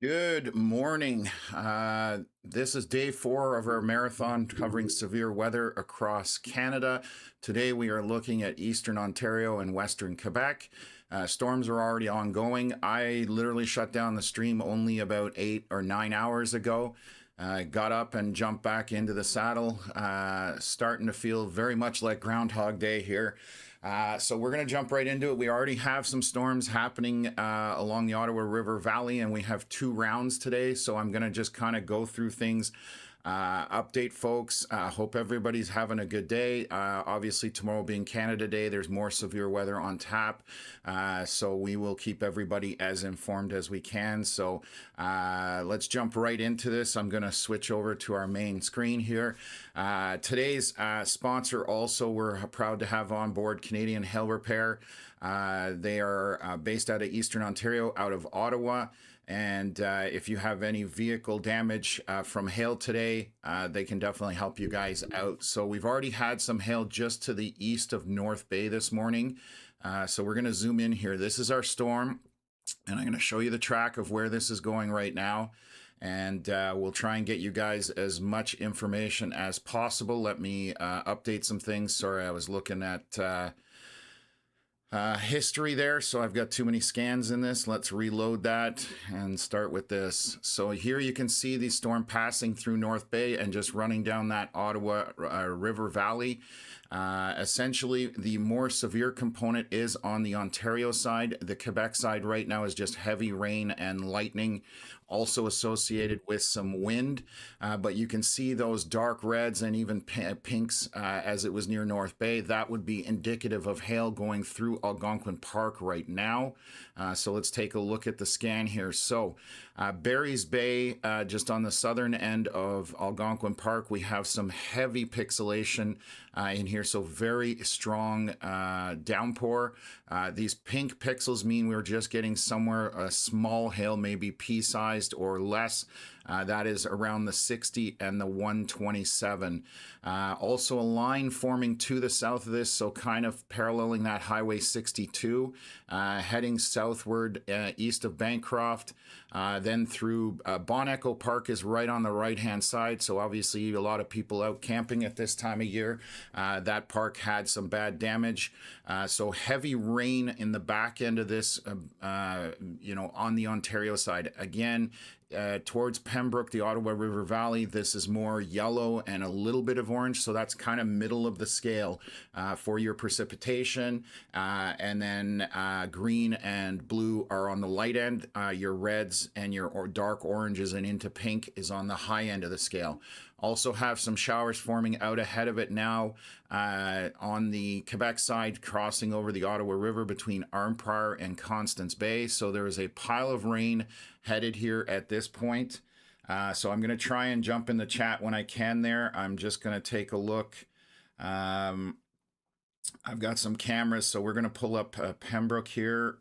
Good morning. This is day 4 of our marathon covering severe weather across Canada. Today we are looking at Eastern Ontario and Western Quebec. Storms are already ongoing. I literally shut down the stream only about 8 or 9 hours ago. Got up and jumped back into the saddle, starting to feel very much like Groundhog Day here. So we're going to jump right into it. We already have some storms happening along the Ottawa River Valley, and we have 2 rounds today. So I'm going to just kind of go through things, update folks. Hope everybody's having a good day. Obviously, tomorrow being Canada Day, there's more severe weather on tap. So we will keep everybody as informed as we can. So let's jump right into this. I'm going to switch over to our main screen here. Today's sponsor also, we're proud to have on board Canadian Hail Repair. They are based out of Eastern Ontario, out of Ottawa. And if you have any vehicle damage from hail today, they can definitely help you guys out. So we've already had some hail just to the east of North Bay this morning. So we're going to zoom in here. This is our storm, and I'm going to show you the track of where this is going right now. And we'll try and get you guys as much information as possible. Let me update some things. Sorry, I was looking at history there, so I've got too many scans in this. Let's reload that and start with this. So here you can see the storm passing through North Bay and just running down that Ottawa River Valley. Essentially, the more severe component is on the Ontario side. The Quebec side right now is just heavy rain and lightning, also associated with some wind. But you can see those dark reds and even pinks as it was near North Bay. That would be indicative of hail going through Algonquin Park right now. So let's take a look at the scan here. So Barry's Bay, just on the southern end of Algonquin Park, we have some heavy pixelation in here, so very strong downpour. These pink pixels mean we're just getting somewhere a small hail, maybe pea-sized or less. That is around the 60 and the 127. Also a line forming to the south of this, so kind of paralleling that Highway 62, heading southward east of Bancroft. Then through Bon Echo Park is right on the right-hand side, so obviously a lot of people out camping at this time of year. That park had some bad damage. So heavy rain in the back end of this, on the Ontario side. Again, towards Pembroke, the Ottawa River Valley, this is more yellow and a little bit of orange, so that's kind of middle of the scale for your precipitation. And then green and blue are on the light end. Your reds and your dark oranges and into pink is on the high end of the scale. Also have some showers forming out ahead of it now on the Quebec side, crossing over the Ottawa River between Arnprior and Constance Bay. So there is a pile of rain headed here at this point. So I'm going to try and jump in the chat when I can there. I'm just going to take a look. I've got some cameras, so we're going to pull up Pembroke here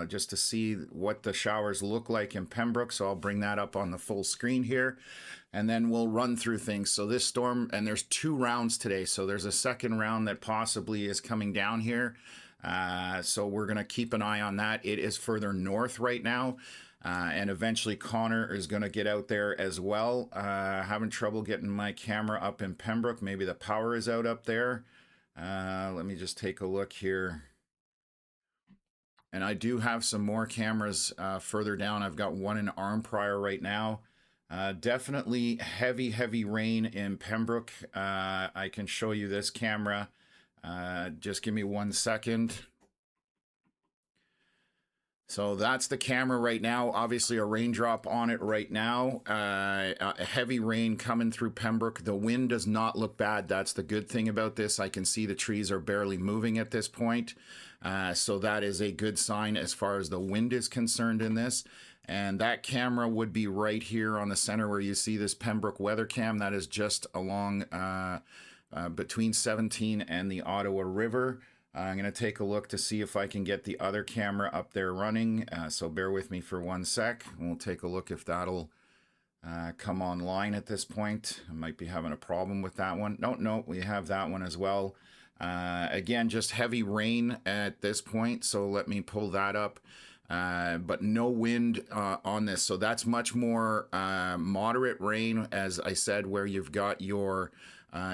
just to see what the showers look like in Pembroke. So I'll bring that up on the full screen here, and then we'll run through things. So this storm, and there's 2 rounds today, so there's a second round that possibly is coming down here. So we're going to keep an eye on that. It is further north right now. And eventually Connor is going to get out there as well. Having trouble getting my camera up in Pembroke. Maybe the power is out up there. Let me just take a look here. And I do have some more cameras further down. I've got one in Arnprior right now. Definitely heavy rain in Pembroke. I can show you this camera. Just give me 1 second. So that's the camera right now. Obviously a raindrop on it right now. A heavy rain coming through Pembroke. The wind does not look bad. That's the good thing about this. I can see the trees are barely moving at this point. So that is a good sign as far as the wind is concerned in this. And that camera would be right here on the center where you see this Pembroke weather cam. That is just along between 17 and the Ottawa River. I'm going to take a look to see if I can get the other camera up there running. So bear with me for 1 sec. We'll take a look if that'll come online at this point. I might be having a problem with that one. No, we have that one as well. Again, just heavy rain at this point. So let me pull that up. but no wind on this. So that's much more moderate rain, as I said, where you've got your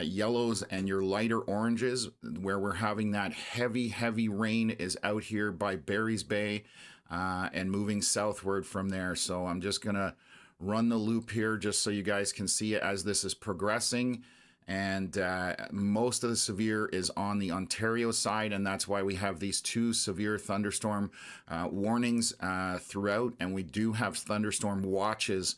yellows and your lighter oranges. Where we're having that heavy rain is out here by Barry's Bay and moving southward from there. So I'm just going to run the loop here just so you guys can see it as this is progressing. And most of the severe is on the Ontario side, and that's why we have these two severe thunderstorm warnings throughout, and we do have thunderstorm watches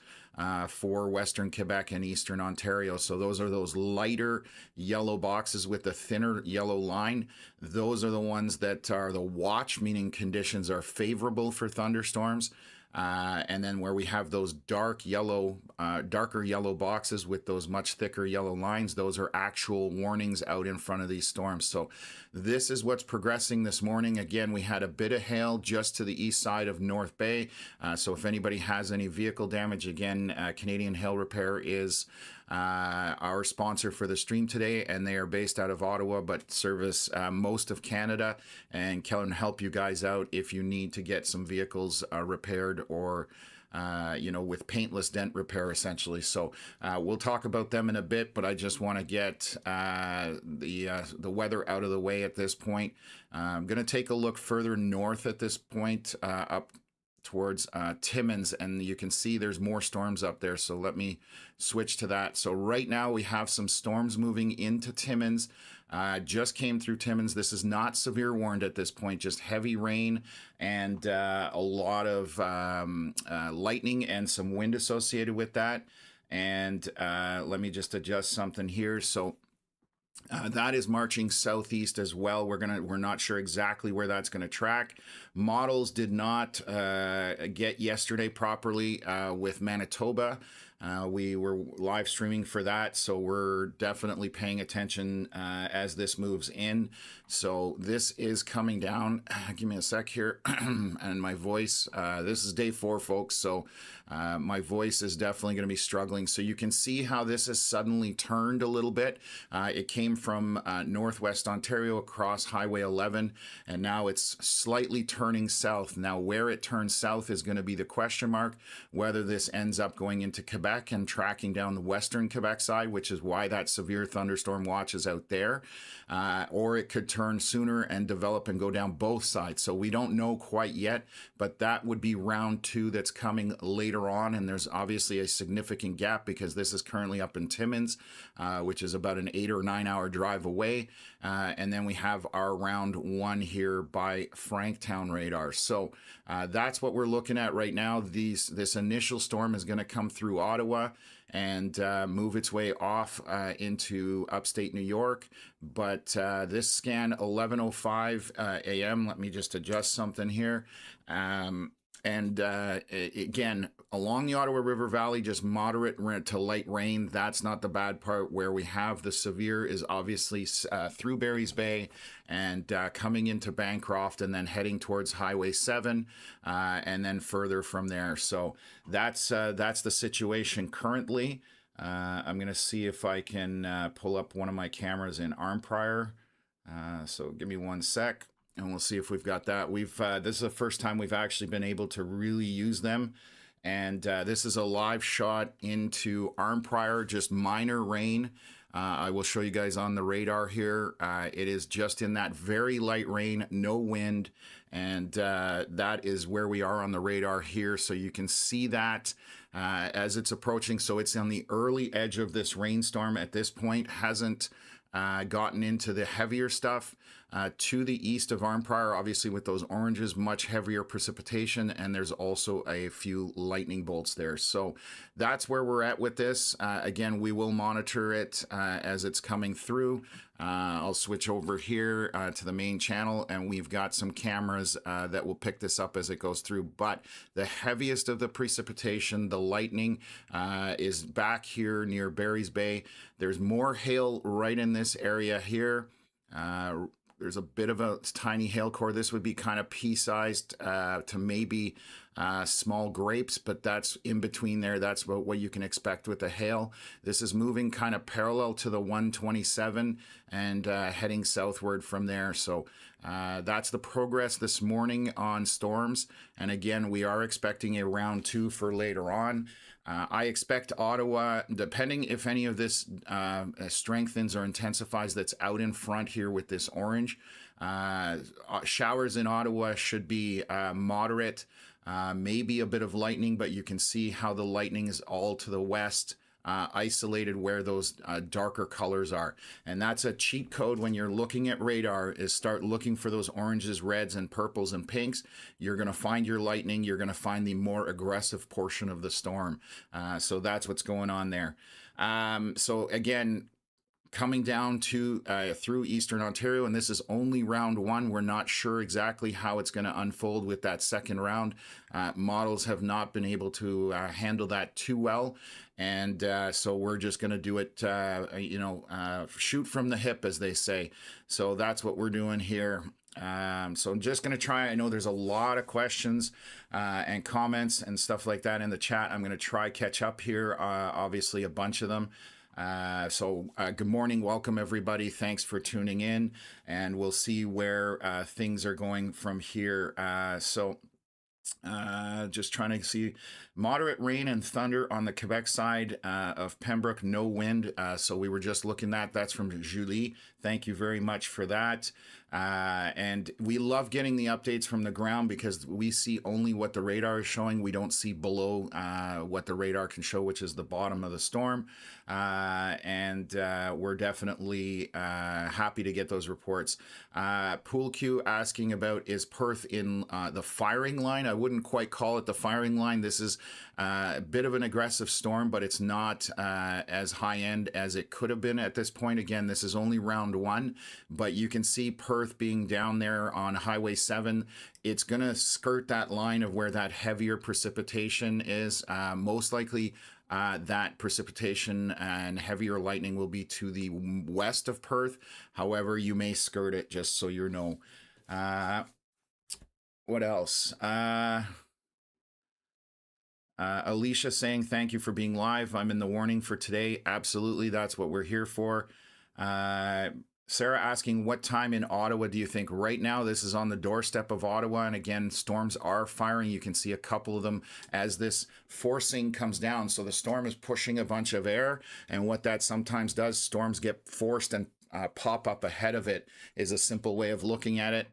for Western Quebec and Eastern Ontario. So those are those lighter yellow boxes with the thinner yellow line. Those are the ones that are the watch, meaning conditions are favorable for thunderstorms. And then where we have those darker yellow boxes with those much thicker yellow lines, those are actual warnings out in front of these storms. So this is what's progressing this morning. Again, we had a bit of hail just to the east side of North Bay. So if anybody has any vehicle damage, again, Canadian Hail Repair is our sponsor for the stream today, and they are based out of Ottawa but service most of Canada and can help you guys out if you need to get some vehicles repaired or with paintless dent repair essentially. So we'll talk about them in a bit, but I just want to get the weather out of the way at this point. I'm going to take a look further north at this point, up towards Timmins, and you can see there's more storms up there. So let me switch to that. So right now we have some storms moving into Timmins. Just came through Timmins. This is not severe warned at this point, just heavy rain and a lot of lightning and some wind associated with that. And let me just adjust something here. So that is marching southeast as well. We're not sure exactly where that's going to track. Models did not get yesterday properly with Manitoba. We were live streaming for that, so we're definitely paying attention as this moves in. So this is coming down. Give me a sec here. And my voice, this is day 4, folks, so my voice is definitely going to be struggling. So you can see how this has suddenly turned a little bit. It came from northwest Ontario across Highway 11, and now it's slightly turning south. Now, where it turns south is going to be the question mark, whether this ends up going into Quebec and tracking down the western Quebec side, which is why that severe thunderstorm watch is out there, or it could turn sooner and develop and go down both sides. So we don't know quite yet, but that would be round 2 that's coming later on, and there's obviously a significant gap because this is currently up in Timmins, which is about an 8 or 9 hour drive away, and then we have our round 1 here by Franktown radar. So that's what we're looking at right now. This initial storm is going to come through Ottawa and move its way off into upstate New York. But this scan 11:05 a.m. Let me just adjust something here. Again, along the Ottawa River Valley, just moderate to light rain. That's not the bad part. Where we have the severe is obviously through Barry's Bay and coming into Bancroft and then heading towards Highway 7 and then further from there. So that's the situation currently. I'm going to see if I can pull up one of my cameras in Armprior. So give me one sec. And we'll see if we've got that. This is the first time we've actually been able to really use them. And this is a live shot into Armprior, just minor rain. I will show you guys on the radar here. It is just in that very light rain, no wind. And that is where we are on the radar here. So you can see that as it's approaching. So it's on the early edge of this rainstorm at this point. Hasn't gotten into the heavier stuff. To the east of Armprior, obviously with those oranges, much heavier precipitation, and there's also a few lightning bolts there. So that's where we're at with this. Again, we will monitor it as it's coming through. I'll switch over here to the main channel, and we've got some cameras that will pick this up as it goes through. But the heaviest of the precipitation, the lightning, is back here near Barry's Bay. There's more hail right in this area here. There's a bit of a tiny hail core. This would be kind of pea-sized to maybe small grapes, but that's in between there. That's about what you can expect with the hail. This is moving kind of parallel to the 127 and heading southward from there. So that's the progress this morning on storms. And again, we are expecting a round 2 for later on. I expect Ottawa, depending if any of this strengthens or intensifies, that's out in front here with this orange. Showers in Ottawa should be moderate, maybe a bit of lightning, but you can see how the lightning is all to the west, isolated where those darker colors are. And that's a cheat code when you're looking at radar, is start looking for those oranges, reds, and purples and pinks. You're going to find your lightning. You're going to find the more aggressive portion of the storm. So that's what's going on there. So again, coming down to through Eastern Ontario, and this is only round 1. We're not sure exactly how it's going to unfold with that second round. Models have not been able to handle that too well, and so we're just going to do it, shoot from the hip, as they say. So that's what we're doing here. So I'm just going to try. I know there's a lot of questions and comments and stuff like that in the chat. I'm going to try catch up here. Obviously, a bunch of them. Good morning, welcome everybody. Thanks for tuning in, and we'll see where things are going from here. Just trying to see moderate rain and thunder on the Quebec side of Pembroke, no wind. So we were just looking at that's from Julie. Thank you very much for that. And we love getting the updates from the ground because we see only what the radar is showing. We don't see below what the radar can show, which is the bottom of the storm. We're definitely happy to get those reports. Pool Q asking about, is Perth in the firing line? I wouldn't quite call it the firing line. This is a bit of an aggressive storm, but it's not as high end as it could have been at this point. Again, this is only round 1, but you can see Perth being down there on Highway 7. It's going to skirt that line of where that heavier precipitation is. Most likely that precipitation and heavier lightning will be to the west of Perth. However, you may skirt it, just so you know. What else? Alicia saying, thank you for being live. I'm in the warning for today. Absolutely, that's what we're here for. Sarah asking, what time in Ottawa do you think? Right now, this is on the doorstep of Ottawa. And again, storms are firing. You can see a couple of them as this forcing comes down. So the storm is pushing a bunch of air. And what that sometimes does, storms get forced and pop up ahead of it, is a simple way of looking at it.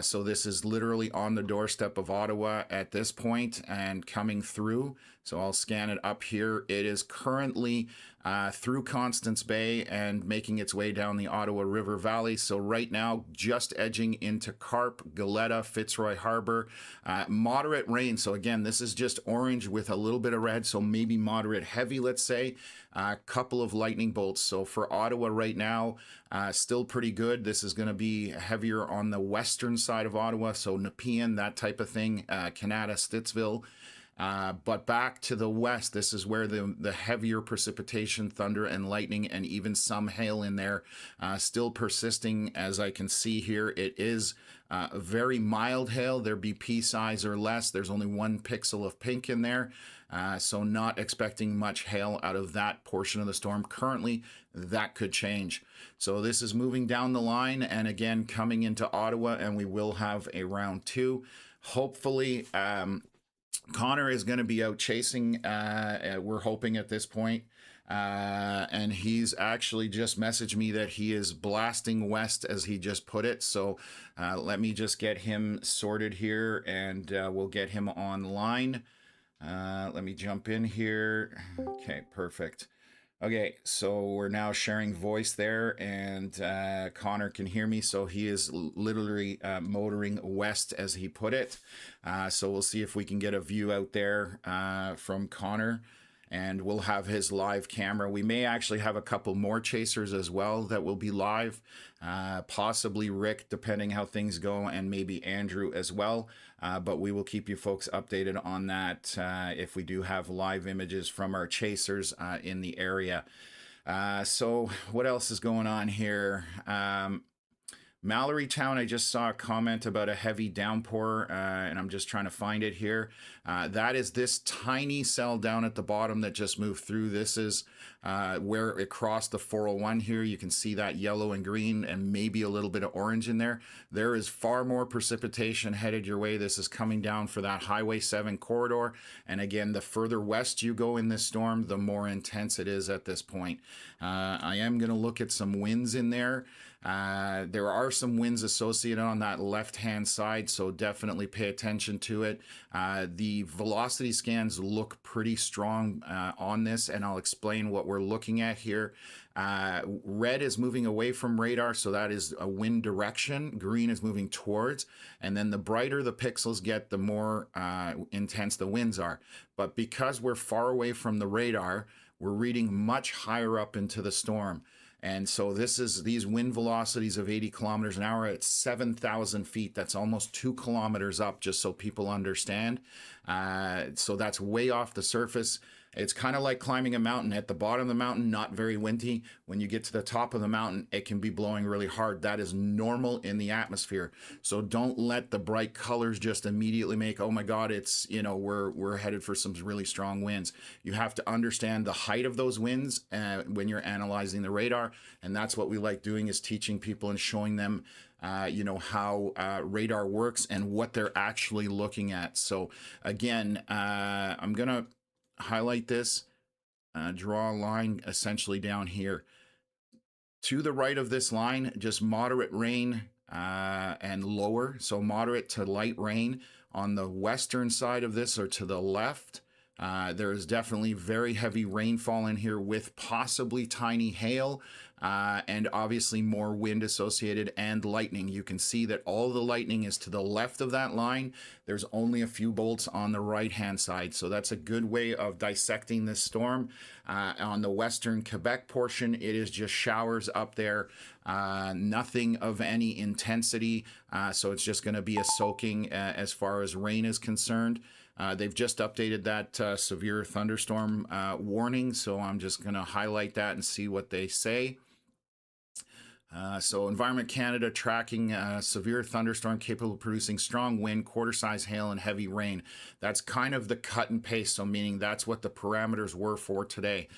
So this is literally on the doorstep of Ottawa at this point and coming through. So I'll scan it up here. It is currently through Constance Bay and making its way down the Ottawa River Valley. So right now, just edging into Carp, Goleta, Fitzroy Harbor. Moderate rain. So again, this is just orange with a little bit of red. So maybe moderate heavy, let's say. A couple of lightning bolts. So for Ottawa right now, still pretty good. This is going to be heavier on the western side of Ottawa. So Nepean, that type of thing. Canada, Stittsville. But back to the west, this is where the heavier precipitation, thunder and lightning, and even some hail in there, still persisting. As I can see here, it is very mild hail. Their BP size or less. There's only 1 pixel of pink in there. So not expecting much hail out of that portion of the storm. Currently, that could change. So this is moving down the line and again coming into Ottawa, and we will have a round 2. Hopefully, Connor is going to be out chasing, we're hoping at this point. And he's actually just messaged me that he is blasting west, as he just put it. So let me just get him sorted here, and we'll get him online. Let me jump in here. Okay, perfect. Okay, so we're now sharing voice there, and Connor can hear me, so he is literally motoring west, as he put it. So we'll see if we can get a view out there from Connor, and we'll have his live camera. We may actually have a couple more chasers as well that will be live, possibly Rick, depending how things go, and maybe Andrew as well. But we will keep you folks updated on that if we do have live images from our chasers in the area. So what else is going on here? Mallory Town, I just saw a comment about a heavy downpour, and I'm just trying to find it here. That is this tiny cell down at the bottom that just moved through. This is where it crossed the 401 here. You can see that yellow and green and maybe a little bit of orange in there. There is far more precipitation headed your way. This is coming down for that Highway 7 corridor. And again, the further west you go in this storm, the more intense it is at this point. I am going to look at some winds in there. There are some winds associated on that left-hand side, so definitely pay attention to it. The velocity scans look pretty strong on this, and I'll explain what we're looking at here. Red is moving away from radar, so that is a wind direction. Green is moving towards, and then the brighter the pixels get, the more intense the winds are. But because we're far away from the radar, we're reading much higher up into the storm. And so these wind velocities of 80 kilometers an hour at 7,000 feet. That's almost 2 kilometers up, just so people understand. So that's way off the surface. It's kind of like climbing a mountain. At the bottom of the mountain, not very windy. When you get to the top of the mountain, it can be blowing really hard. That is normal in the atmosphere. So don't let the bright colors just immediately make, oh my God, it's, you know, we're headed for some really strong winds. You have to understand the height of those winds when you're analyzing the radar. And that's what we like doing, is teaching people and showing them you know, how radar works and what they're actually looking at. So again, I'm going to highlight this, draw a line essentially down here. To the right of this line, just moderate rain and lower. So moderate to light rain on the western side of this, or to the left. There is definitely very heavy rainfall in here with possibly tiny hail and obviously more wind associated and lightning. You can see that all the lightning is to the left of that line. There's only a few bolts on the right-hand side. So that's a good way of dissecting this storm. On the western Quebec portion, it is just showers up there. Nothing of any intensity. So it's just going to be a soaking as far as rain is concerned. They've just updated that severe thunderstorm warning, so I'm just going to highlight that and see what they say. So Environment Canada tracking severe thunderstorm capable of producing strong wind, quarter-size hail, and heavy rain. That's kind of the cut and paste, so meaning that's what the parameters were for today.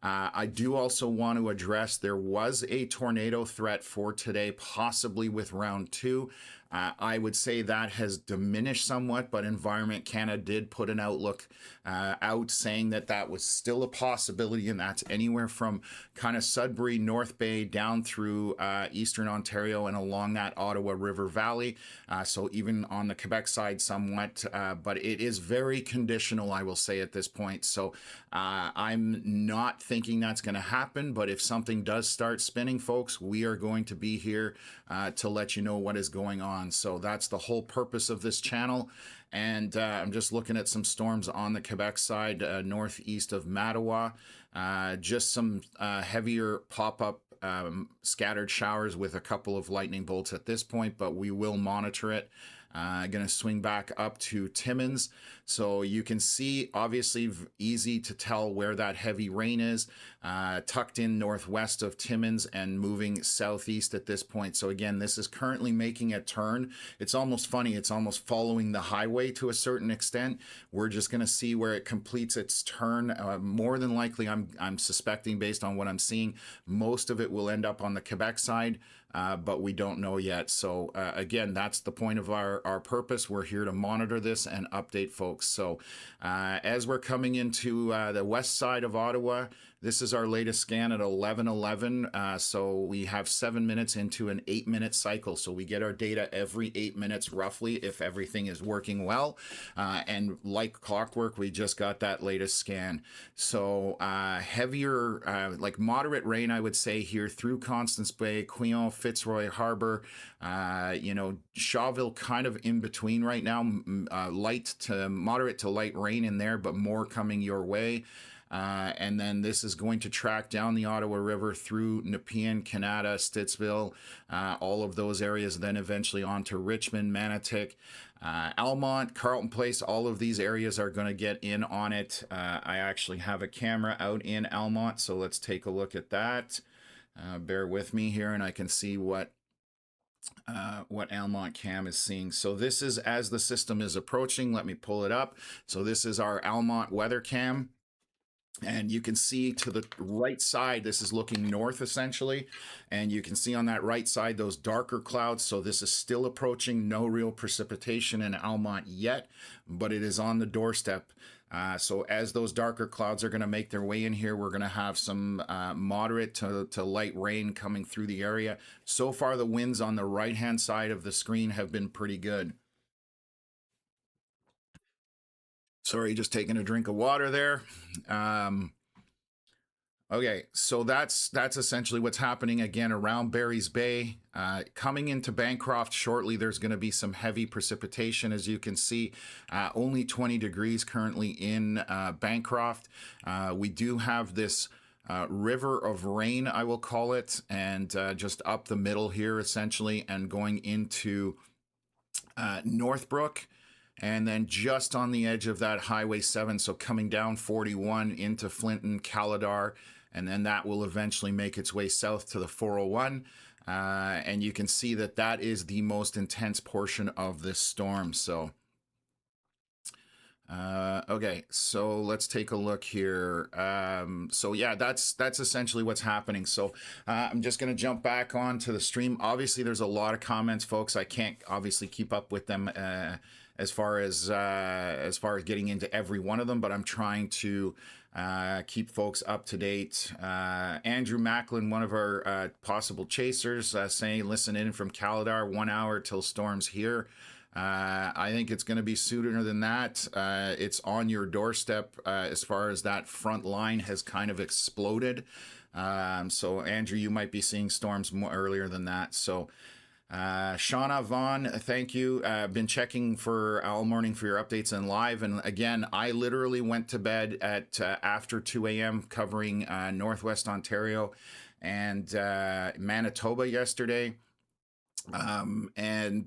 I do also want to address there was a tornado threat for today, possibly with round 2. I would say that has diminished somewhat, but Environment Canada did put an outlook out saying that that was still a possibility, and that's anywhere from kind of Sudbury, North Bay, down through eastern Ontario and along that Ottawa River Valley. So even on the Quebec side somewhat, but it is very conditional, I will say, at this point. So I'm not thinking that's going to happen, but if something does start spinning, folks, we are going to be here to let you know what is going on. So that's the whole purpose of this channel. And I'm just looking at some storms on the Quebec side, northeast of Mattawa. Just some heavier pop-up scattered showers with a couple of lightning bolts at this point, but we will monitor it. Going to swing back up to Timmins. So you can see, obviously, easy to tell where that heavy rain is, tucked in northwest of Timmins and moving southeast at this point. So again, this is currently making a turn. It's almost funny. It's almost following the highway to a certain extent. We're just going to see where it completes its turn. More than likely, I'm suspecting, based on what I'm seeing, most of it will end up on the Quebec side. But we don't know yet. So again, that's the point of our purpose. We're here to monitor this and update folks. So as we're coming into the west side of Ottawa, this is our latest scan at 11:11. So we have 7 minutes into an 8-minute cycle. So we get our data every 8 minutes roughly if everything is working well. And like clockwork, we just got that latest scan. So heavier, like moderate rain, I would say, here through Constance Bay, Quillon, Fitzroy Harbor, you know, Shawville kind of in between right now, light to moderate to light rain in there, but more coming your way. And then this is going to track down the Ottawa River through Nepean, Canada, Stittsville, all of those areas, then eventually on to Richmond, Manotick, Almont, Carleton Place. All of these areas are going to get in on it. I actually have a camera out in Almont, so let's take a look at that. Bear with me here, and I can see what what Almont Cam is seeing. So this is as the system is approaching. Let me pull it up. So this is our Almont weather cam. And you can see to the right side, this is looking north essentially. And you can see on that right side those darker clouds. So this is still approaching, no real precipitation in Almont yet, but it is on the doorstep. So as those darker clouds are going to make their way in here, we're going to have some moderate to light rain coming through the area. So far, the winds on the right-hand side of the screen have been pretty good. Sorry, just taking a drink of water there. Okay, so that's essentially what's happening again around Barry's Bay. Coming into Bancroft shortly, there's going to be some heavy precipitation, as you can see. Only 20 degrees currently in Bancroft. We do have this river of rain, I will call it, and just up the middle here, essentially, and going into Northbrook. And then just on the edge of that Highway 7, so coming down 41 into Flinton, Caladar, and then that will eventually make its way south to the 401. And you can see that that is the most intense portion of this storm. So, okay, so let's take a look here. So yeah, that's essentially what's happening. So I'm just going to jump back onto the stream. Obviously, there's a lot of comments, folks. I can't obviously keep up with them as far as getting into every one of them, but I'm trying to keep folks up to date. Andrew Macklin, one of our possible chasers, saying, listen in from Caladar, 1 hour till storms here. I think it's going to be sooner than that. It's on your doorstep as far as that front line has kind of exploded. So Andrew, you might be seeing storms more earlier than that. So Shauna Vaughn, thank you. I've been checking for all morning for your updates and live. And again, I literally went to bed at after 2 a.m. covering Northwest Ontario and Manitoba yesterday. And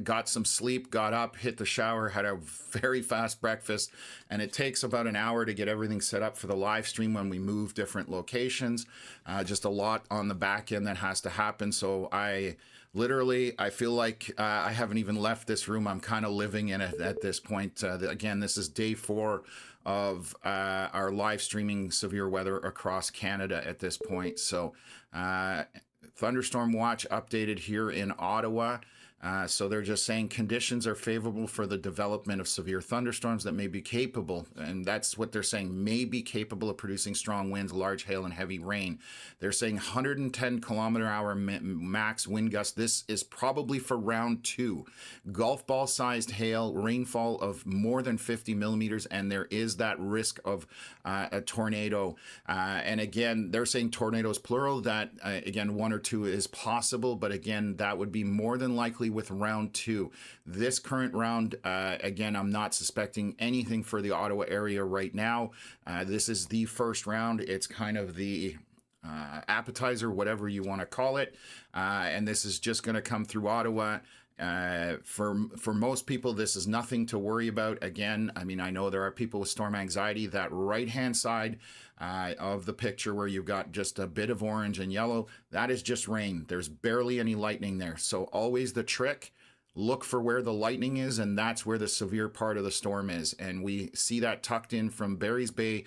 got some sleep, got up, hit the shower, had a very fast breakfast, and it takes about an hour to get everything set up for the live stream when we move different locations. Just a lot on the back end that has to happen. So I feel like I haven't even left this room. I'm kind of living in it at this point. Again, this is day 4 of our live streaming severe weather across Canada at this point. So thunderstorm watch updated here in Ottawa. So they're just saying conditions are favorable for the development of severe thunderstorms that may be capable, and that's what they're saying, may be capable of producing strong winds, large hail, and heavy rain. They're saying 110 kilometer hour max wind gusts. This is probably for round 2. Golf ball sized hail, rainfall of more than 50 millimeters, and there is that risk of a tornado. And again, they're saying tornadoes plural, that again, 1 or 2 is possible, but again, that would be more than likely with round 2. This current round, again, I'm not suspecting anything for the Ottawa area right now. This is the first round. It's kind of the appetizer, whatever you want to call it. And this is just going to come through Ottawa. For most people, this is nothing to worry about. Again, I mean, I know there are people with storm anxiety. That right-hand side of the picture where you've got just a bit of orange and yellow, that is just rain. There's barely any lightning there. So always the trick, look for where the lightning is, and that's where the severe part of the storm is. And we see that tucked in from Barry's Bay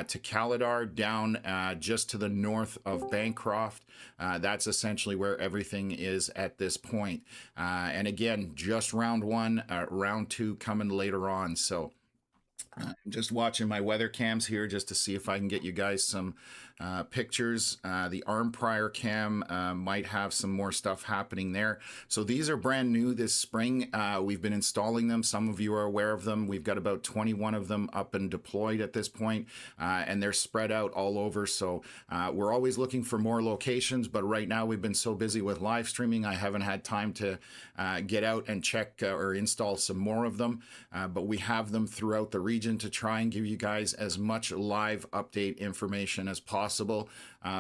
to Caladar, down just to the north of Bancroft. That's essentially where everything is at this point. And again, just round 1, round 2 coming later on. So I'm just watching my weather cams here just to see if I can get you guys some pictures. The arm prior cam might have some more stuff happening there. So these are brand new this spring. We've been installing them. Some of you are aware of them. We've got about 21 of them up and deployed at this point, and they're spread out all over. So we're always looking for more locations, but right now we've been so busy with live streaming, I haven't had time to get out and check or install some more of them. But we have them throughout the region to try and give you guys as much live update information as possible possible.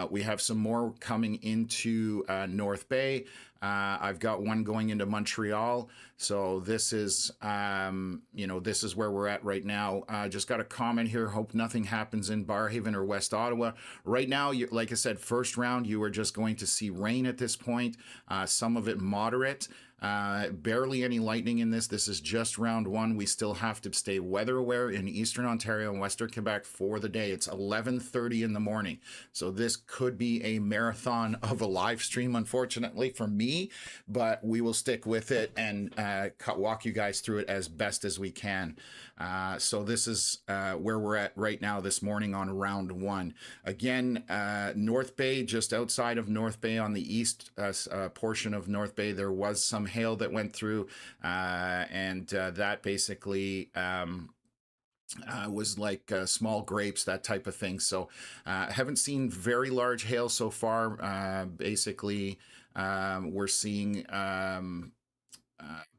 We have some more coming into North Bay. I've got one going into Montreal. So this is, this is where we're at right now. Just got a comment here. Hope nothing happens in Barrhaven or West Ottawa. Right now, like I said, first round, you are just going to see rain at this point. Some of it moderate. Barely any lightning in this. This is just round one. We still have to stay weather aware in Eastern Ontario and Western Quebec for the day. It's 11:30 in the morning. So this could be a marathon of a live stream, unfortunately for me, but we will stick with it and walk you guys through it as best as we can. So this is where we're at right now this morning on round one. Again, North Bay, just outside of North Bay on the east portion of North Bay, there was some hail that went through, and that basically was like small grapes, that type of thing. So haven't seen very large hail so far. Basically, we're seeing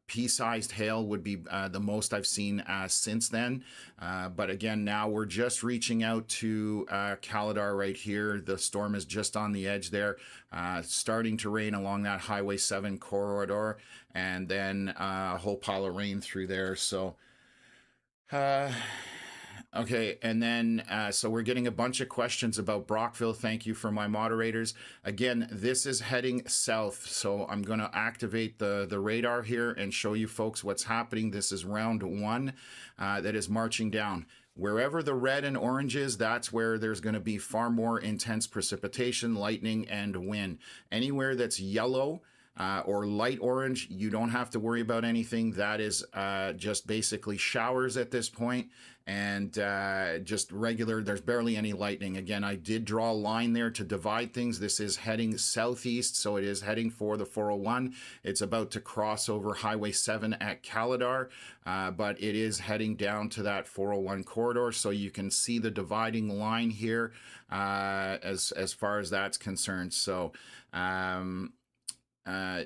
pea-sized hail would be the most I've seen since then. But again, now we're just reaching out to Caladar right here. The storm is just on the edge there, starting to rain along that Highway 7 corridor, and then a whole pile of rain through there. So okay, and then so we're getting a bunch of questions about Brockville. Thank you for my moderators. Again, this is heading south, so I'm going to activate the radar here and show you folks what's happening. This is round one that is marching down. Wherever the red and orange is, that's where there's going to be far more intense precipitation, lightning, and wind. Anywhere that's yellow or light orange, you don't have to worry about anything. That is just basically showers at this point, and just regular. There's barely any lightning. Again, I did draw a line there to divide things. This is heading southeast, so it is heading for the 401. It's about to cross over Highway 7 at Caladar, but it is heading down to that 401 corridor, so you can see the dividing line here as far as that's concerned. So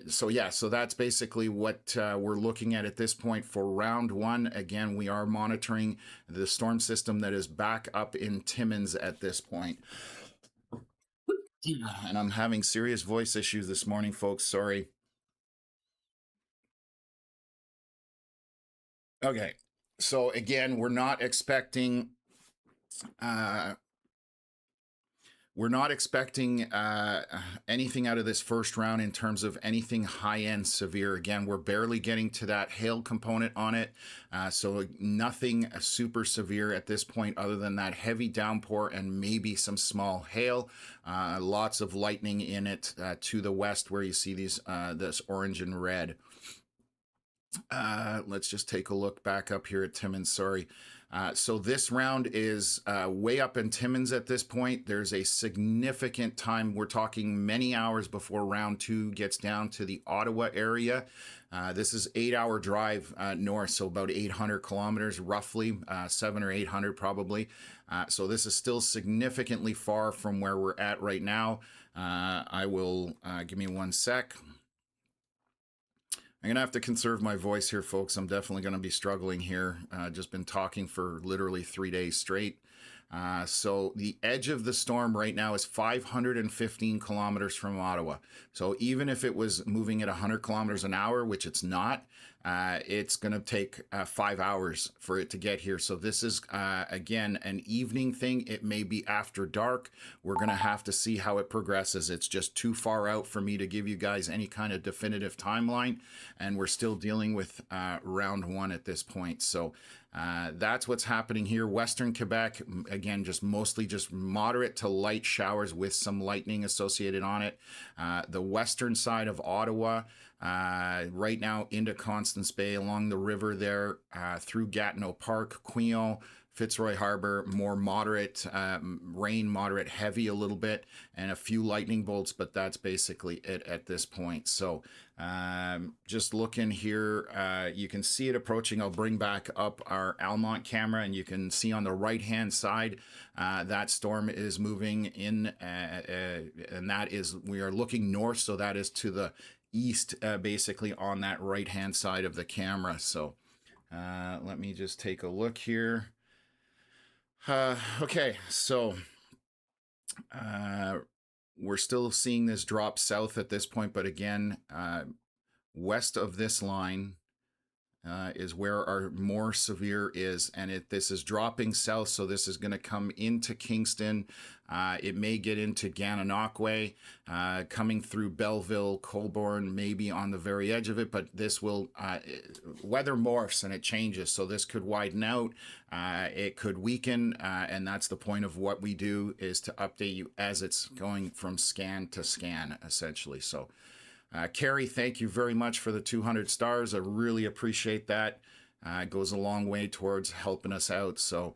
so that's basically what we're looking at this point for round one. Again, we are monitoring the storm system that is back up in Timmins at this point. And I'm having serious voice issues this morning, folks. Sorry. Okay. So again, we're not expecting anything out of this first round in terms of anything high-end severe. Again, we're barely getting to that hail component on it, so nothing super severe at this point other than that heavy downpour and maybe some small hail. Lots of lightning in it to the west where you see these this orange and red. Let's just take a look back up here at Timmins. Sorry. So this round is way up in Timmins at this point. There's a significant time. We're talking many hours before round two gets down to the Ottawa area. This is 8-hour drive north, so about 800 kilometers roughly, 700 or 800 probably. So this is still significantly far from where we're at right now. I will, give me one sec. I'm going to have to conserve my voice here, folks. I'm definitely going to be struggling here. Just been talking for literally 3 days straight. So the edge of the storm right now is 515 kilometers from Ottawa. So even if it was moving at 100 kilometers an hour, which it's not, it's going to take 5 hours for it to get here. So this is, again, an evening thing. It may be after dark. We're going to have to see how it progresses. It's just too far out for me to give you guys any kind of definitive timeline. And we're still dealing with round one at this point. So that's what's happening here. Western Quebec, again, just mostly just moderate to light showers with some lightning associated on it. The western side of Ottawa, right now into Constance Bay, along the river there, through Gatineau Park, Quillon, Fitzroy Harbor, more moderate rain, moderate heavy a little bit, and a few lightning bolts, but that's basically it at this point. So just looking here, you can see it approaching. I'll bring back up our Almont camera, and you can see on the right-hand side, that storm is moving in, and that is, we are looking north, so that is to the east, basically on that right-hand side of the camera. So let me just take a look here. Okay, so Uh, we're still seeing this drop south at this point, but again, west of this line is where our more severe is, and this is dropping south, so this is going to come into Kingston. It may get into Gananoque, coming through Belleville, Colborne, maybe on the very edge of it, but this will, weather morphs and it changes, so this could widen out, it could weaken, and that's the point of what we do, is to update you as it's going from scan to scan, essentially. So Carrie, thank you very much for the 200 stars. I really appreciate that. It goes a long way towards helping us out. So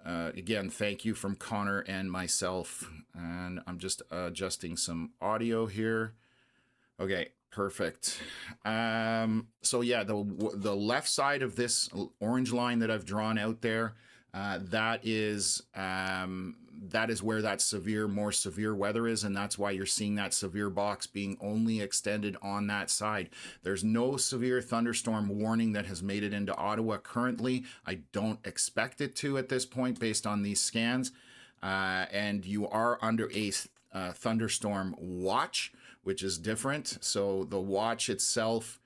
again, thank you from Connor and myself. And I'm just adjusting some audio here. Okay, perfect. So yeah, the left side of this orange line that I've drawn out there, that is where that more severe weather is, and that's why you're seeing that severe box being only extended on that side. There's no severe thunderstorm warning that has made it into Ottawa currently. I don't expect it to at this point based on these scans. And you are under a thunderstorm watch, which is different. So the watch itself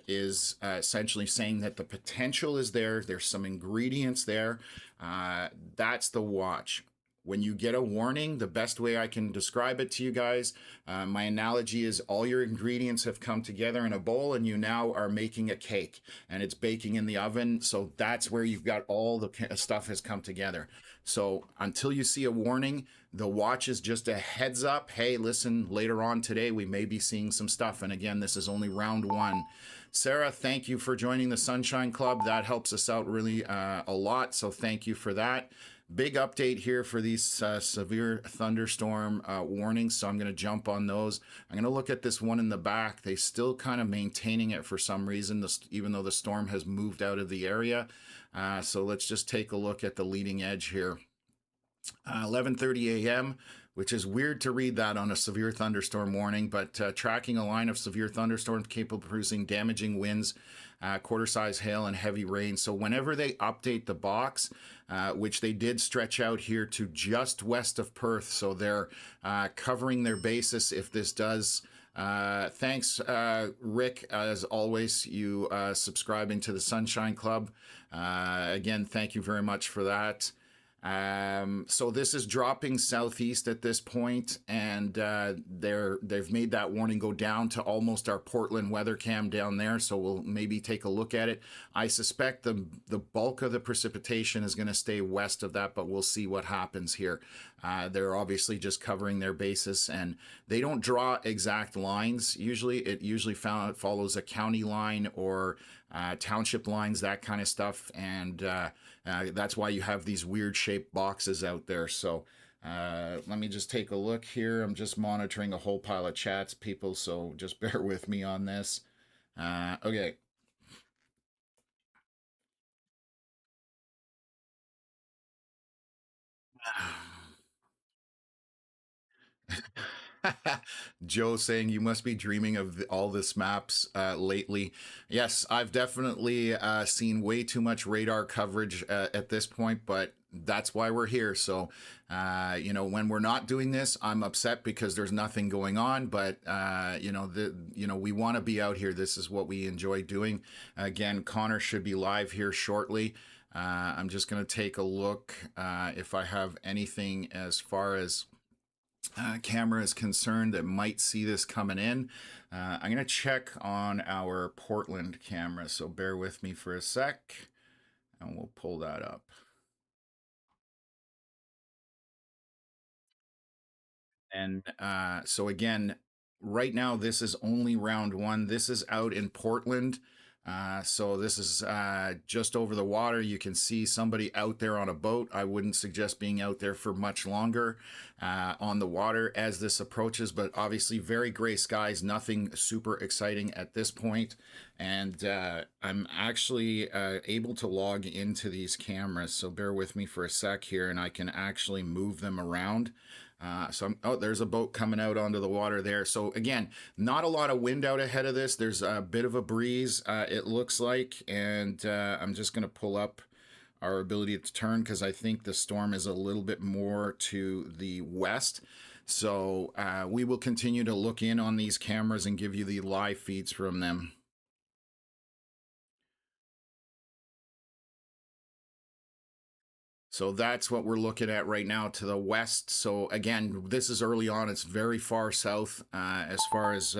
is essentially saying that the potential is there. There's some ingredients there. That's the watch. When you get a warning, the best way I can describe it to you guys, my analogy is all your ingredients have come together in a bowl and you now are making a cake and it's baking in the oven. So that's where you've got all the stuff has come together. So until you see a warning, the watch is just a heads up. Hey, listen, later on today, we may be seeing some stuff. And again, this is only round one. Sarah, thank you for joining the Sunshine Club. That helps us out really a lot. So thank you for that. Big update here for these severe thunderstorm warnings. So I'm going to jump on those. I'm going to look at this one in the back. They still kind of maintaining it for some reason, even though the storm has moved out of the area. So let's just take a look at the leading edge here. 11:30 a.m., which is weird to read that on a severe thunderstorm warning, but tracking a line of severe thunderstorms capable of producing damaging winds, quarter-size hail, and heavy rain. So whenever they update the box, which they did stretch out here to just west of Perth, so they're covering their basis if this does. Thanks, Rick, as always, you subscribing to the Sunshine Club. Again, thank you very much for that. So this is dropping southeast at this point, and they've made that warning go down to almost our Portland weather cam down there. So we'll maybe take a look at it. I suspect the bulk of the precipitation is going to stay west of that, but we'll see what happens here. They're obviously just covering their basis, and they don't draw exact lines. Usually, it follows a county line or township lines, that kind of stuff, and that's why you have these weird shaped boxes out there. So let me just take a look here. I'm just monitoring a whole pile of chats, people, so just bear with me on this. Okay. Joe saying you must be dreaming of all this maps lately. Yes, I've definitely seen way too much radar coverage at this point, but that's why we're here. So, when we're not doing this, I'm upset because there's nothing going on. But we want to be out here. This is what we enjoy doing. Again, Connor should be live here shortly. I'm just going to take a look if I have anything as far as camera is concerned that might see this coming in. I'm going to check on our Portland camera, so bear with me for a sec, and we'll pull that up. And so again, right now, this is only round one. This is out in Portland. So this is just over the water. You can see somebody out there on a boat. I wouldn't suggest being out there for much longer on the water as this approaches, but obviously very gray skies, nothing super exciting at this point. And I'm actually able to log into these cameras, so bear with me for a sec here, and I can actually move them around. There's a boat coming out onto the water there. So again, not a lot of wind out ahead of this. There's a bit of a breeze, it looks like, and I'm just going to pull up our ability to turn, because I think the storm is a little bit more to the west. So we will continue to look in on these cameras and give you the live feeds from them. So that's what we're looking at right now to the west. So again, this is early on. It's very far south as far as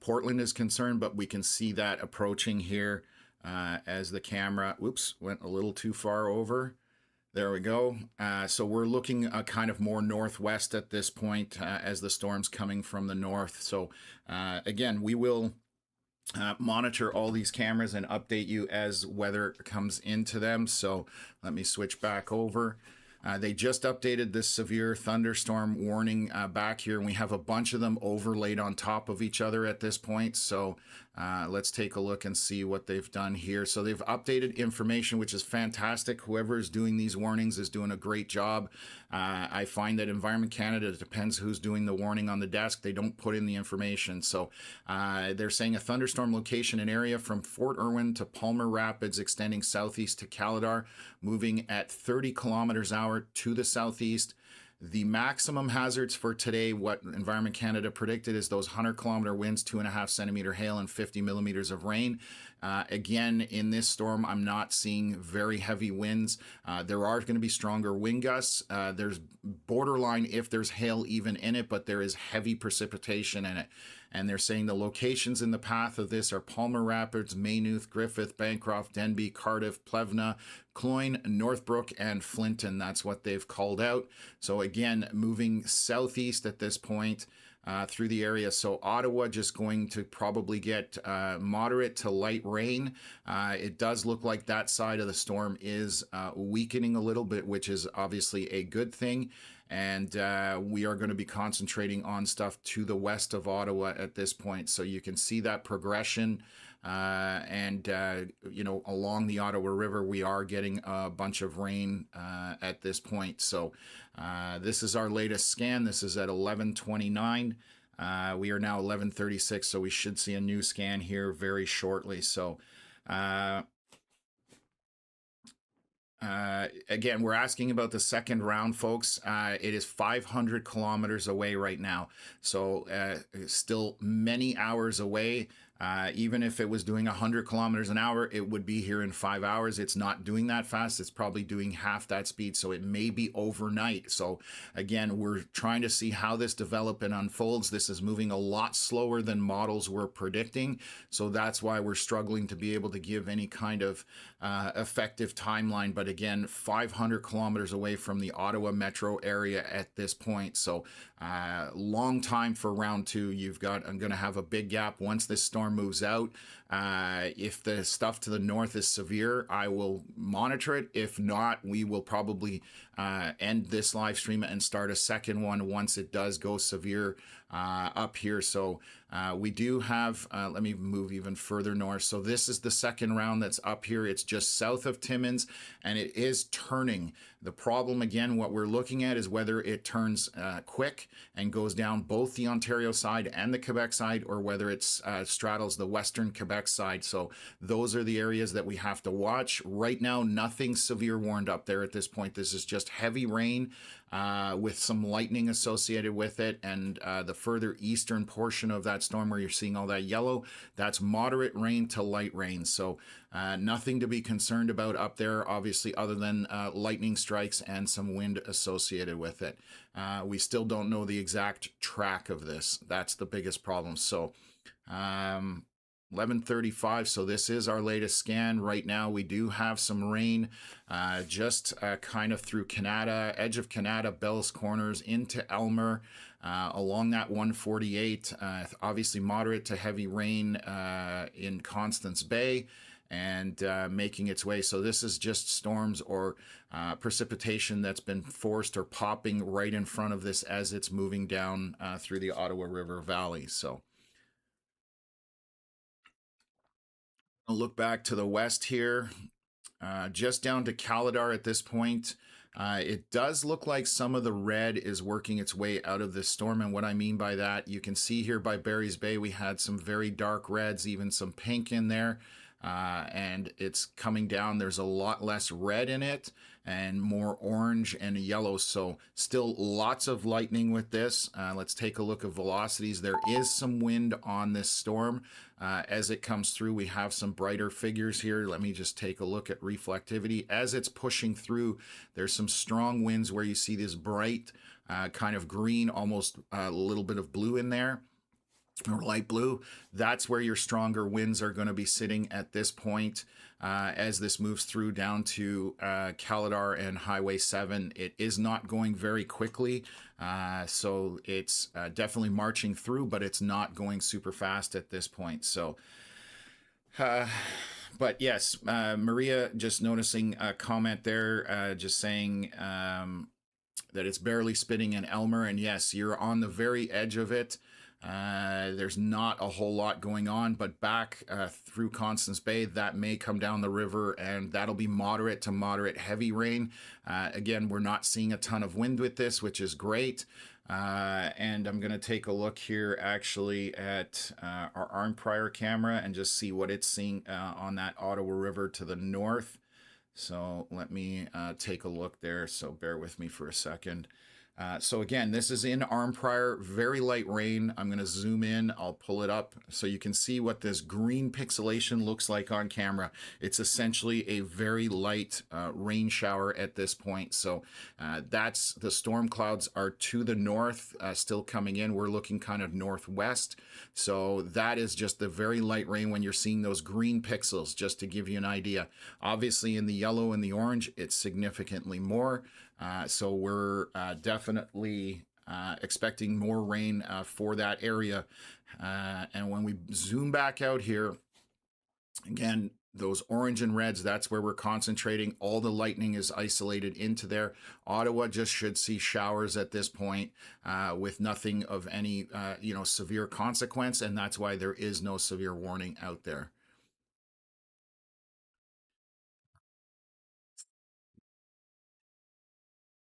Portland is concerned, but we can see that approaching here as the camera, whoops, went a little too far over. There we go. So we're looking kind of more northwest at this point as the storm's coming from the north. So again, we will monitor all these cameras and update you as weather comes into them. So let me switch back over. They just updated this severe thunderstorm warning back here, and we have a bunch of them overlaid on top of each other at this point. So let's take a look and see what they've done here. So they've updated information, which is fantastic. Whoever is doing these warnings is doing a great job. I find that Environment Canada, it depends who's doing the warning on the desk. They don't put in the information. So they're saying a thunderstorm location and area from Fort Irwin to Palmer Rapids, extending southeast to Caladar, moving at 30 kilometers an hour to the southeast. The maximum hazards for today, what Environment Canada predicted, is those 100-kilometer winds, 2.5 centimeter hail, and 50 millimeters of rain. Again, in this storm, I'm not seeing very heavy winds. There are going to be stronger wind gusts. There's borderline if there's hail even in it, but there is heavy precipitation in it. And they're saying the locations in the path of this are Palmer Rapids, Maynooth, Griffith, Bancroft, Denbigh, Cardiff, Plevna, Cloyne, Northbrook, and Flinton. That's what they've called out. So again, moving southeast at this point through the area. So Ottawa just going to probably get moderate to light rain. It does look like that side of the storm is weakening a little bit, which is obviously a good thing. And we are going to be concentrating on stuff to the west of Ottawa at this point. So you can see that progression. You know, along the Ottawa River, we are getting a bunch of rain at this point. So this is our latest scan. This is at 11:29. We are now 11:36, so we should see a new scan here very shortly. So again, we're asking about the second round, folks. It is 500 kilometers away right now. So still many hours away. Even if it was doing 100 kilometers an hour, it would be here in 5 hours. It's not doing that fast. It's probably doing half that speed. So it may be overnight. So again, we're trying to see how this develops and unfolds. This is moving a lot slower than models were predicting. So that's why we're struggling to be able to give any kind of effective timeline. But again, 500 kilometers away from the Ottawa metro area at this point. So long time for round two. I'm going to have a big gap once this storm moves out. If the stuff to the north is severe, I will monitor it. If not, we will probably end this live stream and start a second one once it does go severe up here. So we do have, let me move even further north. So this is the second round that's up here. It's just south of Timmins, and it is turning. The problem, again, what we're looking at is whether it turns quick and goes down both the Ontario side and the Quebec side, or whether it straddles the western Quebec side. So those are the areas that we have to watch. Right now, nothing severe warned up there at this point. This is just heavy rain with some lightning associated with it. And the further eastern portion of that storm where you're seeing all that yellow, that's moderate rain to light rain. So nothing to be concerned about up there, obviously, other than lightning strikes and some wind associated with it. We still don't know the exact track of this. That's the biggest problem. So 11:35, so this is our latest scan. Right now we do have some rain just kind of through Canada, edge of Canada, Bell's Corners into Elmer, along that 148, obviously moderate to heavy rain in Constance Bay, and making its way. So this is just storms or precipitation that's been forced or popping right in front of this as it's moving down through the Ottawa River Valley. So I'll look back to the west here, just down to Caladar at this point. It does look like some of the red is working its way out of this storm. And what I mean by that, you can see here by Barry's Bay, we had some very dark reds, even some pink in there. and it's coming down. There's a lot less red in it and more orange and yellow. So still lots of lightning with this. Let's take a look at velocities. There is some wind on this storm. As it comes through, we have some brighter figures here. Let me just take a look at reflectivity. As it's pushing through, there's some strong winds where you see this bright kind of green, almost a little bit of blue in there, or light blue. That's where your stronger winds are going to be sitting at this point. As this moves through down to Caladar and Highway 7, it is not going very quickly. So it's definitely marching through, but it's not going super fast at this point. So, but yes, Maria, just noticing a comment there, just saying that it's barely spitting in Elmer. And yes, you're on the very edge of it. There's not a whole lot going on, but back through Constance Bay, that may come down the river, and that'll be moderate to moderate heavy rain. Again, we're not seeing a ton of wind with this, which is great. And I'm going to take a look here actually at our arm prior camera and just see what it's seeing on that Ottawa River to the north. So let me take a look there. So bear with me for a second. So again, this is in arm prior, very light rain. I'm going to zoom in. I'll pull it up so you can see what this green pixelation looks like on camera. It's essentially a very light rain shower at this point. So that's the storm clouds are to the north, still coming in. We're looking kind of northwest. So that is just the very light rain when you're seeing those green pixels, just to give you an idea. Obviously in the yellow and the orange, it's significantly more. So we're definitely expecting more rain for that area. And when we zoom back out here, again, those orange and reds, that's where we're concentrating. All the lightning is isolated into there. Ottawa just should see showers at this point with nothing of any, severe consequence. And that's why there is no severe warning out there.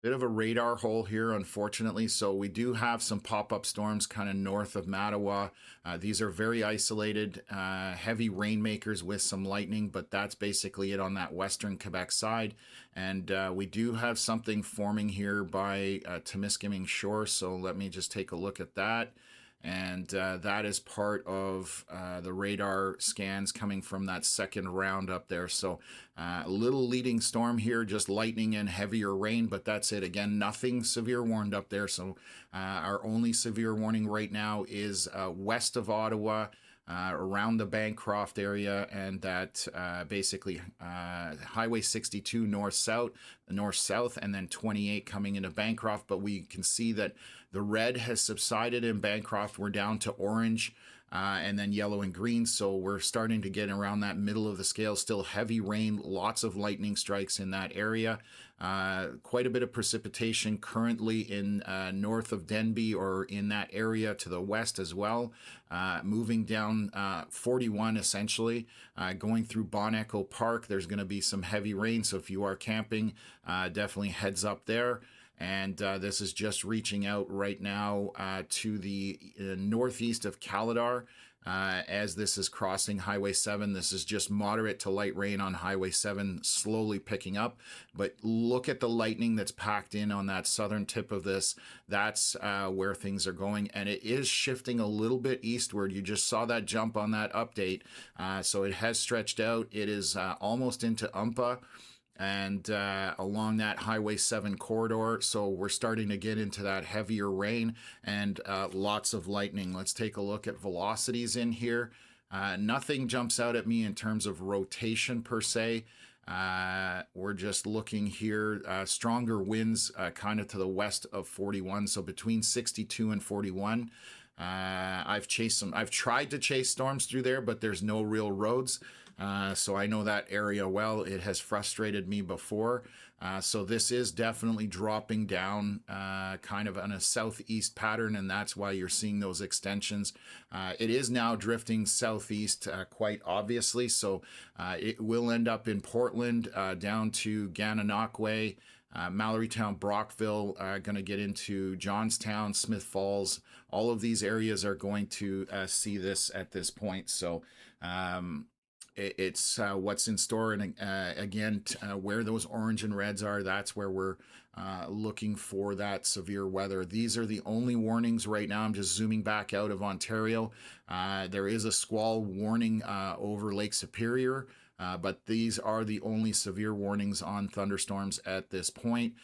Bit of a radar hole here, unfortunately. So we do have some pop-up storms kind of north of Mattawa. These are very isolated, heavy rainmakers with some lightning, but that's basically it on that western Quebec side. And we do have something forming here by Temiskaming Shore. So let me just take a look at that. And that is part of the radar scans coming from that second round up there. So a little leading storm here, just lightning and heavier rain, but that's it. Again, nothing severe warned up there. So our only severe warning right now is west of Ottawa, around the Bancroft area, and that basically Highway 62 north-south, and then 28 coming into Bancroft. But we can see that the red has subsided in Bancroft. We're down to orange. And then yellow and green. So we're starting to get around that middle of the scale. Still heavy rain, lots of lightning strikes in that area. Quite a bit of precipitation currently in north of Denby, or in that area to the west as well. Moving down 41 essentially, going through Bon Echo Park. There's going to be some heavy rain. So if you are camping, definitely heads up there. And this is just reaching out right now to the northeast of Caladar. As this is crossing Highway 7, this is just moderate to light rain on Highway 7, slowly picking up. But look at the lightning that's packed in on that southern tip of this. That's where things are going. And it is shifting a little bit eastward. You just saw that jump on that update. So it has stretched out. It is almost into Umpa and along that Highway 7 corridor. So we're starting to get into that heavier rain and lots of lightning. Let's take a look at velocities in here. Nothing jumps out at me in terms of rotation per se. We're just looking here, stronger winds kind of to the west of 41, so between 62 and 41. I've tried to chase storms through there, but there's no real roads. So I know that area well. It has frustrated me before. So this is definitely dropping down kind of on a southeast pattern, and that's why you're seeing those extensions. It is now drifting southeast quite obviously, so it will end up in Portland, down to Gananoque, Mallorytown, Brockville, going to get into Johnstown, Smith Falls. All of these areas are going to see this at this point. So it's what's in store. And again, where those orange and reds are, that's where we're looking for that severe weather. These are the only warnings right now. I'm just zooming back out of Ontario. There is a squall warning over Lake Superior. But these are the only severe warnings on thunderstorms at this point.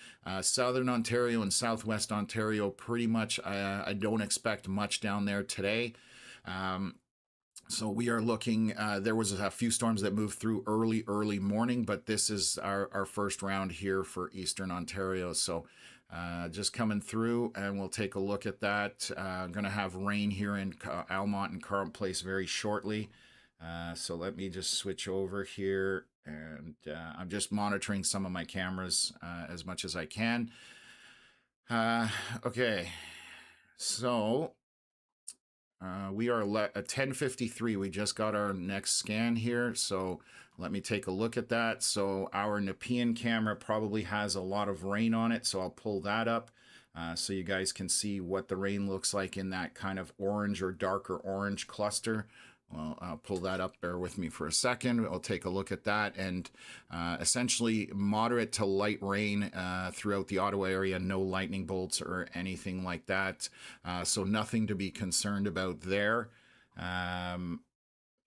Southern Ontario and Southwest Ontario, pretty much, I don't expect much down there today. So we are looking, there was a few storms that moved through early morning, but this is our first round here for Eastern Ontario. So just coming through, and we'll take a look at that. I'm going to have rain here in Almont and Carleton Place very shortly. So let me just switch over here, and I'm just monitoring some of my cameras as much as I can. Okay, so we are at 10:53. We just got our next scan here, so let me take a look at that. So our Nepean camera probably has a lot of rain on it, so I'll pull that up so you guys can see what the rain looks like in that kind of orange or darker orange cluster. Well, I'll pull that up. Bear with me for a second. I'll take a look at that. And essentially moderate to light rain throughout the Ottawa area. No lightning bolts or anything like that. So nothing to be concerned about there.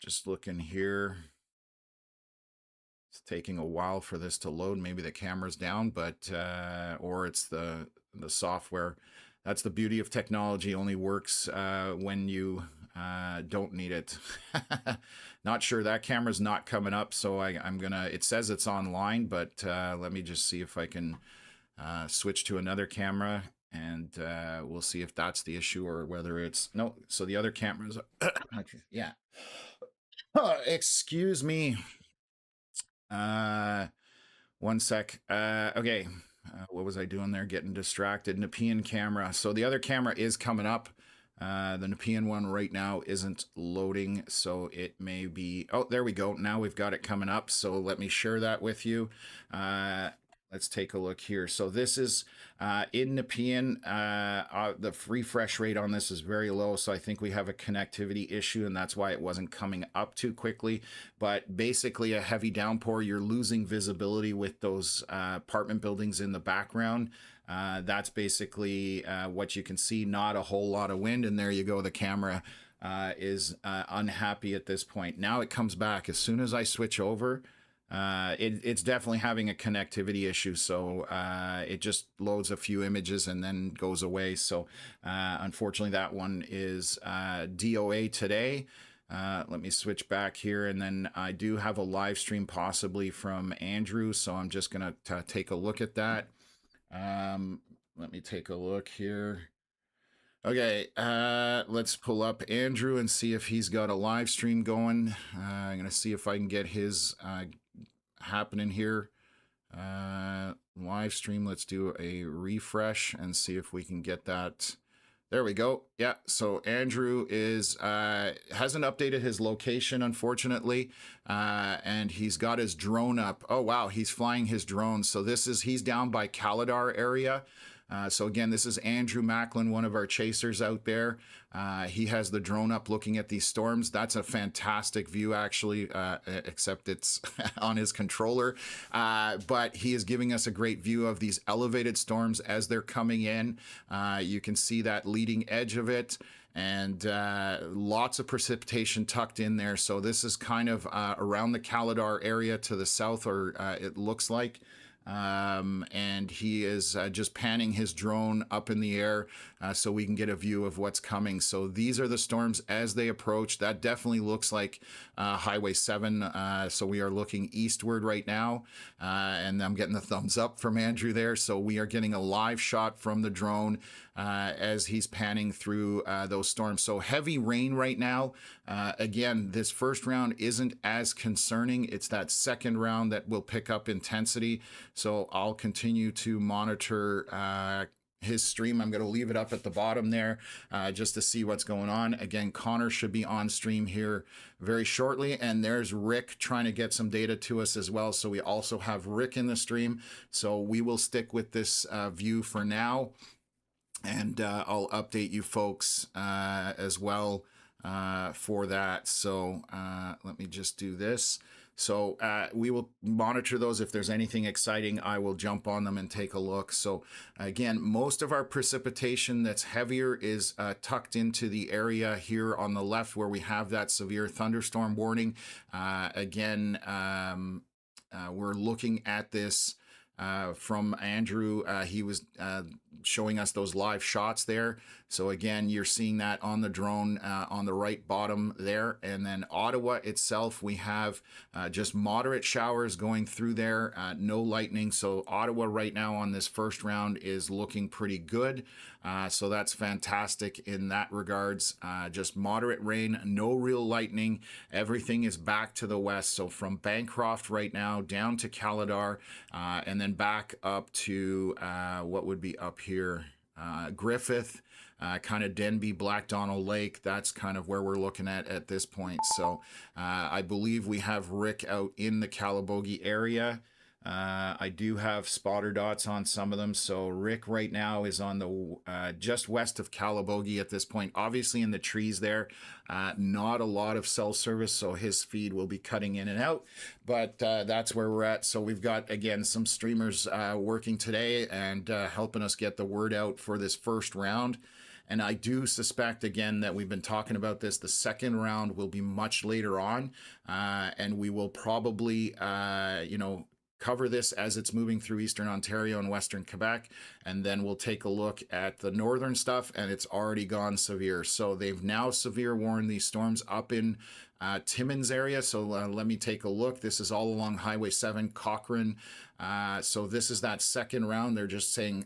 Just looking here. It's taking a while for this to load. Maybe the camera's down, but or it's the software. That's the beauty of technology. Only works when you don't need it. Not sure, that camera's not coming up, so I'm gonna, it says it's online, but let me just see if I can switch to another camera, and we'll see if that's the issue or whether it's no. So the other cameras yeah. Excuse me, one sec. Okay, what was I doing there? Getting distracted. Nepean camera. So the other camera is coming up. The Nepean one right now isn't loading, so it may be, oh, there we go. Now we've got it coming up, so let me share that with you. Let's take a look here. So this is in Nepean. The refresh rate on this is very low, so I think we have a connectivity issue, and that's why it wasn't coming up too quickly. But basically a heavy downpour, you're losing visibility with those apartment buildings in the background. That's basically what you can see. Not a whole lot of wind, and there you go. The camera is unhappy at this point. Now it comes back. As soon as I switch over, it's definitely having a connectivity issue, so it just loads a few images and then goes away. So unfortunately that one is DOA today. Let me switch back here, and then I do have a live stream possibly from Andrew, so I'm just gonna take a look at that. Let me take a look here. Okay, let's pull up Andrew and see if he's got a live stream going. I'm gonna see if I can get his happening here. Live stream, let's do a refresh and see if we can get that. There we go. Yeah, so Andrew is hasn't updated his location, unfortunately, and he's got his drone up. Oh wow, he's flying his drone. So this is, he's down by Caladar area. So again, this is Andrew Macklin, one of our chasers out there. He has the drone up looking at these storms. That's a fantastic view, actually, except it's on his controller. But he is giving us a great view of these elevated storms as they're coming in. You can see that leading edge of it, and lots of precipitation tucked in there. So this is kind of around the Caladar area to the south, or it looks like. And he is just panning his drone up in the air so we can get a view of what's coming. So these are the storms as they approach. That definitely looks like Highway 7. So we are looking eastward right now, and I'm getting the thumbs up from Andrew there. So we are getting a live shot from the drone as he's panning through those storms. So heavy rain right now. Again, this first round isn't as concerning. It's that second round that will pick up intensity. So I'll continue to monitor his stream. I'm going to leave it up at the bottom there just to see what's going on. Again, Connor should be on stream here very shortly. And there's Rick trying to get some data to us as well. So we also have Rick in the stream. So we will stick with this view for now. And I'll update you folks as well for that. So let me just do this. So we will monitor those. If there's anything exciting, I will jump on them and take a look. So again, most of our precipitation that's heavier is tucked into the area here on the left where we have that severe thunderstorm warning. Again, we're looking at this from Andrew. He was showing us those live shots there. So again, you're seeing that on the drone on the right bottom there. And then Ottawa itself, we have just moderate showers going through there, no lightning. So Ottawa right now on this first round is looking pretty good. So that's fantastic in that regards. Just moderate rain, no real lightning. Everything is back to the west. So from Bancroft right now down to Caladar, and then back up to what would be up here, Griffith, kind of Denby, Black Donald Lake. That's kind of where we're looking at this point. So I believe we have Rick out in the Calabogie area. I do have spotter dots on some of them. So Rick right now is on the just west of Calabogie at this point, obviously in the trees there. Not a lot of cell service, so his feed will be cutting in and out, but that's where we're at. So we've got, again, some streamers working today and helping us get the word out for this first round. And I do suspect, again, that we've been talking about this. The second round will be much later on, and we will probably, cover this as it's moving through Eastern Ontario and Western Quebec, and then we'll take a look at the northern stuff, and it's already gone severe. So they've now severe warned these storms up in Timmins area. So let me take a look. This is all along Highway 7, Cochrane. So this is that second round. They're just saying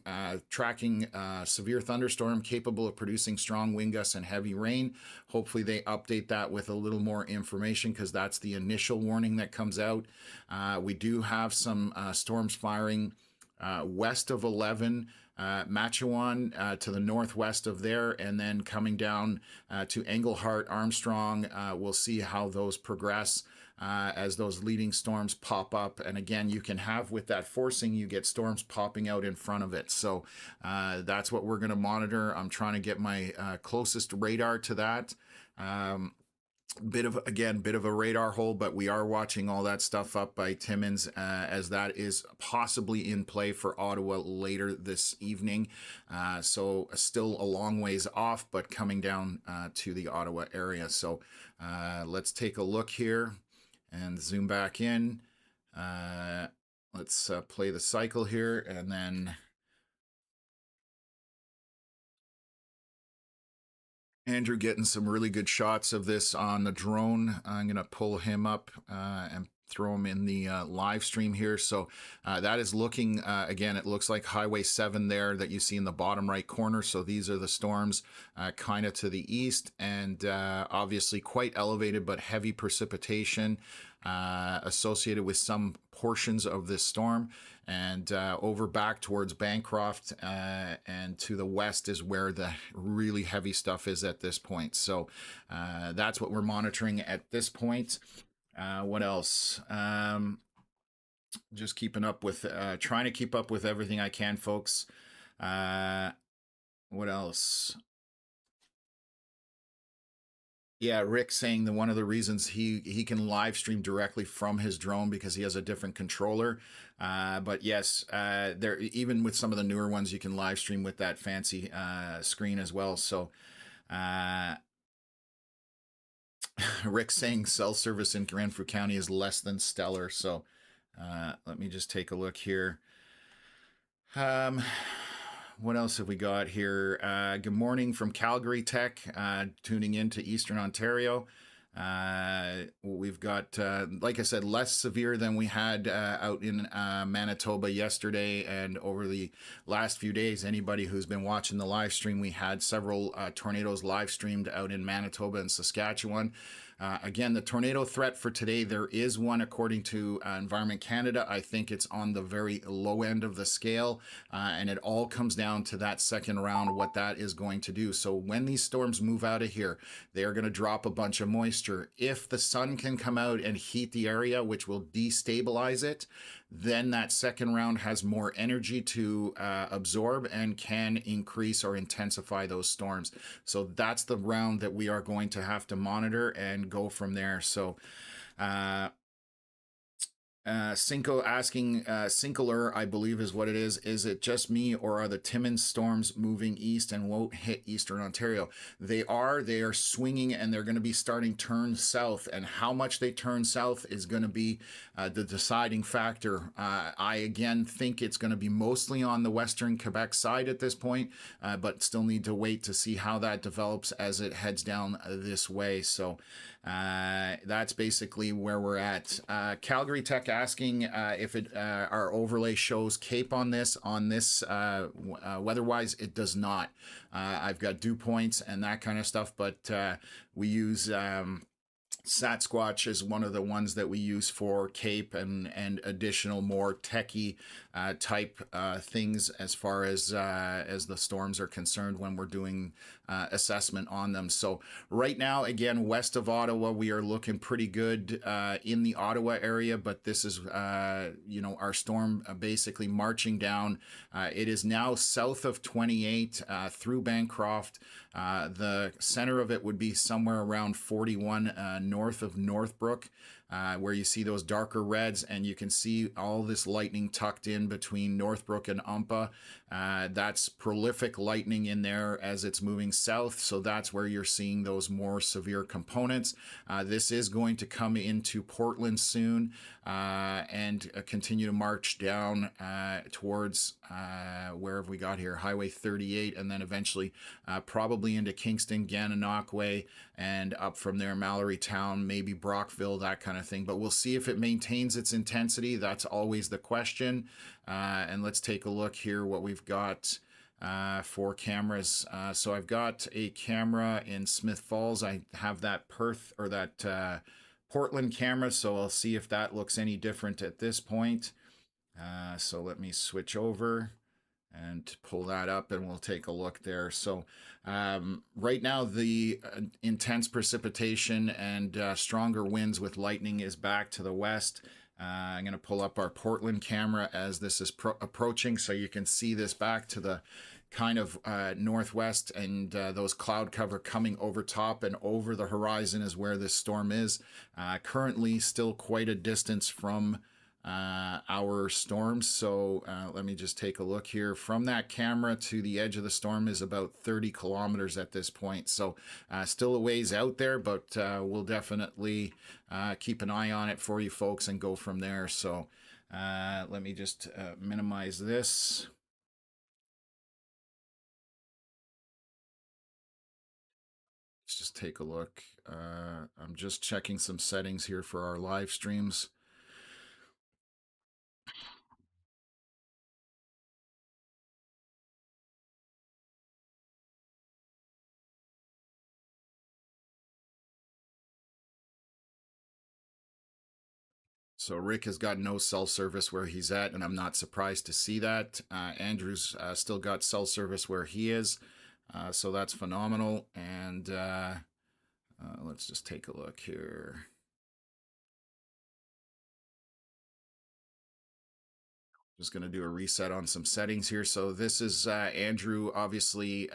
tracking severe thunderstorm capable of producing strong wind gusts and heavy rain. Hopefully they update that with a little more information, because that's the initial warning that comes out. We do have some storms firing west of 11, Machawan to the northwest of there, and then coming down to Englehart, Armstrong. We'll see how those progress as those leading storms pop up. And again, you can have, with that forcing, you get storms popping out in front of it. So that's what we're going to monitor. I'm trying to get my closest radar to that. Bit of a radar hole, but we are watching all that stuff up by Timmins, as that is possibly in play for Ottawa later this evening. So still a long ways off, but coming down to the Ottawa area. So let's take a look here and zoom back in. Let's play the cycle here, and then Andrew getting some really good shots of this on the drone. I'm going to pull him up and throw him in the live stream here. So that is looking, again, it looks like Highway 7 there that you see in the bottom right corner. So these are the storms kind of to the east, and obviously quite elevated but heavy precipitation associated with some portions of this storm. And over back towards Bancroft and to the west is where the really heavy stuff is at this point. So that's what we're monitoring at this point. What else? Just keeping up with, trying to keep up with everything I can, folks. What else? Yeah, Rick saying that one of the reasons he can live stream directly from his drone because he has a different controller. But yes, there, even with some of the newer ones, you can live stream with that fancy screen as well. So Rick saying cell service in Renfrew County is less than stellar. So let me just take a look here. What else have we got here? Good morning from Calgary Tech, tuning in to Eastern Ontario. We've got, like I said, less severe than we had out in Manitoba yesterday and over the last few days. Anybody who's been watching the live stream, we had several tornadoes live streamed out in Manitoba and Saskatchewan. Again, the tornado threat for today, there is one according to Environment Canada. I think it's on the very low end of the scale, and it all comes down to that second round, what that is going to do. So when these storms move out of here, they are going to drop a bunch of moisture. moisture. If the sun can come out and heat the area, which will destabilize it, then that second round has more energy to absorb and can increase or intensify those storms. So that's the round that we are going to have to monitor and go from there. So Cinco asking, Cinkler, I believe is what it is. Is it just me, or are the Timmins storms moving east and won't hit eastern Ontario? They are swinging, and they're going to be starting turn south. And how much they turn south is going to be the deciding factor. I again think it's going to be mostly on the western Quebec side at this point, but still need to wait to see how that develops as it heads down this way. So that's basically where we're at. Calgary Tech asking if our overlay shows Cape on this. Weather-wise, it does not. I've got dew points and that kind of stuff, but we use Sasquatch is one of the ones that we use for Cape and additional more techie type things as far as the storms are concerned when we're doing assessment on them. So right now, again, west of Ottawa, we are looking pretty good in the Ottawa area, but this is our storm basically marching down. It is now south of 28 through Bancroft. The center of it would be somewhere around 41 north of Northbrook, where you see those darker reds, and you can see all this lightning tucked in between Northbrook and Umpa. That's prolific lightning in there as it's moving south, so that's where you're seeing those more severe components. This is going to come into Portland soon and continue to march down towards where have we got here? Highway 38, and then eventually probably into Kingston, Gananoque, and up from there, Mallory Town, maybe Brockville, that kind of thing. But we'll see if it maintains its intensity. That's always the question. And let's take a look here what we've got for cameras. So I've got a camera in Smith Falls. I have that Perth or that Portland camera, so I'll see if that looks any different at this point. So let me switch over and pull that up, and we'll take a look there. So right now, the intense precipitation and stronger winds with lightning is back to the west. I'm going to pull up our Portland camera as this is approaching, so you can see this back to the kind of northwest, and those cloud cover coming over top and over the horizon is where this storm is. Currently still quite a distance from our storms. So let me just take a look here. From that camera to the edge of the storm is about 30 kilometers at this point. So still a ways out there, but we'll definitely keep an eye on it for you folks and go from there. So let me just minimize this. Let's just take a look. I'm just checking some settings here for our live streams. So Rick has got no cell service where he's at, and I'm not surprised to see that. Andrew's still got cell service where he is, so that's phenomenal. And let's just take a look here. Just going to do a reset on some settings here. So this is Andrew, obviously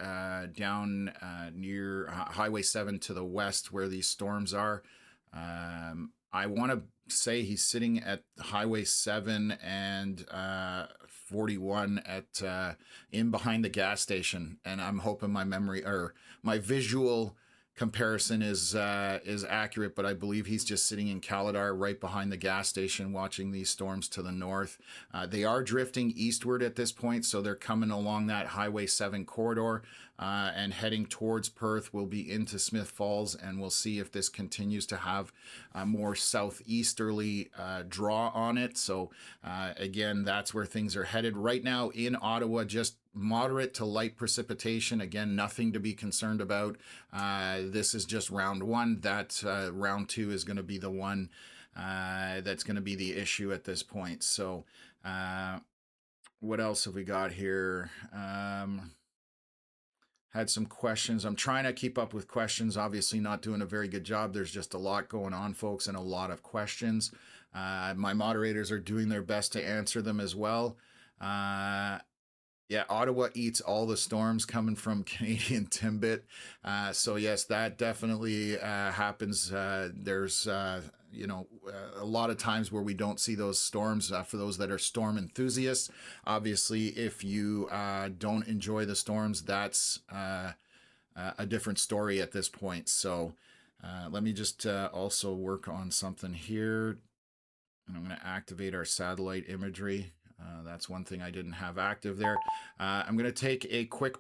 down near Highway 7 to the west where these storms are. I want to say he's sitting at Highway 7 and 41 at in behind the gas station, and I'm hoping my memory or my visual comparison is accurate, but I believe he's just sitting in Caladar right behind the gas station watching these storms to the north. They are drifting eastward at this point, so they're coming along that Highway 7 corridor and heading towards Perth. We'll be into Smith Falls, and we'll see if this continues to have a more southeasterly draw on it. So again, that's where things are headed right now in Ottawa. Just moderate to light precipitation. Again, nothing to be concerned about. This is just round one. That round two is going to be the one that's going to be the issue at this point. So what else have we got here? had some questions. I'm trying to keep up with questions. Obviously, not doing a very good job. There's just a lot going on, folks, and a lot of questions. My moderators are doing their best to answer them as well. Yeah, Ottawa eats all the storms coming from Canadian Timbit. So yes, that definitely happens. There's a lot of times where we don't see those storms. For those that are storm enthusiasts, obviously, if you don't enjoy the storms, that's a different story at this point. So let me just also work on something here. And I'm going to activate our satellite imagery. That's one thing I didn't have active there. I'm going to take a quick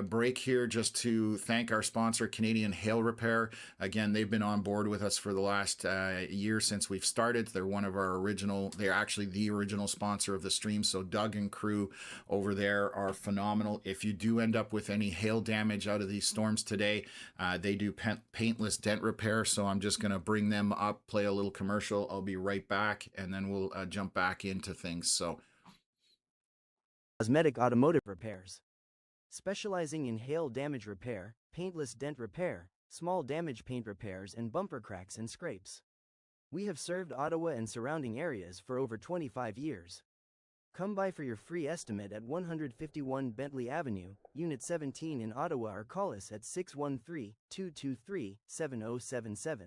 break here just to thank our sponsor, Canadian Hail Repair. Again, they've been on board with us for the last year since we've started. They're one of our they're actually the original sponsor of the stream. So Doug and crew over there are phenomenal. If you do end up with any hail damage out of these storms today, they do paintless dent repair. So I'm just going to bring them up, play a little commercial. I'll be right back, and then we'll jump back into things. So. Cosmetic automotive repairs. Specializing in hail damage repair, paintless dent repair, small damage paint repairs, and bumper cracks and scrapes. We have served Ottawa and surrounding areas for over 25 years. Come by for your free estimate at 151 Bentley Avenue, Unit 17 in Ottawa, or call us at 613-223-7077.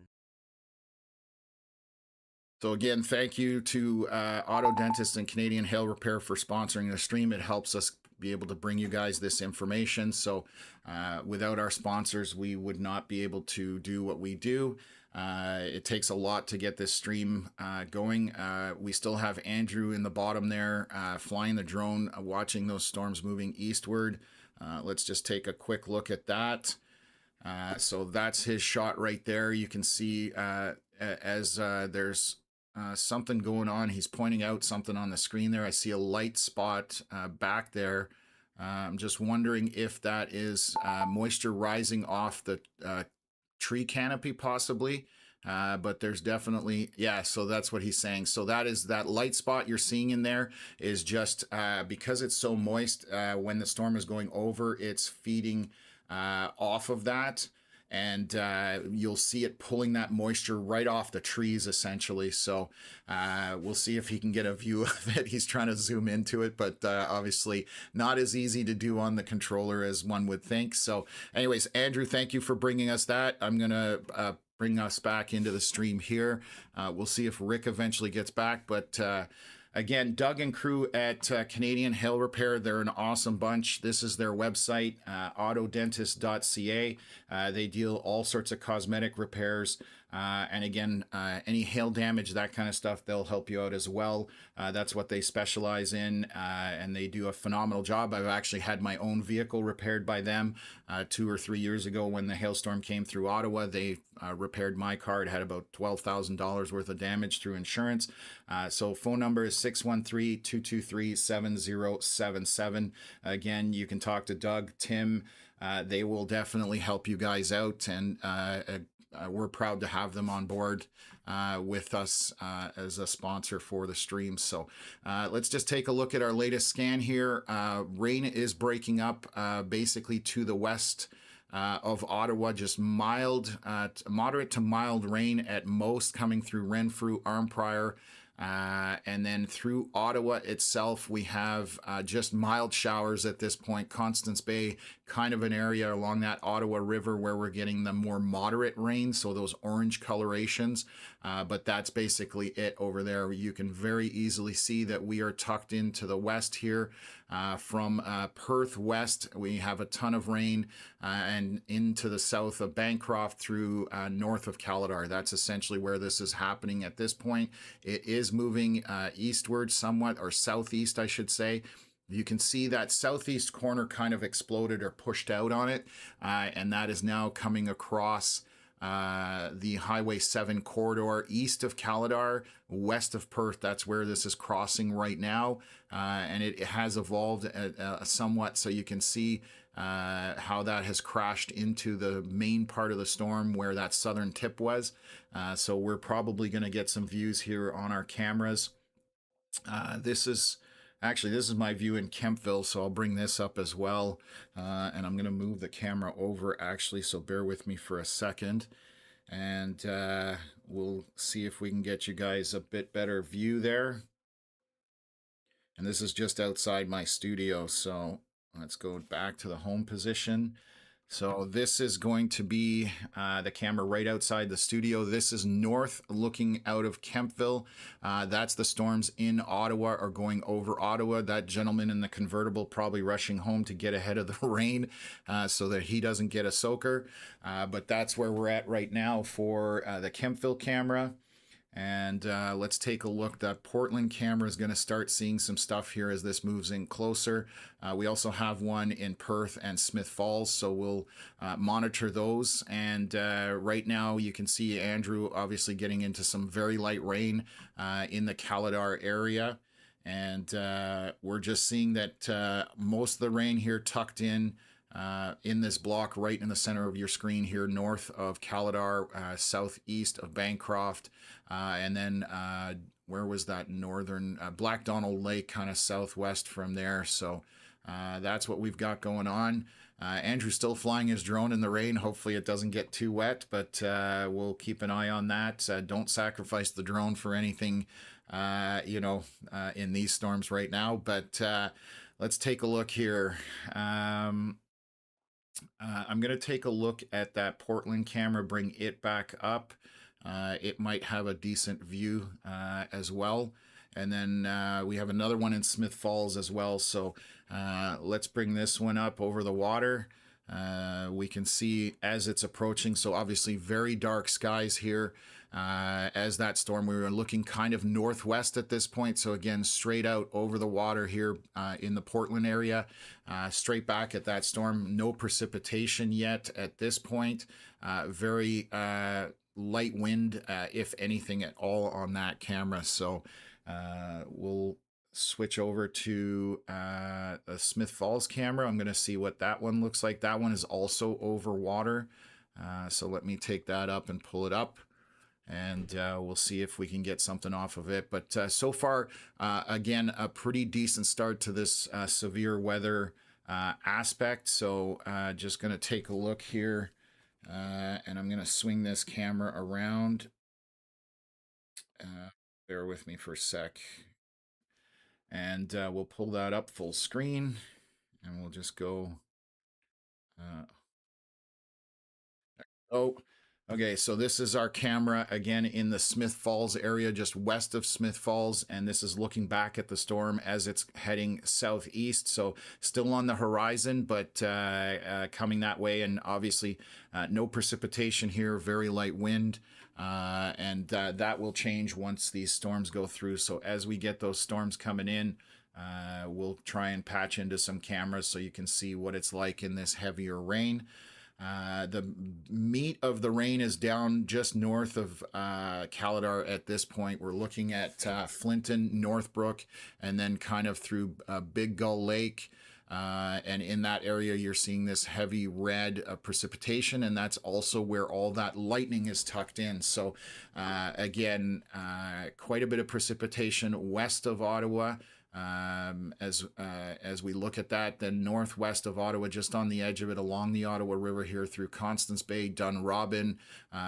So again, thank you to Auto Dentist and Canadian Hail Repair for sponsoring the stream. It helps us be able to bring you guys this information. So without our sponsors, we would not be able to do what we do. It takes a lot to get this stream going. We still have Andrew in the bottom there, flying the drone, watching those storms moving eastward. Let's just take a quick look at that. So that's his shot right there. You can see as there's something going on. He's pointing out something on the screen there. I see a light spot back there. I'm just wondering if that is moisture rising off the tree canopy possibly. But there's definitely, yeah, so that's what he's saying. So that light spot you're seeing in there is just because it's so moist, when the storm is going over, it's feeding off of that. And you'll see it pulling that moisture right off the trees, essentially. So we'll see if he can get a view of it. He's trying to zoom into it, but obviously not as easy to do on the controller as one would think. So anyways, Andrew, thank you for bringing us that. I'm going to bring us back into the stream here. We'll see if Rick eventually gets back, but again, Doug and crew at Canadian Hail Repair, they're an awesome bunch. This is their website, autodentist.ca. They deal all sorts of cosmetic repairs. And again, any hail damage, that kind of stuff, they'll help you out as well. That's what they specialize in, and they do a phenomenal job. I've actually had my own vehicle repaired by them 2 or 3 years ago when the hailstorm came through Ottawa. They repaired my car. It had about $12,000 worth of damage through insurance. So phone number is 613-223-7077. Again, you can talk to Doug, Tim. They will definitely help you guys out, and we're proud to have them on board with us as a sponsor for the stream. So let's just take a look at our latest scan here. Rain is breaking up basically to the west of Ottawa, just mild, moderate to mild rain at most coming through Renfrew, Arnprior, and then through Ottawa itself, we have just mild showers at this point. Constance Bay, kind of an area along that Ottawa River where we're getting the more moderate rain, so those orange colorations. But that's basically it over there. You can very easily see that we are tucked into the west here. From Perth west, we have a ton of rain, and into the south of Bancroft through north of Caledar. That's essentially where this is happening at this point. It is moving eastward somewhat, or southeast, I should say. You can see that southeast corner kind of exploded or pushed out on it, and that is now coming across the Highway 7 corridor east of Caledar, west of Perth. That's where this is crossing right now, and it has evolved somewhat, so you can see how that has crashed into the main part of the storm where that southern tip was. So we're probably going to get some views here on our cameras. This is Actually, this is my view in Kempville, so I'll bring this up as well. And I'm going to move the camera over, actually, so bear with me for a second. And we'll see if we can get you guys a bit better view there. And this is just outside my studio, so let's go back to the home position. So this is going to be the camera right outside the studio. This is north looking out of Kempville. That's the storms in Ottawa or going over Ottawa. That gentleman in the convertible probably rushing home to get ahead of the rain so that he doesn't get a soaker. But that's where we're at right now for the Kempville camera. And let's take a look. That Portland camera is going to start seeing some stuff here as this moves in closer. We also have one in Perth and Smith Falls, so we'll monitor those. And right now you can see Andrew obviously getting into some very light rain in the Caladar area. And we're just seeing that most of the rain here tucked in this block right in the center of your screen here, north of Caladar, southeast of Bancroft, and then where was that northern Black Donald Lake, kind of southwest from there. So that's what we've got going on. Andrew's still flying his drone in the rain. Hopefully it doesn't get too wet, but we'll keep an eye on that. Don't sacrifice the drone for anything, in these storms right now. But let's take a look here. I'm going to take a look at that Portland camera, bring it back up. It might have a decent view as well. And then we have another one in Smith Falls as well. So let's bring this one up over the water. We can see as it's approaching. So obviously very dark skies here. As that storm, we were looking kind of northwest at this point. So again, straight out over the water here in the Portland area, straight back at that storm. No precipitation yet at this point. Very light wind, if anything at all, on that camera. So we'll switch over to a Smith Falls camera. I'm going to see what that one looks like. That one is also over water. So let me take that up and pull it up. And we'll see if we can get something off of it. But so far, again, a pretty decent start to this severe weather aspect. So just going to take a look here. And I'm going to swing this camera around. Bear with me for a sec. And we'll pull that up full screen. And we'll just go... Okay, so this is our camera again in the Smith Falls area, just west of Smith Falls, and this is looking back at the storm as it's heading southeast. So still on the horizon, but coming that way, and obviously no precipitation here, very light wind, and that will change once these storms go through. So as we get those storms coming in, we'll try and patch into some cameras so you can see what it's like in this heavier rain. The meat of the rain is down just north of Caladar at this point. We're looking at Flinton, Northbrook, and then kind of through Big Gull Lake. And in that area, you're seeing this heavy red precipitation, and that's also where all that lightning is tucked in. So again, quite a bit of precipitation west of Ottawa. As we look at that, then northwest of Ottawa, just on the edge of it, along the Ottawa River here through Constance Bay, Dunrobin,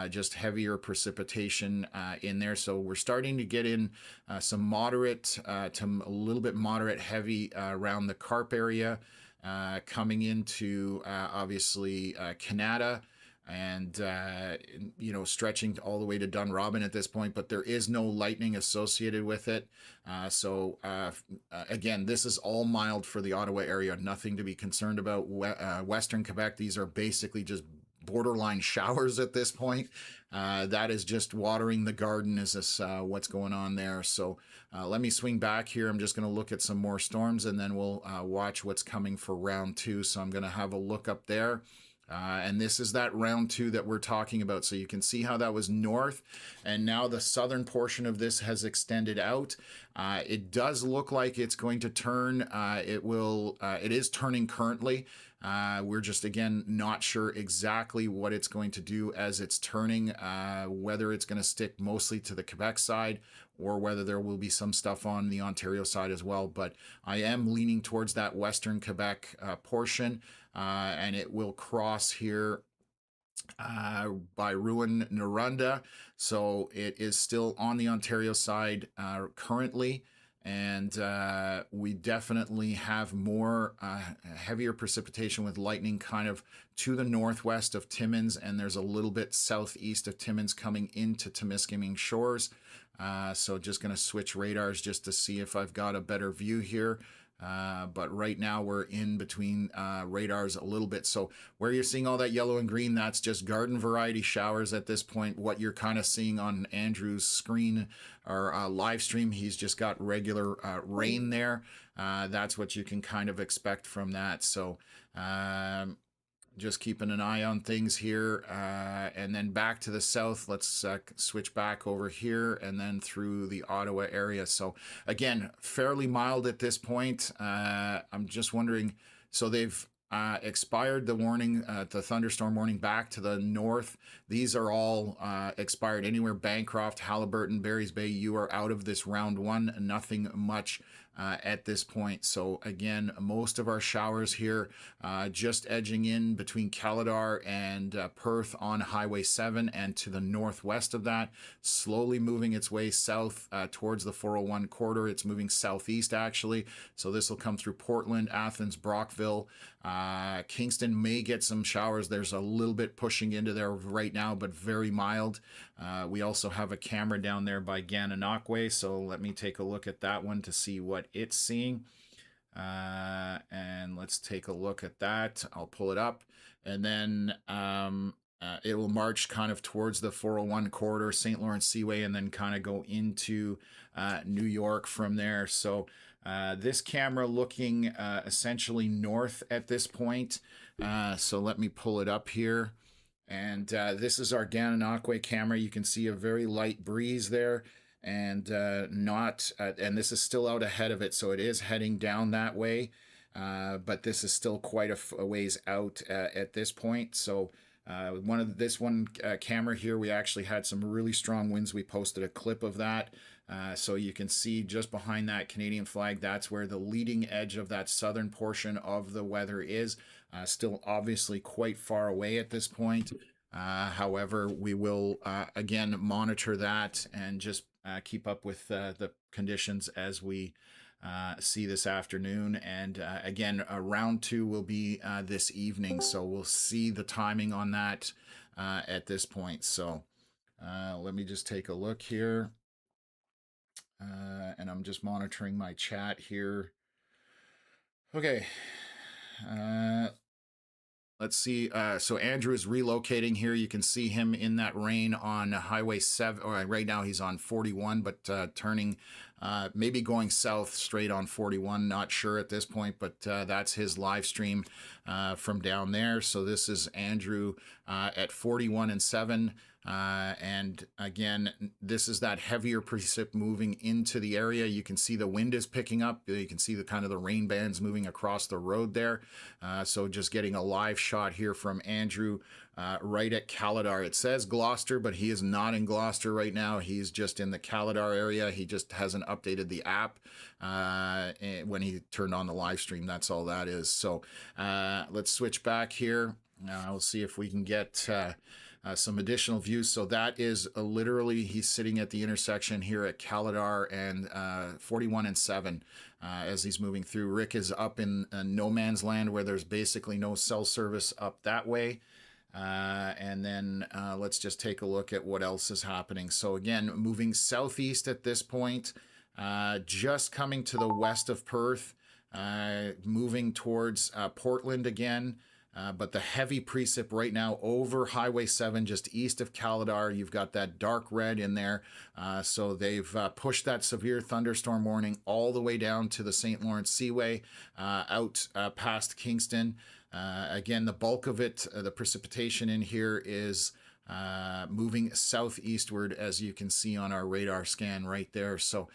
just heavier precipitation in there. So we're starting to get in some moderate to a little bit moderate heavy around the Carp area, coming into obviously Canada. And, stretching all the way to Dunrobin at this point, but there is no lightning associated with it. So again, this is all mild for the Ottawa area, nothing to be concerned about. Western Quebec, these are basically just borderline showers at this point. That is just watering the garden, is this what's going on there. So let me swing back here. I'm just going to look at some more storms, and then we'll watch what's coming for round two. So I'm going to have a look up there. And this is that round two that we're talking about. So you can see how that was north, and now the southern portion of this has extended out. It does look like it's going to turn. It is turning currently. We're just, again, not sure exactly what it's going to do as it's turning, whether it's going to stick mostly to the Quebec side or whether there will be some stuff on the Ontario side as well. But I am leaning towards that Western Quebec portion, and it will cross here by Rouyn-Noranda. So it is still on the Ontario side currently. And we definitely have more heavier precipitation with lightning kind of to the northwest of Timmins, and there's a little bit southeast of Timmins coming into Temiskaming Shores. So just going to switch radars just to see if I've got a better view here. But right now we're in between radars a little bit. So where you're seeing all that yellow and green, that's just garden variety showers at this point. What you're kind of seeing on Andrew's screen or live stream, he's just got regular rain there. That's what you can kind of expect from that. So just keeping an eye on things here. And then back to the south, let's switch back over here and then through the Ottawa area. So again, fairly mild at this point. I'm just wondering, so they've expired the warning, the thunderstorm warning back to the north. These are all expired anywhere. Bancroft, Haliburton, Barry's Bay, you are out of this round one. Nothing much at this point. So again, most of our showers here just edging in between Caladar and Perth on Highway 7 and to the northwest of that, slowly moving its way south towards the 401 corridor. It's moving southeast actually. So this will come through Portland, Athens, Brockville. Kingston may get some showers. There's a little bit pushing into there right now, but very mild. We also have a camera down there by Gananoque, so let me take a look at that one to see what it's seeing. And let's take a look at that. I'll pull it up, and then it will march kind of towards the 401 corridor, St. Lawrence Seaway, and then kind of go into New York from there. So this camera looking essentially north at this point. So let me pull it up here. And this is our Gananoque camera. You can see a very light breeze there, and and this is still out ahead of it, so it is heading down that way. But this is still quite a ways out at this point. So this one camera here, we actually had some really strong winds. We posted a clip of that. So you can see just behind that Canadian flag, that's where the leading edge of that southern portion of the weather is. Still obviously quite far away at this point. However, we will again monitor that and just keep up with the conditions as we see this afternoon. And again, round two will be this evening, so we'll see the timing on that at this point. So let me just take a look here. And I'm just monitoring my chat here. Okay. Let's see. So Andrew is relocating here. You can see him in that rain on Highway 7. Or right now he's on 41, but turning, maybe going south straight on 41. Not sure at this point, but that's his live stream from down there. So this is Andrew at 41 and 7. And again, this is that heavier precip moving into the area. You can see the wind is picking up. You can see the kind of the rain bands moving across the road there. So just getting a live shot here from Andrew right at Caladar. It says Gloucester, but he is not in Gloucester right now. He's just in the Caladar area. He just hasn't updated the app when he turned on the live stream. That's all that is. So let's switch back here. We'll see if we can get some additional views. So that is literally, he's sitting at the intersection here at Caladar and 41 and 7 as he's moving through. Rick is up in no man's land where there's basically no cell service up that way. And then let's just take a look at what else is happening. So again, moving southeast at this point, just coming to the west of Perth, moving towards Portland again. But the heavy precip right now over Highway 7, just east of Caladar, you've got that dark red in there. So they've pushed that severe thunderstorm warning all the way down to the St. Lawrence Seaway, out past Kingston. Again, the bulk of it, the precipitation in here is moving southeastward, as you can see on our radar scan right there. So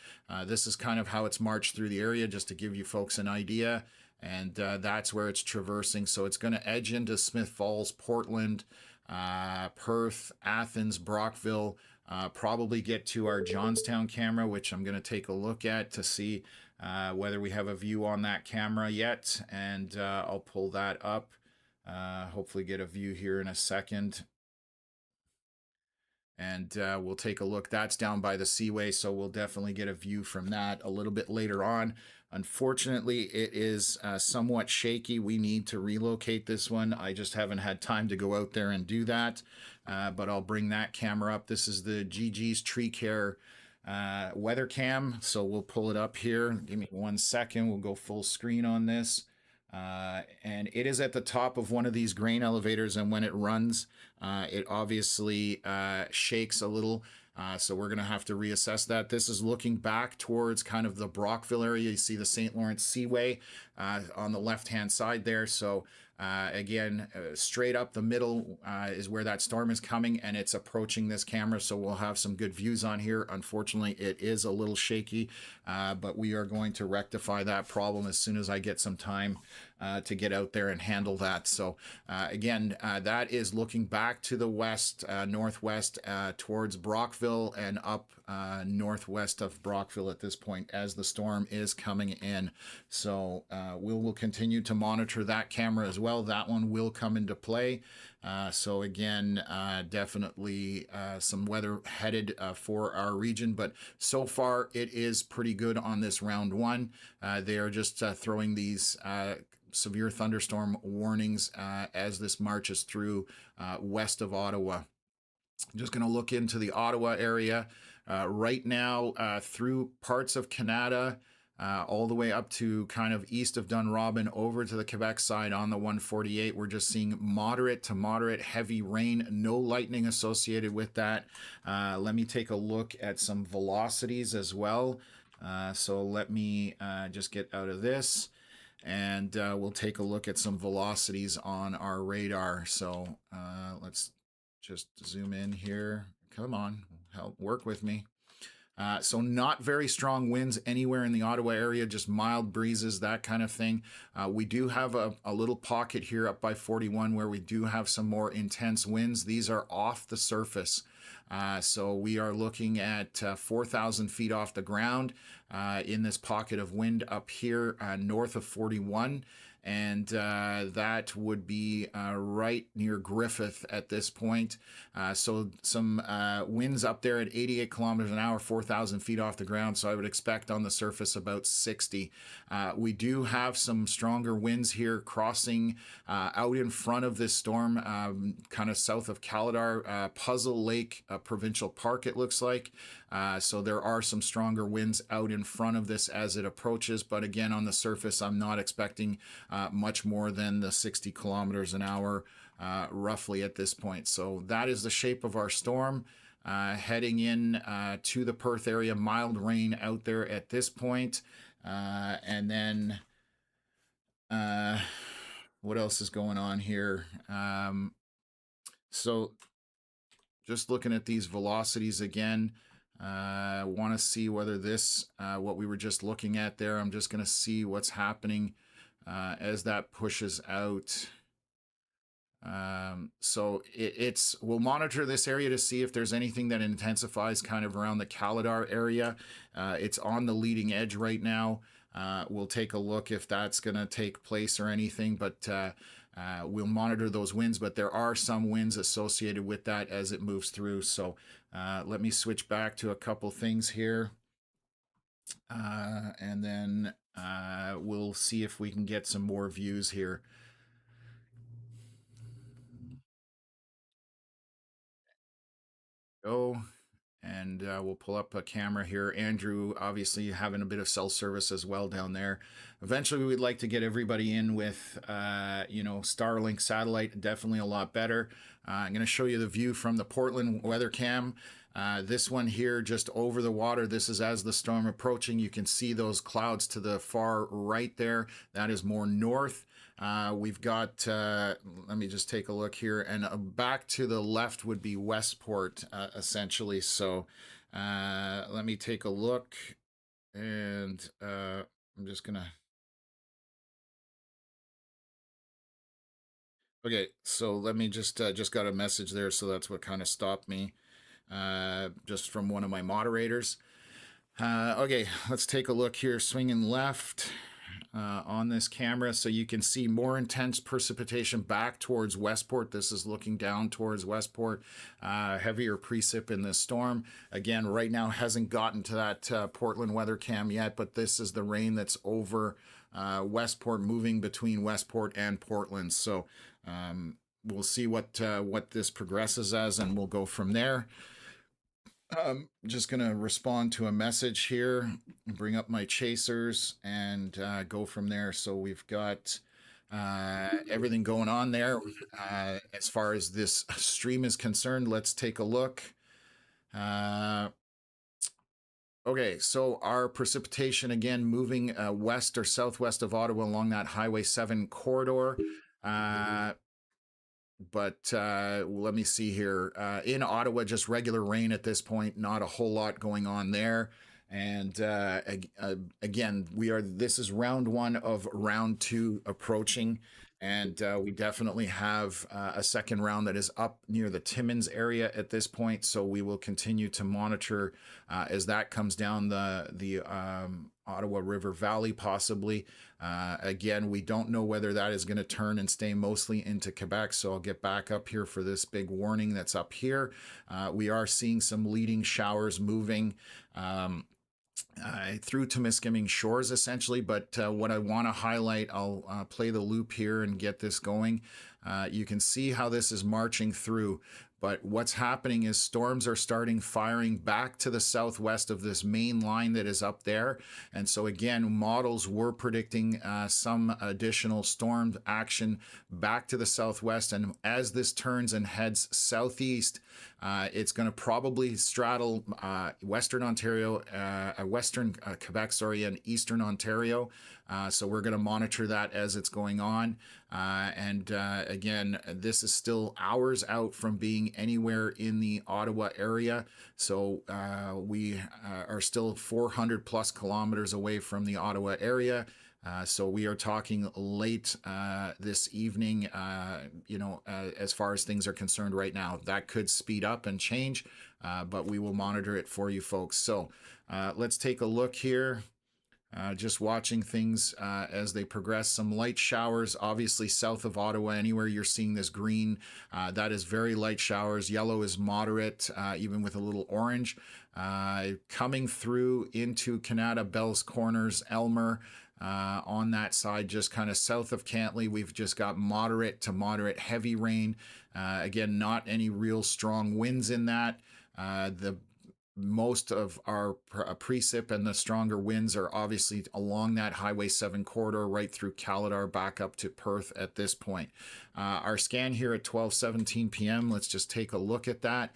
this is kind of how it's marched through the area, just to give you folks an idea. and that's where it's traversing. So it's going to edge into Smith Falls, Portland, Perth, Athens, Brockville, probably get to our Johnstown camera, which I'm going to take a look at to see whether we have a view on that camera yet, and I'll pull that up. Hopefully get a view here in a second. And we'll take a look. That's down by the Seaway, so we'll definitely get a view from that a little bit later on. Unfortunately, it is somewhat shaky. We need to relocate this one. I just haven't had time to go out there and do that, but I'll bring that camera up. This is the GG's Tree Care weather cam, so we'll pull it up here. Give me 1 second. We'll go full screen on this. And it is at the top of one of these grain elevators, and when it runs, it obviously shakes a little. So we're going to have to reassess that. This is looking back towards kind of the Brockville area. You see the St. Lawrence Seaway on the left-hand side there. So again, straight up the middle is where that storm is coming, and it's approaching this camera. So we'll have some good views on here. Unfortunately, it is a little shaky, but we are going to rectify that problem as soon as I get some time to get out there and handle that. So again, that is looking back to the west, northwest towards Brockville and up northwest of Brockville at this point as the storm is coming in. So we will continue to monitor that camera as well. That one will come into play. So again, definitely some weather headed for our region, but so far it is pretty good on this round one. They are just throwing these severe thunderstorm warnings as this marches through west of Ottawa. I'm just going to look into the Ottawa area right now through parts of Canada, all the way up to kind of east of Dunrobin over to the Quebec side on the 148. We're just seeing moderate to moderate heavy rain, no lightning associated with that. Let me take a look at some velocities as well. So let me just get out of this, and we'll take a look at some velocities on our radar. So let's just zoom in here. Come on, help work with me. So not very strong winds anywhere in the Ottawa area, just mild breezes, that kind of thing. We do have a little pocket here up by 41 where we do have some more intense winds. These are off the surface. So we are looking at 4,000 feet off the ground in this pocket of wind up here north of 41. And that would be right near Griffith at this point. So some winds up there at 88 kilometers an hour, 4,000 feet off the ground. So I would expect on the surface about 60. We do have some stronger winds here crossing out in front of this storm, kind of south of Caladar, Puzzle Lake Provincial Park, it looks like. So there are some stronger winds out in front of this as it approaches. But again, on the surface, I'm not expecting much more than the 60 kilometers an hour roughly at this point. So that is the shape of our storm heading in to the Perth area. Mild rain out there at this point. And then what else is going on here? So just looking at these velocities again, want to see whether this, what we were just looking at there, I'm just going to see what's happening as that pushes out. So we'll monitor this area to see if there's anything that intensifies kind of around the Caladar area. It's on the leading edge right now. We'll take a look if that's going to take place or anything, but we'll monitor those winds. But there are some winds associated with that as it moves through. So let me switch back to a couple things here. And then we'll see if we can get some more views here. Go, and we'll pull up a camera here. Andrew, obviously having a bit of cell service as well down there. Eventually, we'd like to get everybody in with, Starlink satellite, definitely a lot better. I'm going to show you the view from the Portland weather cam. This one here just over the water. This is as the storm approaching. You can see those clouds to the far right there. That is more north. We've got, let me just take a look here, and back to the left would be Westport, essentially. So let me take a look, and I'm just going to Okay, so let me just got a message there, so that's what kind of stopped me, just from one of my moderators. Okay, let's take a look here. Swinging left on this camera, so you can see more intense precipitation back towards Westport. This is looking down towards Westport. Heavier precip in this storm. Again, right now hasn't gotten to that Portland weather cam yet, but this is the rain that's over Westport, moving between Westport and Portland. So we'll see what this progresses as, and we'll go from there. Just going to respond to a message here, bring up my chasers, and go from there. So we've got everything going on there. As far as this stream is concerned, let's take a look. Okay, so our precipitation, again, moving west or southwest of Ottawa along that Highway 7 corridor. But let me see here. In Ottawa, just regular rain at this point, not a whole lot going on there. And again, this is round one of round two approaching. And we definitely have a second round that is up near the Timmins area at this point. So we will continue to monitor as that comes down the Ottawa River Valley, possibly. Again, we don't know whether that is going to turn and stay mostly into Quebec. So I'll get back up here for this big warning that's up here. We are seeing some leading showers moving through Temiskaming Shores, essentially. But what I want to highlight, I'll play the loop here and get this going. You can see how this is marching through. But what's happening is storms are starting firing back to the southwest of this main line that is up there. And so again, models were predicting some additional storm action back to the southwest. And as this turns and heads southeast, it's going to probably straddle Western Ontario, Western Quebec, sorry, and Eastern Ontario. So we're going to monitor that as it's going on. Again, this is still hours out from being anywhere in the Ottawa area. So we are still 400 plus kilometers away from the Ottawa area. So we are talking late this evening, as far as things are concerned right now. That could speed up and change, but we will monitor it for you folks. So let's take a look here. Just watching things as they progress. Some light showers, obviously south of Ottawa. Anywhere you're seeing this green, that is very light showers. Yellow is moderate, even with a little orange. Coming through into Canada, Bell's Corners, Elmer. On that side, just kind of south of Cantley, we've just got moderate to moderate heavy rain. Again, not any real strong winds in that. Most of our precip and the stronger winds are obviously along that Highway 7 corridor right through Caledar back up to Perth at this point. Our scan here at 12:17 p.m. Let's just take a look at that.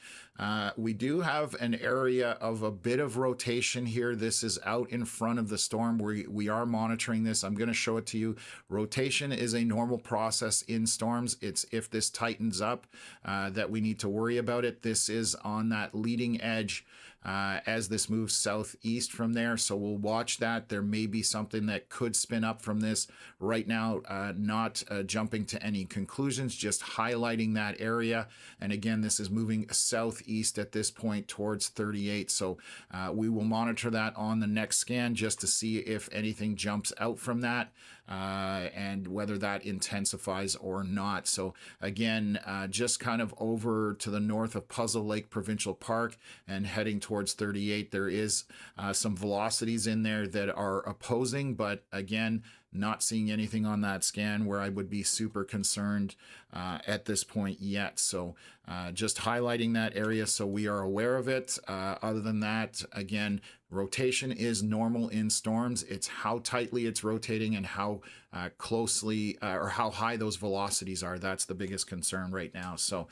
We do have an area of a bit of rotation here. This is out in front of the storm. We are monitoring this. I'm going to show it to you. Rotation is a normal process in storms. It's if this tightens up that we need to worry about it. This is on that leading edge as this moves southeast from there. So we'll watch that. There may be something that could spin up from this. Right now, not jumping to any conclusions, just highlighting that area. And again, this is moving southeast at this point towards 38. So we will monitor that on the next scan just to see if anything jumps out from that. And whether that intensifies or not. So again, just kind of over to the north of Puzzle Lake Provincial Park and heading towards 38, there is some velocities in there that are opposing, but again, not seeing anything on that scan where I would be super concerned at this point yet. So just highlighting that area so we are aware of it. Other than that, again, rotation is normal in storms. It's how tightly it's rotating and how closely or how high those velocities are. That's the biggest concern right now. So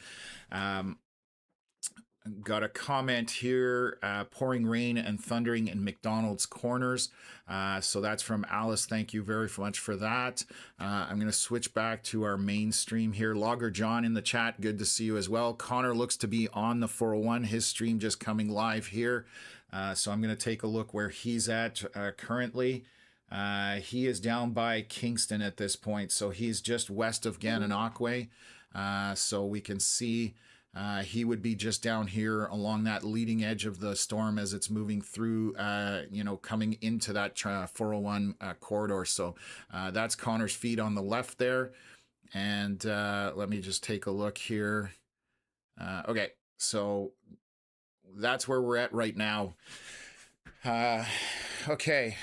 got a comment here, pouring rain and thundering in McDonald's Corners. So that's from Alice. Thank you very much for that. I'm going to switch back to our main stream here. Logger John in the chat, good to see you as well. Connor looks to be on the 401. His stream just coming live here. So I'm going to take a look where he's at currently. He is down by Kingston at this point, so he's just west of Gananoque. So we can see he would be just down here along that leading edge of the storm as it's moving through, coming into that 401 corridor. So that's Connor's feet on the left there. And let me just take a look here. Okay, so that's where we're at right now. Okay.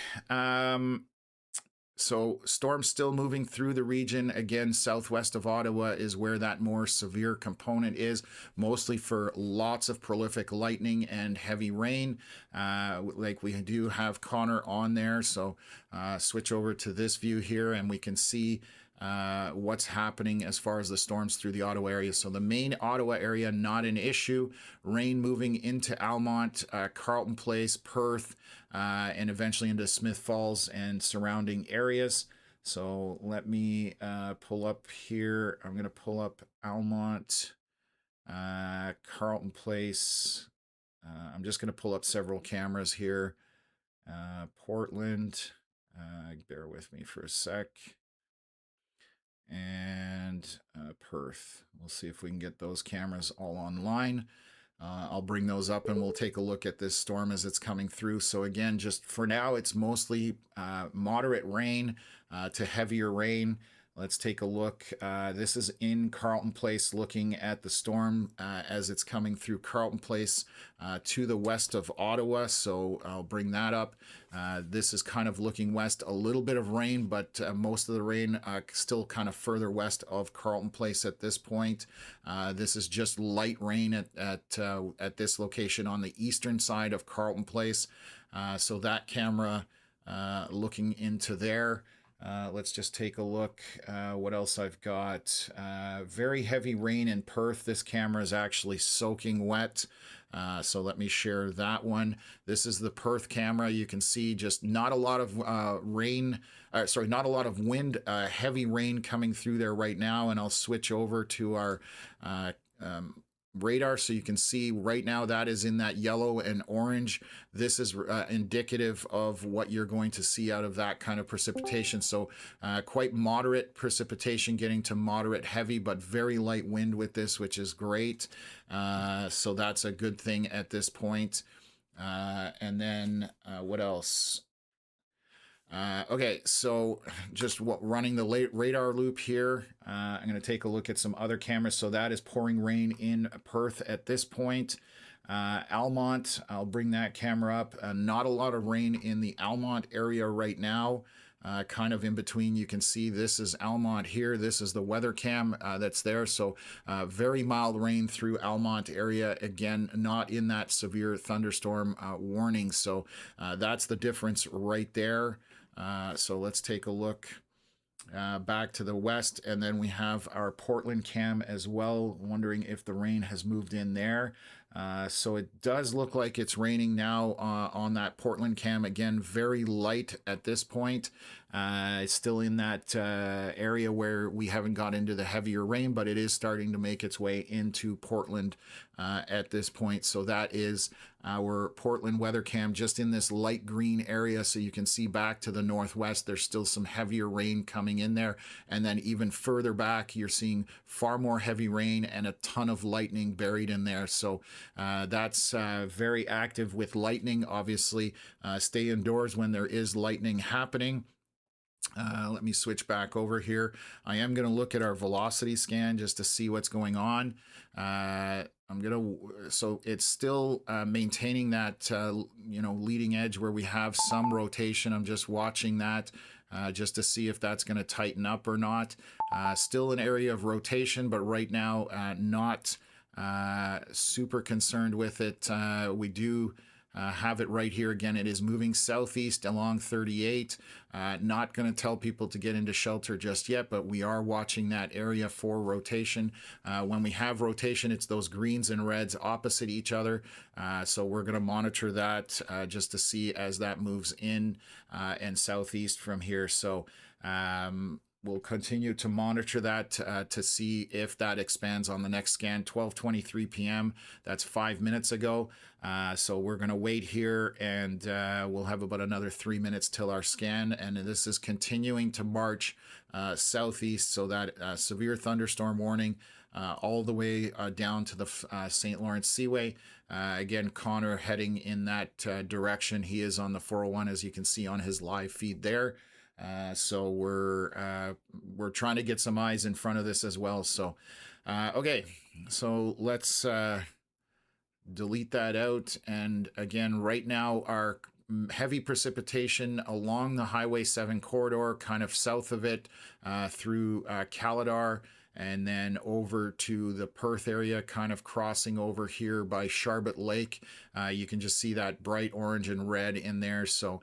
So storm still moving through the region. Again, southwest of Ottawa is where that more severe component is, mostly for lots of prolific lightning and heavy rain. Like we do have Connor on there. So switch over to this view here and we can see what's happening as far as the storms through the Ottawa area. So the main Ottawa area, not an issue. Rain moving into Almont, Carleton Place, Perth, and eventually into Smith Falls and surrounding areas. So let me pull up here. I'm going to pull up Almont, Carleton Place. I'm just going to pull up several cameras here. Portland, bear with me for a sec. And Perth. We'll see if we can get those cameras all online. I'll bring those up and we'll take a look at this storm as it's coming through. So again, just for now, it's mostly moderate rain to heavier rain. Let's take a look. This is in Carleton Place, looking at the storm as it's coming through Carleton Place to the west of Ottawa. So I'll bring that up. This is kind of looking west, a little bit of rain, but most of the rain still kind of further west of Carleton Place at this point. This is just light rain at this location on the eastern side of Carleton Place. So that camera looking into there. Let's just take a look what else I've got. Very heavy rain in Perth. This camera is actually soaking wet. So let me share that one. This is the Perth camera. You can see just not a lot of not a lot of wind, heavy rain coming through there right now. And I'll switch over to our radar so you can see right now that is in that yellow and orange. This is indicative of what you're going to see out of that kind of precipitation. So quite moderate precipitation getting to moderate heavy, but very light wind with this, which is great. So that's a good thing at this point. And then what else? Okay, so just running the radar loop here. I'm going to take a look at some other cameras. So that is pouring rain in Perth at this point. Almont, I'll bring that camera up. Not a lot of rain in the Almont area right now. Kind of in between, you can see this is Almont here. This is the weather cam that's there. So very mild rain through Almont area. Again, not in that severe thunderstorm warning. So that's the difference right there. So let's take a look back to the west, and then we have our Portland cam as well, wondering if the rain has moved in there. So it does look like it's raining now on that Portland cam. Again, very light at this point. It's still in that area where we haven't got into the heavier rain, but it is starting to make its way into Portland at this point. So that is our Portland weather cam just in this light green area. So you can see back to the northwest, there's still some heavier rain coming in there. And then even further back, you're seeing far more heavy rain and a ton of lightning buried in there. So that's very active with lightning. Obviously, stay indoors when there is lightning happening. Let me switch back over here. I am going to look at our velocity scan just to see what's going on. So it's still maintaining that, leading edge where we have some rotation. I'm just watching that just to see if that's going to tighten up or not. Still an area of rotation, but right now not super concerned with it. We do have it right here. Again, it is moving southeast along 38. Not going to tell people to get into shelter just yet, but we are watching that area for rotation. When we have rotation, it's those greens and reds opposite each other. So we're going to monitor that just to see as that moves in and southeast from here. So we'll continue to monitor that to see if that expands on the next scan. 12:23 p.m. That's 5 minutes ago. So we're going to wait here, and we'll have about another 3 minutes till our scan. And this is continuing to march southeast, so that severe thunderstorm warning all the way down to the St. Lawrence Seaway. Again, Connor heading in that direction. He is on the 401, as you can see on his live feed there. So we're trying to get some eyes in front of this as well. So, okay, so let's delete that out. And again, right now, our heavy precipitation along the Highway 7 corridor, kind of south of it, through Caladar, and then over to the Perth area, kind of crossing over here by Sharbot Lake. You can just see that bright orange and red in there. So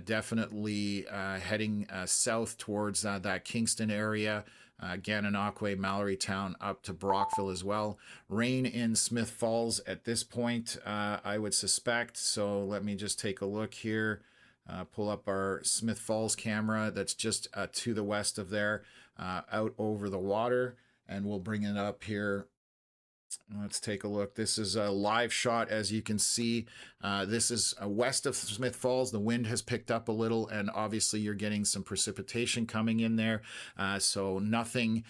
definitely heading south towards that Kingston area, Gananoque, Mallorytown, up to Brockville as well. Rain in Smith Falls at this point, I would suspect. So let me just take a look here. Pull up our Smith Falls camera that's just to the west of there, out over the water, and we'll bring it up here. Let's take a look. This is a live shot, as you can see. This is west of Smith Falls. The wind has picked up a little, and obviously you're getting some precipitation coming in there. So nothing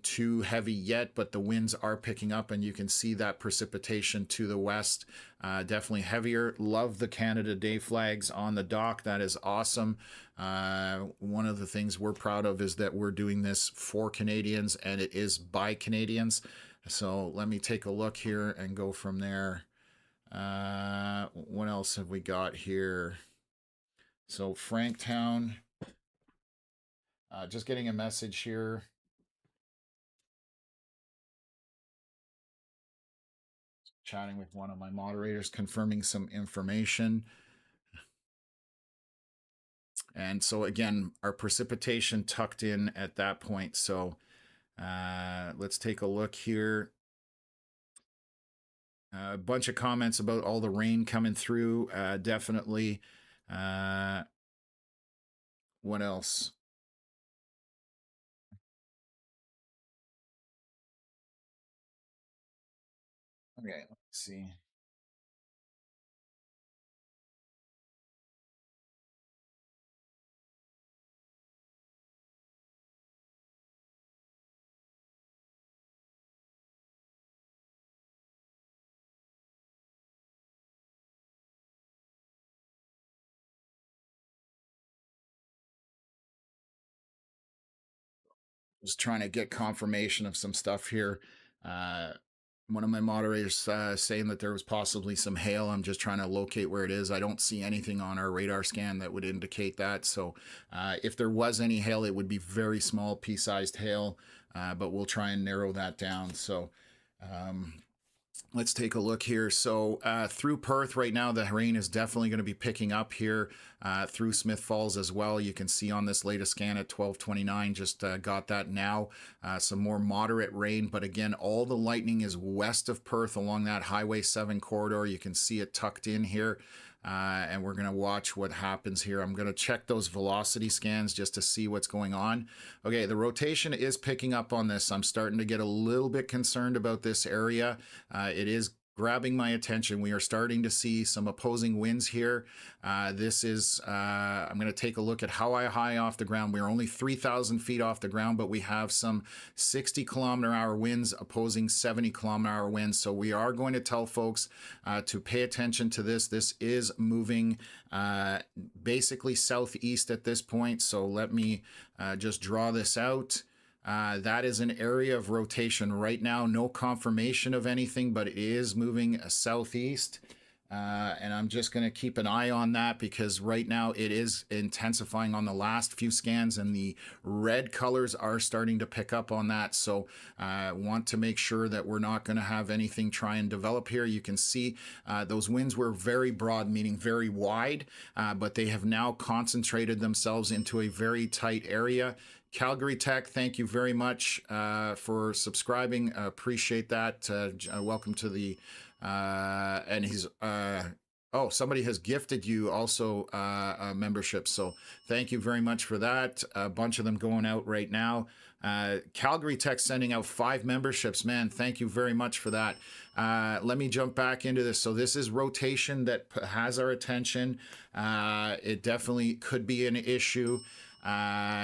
too heavy yet, but the winds are picking up, and you can see that precipitation to the west. Definitely heavier. Love the Canada Day flags on the dock. That is awesome. One of the things we're proud of is that we're doing this for Canadians, and it is by Canadians. So let me take a look here and go from there. What else have we got here? So Franktown, just getting a message here. Chatting with one of my moderators, confirming some information. And so again, our precipitation tucked in at that point. So let's take a look here. A bunch of comments about all the rain coming through. Definitely. What else? Okay, let's see. Just trying to get confirmation of some stuff here. One of my moderators saying that there was possibly some hail. I'm just trying to locate where it is. I don't see anything on our radar scan that would indicate that. So if there was any hail, it would be very small, pea-sized hail, but we'll try and narrow that down. So let's take a look here. So through Perth right now, the rain is definitely going to be picking up here through Smith Falls as well. You can see on this latest scan at 12:29, just got that now. Some more moderate rain, but again, all the lightning is west of Perth along that Highway 7 corridor. You can see it tucked in here. And we're going to watch what happens here. I'm going to check those velocity scans just to see what's going on. Okay, the rotation is picking up on this. I'm starting to get a little bit concerned about this area. It is grabbing my attention. We are starting to see some opposing winds here. This is, I'm going to take a look at how high off the ground. We're only 3,000 feet off the ground, but we have some 60-kilometer-hour winds opposing 70-kilometer-hour winds. So we are going to tell folks to pay attention to this. This is moving basically southeast at this point. So let me just draw this out. That is an area of rotation right now. No confirmation of anything, but it is moving southeast. And I'm just going to keep an eye on that because right now it is intensifying on the last few scans and the red colors are starting to pick up on that. So I want to make sure that we're not going to have anything try and develop here. You can see those winds were very broad, meaning very wide, but they have now concentrated themselves into a very tight area. Calgary Tech, thank you very much for subscribing. Appreciate that. Welcome to the and he's Oh, somebody has gifted you also a membership. So thank you very much for that. A bunch of them going out right now. Calgary Tech sending out 5 memberships. Man, thank you very much for that. Let me jump back into this. So this is rotation that has our attention. It definitely could be an issue.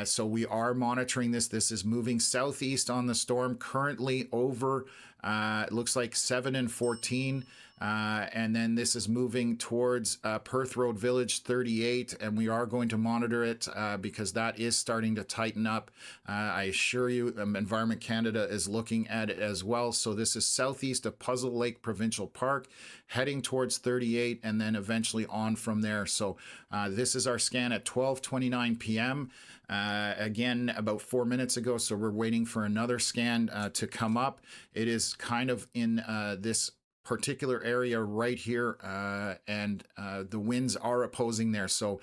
So we are monitoring this. This is moving southeast on the storm, currently over, it looks like 7 and 14. And then this is moving towards Perth Road Village 38, and we are going to monitor it because that is starting to tighten up. I assure you, Environment Canada is looking at it as well. So this is southeast of Puzzle Lake Provincial Park, heading towards 38, and then eventually on from there. So this is our scan at 12:29 p.m. Again, about 4 minutes ago, so we're waiting for another scan to come up. It is kind of in this particular area right here, and the winds are opposing there. So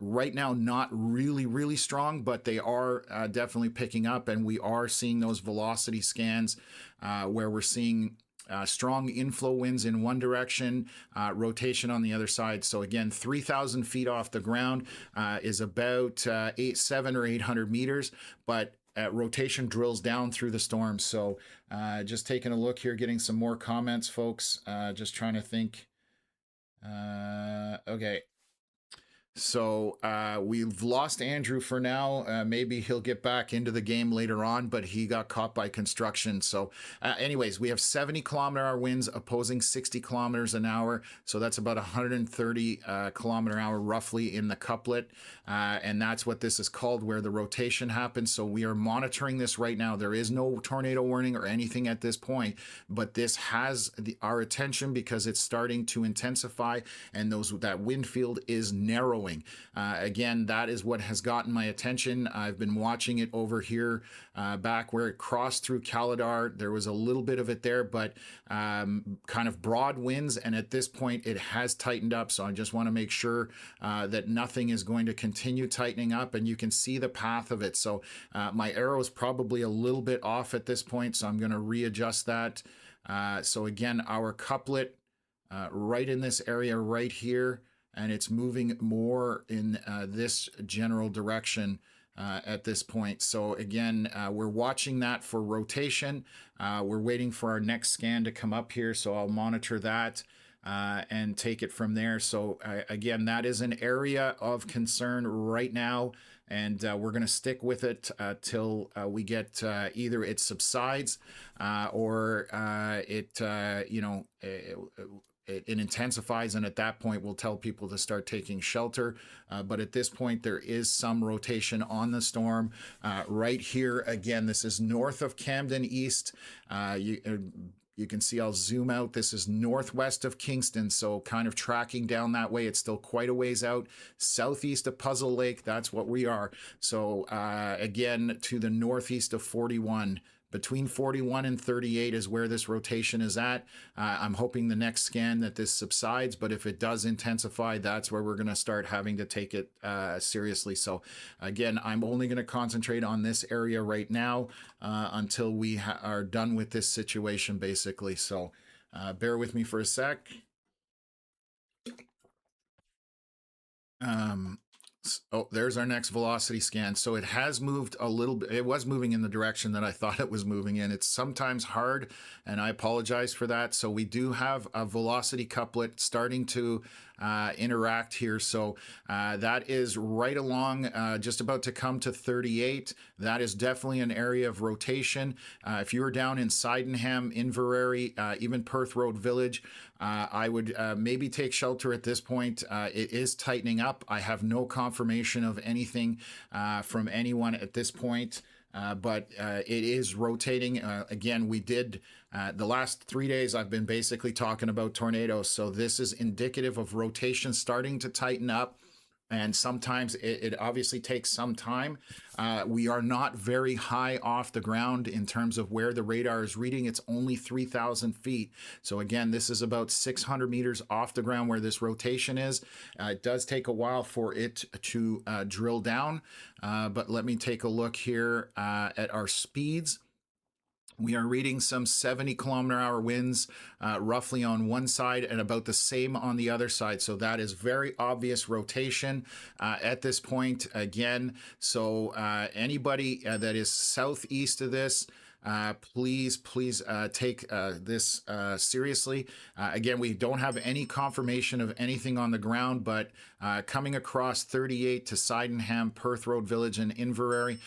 right now, not really strong, but they are definitely picking up, and we are seeing those velocity scans where we're seeing strong inflow winds in one direction, rotation on the other side. So again, 3,000 feet off the ground is about 700 or 800 meters, but rotation drills down through the storm. So just taking a look here, getting some more comments, folks. Just trying to think. Okay. So we've lost Andrew for now. Maybe he'll get back into the game later on, but he got caught by construction. So anyways, we have 70-kilometer-hour winds opposing 60 kilometers an hour. So that's about 130 kilometer an hour roughly in the couplet. And that's what this is called, where the rotation happens. So we are monitoring this right now. There is no tornado warning or anything at this point, but this has our attention because it's starting to intensify, and that wind field is narrowing. Again, that is what has gotten my attention. I've been watching it over here back where it crossed through Caladar. There was a little bit of it there, but kind of broad winds, and at this point it has tightened up. So I just want to make sure that nothing is going to continue tightening up, and you can see the path of it. So my arrow is probably a little bit off at this point, so I'm going to readjust that. So again, our couplet right in this area right here, and it's moving more in this general direction at this point. So again, we're watching that for rotation. We're waiting for our next scan to come up here, so I'll monitor that and take it from there. So again, that is an area of concern right now, and we're going to stick with it till we get either it subsides or it intensifies, and at that point we'll tell people to start taking shelter. But at this point there is some rotation on the storm right here. Again, this is north of Camden East. You can see, I'll zoom out, this is northwest of Kingston, so kind of tracking down that way. It's still quite a ways out. Southeast of Puzzle Lake, that's what we are. So again, to the northeast of 41. Between 41 and 38 is where this rotation is at. I'm hoping the next scan that this subsides, but if it does intensify, that's where we're going to start having to take it seriously. So again, I'm only going to concentrate on this area right now until we are done with this situation, basically. So bear with me for a sec. Oh, there's our next velocity scan. So it has moved a little bit. It was moving in the direction that I thought it was moving in. It's sometimes hard, and I apologize for that. So we do have a velocity couplet starting to interact here. So that is right along, just about to come to 38. That is definitely an area of rotation. If you were down in Sydenham, Inverary, even Perth Road Village, I would maybe take shelter at this point. It is tightening up. I have no confirmation of anything from anyone at this point. But it is rotating. Again, we did the last 3 days I've been basically talking about tornadoes. So this is indicative of rotation starting to tighten up. And sometimes it obviously takes some time. We are not very high off the ground in terms of where the radar is reading. It's only 3,000 feet. So again, this is about 600 meters off the ground where this rotation is. It does take a while for it to drill down. But let me take a look here at our speeds. We are reading some 70-kilometer-hour winds roughly on one side and about the same on the other side. So that is very obvious rotation at this point again. So anybody that is southeast of this, please take this seriously. Again, we don't have any confirmation of anything on the ground, but coming across 38 to Sydenham, Perth Road Village, and Inverary,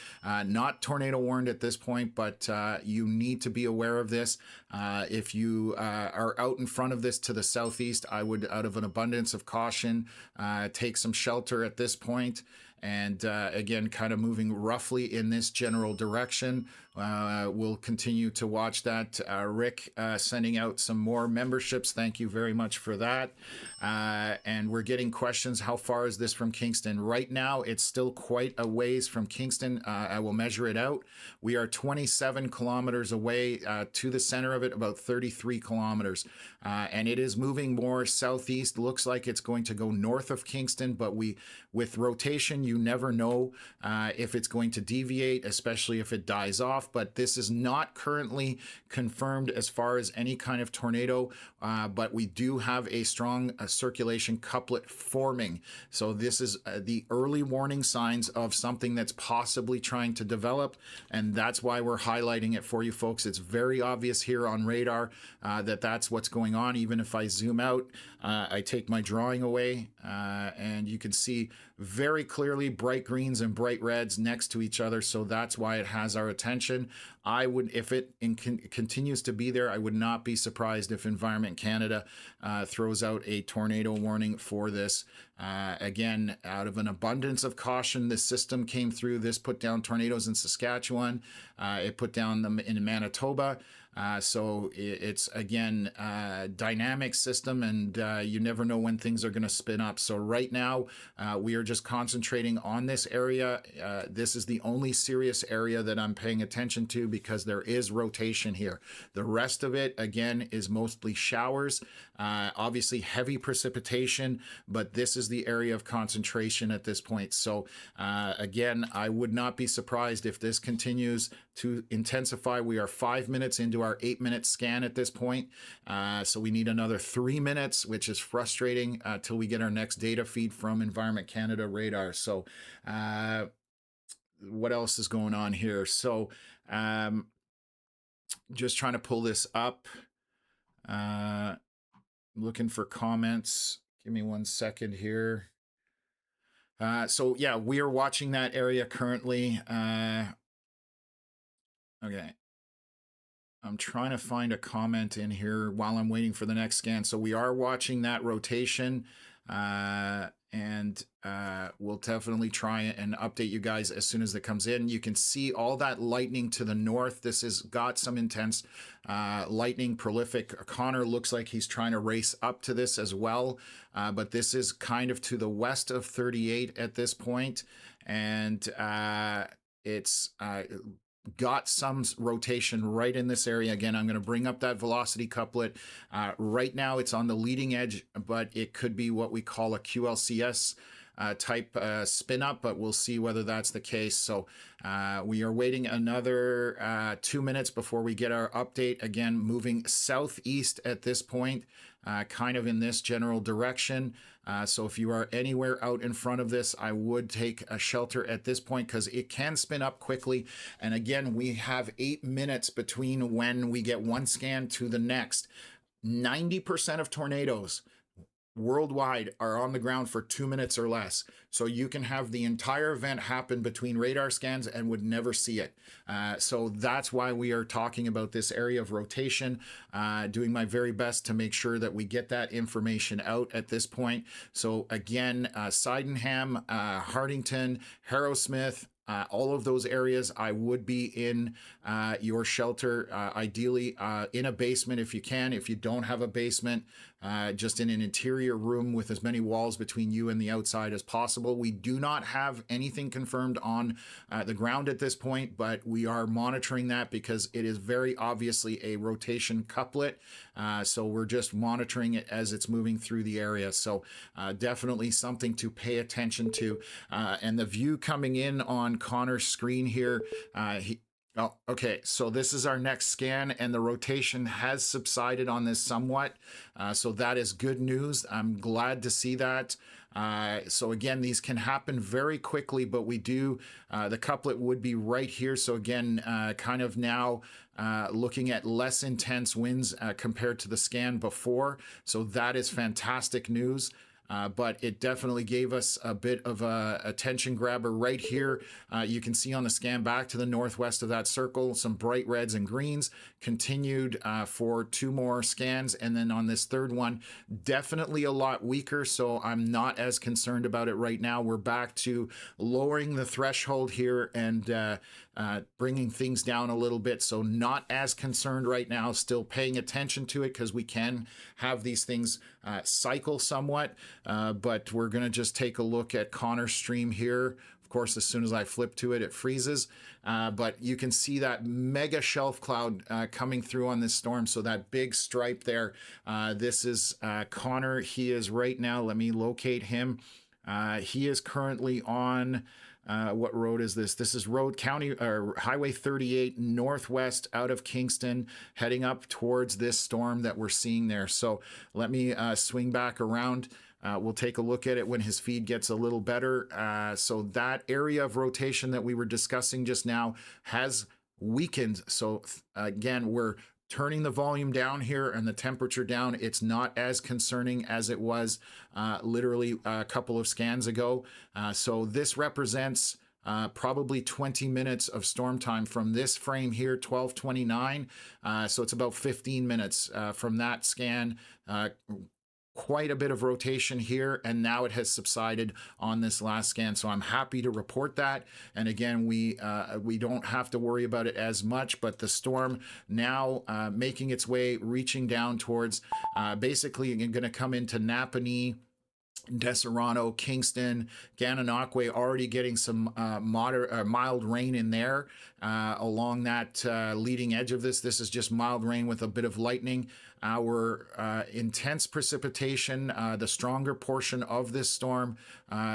not tornado warned at this point, but you need to be aware of this. If you are out in front of this to the southeast, I would, out of an abundance of caution, take some shelter at this point. And again, kind of moving roughly in this general direction. We'll continue to watch that. Rick sending out some more memberships. Thank you very much for that. And we're getting questions. How far is this from Kingston? Right now, it's still quite a ways from Kingston. I will measure it out. We are 27 kilometers away to the center of it, about 33 kilometers. And it is moving more southeast. Looks like it's going to go north of Kingston, but with rotation, you never know if it's going to deviate, especially if it dies off. But this is not currently confirmed as far as any kind of tornado, but we do have a strong circulation couplet forming. So this is the early warning signs of something that's possibly trying to develop, and that's why we're highlighting it for you folks. It's very obvious here on radar that that's what's going on. Even if I zoom out, I take my drawing away, and you can see very clearly bright greens and bright reds next to each other. So that's why it has our attention. I would, if it continues to be there, I would not be surprised if Environment Canada throws out a tornado warning for this. Again, out of an abundance of caution, this system came through. This put down tornadoes in Saskatchewan. It put down them in Manitoba. So it's, again, dynamic system, and you never know when things are going to spin up. So right now, we are just concentrating on this area. This is the only serious area that I'm paying attention to because there is rotation here. The rest of it, again, is mostly showers, obviously heavy precipitation, but this is the area of concentration at this point. So again, I would not be surprised if this continues to intensify. We are 5 minutes into our 8-minute scan at this point. So we need another 3 minutes, which is frustrating till we get our next data feed from Environment Canada radar. So what else is going on here? So just trying to pull this up. Looking for comments. Give me 1 second here. So yeah, we are watching that area currently. Okay. I'm trying to find a comment in here while I'm waiting for the next scan. So we are watching that rotation, and we'll definitely try and update you guys as soon as it comes in. You can see all that lightning to the north. This has got some intense lightning, prolific. Connor looks like he's trying to race up to this as well, but this is kind of to the west of 38 at this point, and it's got some rotation right in this area. Again, I'm going to bring up that velocity couplet. Right now it's on the leading edge, but it could be what we call a QLCS type spin up, but we'll see whether that's the case. So we are waiting another 2 minutes before we get our update. Again, moving southeast at this point, kind of in this general direction. So if you are anywhere out in front of this, I would take a shelter at this point because it can spin up quickly. And again, we have 8 minutes between when we get one scan to the next. 90% of tornadoes worldwide are on the ground for 2 minutes or less. So you can have the entire event happen between radar scans and would never see it. So that's why we are talking about this area of rotation, doing my very best to make sure that we get that information out at this point. So again, Sydenham, Hartington, Harrowsmith, all of those areas, I would be in your shelter, ideally in a basement if you can. If you don't have a basement, just in an interior room with as many walls between you and the outside as possible. We do not have anything confirmed on the ground at this point, but we are monitoring that because it is very obviously a rotation couplet. So we're just monitoring it as it's moving through the area. So definitely something to pay attention to. And the view coming in on Connor's screen here, Oh, okay. So this is our next scan, and the rotation has subsided on this somewhat. So that is good news. I'm glad to see that. So again, these can happen very quickly, but we do, the couplet would be right here. So again, kind of now looking at less intense winds compared to the scan before. So that is fantastic news. But it definitely gave us a bit of a attention grabber right here. You can see on the scan back to the northwest of that circle, some bright reds and greens continued for 2 more scans. And then on this third one, definitely a lot weaker. So I'm not as concerned about it right now. We're back to lowering the threshold here and bringing things down a little bit. So not as concerned right now, still paying attention to it because we can have these things cycle somewhat. But we're going to just take a look at Connor Stream here. Of course, as soon as I flip to it, it freezes. But you can see that mega shelf cloud coming through on this storm. So that big stripe there, this is Connor. He is right now, let me locate him. He is currently on, what road is this? This is Highway 38 northwest out of Kingston, heading up towards this storm that we're seeing there. So let me swing back around. We'll take a look at it when his feed gets a little better. So that area of rotation that we were discussing just now has weakened. So again, we're turning the volume down here and the temperature down. It's not as concerning as it was literally a couple of scans ago. So this represents probably 20 minutes of storm time from this frame here, 12:29. So it's about 15 minutes from that scan. Quite a bit of rotation here, and now it has subsided on this last scan. So I'm happy to report that. And again, we don't have to worry about it as much, but the storm now making its way, reaching down towards basically going to come into Napanee, Deserrano, Kingston, Gananoque, already getting some mild rain in there along that leading edge of this. This is just mild rain with a bit of lightning. Our intense precipitation, the stronger portion of this storm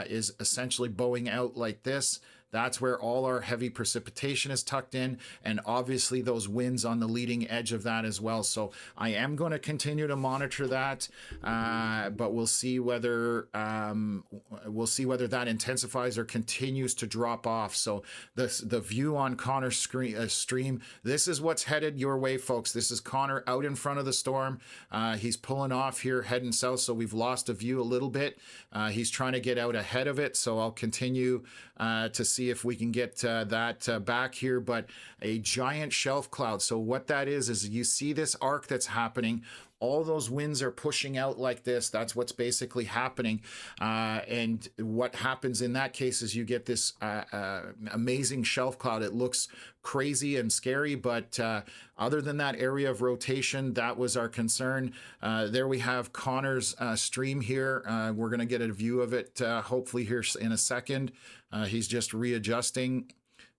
is essentially bowing out like this. That's where all our heavy precipitation is tucked in, and obviously those winds on the leading edge of that as well. So I am going to continue to monitor that, but we'll see whether that intensifies or continues to drop off. So the view on Connor's stream, this is what's headed your way, folks. This is Connor out in front of the storm. He's pulling off here, heading south. So we've lost a view a little bit. He's trying to get out ahead of it. So I'll continue to see if we can get that back here. But a giant shelf cloud. So what that is you see this arc that's happening. All those winds are pushing out like this. That's what's basically happening. And what happens in that case is you get this amazing shelf cloud. It looks crazy and scary, but other than that area of rotation, that was our concern. There we have Connor's stream here. We're going to get a view of it hopefully here in a second. He's just readjusting.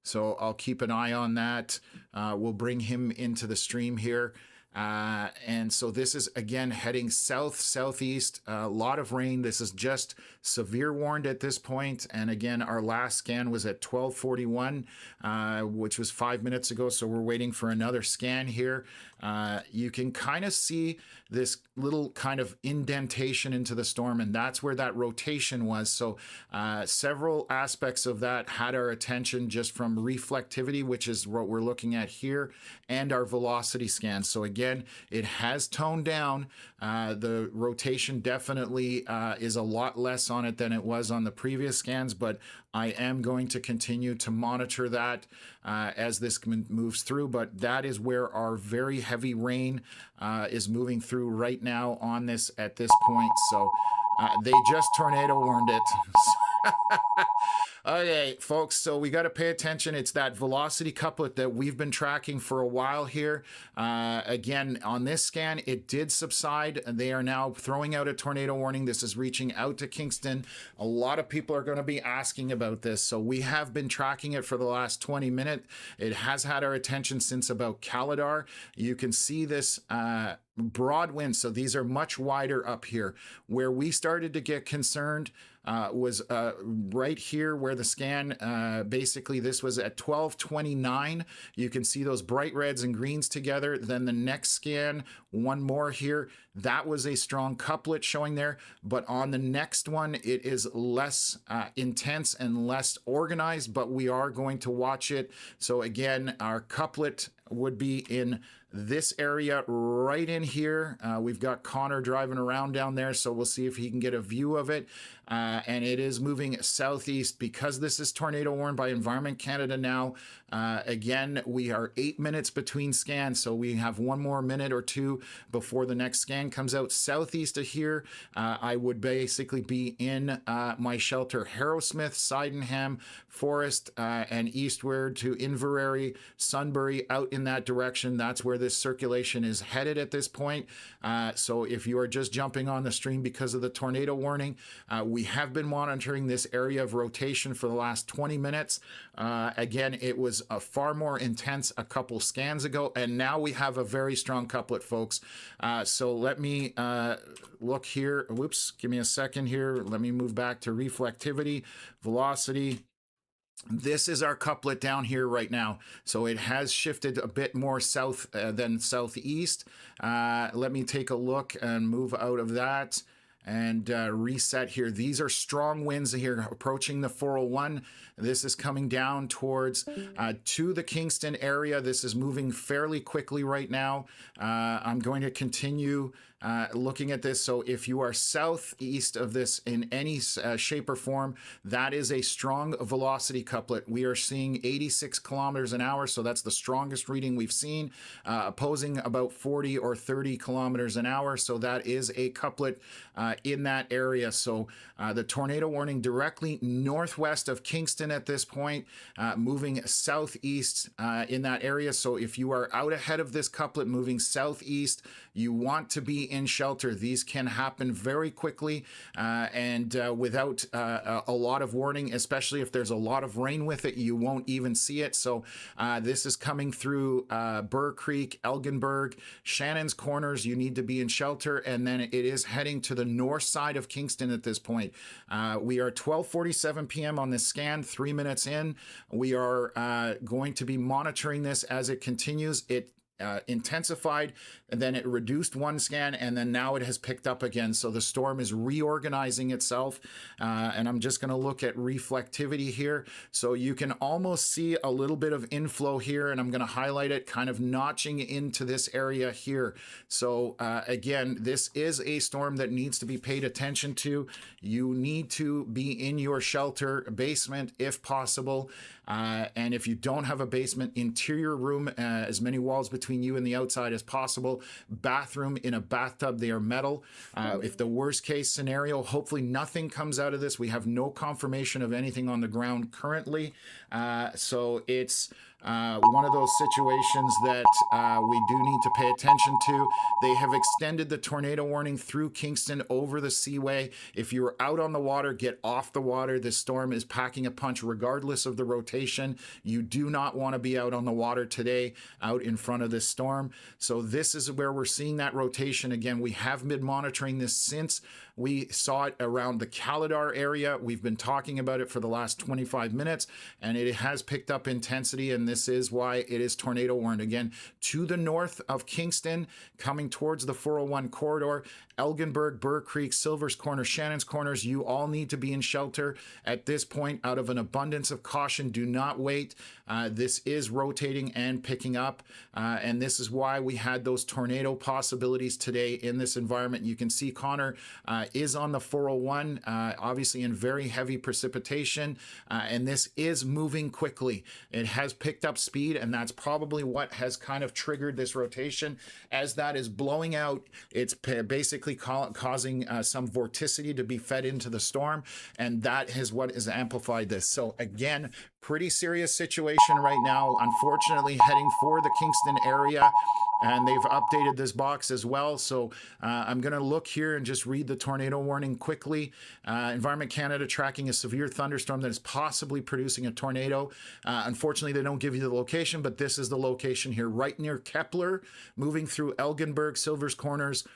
So I'll keep an eye on that. We'll bring him into the stream here. And so this is again heading southeast, a lot of rain. This is just severe warned at this point. And again, our last scan was at 12:41, which was 5 minutes ago. So we're waiting for another scan here. You can kind of see this little kind of indentation into the storm, and that's where that rotation was. So several aspects of that had our attention just from reflectivity, which is what we're looking at here, and our velocity scan. So again, it has toned down. The rotation definitely is a lot less on it than it was on the previous scans, but I am going to continue to monitor that as this moves through. But that is where our very heavy rain is moving through right now on this at this point. So they just tornado warned it. Okay, folks, so we got to pay attention. It's that velocity couplet that we've been tracking for a while here. Again, on this scan, it did subside. They are now throwing out a tornado warning. This is reaching out to Kingston. A lot of people are going to be asking about this. So we have been tracking it for the last 20 minutes. It has had our attention since about Caladar. You can see this broad winds. So these are much wider up here. Where we started to get concerned was right here where the scan, basically this was at 12:29. You can see those bright reds and greens together. Then the next scan, one more here, that was a strong couplet showing there. But on the next one, it is less intense and less organized, but we are going to watch it. So again, our couplet would be in this area right in here. We've got Connor driving around down there, so we'll see if he can get a view of it. And it is moving southeast because this is tornado warned by Environment Canada now. Again, we are 8 minutes between scans, so we have one more minute or two before the next scan comes out. Southeast of here, I would basically be in my shelter, Harrowsmith, Sydenham, Forest, and eastward to Inverary, Sunbury, out in that direction. That's where this circulation is headed at this point. So if you are just jumping on the stream because of the tornado warning, we have been monitoring this area of rotation for the last 20 minutes. Again, it was far more intense a couple scans ago, and now we have a very strong couplet, folks. So let me look here. Whoops, give me a second here. Let me move back to reflectivity, velocity. This is our couplet down here right now. So it has shifted a bit more south than southeast. Let me take a look and move out of that and reset here. These are strong winds here approaching the 401. This is coming down towards to the Kingston area. This is moving fairly quickly right now. I'm going to continue looking at this. So if you are southeast of this in any shape or form, that is a strong velocity couplet. We are seeing 86 kilometers an hour. So that's the strongest reading we've seen, opposing about 40 or 30 kilometers an hour. So that is a couplet in that area. So the tornado warning directly northwest of Kingston at this point, moving southeast in that area. So if you are out ahead of this couplet moving southeast, you want to be in shelter. These can happen very quickly and without a lot of warning, especially if there's a lot of rain with it, you won't even see it. So this is coming through Burr Creek, Elginburg, Shannon's Corners. You need to be in shelter. And then it is heading to the north side of Kingston at this point. We are 12:47 p.m. on this scan, 3 minutes in. We are going to be monitoring this as it continues. It intensified, and then it reduced one scan, and then now it has picked up again. So the storm is reorganizing itself, and I'm just going to look at reflectivity here. So you can almost see a little bit of inflow here, and I'm going to highlight it, kind of notching into this area here. So again, this is a storm that needs to be paid attention to. You need to be in your shelter, basement if possible. And if you don't have a basement, interior room, as many walls between you and the outside as possible. Bathroom in a bathtub, they are metal. If the worst case scenario, hopefully nothing comes out of this. We have no confirmation of anything on the ground currently. So it's one of those situations that we do need to pay attention to. They have extended the tornado warning through Kingston over the Seaway. If you're out on the water, get off the water. This storm is packing a punch regardless of the rotation. You do not want to be out on the water today, out in front of this storm. So this is where we're seeing that rotation. Again, we have been monitoring this since we saw it around the Calidar area. We've been talking about it for the last 25 minutes, and it has picked up intensity, and this is why it is tornado warned. Again, to the north of Kingston, coming towards the 401 corridor, Elginburg, Burr Creek, Silver's Corner, Shannon's Corners, you all need to be in shelter at this point out of an abundance of caution. Do not wait. This is rotating and picking up, and this is why we had those tornado possibilities today in this environment. You can see Connor is on the 401, obviously in very heavy precipitation, and this is moving quickly. It has picked up speed, and that's probably what has kind of triggered this rotation. As that is blowing out, it's basically likely causing some vorticity to be fed into the storm, and that is what has amplified this. So again, pretty serious situation right now, unfortunately heading for the Kingston area, and they've updated this box as well. So I'm going to look here and just read the tornado warning quickly. Environment Canada tracking a severe thunderstorm that is possibly producing a tornado. Unfortunately, they don't give you the location, but this is the location here, right near Kepler, moving through Elginburg, Silver's Corners,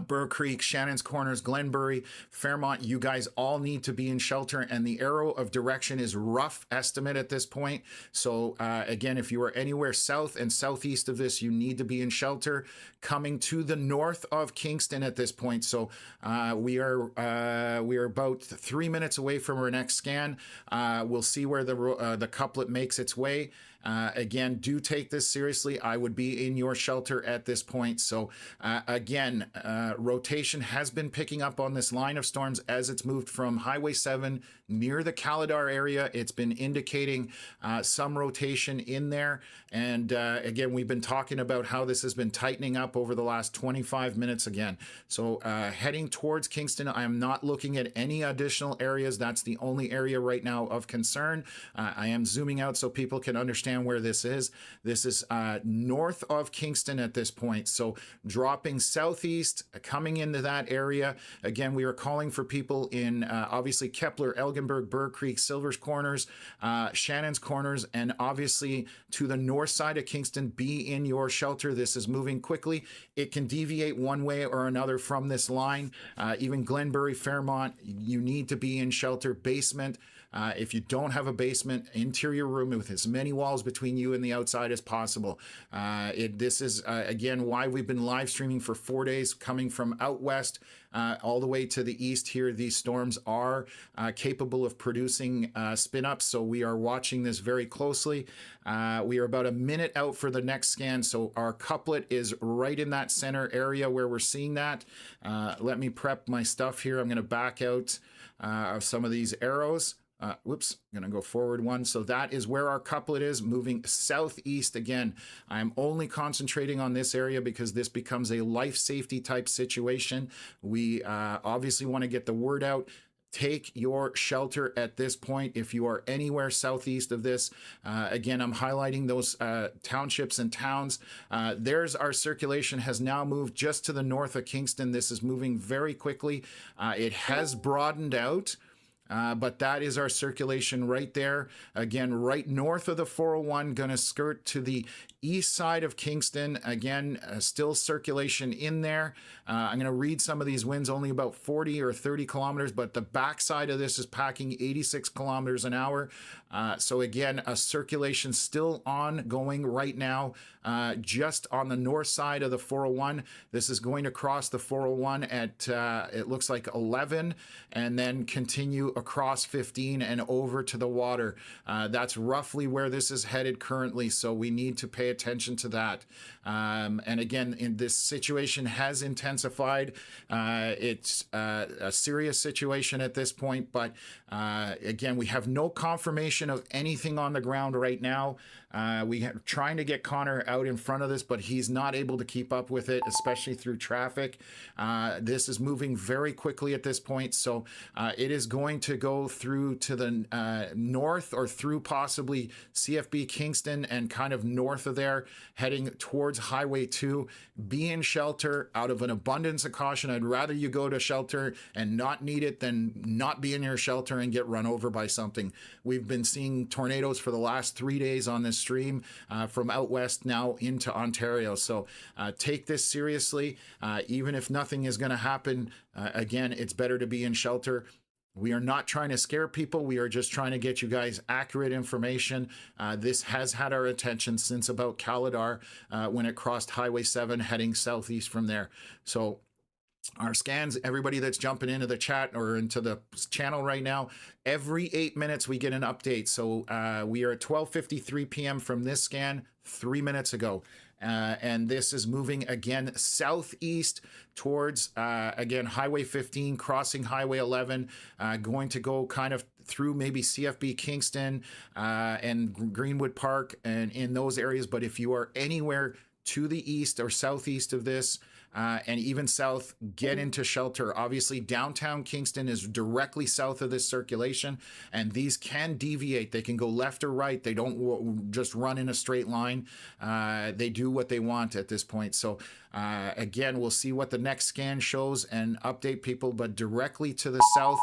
Burr Creek, Shannon's Corners, Glenbury, Fairmont. You guys all need to be in shelter, and the arrow of direction is rough estimate at this point. So again, if you are anywhere south and southeast of this, you need to be in shelter. Coming to the north of Kingston at this point. So we are about 3 minutes away from our next scan. We'll see where the couplet makes its way. Again, do take this seriously. I would be in your shelter at this point. So again, rotation has been picking up on this line of storms as it's moved from Highway 7 near the Caladar area. It's been indicating some rotation in there. And again, we've been talking about how this has been tightening up over the last 25 minutes again. So heading towards Kingston, I am not looking at any additional areas. That's the only area right now of concern. I am zooming out so people can understand where this is. This is north of Kingston at this point. So dropping southeast, coming into that area. Again, we are calling for people in obviously Kepler, Elginburg, Burr Creek, Silver's Corners, Shannon's Corners, and obviously to the north side of Kingston, be in your shelter. This is moving quickly. It can deviate one way or another from this line. Even Glenbury, Fairmont, you need to be in shelter. Basement. If you don't have a basement, interior room with as many walls between you and the outside as possible. This is, again, why we've been live streaming for 4 days, coming from out west all the way to the east here. These storms are capable of producing spin-ups, so we are watching this very closely. We are about a minute out for the next scan, so our couplet is right in that center area where we're seeing that. Let me prep my stuff here. I'm going to back out of some of these arrows. Whoops, I'm going to go forward one. So that is where our couplet is, moving southeast again. I'm only concentrating on this area because this becomes a life safety type situation. We obviously want to get the word out. Take your shelter at this point if you are anywhere southeast of this. Again, I'm highlighting those townships and towns. There's our circulation has now moved just to the north of Kingston. This is moving very quickly. It has broadened out. But that is our circulation right there. Again, right north of the 401, going to skirt to the east side of Kingston. Again, still circulation in there. I'm going to read some of these winds, only about 40 or 30 kilometers, but the backside of this is packing 86 kilometers an hour. So again, a circulation still ongoing right now, just on the north side of the 401. This is going to cross the 401 at, it looks like 11, and then continue across 15 and over to the water. That's roughly where this is headed currently, so we need to pay attention to that. And again, this situation has intensified. It's a serious situation at this point, but again, we have no confirmation of anything on the ground right now. We are trying to get Connor out in front of this, but he's not able to keep up with it, especially through traffic. This is moving very quickly at this point, so it is going to go through to the north, or through possibly CFB Kingston and kind of north of there, heading towards Highway 2. Be in shelter out of an abundance of caution. I'd rather you go to shelter and not need it than not be in your shelter and get run over by something. We've been seeing tornadoes for the last 3 days on this stream from out west now into Ontario. So take this seriously. Even if nothing is going to happen, again, it's better to be in shelter. We are not trying to scare people. We are just trying to get you guys accurate information. This has had our attention since about Caladar when it crossed Highway 7 heading southeast from there. So our scans, everybody that's jumping into the chat or into the channel right now, every 8 minutes we get an update. So we are at 12:53 p.m. from this scan 3 minutes ago. And this is moving again southeast towards, again, Highway 15, crossing Highway 11, going to go kind of through maybe CFB Kingston and Greenwood Park and in those areas. But if you are anywhere to the east or southeast of this, and even south, get into shelter. Obviously, downtown Kingston is directly south of this circulation, and these can deviate. They can go left or right. They don't just run in a straight line. They do what they want at this point. So again, we'll see what the next scan shows and update people, but directly to the south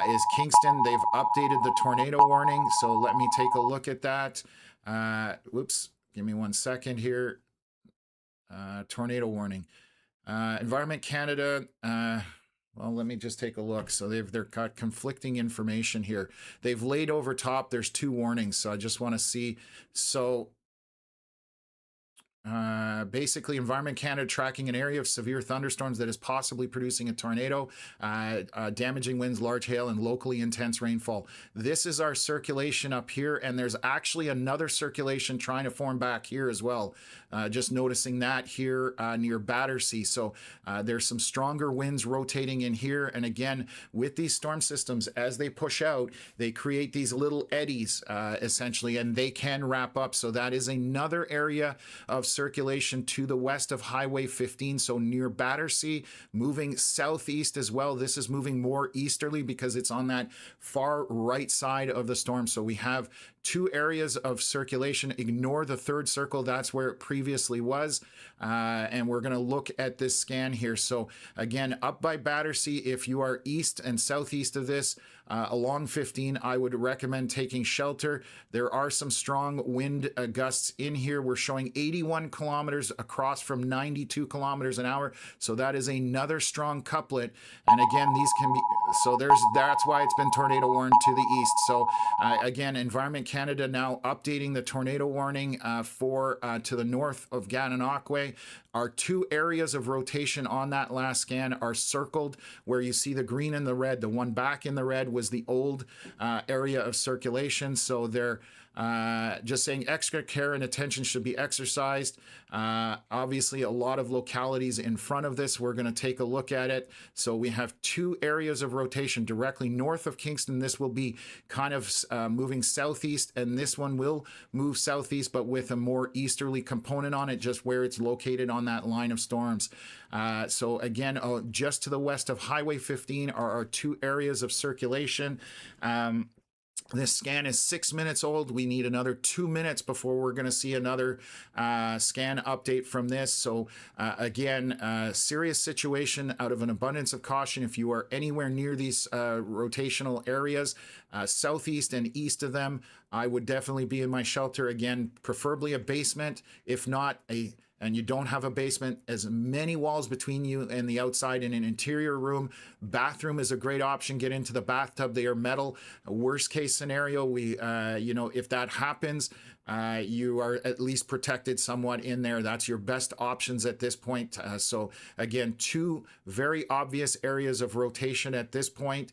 is Kingston. They've updated the tornado warning, so let me take a look at that. Whoops, give me 1 second here. Tornado warning. Environment Canada, well, let me just take a look. So they're got conflicting information here. They've laid over top, there's 2 warnings, so I just want to see. So basically, Environment Canada tracking an area of severe thunderstorms that is possibly producing a tornado, damaging winds, large hail, and locally intense rainfall. This is our circulation up here, and there's actually another circulation trying to form back here as well. Just noticing that here near Battersea. So there's some stronger winds rotating in here. And again, with these storm systems, as they push out, they create these little eddies essentially, and they can wrap up. So that is another area of circulation to the west of Highway 15, so near Battersea, moving southeast as well. This is moving more easterly because it's on that far right side of the storm. So we have 2 areas of circulation. Ignore the 3rd circle, that's where it previously was. And we're going to look at this scan here. So again, up by Battersea, if you are east and southeast of this, along 15, I would recommend taking shelter. There are some strong wind gusts in here. We're showing 81 kilometers across from 92 kilometers an hour. So that is another strong couplet. And again, these can be, so that's why it's been tornado warned to the east. So again, Environment Canada now updating the tornado warning to the north of Gananoque. Our 2 areas of rotation on that last scan are circled where you see the green and the red. The one back in the red was the old area of circulation. So they're just saying extra care and attention should be exercised. Obviously, a lot of localities in front of this. We're going to take a look at it. So we have 2 areas of rotation directly north of Kingston. This will be kind of moving southeast, and this one will move southeast, but with a more easterly component on it, just where it's located on that line of storms. So again, just to the west of Highway 15 are our 2 areas of circulation. This scan is 6 minutes old. We need another 2 minutes before we're going to see another scan update from this. So again, serious situation. Out of an abundance of caution, if you are anywhere near these rotational areas, southeast and east of them, I would definitely be in my shelter. Again, preferably a basement, if not and you don't have a basement, as many walls between you and the outside in an interior room. Bathroom is a great option. Get into the bathtub. They are metal. Worst case scenario, if that happens, you are at least protected somewhat in there. That's your best options at this point. So again, 2 very obvious areas of rotation at this point.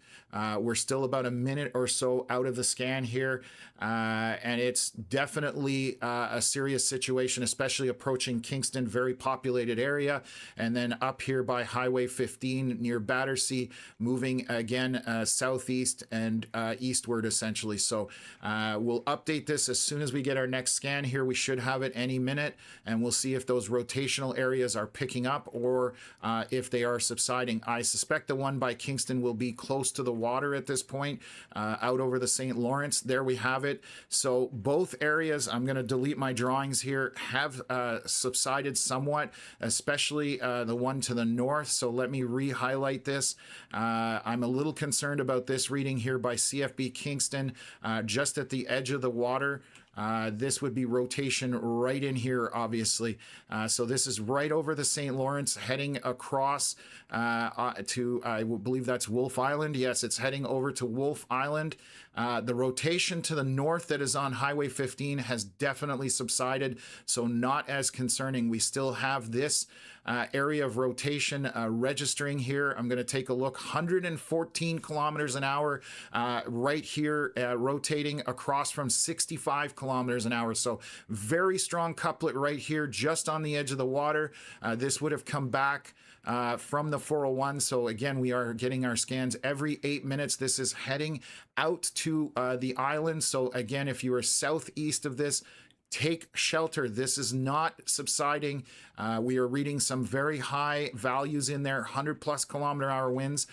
We're still about a minute or so out of the scan here. And it's definitely a serious situation, especially approaching Kingston, very populated area. And then up here by Highway 15 near Battersea, moving again southeast and eastward essentially. So we'll update this as soon as we get our next scan here. We should have it any minute, and we'll see if those rotational areas are picking up or if they are subsiding. I suspect the one by Kingston will be close to the water at this point, out over the St. Lawrence. There we have it. So both areas, I'm going to delete my drawings here, have subsided somewhat, especially the one to the north. So let me re-highlight this. I'm a little concerned about this reading here by CFB Kingston, just at the edge of the water. This would be rotation right in here, obviously. So this is right over the St. Lawrence, heading across to, I believe that's Wolf Island. Yes, it's heading over to Wolf Island. The rotation to the north that is on Highway 15 has definitely subsided, so not as concerning. We still have this area of rotation registering here. I'm going to take a look. 114 kilometers an hour right here, rotating across from 65 kilometers an hour. So very strong couplet right here, just on the edge of the water. This would have come back from the 401. So again, we are getting our scans every 8 minutes. This is heading out to the island. So again, if you are southeast of this, take shelter. This is not subsiding. We are reading some very high values in there, 100+ kilometer-hour winds.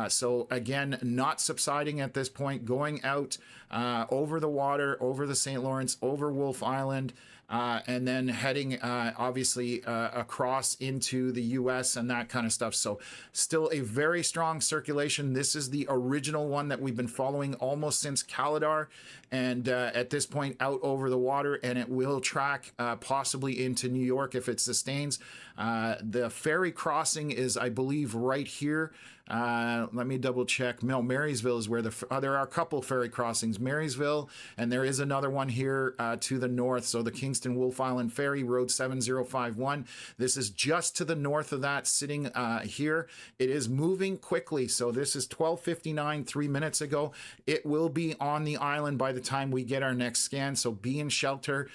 So again, not subsiding at this point, going out over the water, over the St. Lawrence, over Wolf Island, and then heading obviously across into the US and that kind of stuff. So still a very strong circulation. This is the original one that we've been following almost since Calidar, and at this point out over the water, and it will track possibly into New York if it sustains. The ferry crossing is, I believe, right here. Let me double check. No, Marysville is where there are a couple ferry crossings. Marysville, and there is another one here to the north. So the Kingston Wolf Island Ferry, Road 7051. This is just to the north of that, sitting here. It is moving quickly. So this is 12:59, 3 minutes ago. It will be on the island by the time we get our next scan. So be in shelter.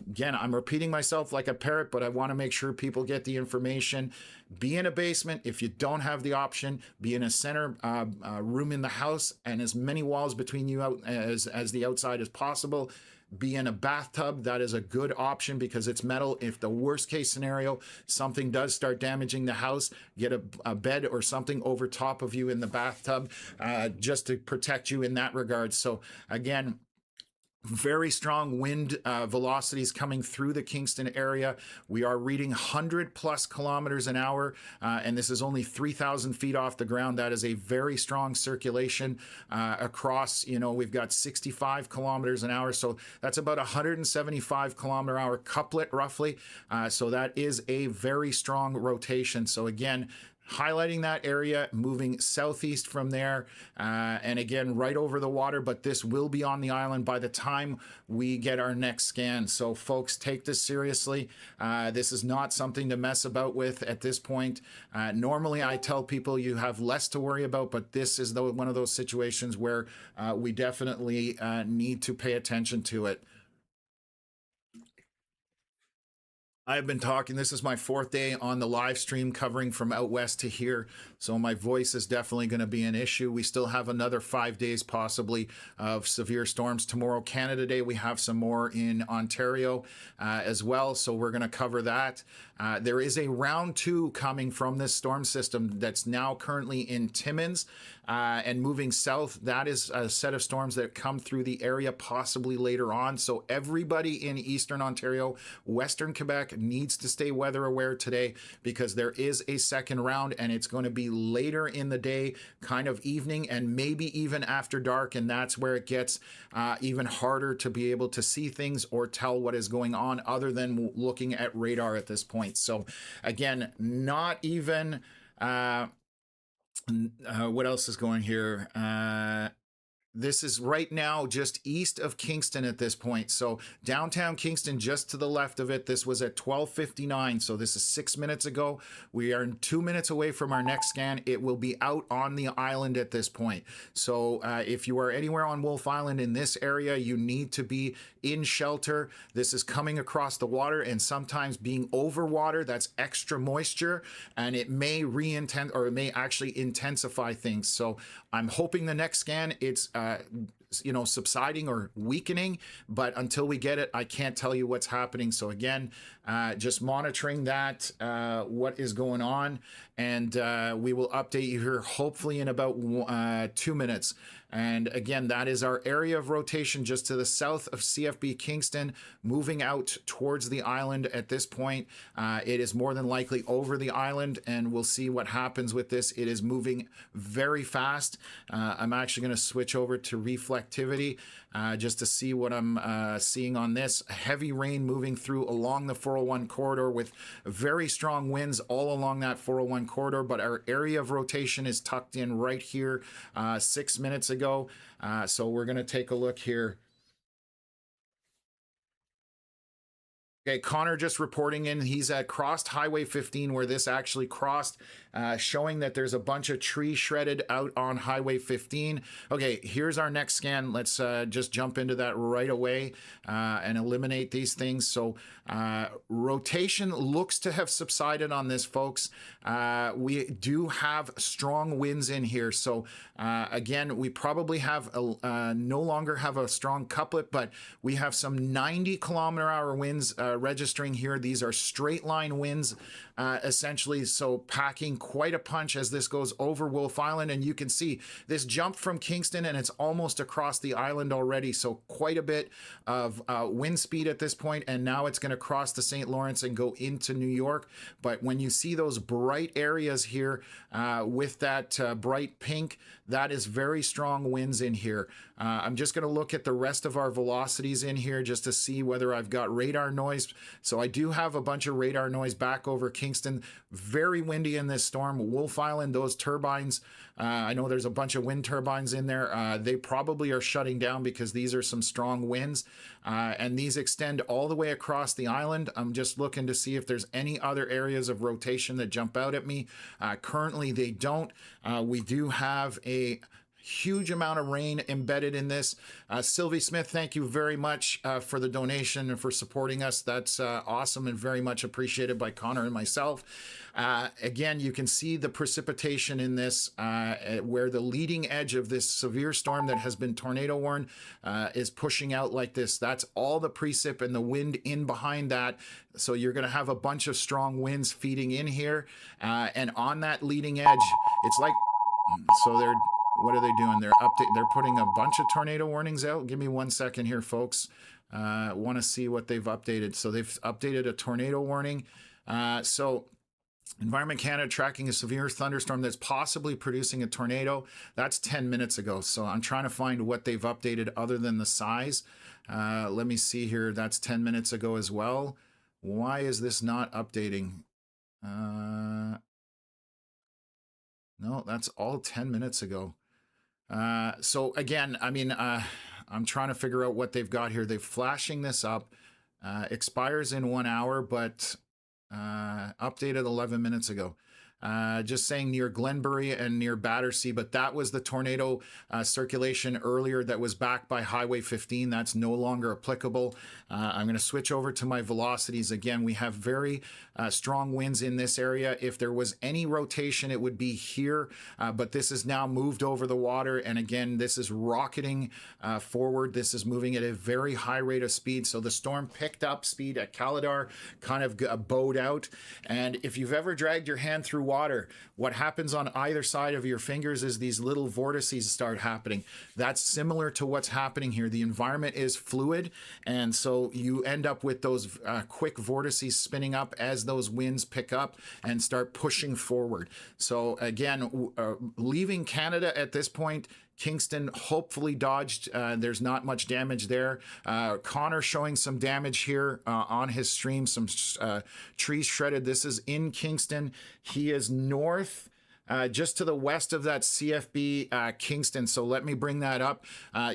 Again, I'm repeating myself like a parrot, but I want to make sure people get the information. Be in a basement if you don't have the option. Be in a center room in the house, and as many walls between you as the outside as possible. Be in a bathtub. That is a good option because it's metal. If the worst case scenario, something does start damaging the house, get a bed or something over top of you in the bathtub just to protect you in that regard. So again, very strong wind velocities coming through the Kingston area. We are reading 100+ kilometers an hour, and this is only 3,000 feet off the ground. That is a very strong circulation across. We've got 65 kilometers an hour, so that's about 175 kilometer-hour couplet roughly. So that is a very strong rotation. So again, highlighting that area, moving southeast from there, and again, right over the water, but this will be on the island by the time we get our next scan. So folks, take this seriously. This is not something to mess about with at this point. Normally I tell people you have less to worry about, but this is one of those situations where we definitely need to pay attention to it. I've been talking, this is my 4th day on the live stream covering from out west to here, so my voice is definitely going to be an issue. We still have another 5 days possibly of severe storms. Tomorrow, Canada Day, we have some more in Ontario as well, so we're going to cover that. There is a round 2 coming from this storm system that's now currently in Timmins and moving south. That is a set of storms that come through the area possibly later on. So everybody in Eastern Ontario, Western Quebec needs to stay weather aware today because there is a second round, and it's going to be later in the day, kind of evening, and maybe even after dark. And that's where it gets even harder to be able to see things or tell what is going on other than looking at radar at this point. So again, not even what else is going here? This is right now just east of Kingston at this point. So downtown Kingston, just to the left of it, this was at 12:59. So this is 6 minutes ago. We are 2 minutes away from our next scan. It will be out on the island at this point. So if you are anywhere on Wolf Island in this area, you need to be in shelter. This is coming across the water and sometimes being over water. That's extra moisture, and it may it may actually intensify things. So I'm hoping the next scan, it's subsiding or weakening, but until we get it, I can't tell you what's happening. So again, just monitoring that, what is going on, and we will update you here hopefully in about 2 minutes. And again, that is our area of rotation just to the south of CFB Kingston, moving out towards the island at this point. It is more than likely over the island, and we'll see what happens with this. It is moving very fast. I'm actually going to switch over to reflectivity just to see what I'm seeing on this. Heavy rain moving through along the 401 corridor with very strong winds all along that 401 corridor, but our area of rotation is tucked in right here 6 minutes ago. So we're going to take a look here. Okay, Connor just reporting in. He's at crossed Highway 15 where this actually crossed. showing that there's a bunch of trees shredded out on Highway 15. Okay, here's our next scan. Let's just jump into that right away and eliminate these things. So rotation looks to have subsided on this, folks. We do have strong winds in here. So again, we probably have no longer have a strong couplet, but we have some 90-kilometer-hour winds registering here. These are straight line winds, essentially. So packing quite a punch as this goes over Wolf Island. And you can see this jump from Kingston and it's almost across the island already. So quite a bit of wind speed at this point. And now it's going to cross the St. Lawrence and go into New York. But when you see those bright areas here with that bright pink, that is very strong winds in here. I'm just going to look at the rest of our velocities in here just to see whether I've got radar noise. So I do have a bunch of radar noise back over Kingston. Very windy in this storm. Wolf Island, those turbines, I know there's a bunch of wind turbines in there. They probably are shutting down because these are some strong winds. And these extend all the way across the island. I'm just looking to see if there's any other areas of rotation that jump out at me. Currently, they don't. We do have a huge amount of rain embedded in this. Sylvie Smith, thank you very much for the donation and for supporting us. That's awesome and very much appreciated by Connor and myself. Again, you can see the precipitation in this where the leading edge of this severe storm that has been tornado warned is pushing out like this. That's all the precip and the wind in behind that. So you're going to have a bunch of strong winds feeding in here. And on that leading edge, it's like, so what are they doing? They're putting a bunch of tornado warnings out. Give me 1 second here, folks. Want to see what they've updated. So they've updated a tornado warning. So Environment Canada tracking a severe thunderstorm that's possibly producing a tornado. That's 10 minutes ago. So I'm trying to find what they've updated other than the size. Let me see here. That's 10 minutes ago as well. Why is this not updating? No, that's all 10 minutes ago. So again, I mean, I'm trying to figure out what they've got here. They're flashing this up. Expires in 1 hour, but updated 11 minutes ago. Just saying near Glenbury and near Battersea, but that was the tornado circulation earlier that was backed by Highway 15. That's no longer applicable. I'm going to switch over to my velocities again. We have very strong winds in this area. If there was any rotation, it would be here, but this is now moved over the water. And again, this is rocketing forward. This is moving at a very high rate of speed. So the storm picked up speed at Caladar, kind of bowed out. And if you've ever dragged your hand through water, what happens on either side of your fingers is these little vortices start happening. That's similar to what's happening here. The environment is fluid, and so you end up with those quick vortices spinning up as those winds pick up and start pushing forward. So again, leaving Canada at this point, Kingston hopefully dodged. There's not much damage there. Connor showing some damage here on his stream, some trees shredded. This is in Kingston. He is north, just to the west of that CFB Kingston. So let me bring that up.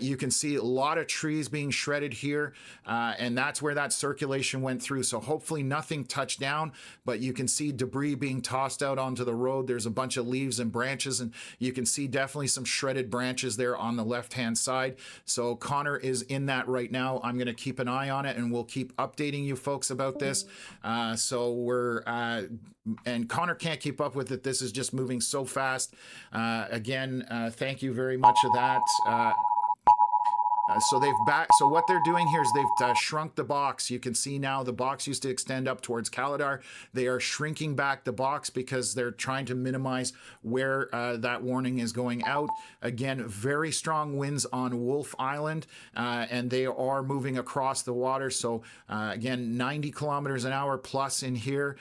You can see a lot of trees being shredded here, and that's where that circulation went through. So hopefully nothing touched down, but you can see debris being tossed out onto the road. There's a bunch of leaves and branches, and you can see definitely some shredded branches there on the left-hand side. So Connor is in that right now. I'm going to keep an eye on it, and we'll keep updating you folks about this. So we're, and Connor can't keep up with it. This is just moving so fast. Again, thank you very much of that. So what they're doing here is they've shrunk the box. You can see now the box used to extend up towards Caladar. They are shrinking back the box because they're trying to minimize where that warning is going out. Again, very strong winds on Wolf Island, and they are moving across the water. So again, 90 kilometers an hour plus in here.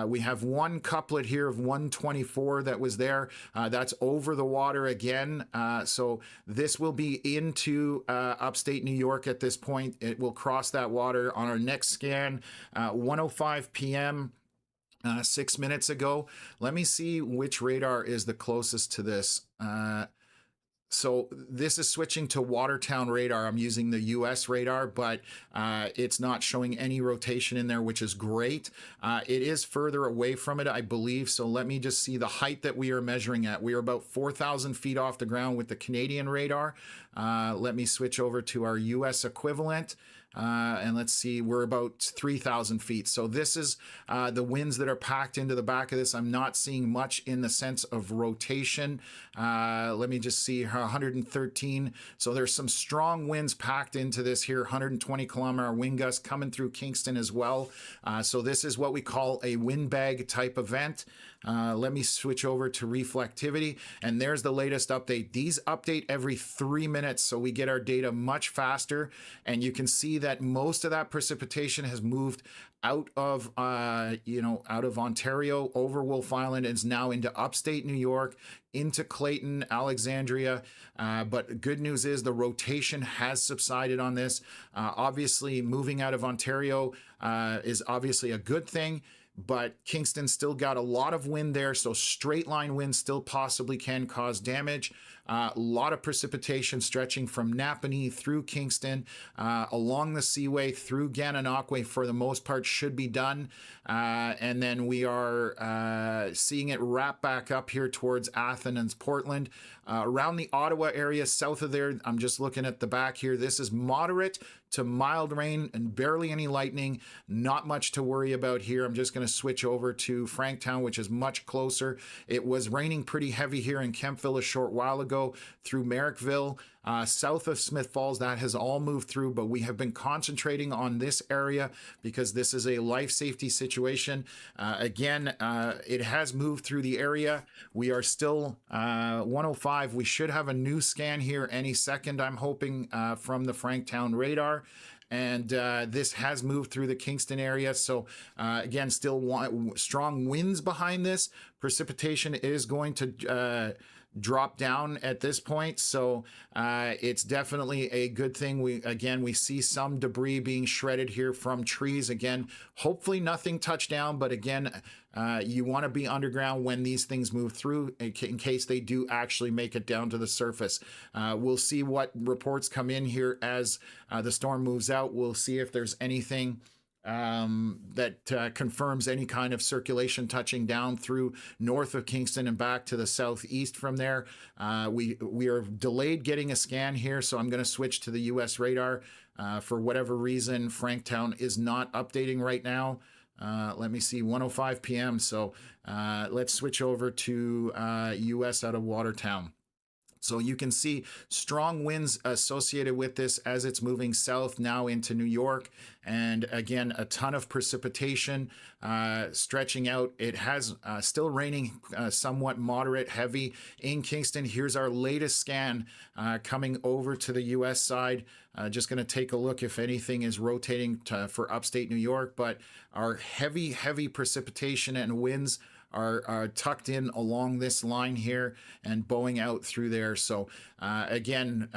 We have one couplet here of 124 that was there. That's over the water again. So this will be into upstate New York at this point. It will cross that water on our next scan, 1:05 p.m. 6 minutes ago. Let me see which radar is the closest to this. So this is switching to Watertown radar. I'm using the US radar, but it's not showing any rotation in there, which is great. It is further away from it, I believe. So let me just see the height that we are measuring at. We are about 4,000 feet off the ground with the Canadian radar. Let me switch over to our US equivalent. And let's see, we're about 3,000 feet. So this is the winds that are packed into the back of this. I'm not seeing much in the sense of rotation. Let me just see, 113. So there's some strong winds packed into this here, 120 kilometer wind gusts coming through Kingston as well. So this is what we call a windbag type event. Let me switch over to reflectivity, and there's the latest update. These update every 3 minutes, so we get our data much faster, and you can see that most of that precipitation has moved out of out of Ontario over Wolfe Island and is now into upstate New York, into Clayton, Alexandria. But good news is the rotation has subsided on this. Obviously, moving out of Ontario is obviously a good thing, but Kingston still got a lot of wind there, so straight line wind still possibly can cause damage. A lot of precipitation stretching from Napanee through Kingston, along the Seaway through Gananoque for the most part should be done. And then we are seeing it wrap back up here towards Athens and Portland. Around the Ottawa area, south of there, I'm just looking at the back here. This is moderate to mild rain and barely any lightning. Not much to worry about here. I'm just going to switch over to Franktown, which is much closer. It was raining pretty heavy here in Kempville a short while ago through Merrickville. South of Smith Falls, that has all moved through, but we have been concentrating on this area because this is a life safety situation. Again, it has moved through the area. We are still 105. We should have a new scan here any second, I'm hoping, from the Franktown radar. And this has moved through the Kingston area. So again, still strong winds behind this. Precipitation is going to drop down at this point, so it's definitely a good thing. We see some debris being shredded here from trees. Again, hopefully nothing touched down, but again, you want to be underground when these things move through in case they do actually make it down to the surface. We'll see what reports come in here as the storm moves out. We'll see if there's anything that confirms any kind of circulation touching down through north of Kingston and back to the southeast from there. We are delayed getting a scan here, so I'm going to switch to the US radar. For whatever reason, Franktown is not updating right now. Let me see, 1:05 p.m. So let's switch over to US out of Watertown. So you can see strong winds associated with this as it's moving south now into New York. And again, a ton of precipitation stretching out. It has still raining somewhat moderate heavy in Kingston. Here's our latest scan coming over to the US side. Just going to take a look if anything is rotating for upstate New York. But our heavy precipitation and winds are tucked in along this line here and bowing out through there. So again,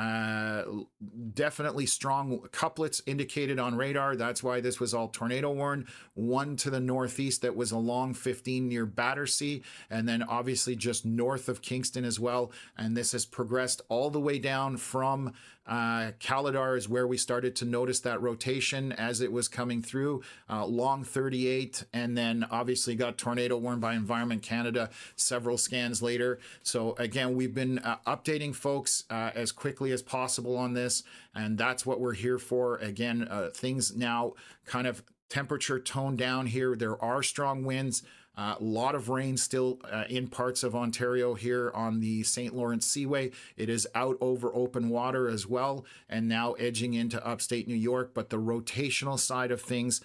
definitely strong couplets indicated on radar. That's why this was all tornado warned. One to the northeast that was along 15 near Battersea, and then obviously just north of Kingston as well. And this has progressed all the way down from Caladar is where we started to notice that rotation as it was coming through, long 38, and then obviously got tornado warned by Environment Canada several scans later. So again, we've been updating folks as quickly as possible on this, and that's what we're here for. Again, things now kind of temperature toned down here. There are strong winds. A lot of rain still in parts of Ontario here on the St. Lawrence Seaway. It is out over open water as well, and now edging into upstate New York. But the rotational side of things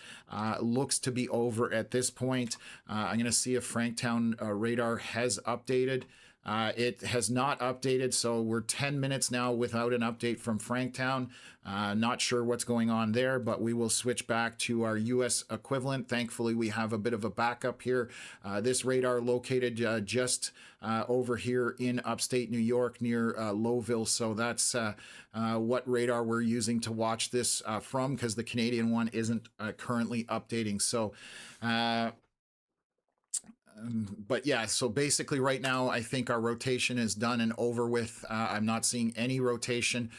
looks to be over at this point. I'm going to see if Franktown radar has updated. It has not updated, so we're 10 minutes now without an update from Franktown. Not sure what's going on there, but we will switch back to our US equivalent. Thankfully, we have a bit of a backup here. This radar located just over here in upstate New York near Lowville, so that's what radar we're using to watch this from, because the Canadian one isn't currently updating. So But yeah, so basically right now, I think our rotation is done and over with. I'm not seeing any rotation.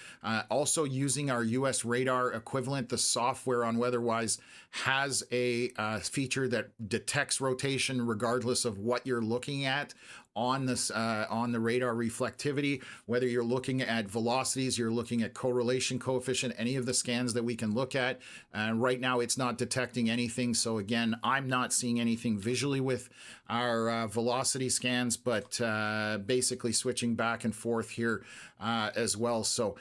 Also using our US radar equivalent, the software on WeatherWise has a feature that detects rotation regardless of what you're looking at on this on the radar reflectivity, whether you're looking at velocities, you're looking at correlation coefficient, any of the scans that we can look at. Right now it's not detecting anything, so again, I'm not seeing anything visually with our velocity scans, but basically switching back and forth here as well. So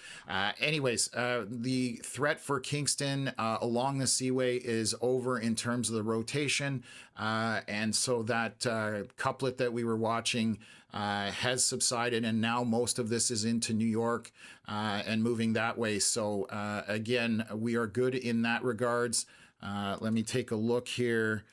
anyways, the threat for Kingston along the seaway is over in terms of the rotation, and so that couplet that we were watching has subsided, and now most of this is into New York and moving that way. So again, we are good in that regards. Let me take a look here.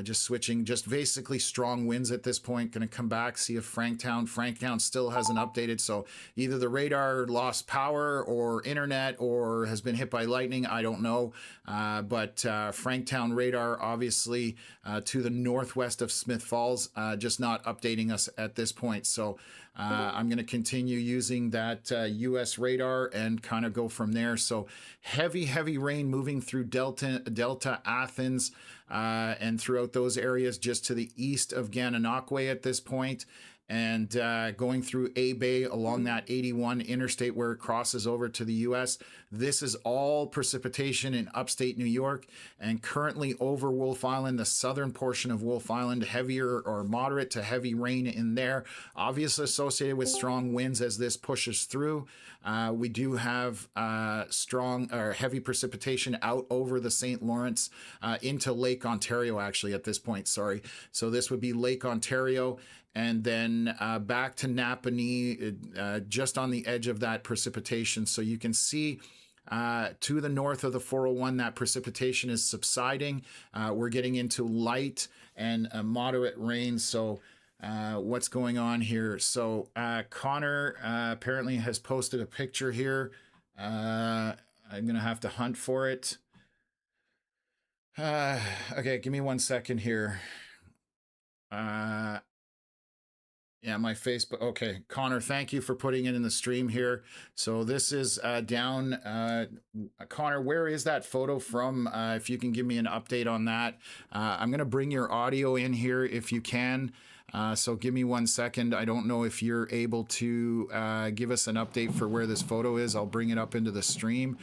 Just switching, just basically strong winds at this point. Going to come back, see if Franktown still hasn't updated. So either the radar lost power or internet or has been hit by lightning. I don't know. But Franktown radar, obviously to the northwest of Smith Falls, just not updating us at this point. So I'm going to continue using that US radar and kind of go from there. So heavy rain moving through Delta Athens, and throughout those areas just to the east of Gananoque at this point, and going through A Bay along that 81 interstate where it crosses over to the US. This is all precipitation in upstate New York and currently over Wolf Island, the southern portion of Wolf Island, heavier or moderate to heavy rain in there, obviously associated with strong winds as this pushes through. We do have strong or heavy precipitation out over the St. Lawrence into Lake Ontario, actually, at this point. Sorry. So this would be Lake Ontario. And then back to Napanee, just on the edge of that precipitation. So you can see to the north of the 401, that precipitation is subsiding. We're getting into light and moderate rain. So what's going on here? So Connor apparently has posted a picture here. I'm going to have to hunt for it. Okay, give me 1 second here. Yeah, my Facebook. Okay, Connor, thank you for putting it in the stream here. So this is down. Connor, where is that photo from? If you can give me an update on that. I'm going to bring your audio in here if you can. So give me 1 second. I don't know if you're able to give us an update for where this photo is. I'll bring it up into the stream.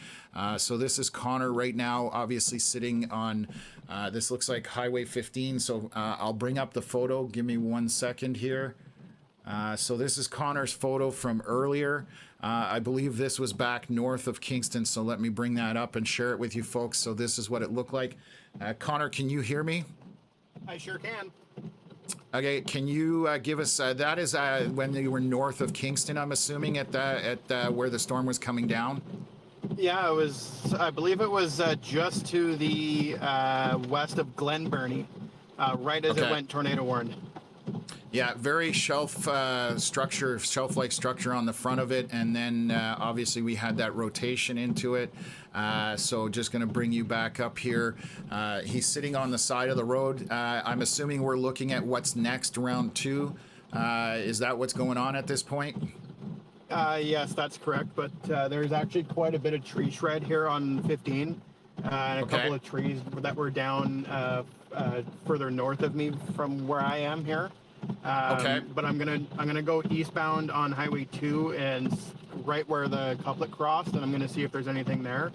So this is Connor right now, obviously sitting on, this looks like Highway 15. So I'll bring up the photo. Give me 1 second here. So this is Connor's photo from earlier. I believe this was back north of Kingston. So let me bring that up and share it with you folks. So this is what it looked like. Connor, can you hear me? I sure can. Okay, can you give us, that is when you were north of Kingston, I'm assuming, at where the storm was coming down? Yeah, it was, I believe it was just to the west of Glen Burnie, right as it went tornado warned. Yeah, very shelf-like structure on the front of it, and then obviously we had that rotation into it. So just going to bring you back up here. He's sitting on the side of the road. I'm assuming we're looking at what's next, round 2. Is that what's going on at this point? Yes, that's correct, but there's actually quite a bit of tree shred here on 15, and a couple of trees that were down further north of me from where I am here. But I'm gonna go eastbound on Highway 2 and right where the couplet crossed, and I'm gonna see if there's anything there.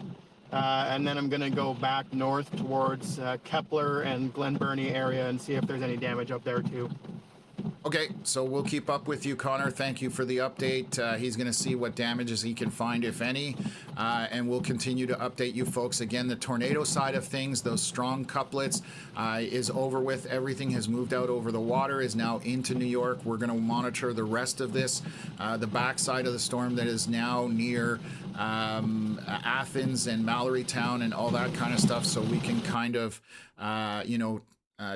And then I'm gonna go back north towards Kepler and Glen Burnie area and see if there's any damage up there too. Okay, so we'll keep up with you, Connor. Thank you for the update. He's going to see what damages he can find, if any, and we'll continue to update you folks. Again, the tornado side of things, those strong couplets, is over with. Everything has moved out over the water, is now into New York. We're going to monitor the rest of this, the backside of the storm that is now near Athens and Mallorytown and all that kind of stuff, so we can kind of,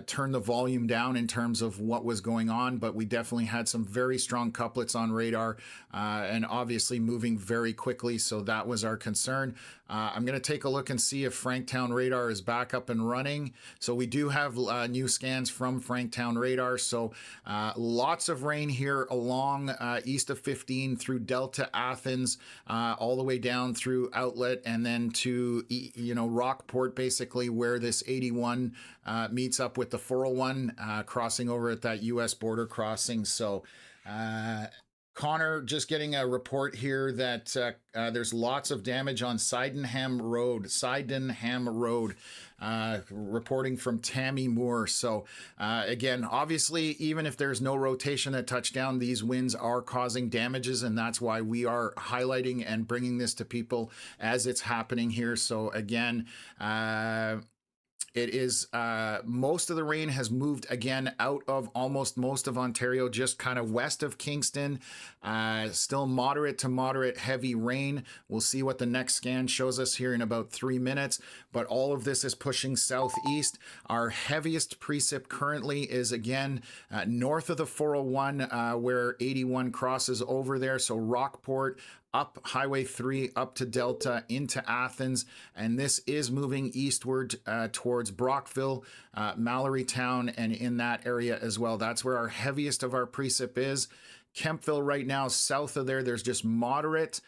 turn the volume down in terms of what was going on, but we definitely had some very strong couplets on radar and obviously moving very quickly, so that was our concern. I'm going to take a look and see if Franktown radar is back up and running. So we do have new scans from Franktown radar, so lots of rain here along east of 15 through Delta, Athens, all the way down through Outlet, and then to, you know, Rockport, basically where this 81 meets up with the 401, crossing over at that U.S. border crossing. So Connor, just getting a report here that there's lots of damage on Sydenham Road, reporting from Tammy Moore. So again, obviously, even if there's no rotation at touchdown, these winds are causing damages, and that's why we are highlighting and bringing this to people as it's happening here. So again, it is most of the rain has moved again out of almost most of Ontario, just kind of west of Kingston. Still moderate to moderate heavy rain. We'll see what the next scan shows us here in about 3 minutes, but all of this is pushing southeast. Our heaviest precip currently is again north of the 401, where 81 crosses over there. So Rockport, up Highway 3, up to Delta, into Athens, and this is moving eastward towards Brockville, Mallorytown, and in that area as well. That's where our heaviest of our precip is. Kempville right now, south of there, there's just moderate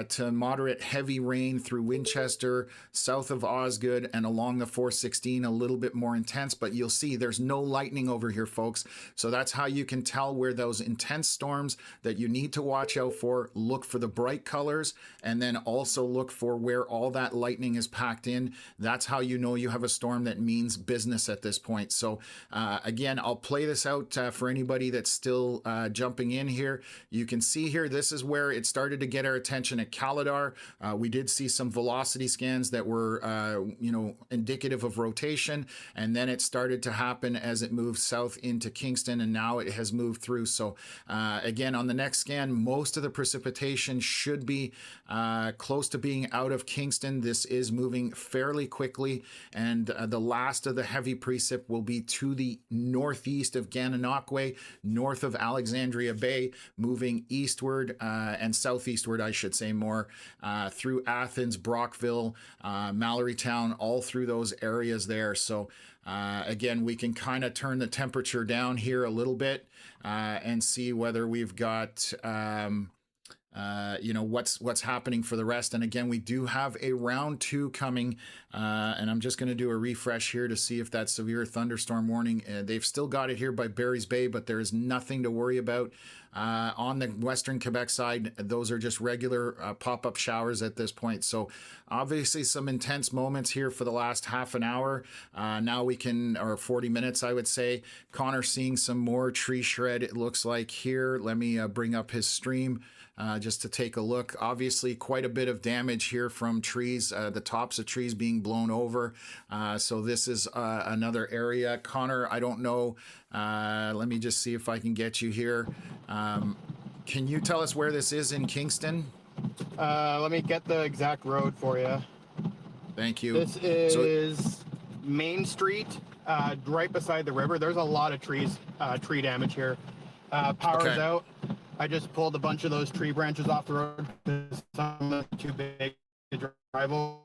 to moderate heavy rain through Winchester, south of Osgood, and along the 416, a little bit more intense, but you'll see there's no lightning over here, folks. So that's how you can tell where those intense storms that you need to watch out for. Look for the bright colors, and then also look for where all that lightning is packed in. That's how you know you have a storm that means business at this point. So again, I'll play this out for anybody that's still jumping in here. You can see here, this is where it started to get our attention at Caladar. We did see some velocity scans that were, you know, indicative of rotation, and then it started to happen as it moved south into Kingston, and now it has moved through. So again, on the next scan, most of the precipitation should be close to being out of Kingston. This is moving fairly quickly, and the last of the heavy precip will be to the northeast of Gananoque, north of Alexandria Bay, moving eastward and southeastward, I should say more, through Athens, Brockville, Mallorytown, all through those areas there. So again, we can kind of turn the temperature down here a little bit and see whether we've got you know, what's happening for the rest. And again, we do have a round 2 coming, and I'm just going to do a refresh here to see if that severe thunderstorm warning, they've still got it here by Barry's Bay, but there is nothing to worry about on the western Quebec side. Those are just regular pop-up showers at this point. So obviously some intense moments here for the last half an hour. Now we can, or 40 minutes, I would say. Connor seeing some more tree shred, it looks like here. Let me bring up his stream just to take a look. Obviously quite a bit of damage here from trees, the tops of trees being blown over. So this is another area. Connor, I don't know, let me just see if I can get you here. Can you tell us where this is in Kingston? Let me get the exact road for you. Thank you. This is Main Street, right beside the river. There's a lot of trees, tree damage here. Power's out. I just pulled a bunch of those tree branches off the road because some are too big to drive over.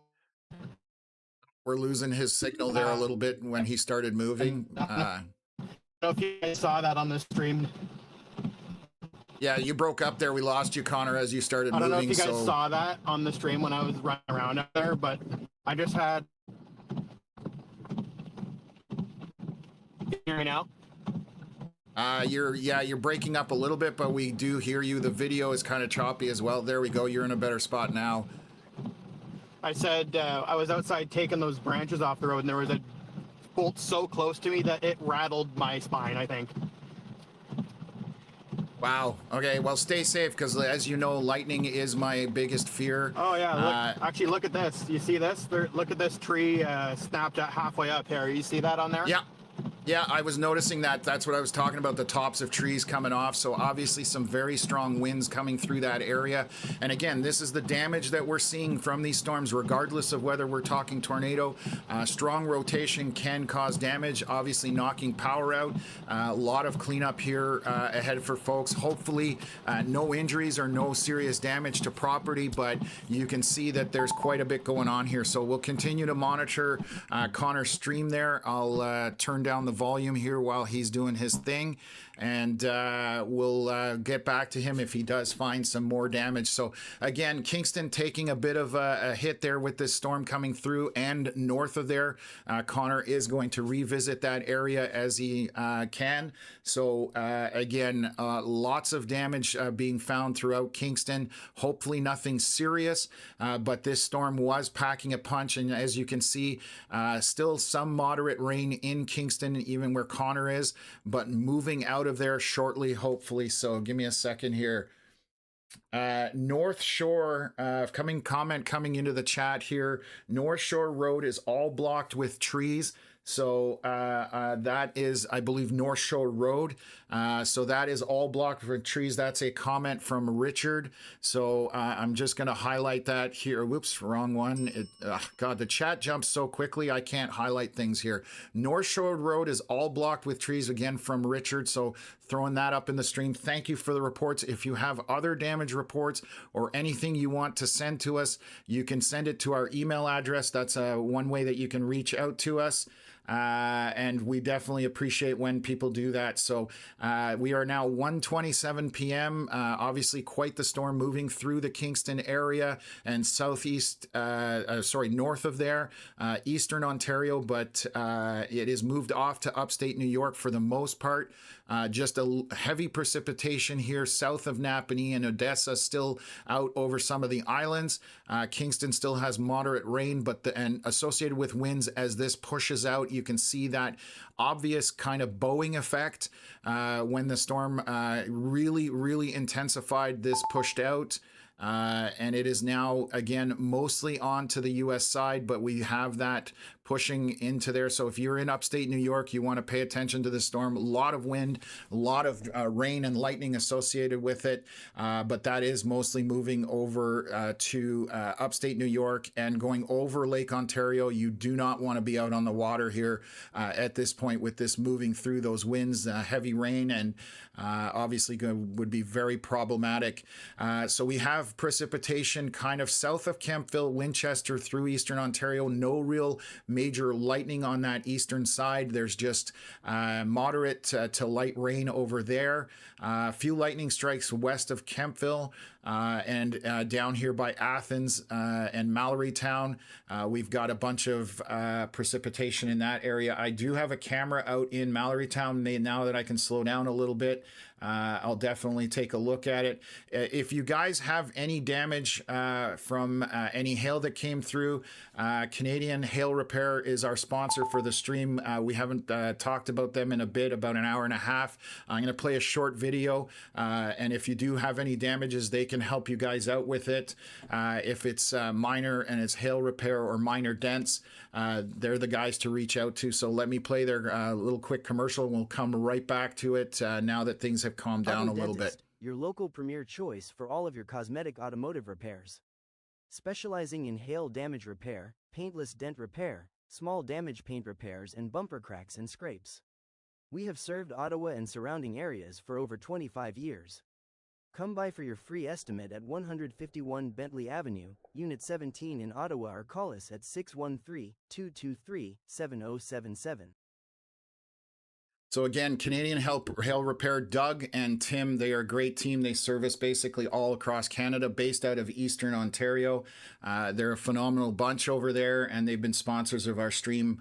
We're losing his signal there a little bit when he started moving. I don't know if you guys saw that on the stream. Yeah, you broke up there. We lost you, Connor, as you started moving. I don't know if you guys saw that on the stream when I was running around out there, but I just had... Can you hear me now? You're breaking up a little bit, but we do hear you. The video is kind of choppy as well. There we go. You're in a better spot now. I said I was outside taking those branches off the road, and there was a bolt so close to me that it rattled my spine, I think. Wow. Okay. Well, stay safe, because as you know, lightning is my biggest fear. Oh yeah. Look, actually, look at this. You see this? Look at this tree snapped at halfway up here. You see that on there? Yeah. Yeah, I was noticing that. That's what I was talking about, the tops of trees coming off. So obviously some very strong winds coming through that area. And again, this is the damage that we're seeing from these storms, regardless of whether we're talking tornado. Strong rotation can cause damage, obviously knocking power out. A lot of cleanup here ahead for folks. Hopefully no injuries or no serious damage to property, but you can see that there's quite a bit going on here. So we'll continue to monitor Connor's stream there. I'll turn down the volume here while he's doing his thing, and we'll get back to him if he does find some more damage. So again, Kingston taking a bit of a hit there with this storm coming through, and north of there, Connor is going to revisit that area as he can. So again, lots of damage being found throughout Kingston. Hopefully nothing serious, but this storm was packing a punch, and as you can see, still some moderate rain in Kingston, even where Connor is, but moving out of there shortly, hopefully. So give me a second here. North Shore, coming into the chat here. North Shore Road is all blocked with trees. So that is, I believe, North Shore Road. So that is all blocked with trees. That's a comment from Richard. So I'm just going to highlight that here. Whoops, wrong one. God, the chat jumps so quickly, I can't highlight things here. North Shore Road is all blocked with trees, again, from Richard. So throwing that up in the stream. Thank you for the reports. If you have other damage reports or anything you want to send to us, you can send it to our email address. That's one way that you can reach out to us. And we definitely appreciate when people do that. So we are now 1:27 p.m. Obviously quite the storm moving through the Kingston area and north of there, eastern Ontario, but it is moved off to upstate New York for the most part. Just a heavy precipitation here south of Napanee, and Odessa still out over some of the islands. Kingston still has moderate rain, and associated with winds as this pushes out, you can see that obvious kind of bowing effect when the storm really intensified. This pushed out. And it is now, again, mostly on to the U.S. side, but we have that pushing into there. So if you're in upstate New York, you want to pay attention to the storm. A lot of wind, a lot of rain and lightning associated with it, but that is mostly moving over to upstate New York and going over Lake Ontario. You do not want to be out on the water here at this point with this moving through those winds, heavy rain, and obviously would be very problematic. So we have precipitation kind of south of Kemptville, Winchester through eastern Ontario. No real major lightning on that eastern side. There's just moderate to light rain over there. A few lightning strikes west of Kemptville and down here by Athens and Mallorytown. We've got a bunch of precipitation in that area. I do have a camera out in Mallorytown now that I can slow down a little bit. I'll definitely take a look at it. If you guys have any damage from any hail that came through, Canadian Hail Repair is our sponsor for the stream. We haven't talked about them in a bit, about an hour and a half. I'm going to play a short video, and if you do have any damages, they can help you guys out with it. If it's minor and it's hail repair or minor dents, they're the guys to reach out to. So let me play their little quick commercial, and we'll come right back to it now that things have calmed down a little bit. Your local premier choice for all of your cosmetic automotive repairs. Specializing in hail damage repair, paintless dent repair, small damage paint repairs, and bumper cracks and scrapes. We have served Ottawa and surrounding areas for over 25 years. Come by for your free estimate at 151 Bentley Avenue, Unit 17 in Ottawa, or call us at 613-223-7077. So again, Canadian Hail Repair, Doug and Tim, they are a great team. They service basically all across Canada, based out of Eastern Ontario. They're a phenomenal bunch over there, and they've been sponsors of our stream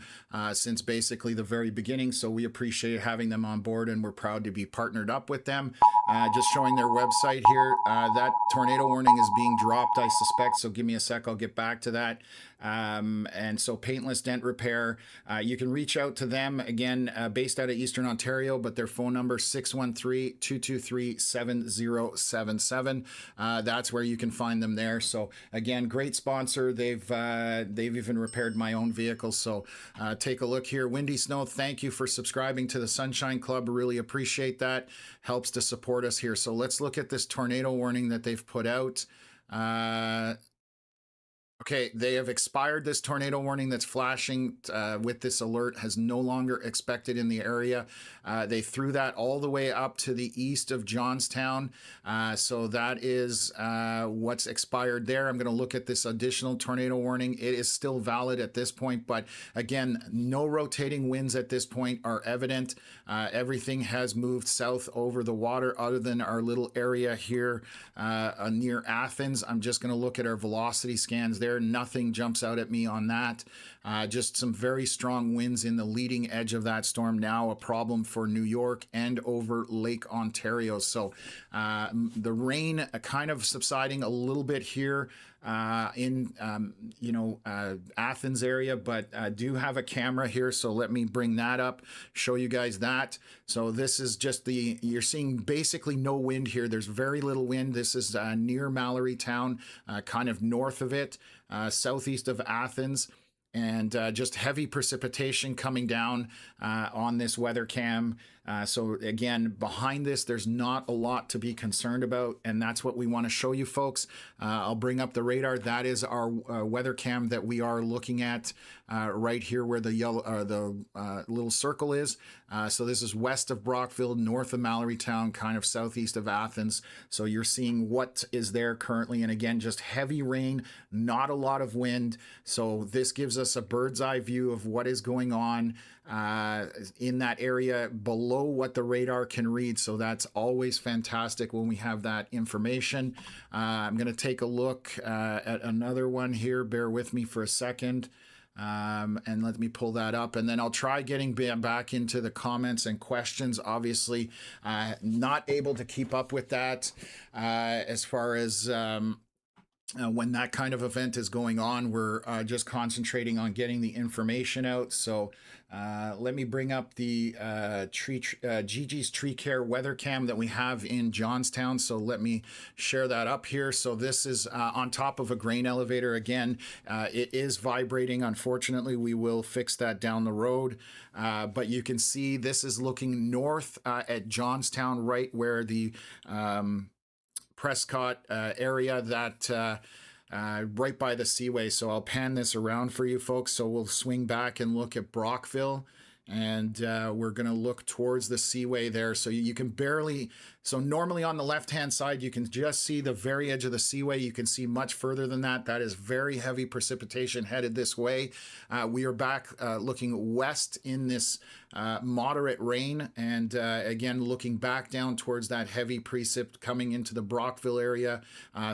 since basically the very beginning. So we appreciate having them on board, and we're proud to be partnered up with them. Just showing their website here. That tornado warning is being dropped, I suspect, so give me a sec, I'll get back to that. And so Paintless Dent Repair, you can reach out to them, again, based out of Eastern Ontario, but their phone number 613-223-7077. That's where you can find them there. So again, great sponsor. They've even repaired my own vehicle. So take a look here. Windy Snow, thank you for subscribing to the Sunshine Club. Really appreciate that. Helps to support us here. So let's look at this tornado warning that they've put out. Okay, they have expired. This tornado warning that's flashing with this alert has no longer expected in the area. They threw that all the way up to the east of Johnstown. So that is what's expired there. I'm going to look at this additional tornado warning. It is still valid at this point, but again, no rotating winds at this point are evident. Everything has moved south over the water other than our little area here near Athens. I'm just going to look at our velocity scans there. Nothing jumps out at me on that. Just some very strong winds in the leading edge of that storm, now a problem for New York and over Lake Ontario. So the rain kind of subsiding a little bit here in Athens area, but I do have a camera here, so let me bring that up, show you guys that. So this is just you're seeing basically no wind here. There's very little wind. This is near Mallory Town, kind of north of it, southeast of Athens. And just heavy precipitation coming down on this weather cam. So again, behind this, there's not a lot to be concerned about, and that's what we want to show you folks. I'll bring up the radar. That is our weather cam that we are looking at right here where the yellow, little circle is. So this is west of Brockville, north of Mallory Town, kind of southeast of Athens. So you're seeing what is there currently, and again, just heavy rain, not a lot of wind. So this gives us a bird's eye view of what is going on in that area below what the radar can read. So that's always fantastic when we have that information. I'm going to take a look at another one here. Bear with me for a second. And let me pull that up, and then I'll try getting back into the comments and questions. Obviously, not able to keep up with that as far as when that kind of event is going on. We're just concentrating on getting the information out. So let me bring up the Gigi's Tree Care weather cam that we have in Johnstown. So let me share that up here. So this is on top of a grain elevator. Again, it is vibrating. Unfortunately, we will fix that down the road. But you can see this is looking north at Johnstown, right where the Prescott area, that right by the Seaway. So I'll pan this around for you folks. So we'll swing back and look at Brockville, and we're going to look towards the Seaway there. So you can barely, so normally on the left-hand side, you can just see the very edge of the Seaway. You can see much further than that. That is very heavy precipitation headed this way. We are back looking west in this moderate rain, and again, looking back down towards that heavy precip coming into the Brockville area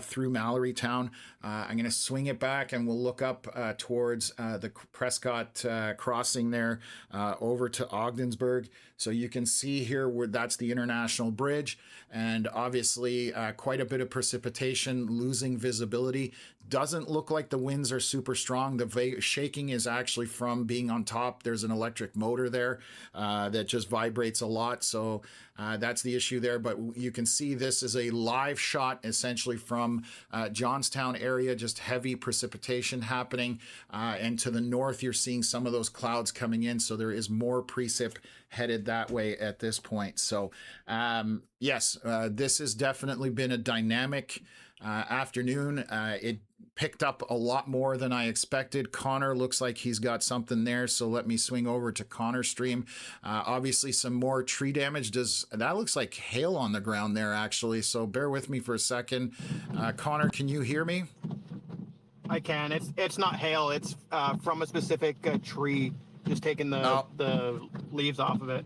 through Mallory Town. I'm going to swing it back, and we'll look up towards the Prescott crossing there over to Ogdensburg. So you can see here where that's the International Bridge, and obviously quite a bit of precipitation, losing visibility. Doesn't look like the winds are super strong. The shaking is actually from being on top. There's an electric motor there that just vibrates a lot. So that's the issue there. But you can see this is a live shot essentially from Johnstown area, just heavy precipitation happening. And to the north, you're seeing some of those clouds coming in. So there is more precip headed that way at this point. So yes, this has definitely been a dynamic afternoon. It picked up a lot more than I expected. Connor looks like he's got something there, so let me swing over to Connor's stream. Obviously some more tree damage. That looks like hail on the ground there actually, so bear with me for a second. Connor, can you hear me? I can. It's not hail. It's from a specific tree, just taking the leaves off of it.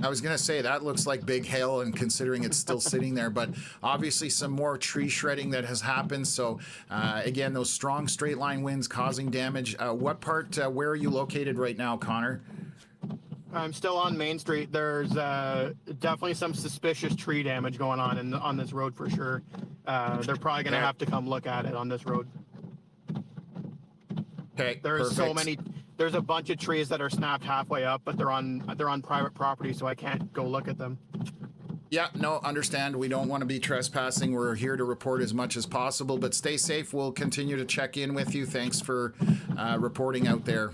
I was going to say that looks like big hail, and considering it's still sitting there, but obviously some more tree shredding that has happened. So again, those strong straight line winds causing damage. What part, where are you located right now, Connor? I'm still on Main Street. There's definitely some suspicious tree damage going on on this road for sure. They're probably going to have to come look at it on this road. Okay, There's perfect. so many. There's a bunch of trees that are snapped halfway up, but they're on private property, so I can't go look at them. Yeah, no, understand. We don't want to be trespassing. We're here to report as much as possible, but stay safe. We'll continue to check in with you. Thanks for reporting out there.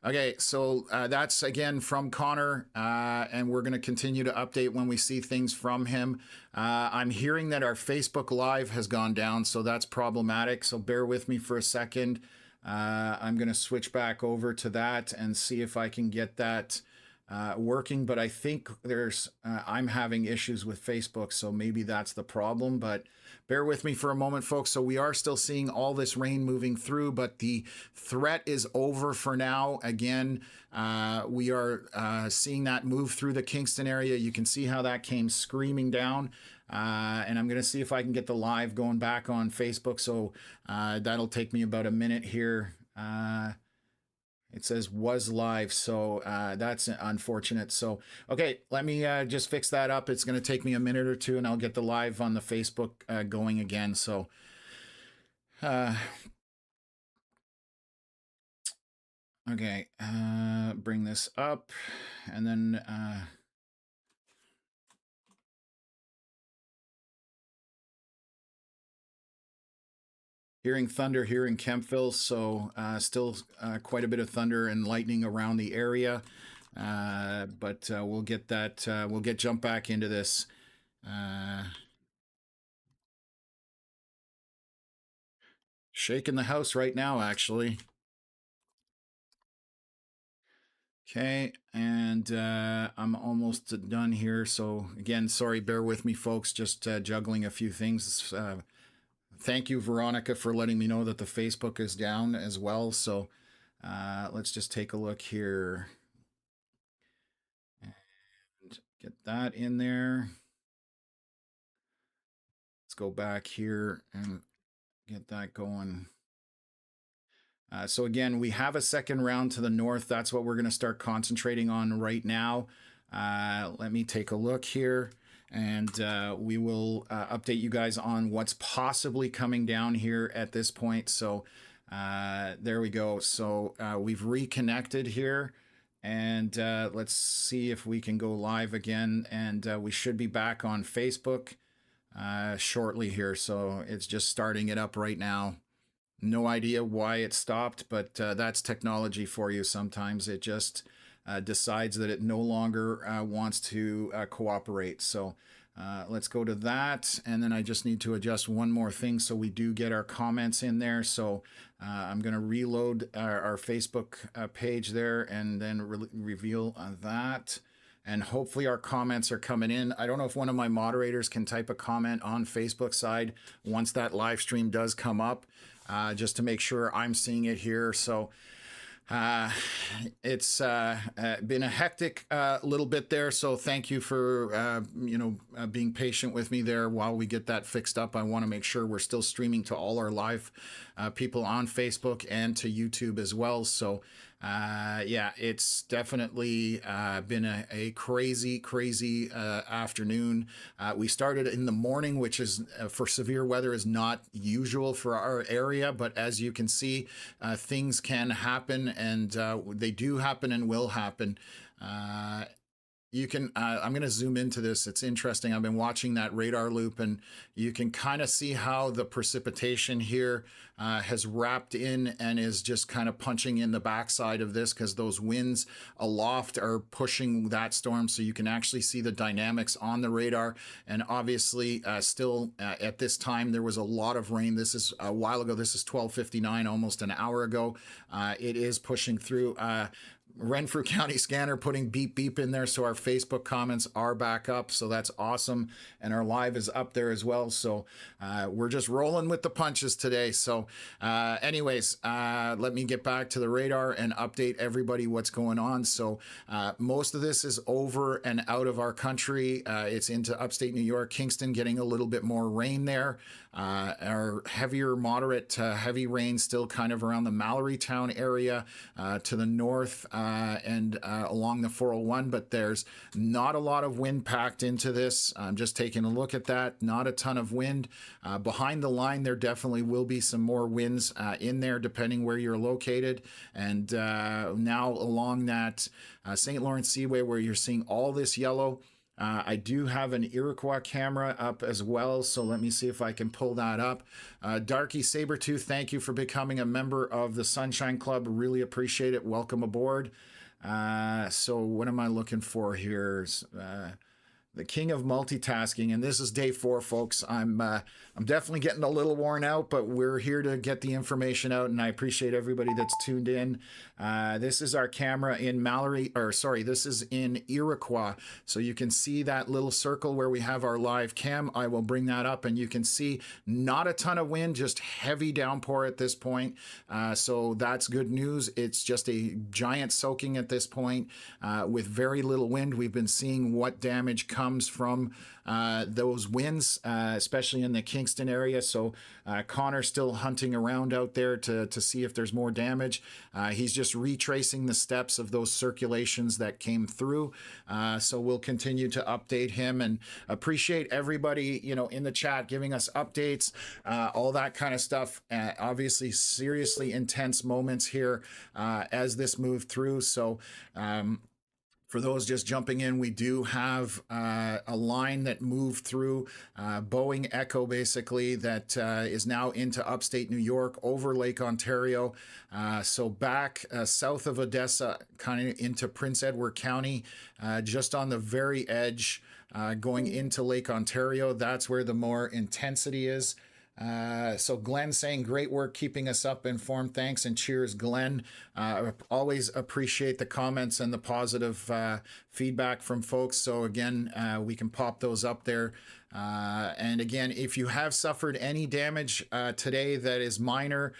Okay, so that's again from Connor, and we're going to continue to update when we see things from him. I'm hearing that our Facebook Live has gone down, so that's problematic. So bear with me for a second. I'm going to switch back over to that and see if I can get that working. But I think I'm having issues with Facebook, so maybe that's the problem. But bear with me for a moment, folks. So we are still seeing all this rain moving through, but the threat is over for now. Again, we are seeing that move through the Kingston area. You can see how that came screaming down. And I'm going to see if I can get the live going back on Facebook. So that'll take me about a minute here. It says was live, so that's unfortunate. So, okay, let me just fix that up. It's going to take me a minute or two, and I'll get the live on the Facebook going again. So, okay, bring this up, and then hearing thunder here in Kempville, so still quite a bit of thunder and lightning around the area. But we'll get that, we'll get jump back into this. Shaking the house right now, actually. Okay, and I'm almost done here. So again, sorry, bear with me, folks. Just juggling a few things. Thank you, Veronica, for letting me know that the Facebook is down as well. So let's just take a look here and get that in there. Let's go back here and get that going. So again, we have a second round to the north. That's what we're going to start concentrating on right now. Let me take a look here, and we will update you guys on what's possibly coming down here at this point. So there we go. So we've reconnected here, and let's see if we can go live again. And we should be back on Facebook shortly here. So it's just starting it up right now. No idea why it stopped, but that's technology for you. Sometimes it just decides that it no longer wants to cooperate. So let's go to that. And then I just need to adjust one more thing so we do get our comments in there. So I'm going to reload our Facebook page there and then reveal that. And hopefully our comments are coming in. I don't know if one of my moderators can type a comment on Facebook side once that live stream does come up. Just to make sure I'm seeing it here. So it's been a hectic little bit there. So thank you for, being patient with me there while we get that fixed up. I want to make sure we're still streaming to all our live people on Facebook and to YouTube as well. So yeah, it's definitely been a crazy afternoon. We started in the morning, which is for severe weather is not usual for our area, but as you can see, things can happen, and they do happen and will happen. You can, I'm going to zoom into this. It's interesting. I've been watching that radar loop, and you can kind of see how the precipitation here has wrapped in and is just kind of punching in the backside of this, because those winds aloft are pushing that storm. So you can actually see the dynamics on the radar. And obviously still at this time, there was a lot of rain. This is a while ago. This is 12:59, almost an hour ago. It is pushing through. Renfrew County Scanner putting beep beep in there, so our Facebook comments are back up, so that's awesome, and our live is up there as well. So we're just rolling with the punches today. So anyways, let me get back to the radar and update everybody what's going on. So most of this is over and out of our country. It's into upstate New York, Kingston, getting a little bit more rain there. Our heavier, moderate to heavy rain still kind of around the Mallory Town area to the north and along the 401, but there's not a lot of wind packed into this. I'm just taking a look at that. Not a ton of wind. Behind the line, there definitely will be some more winds in there depending where you're located. And now along that St. Lawrence Seaway where you're seeing all this yellow, I do have an Iroquois camera up as well, so let me see if I can pull that up. Darky Sabertooth, thank you for becoming a member of the Sunshine Club. Really appreciate it. Welcome aboard. So what am I looking for here? The king of multitasking, and this is day 4, folks. I'm definitely getting a little worn out, but we're here to get the information out, and I appreciate everybody that's tuned in. This is our camera in this is in Iroquois, so you can see that little circle where we have our live cam. I will bring that up, and you can see not a ton of wind, just heavy downpour at this point. So that's good news. It's just a giant soaking at this point with very little wind. We've been seeing what damage comes from those winds, especially in the Kingston area. So Connor's still hunting around out there to see if there's more damage. He's just retracing the steps of those circulations that came through. So we'll continue to update him, and appreciate everybody, in the chat giving us updates, all that kind of stuff. Obviously, seriously intense moments here as this moved through. So, for those just jumping in, we do have a line that moved through Boeing Echo, basically, that is now into upstate New York over Lake Ontario. So back south of Odessa, kind of into Prince Edward County, just on the very edge, going into Lake Ontario. That's where the more intensity is. So Glenn saying, great work keeping us up informed. Thanks and cheers, Glenn. Always appreciate the comments and the positive feedback from folks. So again, we can pop those up there. And again, if you have suffered any damage today that is minor,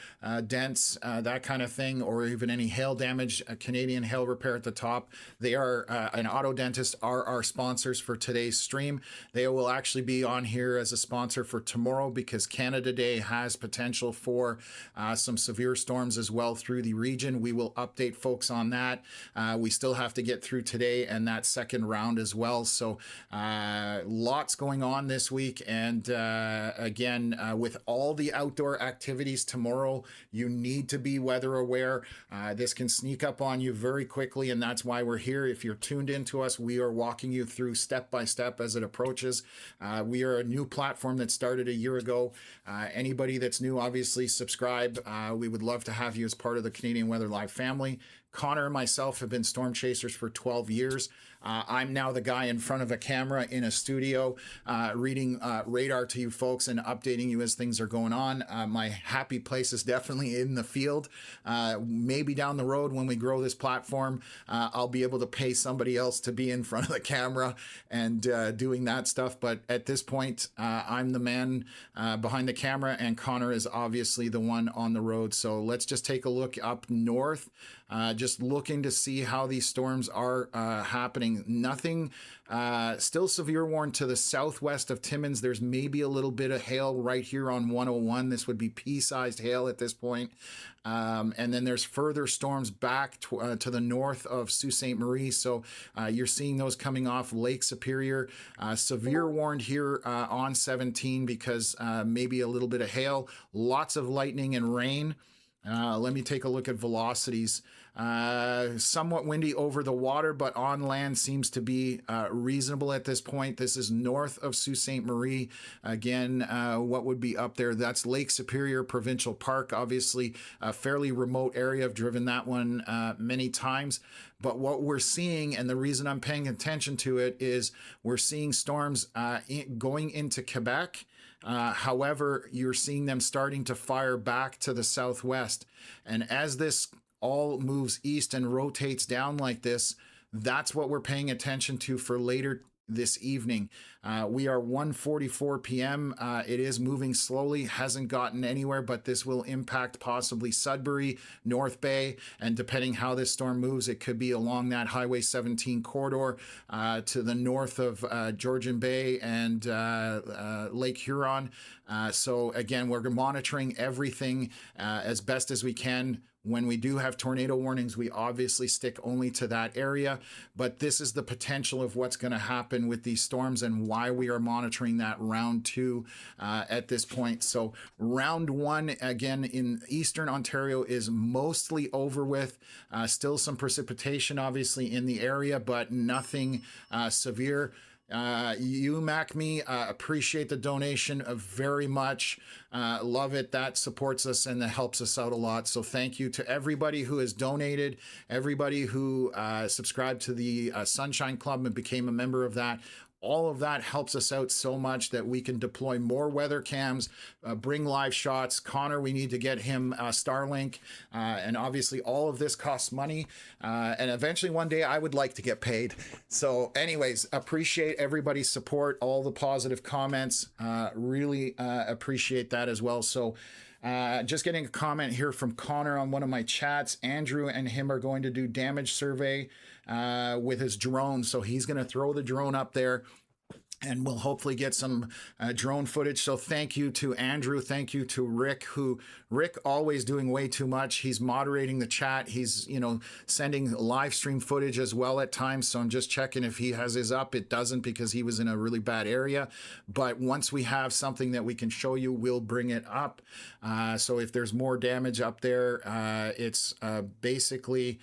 dents, that kind of thing, or even any hail damage, Canadian Hail Repair at the top, they are, an auto dentist are our sponsors for today's stream. They will actually be on here as a sponsor for tomorrow, because Canada Day has potential for some severe storms as well through the region. We will update folks on that. We still have to get through today and that second round as well. So lots going on this week, and again, with all the outdoor activities tomorrow, you need to be weather aware. This can sneak up on you very quickly, and that's why we're here. If you're tuned into us, we are walking you through step by step as it approaches. We are a new platform that started a year ago. Anybody that's new, obviously subscribe. We would love to have you as part of the Canadian Weather Live family. Connor and myself have been storm chasers for 12 years. I'm now the guy in front of a camera in a studio, reading radar to you folks and updating you as things are going on. My happy place is definitely in the field. Maybe down the road when we grow this platform, I'll be able to pay somebody else to be in front of the camera and doing that stuff. But at this point, I'm the man behind the camera, and Connor is obviously the one on the road. So let's just take a look up north. Just looking to see how these storms are happening. Nothing, still severe warn to the southwest of Timmins. There's maybe a little bit of hail right here on 101. This would be pea-sized hail at this point. And then there's further storms back to the north of Sault Ste. Marie. So you're seeing those coming off Lake Superior. Severe warned here on 17 because maybe a little bit of hail, lots of lightning and rain. Let me take a look at velocities. Somewhat windy over the water, but on land seems to be reasonable at this point. This is north of Sault Ste. Marie. Again, what would be up there? That's Lake Superior Provincial Park, obviously a fairly remote area. I've driven that one many times. But what we're seeing, and the reason I'm paying attention to it, is we're seeing storms going into Quebec. However, you're seeing them starting to fire back to the southwest. And as this all moves east and rotates down like this, that's what we're paying attention to for later this evening. We are 1:44 p.m. It is moving slowly, hasn't gotten anywhere, but this will impact possibly Sudbury, North Bay, and depending how this storm moves, it could be along that Highway 17 corridor to the north of Georgian Bay and Lake Huron. So again, we're monitoring everything as best as we can. When we do have tornado warnings, we obviously stick only to that area, but this is the potential of what's going to happen with these storms and why we are monitoring that round 2 at this point. So round 1, again, in Eastern Ontario is mostly over with. Still some precipitation, obviously, in the area, but nothing severe. You, MacMe, appreciate the donation very much. Love it. That supports us and that helps us out a lot. So thank you to everybody who has donated, everybody who subscribed to the Sunshine Club and became a member of that. All of that helps us out so much that we can deploy more weather cams, bring live shots. Connor, we need to get him Starlink. And obviously all of this costs money. And eventually one day I would like to get paid. So anyways, appreciate everybody's support, all the positive comments. Really appreciate that as well. So just getting a comment here from Connor on one of my chats. Andrew and him are going to do damage survey with his drone. So he's going to throw the drone up there and we'll hopefully get some drone footage. So thank you to Andrew. Thank you to Rick, Rick always doing way too much. He's moderating the chat. He's, sending live stream footage as well at times. So I'm just checking if he has his up. It doesn't because he was in a really bad area. But once we have something that we can show you, we'll bring it up. So if there's more damage up there, it's basically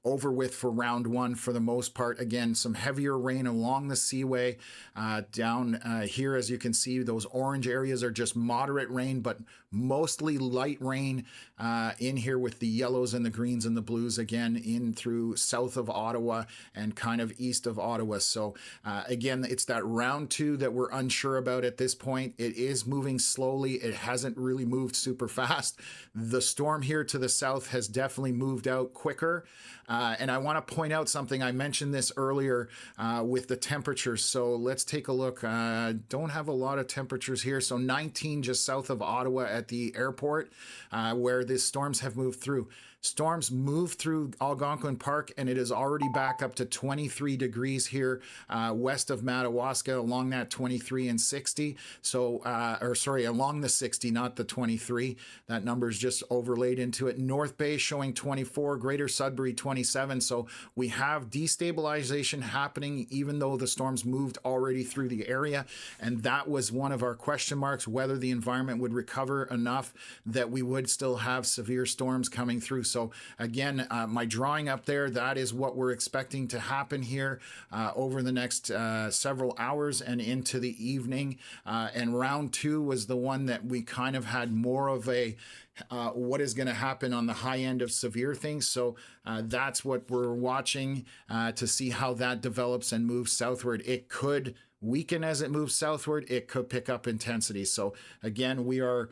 over with for round 1 for the most part. Again, some heavier rain along the seaway. Down here, as you can see, those orange areas are just moderate rain, but mostly light rain in here with the yellows and the greens and the blues, again, in through south of Ottawa and kind of east of Ottawa. So again, it's that round 2 that we're unsure about at this point. It is moving slowly. It hasn't really moved super fast. The storm here to the south has definitely moved out quicker. And I want to point out something. I mentioned this earlier with the temperatures. So let's take a look. Don't have a lot of temperatures here. So 19 just south of Ottawa at the airport where these storms have moved through. Storms move through Algonquin Park and it is already back up to 23 degrees here west of Madawaska along that 23 and 60. So, along the 60, not the 23. That number is just overlaid into it. North Bay showing 24, Greater Sudbury 27. So we have destabilization happening even though the storms moved already through the area. And that was one of our question marks, whether the environment would recover enough that we would still have severe storms coming through. So again, my drawing up there, that is what we're expecting to happen here over the next several hours and into the evening. And round 2 was the one that we kind of had more of a what is going to happen on the high end of severe things. So that's what we're watching to see how that develops and moves southward. It could weaken as it moves southward. It could pick up intensity. So again, we are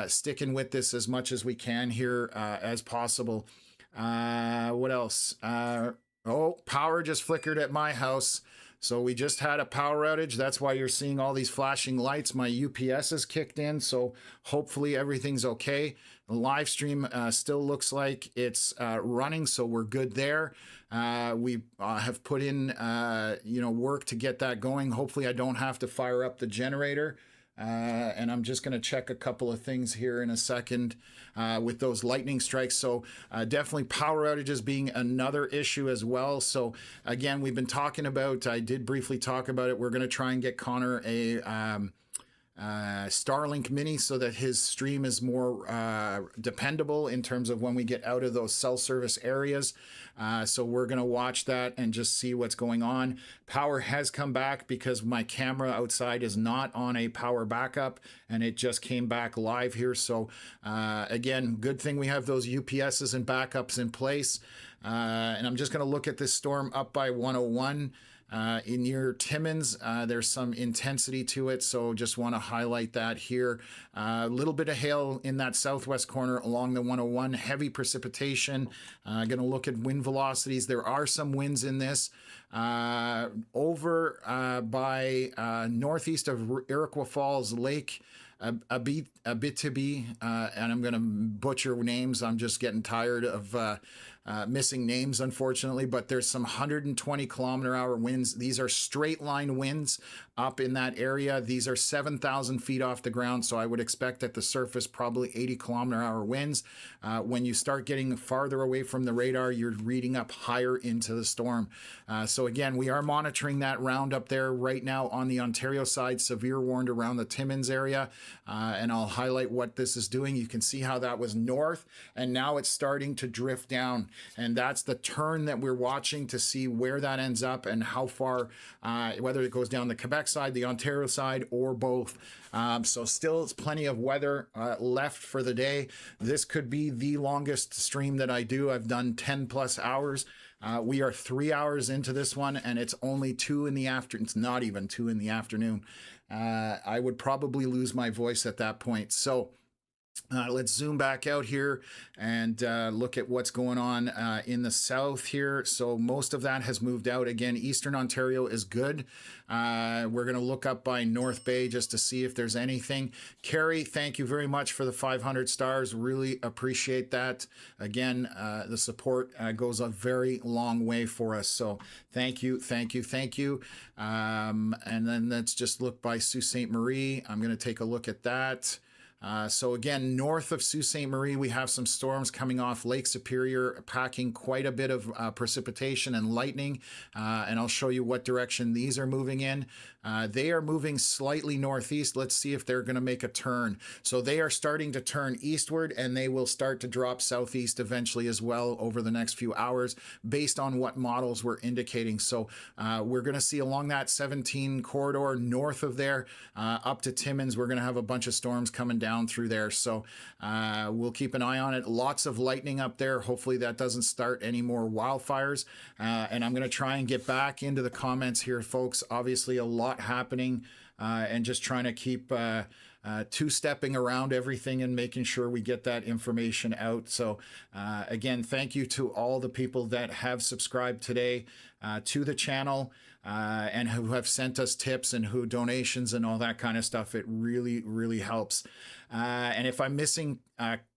sticking with this as much as we can here as possible. What else? Power just flickered at my house. So we just had a power outage. That's why you're seeing all these flashing lights. My UPS is kicked in, so hopefully everything's okay. The live stream still looks like it's running, so we're good there. We have put in work to get that going. Hopefully I don't have to fire up the generator. And I'm just going to check a couple of things here in a second with those lightning strikes. So definitely power outages being another issue as well. So again, we've been talking about, I did briefly talk about it. We're going to try and get Connor a Starlink Mini so that his stream is more dependable in terms of when we get out of those cell service areas. So we're going to watch that and just see what's going on. Power has come back because my camera outside is not on a power backup and it just came back live here. So again, good thing we have those UPSs and backups in place. And I'm just going to look at this storm up by 101. near Timmins, there's some intensity to it, so just want to highlight that here. A little bit of hail in that southwest corner along the 101, heavy precipitation. Going to look at wind velocities. There are some winds in this. Over by northeast of Iroquois Falls Lake, Abitibi, and I'm going to butcher names. I'm just getting tired of missing names, unfortunately, but there's some 120-kilometer-hour winds. These are straight line winds up in that area. These are 7,000 feet off the ground, so I would expect at the surface probably 80-kilometer-hour winds. When you start getting farther away from the radar, you're reading up higher into the storm. So again, we are monitoring that round up there right now on the Ontario side, severe warned around the Timmins area, and I'll highlight what this is doing. You can see how that was north, and now it's starting to drift down. And that's the turn that we're watching to see where that ends up and how far, whether it goes down the Quebec side, the Ontario side, or both. So still it's plenty of weather left for the day. This could be the longest stream that I do. I've done 10 plus hours. We are 3 hours into this one, and it's only 2 in the afternoon. It's not even 2 in the afternoon. I would probably lose my voice at that point. So let's zoom back out here and look at what's going on in the south here. So most of that has moved out. Again, Eastern Ontario is good. We're going to look up by North Bay just to see if there's anything. Carrie, thank you very much for the 500 stars. Really appreciate that. Again, the support goes a very long way for us. So thank you, thank you, thank you. And then let's just look by Sault Ste. Marie. I'm going to take a look at that. So again, north of Sault Ste. Marie, we have some storms coming off Lake Superior, packing quite a bit of precipitation and lightning. And I'll show you what direction these are moving in. They are moving slightly northeast. Let's see if they're going to make a turn. So they are starting to turn eastward, and they will start to drop southeast eventually as well over the next few hours based on what models we're indicating. So we're going to see along that 17 corridor north of there up to Timmins, we're going to have a bunch of storms coming down through there. So we'll keep an eye on it. Lots of lightning up there. Hopefully that doesn't start any more wildfires. And I'm going to try and get back into the comments here, folks. Obviously a lot happening and just trying to keep two-stepping around everything and making sure we get that information out. So again, thank you to all the people that have subscribed today to the channel and who have sent us tips and who donations and all that kind of stuff. It really, really helps. And if I'm missing,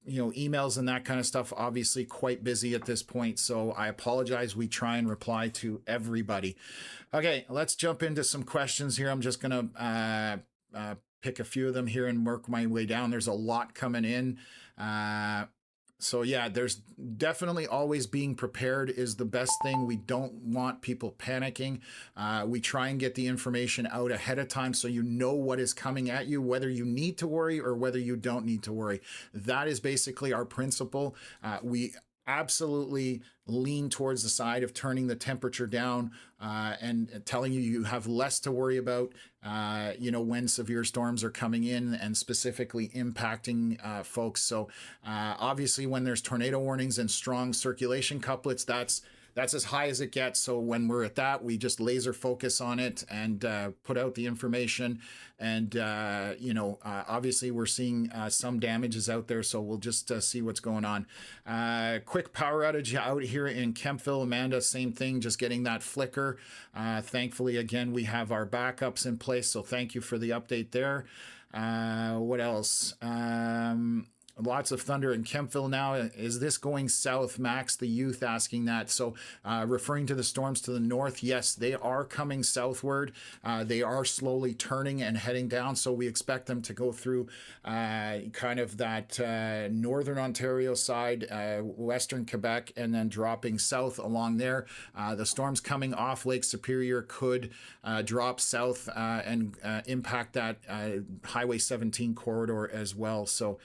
emails and that kind of stuff, obviously quite busy at this point. So I apologize. We try and reply to everybody. Okay, let's jump into some questions here. I'm just going to pick a few of them here and work my way down. There's a lot coming in. So yeah, there's definitely always being prepared is the best thing. We don't want people panicking. We try and get the information out ahead of time so you know what is coming at you, whether you need to worry or whether you don't need to worry. That is basically our principle. We absolutely lean towards the side of turning the temperature down and telling you have less to worry about, when severe storms are coming in and specifically impacting folks. So obviously when there's tornado warnings and strong circulation couplets, that's as high as it gets. So when we're at that, we just laser focus on it and put out the information. And, obviously we're seeing some damages out there. So we'll just see what's going on. Quick power outage out here in Kempville. Amanda, same thing, just getting that flicker. Thankfully, again, we have our backups in place. So thank you for the update there. What else? Lots of thunder in Kempville now. Is this going south? Max, the youth, asking that. So referring to the storms to the north, yes, they are coming southward. They are slowly turning and heading down. So we expect them to go through kind of that northern Ontario side, western Quebec, and then dropping south along there. The storms coming off Lake Superior could drop south and impact that Highway 17 corridor as well. So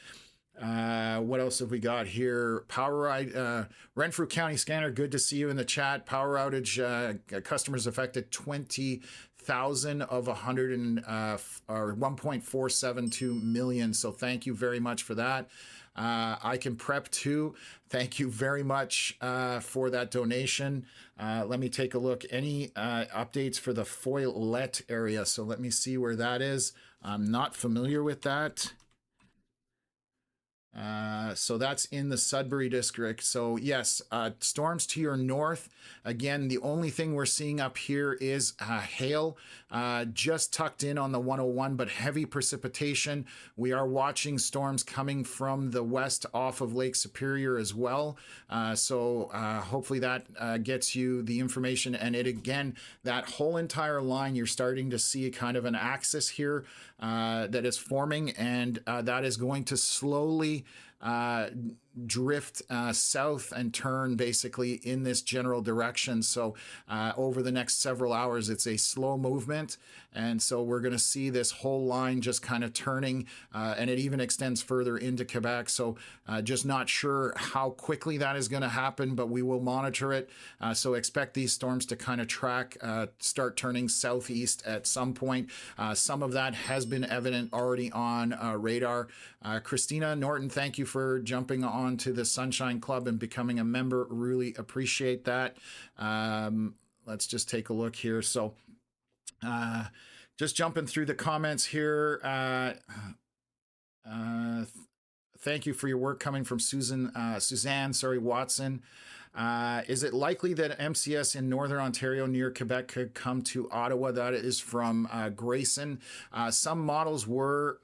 what else have we got here? Power ride, Renfrew County Scanner, good to see you in the chat. Power outage, customers affected 20 100,000 of 1.472 million. So thank you very much for that. I Can Prep too. Thank you very much for that donation. Let me take a look. Any updates for the Foylet area? So let me see where that is. I'm not familiar with that. So that's in the Sudbury district. So yes, storms to your north. Again, the only thing we're seeing up here is hail, just tucked in on the 101, but heavy precipitation. We are watching storms coming from the west off of Lake Superior as well. So hopefully that gets you the information. And it again, that whole entire line, you're starting to see kind of an axis here that is forming, and that is going to slowly drift south and turn basically in this general direction. So over the next several hours, it's a slow movement. And so we're going to see this whole line just kind of turning, and it even extends further into Quebec. So just not sure how quickly that is going to happen, but we will monitor it. So expect these storms to kind of start turning southeast at some point. Some of that has been evident already on radar. Christina Norton, thank you for jumping on to the Sunshine Club and becoming a member. Really appreciate that. Let's just take a look here. So just jumping through the comments here. Thank you for your work coming from Suzanne Watson. Is it likely that MCS in Northern Ontario near Quebec could come to Ottawa? That is from Grayson. Some models were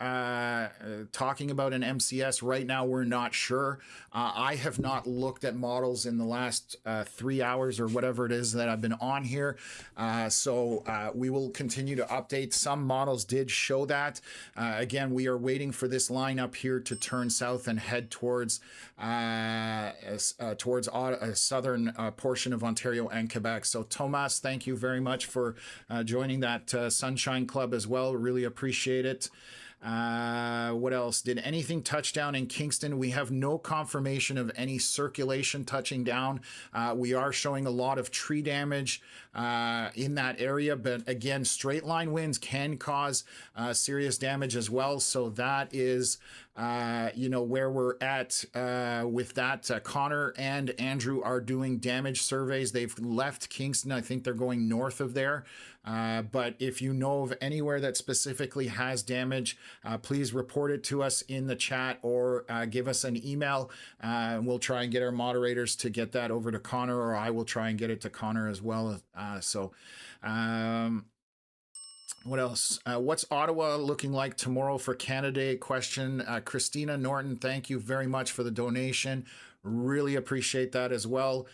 talking about an MCS. Right now, we're not sure. I have not looked at models in the last 3 hours or whatever it is that I've been on here. So we will continue to update. Some models did show that. Again, we are waiting for this line up here to turn south and head towards southern portion of Ontario and Quebec. So Thomas, thank you very much for joining that Sunshine Club as well. Really appreciate it. What else? Did anything touch down in Kingston? We have no confirmation of any circulation touching down. We are showing a lot of tree damage in that area, but again, straight line winds can cause serious damage as well. So that is where we're at with that. Connor and Andrew are doing damage surveys. They've left Kingston. I think they're going north of there. But if you know of anywhere that specifically has damage, please report it to us in the chat or give us an email. And we'll try and get our moderators to get that over to Connor, or I will try and get it to Connor as well. What else? What's Ottawa looking like tomorrow for Canada Day? Question. Christina Norton, thank you very much for the donation. Really appreciate that as well.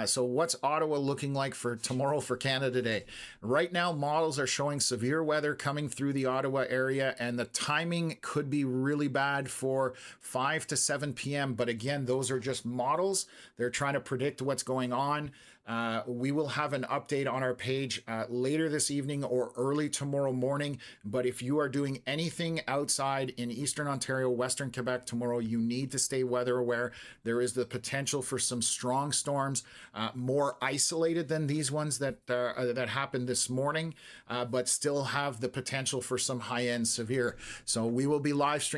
So what's Ottawa looking like for tomorrow for Canada Day? Right now, models are showing severe weather coming through the Ottawa area, and the timing could be really bad for 5 to 7 p.m. But again, those are just models. They're trying to predict what's going on. We will have an update on our page later this evening or early tomorrow morning. But if you are doing anything outside in Eastern Ontario, Western Quebec tomorrow, you need to stay weather aware. There is the potential for some strong storms, more isolated than these ones that happened this morning, but still have the potential for some high-end severe. So we will be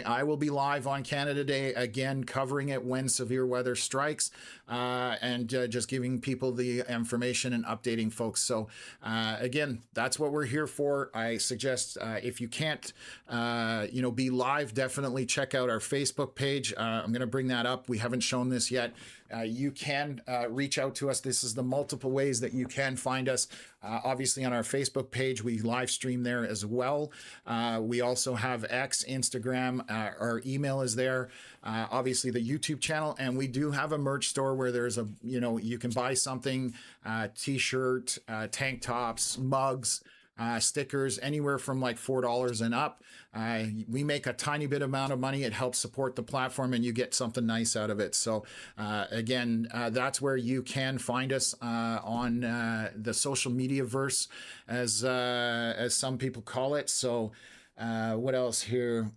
I will be live on Canada Day again, covering it when severe weather strikes, and just giving people the information and updating folks. So again, that's what we're here for. I suggest if you can't be live, definitely check out our Facebook page. I'm going to bring that up. We haven't shown this yet. You can reach out to us. This is the multiple ways that you can find us. Obviously on our Facebook page, we live stream there as well. We also have X, Instagram, our email is there. Obviously the YouTube channel, and we do have a merch store where there's you can buy something, t-shirt, tank tops, mugs, stickers, anywhere from like $4 and up. We make a tiny bit amount of money. It helps support the platform, and you get something nice out of it. So again, that's where you can find us on the social media verse, as some people call it. So what else here?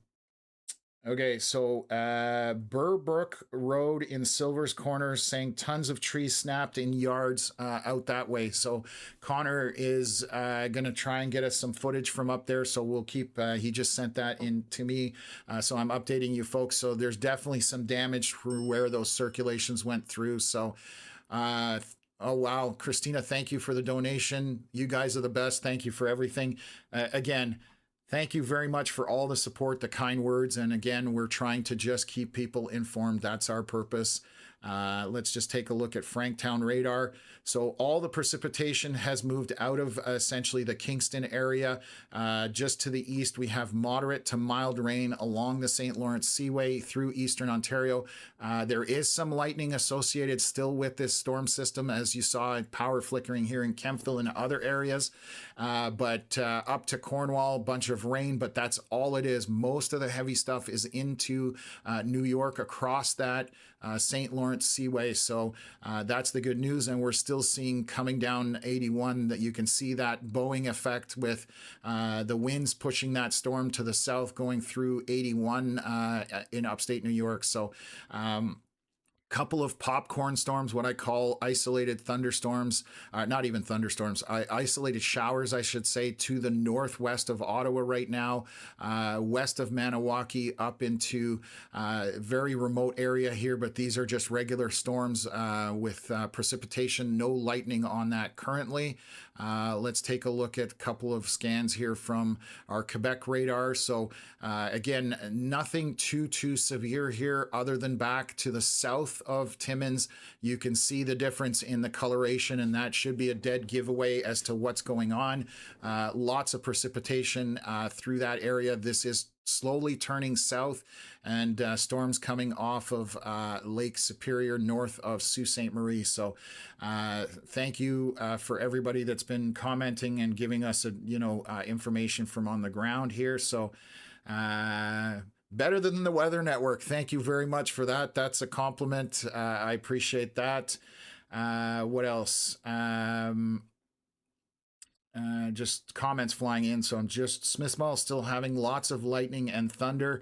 Okay, so Burbrook Road in Silver's Corner saying tons of trees snapped in yards out that way. So Connor is going to try and get us some footage from up there. So we'll keep, he just sent that in to me. So I'm updating you folks. So there's definitely some damage through where those circulations went through. So, oh, wow. Christina, thank you for the donation. You guys are the best. Thank you for everything. Again, thank you very much for all the support, the kind words. And again, we're trying to just keep people informed. That's our purpose. Let's just take a look at Franktown radar. So all the precipitation has moved out of essentially the Kingston area. Just to the east, we have moderate to mild rain along the St. Lawrence Seaway through eastern Ontario. There is some lightning associated still with this storm system, as you saw power flickering here in Kemptville and other areas. But up to Cornwall, a bunch of rain, but that's all it is. Most of the heavy stuff is into New York across that St. Lawrence Seaway. So that's the good news. And we're still seeing coming down 81 that you can see that Boeing effect with the winds pushing that storm to the south going through 81 in upstate New York. So couple of popcorn storms, what I call isolated thunderstorms, not even thunderstorms, isolated showers, I should say, to the northwest of Ottawa right now, west of Maniwaki up into very remote area here, but these are just regular storms with precipitation, no lightning on that currently. Let's take a look at a couple of scans here from our Quebec radar. So again, nothing too severe here other than back to the south of Timmins. You can see the difference in the coloration, and that should be a dead giveaway as to what's going on. Lots of precipitation through that area. This is slowly turning south, and storms coming off of Lake Superior north of Sault Ste. Marie. So thank you for everybody that's been commenting and giving us information from on the ground here. So better than the Weather Network. Thank you very much for that. That's a compliment. I appreciate that. What else? Just comments flying in. So I'm just Smithmall still having lots of lightning and thunder.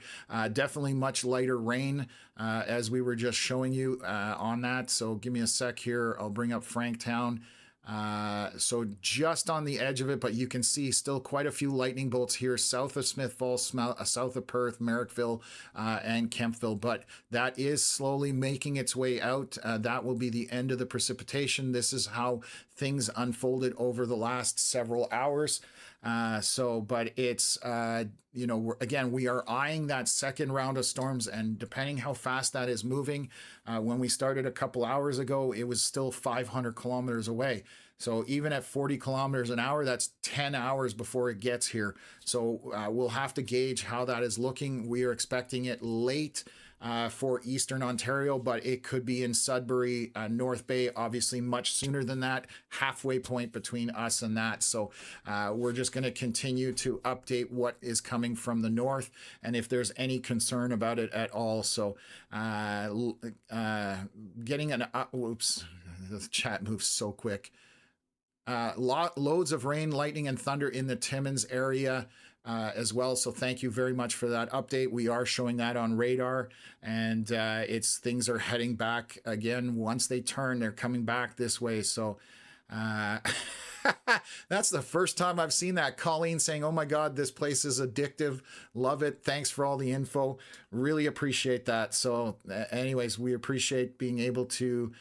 Definitely much lighter rain as we were just showing you on that. So give me a sec here. I'll bring up Franktown. So just on the edge of it, but you can see still quite a few lightning bolts here south of Smith Falls, south of Perth, Merrickville, and Kemptville, but that is slowly making its way out. That will be the end of the precipitation. This is how things unfolded over the last several hours. But it's, again, we are eyeing that second round of storms, and depending how fast that is moving, when we started a couple hours ago, it was still 500 kilometers away. So even at 40 kilometers an hour, that's 10 hours before it gets here. So we'll have to gauge how that is looking. We are expecting it late for Eastern Ontario, but it could be in Sudbury, North Bay, obviously much sooner than that, halfway point between us and that. So we're just going to continue to update what is coming from the north and if there's any concern about it at all. So getting an, whoops, the chat moves so quick. Loads of rain, lightning, and thunder in the Timmins area as well. So thank you very much for that update. We are showing that on radar, and things are heading back again. Once they turn, they're coming back this way. So that's the first time I've seen that. Colleen saying, "Oh my God, this place is addictive. Love it. Thanks for all the info. Really appreciate that." So anyways, we appreciate being able to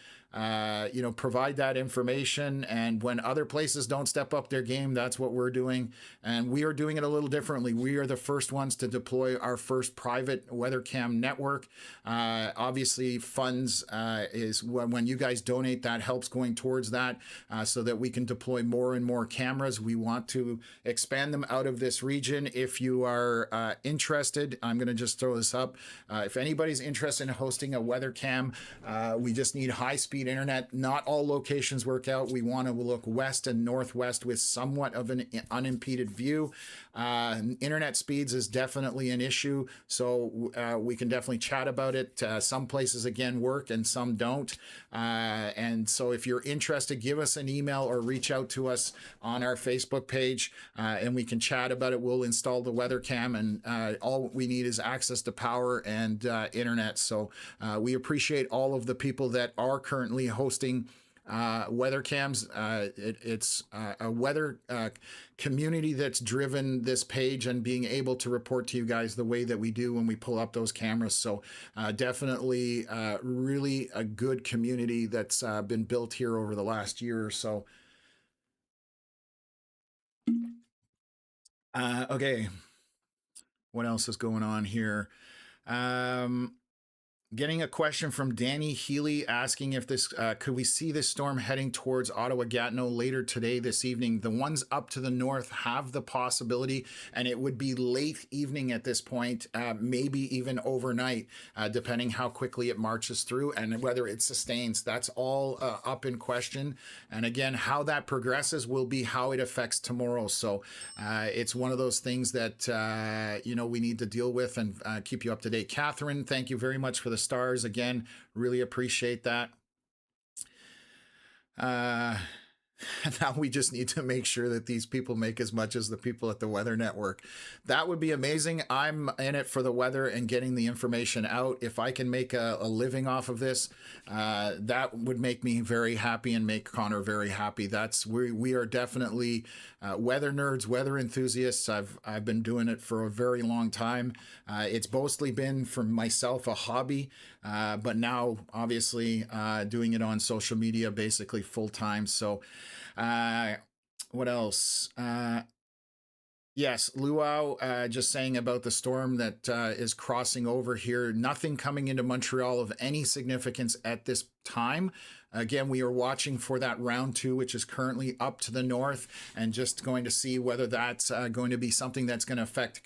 provide that information. And when other places don't step up their game, that's what we're doing. And we are doing it a little differently. We are the first ones to deploy our first private weather cam network. Obviously, funds is when you guys donate, that helps going towards that so that we can deploy more and more cameras. We want to expand them out of this region. If you are interested, I'm going to just throw this up. If anybody's interested in hosting a weather cam, we just need high speed speed internet. Not all locations work out. We want to look west and northwest with somewhat of an unimpeded view. Internet speeds is definitely an issue, so we can definitely chat about it. Some places again work and some don't, and so if you're interested, give us an email or reach out to us on our Facebook page, and we can chat about it. We'll install the weather cam, and all we need is access to power and internet. So we appreciate all of the people that are currently hosting weather cams. It's a weather community that's driven this page and being able to report to you guys the way that we do when we pull up those cameras. So definitely really a good community that's been built here over the last year or so. Okay, what else is going on here? Getting a question from Danny Healy asking if this could we see this storm heading towards Ottawa Gatineau later today, this evening. The ones up to the north have the possibility, and it would be late evening at this point, maybe even overnight, depending how quickly it marches through and whether it sustains. That's all up in question. And again, how that progresses will be how it affects tomorrow. So it's one of those things that you know, we need to deal with and keep you up to date. Catherine, thank you very much for the stars again. Really appreciate that. Now we just need to make sure that these people make as much as the people at the Weather Network. That would be amazing. I'm in it for the weather and getting the information out. If I can make a living off of this, that would make me very happy and make Connor very happy. We are definitely weather nerds, weather enthusiasts. I've been doing it for a very long time. It's mostly been for myself a hobby, but now obviously doing it on social media basically full time. So what else? Yes, Luau just saying about the storm that is crossing over here. Nothing coming into Montreal of any significance at this time. Again, we are watching for that round 2, which is currently up to the north, and just going to see whether that's going to be something that's going to affect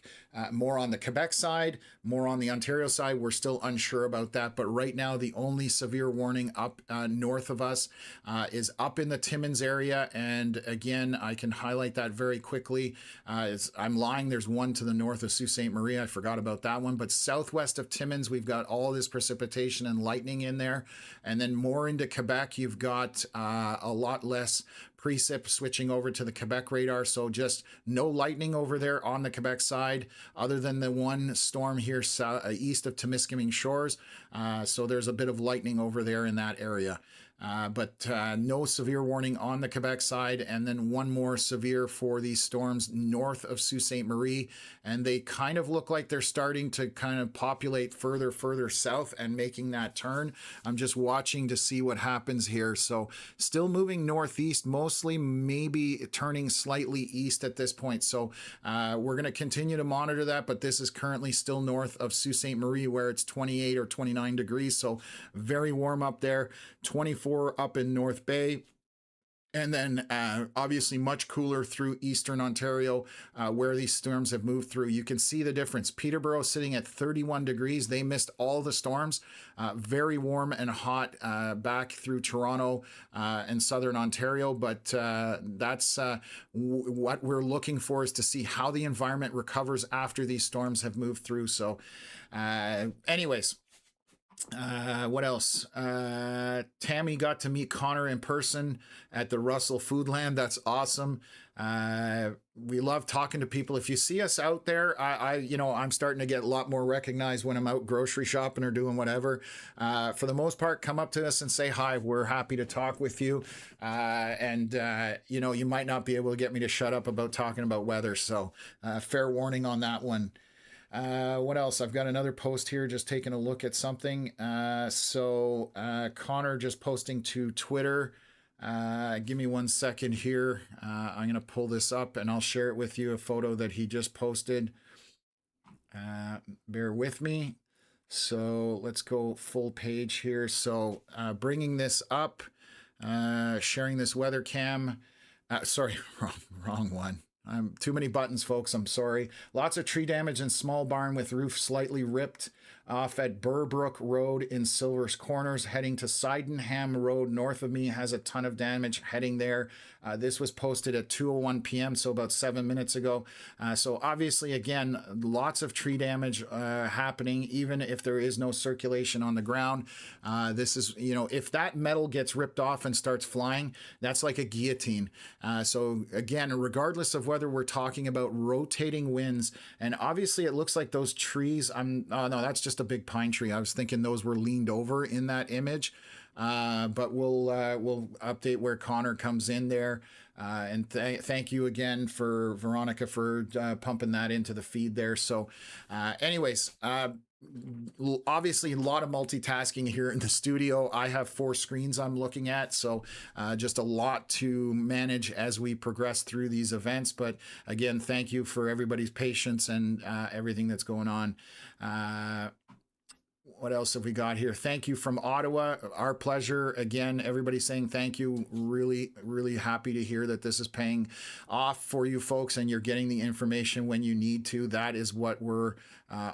more on the Quebec side, more on the Ontario side. We're still unsure about that, but right now the only severe warning up north of us is up in the Timmins area. And again, I can highlight that very quickly. I'm lying, there's one to the north of Sault Ste. Marie. I forgot about that one, but southwest of Timmins, we've got all this precipitation and lightning in there. And then more into Quebec, you've got a lot less precip switching over to the Quebec radar. So just no lightning over there on the Quebec side, other than the one storm here east of Temiskaming Shores. So there's a bit of lightning over there in that area. But no severe warning on the Quebec side, and then one more severe for these storms north of Sault Ste. Marie, and they kind of look like they're starting to kind of populate further south and making that turn. I'm just watching to see what happens here. So still moving northeast, mostly maybe turning slightly east at this point. So we're going to continue to monitor that, but this is currently still north of Sault Ste. Marie, where it's 28 or 29 degrees, so very warm up there. 24 up in North Bay, and then obviously much cooler through eastern Ontario, where these storms have moved through. You can see the difference. Peterborough sitting at 31 degrees. They missed all the storms. Very warm and hot back through Toronto and southern Ontario, but that's what we're looking for, is to see how the environment recovers after these storms have moved through. So anyways, what else? Tammy got to meet Connor in person at the Russell Foodland. That's awesome. We love talking to people. If you see us out there, I'm starting to get a lot more recognized when I'm out grocery shopping or doing whatever. For the most part, come up to us and say hi. We're happy to talk with you. You might not be able to get me to shut up about talking about weather. So fair warning on that one. What else? I've got another post here, just taking a look at something. Connor just posting to Twitter. Give me 1 second here. I'm going to pull this up and I'll share it with you, a photo that he just posted. Bear with me. So let's go full page here. So bringing this up, sharing this weather cam. Sorry, wrong one. Too many buttons, folks. I'm sorry. Lots of tree damage and small barn with roof slightly ripped off at Burbrook Road in Silver's Corners, heading to Sydenham Road north of me, has a ton of damage heading there. This was posted at 2:01 p.m., so about 7 minutes ago. So obviously, again, lots of tree damage happening, even if there is no circulation on the ground. This is, you know, if that metal gets ripped off and starts flying, that's like a guillotine. So again, regardless of whether we're talking about rotating winds, and obviously it looks like those trees, oh no, that's just a big pine tree. I was thinking those were leaned over in that image. But we'll update where Connor comes in there. And thank you again for Veronica for pumping that into the feed there. So anyways, obviously a lot of multitasking here in the studio. I have 4 screens I'm looking at, so just a lot to manage as we progress through these events. But again, thank you for everybody's patience and everything that's going on. What else have we got here? Thank you from Ottawa. Our pleasure. Again, everybody saying thank you. Really, really happy to hear that this is paying off for you folks and you're getting the information when you need to. That is what we're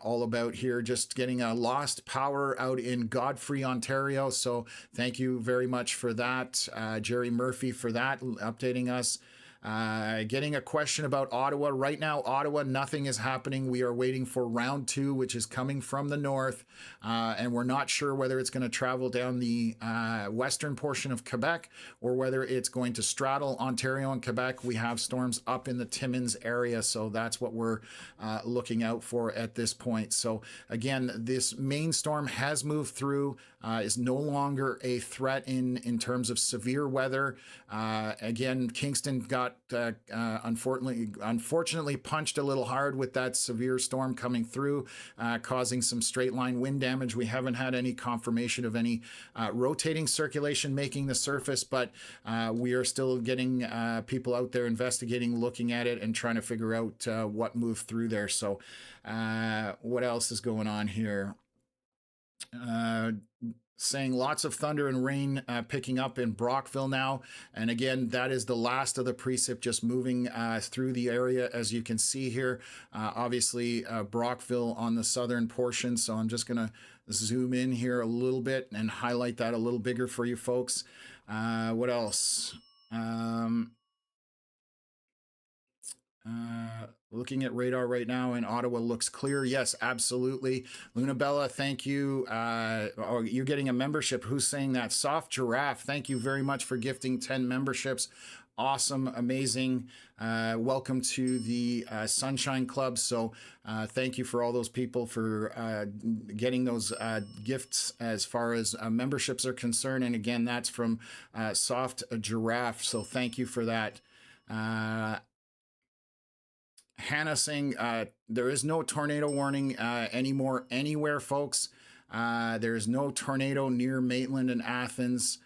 all about here. Just getting a lost power out in Godfrey, Ontario. So thank you very much for that. Jerry Murphy for that, updating us. Getting a question about Ottawa. Right now, Ottawa, nothing is happening. We are waiting for round 2, which is coming from the north, and we're not sure whether it's going to travel down the western portion of Quebec or whether it's going to straddle Ontario and Quebec. We have storms up in the Timmins area, so that's what we're looking out for at this point. So again, this main storm has moved through, is no longer a threat in terms of severe weather. Again, Kingston got unfortunately punched a little hard with that severe storm coming through, causing some straight line wind damage. We haven't had any confirmation of any rotating circulation making the surface, but we are still getting people out there investigating, looking at it, and trying to figure out what moved through there. So what else is going on here? Saying lots of thunder and rain picking up in Brockville now. And again, that is the last of the precip just moving through the area, as you can see here. Obviously, Brockville on the southern portion. So I'm just going to zoom in here a little bit and highlight that a little bigger for you folks. What else? Looking at radar right now in Ottawa looks clear. Yes, absolutely. Luna Bella, thank you. Oh, you're getting a membership. Who's saying that? Soft Giraffe, thank you very much for gifting 10 memberships. Awesome, amazing. Welcome to the Sunshine Club. So thank you for all those people for getting those gifts as far as memberships are concerned. And again, that's from Soft Giraffe. So thank you for that. Hannah saying there is no tornado warning anymore anywhere, folks. There is no tornado near Maitland and Athens.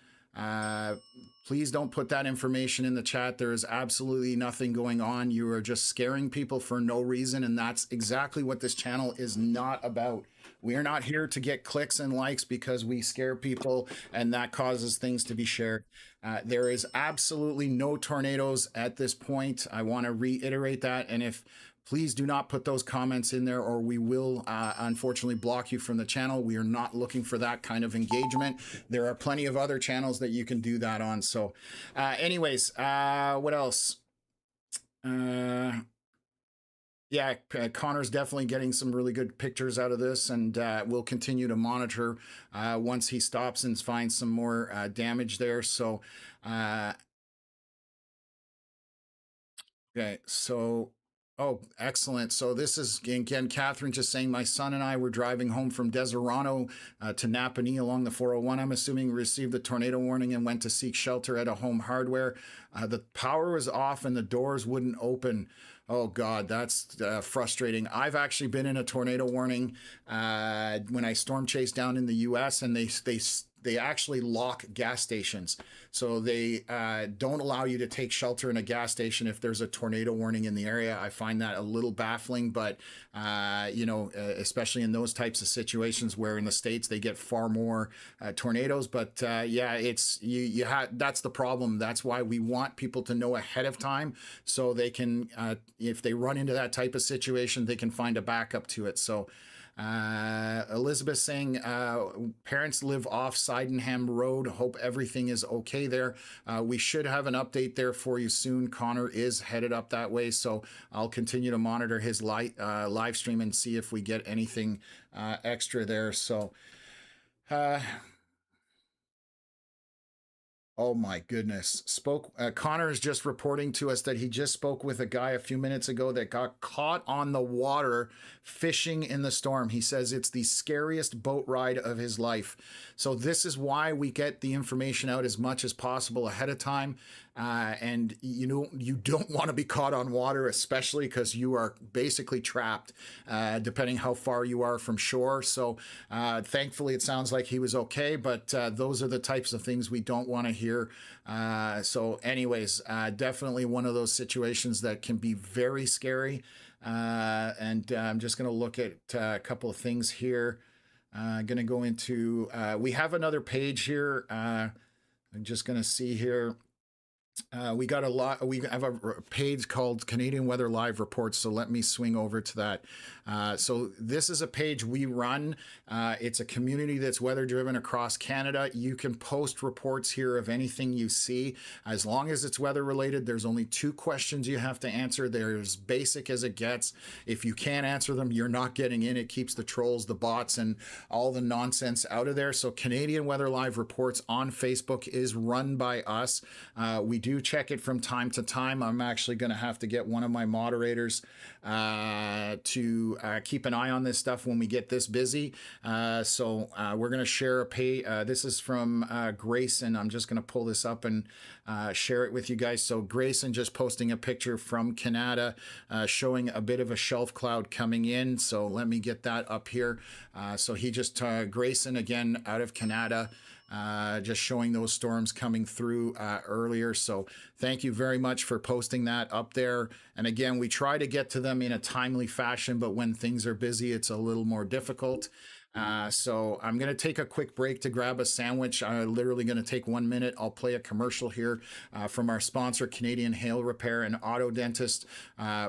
Please don't put that information in the chat. There is absolutely nothing going on. You are just scaring people for no reason, and that's exactly what this channel is not about. We are not here to get clicks and likes because we scare people and that causes things to be shared. There is absolutely no tornadoes at this point. I want to reiterate that. And if please do not put those comments in there or we will unfortunately block you from the channel. We are not looking for that kind of engagement. There are plenty of other channels that you can do that on. So anyways, what else? Yeah, Connor's definitely getting some really good pictures out of this, and we'll continue to monitor once he stops and finds some more damage there. So, okay, so, oh, excellent. So this is, again, Catherine just saying, my son and I were driving home from Deserano to Napanee along the 401. I'm assuming we received the tornado warning and went to seek shelter at a home hardware. The power was off and the doors wouldn't open. Oh God, that's frustrating. I've actually been in a tornado warning when I storm chased down in the US, and they actually lock gas stations. So they don't allow you to take shelter in a gas station if there's a tornado warning in the area. I find that a little baffling, but you know, especially in those types of situations where in the States they get far more tornadoes. But yeah, it's that's the problem. That's why we want people to know ahead of time so they can, if they run into that type of situation, they can find a backup to it. So Elizabeth saying parents live off Sydenham Road. Hope everything is okay there. We should have an update there for you soon. Connor is headed up that way, so I'll continue to monitor his live stream and see if we get anything extra there. So oh my goodness. Connor is just reporting to us that he just spoke with a guy a few minutes ago that got caught on the water fishing in the storm. He says it's the scariest boat ride of his life. So this is why we get the information out as much as possible ahead of time. And you know, you don't want to be caught on water, especially because you are basically trapped, depending how far you are from shore. So thankfully, it sounds like he was okay, but those are the types of things we don't want to hear. So anyways, definitely one of those situations that can be very scary. And I'm just going to look at a couple of things here. I'm going to go into, we have another page here. I'm just going to see here. We got a lot. We have a page called Canadian Weather Live Reports. So let me swing over to that. So this is a page we run. It's a community that's weather driven across Canada. You can post reports here of anything you see. As long as it's weather related, there's only 2 questions you have to answer. They're as basic as it gets. If you can't answer them, you're not getting in. It keeps the trolls, the bots, and all the nonsense out of there. So Canadian Weather Live Reports on Facebook is run by us. We do check it from time to time. I'm actually going to have to get one of my moderators to keep an eye on this stuff when we get this busy. So we're going to share a page. This is from Grayson. I'm just going to pull this up and share it with you guys. So Grayson just posting a picture from Canada showing a bit of a shelf cloud coming in. So let me get that up here. So he just, Grayson again out of Canada, just showing those storms coming through earlier. So thank you very much for posting that up there. And again, we try to get to them in a timely fashion, but when things are busy, it's a little more difficult. So I'm going to take a quick break to grab a sandwich. I'm literally going to take 1 minute. I'll play a commercial here from our sponsor, Canadian Hail Repair and Auto Dentist.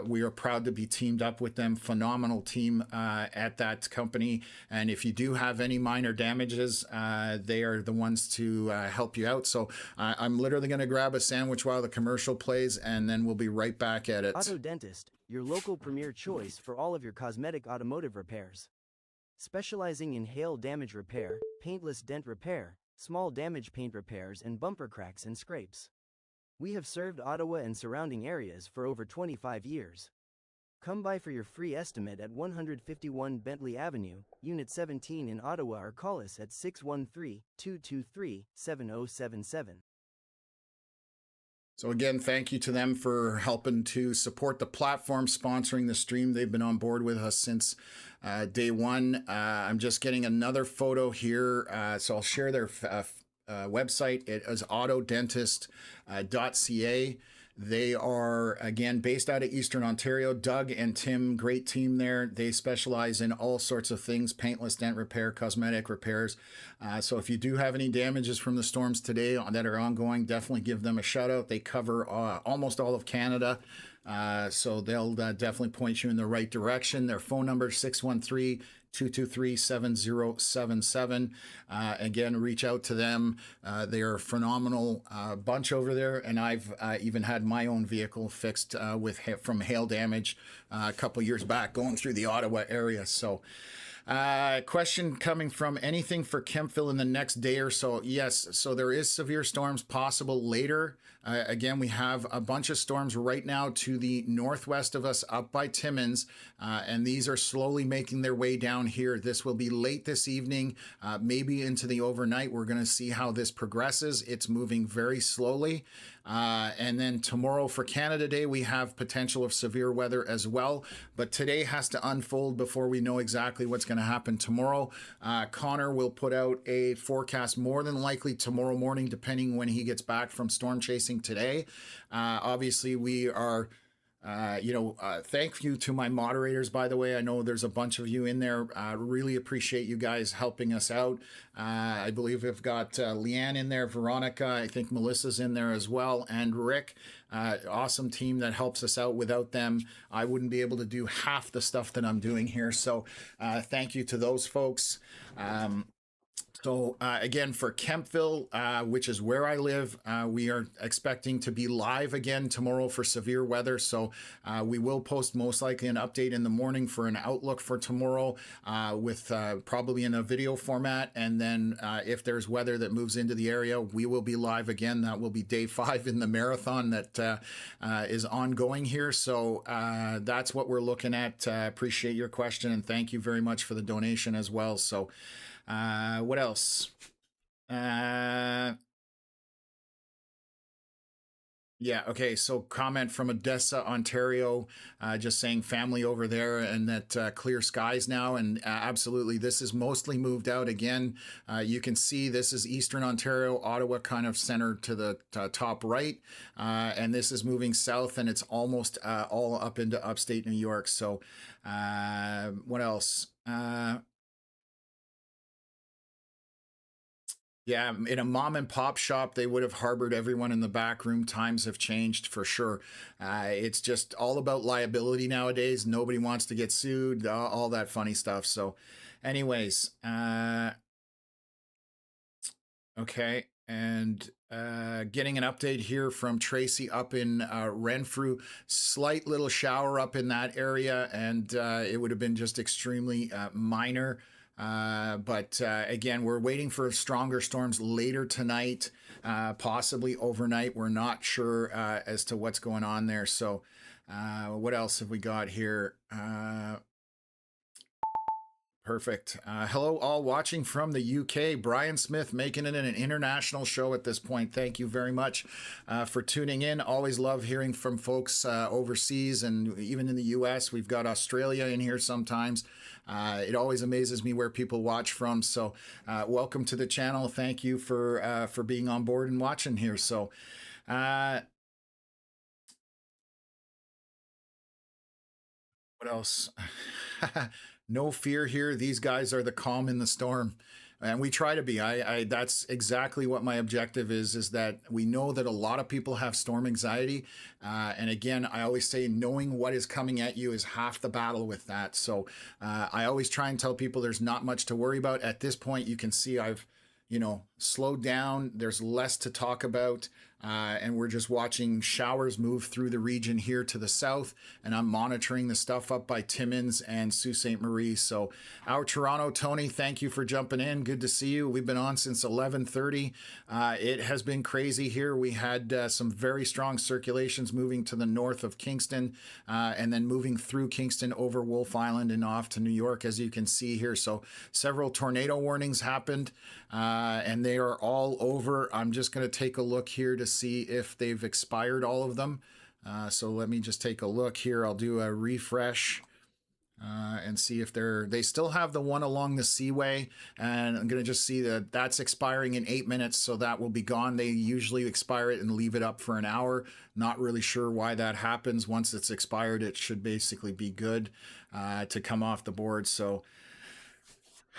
We are proud to be teamed up with them. Phenomenal team at that company. And if you do have any minor damages, they are the ones to help you out. So I'm literally going to grab a sandwich while the commercial plays, and then we'll be right back at it. Auto Dentist, your local premier choice for all of your cosmetic automotive repairs. Specializing in hail damage repair, paintless dent repair, small damage paint repairs, and bumper cracks and scrapes. We have served Ottawa and surrounding areas for over 25 years. Come by for your free estimate at 151 Bentley Avenue, Unit 17 in Ottawa, or call us at 613-223-7077. So again, thank you to them for helping to support the platform, sponsoring the stream. They've been on board with us since day one. I'm just getting another photo here. So I'll share their website. It is autodentist.ca. They are, again, based out of Eastern Ontario. Doug and Tim, great team there. They specialize in all sorts of things, paintless dent repair, cosmetic repairs. So if you do have any damages from the storms today that are ongoing, definitely give them a shout out. They cover almost all of Canada. So they'll definitely point you in the right direction. Their phone number is 613-223-7077. Again, reach out to them. They are a phenomenal bunch over there, and I've even had my own vehicle fixed from hail damage a couple years back going through the Ottawa area. So question coming from anything for Kemptville in the next day or so. Yes, so there is severe storms possible later. Again, we have a bunch of storms right now to the northwest of us up by Timmins, and these are slowly making their way down here. This will be late this evening, maybe into the overnight. We're going to see how this progresses. It's moving very slowly. And then tomorrow for Canada Day, we have potential of severe weather as well. But today has to unfold before we know exactly what's going to happen tomorrow. Connor will put out a forecast more than likely tomorrow morning, depending when he gets back from storm chasing today. Obviously, we are Thank you to my moderators, by the way. I know there's a bunch of you in there. Really appreciate you guys helping us out. I believe we've got Leanne in there, Veronica, I think Melissa's in there as well, and Rick. Awesome team that helps us out. Without them, I wouldn't be able to do half the stuff that I'm doing here. So thank you to those folks. So again, for Kempville, which is where I live, we are expecting to be live again tomorrow for severe weather. So we will post most likely an update in the morning for an outlook for tomorrow with probably in a video format. And then if there's weather that moves into the area, we will be live again. That will be day 5 in the marathon that is ongoing here. So that's what we're looking at. Appreciate your question, and thank you very much for the donation as well. So what else? Yeah, okay, so comment from Odessa, Ontario, just saying family over there and that clear skies now. And absolutely, this is mostly moved out again. You can see this is Eastern Ontario, Ottawa kind of centered to the top right. And this is moving south, and it's almost all up into upstate New York. So what else? Yeah, in a mom and pop shop, they would have harbored everyone in the back room. Times have changed for sure. It's just all about liability nowadays. Nobody wants to get sued, all that funny stuff. So anyways, okay. And getting an update here from Tracy up in Renfrew. Slight little shower up in that area, and it would have been just extremely minor. But again, we're waiting for stronger storms later tonight, possibly overnight. We're not sure as to what's going on there. So what else have we got here? Perfect. Hello, all watching from the UK. Brian Smith making it an international show at this point. Thank you very much for tuning in. Always love hearing from folks overseas and even in the US. We've got Australia in here sometimes. It always amazes me where people watch from. So welcome to the channel. Thank you for being on board and watching here. So what else? No fear here. These guys are the calm in the storm, and we try to be. That's exactly what my objective is that we know that a lot of people have storm anxiety. And again, I always say knowing what is coming at you is half the battle with that. So I always try and tell people there's not much to worry about. At this point, you can see I've slowed down. There's less to talk about. And we're just watching showers move through the region here to the south, and I'm monitoring the stuff up by Timmins and Sault Ste. Marie. So our Toronto, Tony, thank you for jumping in. Good to see you. We've been on since 11:30. It has been crazy here. We had some very strong circulations moving to the north of Kingston and then moving through Kingston over Wolf Island and off to New York, as you can see here. So several tornado warnings happened, and they are all over. I'm just going to take a look here to see if they've expired, all of them. So let me just take a look here. I'll do a refresh and see if they still have the one along the Seaway, and I'm going to just see that that's expiring in 8 minutes, so that will be gone. They usually expire it and leave it up for an hour. Not really sure why that happens. Once it's expired, it should basically be good to come off the board. So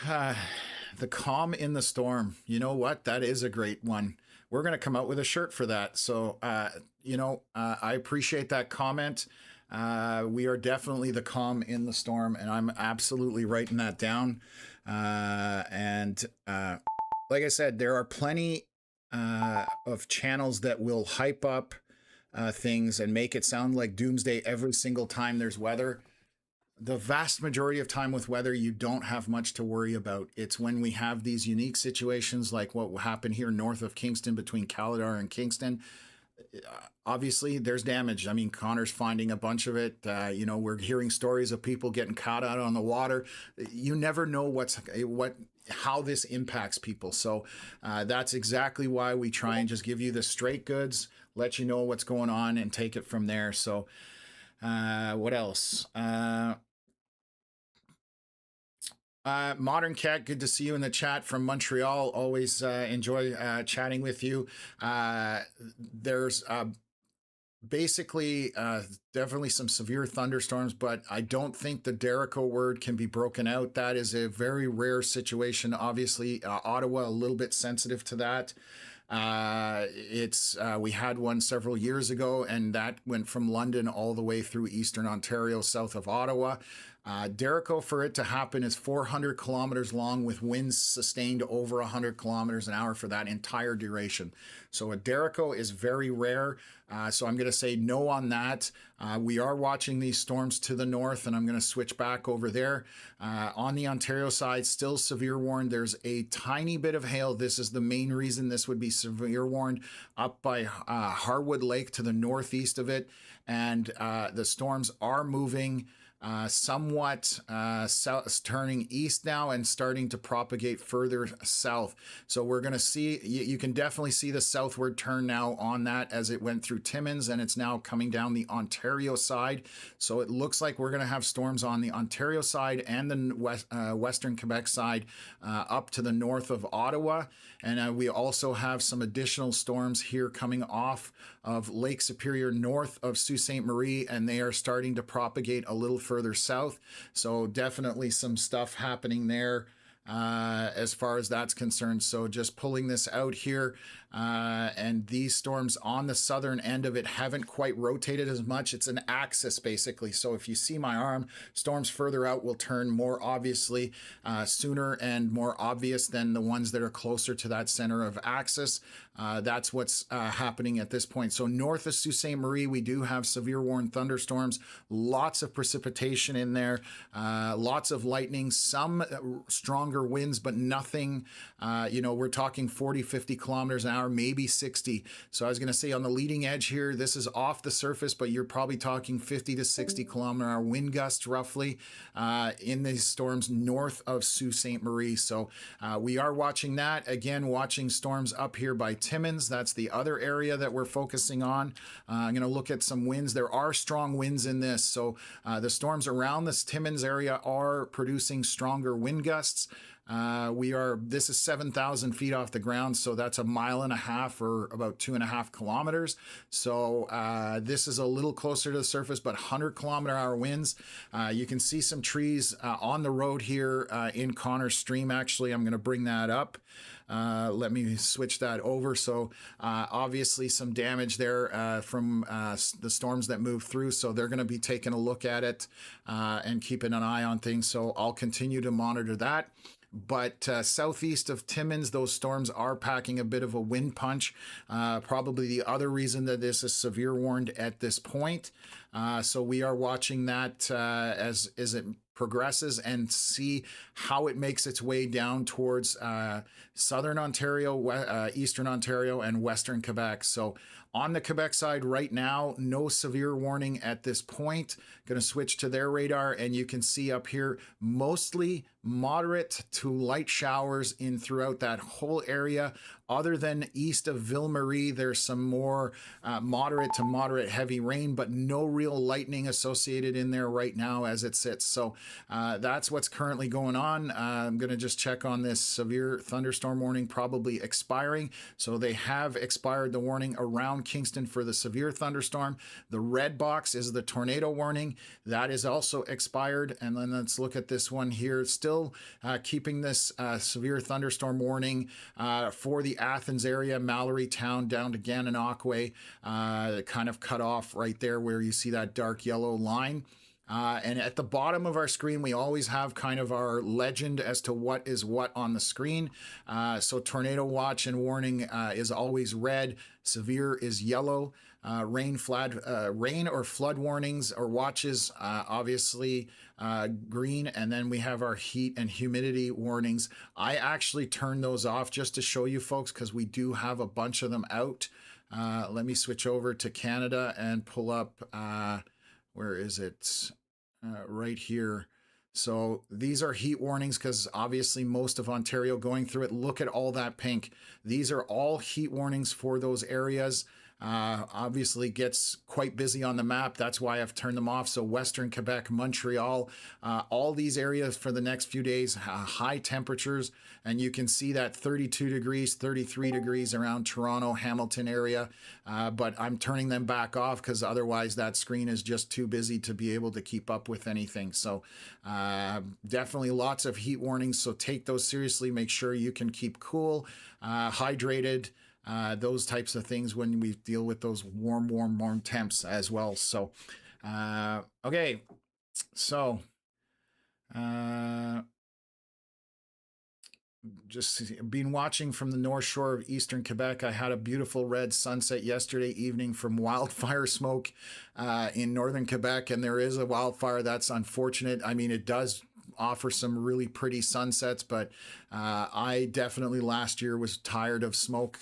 the calm in the storm, you know what? That is a great one. We're going to come out with a shirt for that. So, I appreciate that comment. We are definitely the calm in the storm, and I'm absolutely writing that down. And like I said, there are plenty of channels that will hype up things and make it sound like doomsday every single time there's weather. The vast majority of time with weather, you don't have much to worry about. It's when we have these unique situations like what happened here north of Kingston between Caladar and Kingston. Obviously, there's damage. I mean, Connor's finding a bunch of it. We're hearing stories of people getting caught out on the water. You never know how this impacts people. So that's exactly why we try and just give you the straight goods, let you know what's going on, and take it from there. So what else? Modern Cat, good to see you in the chat from Montreal. Always enjoy chatting with you. There's basically, definitely some severe thunderstorms, but I don't think the Derico word can be broken out. That is a very rare situation. Obviously, Ottawa a little bit sensitive to that. It's we had one several years ago, and that went from London all the way through eastern Ontario, south of Ottawa. Derico, for it to happen, is 400 kilometers long with winds sustained over 100 kilometers an hour for that entire duration. So a Derico is very rare. So I'm going to say no on that. We are watching these storms to the north, and I'm going to switch back over there. On the Ontario side, still severe warned. There's a tiny bit of hail. This is the main reason this would be severe warned up by Harwood Lake to the northeast of it. And the storms are moving somewhat south, turning east now and starting to propagate further south. So we're going to see, you can definitely see the southward turn now on that as it went through Timmins, and it's now coming down the Ontario side. So it looks like we're going to have storms on the Ontario side and the western Quebec side up to the north of Ottawa. And we also have some additional storms here coming off of Lake Superior north of Sault Ste. Marie, and they are starting to propagate a little further south. So definitely some stuff happening there as far as that's concerned. So just pulling this out here, and these storms on the southern end of it haven't quite rotated as much. It's an axis basically. So if you see my arm, storms further out will turn more obviously sooner and more obvious than the ones that are closer to that center of axis. That's what's happening at this point. So north of Sault Ste. Marie, we do have severe warned thunderstorms, lots of precipitation in there, lots of lightning, some stronger winds, but nothing, we're talking 40, 50 kilometers an hour, maybe 60. So I was going to say on the leading edge here, this is off the surface, but you're probably talking 50 to 60 kilometer an hour wind gusts roughly in these storms north of Sault Ste. Marie. So we are watching that. Again, watching storms up here by Timmins. That's the other area that we're focusing on. I'm going to look at some winds. There are strong winds in this. So the storms around this Timmins area are producing stronger wind gusts. This is 7,000 feet off the ground, so that's 1.5 miles or about 2.5 kilometers. So this is a little closer to the surface, but 100-kilometer-hour winds. You can see some trees on the road here in Connor Stream. Actually, I'm going to bring that up. Let me switch that over. So obviously some damage there from the storms that move through. So they're going to be taking a look at it and keeping an eye on things. So I'll continue to monitor that. But southeast of Timmins, those storms are packing a bit of a wind punch. Probably the other reason that this is severe warned at this point. So we are watching that as it progresses and see how it makes its way down towards southern Ontario, eastern Ontario, and western Quebec. So on the Quebec side right now, no severe warning at this point. Going to switch to their radar, and you can see up here mostly moderate to light showers in throughout that whole area. Other than east of Ville Marie, there's some more moderate to moderate heavy rain, but no real lightning associated in there right now as it sits. So that's what's currently going on. I'm going to just check on this severe thunderstorm warning probably expiring. So they have expired the warning around Kingston for the severe thunderstorm. The red box is the tornado warning. That is also expired. And then let's look at this one here. Still keeping this severe thunderstorm warning for the Athens area, Mallory Town down to Gananoque, kind of cut off right there where you see that dark yellow line. And at the bottom of our screen, we always have kind of our legend as to what is what on the screen. So tornado watch and warning is always red. Severe is yellow. Rain or flood warnings or watches, obviously green. And then we have our heat and humidity warnings. I actually turned those off just to show you folks because we do have a bunch of them out. Let me switch over to Canada and pull up, where is it? Right here. So these are heat warnings because obviously most of Ontario going through it. Look at all that pink. These are all heat warnings for those areas. obviously gets quite busy on the map. That's why I've turned them off. So Western Quebec, Montreal, all these areas for the next few days, high temperatures. And you can see that 32 degrees, 33 degrees around Toronto, Hamilton area. But I'm turning them back off because otherwise that screen is just too busy to be able to keep up with anything. So definitely lots of heat warnings. So take those seriously. Make sure you can keep cool, hydrated, those types of things when we deal with those warm temps as well. So, okay. So, just been watching from the north shore of eastern Quebec. I had a beautiful red sunset yesterday evening from wildfire smoke in northern Quebec, and there is a wildfire. That's unfortunate. I mean, it does offer some really pretty sunsets, but I definitely last year was tired of smoke,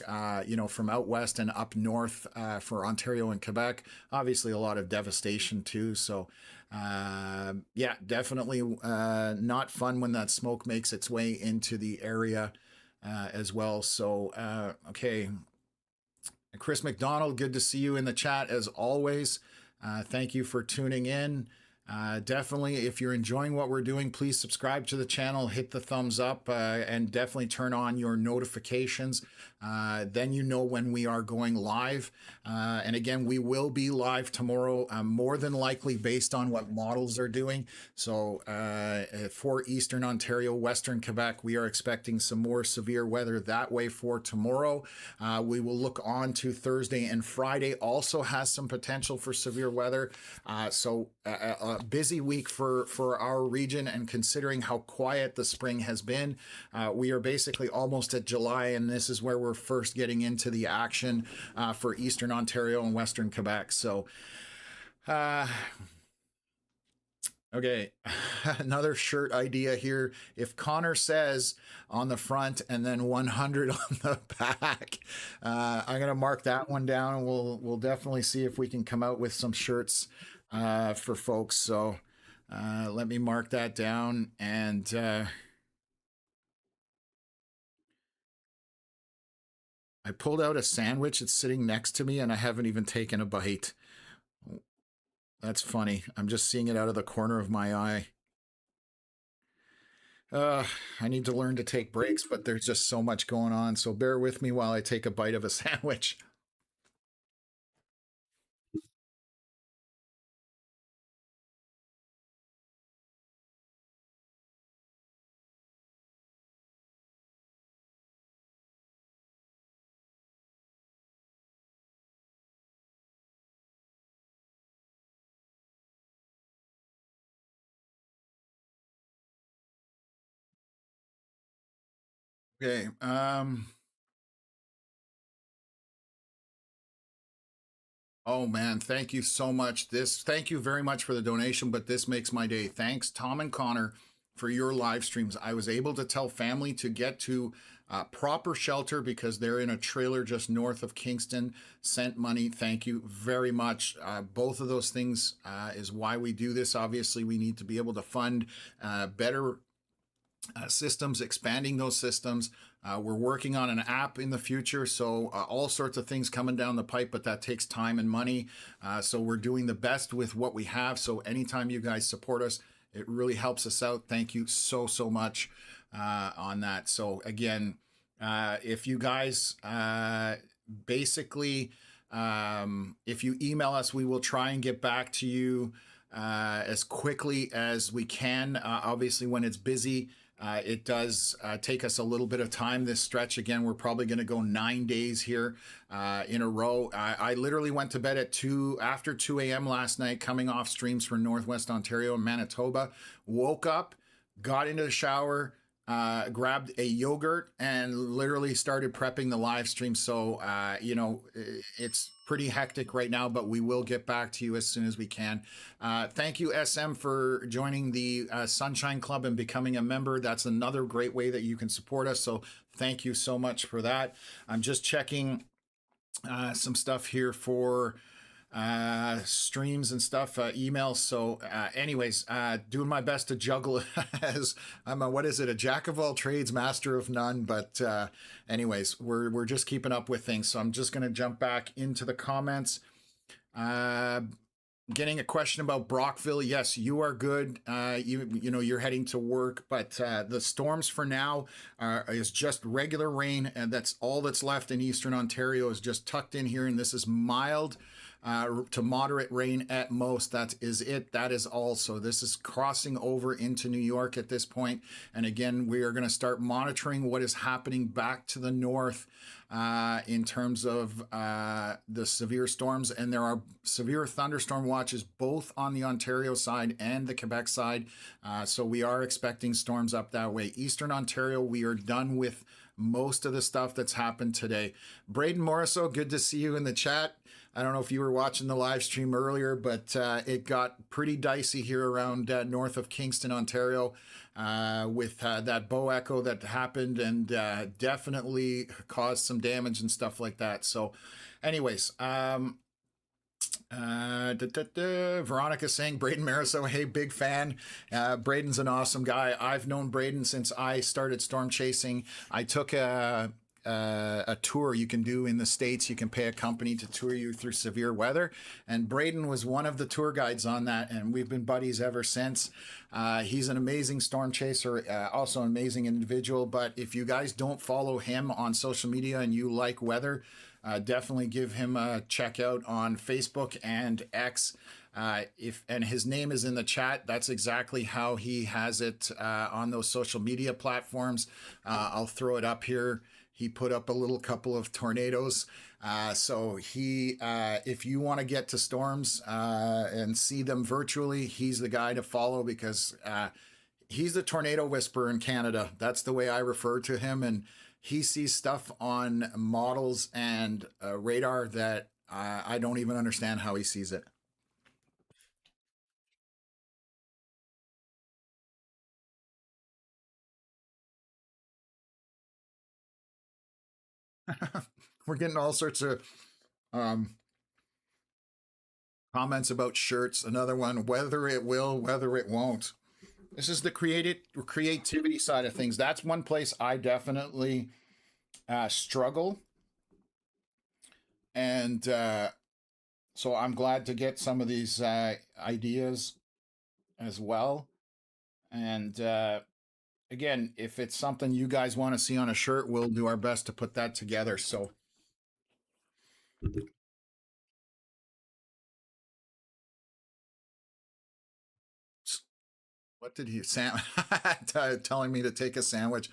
from out west and up north for Ontario and Quebec. Obviously, a lot of devastation too. So, yeah, definitely not fun when that smoke makes its way into the area as well. So, okay. Chris McDonald, good to see you in the chat as always. Thank you for tuning in. Definitely, if you're enjoying what we're doing, please subscribe to the channel, hit the thumbs up, and definitely turn on your notifications. Then you know when we are going live. And again, we will be live tomorrow, more than likely based on what models are doing. So for Eastern Ontario, Western Quebec, we are expecting some more severe weather that way for tomorrow. We will look on to Thursday and Friday, also has some potential for severe weather. So a busy week for our region, and considering how quiet the spring has been, we are basically almost at July, and this is where we're first getting into the action for Eastern Ontario and Western Quebec. So okay, another shirt idea here. If Connor says on the front and then 100 on the back, I'm gonna mark that one down, and we'll definitely see if we can come out with some shirts for folks. So let me mark that down. And I pulled out a sandwich. It's sitting next to me, and I haven't even taken a bite. That's funny. I'm just seeing it out of the corner of my eye. I need to learn to take breaks, but there's just so much going on. So bear with me while I take a bite of a sandwich. Okay. Oh man, thank you so much. Thank you very much for the donation, but this makes my day. Thanks, Tom and Connor, for your live streams. I was able to tell family to get to proper shelter because they're in a trailer just north of Kingston. Sent money. Thank you very much. Both of those things is why we do this. Obviously, we need to be able to fund better systems, expanding those systems. We're working on an app in the future, so all sorts of things coming down the pipe, but that takes time and money. So we're doing the best with what we have. So anytime you guys support us, it really helps us out. Thank you so much on that. So again, if you guys basically, if you email us, we will try and get back to you as quickly as we can. Obviously, when it's busy, it does take us a little bit of time this stretch. Again, we're probably going to go 9 days here in a row. I literally went to bed at after 2 a.m. last night, coming off streams for Northwest Ontario and Manitoba. Woke up, got into the shower, grabbed a yogurt, and literally started prepping the live stream. So, it's pretty hectic right now, but we will get back to you as soon as we can. Thank you, SM, for joining the Sunshine Club and becoming a member. That's another great way that you can support us. So thank you so much for that. I'm just checking some stuff here for streams and stuff, emails. So, anyways, doing my best to juggle it as I'm what is it, a jack of all trades, master of none. But, anyways, we're just keeping up with things. So I'm just going to jump back into the comments. Getting a question about Brockville. Yes, you are good. You know you're heading to work, but the storms for now is just regular rain, and that's all that's left in Eastern Ontario is just tucked in here, and this is mild to moderate rain at most. That is it. That is all. So this is crossing over into New York at this point. And again, we are going to start monitoring what is happening back to the north in terms of the severe storms. And there are severe thunderstorm watches both on the Ontario side and the Quebec side. So we are expecting storms up that way. Eastern Ontario, we are done with most of the stuff that's happened today. Braden Morriso, good to see you in the chat. I don't know if you were watching the live stream earlier, but it got pretty dicey here around north of Kingston, Ontario, with that bow echo that happened and definitely caused some damage and stuff like that. So anyways, Veronica saying Braden Mariso, hey, big fan. Braden's an awesome guy. I've known Braden since I started storm chasing. I took a tour you can do in the States. You can pay a company to tour you through severe weather, and Braden was one of the tour guides on that, and we've been buddies ever since. He's an amazing storm chaser, also an amazing individual. But if you guys don't follow him on social media and you like weather, definitely give him a check out on Facebook and X. And his name is in the chat. That's exactly how he has it on those social media platforms. I'll throw it up here. He put up a little couple of tornadoes. So if you want to get to storms and see them virtually, he's the guy to follow, because he's the tornado whisperer in Canada. That's the way I refer to him. And he sees stuff on models and radar that I don't even understand how he sees it. We're getting all sorts of comments about shirts. Another one, whether it will, whether it won't. This is the creativity side of things. That's one place I definitely struggle. And so I'm glad to get some of these ideas as well. And again, if it's something you guys want to see on a shirt, we'll do our best to put that together. So what did he telling me to take a sandwich?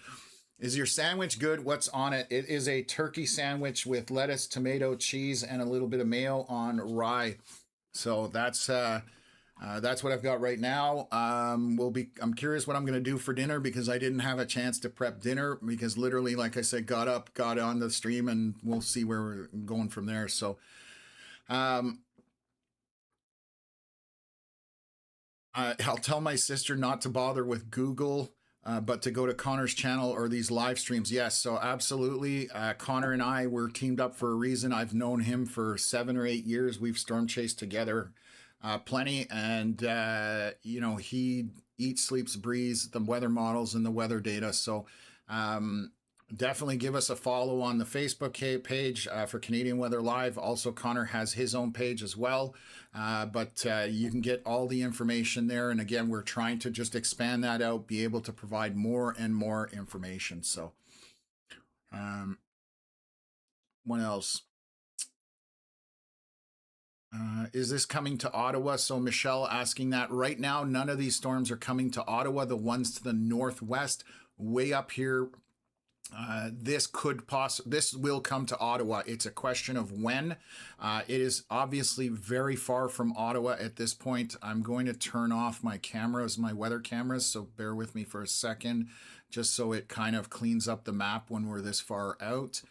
Is your sandwich good? What's on it? It is a turkey sandwich with lettuce, tomato, cheese, and a little bit of mayo on rye. So that's what I've got right now. I'm curious what I'm going to do for dinner, because I didn't have a chance to prep dinner, because literally, like I said, got up, got on the stream, and we'll see where we're going from there. So, I'll tell my sister not to bother with Google, but to go to Connor's channel or these live streams. Yes, so absolutely. Connor and I were teamed up for a reason. I've known him for 7 or 8 years. We've storm chased together plenty. And, he eats, sleeps, breathes the weather models and the weather data. So definitely give us a follow on the Facebook page for Canadian Weather Live. Also, Connor has his own page as well. But you can get all the information there. And again, we're trying to just expand that out, be able to provide more and more information. So what else? Is this coming to Ottawa? So Michelle asking that. Right now, none of these storms are coming to Ottawa. The ones to the northwest, way up here, this will come to Ottawa. It's a question of when. It is obviously very far from Ottawa at this point. I'm going to turn off my cameras, my weather cameras, so bear with me for a second, just so it kind of cleans up the map when we're this far out.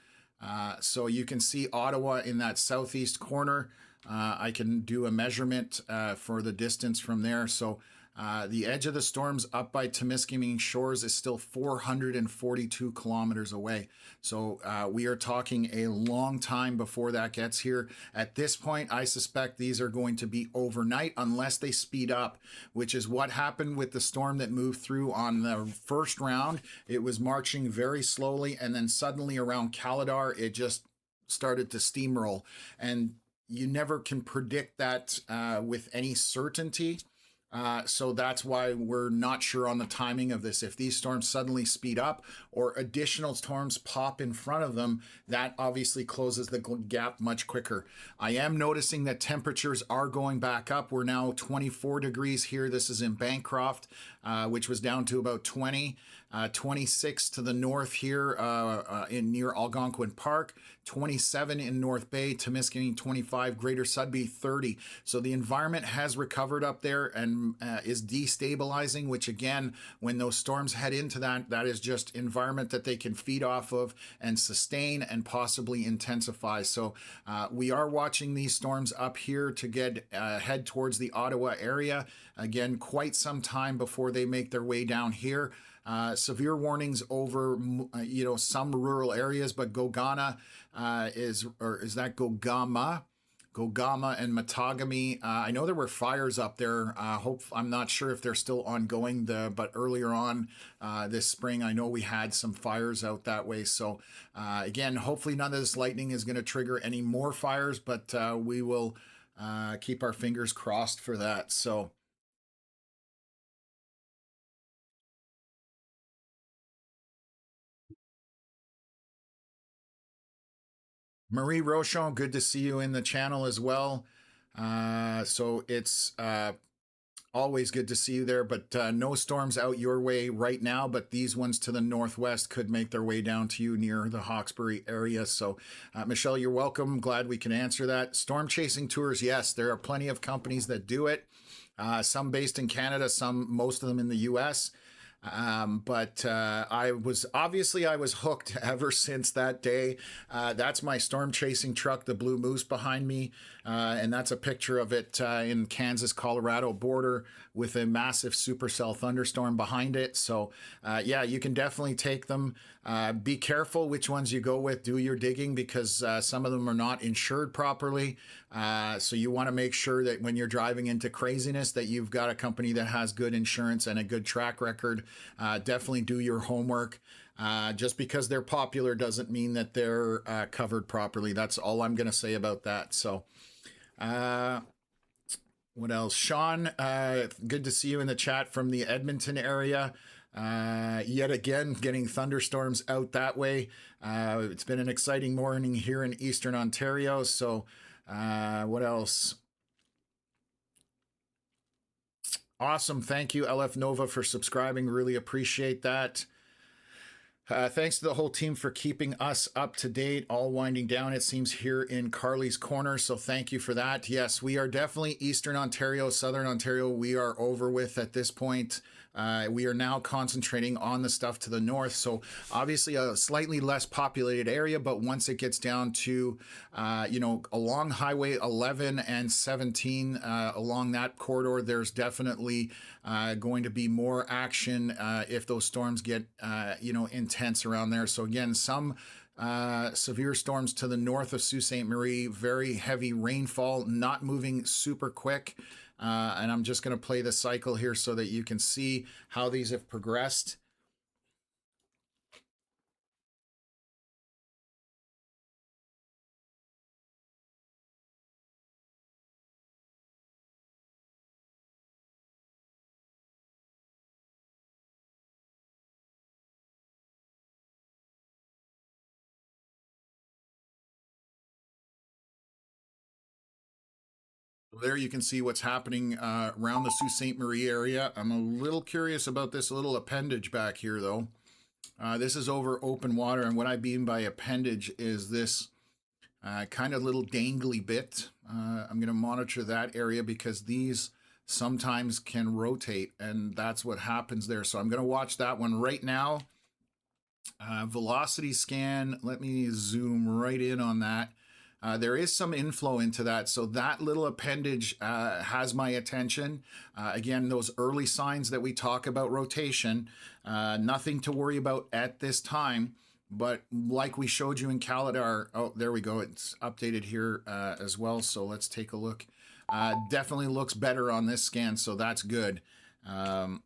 So you can see Ottawa in that southeast corner. I can do a measurement for the distance from there. So The edge of the storms up by Temiskaming Shores is still 442 kilometers away. So we are talking a long time before that gets here. At this point, I suspect these are going to be overnight unless they speed up, which is what happened with the storm that moved through on the first round. It was marching very slowly, and then suddenly around Caladar, it just started to steamroll. And you never can predict that with any certainty. So that's why we're not sure on the timing of this. If these storms suddenly speed up or additional storms pop in front of them, that obviously closes the gap much quicker. I am noticing that temperatures are going back up. We're now 24 degrees here. This is in Bancroft, which was down to about 20. 26 to the north here in near Algonquin Park, 27 in North Bay, Temiskaming 25, Greater Sudbury 30. So the environment has recovered up there and is destabilizing, which again, when those storms head into that is just environment that they can feed off of and sustain and possibly intensify. So we are watching these storms up here to get head towards the Ottawa area. Again, quite some time before they make their way down here. Severe warnings over, some rural areas, but Gogama is that Gogama? Gogama and Matagami. I know there were fires up there. I'm not sure if they're still ongoing, but earlier on this spring, I know we had some fires out that way. So again, hopefully none of this lightning is going to trigger any more fires, but we will keep our fingers crossed for that. So. Marie Rochon, good to see you in the channel as well. So it's always good to see you there, but no storms out your way right now, but these ones to the northwest could make their way down to you near the Hawkesbury area. So Michelle, you're welcome. Glad we can answer that. Storm chasing tours, yes, there are plenty of companies that do it. Some based in Canada, most of them in the US. But I was hooked ever since that day. That's my storm chasing truck, the Blue Moose behind me. And that's a picture of it in Kansas-Colorado border with a massive supercell thunderstorm behind it. So yeah, you can definitely take them. Be careful which ones you go with. Do your digging because some of them are not insured properly. So you want to make sure that when you're driving into craziness that you've got a company that has good insurance and a good track record. Definitely do your homework. Just because they're popular doesn't mean that they're covered properly. That's all I'm going to say about that. So what else? Sean, good to see you in the chat from the Edmonton area. Yet again, getting thunderstorms out that way. It's been an exciting morning here in Eastern Ontario. So what else? Awesome. Thank you, LF Nova, for subscribing. Really appreciate that. Thanks to the whole team for keeping us up to date, all winding down, it seems, here in Carly's Corner. So thank you for that. Yes, we are definitely Eastern Ontario, Southern Ontario. We are over with at this point. We are now concentrating on the stuff to the north. So obviously a slightly less populated area, but once it gets down to, along Highway 11 and 17, along that corridor, there's definitely going to be more action if those storms get, intense around there. So again, some severe storms to the north of Sault Ste. Marie, very heavy rainfall, not moving super quick. And I'm just going to play the cycle here so that you can see how these have progressed. There you can see what's happening around the Sault Ste. Marie area. I'm a little curious about this little appendage back here, though. This is over open water, and what I mean by appendage is this kind of little dangly bit. I'm going to monitor that area because these sometimes can rotate, and that's what happens there. So I'm going to watch that one right now. Velocity scan. Let me zoom right in on that. There is some inflow into that. So that little appendage has my attention. Again, those early signs that we talk about rotation, nothing to worry about at this time. But like we showed you in Calidar, oh, there we go. It's updated here as well. So let's take a look. Definitely looks better on this scan, so that's good. I'm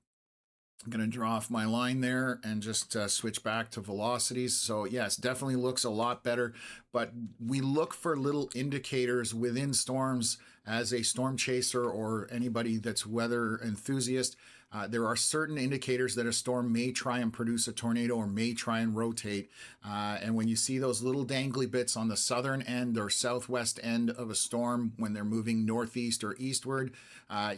going to draw off my line there and just switch back to velocities. So yes, definitely looks a lot better, but we look for little indicators within storms as a storm chaser or anybody that's weather enthusiast. There are certain indicators that a storm may try and produce a tornado or may try and rotate. And when you see those little dangly bits on the southern end or southwest end of a storm, when they're moving northeast or eastward,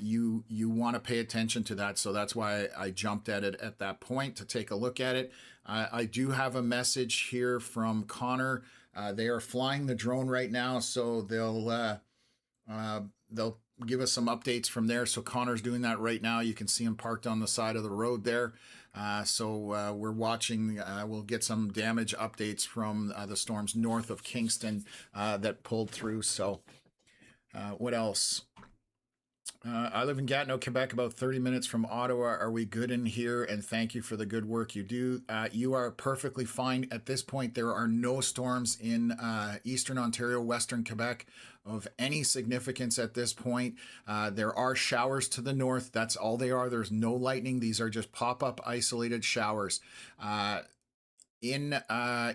you want to pay attention to that. So that's why I jumped at it at that point to take a look at it. I do have a message here from Connor. They are flying the drone right now, so they'll give us some updates from there. So Connor's doing that right now. You can see him parked on the side of the road there. So we're watching. We'll get some damage updates from the storms north of Kingston that pulled through. So what else? I live in Gatineau, Quebec, about 30 minutes from Ottawa. Are we good in here? And thank you for the good work you do. You are perfectly fine. At this point, there are no storms in Eastern Ontario, Western Quebec of any significance at this point. There are showers to the north. That's all they are. There's no lightning. These are just pop-up isolated showers. In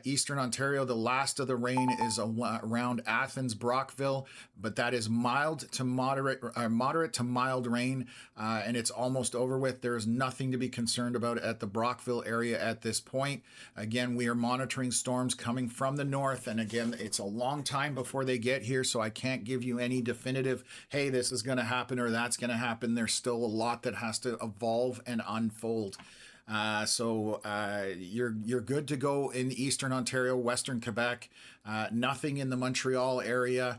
Eastern Ontario, the last of the rain is around Athens, Brockville, but that is mild to moderate to mild rain, and it's almost over with. There is nothing to be concerned about at the Brockville area at this point. Again, we are monitoring storms coming from the north, and again, it's a long time before they get here, so I can't give you any definitive, hey, this is going to happen or that's going to happen. There's still a lot that has to evolve and unfold. So you're good to go in Eastern Ontario, Western Quebec, nothing in the Montreal area.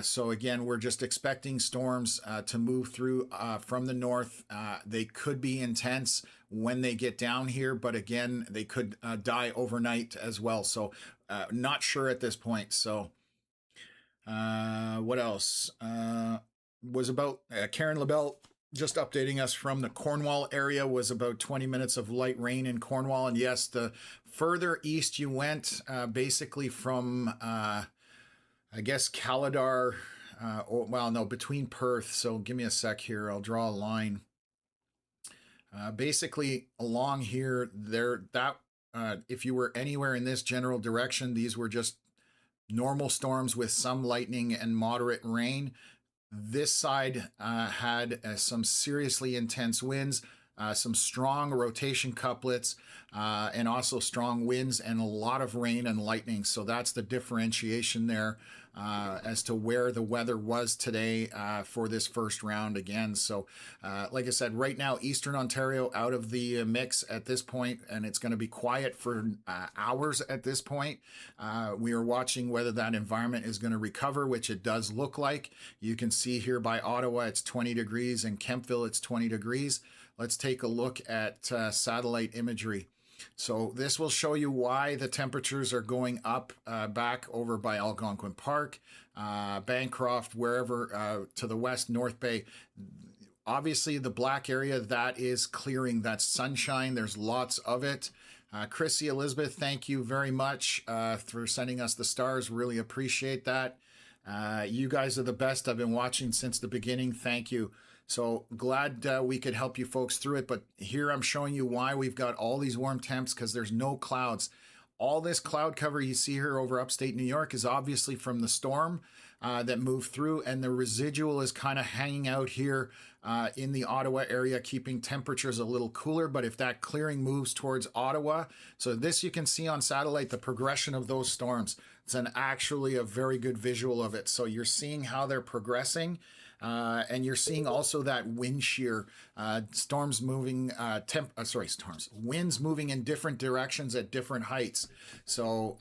So again, we're just expecting storms to move through from the north. They could be intense when they get down here, but again, they could die overnight as well. So not sure at this point. So what else? Was about Karen LaBelle just updating us from the Cornwall area. Was about 20 minutes of light rain in Cornwall. And yes, the further east you went, basically from, I guess, Calidar, between Perth. So give me a sec here. I'll draw a line. Basically along here, if you were anywhere in this general direction, these were just normal storms with some lightning and moderate rain. This side had some seriously intense winds, some strong rotation couplets, and also strong winds and a lot of rain and lightning. So that's the differentiation there as to where the weather was today for this first round again. So like I said, right now, Eastern Ontario out of the mix at this point, and it's going to be quiet for hours at this point. We are watching whether that environment is going to recover, which it does look like. You can see here by Ottawa, it's 20 degrees, and Kemptville, it's 20 degrees. Let's take a look at satellite imagery. So this will show you why the temperatures are going up back over by Algonquin Park, Bancroft, wherever to the west, North Bay. Obviously, the black area, that is clearing. That's sunshine. There's lots of it. Chrissy Elizabeth, thank you very much for sending us the stars. Really appreciate that. You guys are the best. I've been watching since the beginning. Thank you. So glad we could help you folks through it. But here I'm showing you why we've got all these warm temps, because there's no clouds. All this cloud cover you see here over upstate New York is obviously from the storm that moved through, and the residual is kind of hanging out here in the Ottawa area, keeping temperatures a little cooler. But if that clearing moves towards Ottawa, so this you can see on satellite, the progression of those storms. It's actually a very good visual of it. So you're seeing how they're progressing. And you're seeing also that wind shear, winds moving in different directions at different heights. So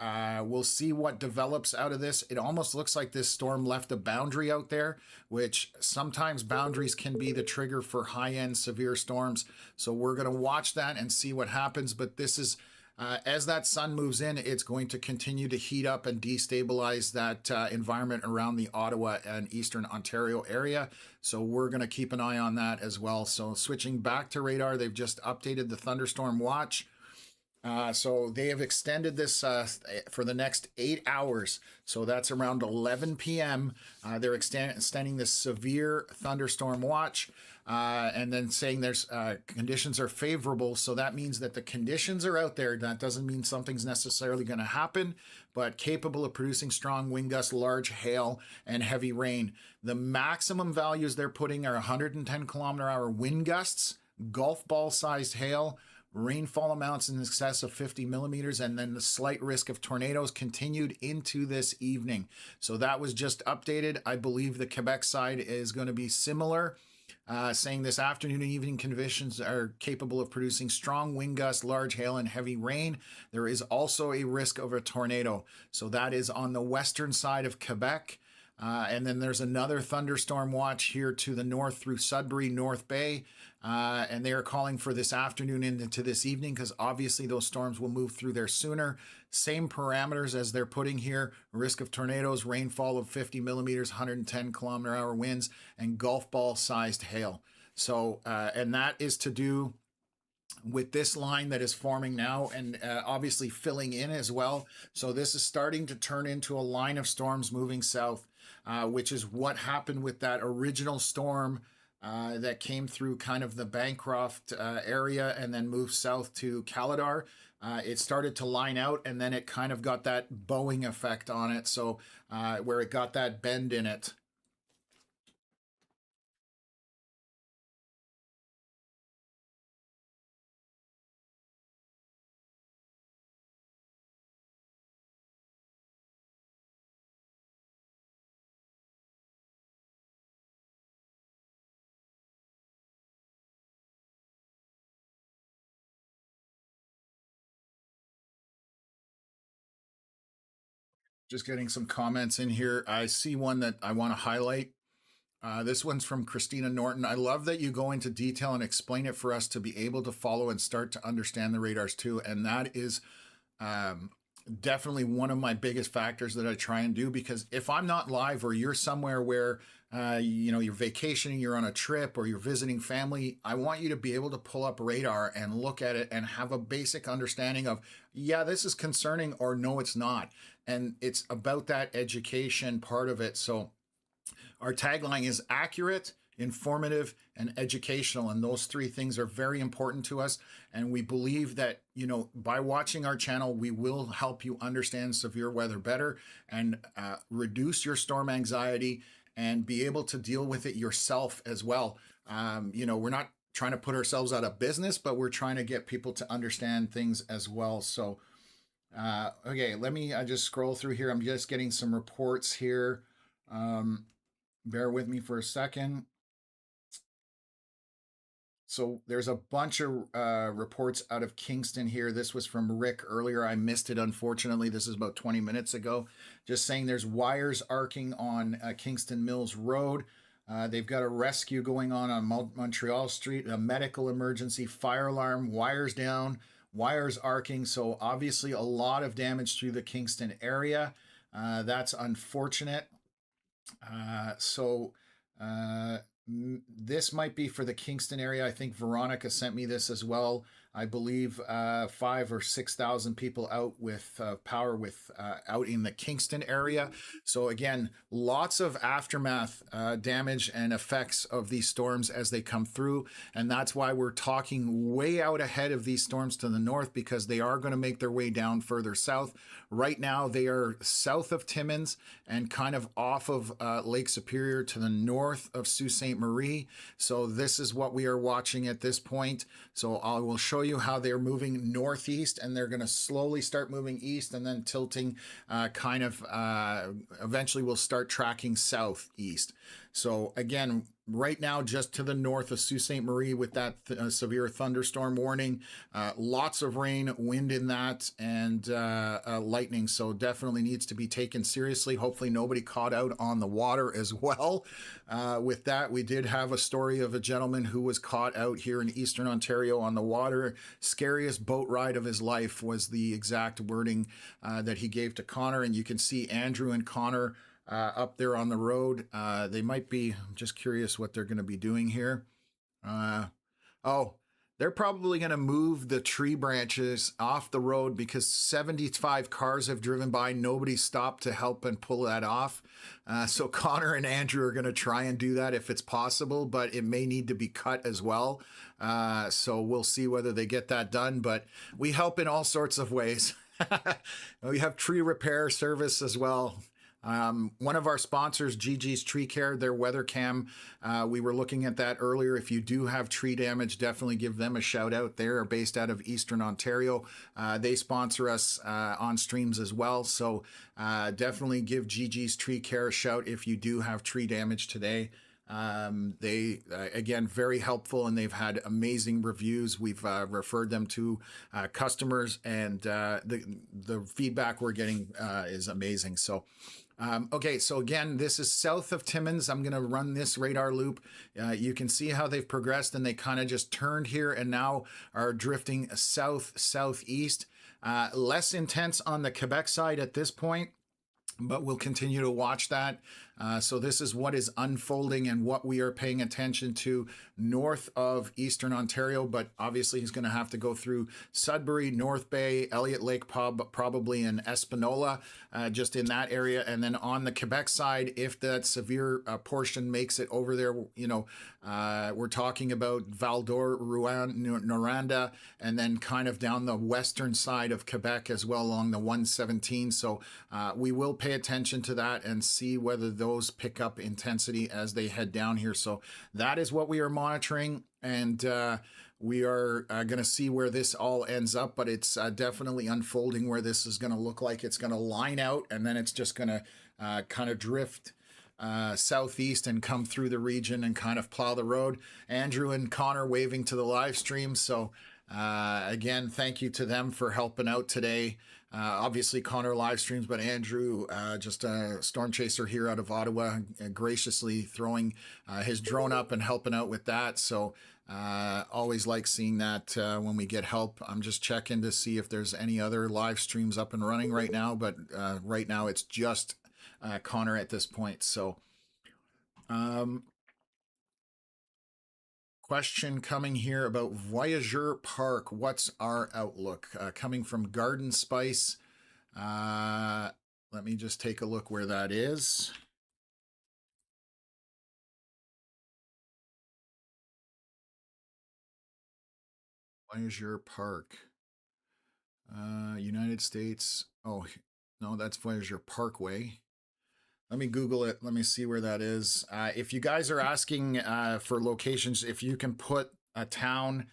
we'll see what develops out of this. It almost looks like this storm left a boundary out there, which sometimes boundaries can be the trigger for high-end severe storms. So we're going to watch that and see what happens. But this is As that sun moves in, it's going to continue to heat up and destabilize that environment around the Ottawa and Eastern Ontario area. So we're going to keep an eye on that as well. So switching back to radar, they've just updated the thunderstorm watch. So they have extended this for the next 8 hours. So that's around 11 p.m. They're extending this severe thunderstorm watch. And then saying there's conditions are favorable. So that means that the conditions are out there. That doesn't mean something's necessarily going to happen, but capable of producing strong wind gusts, large hail, and heavy rain. The maximum values they're putting are 110 kilometer-hour wind gusts, golf ball sized hail, rainfall amounts in excess of 50 millimeters, and then the slight risk of tornadoes continued into this evening. So that was just updated. I believe the Quebec side is going to be similar. Saying this afternoon and evening conditions are capable of producing strong wind gusts, large hail, and heavy rain. There is also a risk of a tornado. So that is on the western side of Quebec. And then there's another thunderstorm watch here to the north through Sudbury, North Bay. And they are calling for this afternoon into this evening because obviously those storms will move through there sooner. Same parameters as they're putting here. Risk of tornadoes, rainfall of 50 millimeters, 110 kilometer-hour winds, and golf ball sized hail. So, and that is to do with this line that is forming now and obviously filling in as well. So this is starting to turn into a line of storms moving south, which is what happened with that original storm that came through kind of the Bancroft area and then moved south to Caladar. It started to line out and then it kind of got that bowing effect on it. So where it got that bend in it. Just getting some comments in here. I see one that I want to highlight. This one's from Christina Norton. I love that you go into detail and explain it for us to be able to follow and start to understand the radars too. And that is definitely one of my biggest factors that I try and do, because if I'm not live or you're somewhere where you're vacationing, you're on a trip, or you're visiting family, I want you to be able to pull up radar and look at it and have a basic understanding of, yeah, this is concerning, or no, it's not. And it's about that education part of it. So our tagline is accurate, informative, and educational. And those three things are very important to us. And we believe that, by watching our channel, we will help you understand severe weather better and reduce your storm anxiety and be able to deal with it yourself as well. We're not trying to put ourselves out of business, but we're trying to get people to understand things as well. So, okay, let me just scroll through here. I'm just getting some reports here. Bear with me for a second. So there's a bunch of reports out of Kingston here. This was from Rick earlier. I missed it, unfortunately. This is about 20 minutes ago. Just saying there's wires arcing on Kingston Mills Road. They've got a rescue going on Montreal Street, a medical emergency, fire alarm, wires down, wires arcing. So obviously a lot of damage through the Kingston area. That's unfortunate. This might be for the Kingston area. I think Veronica sent me this as well. I believe 5,000 or 6,000 people out with power out in the Kingston area. So again, lots of aftermath damage and effects of these storms as they come through. And that's why we're talking way out ahead of these storms to the north, because they are going to make their way down further south. Right now, they are south of Timmins and kind of off of Lake Superior to the north of Sault Ste. Marie. So this is what we are watching at this point. So I will show you how they're moving northeast, and they're going to slowly start moving east and then tilting eventually we'll start tracking southeast. So again, right now just to the north of Sault Ste. Marie with that severe thunderstorm warning. Lots of rain, wind in that, and lightning. So definitely needs to be taken seriously. Hopefully nobody caught out on the water as well. With that, we did have a story of a gentleman who was caught out here in Eastern Ontario on the water. Scariest boat ride of his life was the exact wording that he gave to Connor. And you can see Andrew and Connor up there on the road. They might be, I'm just curious what they're going to be doing here. Oh, they're probably going to move the tree branches off the road because 75 cars have driven by. Nobody stopped to help and pull that off. So Connor and Andrew are going to try and do that if it's possible, but it may need to be cut as well. So we'll see whether they get that done, but we help in all sorts of ways. We have tree repair service as well. One of our sponsors, Gigi's Tree Care, their weather cam, we were looking at that earlier. If you do have tree damage, definitely give them a shout out. They are based out of Eastern Ontario. They sponsor us on streams as well. So definitely give Gigi's Tree Care a shout if you do have tree damage today. They, again, very helpful, and they've had amazing reviews. We've referred them to customers, and the feedback we're getting is amazing. So, okay, so again, this is south of Timmins. I'm going to run this radar loop. You can see how they've progressed, and they kind of just turned here and now are drifting southeast. Less intense on the Quebec side at this point, but we'll continue to watch that. So this is what is unfolding and what we are paying attention to north of Eastern Ontario, but obviously he's going to have to go through Sudbury, North Bay, Elliott Lake Pub, probably in Espanola, just in that area. And then on the Quebec side, if that severe portion makes it over there, you know, we're talking about Val-d'Or, Rouen, Noranda, and then kind of down the western side of Quebec as well along the 117. So we will pay attention to that and see whether those pick up intensity as they head down here. So that is what we are monitoring, and we are going to see where this all ends up, but it's definitely unfolding where this is going to look like it's going to line out, and then it's just going to kind of drift southeast and come through the region and kind of plow the road. Andrew and Connor waving to the live stream. So again, thank you to them for helping out today. Obviously Connor live streams, but Andrew, just a storm chaser here out of Ottawa, graciously throwing his drone up and helping out with that. So always like seeing that when we get help. I'm just checking to see if there's any other live streams up and running right now, but right now it's just Connor at this point. So question coming here about Voyageur Park. What's our outlook? Coming from Garden Spice. Let me just take a look where that is. Voyageur Park. United States. Oh, no, that's Voyageur Parkway. Let me Google it. Let me see where that is. If you guys are asking for locations, if you can put a town,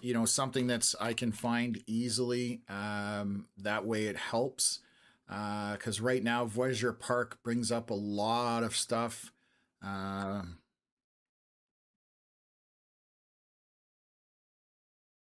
you know, something that's I can find easily, that way it helps. Because right now, Voyageur Park brings up a lot of stuff. I'm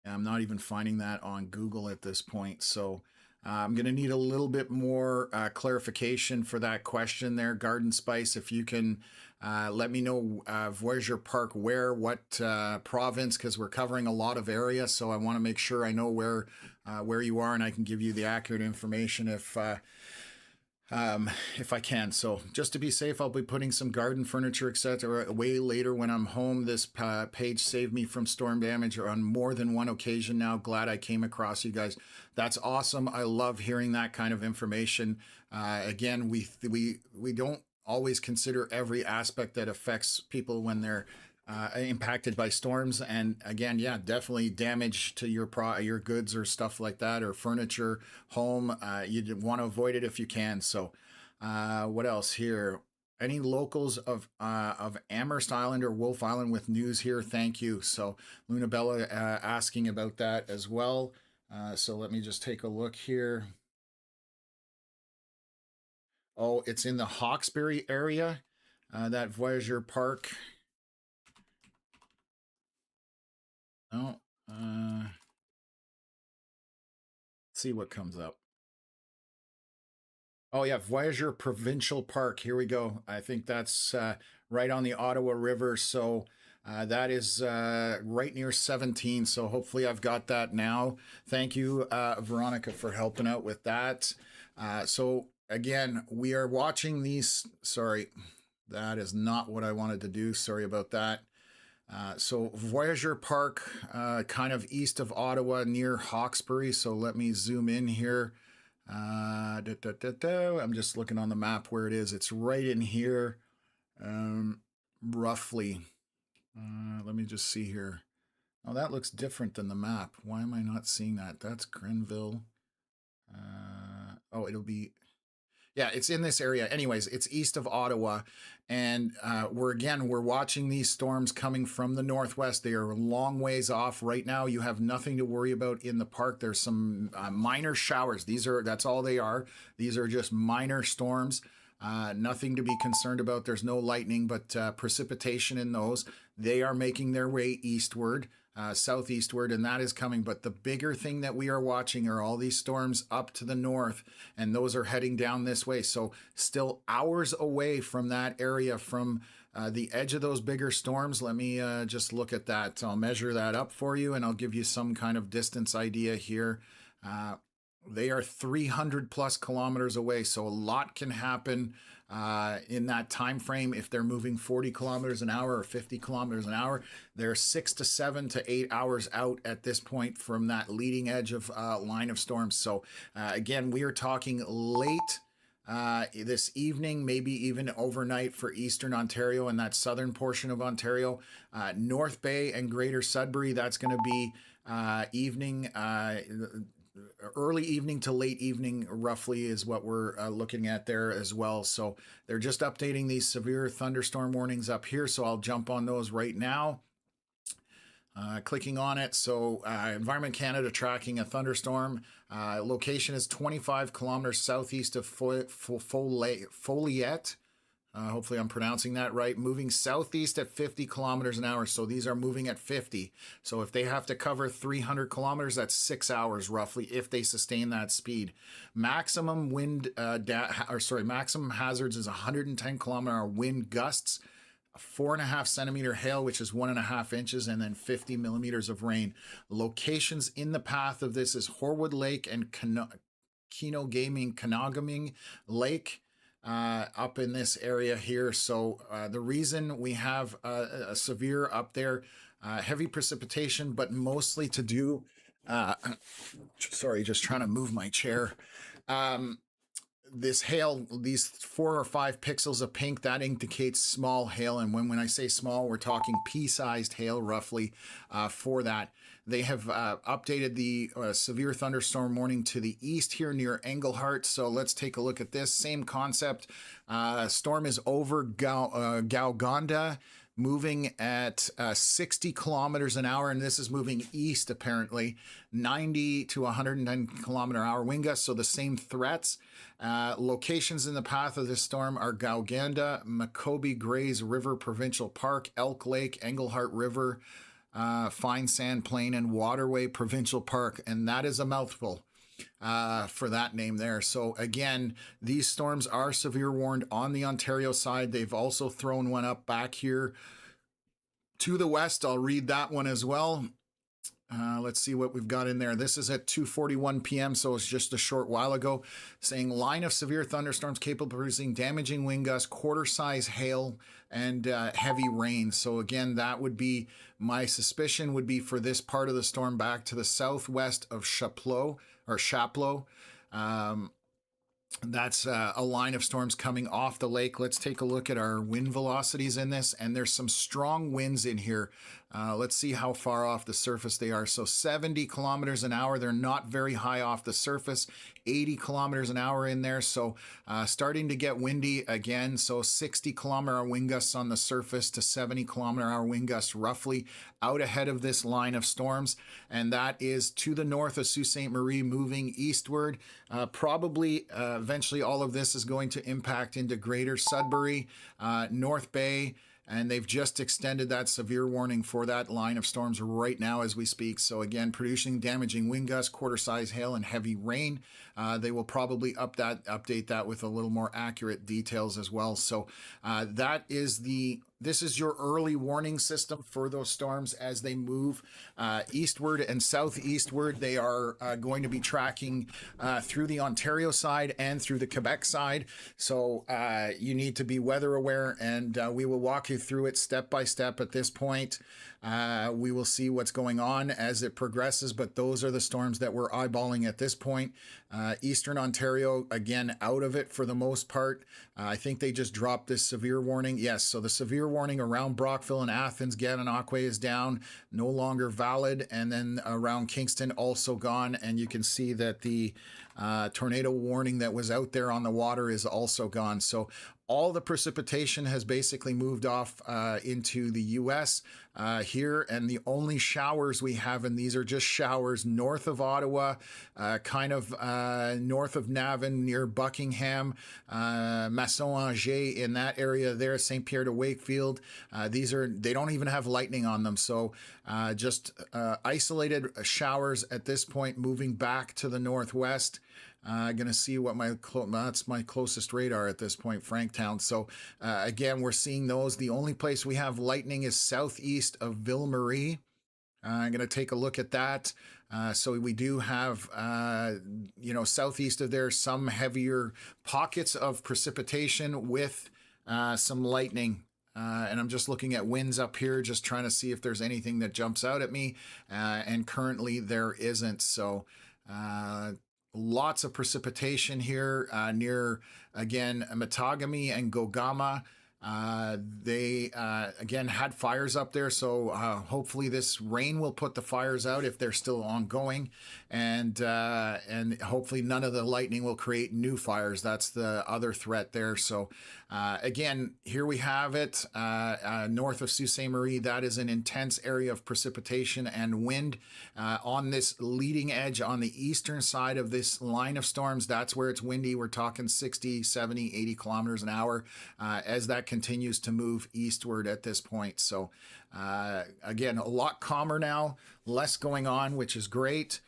not even finding that on Google at this point. So I'm going to need a little bit more clarification for that question there, Garden Spice. If you can let me know Voyageur Park, what province, because we're covering a lot of area. So I want to make sure I know where you are, and I can give you the accurate information if I can. So just to be safe, I'll be putting some garden furniture, etc. away later when I'm home. This page saved me from storm damage on more than one occasion now. Glad I came across you guys. That's awesome. I love hearing that kind of information. Again, we don't always consider every aspect that affects people when they're impacted by storms. And again, yeah, definitely damage to your goods or stuff like that, or furniture, home. You want to avoid it if you can. So what else here? Any locals of Amherst Island or Wolf Island with news here? Thank you. So Lunabella asking about that as well. So let me just take a look here. Oh, it's in the Hawkesbury area. that Voyageur Park. No. Let's see what comes up. Oh yeah, Voyageur Provincial Park. Here we go. I think that's right on the Ottawa River. So that is right near 17. So hopefully I've got that now. Thank you, Veronica, for helping out with that. So again, we are watching these. Sorry, that is not what I wanted to do. Sorry about that. So Voyageur Park, kind of east of Ottawa near Hawkesbury. So let me zoom in here. I'm just looking on the map where it is. It's right in here, roughly. Let me just see here. Oh, that looks different than the map. Why am I not seeing that? That's Grenville. Oh, it'll be... Yeah, it's in this area. Anyways, it's east of Ottawa. And we're watching these storms coming from the northwest. They are a long ways off. Right now, you have nothing to worry about in the park. There's some minor showers. That's all they are. These are just minor storms. Nothing to be concerned about. There's no lightning, but precipitation in those. They are making their way eastward. Southeastward, and that is coming. But the bigger thing that we are watching are all these storms up to the north, and those are heading down this way. So still hours away from that area, from the edge of those bigger storms. Let me just look at that. I'll measure that up for you, and I'll give you some kind of distance idea here. They are 300 plus kilometers away, so a lot can happen in that time frame. If they're moving 40 kilometers an hour or 50 kilometers an hour, they're 6 to 7 to 8 hours out at this point from that leading edge of line of storms. So again, we are talking late this evening, maybe even overnight for Eastern Ontario and that southern portion of Ontario. North Bay and Greater Sudbury, that's going to be evening, early evening to late evening, roughly, is what we're looking at there as well. So they're just updating these severe thunderstorm warnings up here. So I'll jump on those right now. Clicking on it. So Environment Canada tracking a thunderstorm. Location is 25 kilometers southeast of Folliet. Hopefully I'm pronouncing that right. Moving southeast at 50 kilometers an hour. So these are moving at 50. So if they have to cover 300 kilometers, that's 6 hours roughly if they sustain that speed. Maximum wind, maximum hazards is 110 kilometer hour wind gusts, 4.5 centimeter hail, which is 1.5 inches, and then 50 millimeters of rain. Locations in the path of this is Horwood Lake and Kenogaming Lake. Up in this area here. So the reason we have a severe up there, heavy precipitation, but mostly to do, sorry, just trying to move my chair. This hail, these 4 or 5 pixels of pink, that indicates small hail. And when I say small, we're talking pea-sized hail roughly for that. They have updated the severe thunderstorm warning to the east here near Englehart. So let's take a look at this. Same concept. Storm is over Gowgonda, moving at 60 kilometers an hour, and this is moving east apparently, 90 to 110 kilometer hour wind gusts, so the same threats. Locations in the path of this storm are Gowgonda, Maccoby Grays River Provincial Park, Elk Lake, Englehart River, Fine Sand Plain, and Waterway Provincial Park, and that is a mouthful for that name there. So again, these storms are severe warned on the Ontario side. They've also thrown one up back here to the west. I'll read that one as well. Let's see what we've got in there. This is at 2:41 p.m., so it's just a short while ago, saying line of severe thunderstorms capable of producing damaging wind gusts, quarter-size hail, and heavy rain. So again, that would be, my suspicion would be for this part of the storm back to the southwest of Chapleau. That's a line of storms coming off the lake. Let's take a look at our wind velocities in this, and there's some strong winds in here. Let's see how far off the surface they are. So 70 kilometers an hour. They're not very high off the surface. 80 kilometers an hour in there. So starting to get windy again. So 60 kilometer hour wind gusts on the surface to 70 kilometer hour wind gusts roughly out ahead of this line of storms. And that is to the north of Sault Ste. Marie, moving eastward. Probably eventually all of this is going to impact into Greater Sudbury, North Bay, and they've just extended that severe warning for that line of storms right now as we speak. So again, producing damaging wind gusts, quarter-size hail, and heavy rain. They will probably update that with a little more accurate details as well. So this is your early warning system for those storms as they move eastward and southeastward. They are going to be tracking through the Ontario side and through the Quebec side. So you need to be weather aware, and we will walk you through it step by step at this point. We will see what's going on as it progresses, but those are the storms that we're eyeballing at this point. Eastern Ontario, again, out of it for the most part. I think they just dropped this severe warning. Yes, so the severe warning around Brockville and Athens, Gananoque is down, no longer valid. And then around Kingston, also gone. And you can see that the tornado warning that was out there on the water is also gone. So all the precipitation has basically moved off into the U.S. Here, and the only showers we have, and these are just showers north of Ottawa, kind of north of Navan, near Buckingham, Masson-Angers, in that area there, St. Pierre de Wakefield. They don't even have lightning on them, so just isolated showers at this point, moving back to the northwest. Going to see what that's my closest radar at this point, Franktown. So again, we're seeing those. The only place we have lightning is southeast of Ville Marie. I'm going to take a look at that. So we do have, southeast of there, some heavier pockets of precipitation with some lightning. And I'm just looking at winds up here, just trying to see if there's anything that jumps out at me. And currently there isn't. So lots of precipitation here near, again, Matagami and Gogama. They again had fires up there, so hopefully this rain will put the fires out if they're still ongoing, and hopefully none of the lightning will create new fires. That's the other threat there. So again, here we have it north of Sault Ste. Marie. That is an intense area of precipitation and wind on this leading edge on the eastern side of this line of storms. That's where it's windy. We're talking 60, 70, 80 kilometers an hour as that continues to move eastward at this point. So again, a lot calmer now, less going on, which is great.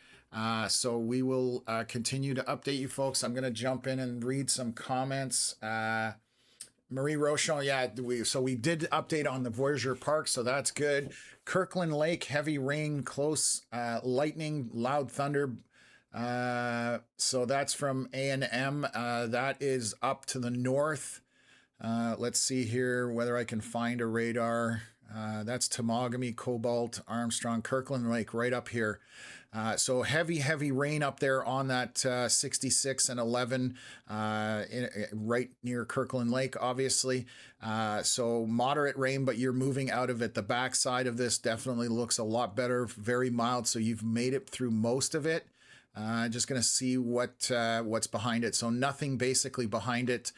So we will continue to update you folks. I'm going to jump in and read some comments. Marie Rochon, yeah, we did update on the Voyageur Park, so that's good. Kirkland Lake, heavy rain, close lightning, loud thunder. So that's from A&M. That is up to the north. Let's see here whether I can find a radar. That's Temagami, Cobalt, Armstrong, Kirkland Lake, right up here. So heavy rain up there on that 66 and 11, right near Kirkland Lake, obviously. So moderate rain, but you're moving out of it. The backside of this definitely looks a lot better, very mild. So you've made it through most of it. Just going to see what's behind it. So nothing basically behind it.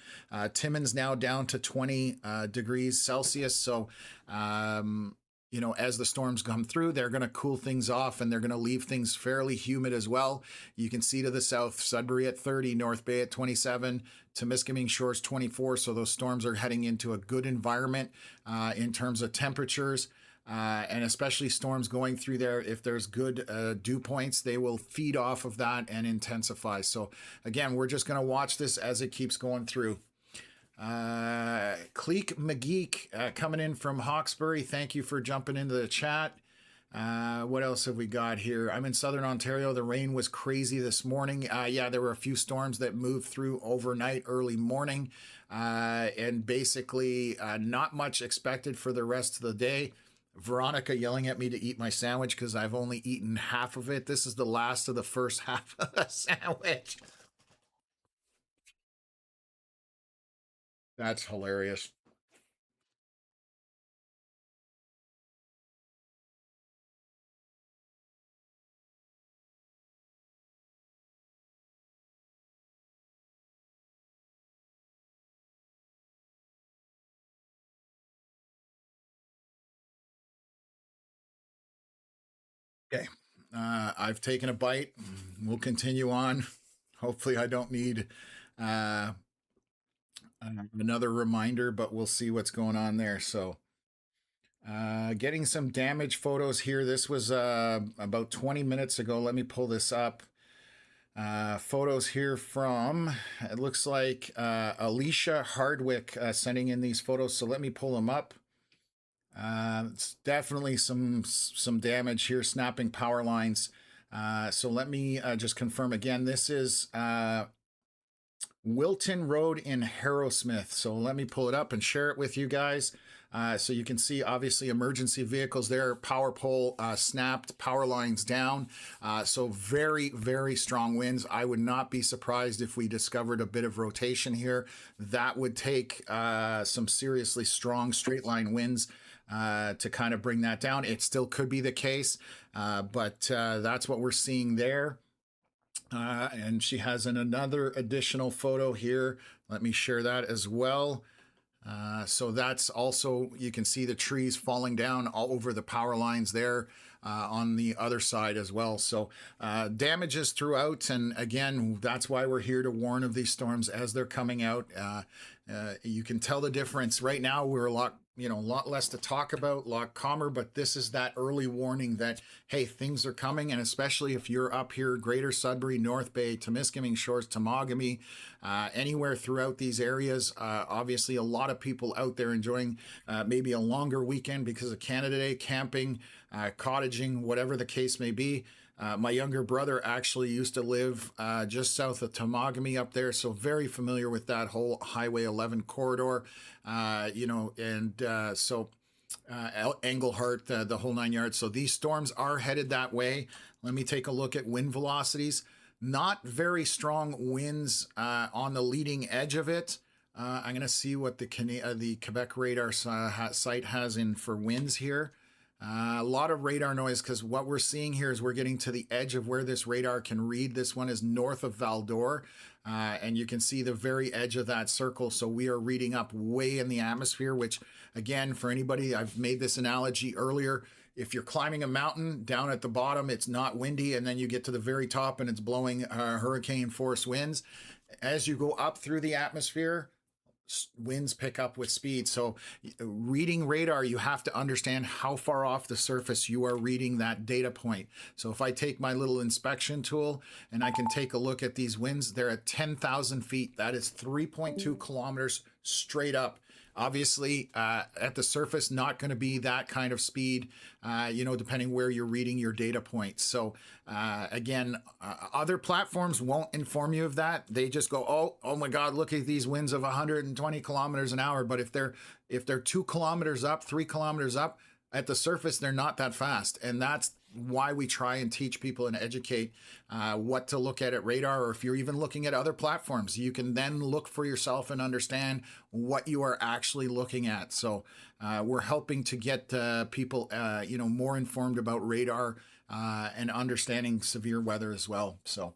Timmins now down to 20 degrees Celsius. So, as the storms come through, they're going to cool things off and they're going to leave things fairly humid as well. You can see to the south, Sudbury at 30, North Bay at 27, Temiskaming Shores 24. So those storms are heading into a good environment in terms of temperatures. And especially storms going through there, if there's good dew points, they will feed off of that and intensify. So again, we're just going to watch this as it keeps going through. Cleek McGeek coming in from Hawkesbury. Thank you for jumping into the chat. What else have we got here? I'm in Southern Ontario. The rain was crazy this morning. Yeah, there were a few storms that moved through overnight, early morning, and basically not much expected for the rest of the day. Veronica yelling at me to eat my sandwich because I've only eaten half of it. This is the last of the first half of the sandwich. That's hilarious. Okay, I've taken a bite. We'll continue on. Hopefully I don't need Another reminder, but we'll see what's going on there. So getting some damage photos here. This was about 20 minutes ago. Let me pull this up. Photos here from, it looks like Alicia Hardwick sending in these photos. So let me pull them up. It's definitely some damage here, snapping power lines. So let me just confirm again. This is Wilton Road in Harrowsmith. So let me pull it up and share it with you guys. So you can see, obviously, emergency vehicles there, power pole snapped, power lines down. So very, very strong winds. I would not be surprised if we discovered a bit of rotation here. That would take some seriously strong straight line winds to kind of bring that down. It still could be the case, but that's what we're seeing there. And she has another additional photo here. Let me share that as well. So that's also, you can see the trees falling down all over the power lines there on the other side as well. So damages throughout. And again, that's why we're here to warn of these storms as they're coming out. You can tell the difference. Right now, we're a lot less to talk about, a lot calmer, but this is that early warning that, hey, things are coming. And especially if you're up here, Greater Sudbury, North Bay, Temiskaming Shores, Temagami, anywhere throughout these areas. Obviously, a lot of people out there enjoying maybe a longer weekend because of Canada Day, camping, cottaging, whatever the case may be. My younger brother actually used to live just south of Temagami up there, so very familiar with that whole Highway 11 corridor, so Englehart, the whole 9 yards. So these storms are headed that way. Let me take a look at wind velocities. Not very strong winds on the leading edge of it. I'm going to see what the Quebec radar site has in for winds here. A lot of radar noise because what we're seeing here is we're getting to the edge of where this radar can read. This one is north of Val d'Or, and you can see the very edge of that circle. So we are reading up way in the atmosphere, which again, for anybody, I've made this analogy earlier. If you're climbing a mountain, down at the bottom, it's not windy, and then you get to the very top and it's blowing hurricane force winds. As you go up through the atmosphere, winds pick up with speed. So reading radar, you have to understand how far off the surface you are reading that data point. So if I take my little inspection tool and I can take a look at these winds, they're at 10,000 feet. That is 3.2 kilometers straight up. Obviously, at the surface, not going to be that kind of speed, depending where you're reading your data points. So again, other platforms won't inform you of that. They just go, oh my God, look at these winds of 120 kilometers an hour. But if they're 2 kilometers up, 3 kilometers up, at the surface, they're not that fast. And that's why we try and teach people and educate what to look at radar, or if you're even looking at other platforms, you can then look for yourself and understand what you are actually looking at. So we're helping to get people, more informed about radar and understanding severe weather as well. So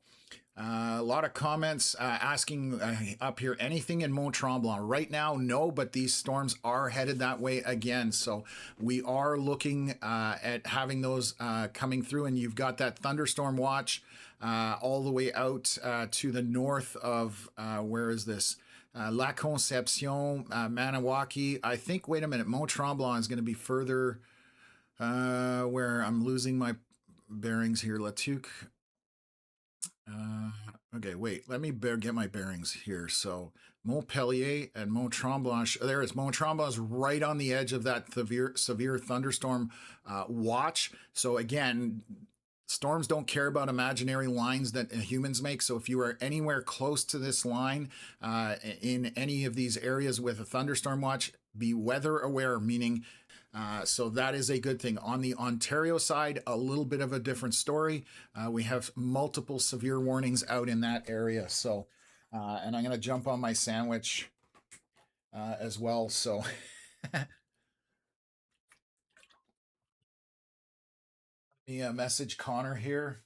a lot of comments asking up here, anything in Mont Tremblant right now? No, but these storms are headed that way again. So we are looking at having those coming through, and you've got that thunderstorm watch all the way out to the north of, where is this? La Concepcion, Maniwaki. I think, wait a minute, Mont Tremblant is going to be further where I'm losing my bearings here. Latuque. Okay, wait, let me get my bearings here. So Montpellier and Mont Tremblant, there is Mont Tremblant is right on the edge of that severe thunderstorm watch. So again, storms don't care about imaginary lines that humans make. So if you are anywhere close to this line in any of these areas with a thunderstorm watch, be weather aware, meaning so that is a good thing. On the Ontario side, a little bit of a different story. We have multiple severe warnings out in that area. So, and I'm going to jump on my sandwich as well. So let me message Connor here.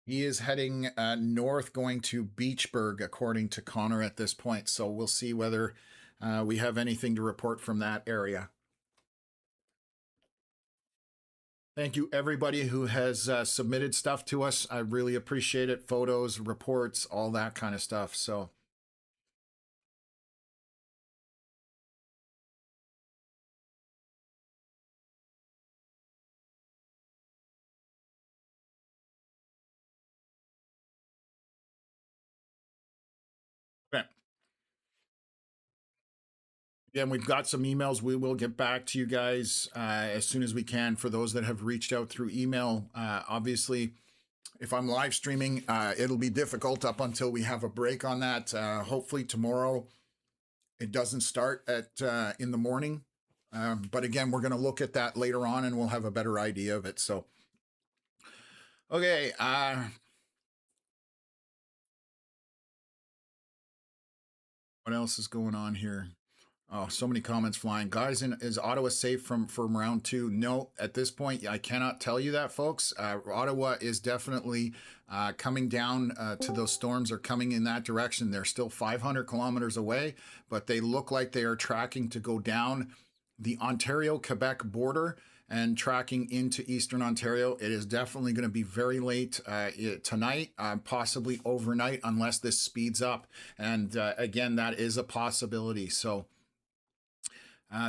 He is heading north, going to Beachburg, according to Connor at this point. So we'll see whether we have anything to report from that area. Thank you, everybody who has submitted stuff to us. I really appreciate it. Photos, reports, all that kind of stuff. So, okay. Again, we've got some emails. We will get back to you guys as soon as we can. For those that have reached out through email, obviously, if I'm live streaming, it'll be difficult up until we have a break on that. Hopefully tomorrow it doesn't start at in the morning. But again, we're going to look at that later on and we'll have a better idea of it. So, okay. What else is going on here? Oh, so many comments flying. Guys, is Ottawa safe from round two? No, at this point, I cannot tell you that, folks. Ottawa is definitely coming down to those storms are coming in that direction. They're still 500 kilometers away, but they look like they are tracking to go down the Ontario-Quebec border and tracking into Eastern Ontario. It is definitely going to be very late tonight, possibly overnight, unless this speeds up. And again, that is a possibility. So,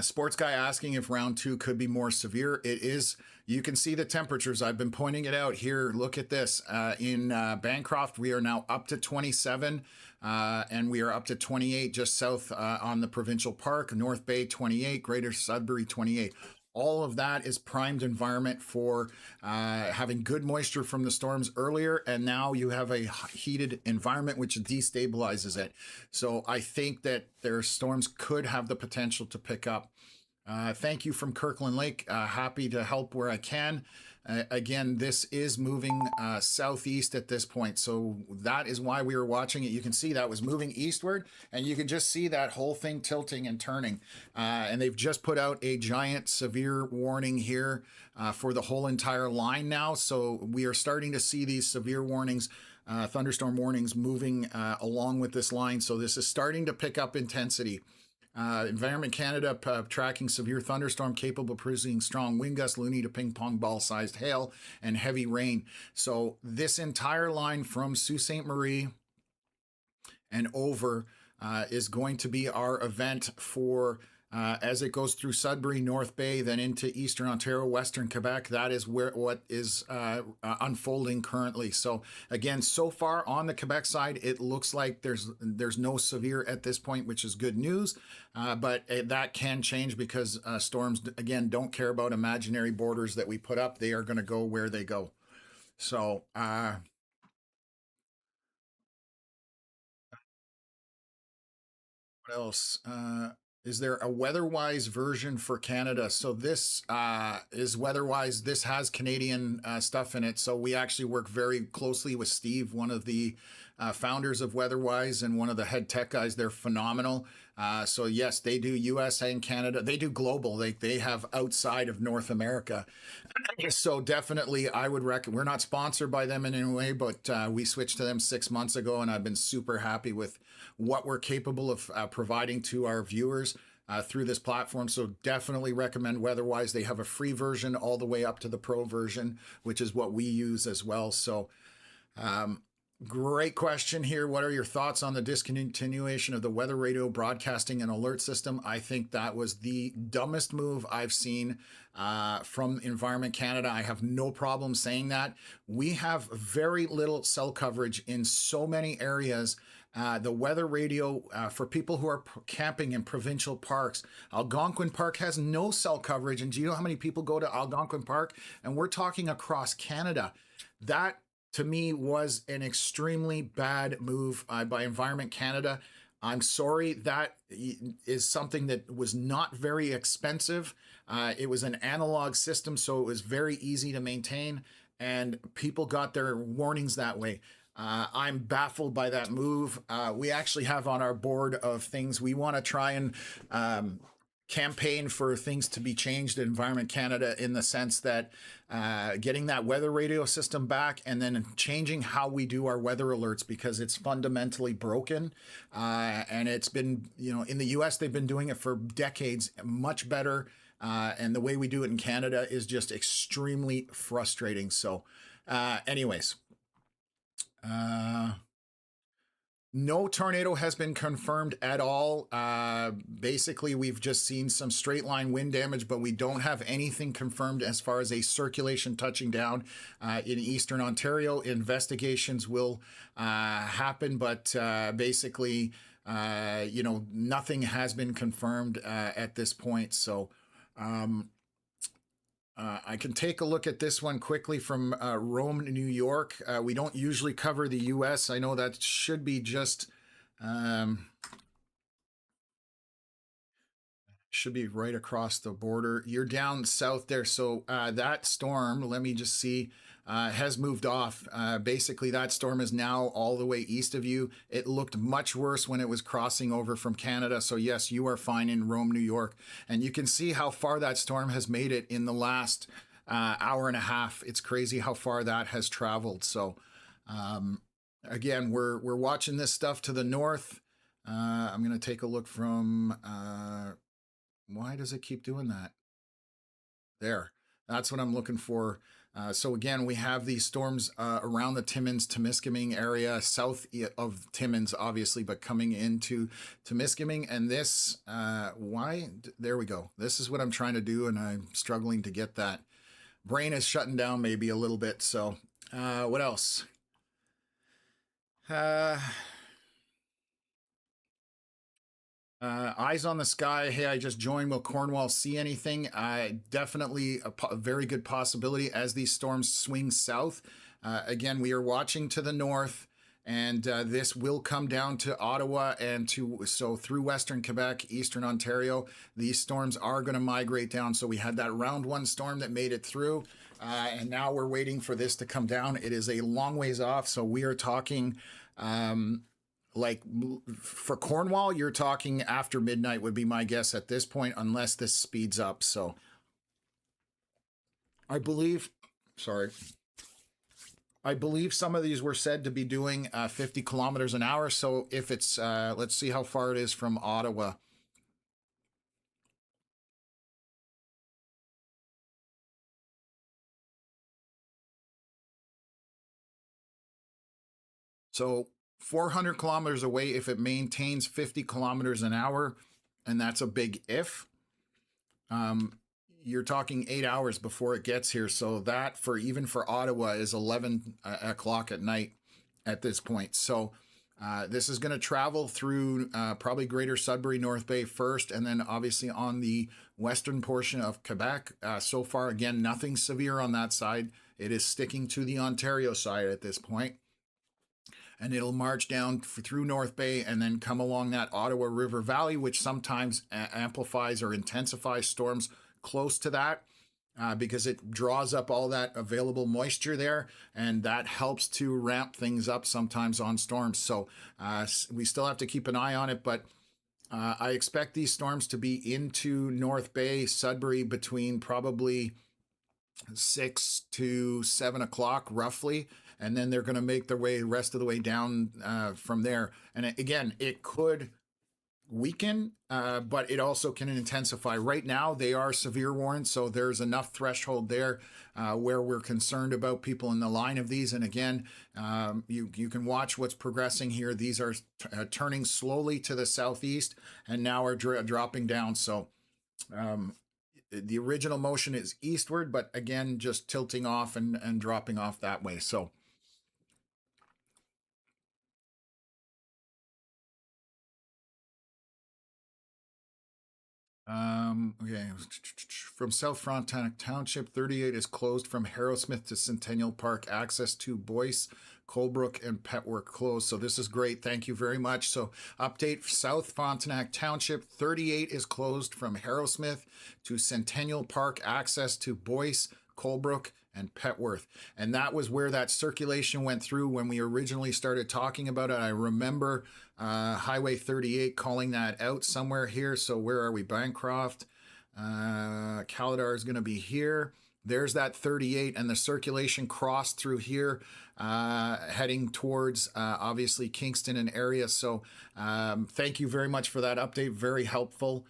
sports guy asking if round two could be more severe. It is. You can see the temperatures. I've been pointing it out here. Look at this. In Bancroft, we are now up to 27, and we are up to 28 just south on the provincial park. North Bay 28, Greater Sudbury 28. All of that is primed environment for having good moisture from the storms earlier, and now you have a heated environment which destabilizes it. So I think that their storms could have the potential to pick up. Thank you from Kirkland Lake. Happy to help where I can. Again, this is moving southeast at this point, so that is why we were watching it. You can see that was moving eastward, and you can just see that whole thing tilting and turning. And they've just put out a giant severe warning here for the whole entire line now. So we are starting to see these severe warnings, thunderstorm warnings moving along with this line. So this is starting to pick up intensity. Environment Canada tracking severe thunderstorm capable of producing strong wind gusts, loony to ping pong ball sized hail and heavy rain. So this entire line from Sault Ste. Marie and over is going to be our event for as it goes through Sudbury, North Bay, then into Eastern Ontario, Western Quebec. That is where what is unfolding currently. So again, so far on the Quebec side, it looks like there's no severe at this point, which is good news. But that can change because storms, again, don't care about imaginary borders that we put up. They are going to go where they go. So what else? Is there a weather-wise version for Canada? So this is weather-wise. This has Canadian stuff in it. So we actually work very closely with Steve, one of the founders of WeatherWise and one of the head tech guys. They're phenomenal. So yes, they do US and Canada. They do global. They have outside of North America. So definitely, I would recommend. We're not sponsored by them in any way, but we switched to them 6 months ago, and I've been super happy with what we're capable of providing to our viewers through this platform. So definitely recommend WeatherWise. They have a free version all the way up to the pro version, which is what we use as well. So great question here. What are your thoughts on the discontinuation of the weather radio broadcasting and alert system? I think that was the dumbest move I've seen from Environment Canada. I have no problem saying that. We have very little cell coverage in so many areas. The weather radio for people who are camping in provincial parks. Algonquin Park has no cell coverage. And do you know how many people go to Algonquin Park? And we're talking across Canada. That, to me, was an extremely bad move by Environment Canada. I'm sorry, that is something that was not very expensive. It was an analog system, so it was very easy to maintain, and people got their warnings that way. I'm baffled by that move. We actually have on our board of things we want to try and campaign for things to be changed at Environment Canada, in the sense that getting that weather radio system back and then changing how we do our weather alerts, because it's fundamentally broken. And it's been, in the US, they've been doing it for decades much better. And the way we do it in Canada is just extremely frustrating. So, anyways, no tornado has been confirmed at all. Basically, we've just seen some straight line wind damage, but we don't have anything confirmed as far as a circulation touching down in Eastern Ontario. Investigations will happen, but basically, nothing has been confirmed at this point. So, I can take a look at this one quickly from Rome, New York. We don't usually cover the U.S. I know that should be just should be right across the border. You're down south there, so that storm, let me just see, has moved off. Basically, that storm is now all the way east of you. It looked much worse when it was crossing over from Canada. So yes, you are fine in Rome, New York. And you can see how far that storm has made it in the last hour and a half. It's crazy how far that has traveled. So again, we're watching this stuff to the north. I'm going to take a look from, why does it keep doing that? There, that's what I'm looking for. So again, we have these storms around the Timmins, Temiskaming area, south of Timmins, obviously, but coming into Temiskaming. And this, there we go. This is what I'm trying to do, and I'm struggling to get that. Brain is shutting down maybe a little bit. So what else? Eyes on the sky. Hey, I just joined. Will Cornwall see anything? Definitely a very good possibility as these storms swing south. Again, we are watching to the north, and this will come down to Ottawa and so through Western Quebec, Eastern Ontario. These storms are going to migrate down. So we had that round one storm that made it through, and now we're waiting for this to come down. It is a long ways off. So we are talking. Like for Cornwall, you're talking after midnight would be my guess at this point, unless this speeds up. So I believe some of these were said to be doing 50 kilometers an hour. So if it's, let's see how far it is from Ottawa. So 400 kilometers away, if it maintains 50 kilometers an hour, and that's a big if, you're talking 8 hours before it gets here. So that even for Ottawa is 11 o'clock at night at this point. So this is going to travel through probably Greater Sudbury, North Bay first, and then obviously on the western portion of Quebec. So far, again, nothing severe on that side. It is sticking to the Ontario side at this point. And it'll march down through North Bay and then come along that Ottawa River Valley, which sometimes amplifies or intensifies storms close to that because it draws up all that available moisture there, and that helps to ramp things up sometimes on storms. So we still have to keep an eye on it, but I expect these storms to be into North Bay, Sudbury between probably 6 to 7 o'clock roughly, and then they're going to make their way rest of the way down from there. And again, it could weaken, but it also can intensify. Right now, they are severe warned, so there's enough threshold there where we're concerned about people in the line of these. And again, you can watch what's progressing here. These are turning slowly to the southeast and now are dropping down. So the original motion is eastward, but again, just tilting off and dropping off that way. So okay, from South Frontenac Township, 38 is closed from Harrowsmith to Centennial Park. Access to Boyce, Colebrook, and Petworth closed. So this is great. Thank you very much. So update, South Frontenac Township, 38 is closed from Harrowsmith to Centennial Park. Access to Boyce, Colebrook, and Petworth. And that was where that circulation went through when we originally started talking about it. I remember Highway 38 calling that out somewhere here. So where are we? Bancroft. Caladar is going to be here. There's that 38, and the circulation crossed through here, heading towards obviously Kingston and area. So thank you very much for that update. Very helpful.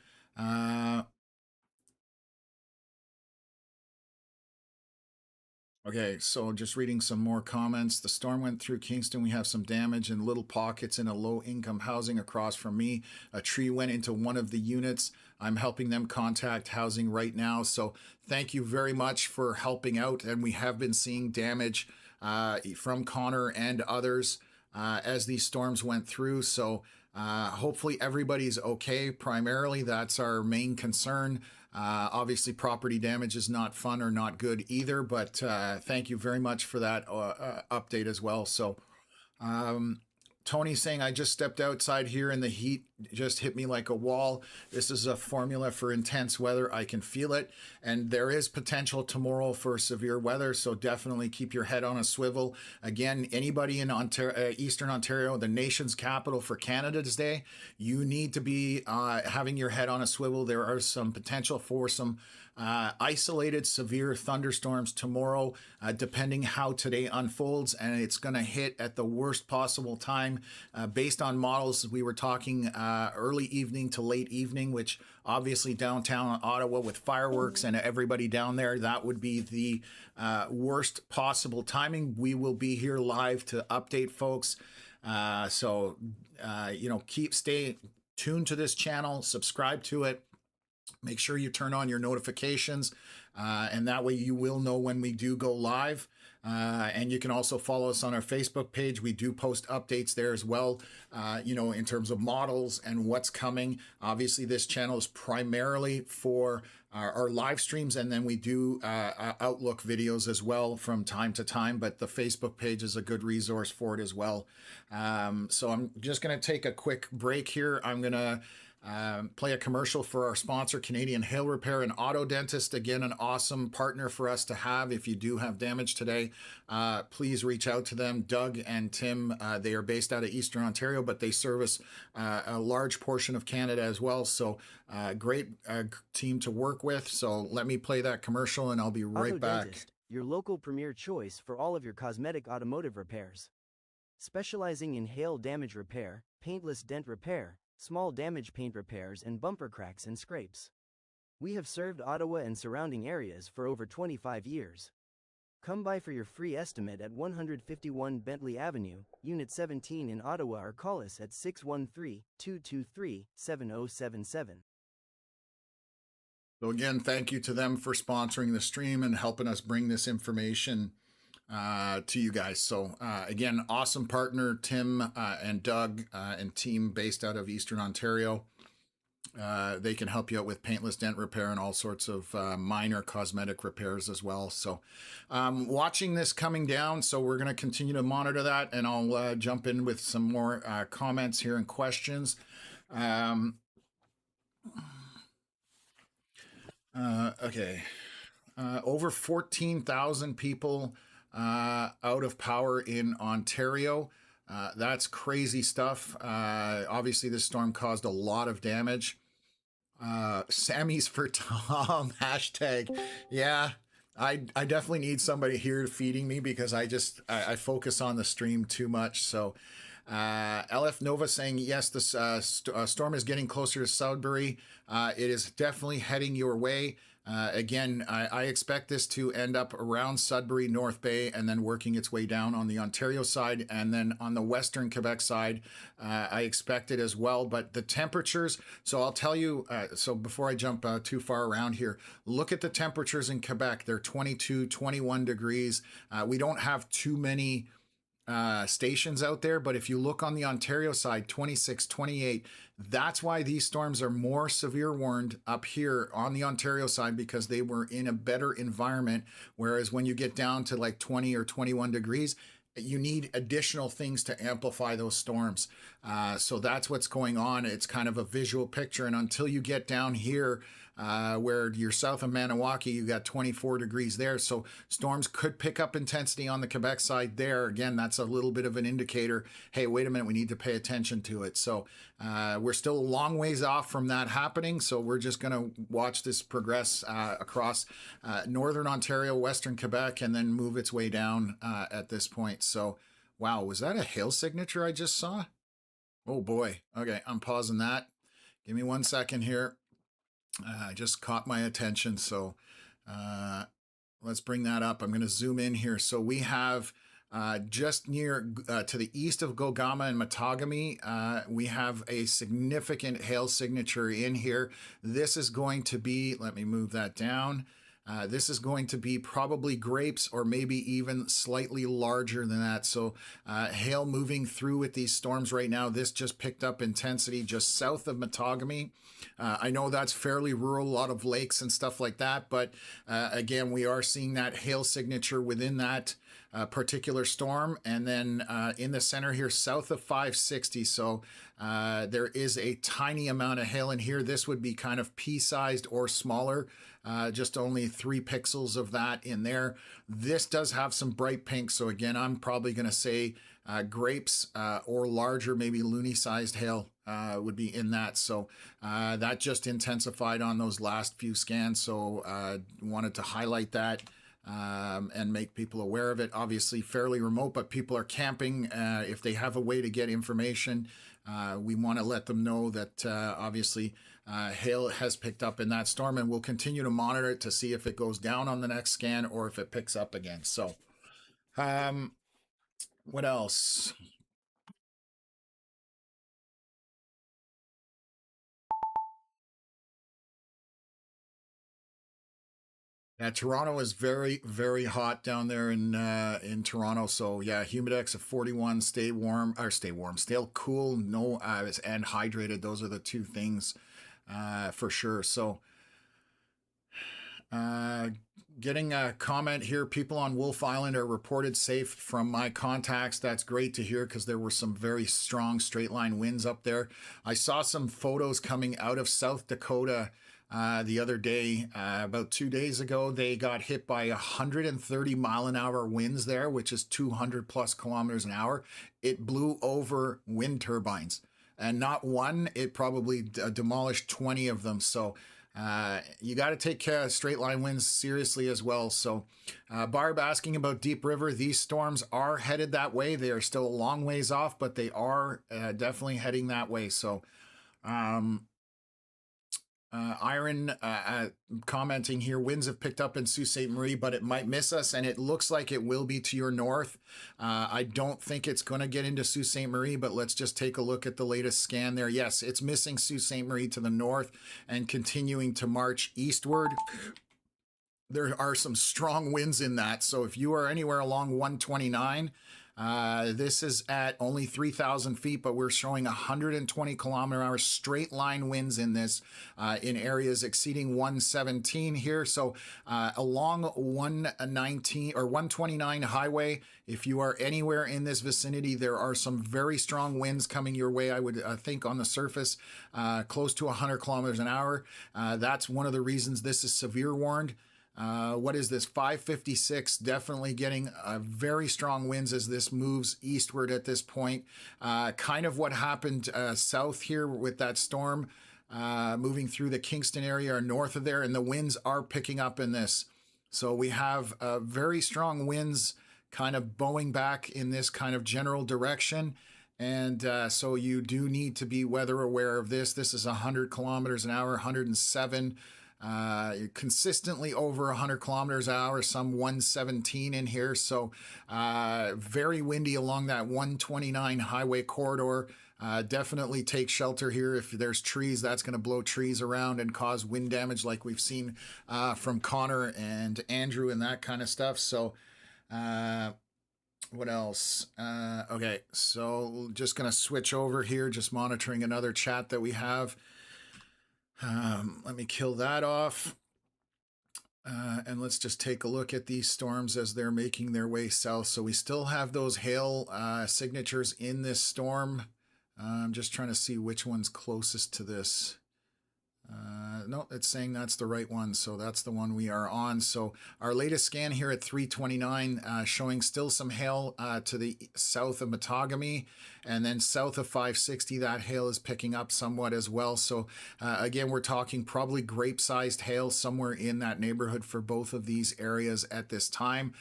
Okay, so just reading some more comments. The storm went through Kingston. We have some damage in little pockets in a low-income housing across from me. A tree went into one of the units. I'm helping them contact housing right now. So thank you very much for helping out. And we have been seeing damage from Connor and others as these storms went through. So hopefully everybody's okay. Primarily, that's our main concern. Obviously, property damage is not fun or not good either, but thank you very much for that update as well. So, Tony's saying, I just stepped outside here and the heat just hit me like a wall. This is a formula for intense weather. I can feel it. And there is potential tomorrow for severe weather. So definitely keep your head on a swivel. Again, anybody in Ontario, Eastern Ontario, the nation's capital for Canada's Day, you need to be having your head on a swivel. There are some potential for some isolated severe thunderstorms tomorrow, depending how today unfolds, and it's going to hit at the worst possible time. Based on models, we were talking early evening to late evening, which obviously downtown Ottawa with fireworks and everybody down there, that would be the worst possible timing. We will be here live to update folks. So stay tuned to this channel, subscribe to it. Make sure you turn on your notifications, and that way you will know when we do go live. And you can also follow us on our Facebook page. We do post updates there as well, in terms of models and what's coming. Obviously, this channel is primarily for our live streams, and then we do Outlook videos as well from time to time, but the Facebook page is a good resource for it as well. So I'm just going to take a quick break here. I'm going to play a commercial for our sponsor, Canadian Hail Repair and Auto Dentist. Again, an awesome partner for us to have. If you do have damage today, please reach out to them. Doug and Tim, they are based out of Eastern Ontario, but they service a large portion of Canada as well. So great team to work with. So let me play that commercial and I'll be right Auto back. Dentist, your local premier choice for all of your cosmetic automotive repairs. Specializing in hail damage repair, paintless dent repair, small damage paint repairs, and bumper cracks and scrapes. We have served Ottawa and surrounding areas for over 25 years. Come by for your free estimate at 151 Bentley Avenue, Unit 17 in Ottawa, or call us at 613-223-7077. So again, thank you to them for sponsoring the stream and helping us bring this information to you guys. So again, awesome partner, Tim and Doug and team based out of Eastern Ontario. They can help you out with paintless dent repair and all sorts of minor cosmetic repairs as well. So watching this coming down, so we're going to continue to monitor that, and I'll jump in with some more comments here and questions. Okay. Over 14,000 people out of power in Ontario. That's crazy stuff. Obviously, this storm caused a lot of damage. Sammy's for Tom, hashtag. Yeah, I definitely need somebody here feeding me because I focus on the stream too much. So LF Nova saying, yes, this storm is getting closer to Sudbury. It is definitely heading your way. Again, I expect this to end up around Sudbury, North Bay, and then working its way down on the Ontario side. And then on the Western Quebec side, I expect it as well. But the temperatures, so I'll tell you, so before I jump too far around here, look at the temperatures in Quebec. They're 22, 21 degrees. We don't have too many stations out there, but if you look on the Ontario side, 26, 28, that's why these storms are more severe warned up here on the Ontario side, because they were in a better environment. Whereas when you get down to like 20 or 21 degrees, you need additional things to amplify those storms. So that's what's going on. It's kind of a visual picture. And until you get down here, where you're south of Maniwaki, you got 24 degrees there. So storms could pick up intensity on the Quebec side there. Again, that's a little bit of an indicator. Hey, wait a minute, we need to pay attention to it. So we're still a long ways off from that happening. So we're just going to watch this progress across northern Ontario, western Quebec, and then move its way down at this point. So, wow, was that a hail signature I just saw? Oh boy. Okay, I'm pausing that. Give me 1 second here. Just caught my attention, so let's bring that up. I'm going to zoom in here. So we have just near to the east of Gogama and Matagami, we have a significant hail signature in here. This is going to be, let me move that down. This is going to be probably grapes or maybe even slightly larger than that. So hail moving through with these storms right now. This just picked up intensity just south of Matagami. I know that's fairly rural, a lot of lakes and stuff like that. But again, we are seeing that hail signature within that particular storm. And then in the center here, south of 560. So there is a tiny amount of hail in here. This would be kind of pea-sized or smaller. Just only 3 pixels of that in there. This does have some bright pink. So again, I'm probably going to say grapes or larger, maybe loony-sized hail would be in that. So that just intensified on those last few scans. So wanted to highlight that and make people aware of it. Obviously fairly remote, but people are camping. If they have a way to get information, we want to let them know that obviously hail has picked up in that storm, and we'll continue to monitor it to see if it goes down on the next scan or if it picks up again. So what else? Yeah, Toronto is very, very hot down there in Toronto. So yeah, humidex of 41. Stay warm, stay cool, no, and hydrated. Those are the 2 things for sure. So getting a comment here. People on Wolf Island are reported safe from my contacts. That's great to hear because there were some very strong straight line winds up there. I saw some photos coming out of South Dakota the other day, about 2 days ago. They got hit by 130-mile-an-hour winds there, which is 200 plus kilometers an hour. It blew over wind turbines, and not one, it probably demolished 20 of them. So you got to take straight line winds seriously as well. So Barb asking about Deep River. These storms are headed that way. They are still a long ways off, but they are definitely heading that way. So Iron commenting here, winds have picked up in Sault Ste. Marie, but it might miss us, and it looks like it will be to your north. I don't think it's going to get into Sault Ste. Marie, but let's just take a look at the latest scan there. Yes, it's missing Sault Ste. Marie to the north and continuing to march eastward. There are some strong winds in that, so if you are anywhere along 129, this is at only 3,000 feet, but we're showing 120 kilometer hour straight line winds in this, in areas exceeding 117 here. So along 119 or 129 highway, if you are anywhere in this vicinity, there are some very strong winds coming your way. I would think on the surface, close to 100 kilometers an hour. That's one of the reasons this is severe warned. What is this? 556, definitely getting very strong winds as this moves eastward at this point. Kind of what happened south here with that storm moving through the Kingston area or north of there, and the winds are picking up in this. So we have very strong winds kind of bowing back in this kind of general direction. And so you do need to be weather aware of this. This is 100 kilometers an hour, 107. Consistently over 100 kilometers an hour, some 117 in here. So very windy along that 129 highway corridor. Definitely take shelter here. If there's trees, that's going to blow trees around and cause wind damage like we've seen from Connor and Andrew and that kind of stuff. So what else? Okay, so just going to switch over here, just monitoring another chat that we have. Let me kill that off. And let's just take a look at these storms as they're making their way south. So we still have those hail signatures in this storm. I'm just trying to see which one's closest to this. No, it's saying that's the right one. So that's the one we are on. So our latest scan here at 329 showing still some hail to the south of Matagami. And then south of 560, that hail is picking up somewhat as well. So again, we're talking probably grape-sized hail somewhere in that neighborhood for both of these areas at this time.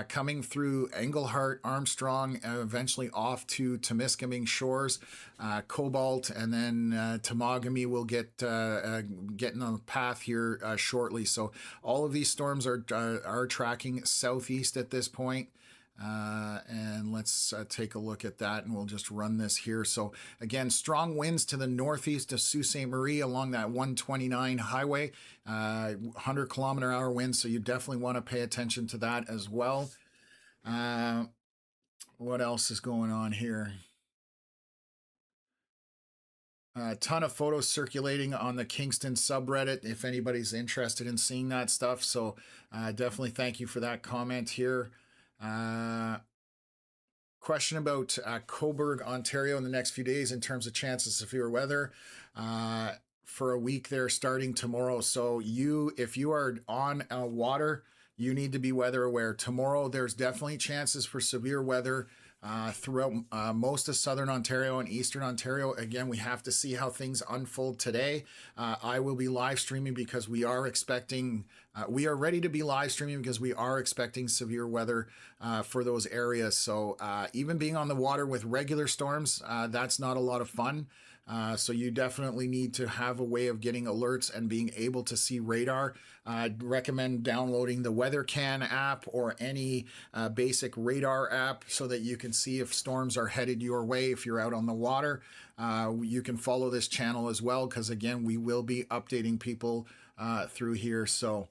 Coming through Englehart, Armstrong, eventually off to Temiskaming shores, Cobalt, and then Temagami will get getting on the path here shortly. So all of these storms are tracking southeast at this point. And let's take a look at that, and we'll just run this here. So again, strong winds to the northeast of Sault Ste. Marie along that 129 highway, 100-kilometer-hour winds. So you definitely want to pay attention to that as well. What else is going on here? A ton of photos circulating on the Kingston subreddit if anybody's interested in seeing that stuff. So definitely thank you for that comment here. Question about Cobourg, Ontario in the next few days in terms of chance of severe weather. For a week there starting tomorrow. So if you are on water, you need to be weather aware. Tomorrow there's definitely chances for severe weather throughout most of southern Ontario and eastern Ontario. Again, we have to see how things unfold today. I will be live streaming because we are ready to be live streaming because we are expecting severe weather for those areas. So even being on the water with regular storms, that's not a lot of fun. So you definitely need to have a way of getting alerts and being able to see radar. I'd recommend downloading the WeatherCan app or any basic radar app so that you can see if storms are headed your way if you're out on the water. You can follow this channel as well because, again, we will be updating people through here. So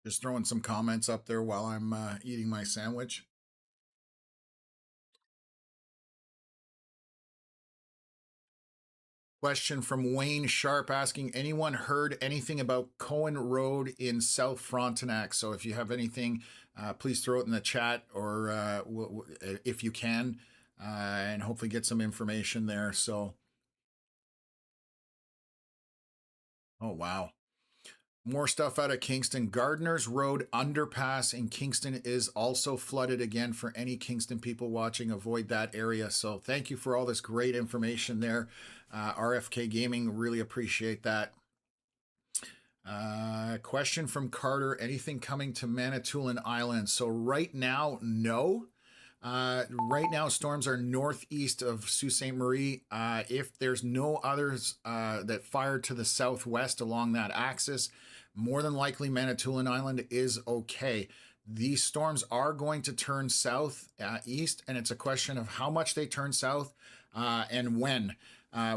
just throwing some comments up there while I'm eating my sandwich. Question from Wayne Sharp asking, anyone heard anything about Cohen Road in South Frontenac? So if you have anything, please throw it in the chat or if you can, and hopefully get some information there. So, oh, wow. More stuff out of Kingston. Gardner's Road underpass in Kingston is also flooded again. For any Kingston people watching, avoid that area. So thank you for all this great information there. RFK Gaming, really appreciate that. Question from Carter, anything coming to Manitoulin Island? So right now, no. Right now, storms are northeast of Sault Ste. Marie. If there's no others that fire to the southwest along that axis, more than likely Manitoulin Island is okay. These storms are going to turn south east, and it's a question of how much they turn south and when,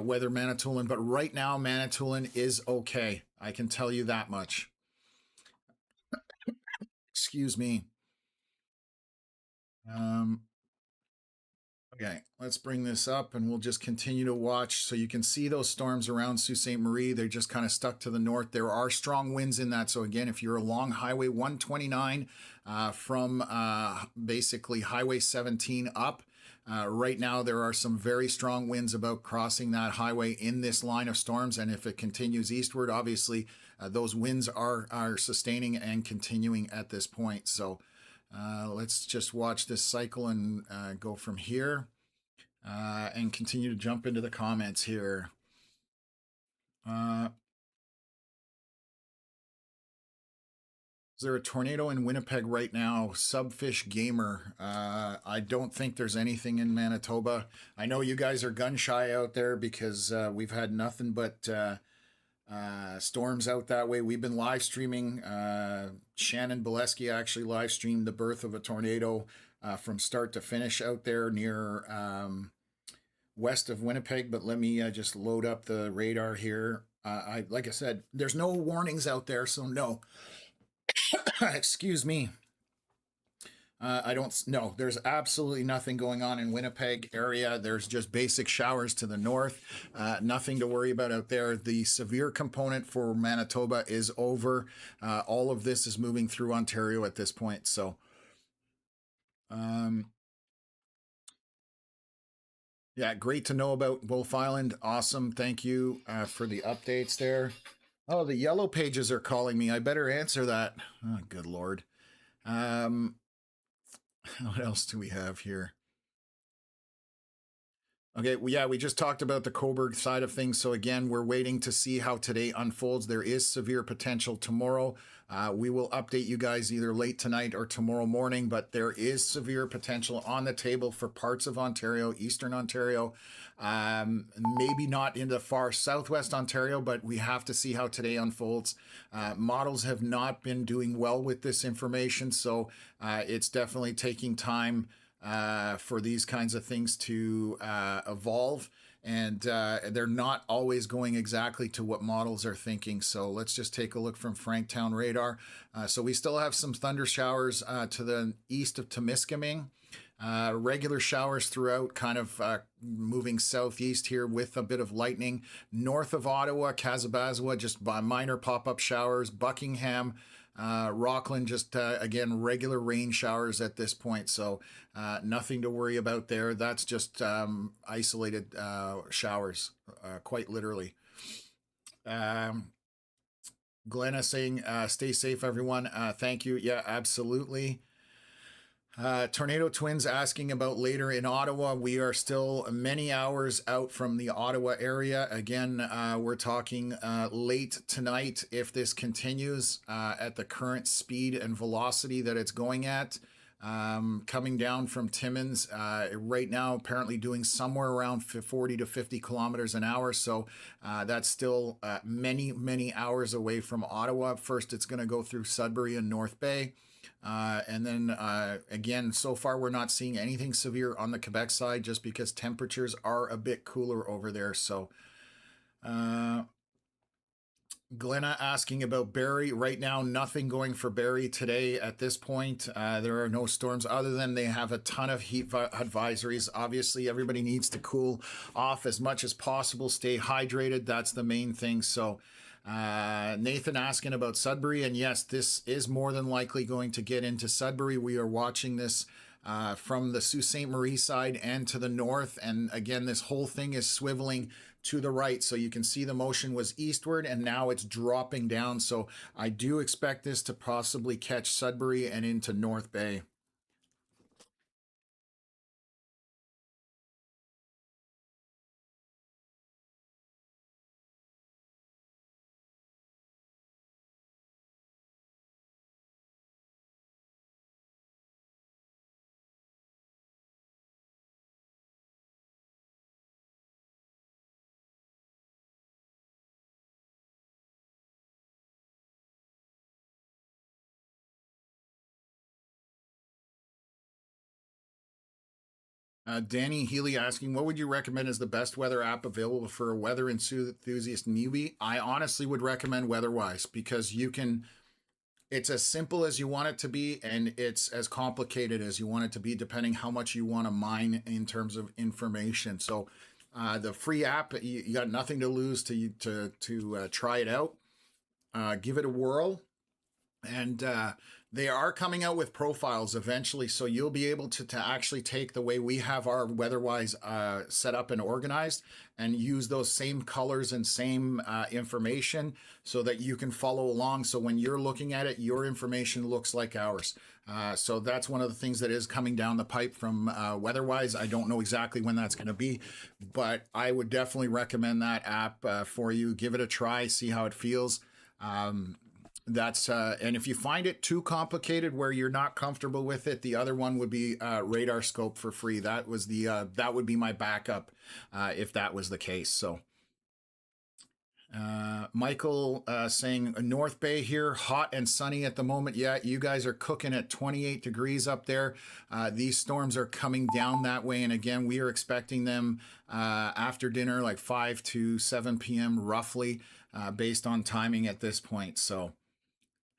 whether Manitoulin. But right now, Manitoulin is okay. I can tell you that much. Excuse me. Okay, let's bring this up and we'll just continue to watch. So you can see those storms around Sault Ste. Marie. They're just kind of stuck to the north. There are strong winds in that. So again, if you're along Highway 129 from basically Highway 17 up, right now there are some very strong winds about crossing that highway in this line of storms. And if it continues eastward, obviously those winds are sustaining and continuing at this point. So let's just watch this cycle and go from here and continue to jump into the comments here. Is there a tornado in Winnipeg right now? Subfish Gamer. I don't think there's anything in Manitoba. I know you guys are gun shy out there because we've had nothing but storms out that way. We've been live streaming. Shannon Bolesky actually live streamed the birth of a tornado from start to finish out there near west of Winnipeg. But let me just load up the radar here. Like I said, there's no warnings out there, so no. Excuse me. I don't know. There's absolutely nothing going on in Winnipeg area. There's just basic showers to the north. Nothing to worry about out there. The severe component for Manitoba is over. All of this is moving through Ontario at this point. So, yeah, great to know about Wolf Island. Awesome. Thank you for the updates there. Oh, the yellow pages are calling me. I better answer that. Oh, good Lord. What else do we have here? Okay, well, yeah, we just talked about the Cobourg side of things. So again, we're waiting to see how today unfolds. There is severe potential tomorrow. We will update you guys either late tonight or tomorrow morning, but there is severe potential on the table for parts of Ontario, Eastern Ontario, maybe not in the far Southwest Ontario, but we have to see how today unfolds. Models have not been doing well with this information, so it's definitely taking time for these kinds of things to evolve, and they're not always going exactly to what models are thinking. So let's just take a look from Franktown radar. So we still have some thunder showers to the east of Temiskaming. Regular showers throughout, kind of moving southeast here with a bit of lightning. North of Ottawa, Kazabazawa, just minor pop-up showers. Buckingham, Rockland, just again regular rain showers at this point, so nothing to worry about there. That's just isolated showers, quite literally. Glenna saying stay safe everyone. Thank you. Yeah, absolutely. Tornado Twins asking about later in Ottawa. We are still many hours out from the Ottawa area. Again, we're talking late tonight if this continues at the current speed and velocity that it's going at. Coming down from Timmins right now, apparently doing somewhere around 40 to 50 kilometers an hour. So that's still many hours away from Ottawa. First, it's going to go through Sudbury and North Bay. And then again, so far we're not seeing anything severe on the Quebec side just because temperatures are a bit cooler over there. So Glenna asking about Barrie. Right now, nothing going for Barrie today at this point. There are no storms other than they have a ton of heat advisories. Obviously, everybody needs to cool off as much as possible, stay hydrated. That's the main thing. So Nathan asking about Sudbury, and yes, this is more than likely going to get into Sudbury. We are watching this from the Sault Ste. Marie side and to the north, and again, this whole thing is swiveling to the right, so you can see the motion was eastward and now it's dropping down. So I do expect this to possibly catch Sudbury and into North Bay. Danny Healy asking, what would you recommend as the best weather app available for a weather enthusiast newbie? I honestly would recommend WeatherWise because it's as simple as you want it to be, and it's as complicated as you want it to be, depending how much you want to mine in terms of information. So the free app, you got nothing to lose to try it out. Give it a whirl. And they are coming out with profiles eventually, so you'll be able to actually take the way we have our WeatherWise set up and organized and use those same colors and same information so that you can follow along. So when you're looking at it, your information looks like ours. So that's one of the things that is coming down the pipe from WeatherWise. I don't know exactly when that's going to be, but I would definitely recommend that app for you. Give it a try, see how it feels. That's and if you find it too complicated where you're not comfortable with it, the other one would be Radar Scope for free. That was the that would be my backup if that was the case. So Michael saying North Bay here, hot and sunny at the moment. Yeah, you guys are cooking at 28 degrees up there. These storms are coming down that way, and again, we are expecting them after dinner, like 5 to 7 p.m. roughly, based on timing at this point. So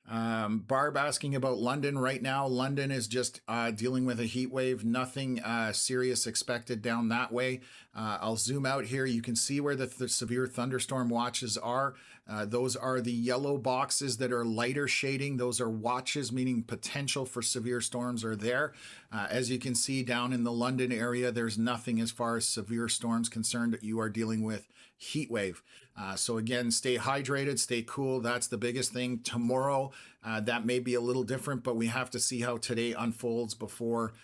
Barb asking about London right now. London is just dealing with a heat wave. Nothing serious expected down that way. I'll zoom out here. You can see where the severe thunderstorm watches are. Those are the yellow boxes that are lighter shading. Those are watches, meaning potential for severe storms are there. As you can see down in the London area, there's nothing as far as severe storms concerned. You are dealing with heat wave. So again, stay hydrated, stay cool. That's the biggest thing. Tomorrow, that may be a little different, but we have to see how today unfolds before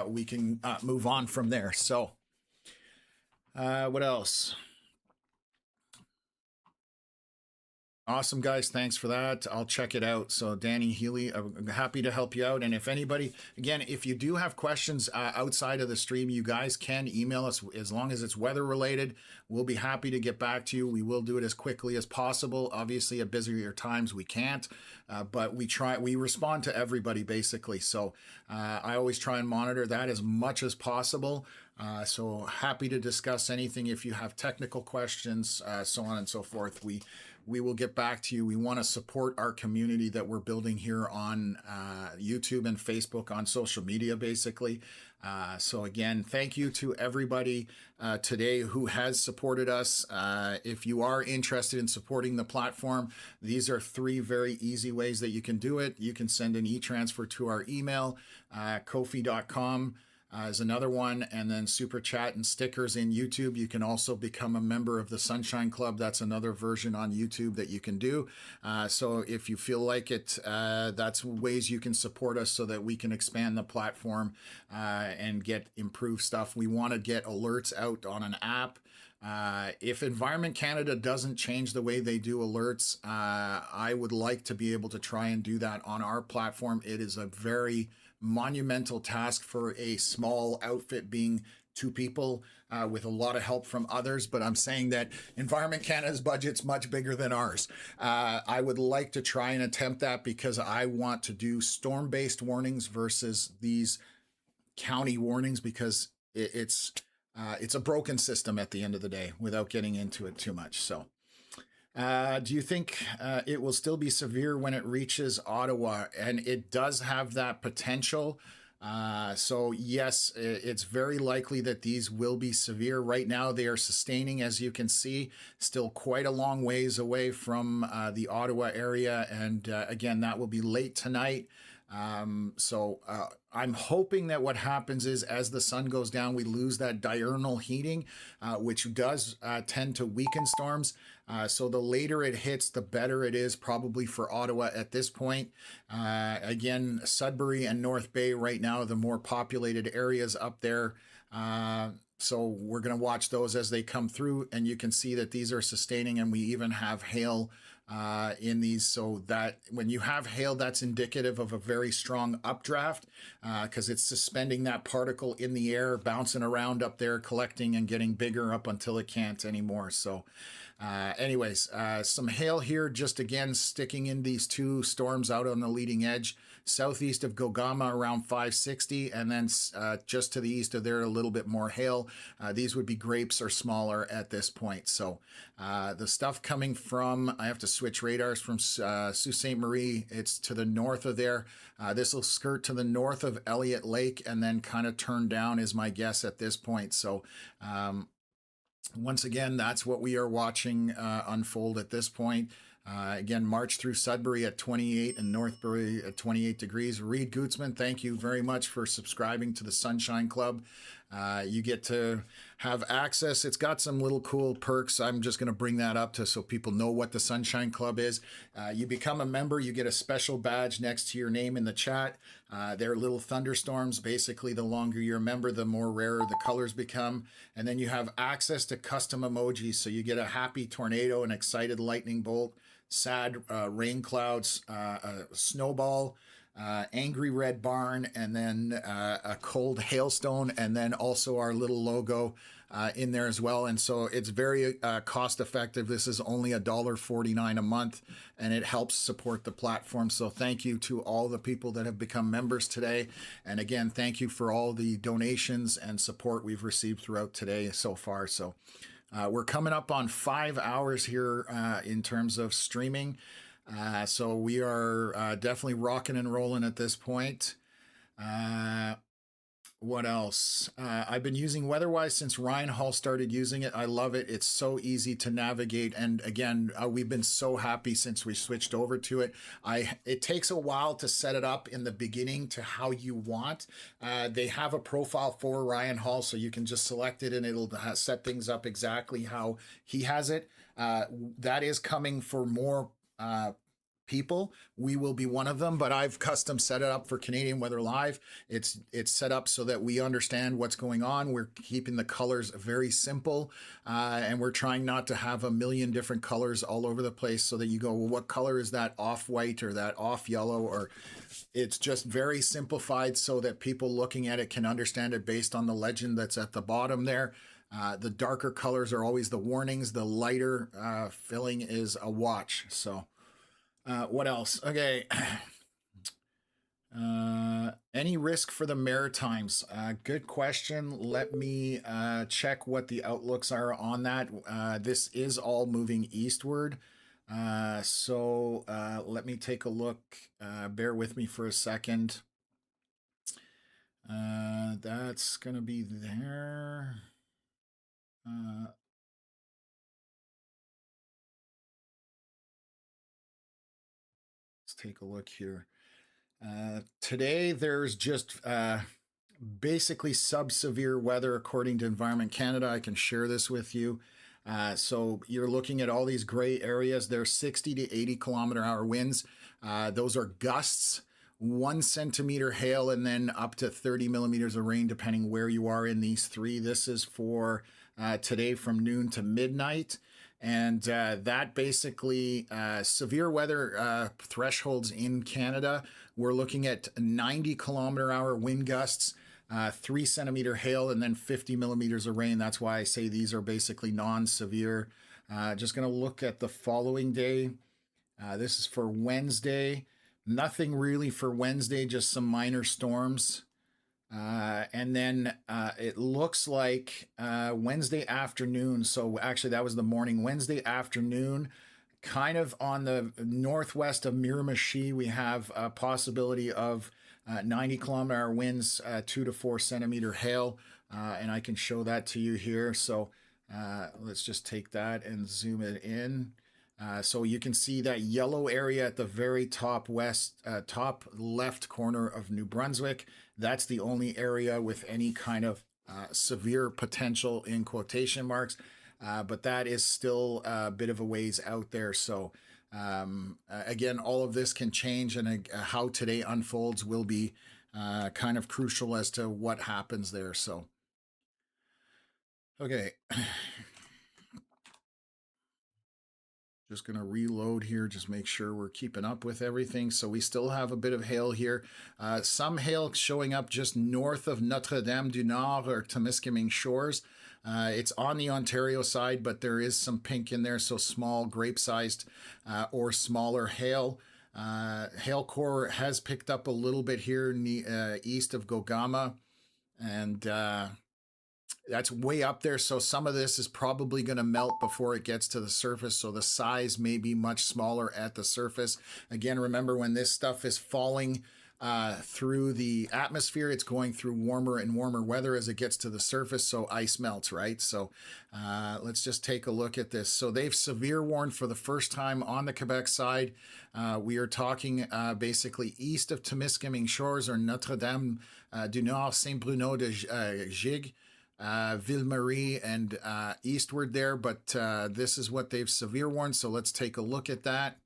we can move on from there. So what else? Awesome, guys. Thanks for that. I'll check it out. So Danny Healy, I'm happy to help you out. And if anybody, again, if you do have questions outside of the stream, you guys can email us as long as it's weather related. We'll be happy to get back to you. We will do it as quickly as possible. Obviously, at busier times, we can't, but we respond to everybody basically. So I always try and monitor that as much as possible. So happy to discuss anything if you have technical questions, so on and so forth. We will get back to you. We want to support our community that we're building here on YouTube and Facebook, on social media, basically. So again, thank you to everybody today who has supported us. If you are interested in supporting the platform, these are 3 very easy ways that you can do it. You can send an e-transfer to our email, kofi.com. Is another one, and then super chat and stickers in YouTube. You can also become a member of the Sunshine Club. That's another version on YouTube that you can do. So if you feel like it, that's ways you can support us so that we can expand the platform and get improved stuff. We want to get alerts out on an app. If Environment Canada doesn't change the way they do alerts, I would like to be able to try and do that on our platform. It is a very monumental task for a small outfit, being 2 people with a lot of help from others. But I'm saying that Environment Canada's budget's much bigger than ours. I would like to try and attempt that because I want to do storm-based warnings versus these county warnings, because it's a broken system at the end of the day, without getting into it too much. So do you think it will still be severe when it reaches Ottawa? And it does have that potential. So yes, it's very likely that these will be severe. Right now, they are sustaining, as you can see, still quite a long ways away from the Ottawa area. And again, that will be late tonight. So I'm hoping that what happens is, as the sun goes down, we lose that diurnal heating, which does tend to weaken storms. So the later it hits, the better it is probably for Ottawa at this point. Again, Sudbury and North Bay right now are the more populated areas up there. So we're going to watch those as they come through, and you can see that these are sustaining, and we even have hail in these. So that when you have hail, that's indicative of a very strong updraft, because it's suspending that particle in the air, bouncing around up there, collecting and getting bigger up until it can't anymore. So anyways, some hail here, just again sticking in these 2 storms out on the leading edge, southeast of Gogama around 560, and then just to the east of there a little bit more hail. These would be grapes or smaller at this point. So the stuff coming from, I have to switch radars, from Sault Ste. Marie, it's to the north of there. This will skirt to the north of Elliott Lake and then kind of turn down, is my guess at this point. So once again, that's what we are watching unfold at this point. Again, March through Sudbury at 28 and Northbury at 28 degrees. Reed Gutzman, thank you very much for subscribing to the Sunshine Club. You get to have access. It's got some little cool perks. I'm just going to bring that up so people know what the Sunshine Club is. You become a member, you get a special badge next to your name in the chat. They're little thunderstorms. Basically, the longer you're a member, the more rarer the colors become. And then you have access to custom emojis. So you get a happy tornado, an excited lightning bolt, sad rain clouds, a snowball, angry red barn, and then a cold hailstone, and then also our little logo in there as well. And so it's very cost effective. This is only $1.49 a month, and it helps support the platform. So thank you to all the people that have become members today. And again, thank you for all the donations and support we've received throughout today so far. So we're coming up on 5 hours here in terms of streaming. So we are definitely rocking and rolling at this point. What else? I've been using WeatherWise since Ryan Hall started using it. I love it. It's so easy to navigate. And again, we've been so happy since we switched over to it. It takes a while to set it up in the beginning to how you want. They have a profile for Ryan Hall, so you can just select it and it'll set things up exactly how he has it. That is coming for more people. We will be one of them, but I've custom set it up for Canadian Weather Live. It's set up so that we understand what's going on. We're keeping the colors very simple, and we're trying not to have a million different colors all over the place so that you go, well, what color is that off white or that off yellow? Or it's just very simplified so that people looking at it can understand it based on the legend that's at the bottom there. The darker colors are always the warnings. The lighter filling is a watch. So what else? Okay. Any risk for the Maritimes? Good question. Let me check what the outlooks are on that. This is all moving eastward. So let me take a look. Bear with me for a second. That's going to be there. Let's take a look here. Today, there's just basically sub-severe weather according to Environment Canada. I can share this with you. So you're looking at all these gray areas. They're 60 to 80 kilometer-hour winds. Those are gusts, 1 centimeter hail, and then up to 30 millimeters of rain, depending where you are in these three. This is for today from noon to midnight. And that basically severe weather thresholds in Canada. We're looking at 90 kilometer-hour wind gusts, 3 centimeter hail, and then 50 millimeters of rain. That's why I say these are basically non-severe. Just going to look at the following day. This is for Wednesday. Nothing really for Wednesday, just some minor storms. And then it looks like Wednesday afternoon. So actually, that was the morning. Wednesday afternoon, kind of on the northwest of Miramichi, we have a possibility of 90 kilometer winds, 2 to 4 centimeter hail. And I can show that to you here. So let's just take that and zoom it in. So you can see that yellow area at the very top top left corner of New Brunswick. That's the only area with any kind of severe potential in quotation marks. But that is still a bit of a ways out there. So again, all of this can change, and how today unfolds will be kind of crucial as to what happens there. So, okay. Just going to reload here, just make sure we're keeping up with everything. So we still have a bit of hail here. Some hail showing up just north of Notre-Dame-du-Nord or Temiskaming Shores. It's on the Ontario side, but there is some pink in there, so small grape-sized or smaller hail. Hail core has picked up a little bit here east of Gogama, and that's way up there, so some of this is probably going to melt before it gets to the surface, so the size may be much smaller at the surface. Again, remember, when this stuff is falling through the atmosphere, it's going through warmer and warmer weather as it gets to the surface, so ice melts, right? So let's just take a look at this. So they've severe warned for the first time on the Quebec side. We are talking basically east of Temiskaming Shores or Notre-Dame du Nord, Saint-Bruno de Gigues, Ville-Marie, and eastward there, but this is what they've severe warned, so let's take a look at that.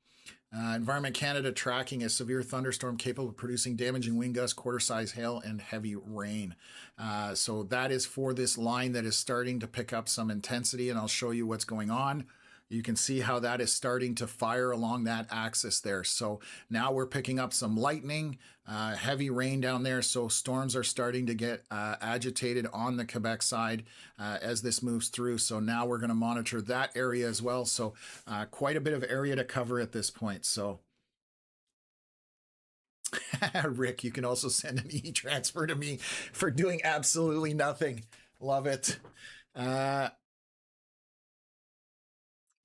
Environment Canada tracking a severe thunderstorm capable of producing damaging wind gusts, quarter-size hail, and heavy rain. So that is for this line that is starting to pick up some intensity, and I'll show you what's going on. You can see how that is starting to fire along that axis there. So now we're picking up some lightning, heavy rain down there. So storms are starting to get agitated on the Quebec side as this moves through. So now we're going to monitor that area as well. So quite a bit of area to cover at this point. So Rick, you can also send an e-transfer to me for doing absolutely nothing. Love it.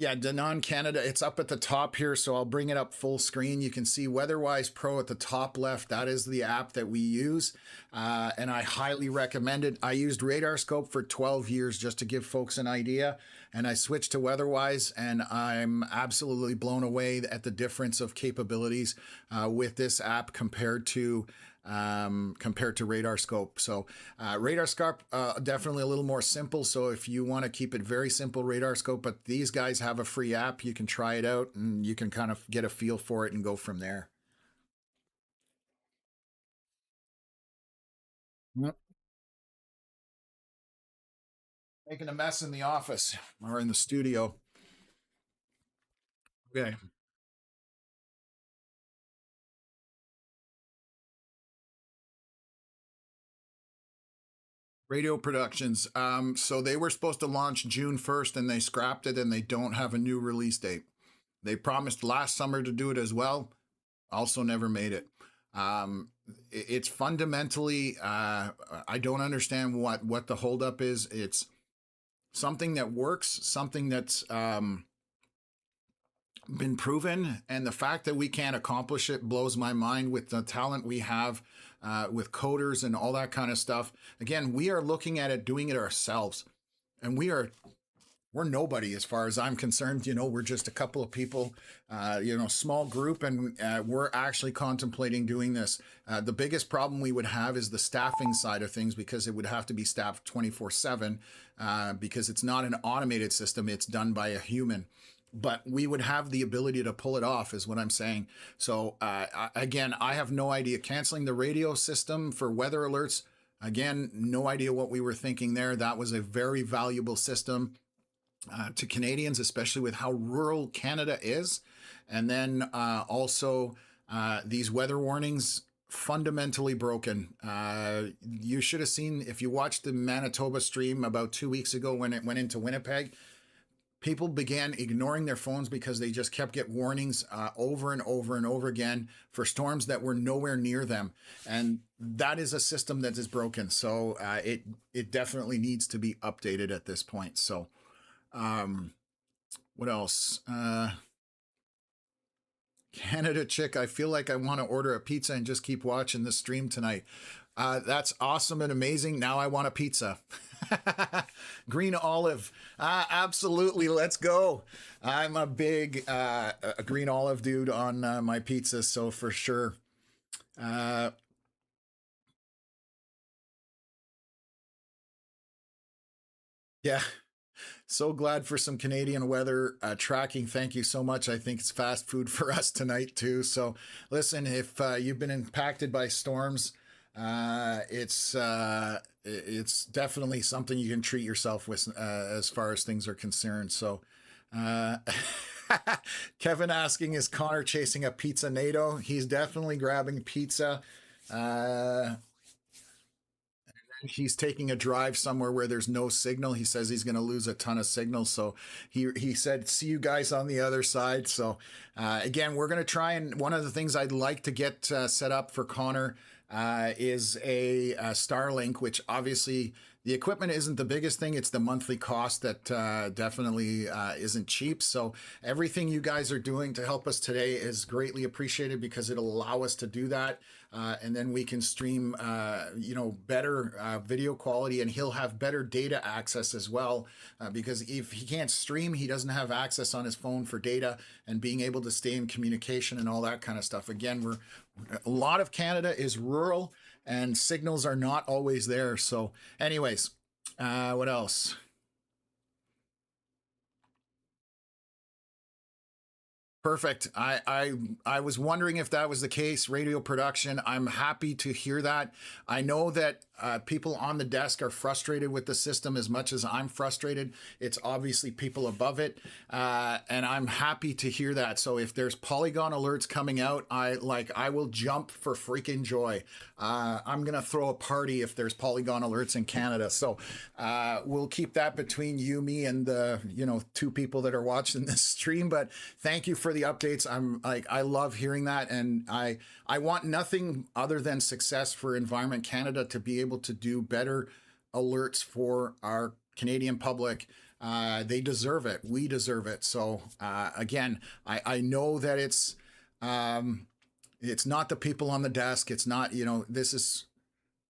Yeah, Danone Canada, it's up at the top here, so I'll bring it up full screen. You can see WeatherWise Pro at the top left. That is the app that we use, and I highly recommend it. I used RadarScope for 12 years just to give folks an idea, and I switched to WeatherWise, and I'm absolutely blown away at the difference of capabilities with this app compared to RadarScope. So RadarScope definitely a little more simple. So if you want to keep it very simple, RadarScope, but these guys have a free app. You can try it out and you can kind of get a feel for it and go from there. Yep. Making a mess in the office or in the studio. Okay. Radio Productions. So they were supposed to launch June 1st and they scrapped it and they don't have a new release date. They promised last summer to do it as well. Also never made it. It's fundamentally, I don't understand what the holdup is. It's something that works, something that's been proven, and the fact that we can't accomplish it blows my mind with the talent we have with coders and all that kind of stuff. Again, we are looking at it, doing it ourselves, and we're nobody as far as I'm concerned. You know, we're just a couple of people, small group, and we're actually contemplating doing this. The biggest problem we would have is the staffing side of things, because it would have to be staffed 24/7 because it's not an automated system. It's done by a human. But we would have the ability to pull it off, is what I'm saying. So again, I have no idea. Canceling the radio system for weather alerts, again, no idea what we were thinking there. That was a very valuable system to Canadians, especially with how rural Canada is. And then also these weather warnings, fundamentally broken. You should have seen, if you watched the Manitoba stream about 2 weeks ago when it went into Winnipeg, people began ignoring their phones because they just kept getting warnings over and over and over again for storms that were nowhere near them. And that is a system that is broken. So it definitely needs to be updated at this point. So what else? Canada Chick, I feel like I want to order a pizza and just keep watching the stream tonight. That's awesome and amazing. Now I want a pizza. Green olive. Absolutely. Let's go. I'm a big a green olive dude on my pizza, so for sure. Yeah. So glad for some Canadian weather tracking. Thank you so much. I think it's fast food for us tonight too. So listen, if you've been impacted by storms, it's definitely something you can treat yourself with as far as things are concerned. So Kevin asking, is Connor chasing a pizza NATO? He's definitely grabbing pizza. He's taking a drive somewhere where there's no signal. He says he's going to lose a ton of signal. So he said, see you guys on the other side. So again, we're going to try, and one of the things I'd like to get set up for Connor is a Starlink, which obviously the equipment isn't the biggest thing. It's the monthly cost that definitely isn't cheap. So everything you guys are doing to help us today is greatly appreciated, because it'll allow us to do that. And then we can stream, better video quality, and he'll have better data access as well. Because if he can't stream, he doesn't have access on his phone for data and being able to stay in communication and all that kind of stuff. Again, a lot of Canada is rural and signals are not always there. So anyways, what else? Perfect. I was wondering if that was the case. Radio production. I'm happy to hear that. I know that people on the desk are frustrated with the system as much as I'm frustrated. It's obviously people above it, and I'm happy to hear that. So if there's Polygon alerts coming out, I will jump for freaking joy. I'm gonna throw a party if there's Polygon alerts in Canada. So we'll keep that between you, me, and the two people that are watching this stream. But thank you for the updates. I love hearing that, and I want nothing other than success for Environment Canada to be able to do better alerts for our Canadian public, they deserve it. We deserve it. So again, I know that it's not the people on the desk. It's not, this is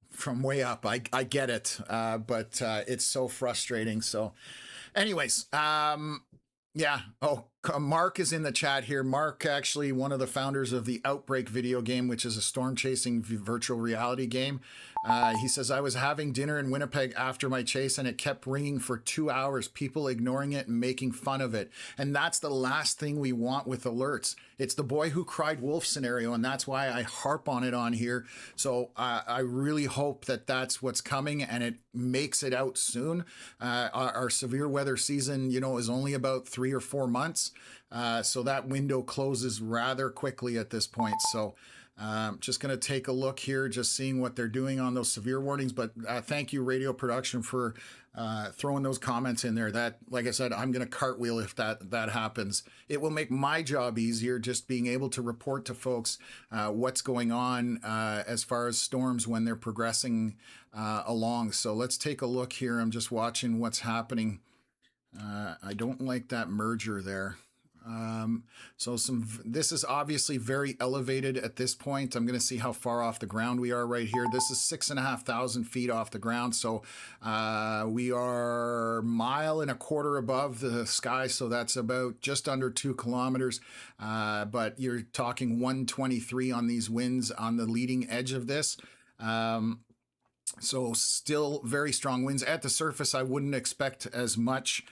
from way up. I get it, but it's so frustrating. So anyways, yeah. Oh, Mark is in the chat here. Mark, actually one of the founders of the Outbreak video game, which is a storm chasing virtual reality game. He says, I was having dinner in Winnipeg after my chase and it kept ringing for 2 hours, people ignoring it and making fun of it. And that's the last thing we want with alerts. It's the boy who cried wolf scenario. And that's why I harp on it on here. So I really hope that that's what's coming and it makes it out soon. Our severe weather season, is only about 3 or 4 months. So that window closes rather quickly at this point. So just going to take a look here, just seeing what they're doing on those severe warnings. But thank you, Radio Production, for throwing those comments in there. That, like I said, I'm going to cartwheel if that happens. It will make my job easier, just being able to report to folks what's going on as far as storms when they're progressing along. So let's take a look here. I'm just watching what's happening. I don't like that merger there. So this is obviously very elevated at this point. I'm going to see how far off the ground we are right here. This is 6,500 feet off the ground. So we are 1.25 miles above the sky. So that's about just under 2 kilometers. But you're talking 123 on these winds on the leading edge of this. So still very strong winds at the surface. I wouldn't expect as much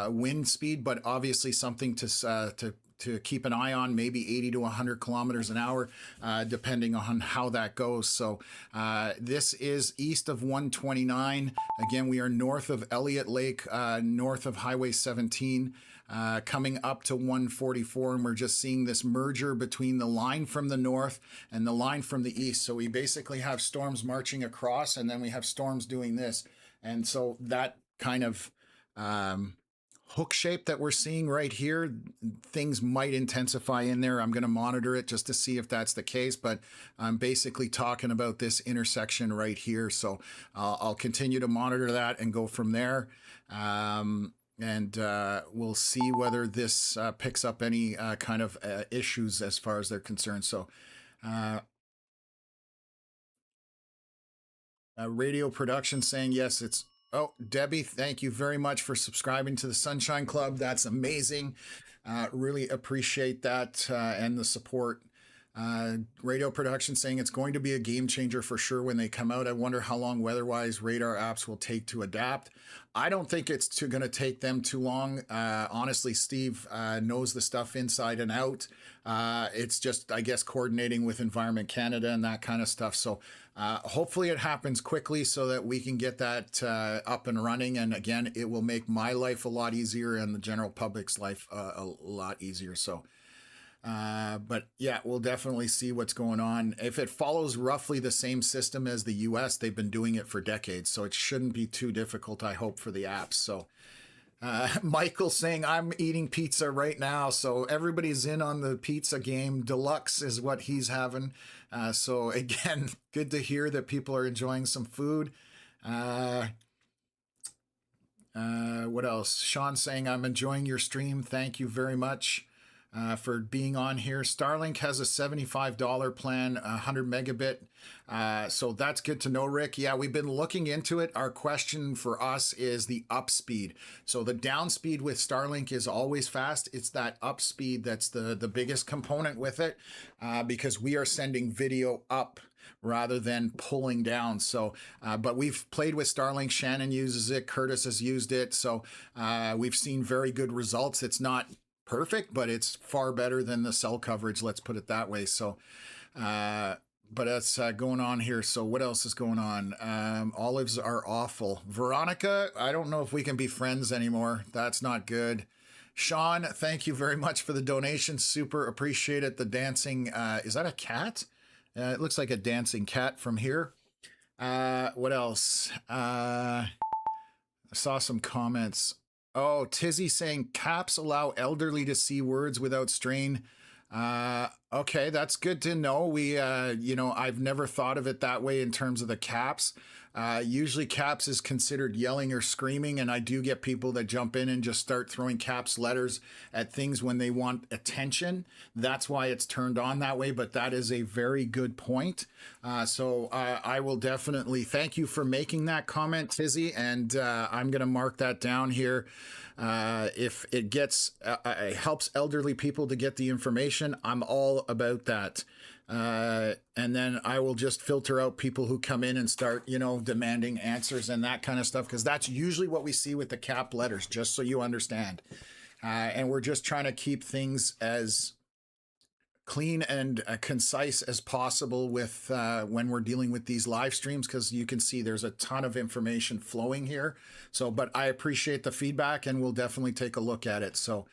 wind speed, but obviously something to keep an eye on, maybe 80 to 100 kilometers an hour, depending on how that goes. So this is east of 129. Again, we are north of Elliott Lake, north of Highway 17, coming up to 144. And we're just seeing this merger between the line from the north and the line from the east. So we basically have storms marching across, and then we have storms doing this. And so that kind of hook shape that we're seeing right here, things might intensify in there. I'm going to monitor it just to see if that's the case, but I'm basically talking about this intersection right here. So I'll continue to monitor that and go from there. And we'll see whether this picks up any kind of issues as far as they're concerned. So Radio Production saying, yes, it's... Oh, Debbie, thank you very much for subscribing to the Sunshine Club. That's amazing. Really appreciate that and the support. Radio Production saying it's going to be a game changer for sure when they come out. I wonder how long weather-wise radar apps will take to adapt. I don't think it's going to take them too long. Honestly, Steve knows the stuff inside and out. It's just, I guess, coordinating with Environment Canada and that kind of stuff. So hopefully it happens quickly so that we can get that up and running. And again, it will make my life a lot easier and the general public's life a lot easier. So, but yeah, we'll definitely see what's going on. If it follows roughly the same system as the US, they've been doing it for decades. So it shouldn't be too difficult, I hope, for the apps. So Michael saying I'm eating pizza right now. So everybody's in on the pizza game. Deluxe is what he's having. So again, good to hear that people are enjoying some food. What else? Sean saying I'm enjoying your stream. Thank you very much for being on here. Starlink has a $75 plan, 100 megabit. So that's good to know, Rick. Yeah, we've been looking into it. Our question for us is the up speed. So the down speed with Starlink is always fast. It's that up speed that's the biggest component with it, because we are sending video up rather than pulling down. So, but we've played with Starlink. Shannon uses it. Curtis has used it. So we've seen very good results. It's not perfect, but it's far better than the cell coverage, let's put it that way. So but that's going on here. So what else is going on? Olives are awful. Veronica, I don't know if we can be friends anymore. That's not good. Sean, thank you very much for the donation. Super appreciate it. The dancing, is that a cat? It looks like a dancing cat from here. What else? I saw some comments. Oh, Tizzy saying caps allow elderly to see words without strain. Okay, that's good to know. I've never thought of it that way in terms of the caps. Usually, caps is considered yelling or screaming, and I do get people that jump in and just start throwing caps letters at things when they want attention. That's why it's turned on that way, but that is a very good point. I will definitely thank you for making that comment, Tizzy, and I'm going to mark that down here. If it helps elderly people to get the information, I'm all about that. And then I will just filter out people who come in and start, demanding answers and that kind of stuff, because that's usually what we see with the cap letters, just so you understand. And we're just trying to keep things as clean and concise as possible with when we're dealing with these live streams, because you can see there's a ton of information flowing here. But I appreciate the feedback, and we'll definitely take a look at it. So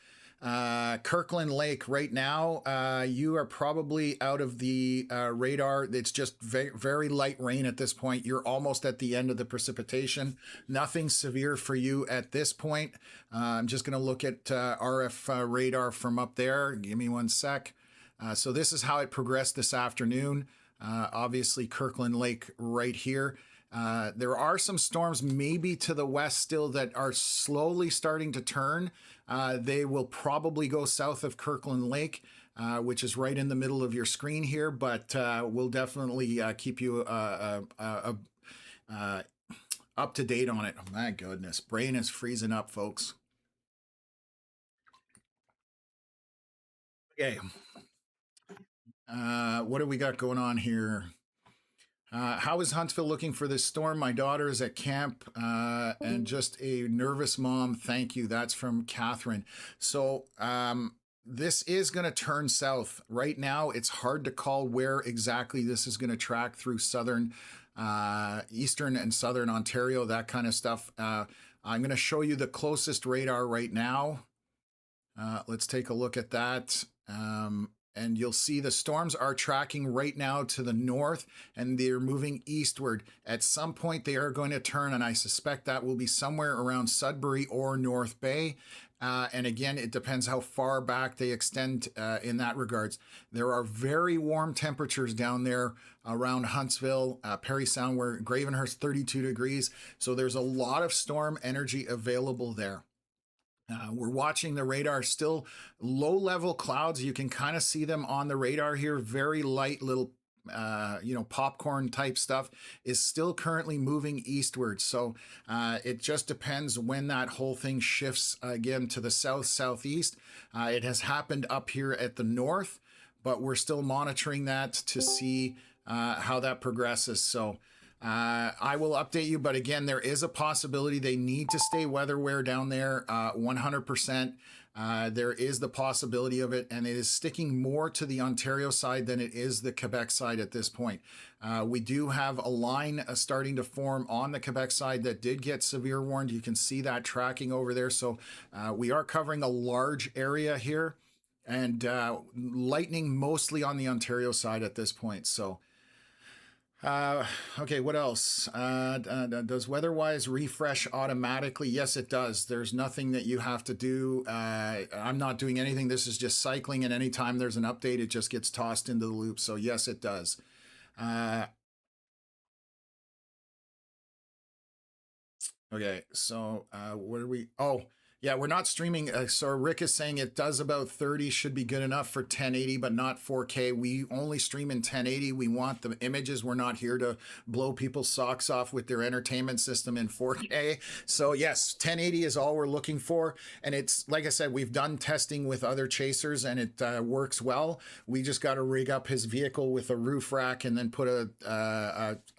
Kirkland Lake right now, you are probably out of the radar. It's just very, very light rain at this point. You're almost at the end of the precipitation. Nothing severe for you at this point. I'm just going to look at RF radar from up there. Give me one sec. So this is how it progressed this afternoon. Obviously, Kirkland Lake right here. There are some storms maybe to the west still that are slowly starting to turn. They will probably go south of Kirkland Lake, which is right in the middle of your screen here, but we'll definitely keep you up to date on it. Oh, my goodness, brain is freezing up, folks. Okay. What do we got going on here? How is Huntsville looking for this storm? My daughter is at camp and just a nervous mom. Thank you. That's from Catherine. So this is going to turn south. Right now, it's hard to call where exactly this is going to track through eastern and southern Ontario, that kind of stuff. I'm going to show you the closest radar right now. Let's take a look at that. And you'll see the storms are tracking right now to the north, and they're moving eastward. At some point, they are going to turn, and I suspect that will be somewhere around Sudbury or North Bay. And again, it depends how far back they extend in that regards. There are very warm temperatures down there around Huntsville, Parry Sound, where Gravenhurst 32 degrees. So there's a lot of storm energy available there. We're watching the radar, still low level clouds. You can kind of see them on the radar here. Very light little, popcorn type stuff is still currently moving eastward. So it just depends when that whole thing shifts again to the southeast. It has happened up here at the north, but we're still monitoring that to see how that progresses. So I will update you, but again, there is a possibility they need to stay weatherware down there 100%. There is the possibility of it, and it is sticking more to the Ontario side than it is the Quebec side at this point. We do have a line starting to form on the Quebec side that did get severe warned. You can see that tracking over there. So we are covering a large area here, and lightning mostly on the Ontario side at this point. So okay, what else? Does WeatherWise refresh automatically? Yes, it does. There's nothing that you have to do. I'm not doing anything. This is just cycling, and anytime there's an update, it just gets tossed into the loop. So yes, it does. Okay, so what are we? Oh, yeah, we're not streaming. So Rick is saying it does about 30, should be good enough for 1080, but not 4K. We only stream in 1080. We want the images. We're not here to blow people's socks off with their entertainment system in 4K. So yes, 1080 is all we're looking for. And it's, like I said, we've done testing with other chasers, and it works well. We just got to rig up his vehicle with a roof rack and then put a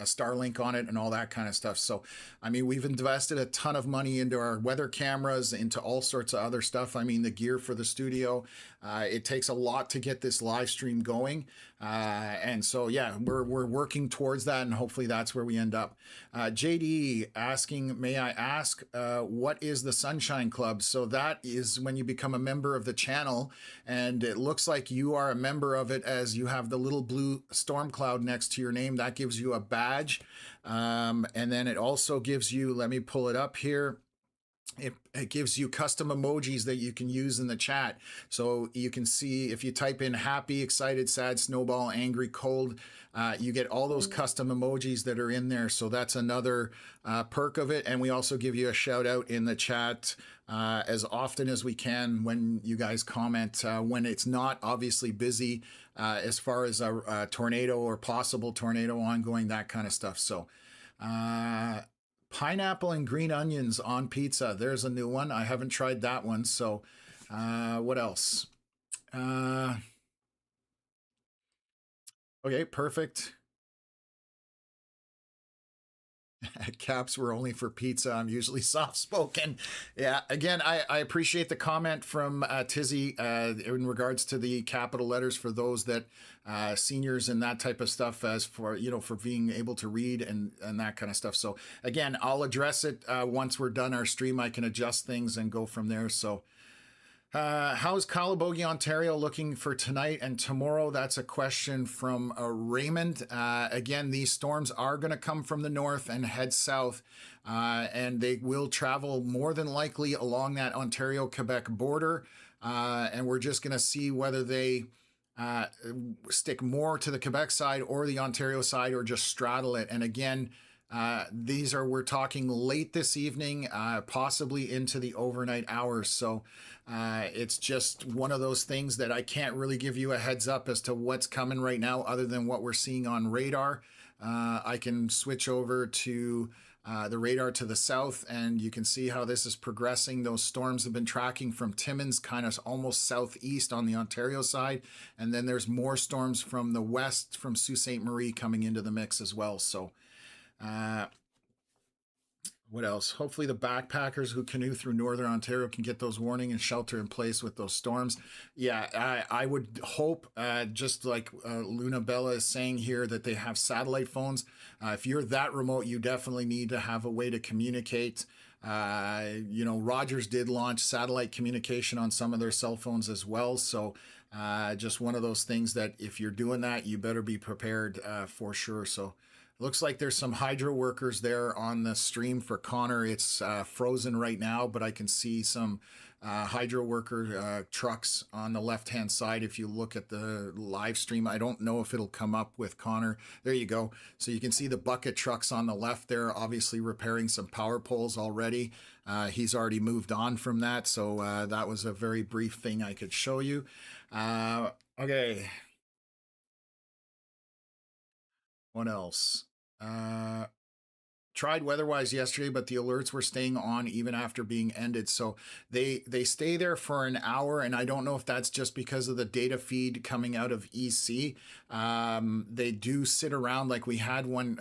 Starlink on it and all that kind of stuff. So, I mean, we've invested a ton of money into our weather cameras, into all sorts of other stuff. I mean, the gear for the studio, it takes a lot to get this live stream going. And so, yeah, we're working towards that, and hopefully that's where we end up. JD asking, may I ask, what is the Sunshine Club? So that is when you become a member of the channel, and it looks like you are a member of it, as you have the little blue storm cloud next to your name. That gives you a badge. And then it also gives you, let me pull it up here. it gives you custom emojis that you can use in the chat. So you can see if you type in happy, excited, sad, snowball, angry, cold, you get all those custom emojis that are in there. So that's another perk of it. And we also give you a shout out in the chat as often as we can when you guys comment, when it's not obviously busy as far as a tornado or possible tornado ongoing, that kind of stuff. So pineapple and green onions on pizza. There's a new one. I haven't tried that one. So what else? Okay, perfect. Caps were only for pizza. I'm usually soft spoken. Yeah, again, I appreciate the comment from Tizzy in regards to the capital letters for those that seniors and that type of stuff, as for, you know, for being able to read and that kind of stuff. So again, I'll address it once we're done our stream. I can adjust things and go from there. So how's Calabogie, Ontario looking for tonight and tomorrow? That's a question from Raymond. Again, these storms are going to come from the north and head south, and they will travel more than likely along that Ontario-Quebec border, and we're just going to see whether they stick more to the Quebec side or the Ontario side or just straddle it. And again, we're talking late this evening, possibly into the overnight hours. So it's just one of those things that I can't really give you a heads up as to what's coming right now, other than what we're seeing on radar. I can switch over to the radar to the south, and you can see how this is progressing. Those storms have been tracking from Timmins, kind of almost southeast on the Ontario side. And then there's more storms from the west, from Sault Ste. Marie coming into the mix as well. So what else? Hopefully the backpackers who canoe through northern Ontario can get those warning and shelter in place with those storms. Yeah, I would hope, just like Luna Bella is saying here, that they have satellite phones. If you're that remote, you definitely need to have a way to communicate. You know, Rogers did launch satellite communication on some of their cell phones as well. So just one of those things that if you're doing that, you better be prepared for sure. So looks like there's some hydro workers there on the stream for Connor. It's frozen right now, but I can see some hydro worker trucks on the left-hand side. If you look at the live stream, I don't know if it'll come up with Connor. There you go. So you can see the bucket trucks on the left there, obviously repairing some power poles already. He's already moved on from that. So that was a very brief thing I could show you. Okay. What else? Tried weatherwise yesterday, but the alerts were staying on even after being ended. So they stay there for an hour, and I don't know if that's just because of the data feed coming out of EC. They do sit around. Like we had one.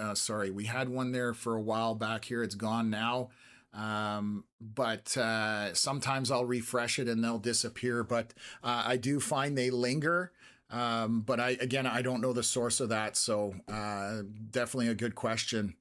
We had one there for a while back here. It's gone now. But sometimes I'll refresh it and they'll disappear. But I do find they linger. But I don't know the source of that. So definitely a good question.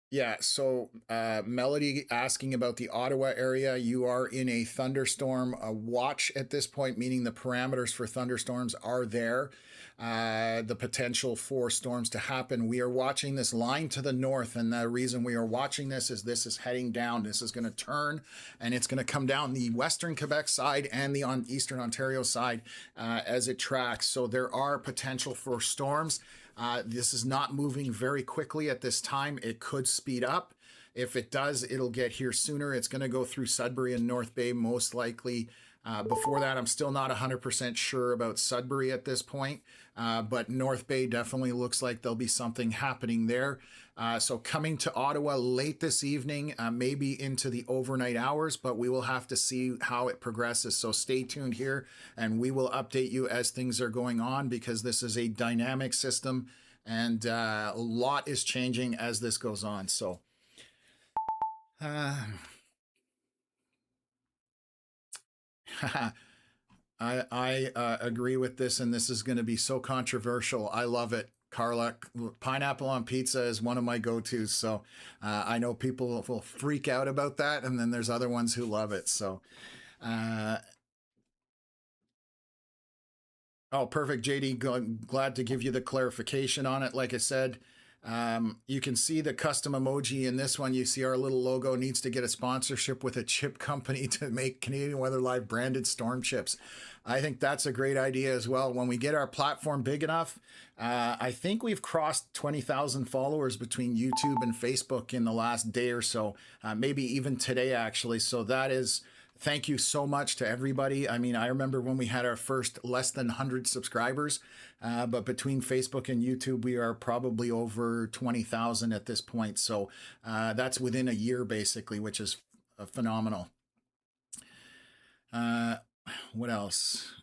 Yeah, so Melody asking about the Ottawa area. You are in a thunderstorm watch at this point, meaning the parameters for thunderstorms are there. The potential for storms to happen. We are watching this line to the north, and the reason we are watching this is heading down. This is going to turn, and it's going to come down the western Quebec side and the eastern Ontario side as it tracks. So there are potential for storms. This is not moving very quickly at this time. It could speed up. If it does, it'll get here sooner. It's going to go through Sudbury and North Bay most likely. Before that, I'm still not 100% sure about Sudbury at this point, but North Bay definitely looks like there'll be something happening there. So coming to Ottawa late this evening, maybe into the overnight hours, but we will have to see how it progresses. So stay tuned here, and we will update you as things are going on, because this is a dynamic system, and a lot is changing as this goes on. So I agree with this, and this is going to be so controversial. I love it. Carla, pineapple on pizza is one of my go-tos. So I know people will freak out about that, and then there's other ones who love it. So, oh, perfect, JD. Glad to give you the clarification on it. Like I said, You can see the custom emoji in this one. You see our little logo needs to get a sponsorship with a chip company to make Canadian Weather Live branded storm chips. I think that's a great idea as well. When we get our platform big enough, I think we've crossed 20,000 followers between YouTube and Facebook in the last day or so, maybe even today, actually. So that is, thank you so much to everybody. I mean, I remember when we had our first less than 100 subscribers, but between Facebook and YouTube, we are probably over 20,000 at this point. So that's within a year, basically, which is phenomenal. What else?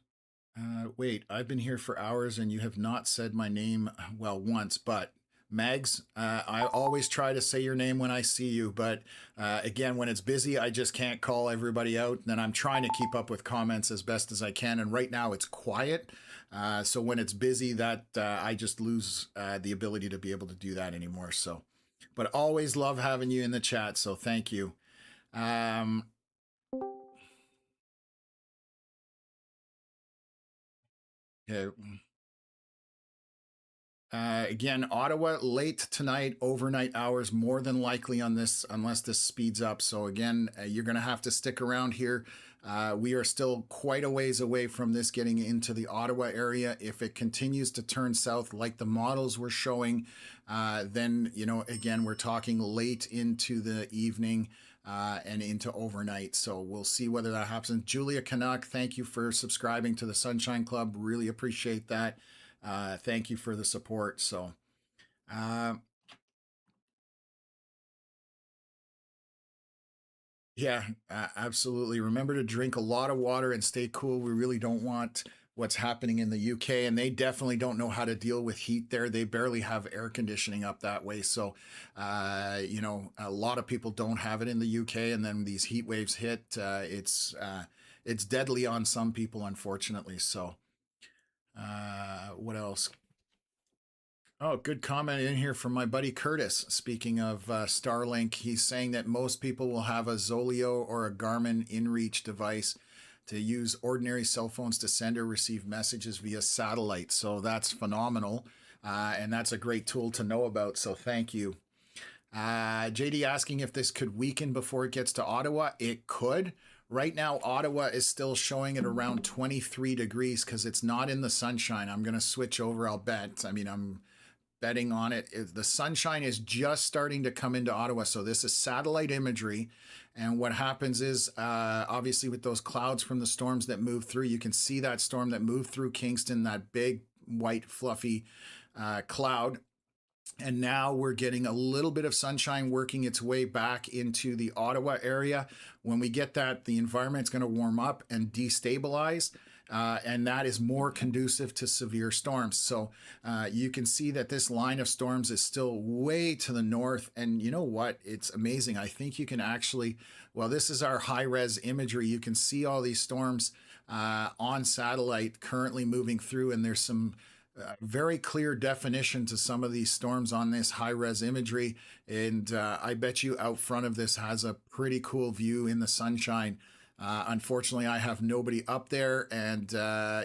Wait, I've been here for hours and you have not said my name, well, once, but Mags, I always try to say your name when I see you, but again, when it's busy, I just can't call everybody out. And then I'm trying to keep up with comments as best as I can. And right now it's quiet. So when it's busy, that I just lose the ability to be able to do that anymore. So, but always love having you in the chat. So thank you. Okay. Again, Ottawa late tonight, overnight hours, more than likely on this, unless this speeds up. So again, you're going to have to stick around here. We are still quite a ways away from this getting into the Ottawa area. If it continues to turn south like the models were showing, then, you know, again, we're talking late into the evening and into overnight. So we'll see whether that happens. Julia Canuck, thank you for subscribing to the Sunshine Club. Really appreciate that. Thank you for the support. So, yeah, absolutely. Remember to drink a lot of water and stay cool. We really don't want what's happening in the UK, and they definitely don't know how to deal with heat there. They barely have air conditioning up that way. So, you know, a lot of people don't have it in the UK, and then these heat waves hit. It's deadly on some people, unfortunately. So, what else? Oh, good comment in here from my buddy Curtis. Speaking of Starlink, he's saying that most people will have a Zoleo or a Garmin InReach device to use ordinary cell phones to send or receive messages via satellite. So that's phenomenal. And that's a great tool to know about. So thank you. JD asking if this could weaken before it gets to Ottawa. It could. Right now, Ottawa is still showing at around 23 degrees because it's not in the sunshine. I'm going to switch over, I'll bet. I mean, I'm betting on it. The sunshine is just starting to come into Ottawa. So this is satellite imagery. And what happens is, obviously, with those clouds from the storms that move through, you can see that storm that moved through Kingston, that big, white, fluffy cloud. And now we're getting a little bit of sunshine working its way back into the Ottawa area. When we get that, the environment's going to warm up and destabilize. And that is more conducive to severe storms. So you can see that this line of storms is still way to the north. And you know what? It's amazing. I think you can actually, well, this is our high-res imagery. You can see all these storms on satellite currently moving through, and there's some very clear definition to some of these storms on this high-res imagery. And I bet you out front of this has a pretty cool view in the sunshine. Unfortunately, I have nobody up there, and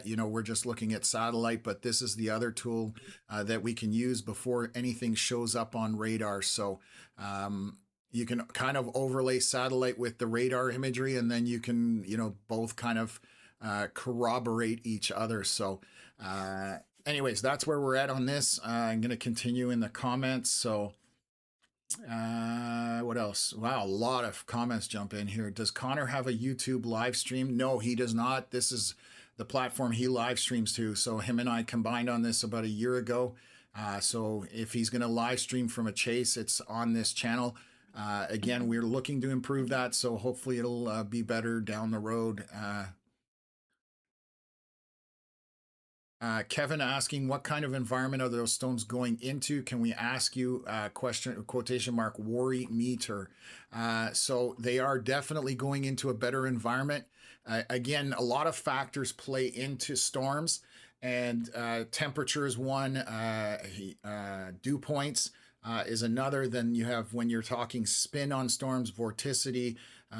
you know, we're just looking at satellite, but this is the other tool that we can use before anything shows up on radar. So you can kind of overlay satellite with the radar imagery, and then you can, you know, both kind of corroborate each other. So anyways, that's where we're at on this. I'm going to continue in the comments. So what else? Wow, a lot of comments jump in here. Does Connor have a YouTube live stream? No, he does not. This is the platform he live streams to. So him and I combined on this about a year ago. So if he's going to live stream from a chase, it's on this channel. Again, we're looking to improve that. So hopefully it'll be better down the road. Kevin asking, what kind of environment are those stones going into? Can we ask you quotation mark, worry meter? So they are definitely going into a better environment. Again, a lot of factors play into storms, and temperature is one, dew points. is another. Then you have when you're talking spin on storms, vorticity,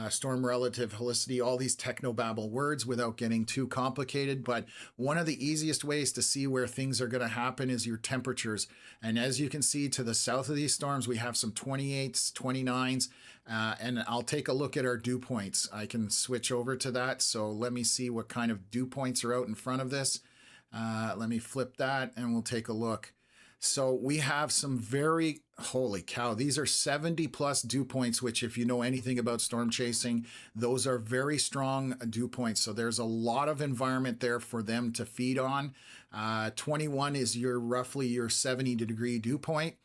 storm relative helicity, all these technobabble words without getting too complicated. But one of the easiest ways to see where things are going to happen is your temperatures. And as you can see to the south of these storms, we have some 28s, 29s, and I'll take a look at our dew points. I can switch over to that. So let me see what kind of dew points are out in front of this. Let me flip that and we'll take a look. So we have some very, holy cow, these are 70 plus dew points, which if you know anything about storm chasing, those are very strong dew points. So there's a lot of environment there for them to feed on. 21 is roughly your 70-degree dew point.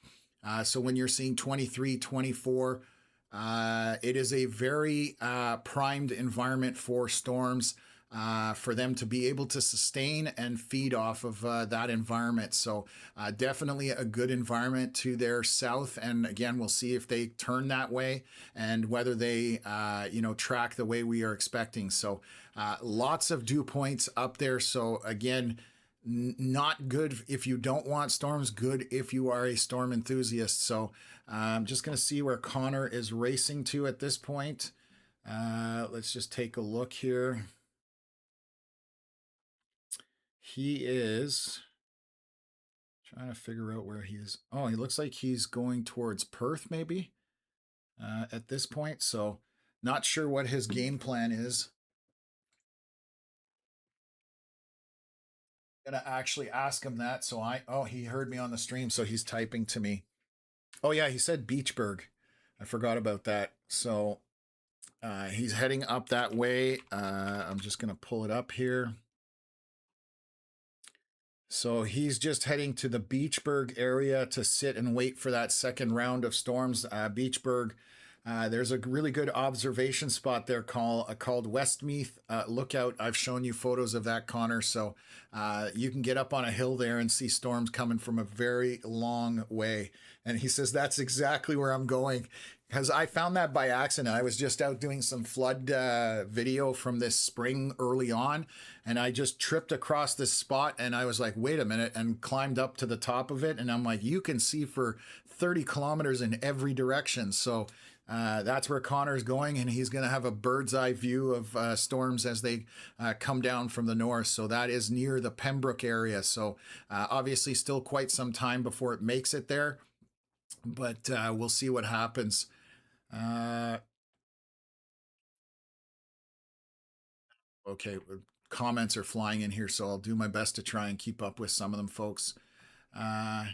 So when you're seeing 23, 24, it is a very primed environment for storms. For them to be able to sustain and feed off of that environment. So definitely a good environment to their south. And again, we'll see if they turn that way and whether they, track the way we are expecting. So lots of dew points up there. So again, not good if you don't want storms, good if you are a storm enthusiast. So I'm just going to see where Connor is racing to at this point. Let's just take a look here. He is trying to figure out where he is. Oh, he looks like he's going towards Perth maybe at this point. So not sure what his game plan is. Gonna actually ask him that. So he heard me on the stream. So he's typing to me. Oh yeah, he said Beachburg. I forgot about that. So he's heading up that way. I'm just gonna pull it up here. So he's just heading to the Beachburg area to sit and wait for that second round of storms. Beachburg, there's a really good observation spot there called Westmeath Lookout. I've shown you photos of that, Connor. So you can get up on a hill there and see storms coming from a very long way. And he says, that's exactly where I'm going. Because I found that by accident. I was just out doing some flood video from this spring early on, and I just tripped across this spot, and I was like, wait a minute, and climbed up to the top of it, and I'm like, you can see for 30 kilometers in every direction. So that's where Connor's going, and he's going to have a bird's eye view of storms as they come down from the north. So that is near the Pembroke area. So obviously still quite some time before it makes it there, but we'll see what happens. Okay, comments are flying in here, so I'll do my best to try and keep up with some of them, folks. Oh,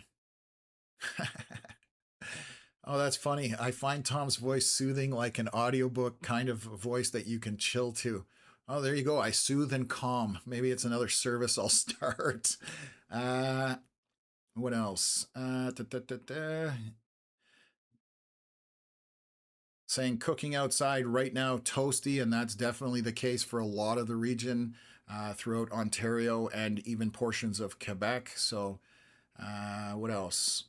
that's funny. I find Tom's voice soothing, like an audiobook kind of voice that you can chill to. Oh, there you go. I soothe and calm. Maybe it's another service I'll start. What else? Saying cooking outside right now, toasty, and that's definitely the case for a lot of the region throughout Ontario and even portions of Quebec. So what else?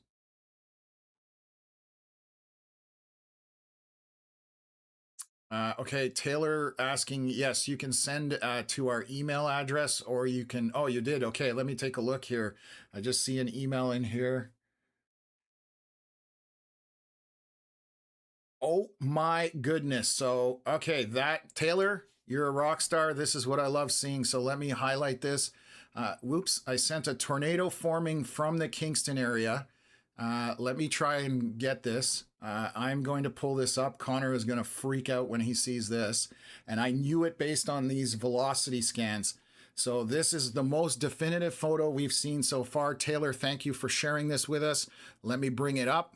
Okay, Taylor asking, yes, you can send to our email address, or you can, oh, you did. Okay, let me take a look here. I just see an email in here. Oh my goodness. So, okay, Taylor, you're a rock star. This is what I love seeing. So let me highlight this. Whoops, I sent a tornado forming from the Kingston area. Let me try and get this. I'm going to pull this up. Connor is going to freak out when he sees this. And I knew it based on these velocity scans. So this is the most definitive photo we've seen so far. Taylor, thank you for sharing this with us. Let me bring it up.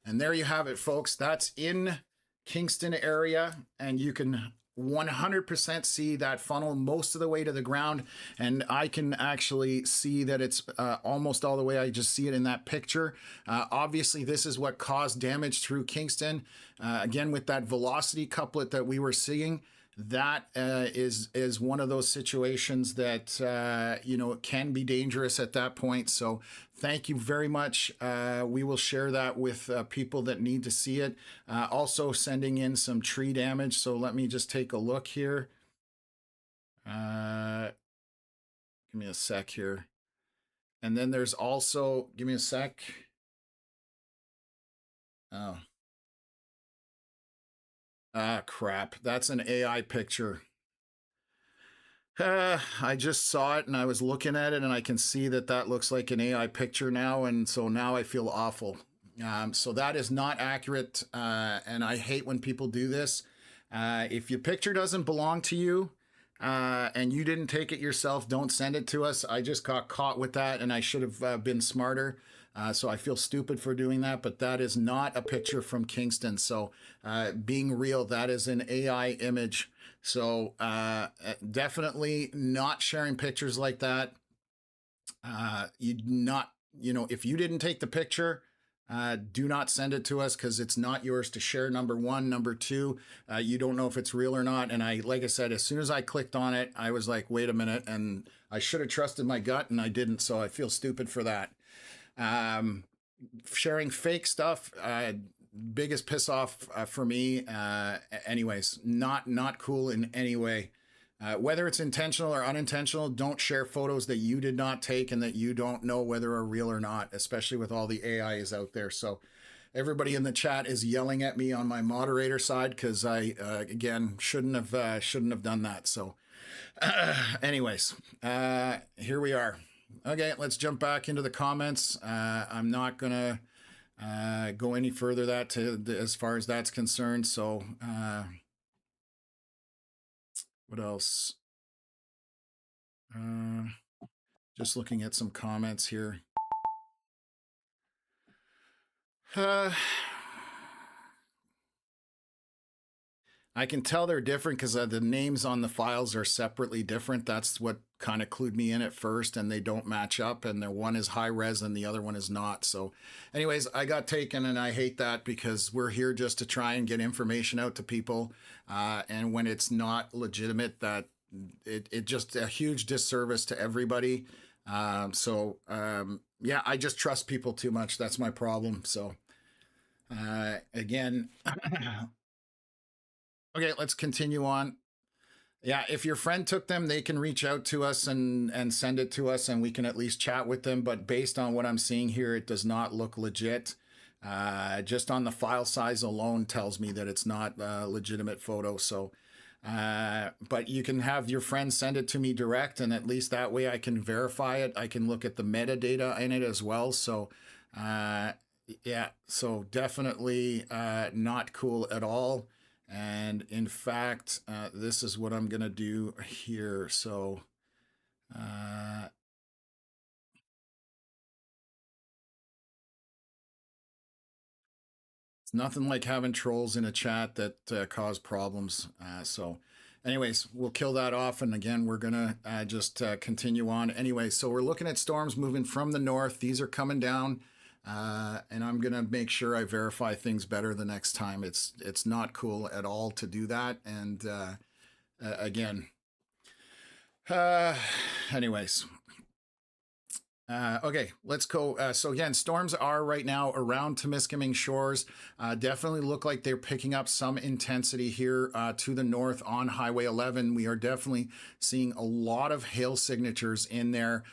And there you have it, folks. That's in Kingston area, and you can 100% see that funnel most of the way to the ground. And I can actually see that it's almost all the way. I just see it in that picture. Obviously, this is what caused damage through Kingston. Again, with that velocity couplet that we were seeing, that is one of those situations that can be dangerous at that point. So thank you very much. We will share that with people that need to see it. Also sending in some tree damage. So let me just take a look here. Give me a sec here. And then there's also, give me a sec. Oh. Ah, crap. That's an AI picture. I just saw it and I was looking at it and I can see that that looks like an AI picture now. And so now I feel awful. So that is not accurate. And I hate when people do this. If your picture doesn't belong to you and you didn't take it yourself, don't send it to us. I just got caught with that and I should have been smarter. So I feel stupid for doing that, but that is not a picture from Kingston. So being real, that is an AI image. So definitely not sharing pictures like that. If you didn't take the picture, do not send it to us because it's not yours to share. Number one. Number two, you don't know if it's real or not. And like I said, as soon as I clicked on it, I was like, wait a minute. And I should have trusted my gut and I didn't. So I feel stupid for that. Sharing fake stuff, biggest piss off for me. Anyways, not cool in any way. Whether it's intentional or unintentional, don't share photos that you did not take and that you don't know whether are real or not, especially with all the AIs out there. So everybody in the chat is yelling at me on my moderator side because I again shouldn't have done that. So anyways, here we are. Okay, let's jump back into the comments. I'm not gonna go any further as far as that's concerned. So what else? Just looking at some comments here. I can tell they're different because the names on the files are separately different. That's what kind of clued me in at first, and they don't match up, and the one is high res and the other one is not. So anyways, I got taken, and I hate that because we're here just to try and get information out to people, and when it's not legitimate, that it just a huge disservice to everybody. Yeah, I just trust people too much. That's my problem. So again, okay, let's continue on. Yeah, if your friend took them, they can reach out to us and send it to us and we can at least chat with them. But based on what I'm seeing here, it does not look legit. Just on the file size alone tells me that it's not a legitimate photo. So, but you can have your friend send it to me direct, and at least that way I can verify it. I can look at the metadata in it as well. So, yeah, so definitely not cool at all. And in fact, this is what I'm going to do here. So it's nothing like having trolls in a chat that cause problems. So anyways, we'll kill that off. And again, we're going to just continue on. Anyway, so we're looking at storms moving from the north. These are coming down. And I'm going to make sure I verify things better the next time. It's not cool at all to do that. And again, anyways. Okay, let's go. So again, storms are right now around Temiskaming shores. Definitely look like they're picking up some intensity here to the north on Highway 11. We are definitely seeing a lot of hail signatures in there,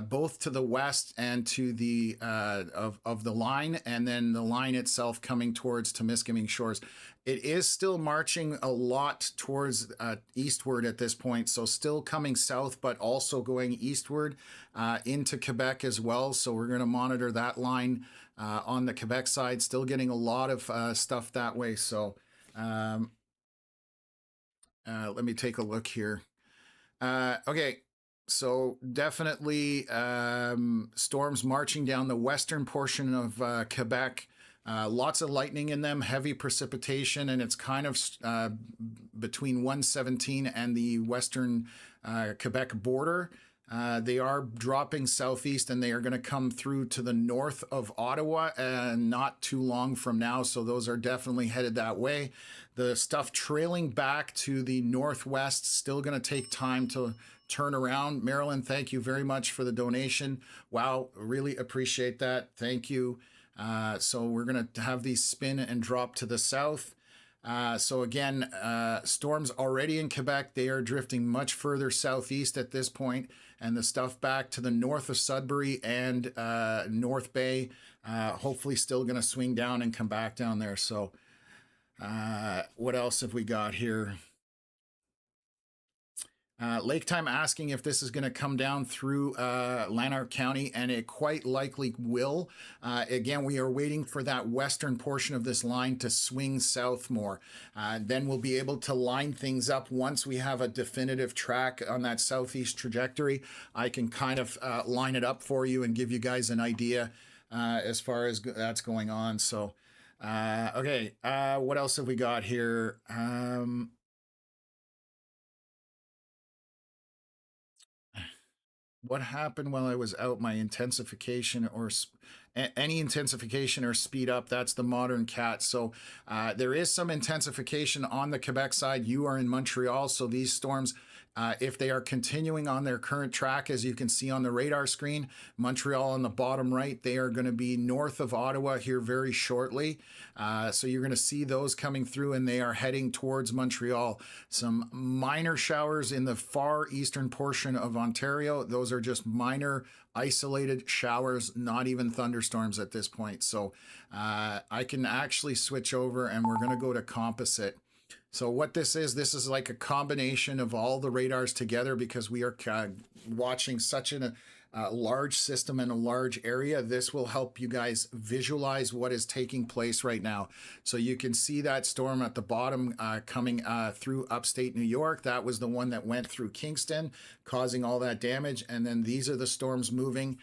both to the west and to the of the line, and then the line itself coming towards Temiskaming shores. It is still marching a lot towards eastward at this point, so still coming south, but also going eastward into Quebec as well. So we're going to monitor that line on the Quebec side, still getting a lot of stuff that way. So let me take a look here. Okay, so definitely storms marching down the western portion of Quebec. Lots of lightning in them, heavy precipitation, and it's kind of between 117 and the western Quebec border. They are dropping southeast and they are going to come through to the north of Ottawa not too long from now. So those are definitely headed that way. The stuff trailing back to the northwest, still going to take time to turn around. Marilyn, thank you very much for the donation. Wow, really appreciate that. Thank you. So we're going to have these spin and drop to the south. So again, storms already in Quebec. They are drifting much further southeast at this point, and the stuff back to the north of Sudbury and North Bay Hopefully still going to swing down and come back down there. So what else have we got here? Lake Time asking if this is going to come down through Lanark County, and it quite likely will. Again, we are waiting for that western portion of this line to swing south more. Then we'll be able to line things up once we have a definitive track on that southeast trajectory. I can kind of line it up for you and give you guys an idea as far as that's going on. So, okay, what else have we got here? What happened while I was out? My intensification or any intensification or speed up, that's the modern cat. So there is some intensification on the Quebec side. You are in Montreal, so these storms, if they are continuing on their current track, as you can see on the radar screen, Montreal on the bottom right, they are going to be north of Ottawa here very shortly. So you're going to see those coming through, and they are heading towards Montreal. Some minor showers in the far eastern portion of Ontario. Those are just minor isolated showers, not even thunderstorms at this point. So I can actually switch over, and we're going to go to composite. So what this is like a combination of all the radars together, because we are watching such a large system in a large area. This will help you guys visualize what is taking place right now. So you can see that storm at the bottom coming through upstate New York. That was the one that went through Kingston, causing all that damage. And then these are the storms moving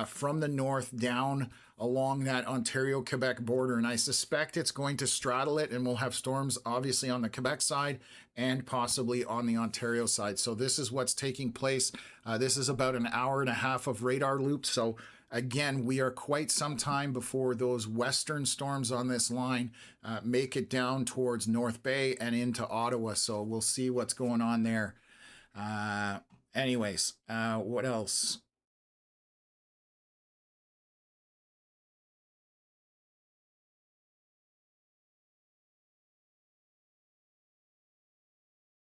from the north down along that Ontario-Quebec border, and I suspect it's going to straddle it, and we'll have storms obviously on the Quebec side and possibly on the Ontario side. So this is what's taking place. This is about an hour and a half of radar loop. So again, we are quite some time before those western storms on this line make it down towards North Bay and into Ottawa. So we'll see what's going on there. Anyways, what else?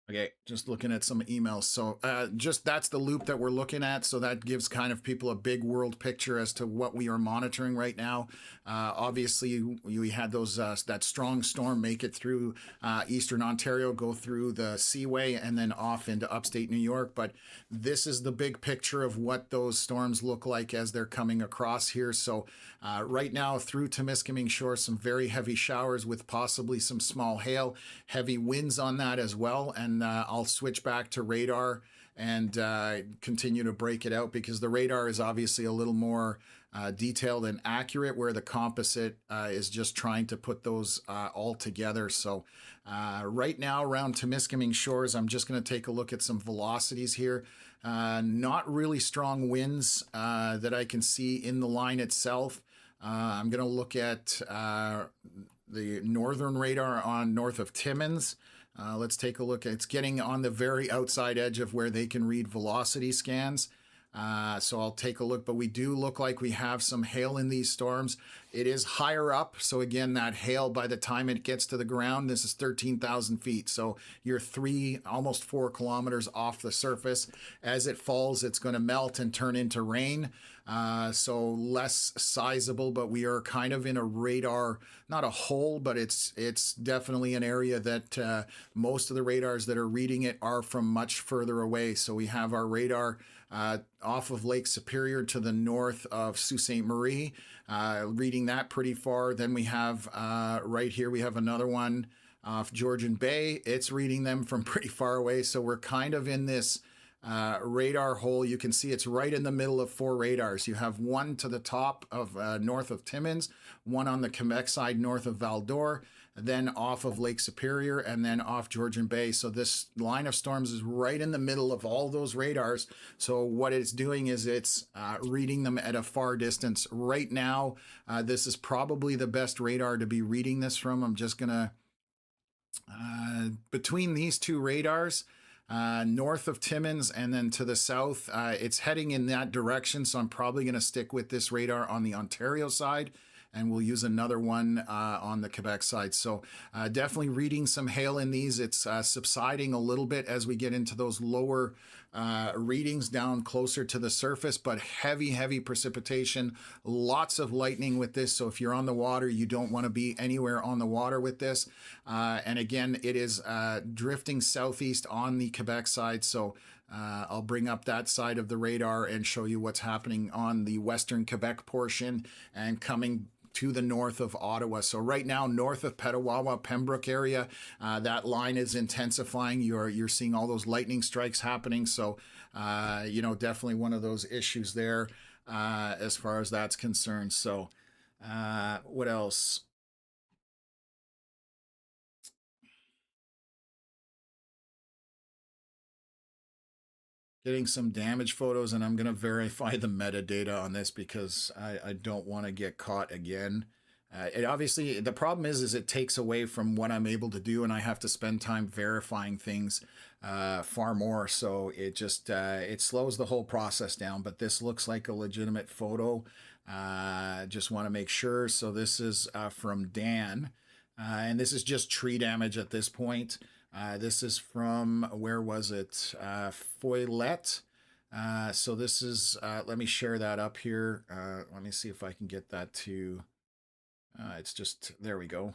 Okay, just looking at some emails. So just that's the loop that we're looking at. So that gives kind of people a big world picture as to what we are monitoring right now. Obviously, we had those that strong storm make it through eastern Ontario, go through the Seaway, and then off into upstate New York. But this is the big picture of what those storms look like as they're coming across here. So right now through Temiskaming Shore, some very heavy showers with possibly some small hail, heavy winds on that as well. And I'll switch back to radar and continue to break it out, because the radar is obviously a little more detailed and accurate, where the composite is just trying to put those all together. So right now around Temiskaming Shores, I'm just going to take a look at some velocities here. Not really strong winds that I can see in the line itself. I'm going to look at the northern radar on north of Timmins. Let's take a look. It's getting on the very outside edge of where they can read velocity scans. So I'll take a look, but we do look like we have some hail in these storms. It is higher up. So again, that hail, by the time it gets to the ground, this is 13,000 feet. So you're almost 4 kilometers off the surface. As it falls, it's going to melt and turn into rain. So less sizable, but we are kind of in a radar, not a hole, but it's definitely an area that most of the radars that are reading it are from much further away. So we have our radar off of Lake Superior to the north of Sault Ste. Marie, reading that pretty far. Then we have right here, we have another one off Georgian Bay. It's reading them from pretty far away. So we're kind of in this radar hole. You can see it's right in the middle of 4 radars. You have one to the top of north of Timmins, one on the Quebec side north of Val d'Or, then off of Lake Superior, and then off Georgian Bay. So this line of storms is right in the middle of all those radars. So what it's doing is it's reading them at a far distance. Right now, this is probably the best radar to be reading this from. I'm just gonna, between these 2 radars, north of Timmins and then to the south, it's heading in that direction. So I'm probably going to stick with this radar on the Ontario side. and we'll use another one on the Quebec side. So definitely reading some hail in these. It's subsiding a little bit as we get into those lower readings down closer to the surface, but heavy precipitation, lots of lightning with this. So if you're on the water, you don't want to be anywhere on the water with this. And again, it is drifting southeast on the Quebec side. So I'll bring up that side of the radar and show you what's happening on the western Quebec portion and coming to the north of Ottawa. So right now, north of Petawawa, Pembroke area, that line is intensifying. You're seeing all those lightning strikes happening. So, definitely one of those issues there as far as that's concerned. So what else? Getting some damage photos, and I'm going to verify the metadata on this because I don't want to get caught again. It obviously, the problem is it takes away from what I'm able to do, and I have to spend time verifying things far more. So it just, it slows the whole process down, but this looks like a legitimate photo. Just want to make sure. So this is from Dan, and this is just tree damage at this point. This is from, where was it? Foylet. So this is, let me share that up here. Let me see if I can get that to, it's just, there we go.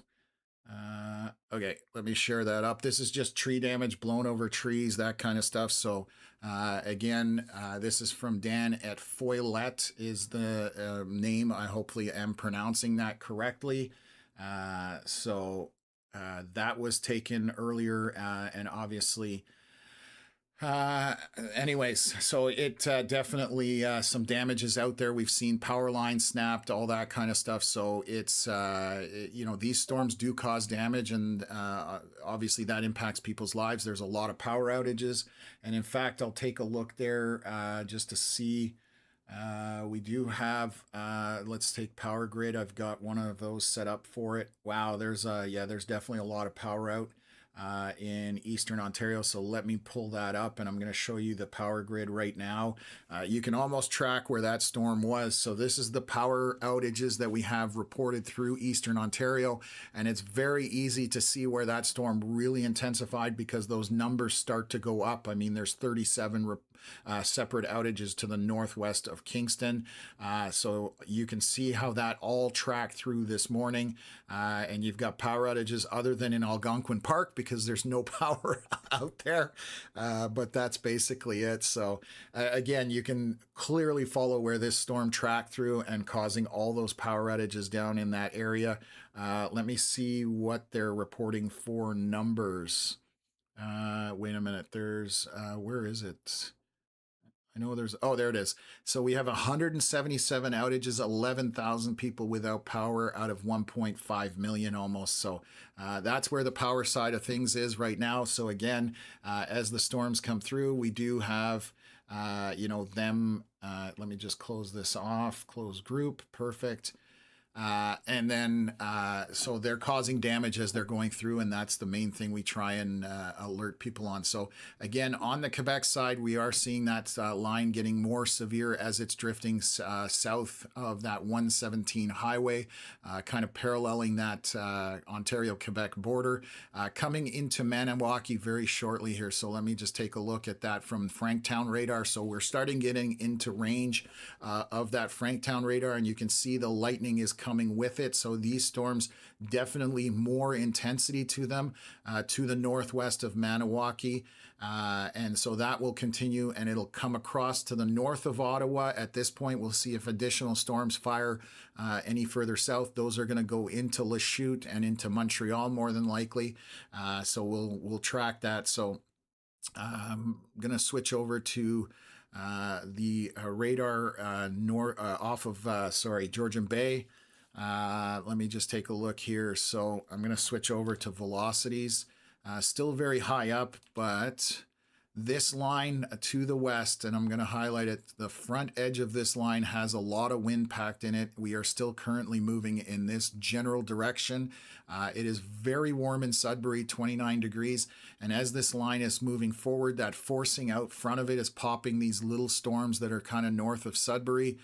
Okay, let me share that up. This is just tree damage, blown over trees, that kind of stuff. So again, this is from Dan at Foylet is the name. I hopefully am pronouncing that correctly. That was taken earlier, and obviously, anyways, so it definitely some damage is out there. We've seen power lines snapped, all that kind of stuff. So it's, these storms do cause damage, and obviously that impacts people's lives. There's a lot of power outages. And in fact, I'll take a look there just to see. We do have, let's take power grid. I've got one of those set up for it. Wow, there's definitely a lot of power out in Eastern Ontario. So let me pull that up, and I'm going to show you the power grid right now. You can almost track where that storm was. So this is the power outages that we have reported through Eastern Ontario, and it's very easy to see where that storm really intensified because those numbers start to go up. I mean, there's 37 separate outages to the northwest of Kingston. So you can see how that all tracked through this morning. And you've got power outages other than in Algonquin Park because there's no power out there. But that's basically it. So again, you can clearly follow where this storm tracked through and causing all those power outages down in that area. Let me see what they're reporting for numbers. Wait a minute. There's, where is it? I know there's, oh, there it is. So we have 177 outages, 11,000 people without power out of 1.5 million almost. So that's where the power side of things is right now. So again, as the storms come through, we do have, them. Let me just close this off, close group, perfect. And then, so they're causing damage as they're going through, and that's the main thing we try and alert people on. So again, on the Quebec side, we are seeing that line getting more severe as it's drifting south of that 117 highway, kind of paralleling that Ontario-Quebec border, coming into Maniwaki very shortly here. So let me just take a look at that from Franktown radar. So we're starting getting into range of that Franktown radar, and you can see the lightning is coming with it. So these storms definitely more intensity to them to the northwest of Maniwaki. And so that will continue, and it'll come across to the north of Ottawa. At this point, we'll see if additional storms fire any further south. Those are going to go into Lachute and into Montreal more than likely. So we'll track that. So I'm going to switch over to the radar off of Georgian Bay. Let me just take a look here. So I'm going to switch over to velocities. Still very high up, but this line to the west, and I'm going to highlight it, the front edge of this line has a lot of wind packed in it. We are still currently moving in this general direction. It is very warm in Sudbury, 29 degrees, and as this line is moving forward, that forcing out front of it is popping these little storms that are kind of north of Sudbury.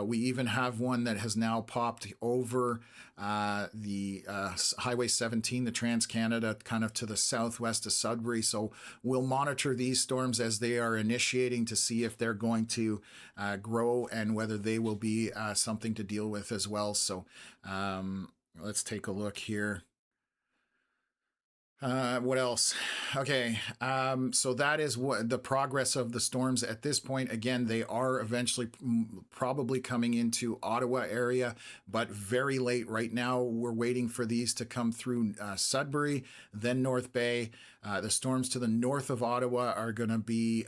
We even have one that has now popped over the Highway 17, the Trans-Canada, kind of to the southwest of Sudbury. So we'll monitor these storms as they are initiating to see if they're going to grow and whether they will be something to deal with as well. So let's take a look here. What else? Okay, so that is what the progress of the storms at this point. Again, they are eventually probably coming into Ottawa area, but very late right now. We're waiting for these to come through Sudbury, then North Bay. The storms to the north of Ottawa are going to be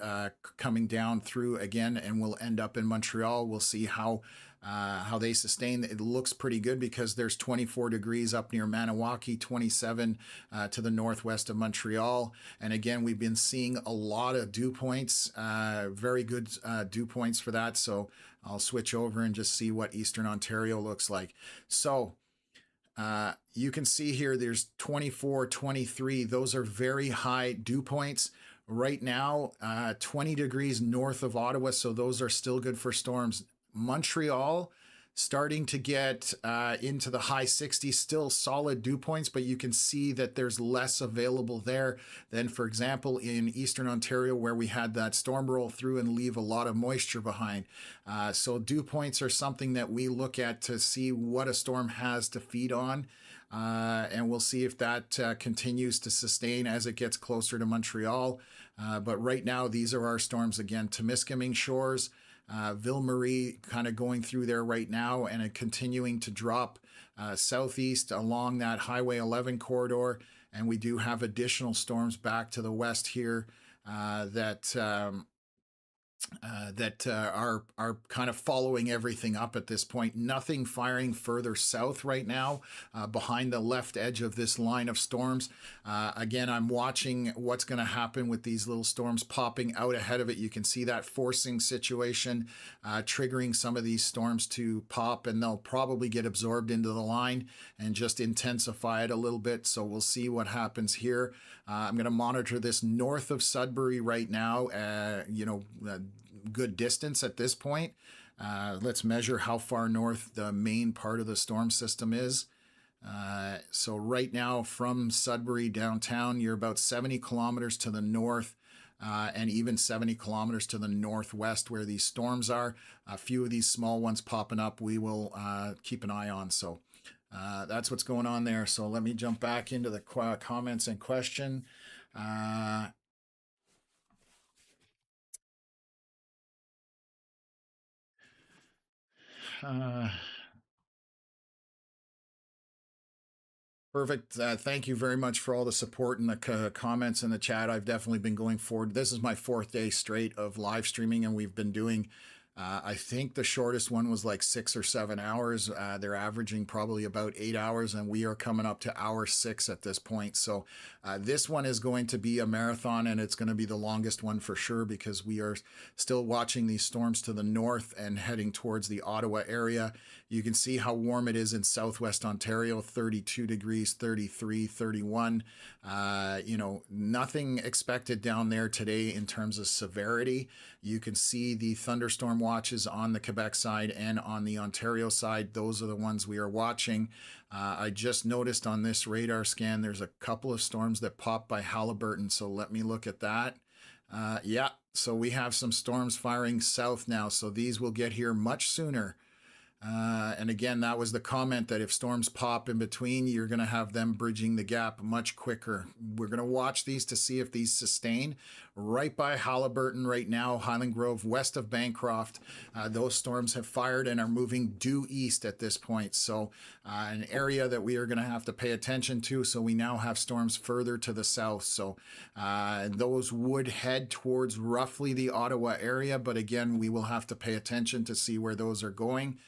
coming down through again, and will end up in Montreal. We'll see how they sustain. It looks pretty good because there's 24 degrees up near Maniwaki, 27 to the northwest of Montreal. And again, we've been seeing a lot of dew points, very good dew points for that. So I'll switch over and just see what Eastern Ontario looks like. So you can see here there's 24, 23. Those are very high dew points. Right now, 20 degrees north of Ottawa, so those are still good for storms. Montreal starting to get into the high 60s, still solid dew points, but you can see that there's less available there than, for example, in Eastern Ontario, where we had that storm roll through and leave a lot of moisture behind. So dew points are something that we look at to see what a storm has to feed on. And we'll see if that continues to sustain as it gets closer to Montreal. But right now, these are our storms again. Temiskaming Shores, Ville Marie kind of going through there right now, and continuing to drop southeast along that Highway 11 corridor. And we do have additional storms back to the west here that are kind of following everything up at this point. Nothing firing further south right now behind the left edge of this line of storms. Again, I'm watching what's going to happen with these little storms popping out ahead of it. You can see that forcing situation triggering some of these storms to pop, and they'll probably get absorbed into the line and just intensify it a little bit. So we'll see what happens here. I'm going to monitor this north of Sudbury right now, good distance at this point. Let's measure how far north the main part of the storm system is. So right now from Sudbury downtown, you're about 70 kilometers to the north, and even 70 kilometers to the northwest where these storms are. A few of these small ones popping up we will keep an eye on. So that's what's going on there. So let me jump back into the comments and question. Perfect. Thank you very much for all the support and the comments in the chat. I've definitely been going forward. This is my 4th day straight of live streaming, and we've been doing I think the shortest one was like 6 or 7 hours. They're averaging probably about 8 hours, and we are coming up to hour 6 at this point. So this one is going to be a marathon, and it's going to be the longest one for sure, because we are still watching these storms to the north and heading towards the Ottawa area. You can see how warm it is in southwest Ontario, 32 degrees, 33, 31. Nothing expected down there today in terms of severity. You can see the thunderstorm watches on the Quebec side and on the Ontario side. Those are the ones we are watching. I just noticed on this radar scan, there's a couple of storms that popped by Haliburton. So let me look at that. Yeah, so we have some storms firing south now. So these will get here much sooner. And again, that was the comment that if storms pop in between, you're going to have them bridging the gap much quicker. We're going to watch these to see if these sustain. Right by Haliburton right now, Highland Grove, west of Bancroft, those storms have fired and are moving due east at this point. So an area that we are going to have to pay attention to. So we now have storms further to the south. So those would head towards roughly the Ottawa area. But again, we will have to pay attention to see where those are going.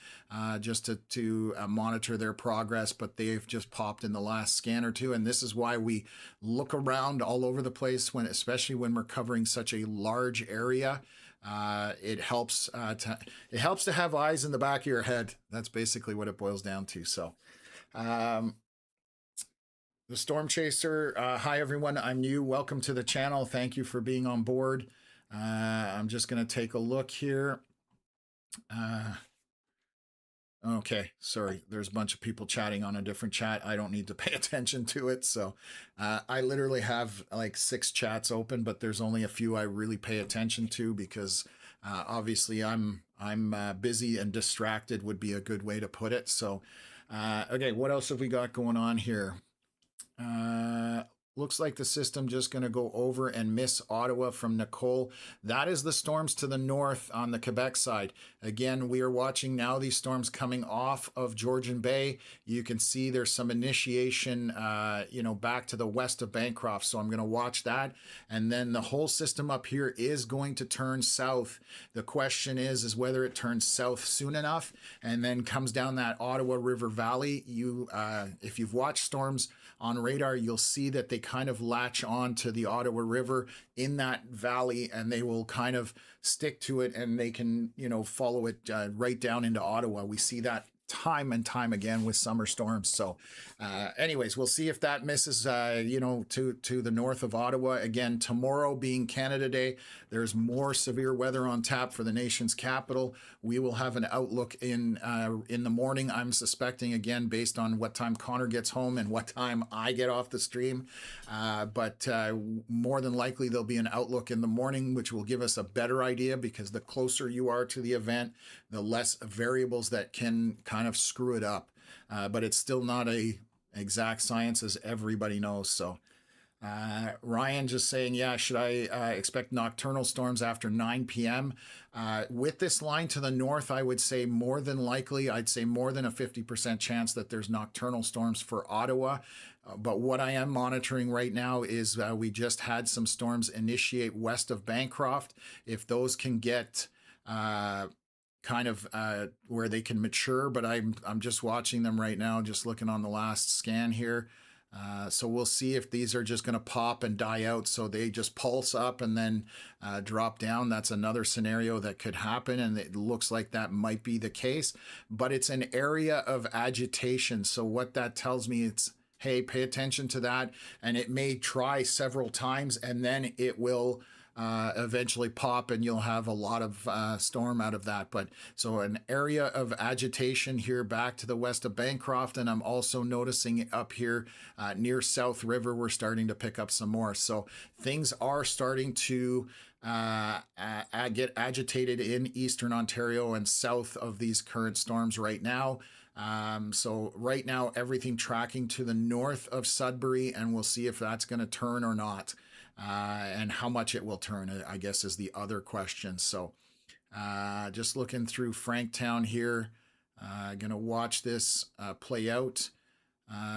just to monitor their progress, but they've just popped in the last scan or two. And this is why we look around all over the place, especially when we're covering such a large area. It helps to have eyes in the back of your head. That's basically what it boils down to. So the Storm Chaser, hi everyone, I'm new. Welcome to the channel. Thank you for being on board. I'm just going to take a look here. Okay, sorry, there's a bunch of people chatting on a different chat. I don't need to pay attention to it. So I literally have like 6 chats open, but there's only a few I really pay attention to because obviously I'm busy and distracted would be a good way to put it. So okay, what else have we got going on here? Looks like the system just going to go over and miss Ottawa from Nicole. That is the storms to the north on the Quebec side. Again, we are watching now these storms coming off of Georgian Bay. You can see there's some initiation, back to the west of Bancroft. So I'm going to watch that. And then the whole system up here is going to turn south. The question is whether it turns south soon enough and then comes down that Ottawa River Valley. If you've watched storms on radar, you'll see that they kind of latch on to the Ottawa River in that valley, and they will kind of stick to it, and they can, follow it right down into Ottawa. We see that time and time again with summer storms. So anyways, we'll see if that misses, to the north of Ottawa. Again, tomorrow being Canada Day, there's more severe weather on tap for the nation's capital. We will have an outlook in the morning, I'm suspecting, again, based on what time Connor gets home and what time I get off the stream. But more than likely, there'll be an outlook in the morning, which will give us a better idea, because the closer you are to the event, the less variables that can kind of screw it up. But it's still not a exact science, as everybody knows. So Ryan just saying, yeah, should I expect nocturnal storms after 9 p.m.? With this line to the north, I would say more than likely, I'd say more than a 50% chance that there's nocturnal storms for Ottawa. But what I am monitoring right now is we just had some storms initiate west of Bancroft. If those can get kind of where they can mature, but I'm just watching them right now, just looking on the last scan here. So we'll see if these are just going to pop and die out, so they just pulse up and then drop down. That's another scenario that could happen, and it looks like that might be the case. But it's an area of agitation, so what that tells me, it's, hey, pay attention to that, and it may try several times, and then it will eventually pop, and you'll have a lot of storm out of that. But so an area of agitation here back to the west of Bancroft, and I'm also noticing up here near South River, we're starting to pick up some more. So things are starting to get agitated in eastern Ontario and south of these current storms right now. So right now, everything tracking to the north of Sudbury, and we'll see if that's going to turn or not. And how much it will turn, I guess, is the other question. So just looking through Franktown here, going to watch this play out.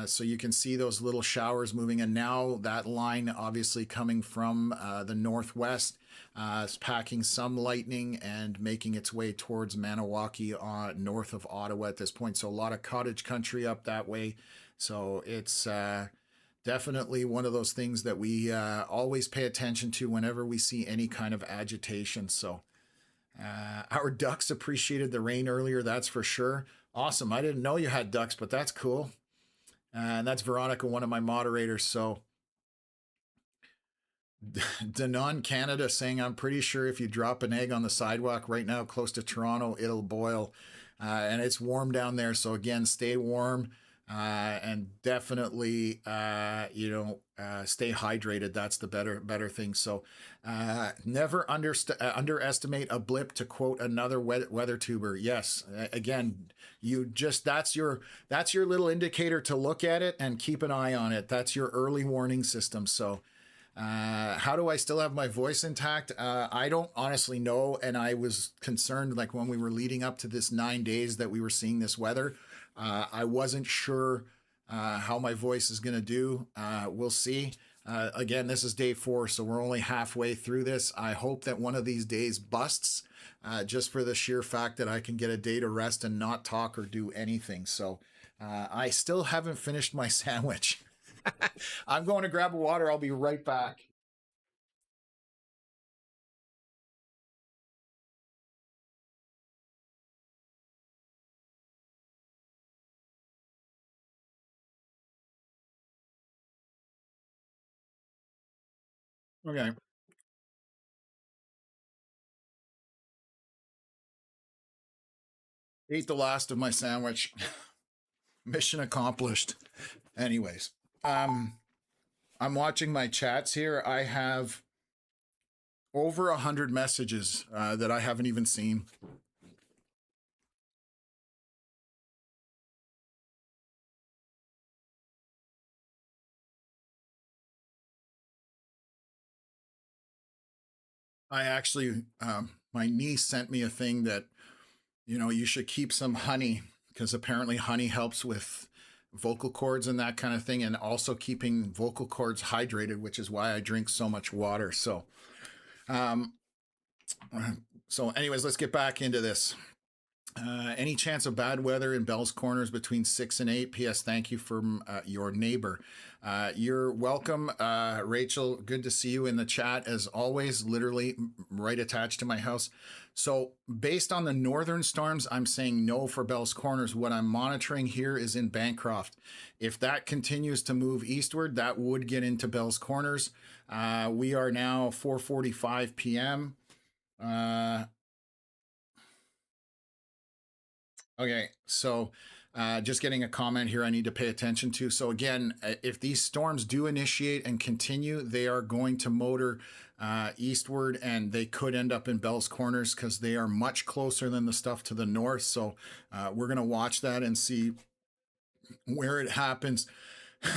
So you can see those little showers moving, and now that line obviously coming from the northwest is packing some lightning and making its way towards Maniwaki north of Ottawa at this point. So a lot of cottage country up that way. So it's definitely one of those things that we always pay attention to whenever we see any kind of agitation. So our ducks appreciated the rain earlier, that's for sure. Awesome. I didn't know you had ducks, but that's cool. And that's Veronica, one of my moderators. So Danon Canada saying, I'm pretty sure if you drop an egg on the sidewalk right now close to Toronto, it'll boil. And it's warm down there. So again, stay warm. And definitely, stay hydrated. That's the better thing. So never underestimate a blip, to quote another weather tuber. Yes, again, that's your little indicator to look at it and keep an eye on it. That's your early warning system. So how do I still have my voice intact? I don't honestly know. And I was concerned, like when we were leading up to this 9 days that we were seeing this weather, I wasn't sure how my voice is going to do. We'll see. Again, this is day 4, so we're only halfway through this. I hope that one of these days busts, just for the sheer fact that I can get a day to rest and not talk or do anything. So I still haven't finished my sandwich. I'm going to grab a water. I'll be right back. Okay. Ate the last of my sandwich. Mission accomplished. Anyways, I'm watching my chats here. I have over 100 messages that I haven't even seen. I actually, my niece sent me a thing that, you should keep some honey because apparently honey helps with vocal cords and that kind of thing, and also keeping vocal cords hydrated, which is why I drink so much water. Um, so anyways, let's get back into this. Any chance of bad weather in Bell's Corners between 6 and 8? P.S. Thank you from your neighbor. You're welcome, Rachel. Good to see you in the chat as always, literally right attached to my house. So based on the northern storms, I'm saying no for Bell's Corners. What I'm monitoring here is in Bancroft. If that continues to move eastward, that would get into Bell's Corners. We are now 4:45 p.m. Okay, so just getting a comment here I need to pay attention to. So again, if these storms do initiate and continue, they are going to motor eastward, and they could end up in Bell's Corners because they are much closer than the stuff to the north. So we're going to watch that and see where it happens.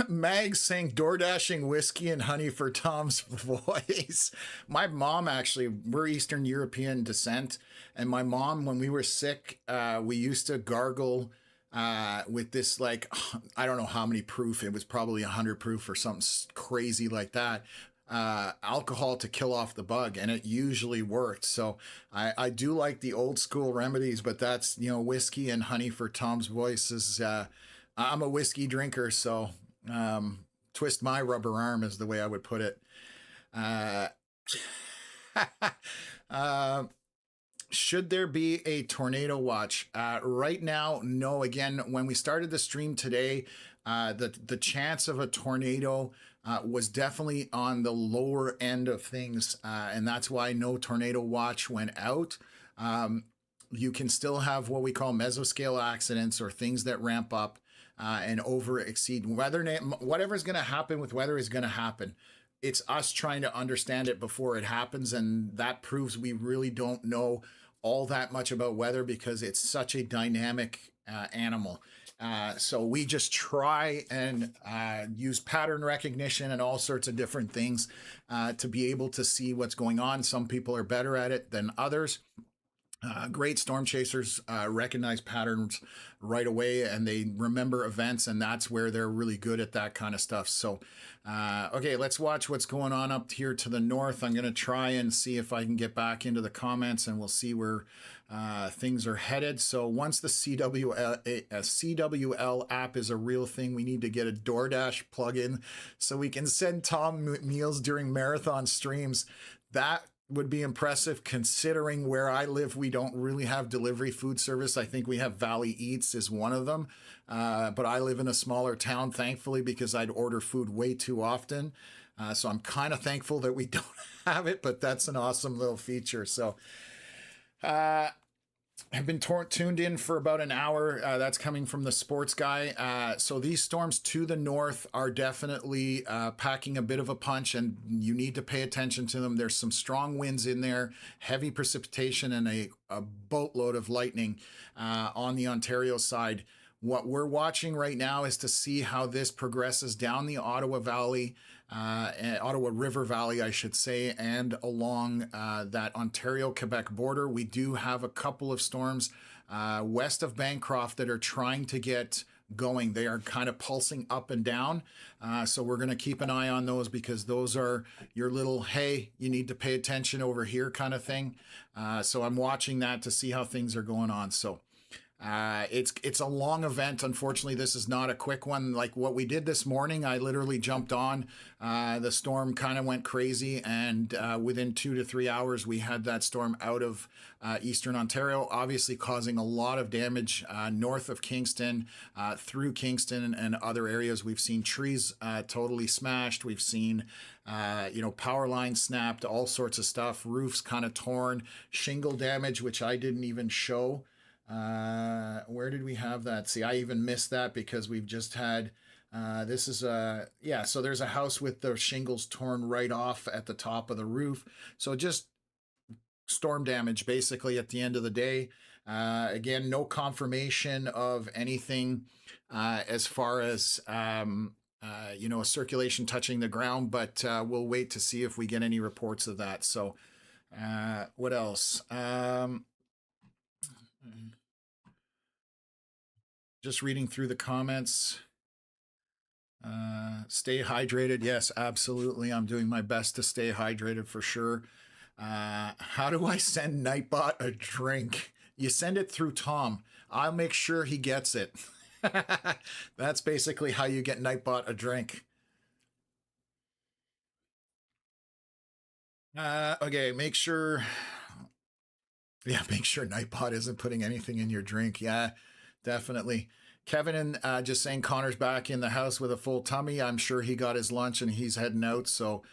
Mag's saying door dashing whiskey and honey for Tom's voice. My mom, actually, we're Eastern European descent, and my mom, when we were sick, we used to gargle with this, like, I don't know how many proof, it was probably 100 proof or something crazy like that, alcohol to kill off the bug, and it usually worked. So I do like the old school remedies, but that's, whiskey and honey for Tom's voice is, I'm a whiskey drinker, so twist my rubber arm is the way I would put it. Should there be a tornado watch? Right now, no. Again, when we started the stream today, the chance of a tornado was definitely on the lower end of things, and that's why no tornado watch went out. You can still have what we call mesoscale accidents, or things that ramp up and over exceed weather. Whatever's going to happen with weather is going to happen. It's us trying to understand it before it happens, and that proves we really don't know all that much about weather because it's such a dynamic animal. So we just try and use pattern recognition and all sorts of different things to be able to see what's going on. Some people are better at it than others. Great storm chasers recognize patterns right away, and they remember events, and that's where they're really good at that kind of stuff. So, okay, let's watch what's going on up here to the north. I'm going to try and see if I can get back into the comments, and we'll see where things are headed. So once the CWL app is a real thing, we need to get a DoorDash plugin so we can send Tom meals during marathon streams. That would be impressive considering where I live. We don't really have delivery food service. I think we have Valley Eats is one of them. But I live in a smaller town, thankfully, because I'd order food way too often. So I'm kind of thankful that we don't have it, but that's an awesome little feature. So I've been tuned in for about an hour. That's coming from the sports guy. So these storms to the north are definitely packing a bit of a punch, and you need to pay attention to them. There's some strong winds in there, heavy precipitation, and a boatload of lightning on the Ontario side. What we're watching right now is to see how this progresses down the Ottawa Valley, Ottawa River Valley, I should say, and along that Ontario-Quebec border. We do have a couple of storms west of Bancroft that are trying to get going. They are kind of pulsing up and down. So we're going to keep an eye on those, because those are your little, hey, you need to pay attention over here kind of thing. So I'm watching that to see how things are going on. So it's a long event. Unfortunately, this is not a quick one. Like what we did this morning, I literally jumped on. The storm kind of went crazy, and within 2 to 3 hours, we had that storm out of eastern Ontario, obviously causing a lot of damage north of Kingston, through Kingston and other areas. We've seen trees totally smashed. We've seen power lines snapped, all sorts of stuff, roofs kind of torn, shingle damage, which I didn't even show. Where did we have that? See, I even missed that because we've just had, this is so there's a house with the shingles torn right off at the top of the roof. So just storm damage basically at the end of the day. Again, no confirmation of anything as far as circulation touching the ground, but we'll wait to see if we get any reports of that. So what else? Just reading through the comments. Stay hydrated. Yes, absolutely. I'm doing my best to stay hydrated for sure. How do I send Nightbot a drink? You send it through Tom. I'll make sure he gets it. That's basically how you get Nightbot a drink. Okay, make sure Nightbot isn't putting anything in your drink. Yeah, definitely. Kevin just saying Connor's back in the house with a full tummy. I'm sure he got his lunch and he's heading out. So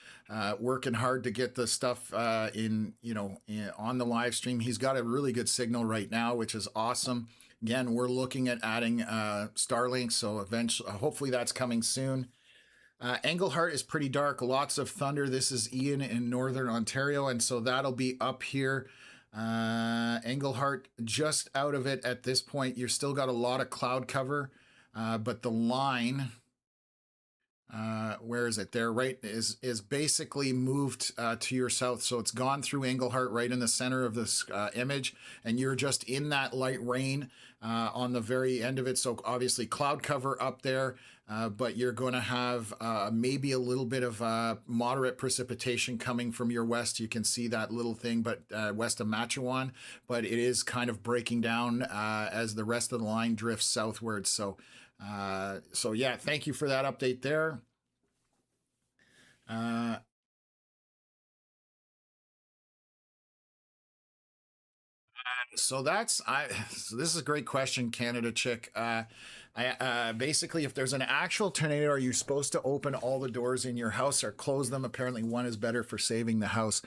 working hard to get the stuff on the live stream. He's got a really good signal right now, which is awesome. Again, we're looking at adding Starlink. So eventually, hopefully that's coming soon. Englehart is pretty dark. Lots of thunder. This is Ian in Northern Ontario. And so that'll be up here. Englehart just out of it at this point. You've still got a lot of cloud cover, but the line, where is it? There, right, is basically moved to your south. So it's gone through Englehart right in the center of this image, and you're just in that light rain on the very end of it. So obviously cloud cover up there, but you're going to have maybe a little bit of moderate precipitation coming from your west. You can see that little thing, but west of Machawan, but it is kind of breaking down as the rest of the line drifts southward. So yeah, thank you for that update there. So this is a great question, Canada Chick. Basically, if there's an actual tornado, are you supposed to open all the doors in your house or close them? Apparently one is better for saving the house.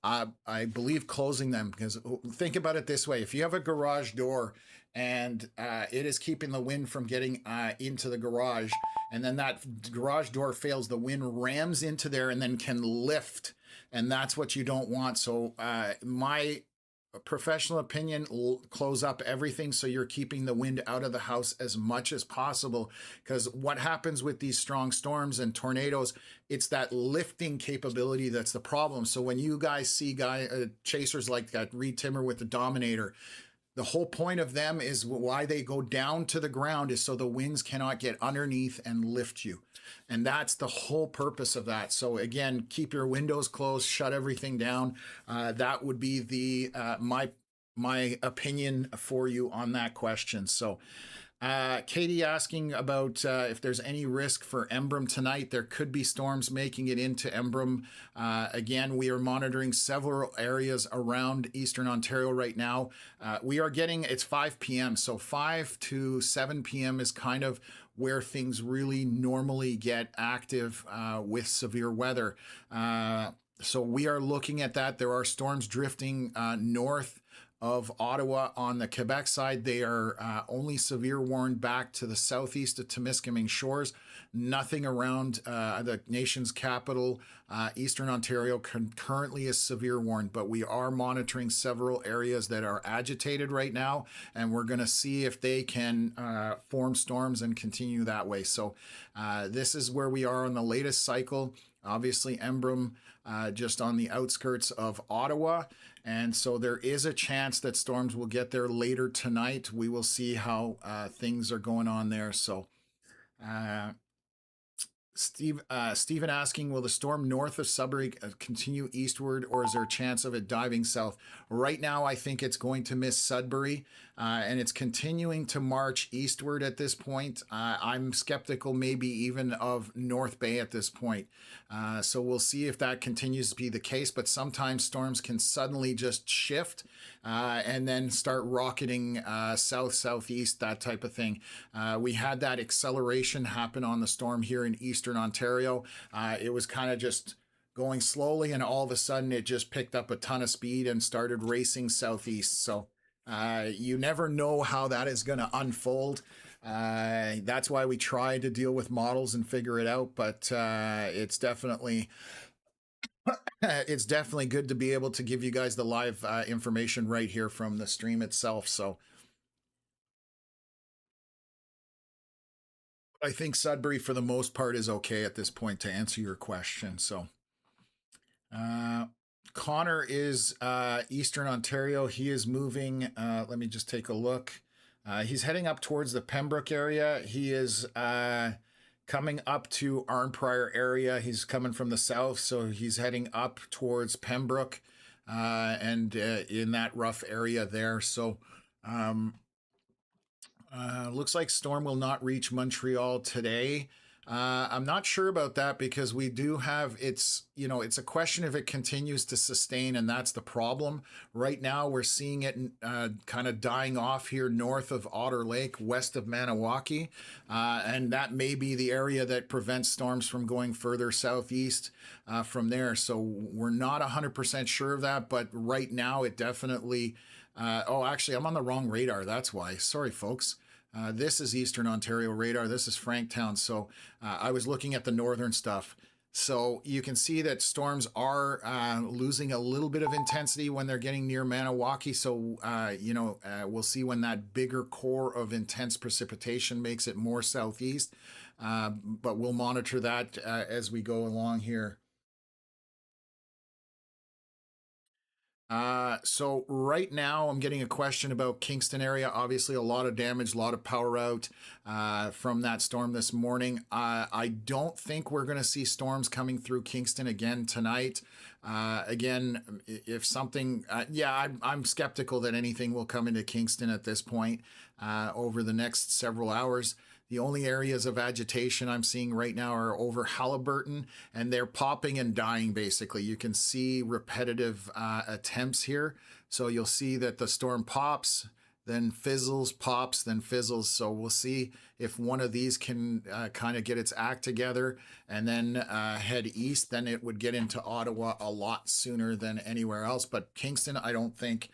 I believe closing them, because think about it this way. If you have a garage door and it is keeping the wind from getting into the garage, and then that garage door fails, the wind rams into there and then can lift. And that's what you don't want. So my professional opinion, close up everything so you're keeping the wind out of the house as much as possible, because what happens with these strong storms and tornadoes, it's that lifting capability that's the problem. So when you guys see chasers like that Reed Timmer with the Dominator, the whole point of them is why they go down to the ground is so the winds cannot get underneath and lift you. And that's the whole purpose of that. So again, keep your windows closed, shut everything down. That would be the my opinion for you on that question. So Katie asking about if there's any risk for Embrun tonight. There could be storms making it into Embrun. Again, we are monitoring several areas around Eastern Ontario right now. We are getting, it's 5 p.m. So 5 to 7 p.m. is kind of where things really normally get active with severe weather. So we are looking at that. There are storms drifting north of Ottawa. On the Quebec side, they are only severe warned back to the southeast of Temiskaming Shores. Nothing around the nation's capital, Eastern Ontario, currently is severe warned, but we are monitoring several areas that are agitated right now, and we're going to see if they can form storms and continue that way. So this is where we are on the latest cycle. Obviously, Embrun just on the outskirts of Ottawa. And so there is a chance that storms will get there later tonight. We will see how things are going on there. So, Stephen asking, will the storm north of Sudbury continue eastward, or is there a chance of it diving south? Right now, I think it's going to miss Sudbury, and it's continuing to march eastward at this point. I'm skeptical maybe even of North Bay at this point. So we'll see if that continues to be the case, but sometimes storms can suddenly just shift and then start rocketing south, southeast, that type of thing. We had that acceleration happen on the storm here in eastern Ontario. It was kind of just going slowly, and all of a sudden it just picked up a ton of speed and started racing southeast. So you never know how that is going to unfold. That's why we try to deal with models and figure it out, but it's definitely good to be able to give you guys the live information right here from the stream itself. So I think Sudbury for the most part is okay at this point, to answer your question. So Connor is Eastern Ontario. He is moving. Let me just take a look. He's heading up towards the Pembroke area. He is coming up to Arnprior area. He's coming from the south, so he's heading up towards Pembroke and in that rough area there. So looks like storm will not reach Montreal today. I'm not sure about that because we do have, it's a question if it continues to sustain, and that's the problem. Right now we're seeing it kind of dying off here north of Otter Lake, west of Maniwaki, and that may be the area that prevents storms from going further southeast from there. So we're not 100% sure of that, but right now it definitely, actually I'm on the wrong radar, that's why. Sorry folks. This is Eastern Ontario radar. This is Franktown. So I was looking at the northern stuff. So you can see that storms are losing a little bit of intensity when they're getting near Maniwaki. So, we'll see when that bigger core of intense precipitation makes it more southeast. But we'll monitor that as we go along here. So right now I'm getting a question about Kingston area. Obviously a lot of damage, a lot of power out from that storm this morning. I don't think we're going to see storms coming through Kingston again tonight. Again, if something, I'm skeptical that anything will come into Kingston at this point over the next several hours. The only areas of agitation I'm seeing right now are over Halliburton, and they're popping and dying, basically. You can see repetitive attempts here. So you'll see that the storm pops, then fizzles, pops, then fizzles. So we'll see if one of these can kind of get its act together and then head east. Then it would get into Ottawa a lot sooner than anywhere else. But Kingston, I don't think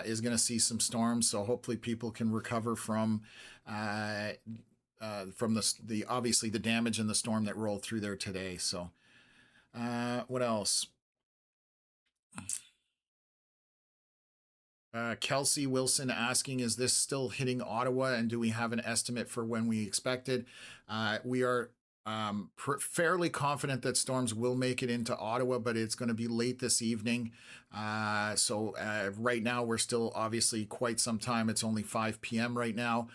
is going to see some storms. So hopefully people can recover from the obviously the damage and the storm that rolled through there today. So what else? Kelsey Wilson asking, is this still hitting Ottawa, and do we have an estimate for when we expect it? We are fairly confident that storms will make it into Ottawa, but it's going to be late this evening. So right now we're still obviously quite some time. It's only 5 p.m. right now.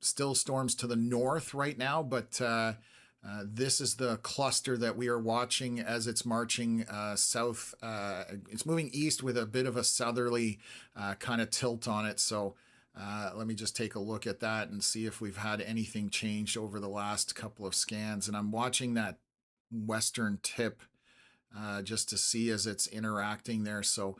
Still storms to the north right now, but this is the cluster that we are watching as it's marching south. It's moving east with a bit of a southerly kind of tilt on it. So let me just take a look at that and see if we've had anything changed over the last couple of scans. And I'm watching that western tip just to see as it's interacting there. So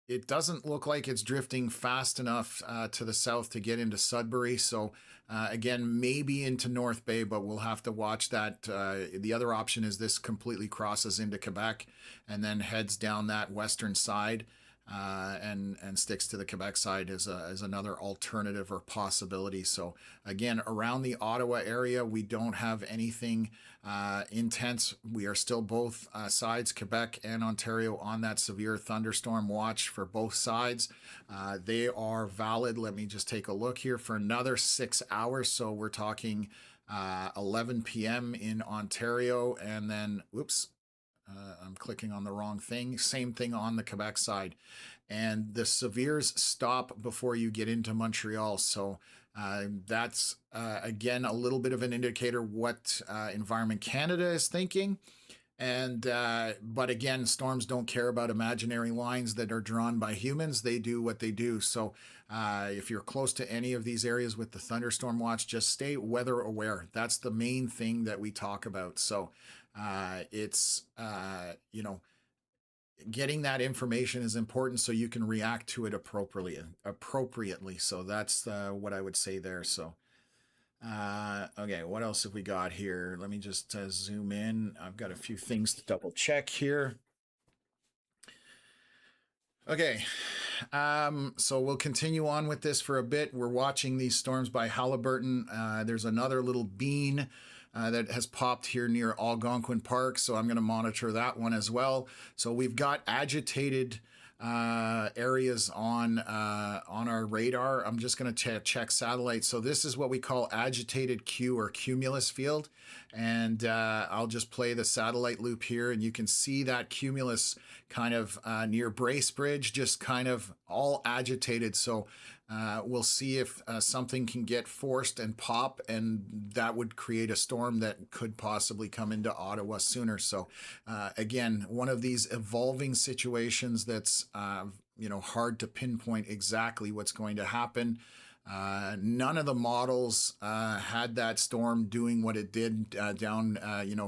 it doesn't look like it's drifting fast enough to the south to get into Sudbury. So again, maybe into North Bay, but we'll have to watch that. The other option is this completely crosses into Quebec and then heads down that western side and sticks to the Quebec side as another alternative or possibility. So again, around the Ottawa area, we don't have anything intense. We are still both sides, Quebec and Ontario, on that severe thunderstorm watch for both sides. They are valid. Let me just take a look here for another 6 hours. So we're talking 11 p.m. in Ontario, and then, whoops, I'm clicking on the wrong thing. Same thing on the Quebec side. And the severes stop before you get into Montreal. So that's, again, a little bit of an indicator what Environment Canada is thinking. And but again, storms don't care about imaginary lines that are drawn by humans. They do what they do. So if you're close to any of these areas with the thunderstorm watch, just stay weather aware. That's the main thing that we talk about. So it's you know, getting that information is important so you can react to it appropriately. So that's what I would say there. So okay, what else have we got here? Let me just zoom in. I've got a few things to double check here. Okay, so we'll continue on with this for a bit. We're watching these storms by Halliburton. There's another little bean that has popped here near Algonquin Park, so I'm going to monitor that one as well. So we've got agitated areas on our radar. I'm just going to check satellite. So this is what we call agitated Q or cumulus field, and I'll just play the satellite loop here, and you can see that cumulus kind of near Bracebridge, just kind of all agitated. So we'll see if something can get forced and pop, and that would create a storm that could possibly come into Ottawa sooner. So again, one of these evolving situations that's hard to pinpoint exactly what's going to happen. None of the models had that storm doing what it did down,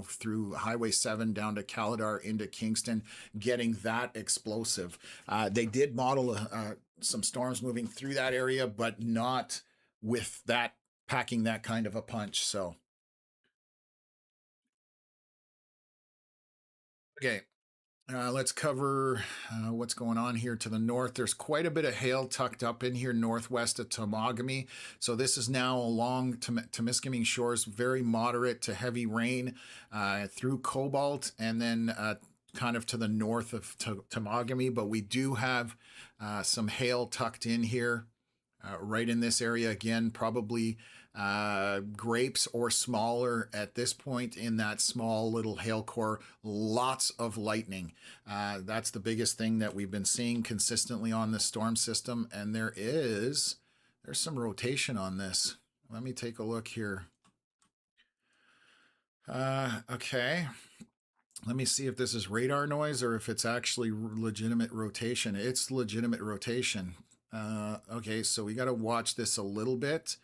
through Highway 7 down to Caledar into Kingston, getting that explosive. They did model some storms moving through that area, but not with that packing that kind of a punch. So, okay. Let's cover what's going on here to the north. There's quite a bit of hail tucked up in here northwest of Temagami. So this is now along Temiskaming shores, very moderate to heavy rain through Cobalt, and then kind of to the north of Temagami. But we do have some hail tucked in here. Right in this area, again, probably grapes or smaller at this point in that small little hail core. Lots of lightning. That's the biggest thing that we've been seeing consistently on this storm system. And there's some rotation on this. Let me take a look here. Okay. Let me see if this is radar noise or if it's actually legitimate rotation. It's legitimate rotation. Okay, so we got to watch this a little bit.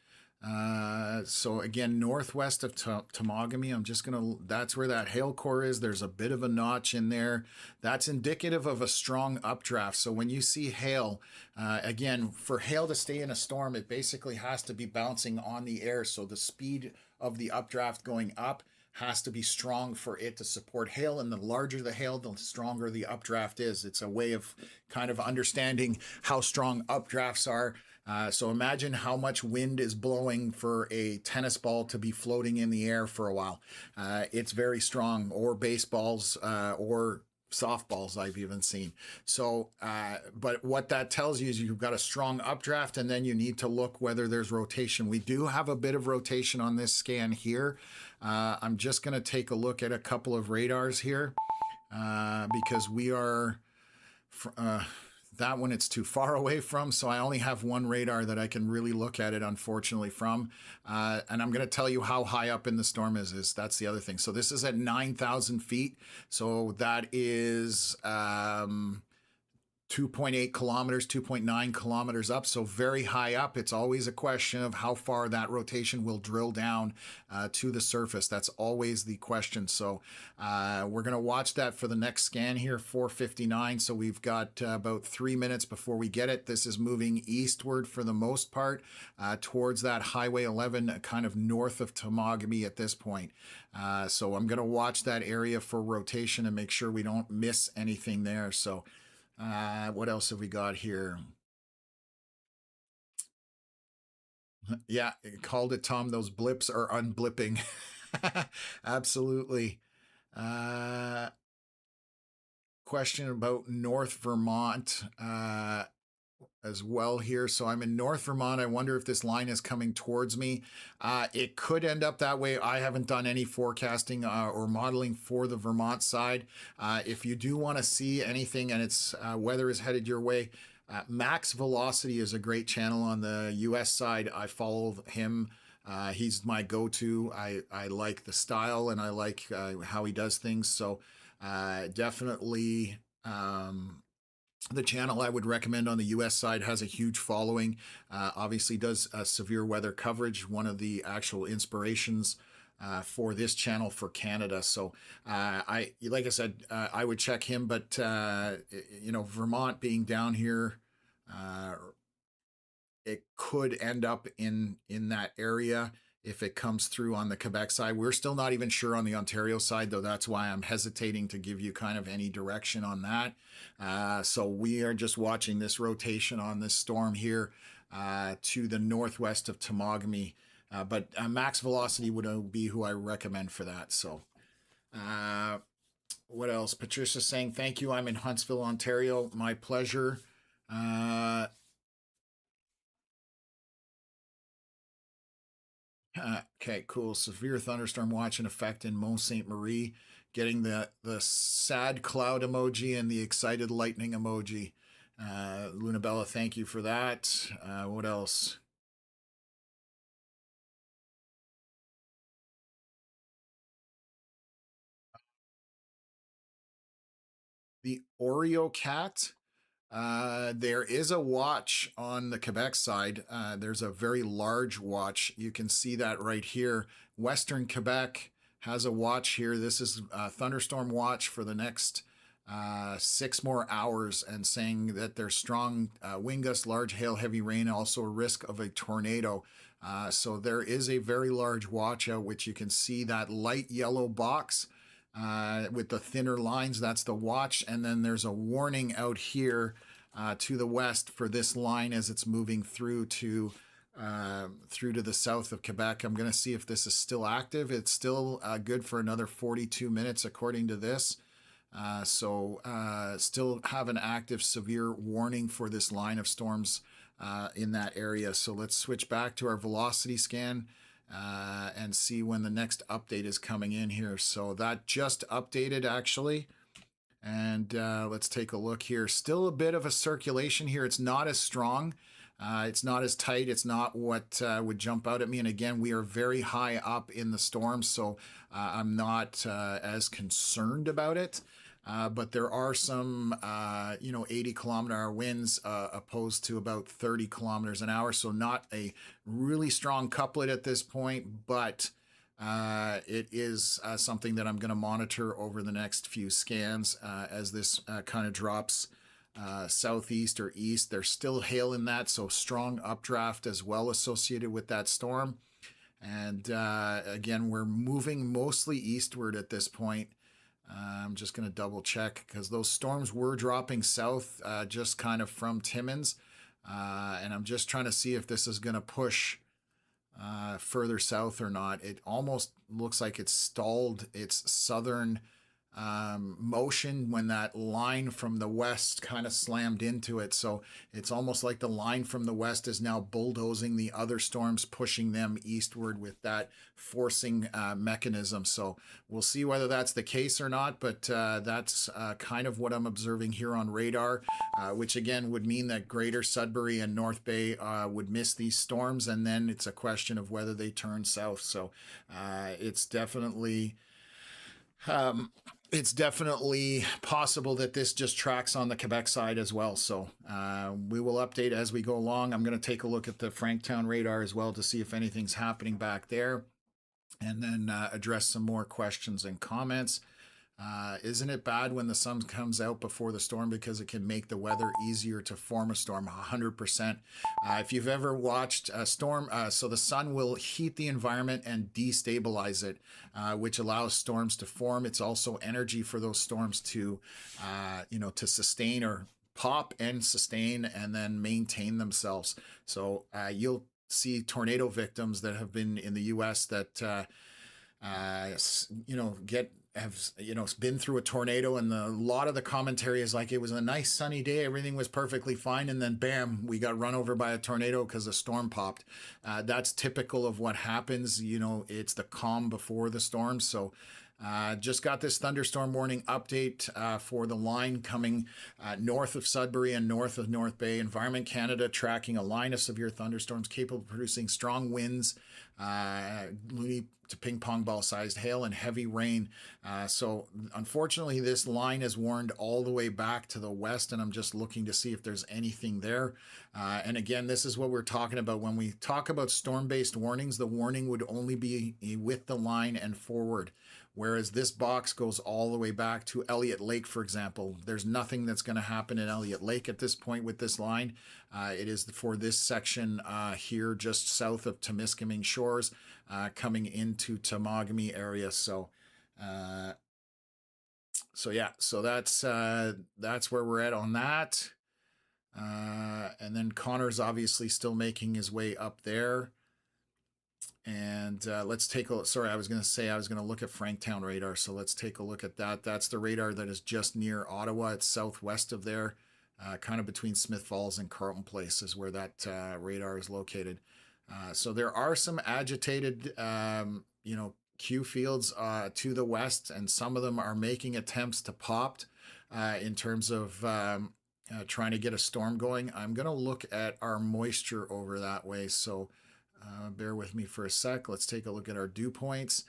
So again, northwest of Temagami, that's where that hail core is. There's a bit of a notch in there. That's indicative of a strong updraft. So when you see hail, again, for hail to stay in a storm, it basically has to be bouncing on the air. So the speed of the updraft going up has to be strong for it to support hail, and the larger the hail, the stronger the updraft is. It's a way of kind of understanding how strong updrafts are. So imagine how much wind is blowing for a tennis ball to be floating in the air for a while. It's very strong, or baseballs, or softballs I've even seen. So, but what that tells you is you've got a strong updraft, and then you need to look whether there's rotation. We do have a bit of rotation on this scan here. I'm just going to take a look at a couple of radars here because we are, that one it's too far away from, so I only have one radar that I can really look at it, unfortunately, from. And I'm going to tell you how high up in the storm is. That's the other thing. So this is at 9,000 feet. So that is 2.8 kilometers, 2.9 kilometers up, so very high up. It's always a question of how far that rotation will drill down to the surface. That's always the question. So we're going to watch that for the next scan here, 4:59. So we've got about 3 minutes before we get it. This is moving eastward for the most part towards that Highway 11, kind of north of Temagami at this point. So I'm going to watch that area for rotation and make sure we don't miss anything there. So what else have we got here? Yeah, called it, Tom. Those blips are unblipping. Absolutely. Question about North Vermont. as well here. So I'm in North Vermont. I wonder if this line is coming towards me. It could end up that way. I haven't done any forecasting or modeling for the Vermont side. If you do want to see anything and it's weather is headed your way, Max Velocity is a great channel on the US side. I follow him. He's my go-to. I like the style and I like how he does things. So definitely the channel I would recommend on the US side has a huge following. Obviously does severe weather coverage, one of the actual inspirations for this channel for Canada. So like I said, I would check him, but Vermont being down here, it could end up in that area if it comes through on the Quebec side. We're still not even sure on the Ontario side, though. That's why I'm hesitating to give you kind of any direction on that. So we are just watching this rotation on this storm here to the northwest of Temagami. But Max Velocity would be who I recommend for that. So what else? Patricia saying, thank you. I'm in Huntsville, Ontario. My pleasure. Okay, cool. Severe thunderstorm watch in effect in Mont Sainte Marie. Getting the sad cloud emoji and the excited lightning emoji. Lunabella, thank you for that. What else? The Oreo cat. There is a watch on the Quebec side. There's a very large watch. You can see that right here. Western Quebec has a watch here. This is a thunderstorm watch for the next 6 more hours, and saying that there's strong wind gusts, large hail, heavy rain, also a risk of a tornado. So there is a very large watch out, which you can see that light yellow box with the thinner lines. That's the watch. And then there's a warning out here to the west for this line as it's moving through to the south of Quebec. I'm going to see if this is still active. It's still good for another 42 minutes according to this. So still have an active severe warning for this line of storms in that area. So let's switch back to our velocity scan and see when the next update is coming in here. So that just updated actually. And let's take a look here. Still a bit of a circulation here. It's not as strong. It's not as tight. It's not what would jump out at me. And again, we are very high up in the storm, so I'm not as concerned about it. But there are some, 80-kilometer-hour winds opposed to about 30 kilometers an hour. So not a really strong couplet at this point, but it is something that I'm going to monitor over the next few scans as this kind of drops southeast or east. There's still hail in that, so strong updraft as well associated with that storm. And again, we're moving mostly eastward at this point. I'm just going to double check because those storms were dropping south just kind of from Timmins. And I'm just trying to see if this is going to push further south or not. It almost looks like it's stalled its southern motion when that line from the west kind of slammed into it. So it's almost like the line from the west is now bulldozing the other storms, pushing them eastward with that forcing mechanism. So we'll see whether that's the case or not, but that's kind of what I'm observing here on radar, which again would mean that Greater Sudbury and North Bay would miss these storms, and then it's a question of whether they turn south. So it's definitely possible that this just tracks on the Quebec side as well. So we will update as we go along. I'm going to take a look at the Franktown radar as well to see if anything's happening back there, and then address some more questions and comments. Isn't it bad when the sun comes out before the storm because it can make the weather easier to form a storm? 100%. If you've ever watched a storm, so the sun will heat the environment and destabilize it, which allows storms to form. It's also energy for those storms to, to sustain or pop and sustain and then maintain themselves. So you'll see tornado victims that have been in the U.S. that, get have, you know, been through a tornado, and a lot of the commentary is like, it was a nice sunny day, everything was perfectly fine, and then bam, we got run over by a tornado because a storm popped. That's typical of what happens. You know, it's the calm before the storm. So just got this thunderstorm warning update for the line coming north of Sudbury and north of North Bay. Environment Canada tracking a line of severe thunderstorms capable of producing strong winds, loony to ping pong ball sized hail, and heavy rain. So unfortunately, this line is warned all the way back to the west, and I'm just looking to see if there's anything there. And again, this is what we're talking about. When we talk about storm-based warnings, the warning would only be with the line and forward. Whereas this box goes all the way back to Elliott Lake, for example. There's nothing that's going to happen in Elliott Lake at this point with this line. It is for this section here just south of Temiskaming Shores, coming into Temagami area. So yeah, so that's where we're at on that. And then Connor's obviously still making his way up there. And let's take a look. Sorry, I was going to look at Franktown radar. So let's take a look at that. That's the radar that is just near Ottawa. It's southwest of there, kind of between Smith Falls and Carleton Place is where that radar is located. So there are some agitated, you know, Q fields to the west, and some of them are making attempts to pop in terms of trying to get a storm going. I'm going to look at our moisture over that way. So bear with me for a sec. Let's take a look at our dew points.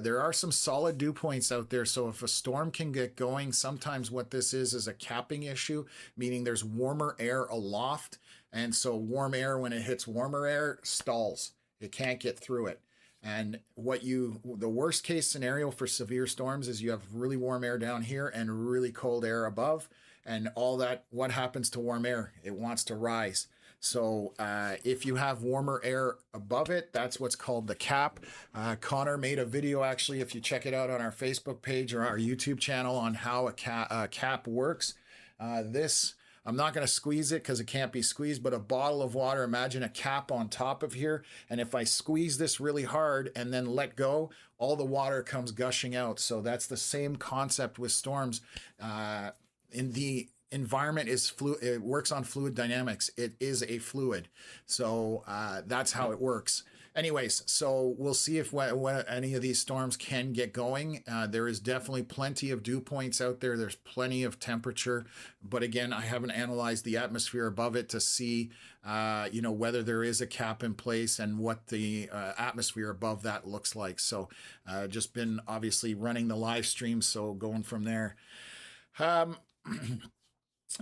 There are some solid dew points out there. So if a storm can get going, sometimes what this is a capping issue, meaning there's warmer air aloft. And so warm air, when it hits warmer air, stalls. It can't get through it. And the worst case scenario for severe storms is you have really warm air down here and really cold air above. And all that, what happens to warm air? It wants to rise. So if you have warmer air above it, that's what's called the cap. Connor made a video, actually, if you check it out on our Facebook page or our YouTube channel, on how a cap works. I'm not going to squeeze it because it can't be squeezed, but a bottle of water, imagine a cap on top of here. And if I squeeze this really hard and then let go, all the water comes gushing out. So that's the same concept with storms. In the environment is fluid. It works on fluid dynamics. It is a fluid. So that's how it works. Anyways, so we'll see if any of these storms can get going. There is definitely plenty of dew points out there. There's plenty of temperature. But again, I haven't analyzed the atmosphere above it to see, you know, whether there is a cap in place and what the atmosphere above that looks like. So just been obviously running the live stream. So going from there.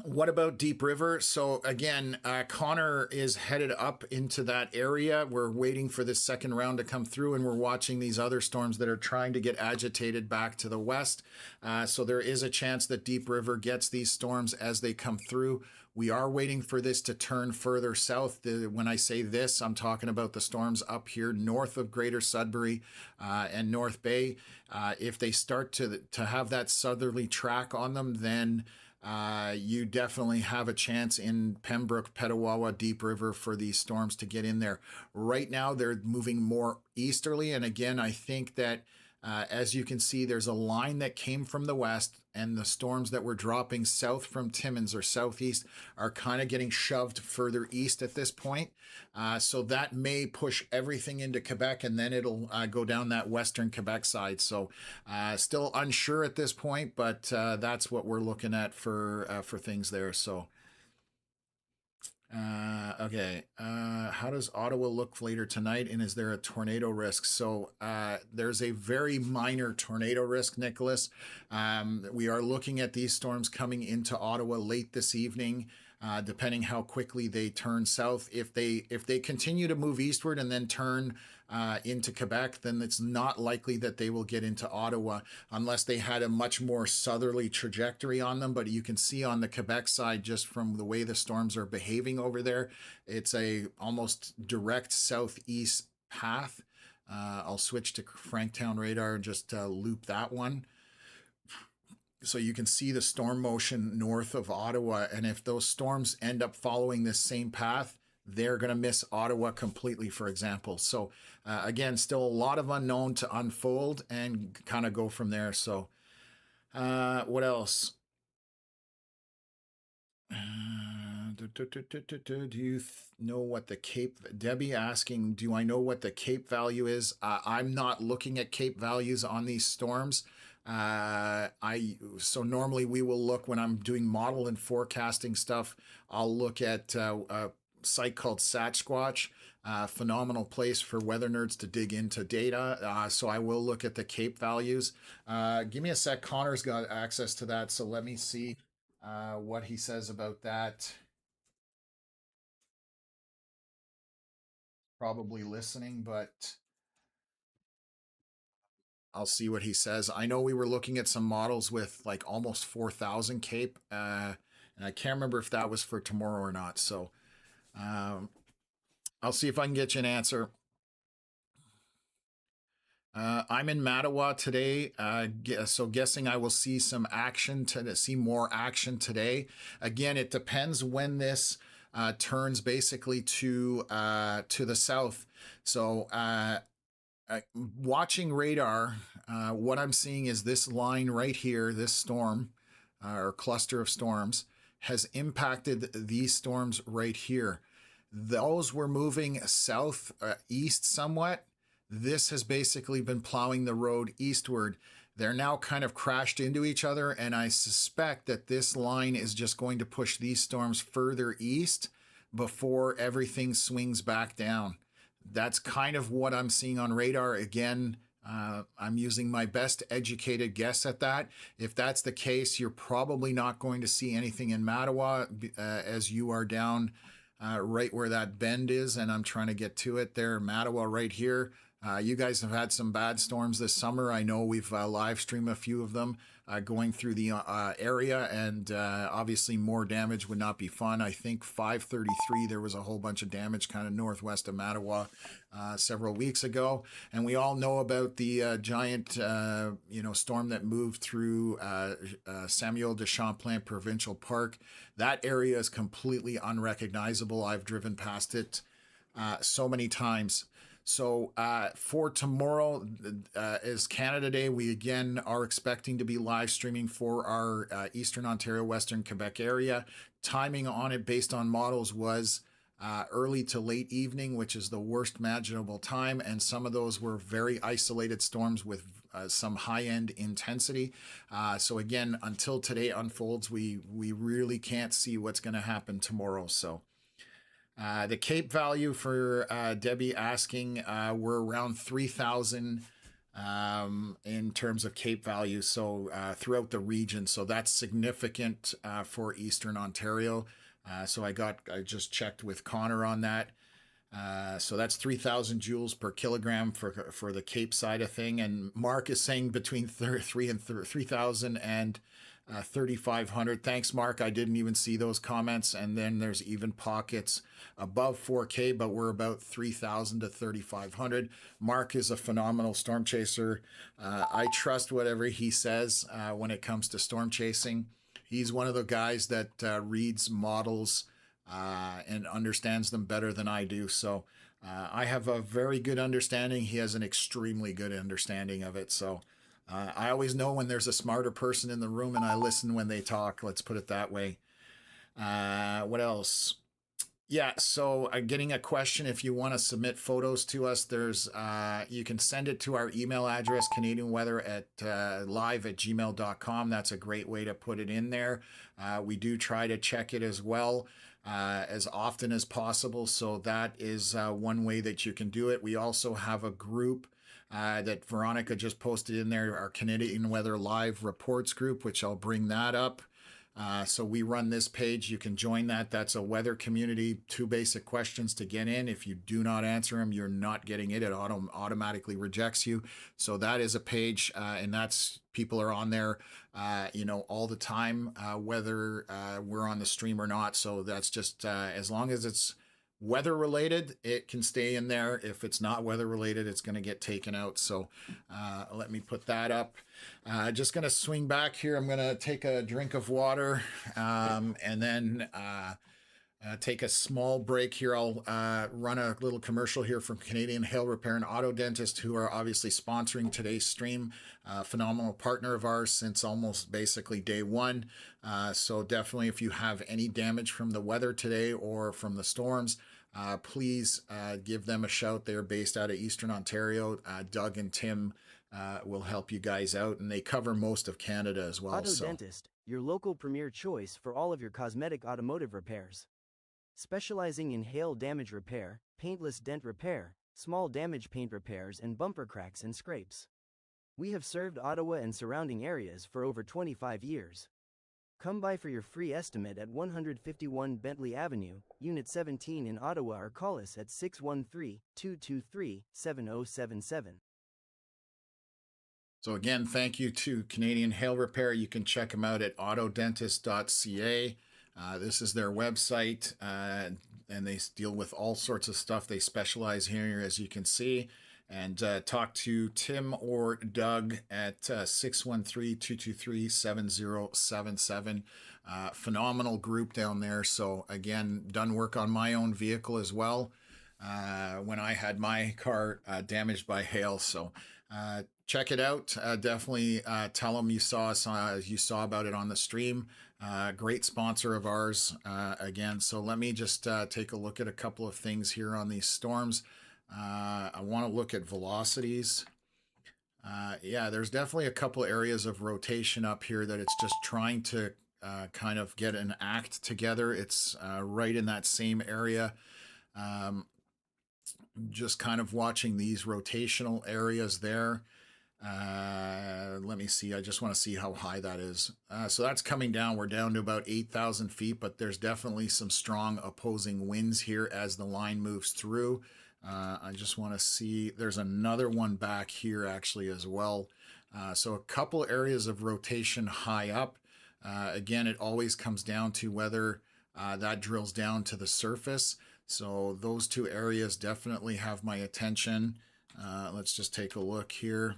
What about Deep River? So again, Connor is headed up into that area. We're waiting for this second round to come through, and we're watching these other storms that are trying to get agitated back to the west. So there is a chance that Deep River gets these storms as they come through. We are waiting for this to turn further south. When I say this, I'm talking about the storms up here north of Greater Sudbury and North Bay. If they start to have that southerly track on them, then you definitely have a chance in Pembroke, Petawawa, Deep River for these storms to get in there. Right now, they're moving more easterly. And again, I think that as you can see, there's a line that came from the west, and the storms that were dropping south from Timmins or southeast are kind of getting shoved further east at this point. So that may push everything into Quebec, and then it'll go down that western Quebec side. So still unsure at this point, but that's what we're looking at for things there. So okay. How does Ottawa look later tonight? And is there a tornado risk? So there's a very minor tornado risk, Nicholas. We are looking at these storms coming into Ottawa late this evening. Depending how quickly they turn south. If they continue to move eastward and then turn into Quebec, then it's not likely that they will get into Ottawa unless they had a much more southerly trajectory on them. But you can see on the Quebec side, just from the way the storms are behaving over there, it's a almost direct southeast path. I'll switch to Franktown radar and just loop that one. So you can see the storm motion north of Ottawa. And if those storms end up following this same path, they're going to miss Ottawa completely, for example. So again, still a lot of unknown to unfold and kind of go from there. So what else? Do you know what the Cape? Debbie asking, do I know what the Cape value is? I'm not looking at Cape values on these storms. So normally we will look when I'm doing model and forecasting stuff. I'll look at a site called Sasquatch. Phenomenal place for weather nerds to dig into data. So I will look at the Cape values. Give me a sec. Connor's got access to that, so let me see what he says about that. Probably listening, but I'll see what he says. I know we were looking at some models with like almost 4,000 Cape, and I can't remember if that was for tomorrow or not. So I'll see if I can get you an answer. I'm in Mattawa today, so guessing I will see some action see more action today. Again, it depends when this turns basically to the south. So watching radar, what I'm seeing is this line right here, this storm or cluster of storms has impacted these storms right here. Those were moving south east somewhat. This has basically been plowing the road eastward. They're now kind of crashed into each other, and I suspect that this line is just going to push these storms further east before everything swings back down. That's kind of what I'm seeing on radar. Again, I'm using my best educated guess at that. If that's the case, you're probably not going to see anything in Mattawa as you are down right where that bend is, and I'm trying to get to it there. Mattawa right here. You guys have had some bad storms this summer. I know we've live streamed a few of them going through the area, and obviously more damage would not be fun. I think 533, there was a whole bunch of damage kind of northwest of Mattawa several weeks ago. And we all know about the giant storm that moved through Samuel de Champlain Provincial Park. That area is completely unrecognizable. I've driven past it so many times. So for tomorrow is Canada Day. We again are expecting to be live streaming for our Eastern Ontario, Western Quebec area. Timing on it based on models was early to late evening, which is the worst imaginable time. And some of those were very isolated storms with some high-end intensity. So again, until today unfolds, we really can't see what's going to happen tomorrow. So the Cape value for Debbie asking, we're around 3,000 in terms of Cape value, so throughout the region. So that's significant for Eastern Ontario. So I just checked with Connor on that. So that's 3,000 joules per kilogram for the Cape side of thing. And Mark is saying between 3,000 and 3,500. Thanks, Mark. I didn't even see those comments. And then there's even pockets above 4K, but we're about 3,000 to 3,500. Mark is a phenomenal storm chaser. I trust whatever he says when it comes to storm chasing. He's one of the guys that reads models and understands them better than I do. So I have a very good understanding. He has an extremely good understanding of it. So I always know when there's a smarter person in the room, and I listen when they talk. Let's put it that way. What else? Yeah, so getting a question. If you want to submit photos to us, there's you can send it to our email address, canadianweatherlive@gmail.com. That's a great way to put it in there. We do try to check it as well as often as possible. So that is one way that you can do it. We also have a group that Veronica just posted in there, our Canadian Weather Live reports group, which I'll bring that up. So we run this page. You can join that. That's a weather community. 2 basic questions to get in. If you do not answer them, you're not getting it. It automatically rejects you. So that is a page, and that's people are on there, all the time, whether we're on the stream or not. So that's just as long as it's weather related, it can stay in there. If it's not weather related, it's going to get taken out. So let me put that up. Just going to swing back here. I'm going to take a drink of water and then take a small break here. I'll run a little commercial here from Canadian Hail Repair and Auto Dentist, who are obviously sponsoring today's stream. Phenomenal partner of ours since almost basically day one. So definitely, if you have any damage from the weather today or from the storms, please give them a shout. They're based out of Eastern Ontario. Doug and Tim will help you guys out, and they cover most of Canada as well. Auto Dentist, your local premier choice for all of your cosmetic automotive repairs. Specializing in hail damage repair, paintless dent repair, small damage paint repairs, and bumper cracks and scrapes. We have served Ottawa and surrounding areas for over 25 years. Come by for your free estimate at 151 Bentley Avenue, Unit 17 in Ottawa, or call us at 613-223-7077. So again, thank you to Canadian Hail Repair. You can check them out at autodentist.ca. This is their website, and they deal with all sorts of stuff. They specialize here, as you can see. And talk to Tim or Doug at 613-223-7077. Phenomenal group down there. So again, done work on my own vehicle as well when I had my car damaged by hail. So check it out. Definitely tell them you saw us, you saw about it on the stream. Great sponsor of ours again. So let me just take a look at a couple of things here on these storms. I want to look at velocities. Yeah, there's definitely a couple areas of rotation up here that it's just trying to kind of get an act together. It's right in that same area. Just kind of watching these rotational areas there. Let me see. I just want to see how high that is. So that's coming down. We're down to about 8,000 feet, but there's definitely some strong opposing winds here as the line moves through. I just want to see, there's another one back here actually as well. So a couple areas of rotation high up. Again, it always comes down to whether that drills down to the surface. So those two areas definitely have my attention. Let's just take a look here.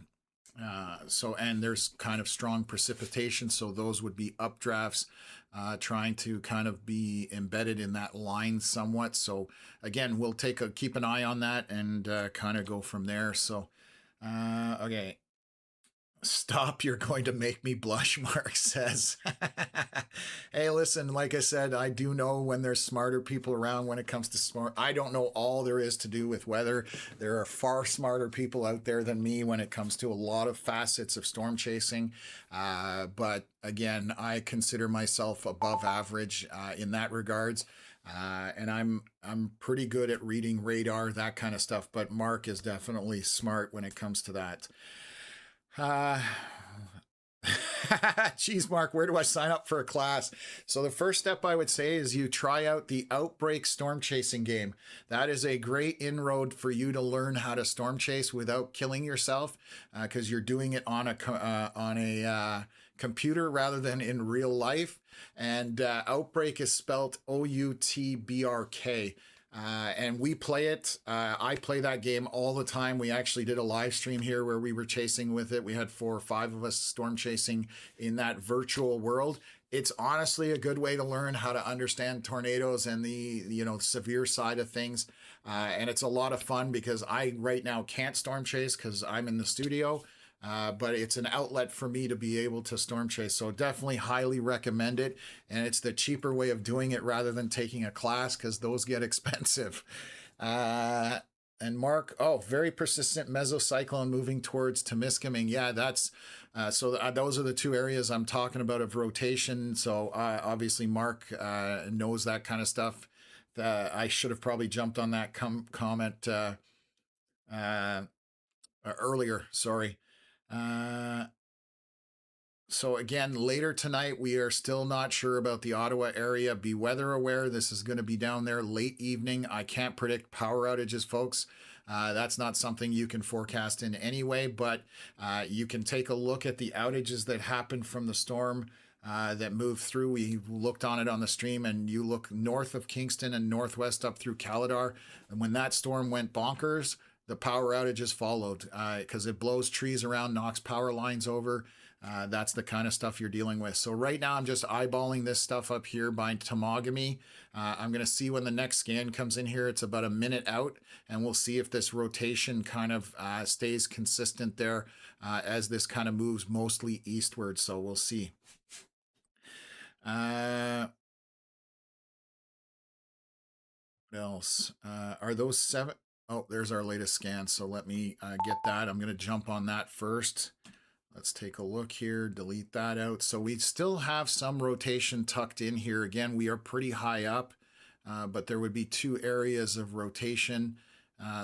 And there's kind of strong precipitation. So those would be updrafts, trying to kind of be embedded in that line somewhat. So again, we'll keep an eye on that and kind of go from there. So, okay. Stop, you're going to make me blush, Mark says. Hey, listen, like I said, I do know when there's smarter people around when it comes to smart. I don't know all there is to do with weather. There are far smarter people out there than me when it comes to a lot of facets of storm chasing. But again, I consider myself above average in that regards. And I'm pretty good at reading radar, that kind of stuff. But Mark is definitely smart when it comes to that. Geez, Mark, where do I sign up for a class? So the first step I would say is you try out the Outbreak storm chasing game. That is a great inroad for you to learn how to storm chase without killing yourself, because you're doing it on a computer rather than in real life. And Outbreak is spelled OUTBRK. And we play it. I play that game all the time. We actually did a live stream here where we were chasing with it. We had 4 or 5 of us storm chasing in that virtual world. It's honestly a good way to learn how to understand tornadoes and the severe side of things. And it's a lot of fun because I right now can't storm chase because I'm in the studio. But it's an outlet for me to be able to storm chase. So definitely highly recommend it. And it's the cheaper way of doing it rather than taking a class because those get expensive. And Mark, very persistent mesocyclone moving towards Temiskaming. Yeah, that's those are the 2 areas I'm talking about of rotation. So obviously Mark knows that kind of stuff. I should have probably jumped on that comment earlier. Sorry. So again, later tonight, we are still not sure about the Ottawa area. Be weather aware. This is going to be down there late evening. I can't predict power outages, folks. That's not something you can forecast in any way, but you can take a look at the outages that happened from the storm that moved through. We looked on it on the stream, and you look north of Kingston and northwest up through Caladar. And when that storm went bonkers, the power outages followed because it blows trees around, knocks power lines over. That's the kind of stuff you're dealing with. So right now I'm just eyeballing this stuff up here by Temagami. I'm going to see when the next scan comes in here. It's about a minute out, and we'll see if this rotation kind of stays consistent there as this kind of moves mostly eastward. So we'll see. What else? Are those 7? Oh, there's our latest scan. So let me get that. I'm going to jump on that first. Let's take a look here, delete that out. So we still have some rotation tucked in here. Again, we are pretty high up, but there would be 2 areas of rotation.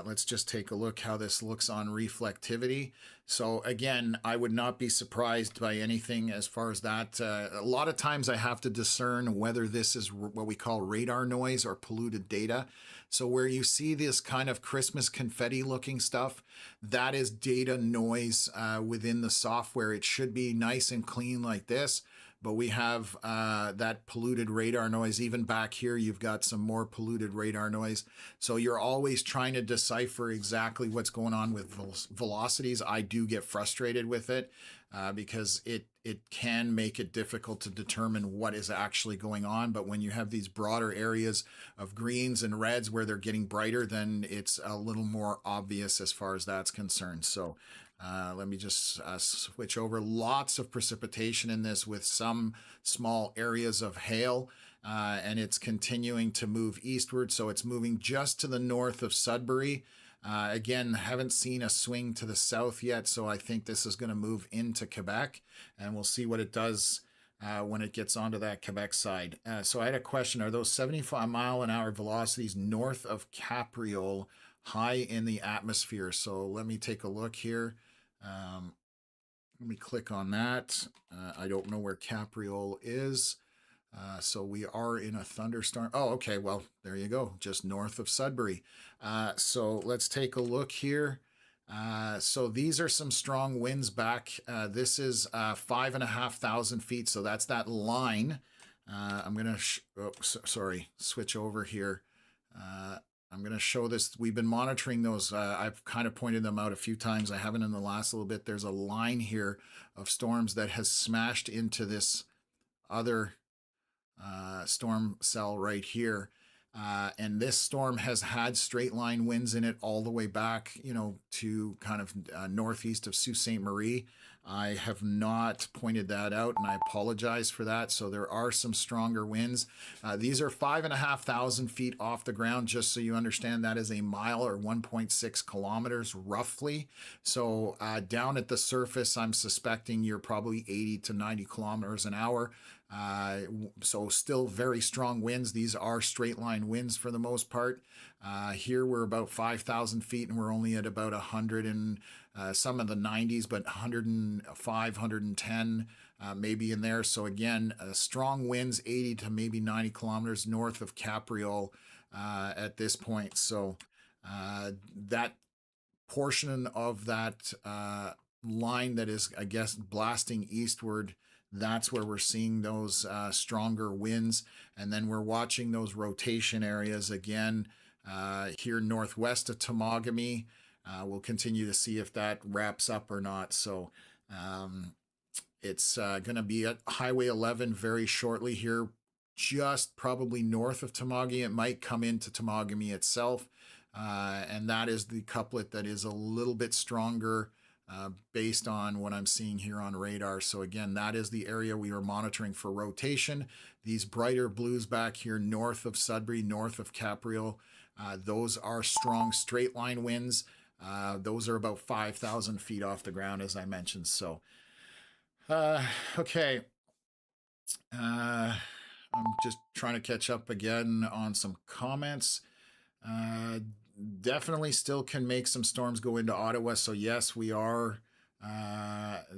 Let's just take a look how this looks on reflectivity. So again, I would not be surprised by anything as far as that. A lot of times I have to discern whether this is what we call radar noise or polluted data. So where you see this kind of Christmas confetti looking stuff, that is data noise within the software. It should be nice and clean like this, but we have that polluted radar noise. Even back here, you've got some more polluted radar noise. So you're always trying to decipher exactly what's going on with velocities. I do get frustrated with it because it can make it difficult to determine what is actually going on. But when you have these broader areas of greens and reds where they're getting brighter, then it's a little more obvious as far as that's concerned. So let me just switch over. Lots of precipitation in this with some small areas of hail, and it's continuing to move eastward. So it's moving just to the north of Sudbury. Again, haven't seen a swing to the south yet, so I think this is going to move into Quebec, and we'll see what it does when it gets onto that Quebec side. So I had a question. Are those 75-mile-an-hour velocities north of Capriole high in the atmosphere? So let me take a look here. Let me click on that. I don't know where Capriole is. So we are in a thunderstorm. Oh, okay. Well, there you go. Just north of Sudbury. So let's take a look here. So these are some strong winds back. This is 5,500 feet. So that's that line. I'm going to, switch over here. I'm going to show this. We've been monitoring those. I've kind of pointed them out a few times. I haven't in the last little bit. There's a line here of storms that has smashed into this other storm cell right here. And this storm has had straight line winds in it all the way back, to kind of northeast of Sault Ste. Marie. I have not pointed that out, and I apologize for that. So there are some stronger winds. These are 5,500 feet off the ground, just so you understand. That is a mile or 1.6 kilometers roughly. So down at the surface, I'm suspecting you're probably 80 to 90 kilometers an hour. So still very strong winds. These are straight line winds for the most part. Here we're about 5,000 feet, and we're only at about 100 and some of the 90s, but 105, 110 maybe in there. So again, strong winds, 80 to maybe 90 kilometers north of Capriole at this point. So that portion of that line that is, I guess, blasting eastward, that's where we're seeing those stronger winds. And then we're watching those rotation areas again here northwest of Temagami. We'll continue to see if that wraps up or not. So it's going to be at Highway 11 very shortly here, just probably north of Temagami. It might come into Temagami itself. And that is the couplet that is a little bit stronger based on what I'm seeing here on radar. So again, that is the area we are monitoring for rotation. These brighter blues back here north of Sudbury, north of Capriole, those are strong straight line winds. Those are about 5,000 feet off the ground, as I mentioned. So, okay. I'm just trying to catch up again on some comments. Definitely still can make some storms go into Ottawa. So yes, we are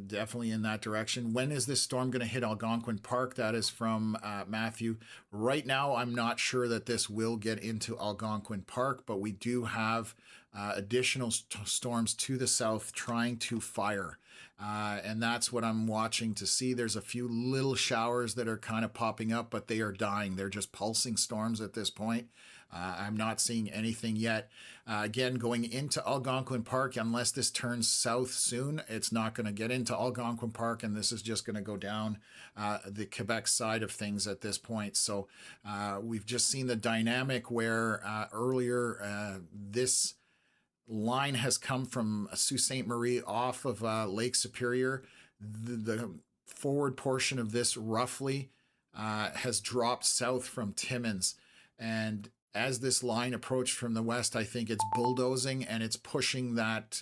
definitely in that direction. When is this storm going to hit Algonquin Park? That is from Matthew. Right now, I'm not sure that this will get into Algonquin Park, but we do have additional storms to the south trying to fire. And that's what I'm watching to see. There's a few little showers that are kind of popping up, but they are dying. They're just pulsing storms at this point. I'm not seeing anything yet. Again, going into Algonquin Park, unless this turns south soon, it's not going to get into Algonquin Park, and this is just going to go down the Quebec side of things at this point. So we've just seen the dynamic where earlier this line has come from Sault Ste. Marie off of Lake Superior. The forward portion of this roughly has dropped south from Timmins. And as this line approached from the west, I think it's bulldozing and it's pushing that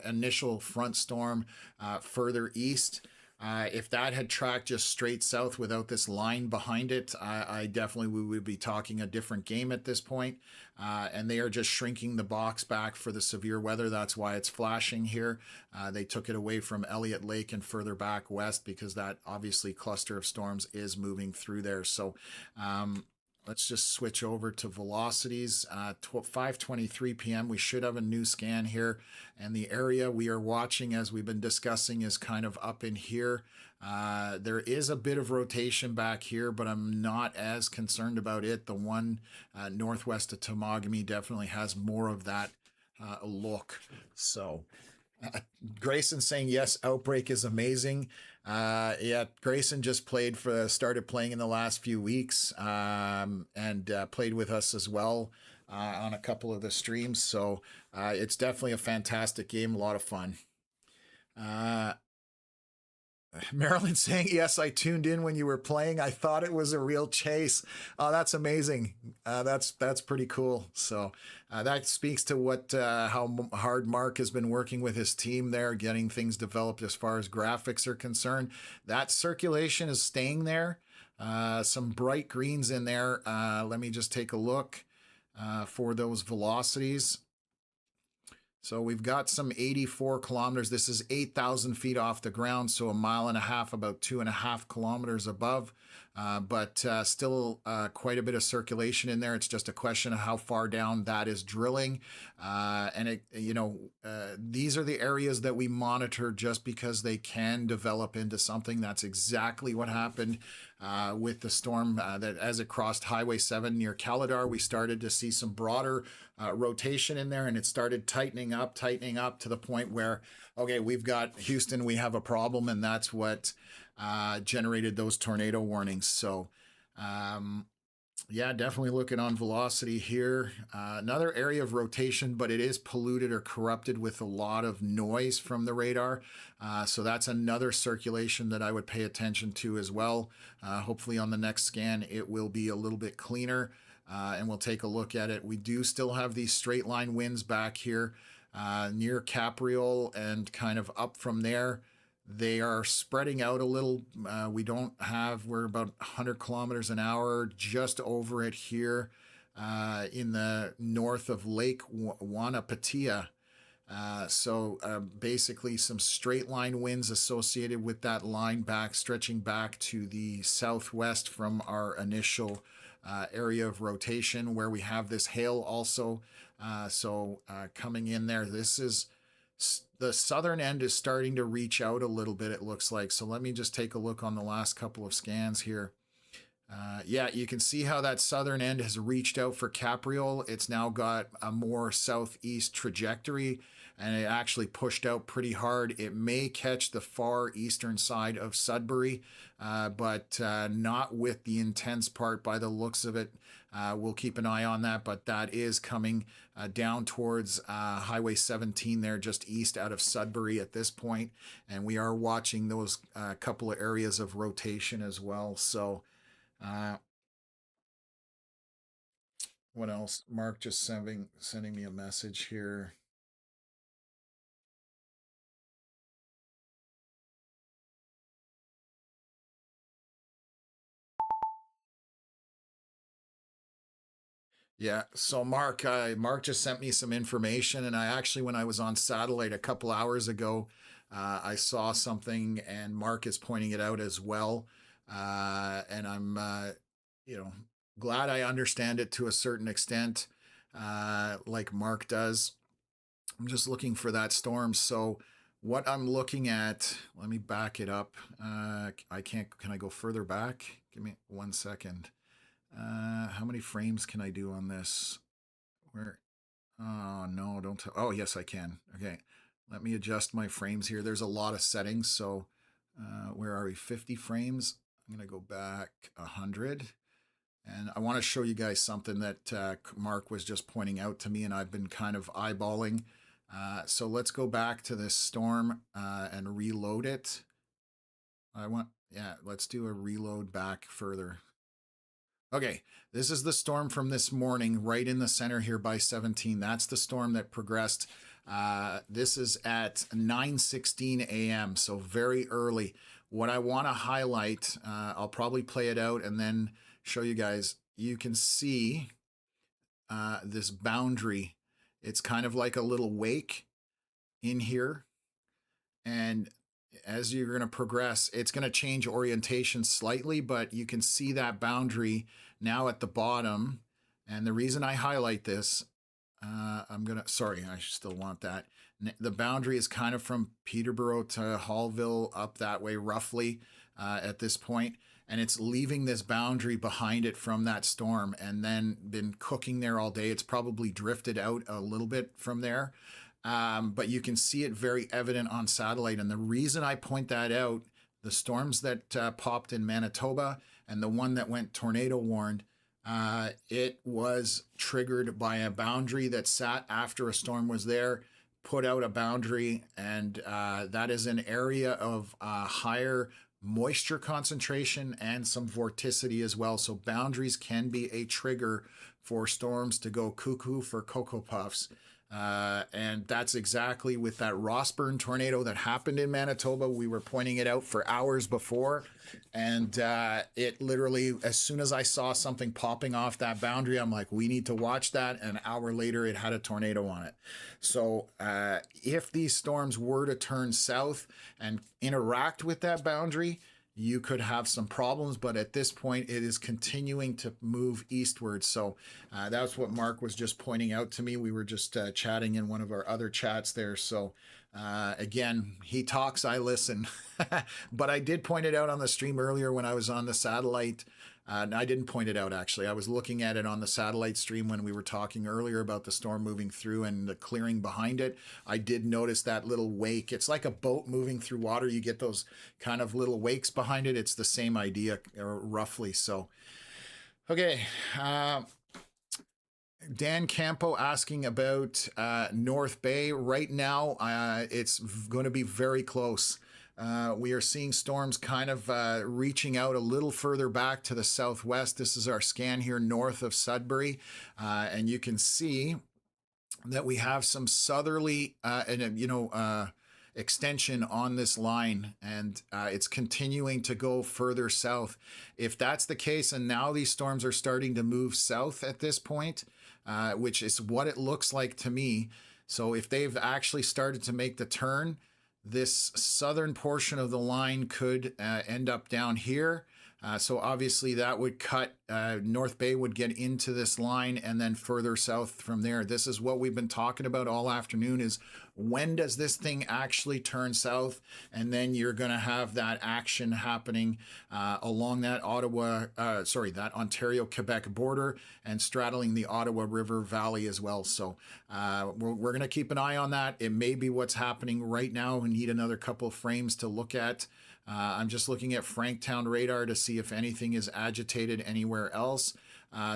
initial front storm further east. If that had tracked just straight south without this line behind it, I definitely we would be talking a different game at this point. And they are just shrinking the box back for the severe weather. That's why it's flashing here. They took it away from Elliott Lake and further back west because that obviously cluster of storms is moving through there. So let's just switch over to velocities. 5:23 p.m. We should have a new scan here. And the area we are watching, as we've been discussing, is kind of up in here. There is a bit of rotation back here, but I'm not as concerned about it. The one northwest of Temagami definitely has more of that look. So Grayson saying, yes, Outbreak is amazing. Yeah, Grayson just started playing in the last few weeks and played with us as well on a couple of the streams. So it's definitely a fantastic game, a lot of fun. Marilyn saying, yes, I tuned in when you were playing. I thought it was a real chase. Oh, that's amazing. That's pretty cool. So that speaks to how hard Mark has been working with his team there, getting things developed as far as graphics are concerned. That circulation is staying there. Some bright greens in there. Let me just take a look for those velocities. So we've got some 84 kilometers. This is 8,000 feet off the ground, so a mile and a half, about 2.5 kilometers above. But still quite a bit of circulation in there. It's just a question of how far down that is drilling. These are the areas that we monitor just because they can develop into something. That's exactly what happened with the storm that as it crossed Highway 7 near Caladar. We started to see some broader rotation in there, and it started tightening up to the point where, okay, we've got Houston, we have a problem, and that's what generated those tornado warnings. So yeah, definitely looking on velocity here. Another area of rotation, but it is polluted or corrupted with a lot of noise from the radar. So that's another circulation that I would pay attention to as well. Hopefully on the next scan, it will be a little bit cleaner. And we'll take a look at it. We do still have these straight line winds back here near Capriole and kind of up from there. They are spreading out a little. We're about 100 kilometers an hour just over it here in the north of Lake Wanapatia. So basically some straight line winds associated with that line stretching back to the southwest from our initial area of rotation where we have this hail also. Coming in there, the southern end is starting to reach out a little bit, it looks like. So let me just take a look on the last couple of scans here. Yeah, you can see how that southern end has reached out for Capriole. It's now got a more southeast trajectory, and it actually pushed out pretty hard. It may catch the far eastern side of Sudbury, but not with the intense part by the looks of it. We'll keep an eye on that, but that is coming down towards Highway 17 there, just east out of Sudbury at this point, and we are watching those couple of areas of rotation as well. So what else? Mark just sending me a message here. Yeah, so Mark just sent me some information, and when I was on satellite a couple hours ago, I saw something, and Mark is pointing it out as well. And I'm, glad I understand it to a certain extent, like Mark does. I'm just looking for that storm. So what I'm looking at, let me back it up. Can I go further back? Give me 1 second. How many frames can I do on this? Where? Oh, no, don't. Oh, yes, I can. Okay. Let me adjust my frames here. There's a lot of settings. So where are we? 50 frames. I'm going to go back 100. And I want to show you guys something that Mark was just pointing out to me, and I've been kind of eyeballing. So let's go back to this storm and reload it. Let's do a reload back further. Okay, this is the storm from this morning, right in the center here by 17. That's the storm that progressed. This is at 9:16 a.m., so very early. What I want to highlight, I'll probably play it out and then show you guys. You can see this boundary. It's kind of like a little wake in here. And as you're going to progress, it's going to change orientation slightly, but you can see that boundary now at the bottom. And the reason I highlight this, sorry, I still want that. The boundary is kind of from Peterborough to Hallville up that way roughly at this point. And it's leaving this boundary behind it from that storm and then been cooking there all day. It's probably drifted out a little bit from there. But you can see it very evident on satellite. And the reason I point that out, the storms that popped in Manitoba and the one that went tornado warned, it was triggered by a boundary that sat after a storm was there, put out a boundary, and that is an area of higher moisture concentration and some vorticity as well. So boundaries can be a trigger for storms to go cuckoo for Cocoa Puffs. And that's exactly with that Rossburn tornado that happened in Manitoba. We were pointing it out for hours before. And it literally, as soon as I saw something popping off that boundary, I'm like, we need to watch that. An hour later, it had a tornado on it. So if these storms were to turn south and interact with that boundary, you could have some problems, but at this point it is continuing to move eastward. So that's what Mark was just pointing out to me. We were just chatting in one of our other chats there. So again, he talks, I listen. But I did point it out on the stream earlier when I was on the satellite. I didn't point it out, actually. I was looking at it on the satellite stream when we were talking earlier about the storm moving through and the clearing behind it. I did notice that little wake. It's like a boat moving through water. You get those kind of little wakes behind it. It's the same idea, roughly. So, okay. Dan Campo asking about North Bay. Right now, it's going to be very close. We are seeing storms kind of reaching out a little further back to the southwest. This is our scan here north of Sudbury. And you can see that we have some southerly, extension on this line, and it's continuing to go further south. If that's the case, and now these storms are starting to move south at this point, which is what it looks like to me. So if they've actually started to make the turn, this southern portion of the line could end up down here. So obviously that would cut, North Bay would get into this line and then further south from there. This is what we've been talking about all afternoon, is when does this thing actually turn south? And then you're going to have that action happening along that that Ontario-Quebec border and straddling the Ottawa River Valley as well. So we're going to keep an eye on that. It may be what's happening right now. We need another couple of frames to look at. I'm just looking at Franktown radar to see if anything is agitated anywhere else.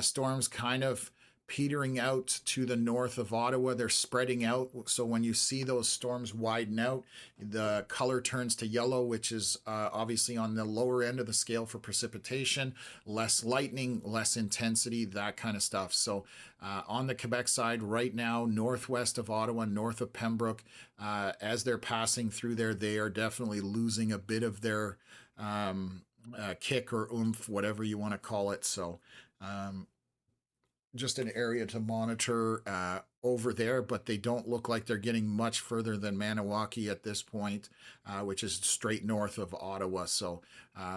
Storms kind of petering out to the north of Ottawa. They're spreading out. So when you see those storms widen out, the color turns to yellow, which is obviously on the lower end of the scale for precipitation, less lightning, less intensity, that kind of stuff. So on the Quebec side right now, northwest of Ottawa, north of Pembroke, as they're passing through there, they are definitely losing a bit of their kick or oomph, whatever you want to call it. So just an area to monitor over there, but they don't look like they're getting much further than Maniwaki at this point, which is straight north of Ottawa. So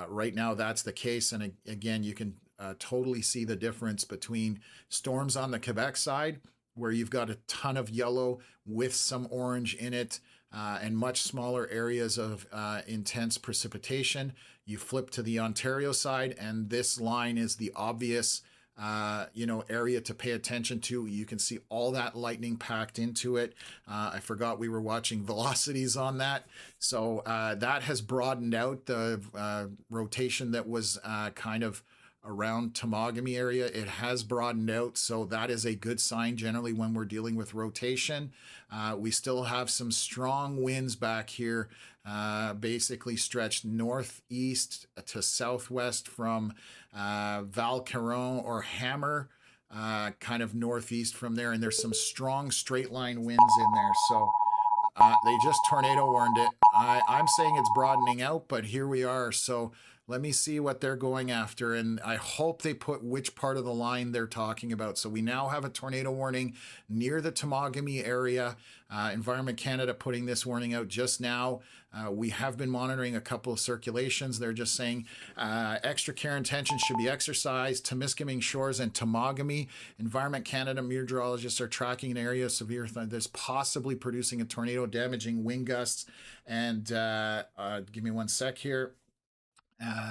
right now that's the case. And again, you can totally see the difference between storms on the Quebec side, where you've got a ton of yellow with some orange in it, and much smaller areas of intense precipitation. You flip to the Ontario side, and this line is the obvious area to pay attention to. You can see all that lightning packed into it. I forgot we were watching velocities on that. So that has broadened out the rotation that was kind of around Temagami area. It has broadened out, so that is a good sign generally when we're dealing with rotation. We still have some strong winds back here, basically stretched northeast to southwest from Val-Caron or Hammer, kind of northeast from there, and there's some strong straight line winds in there. So they just tornado warned it. I'm saying it's broadening out, but here we are. So let me see what they're going after, and I hope they put which part of the line they're talking about. So we now have a tornado warning near the Temagami area. Environment Canada putting this warning out just now. We have been monitoring a couple of circulations. They're just saying extra care and attention should be exercised. Temiskaming Shores and Temagami. Environment Canada meteorologists are tracking an area of severe that's possibly producing a tornado, damaging wind gusts. And give me one sec here.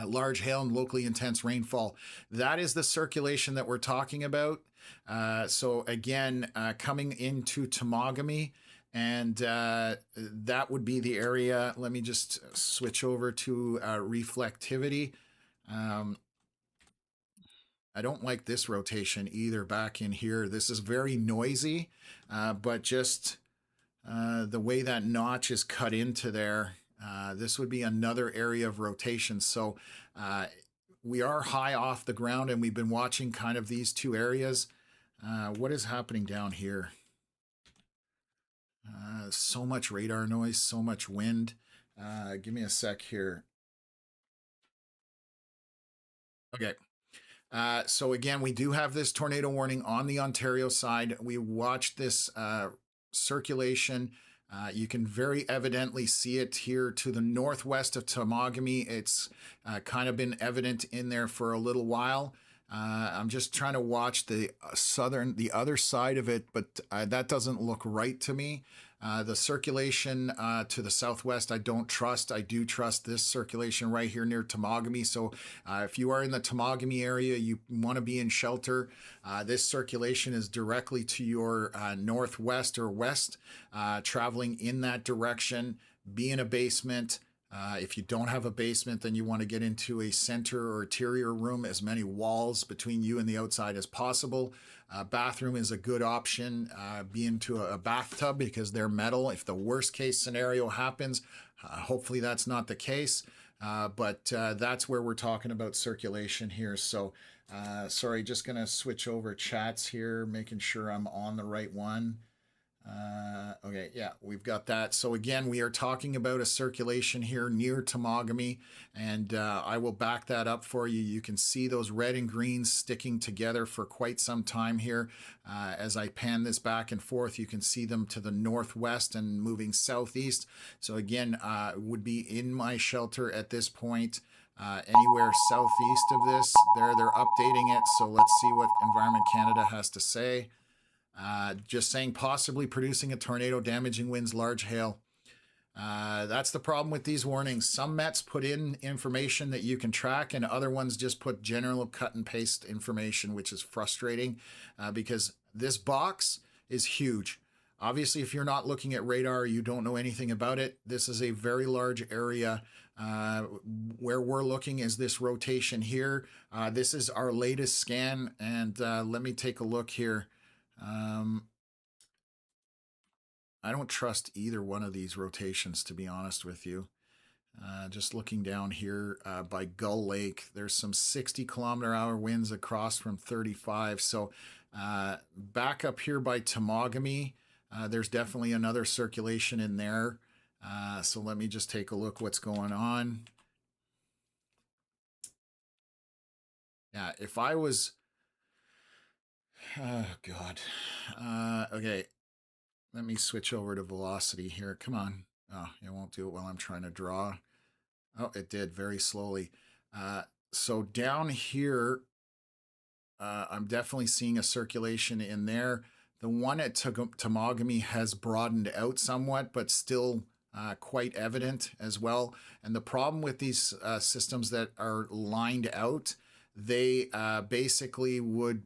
Large hail and locally intense rainfall. That is the circulation that we're talking about. So again, coming into Temagami, and that would be the area. Let me just switch over to reflectivity. I don't like this rotation either back in here. This is very noisy, but just the way that notch is cut into there, this would be another area of rotation. So we are high off the ground, and we've been watching kind of these two areas. What is happening down here? So much radar noise, so much wind. Give me a sec here. Okay. So again, we do have this tornado warning on the Ontario side. We watched this circulation. You can very evidently see it here to the northwest of Temagami. It's kind of been evident in there for a little while. I'm just trying to watch the other side of it, but that doesn't look right to me. The circulation to the southwest, I don't trust. I do trust this circulation right here near Temagami. So if you are in the Temagami area, you want to be in shelter. This circulation is directly to your northwest or west, traveling in that direction. Be in a basement. If you don't have a basement, then you want to get into a center or interior room, as many walls between you and the outside as possible. Bathroom is a good option. Be into a bathtub because they're metal. If the worst case scenario happens, hopefully that's not the case. But that's where we're talking about circulation here. So sorry, just going to switch over chats here, making sure I'm on the right one. Okay, yeah, we've got that. So again, we are talking about a circulation here near Temagami, and I will back that up for you. You can see those red and greens sticking together for quite some time here. As I pan this back and forth, you can see them to the northwest and moving southeast. So again, would be in my shelter at this point. Anywhere southeast of this, they're updating it. So let's see what Environment Canada has to say. Just saying possibly producing a tornado, damaging winds, large hail. That's the problem with these warnings. Some Mets put in information that you can track, and other ones just put general cut and paste information, which is frustrating because this box is huge. Obviously, if you're not looking at radar, you don't know anything about it. This is a very large area. Where we're looking is this rotation here. This is our latest scan, and let me take a look here. I don't trust either one of these rotations, to be honest with you. Just looking down here by Gull Lake, there's some 60-kilometer-hour winds across from 35. So back up here by Temagami, there's definitely another circulation in there. So let me just take a look what's going on. Yeah, if I was... Oh, God. Okay. Let me switch over to velocity here. Come on. Oh, it won't do it while I'm trying to draw. Oh, it did very slowly. So down here, I'm definitely seeing a circulation in there. The one at Temagami has broadened out somewhat, but still quite evident as well. And the problem with these systems that are lined out, they basically would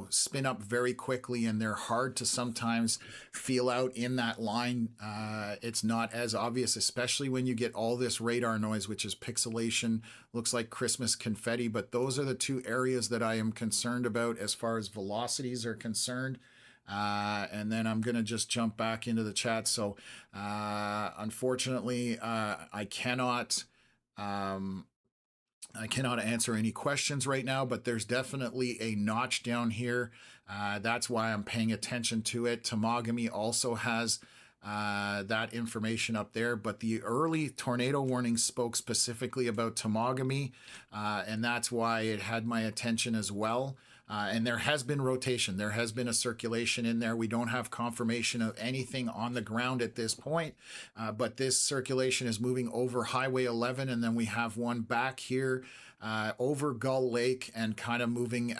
spin up very quickly, and they're hard to sometimes feel out in that line. It's not as obvious, especially when you get all this radar noise, which is pixelation, looks like Christmas confetti. But those are the two areas that I am concerned about as far as velocities are concerned. And then I'm going to just jump back into the chat. So unfortunately, I cannot answer any questions right now, but there's definitely a notch down here. That's why I'm paying attention to it. Temagami also has that information up there, but the early tornado warning spoke specifically about Temagami, and that's why it had my attention as well. And there has been rotation. There has been a circulation in there. We don't have confirmation of anything on the ground at this point, but this circulation is moving over Highway 11, and then we have one back here over Gull Lake and kind of moving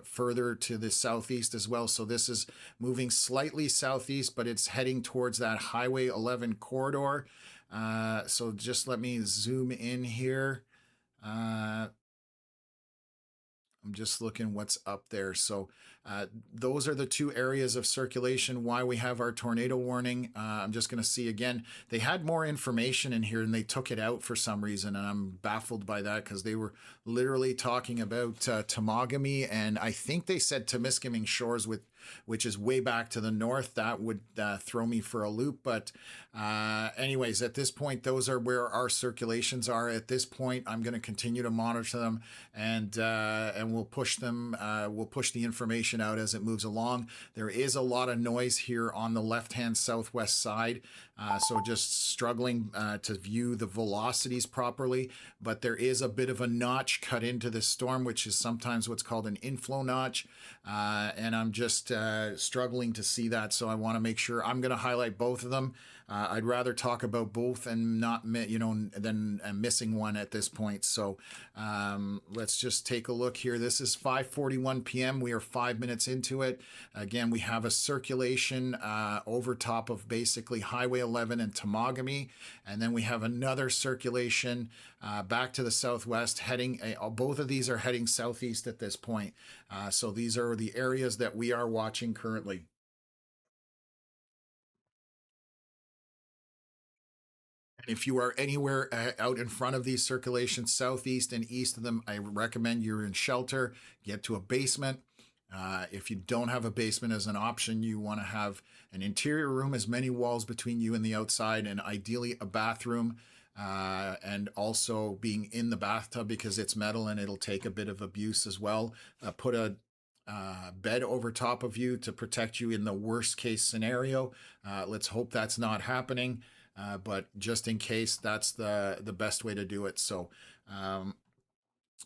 further to the southeast as well. So this is moving slightly southeast, but it's heading towards that Highway 11 corridor. So just let me zoom in here. I'm just looking what's up there. So those are the two areas of circulation, why we have our tornado warning. I'm just going to see again, they had more information in here and they took it out for some reason. And I'm baffled by that because they were literally talking about Temagami. And I think they said Temiskaming Shores, which is way back to the north. That would throw me for a loop. But anyways, at this point, those are where our circulations are. At this point, I'm going to continue to monitor them, and we'll push them. We'll push the information out as it moves along. There is a lot of noise here on the left-hand southwest side, so just struggling to view the velocities properly. But there is a bit of a notch cut into this storm, which is sometimes what's called an inflow notch, and I'm just struggling to see that. So I want to make sure I'm going to highlight both of them. I'd rather talk about both and not, than missing one at this point. So let's just take a look here. This is 5:41 p.m. We are 5 minutes into it. Again, we have a circulation over top of basically Highway 11 and Temagami. And then we have another circulation back to the southwest heading. Both of these are heading southeast at this point. So these are the areas that we are watching currently. If you are anywhere out in front of these circulations, southeast and east of them, I recommend you're in shelter, get to a basement. If you don't have a basement as an option, you want to have an interior room, as many walls between you and the outside, and ideally a bathroom, and also being in the bathtub because it's metal and it'll take a bit of abuse as well. Put a bed over top of you to protect you in the worst case scenario. Let's hope that's not happening. But just in case, that's the best way to do it. So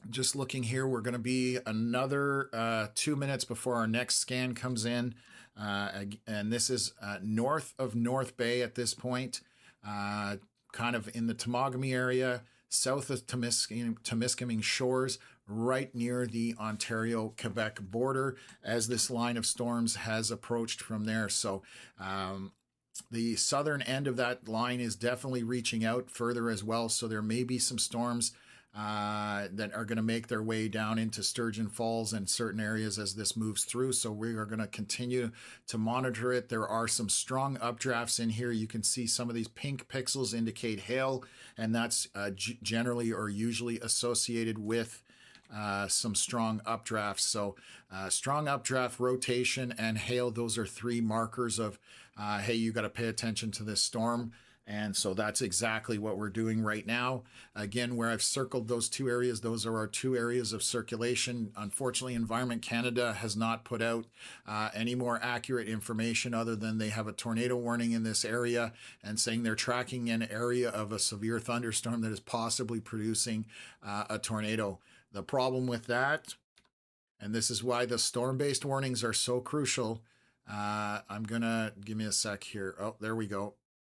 just looking here, we're going to be another 2 minutes before our next scan comes in. And this is north of North Bay at this point, kind of in the Temagami area, south of Temiskaming Shores, right near the Ontario-Quebec border as this line of storms has approached from there. So the southern end of that line is definitely reaching out further as well. So there may be some storms that are going to make their way down into Sturgeon Falls and certain areas as this moves through. So we are going to continue to monitor it. There are some strong updrafts in here. You can see some of these pink pixels indicate hail, and that's generally or usually associated with some strong updrafts. So strong updraft, rotation, and hail, those are three markers of, hey, you got to pay attention to this storm. And so that's exactly what we're doing right now. Again, where I've circled those two areas, those are our two areas of circulation. Unfortunately, Environment Canada has not put out any more accurate information other than they have a tornado warning in this area and saying they're tracking an area of a severe thunderstorm that is possibly producing a tornado. The problem with that, and this is why the storm-based warnings are so crucial. I'm gonna, give me a sec here. Oh, there we go.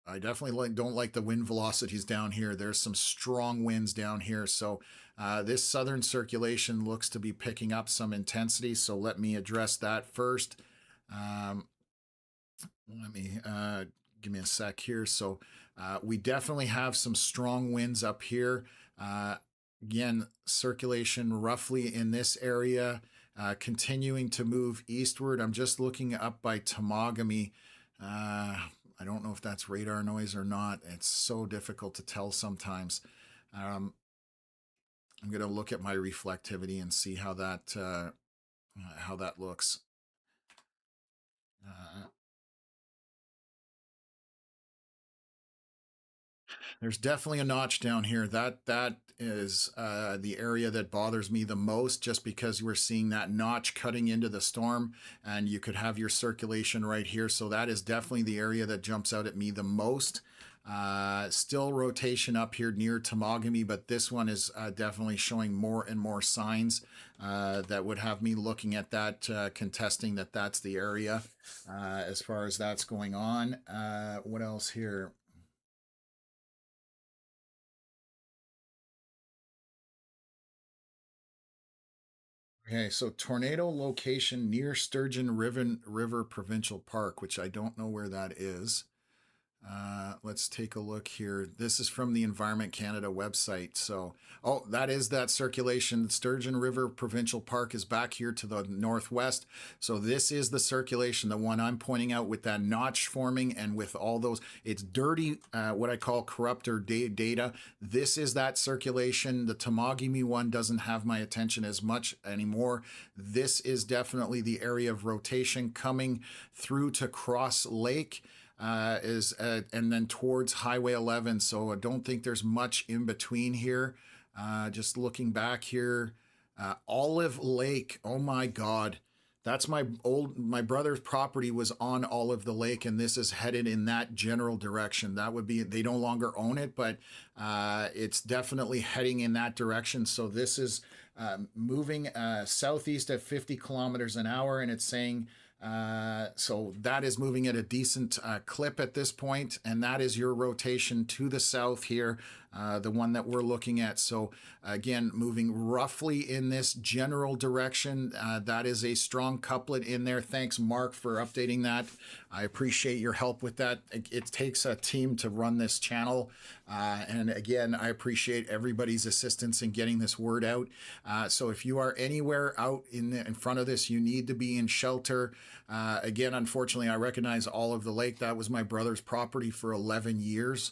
I definitely don't like the wind velocities down here. There's some strong winds down here. So this southern circulation looks to be picking up some intensity. So let me address that first. Let me give me a sec here. So we definitely have some strong winds up here. Again, circulation roughly in this area, continuing to move eastward. I'm just looking up by Temagami. I don't know if that's radar noise or not. It's so difficult to tell sometimes. I'm going to look at my reflectivity and see how that looks. There's definitely a notch down here. That is the area that bothers me the most, just because we're seeing that notch cutting into the storm, and you could have your circulation right here. So that is definitely the area that jumps out at me the most. Still rotation up here near Temagami, but this one is definitely showing more and more signs that would have me looking at that, contesting that that's the area as far as that's going on. What else here? Okay, so tornado location near Sturgeon River Provincial Park, which I don't know where that is. Let's take a look here. This is from the Environment Canada website. So, oh, that is that circulation. Sturgeon River Provincial Park is back here to the northwest. So this is the circulation, the one I'm pointing out with that notch forming and with all those, it's dirty, what I call corrupter data. This is that circulation. The Temagami one doesn't have my attention as much anymore. This is definitely the area of rotation coming through to Cross Lake. And then towards Highway 11. So I don't think there's much in between here. Just looking back here, Olive Lake. Oh my God. That's my brother's property was on Olive the Lake, and this is headed in that general direction. That would be, they no longer own it, but it's definitely heading in that direction. So this is moving southeast at 50 kilometers an hour, and it's saying, so that is moving at a decent clip at this point, and that is your rotation to the south here, the one that we're looking at. So again, moving roughly in this general direction. That is a strong couplet in there. Thanks, Mark, for updating that. I appreciate your help with that. It takes a team to run this channel, and again, I appreciate everybody's assistance in getting this word out. So if you are anywhere out in front of this, you need to be in shelter. Again, unfortunately, I recognize Olive the Lake. That was my brother's property for 11 years.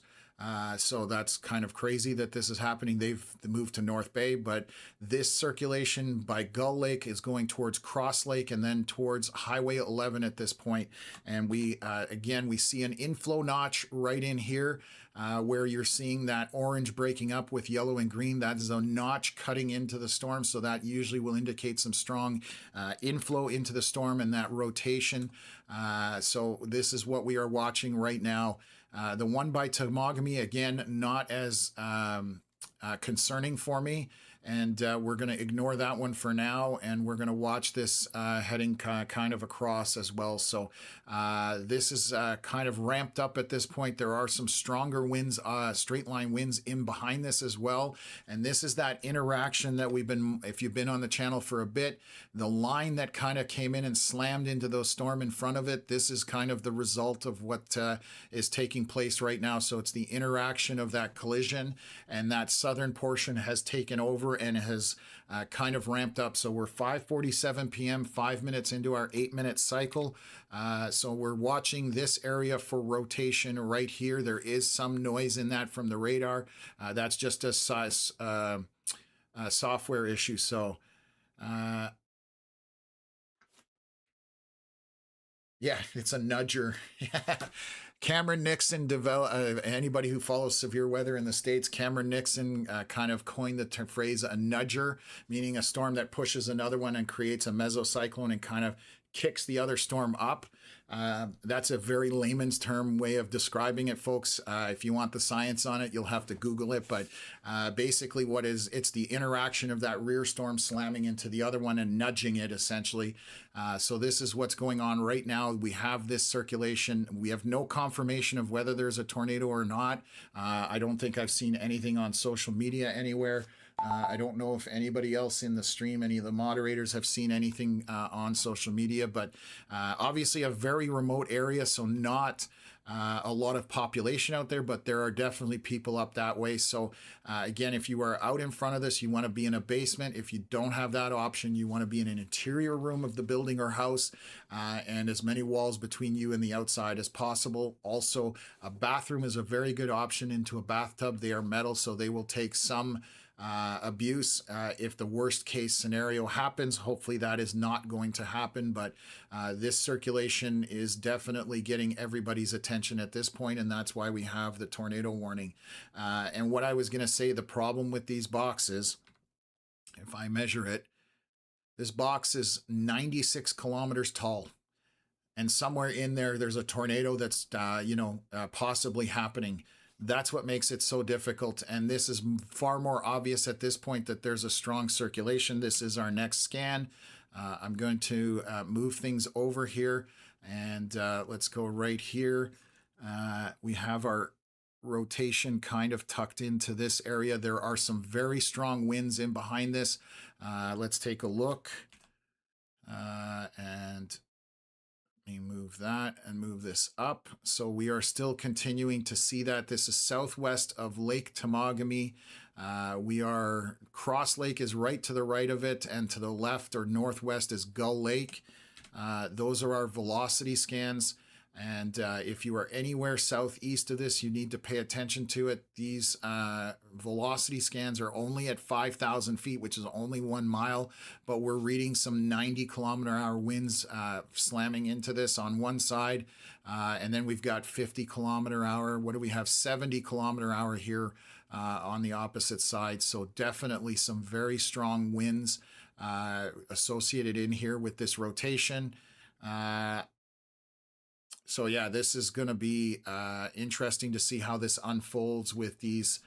So that's kind of crazy that this is happening. They've moved to North Bay, but this circulation by Gull Lake is going towards Cross Lake and then towards Highway 11 at this point. And we, again, we see an inflow notch right in here. Where you're seeing that orange breaking up with yellow and green, that is a notch cutting into the storm. So that usually will indicate some strong inflow into the storm and that rotation. So this is what we are watching right now. The one by Temagami, again, not as concerning for me. And we're going to ignore that one for now, and we're going to watch this heading kind of across as well. So this is kind of ramped up at this point. There are some stronger winds, straight line winds in behind this as well. And this is that interaction that we've been, if you've been on the channel for a bit, the line that kind of came in and slammed into the storm in front of it. This is kind of the result of what is taking place right now. So it's the interaction of that collision, and that southern portion has taken over and has kind of ramped up. So we're 5:47 p.m., 5 minutes into our 8-minute cycle. So we're watching this area for rotation right here. There is some noise in that from the radar. That's just a software issue. So yeah, it's a nudger. Cameron Nixon, anybody who follows severe weather in the States, Cameron Nixon kind of coined the phrase a nudger, meaning a storm that pushes another one and creates a mesocyclone and kind of kicks the other storm up. That's a very layman's term way of describing it, folks. If you want the science on it, you'll have to Google it. But basically it's the interaction of that rear storm slamming into the other one and nudging it, essentially. So this is what's going on right now. We have this circulation. We have no confirmation of whether there's a tornado or not. I don't think I've seen anything on social media anywhere. I don't know if anybody else in the stream, any of the moderators, have seen anything on social media, but obviously a very remote area, so not a lot of population out there, but there are definitely people up that way. So again, if you are out in front of this, you want to be in a basement. If you don't have that option, you want to be in an interior room of the building or house, and as many walls between you and the outside as possible. Also, a bathroom is a very good option into a bathtub. They are metal, so they will take some abuse if the worst case scenario happens. Hopefully that is not going to happen, but this circulation is definitely getting everybody's attention at this point, and that's why we have the tornado warning. And what I was going to say, the problem with these boxes, if I measure it, this box is 96 kilometers tall. And somewhere in there, there's a tornado that's, possibly happening. That's what makes it so difficult. And this is far more obvious at this point that there's a strong circulation. This is our next scan. I'm going to move things over here, and let's go right here. We have our rotation kind of tucked into this area. There are some very strong winds in behind this. Let's take a look. And let me move that and move this up. So we are still continuing to see that. This is southwest of Lake Temagami. Cross Lake is right to the right of it, and to the left or northwest is Gull Lake. Those are our velocity scans. And if you are anywhere southeast of this, you need to pay attention to it. These velocity scans are only at 5,000 feet, which is only 1 mile, but we're reading some 90-kilometer-hour winds slamming into this on one side. And then we've got 50-kilometer-hour. What do we have? 70-kilometer-hour here on the opposite side. So definitely some very strong winds associated in here with this rotation. So yeah, this is going to be interesting to see how this unfolds with these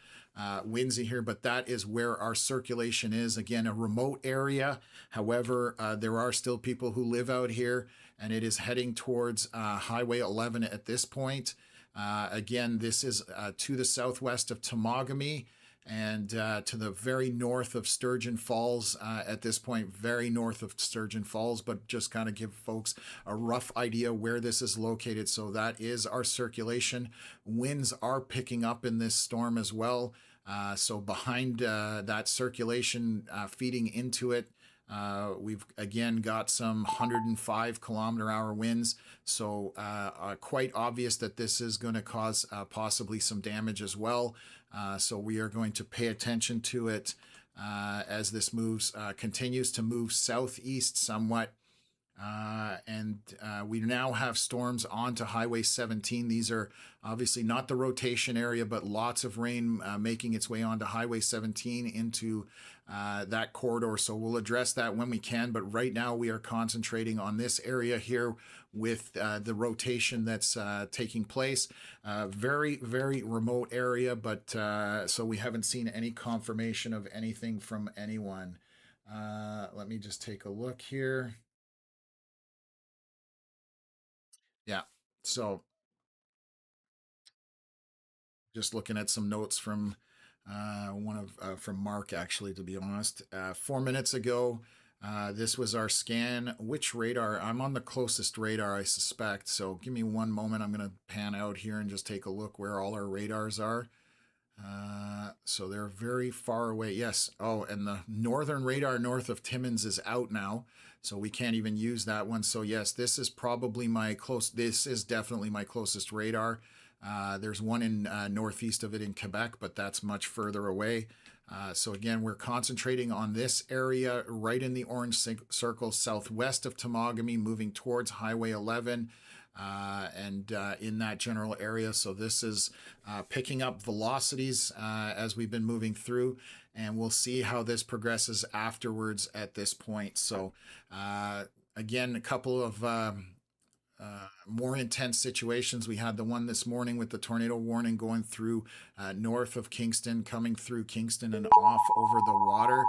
winds in here, but that is where our circulation is. Again, a remote area. However, there are still people who live out here, and it is heading towards Highway 11 at this point. Again, this is to the southwest of Temagami, and to the very north of Sturgeon Falls at this point, very north of Sturgeon Falls, but just kind of give folks a rough idea where this is located. So that is our circulation. Winds are picking up in this storm as well. So behind that circulation feeding into it, we've again got some 105-kilometer-hour winds, so quite obvious that this is going to cause possibly some damage as well. So we are going to pay attention to it as this continues to move southeast somewhat. And we now have storms onto Highway 17. These are obviously not the rotation area, but lots of rain making its way onto Highway 17 into that corridor. So we'll address that when we can. But right now we are concentrating on this area here with the rotation that's taking place. Very, very remote area, but so we haven't seen any confirmation of anything from anyone. Let me just take a look here. Yeah, so just looking at some notes from from Mark, actually, to be honest. 4 minutes ago, this was our scan. Which radar? I'm on the closest radar, I suspect. So give me one moment. I'm going to pan out here and just take a look where all our radars are. So they're very far away. Yes. Oh, and the northern radar north of Timmins is out now, so we can't even use that one. So yes, this is probably this is definitely my closest radar. There's one in northeast of it in Quebec, but that's much further away. So again, we're concentrating on this area right in the orange circle southwest of Temagami, moving towards Highway 11. And in that general area. So this is picking up velocities as we've been moving through, and we'll see how this progresses afterwards at this point. So again, a couple of more intense situations. We had the one this morning with the tornado warning going through north of Kingston, coming through Kingston and off over the water.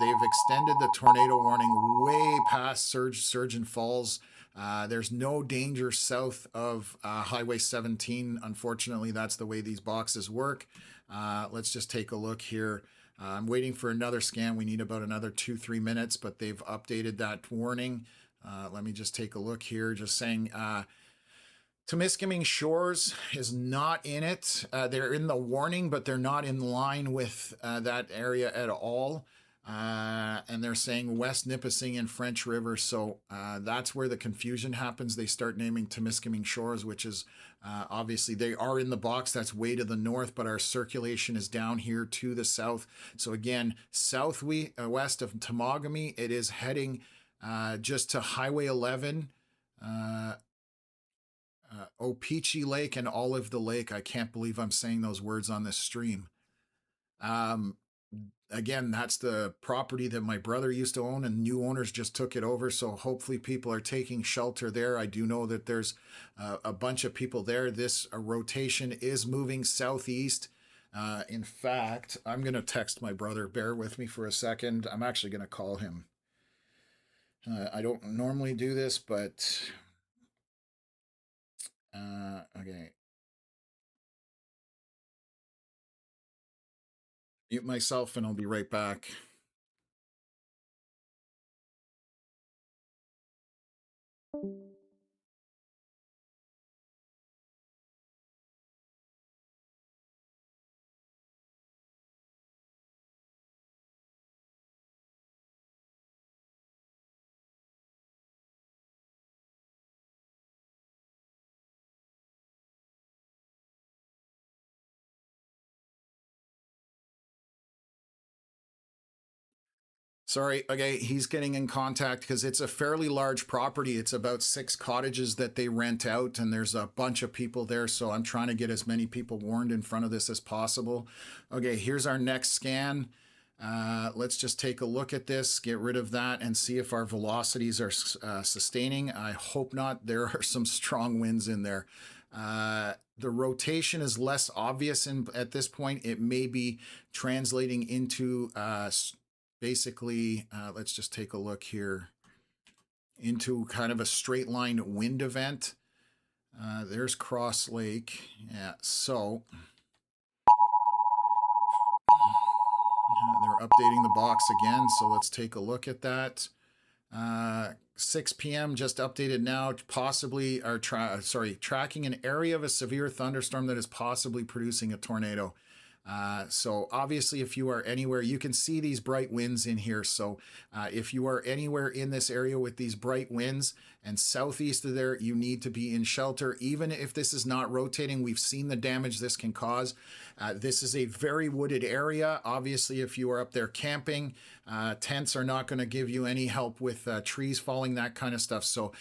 They've extended the tornado warning way past Sturgeon Falls. There's no danger south of Highway 17. Unfortunately, that's the way these boxes work. Let's just take a look here. I'm waiting for another scan. We need about another 2-3 minutes, but they've updated that warning. Let me just take a look here, just saying Temiskaming Shores is not in it. They're in the warning, but they're not in line with that area at all. And they're saying West Nipissing and French River. So that's where the confusion happens. They start naming Temiskaming Shores, which is obviously they are in the box. That's way to the north, but our circulation is down here to the south. So again, west of Temagami, it is heading just to Highway 11. Opeechee Lake and Olive the Lake. I can't believe I'm saying those words on this stream. Again, that's the property that my brother used to own, and new owners just took it over. So hopefully people are taking shelter there. I do know that there's a bunch of people there. This rotation is moving southeast. In fact, I'm going to text my brother. Bear with me for a second. I'm actually going to call him. I don't normally do this, but okay. Mute myself and I'll be right back. Sorry, okay, he's getting in contact because it's a fairly large property. It's about 6 cottages that they rent out, and there's a bunch of people there, so I'm trying to get as many people warned in front of this as possible. Okay, here's our next scan. Let's just take a look at this, get rid of that, and see if our velocities are sustaining. I hope not. There are some strong winds in there. The rotation is less obvious at this point. It may be translating into basically, let's just take a look here, into kind of a straight line wind event. There's Cross Lake. Yeah, so they're updating the box again. So let's take a look at that. 6 p.m. just updated now, possibly are tracking an area of a severe thunderstorm that is possibly producing a tornado. So obviously if you are anywhere, you can see these bright winds in here. So if you are anywhere in this area with these bright winds and southeast of there, you need to be in shelter. Even if this is not rotating, we've seen the damage this can cause. This is a very wooded area. Obviously, if you are up there camping, tents are not going to give you any help with trees falling, that kind of stuff. So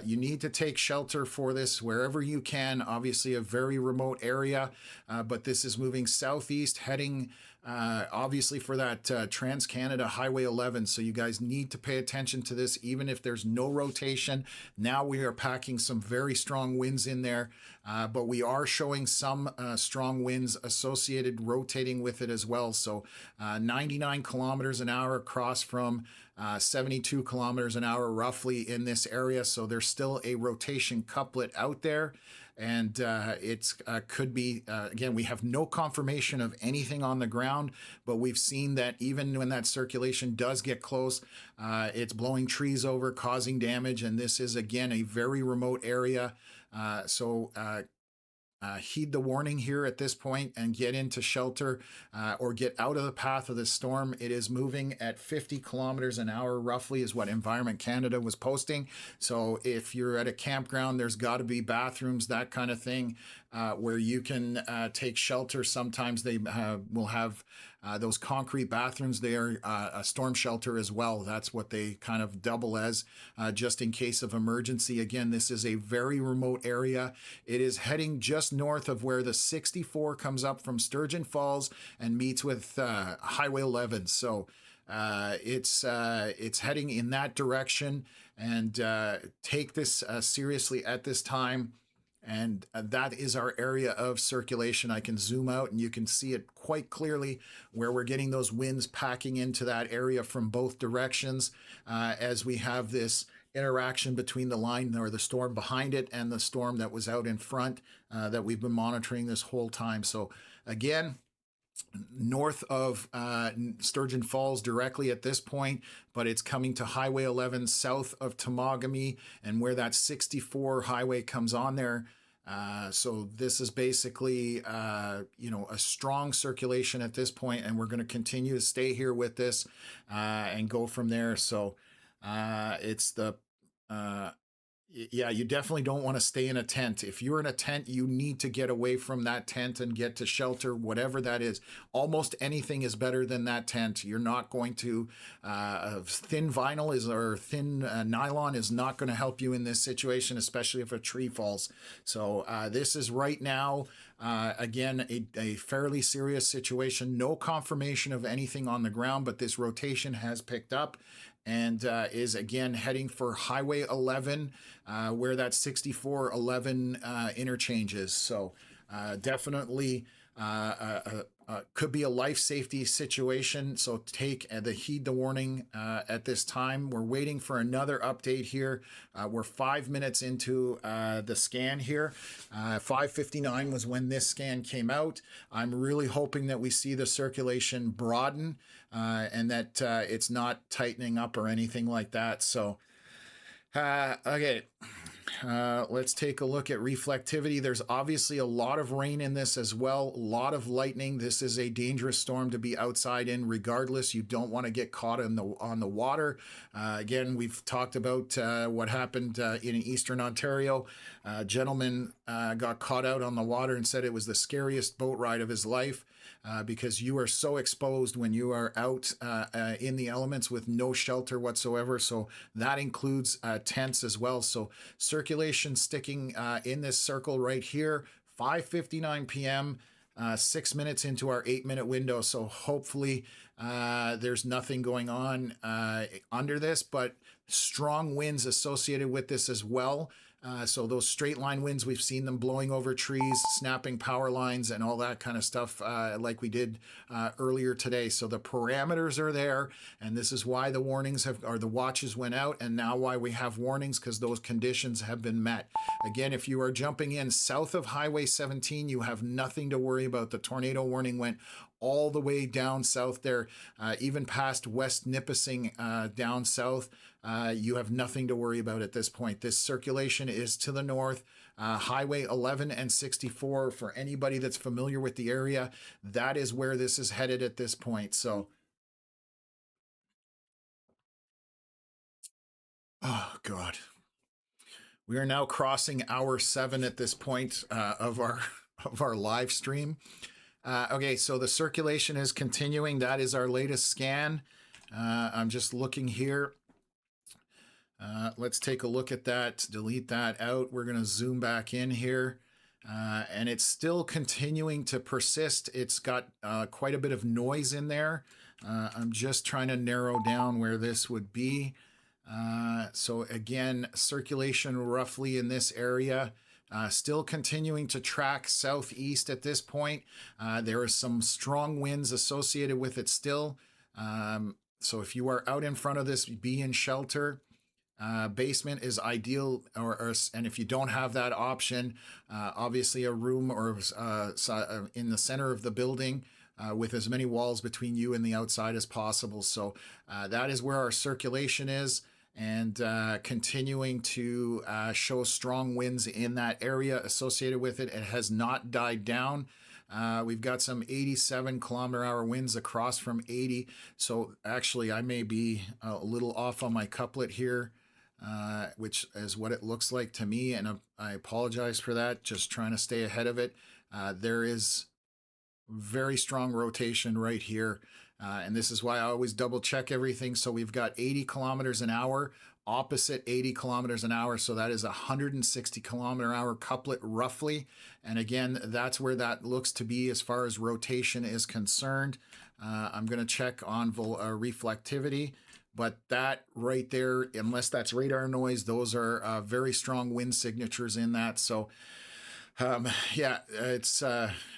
you need to take shelter for this wherever you can. Obviously, a very remote area, but this is moving southeast, heading obviously for that Trans-Canada Highway 11. So you guys need to pay attention to this, even if there's no rotation. Now we are packing some very strong winds in there, but we are showing some strong winds associated rotating with it as well. So 99 kilometers an hour across from 72 kilometers an hour roughly in this area. So there's still a rotation couplet out there. And it's could be, again, we have no confirmation of anything on the ground, but we've seen that even when that circulation does get close, it's blowing trees over, causing damage. And this is, again, a very remote area. So heed the warning here at this point and get into shelter or get out of the path of this storm. It is moving at 50 kilometers an hour roughly is what Environment Canada was posting. So if you're at a campground, there's got to be bathrooms, that kind of thing, where you can take shelter. Sometimes they will have those concrete bathrooms. They are a storm shelter as well. That's what they kind of double as, just in case of emergency. Again, this is a very remote area. It is heading just north of where the 64 comes up from Sturgeon Falls and meets with Highway 11. So it's heading in that direction, and take this seriously at this time. And that is our area of circulation. I can zoom out and you can see it quite clearly where we're getting those winds packing into that area from both directions, as we have this interaction between the line or the storm behind it and the storm that was out in front, that we've been monitoring this whole time. So again, north of Sturgeon Falls directly at this point, but it's coming to Highway 11 south of Temagami, and where that 64 highway comes on there, So this is basically, you know, a strong circulation at this point, and we're going to continue to stay here with this and go from there. So it's the yeah, you definitely don't want to stay in a tent. If you're in a tent, you need to get away from that tent and get to shelter, whatever that is. Almost anything is better than that tent. You're not going to, thin vinyl is or thin nylon is not going to help you in this situation, especially if a tree falls. So this is right now, again, a fairly serious situation. No confirmation of anything on the ground, but this rotation has picked up and is again heading for Highway 11, where that 6411 interchange is. So definitely could be a life safety situation. So heed the warning at this time. We're waiting for another update here. We're 5 minutes into the scan here. 5:59 was when this scan came out. I'm really hoping that we see the circulation broaden and that it's not tightening up or anything like that. So, okay. Let's take a look at reflectivity. There's obviously a lot of rain in this as well, a lot of lightning. This is a dangerous storm to be outside in regardless. You don't want to get caught on the water. Again, we've talked about what happened in Eastern Ontario. A gentleman got caught out on the water and said it was the scariest boat ride of his life. Because you are so exposed when you are out in the elements with no shelter whatsoever. So that includes tents as well. So circulation sticking in this circle right here, 5:59 p.m., 6 minutes into our 8-minute window. So hopefully there's nothing going on under this, but strong winds associated with this as well. So those straight line winds, we've seen them blowing over trees, snapping power lines, and all that kind of stuff like we did earlier today. So the parameters are there, and this is why the warnings the watches went out, and now why we have warnings, because those conditions have been met. Again, if you are jumping in south of Highway 17, you have nothing to worry about. The tornado warning went all the way down south there, even past West Nipissing down south. You have nothing to worry about at this point. This circulation is to the north. Highway 11 and 64, for anybody that's familiar with the area, that is where this is headed at this point. So, oh God. We are now crossing hour 7 at this point of our live stream. Okay, so the circulation is continuing. That is our latest scan. I'm just looking here. Let's take a look at that, delete that out. We're going to zoom back in here. And it's still continuing to persist. It's got quite a bit of noise in there. I'm just trying to narrow down where this would be. So again, circulation roughly in this area. Still continuing to track southeast at this point. There are some strong winds associated with it still. So if you are out in front of this, be in shelter. Basement is ideal, and if you don't have that option, obviously a room or in the center of the building with as many walls between you and the outside as possible. So that is where our circulation is, and continuing to show strong winds in that area associated with it. It has not died down. We've got some 87-kilometer-hour winds across from 80. So actually, I may be a little off on my couplet here, which is what it looks like to me. And I apologize for that. Just trying to stay ahead of it. There is very strong rotation right here. And this is why I always double check everything. So we've got 80 kilometers an hour, opposite 80 kilometers an hour. So that is 160 kilometer hour couplet roughly. And again, that's where that looks to be as far as rotation is concerned. I'm going to check on reflectivity, but that right there, unless that's radar noise, those are very strong wind signatures in that. So yeah, it's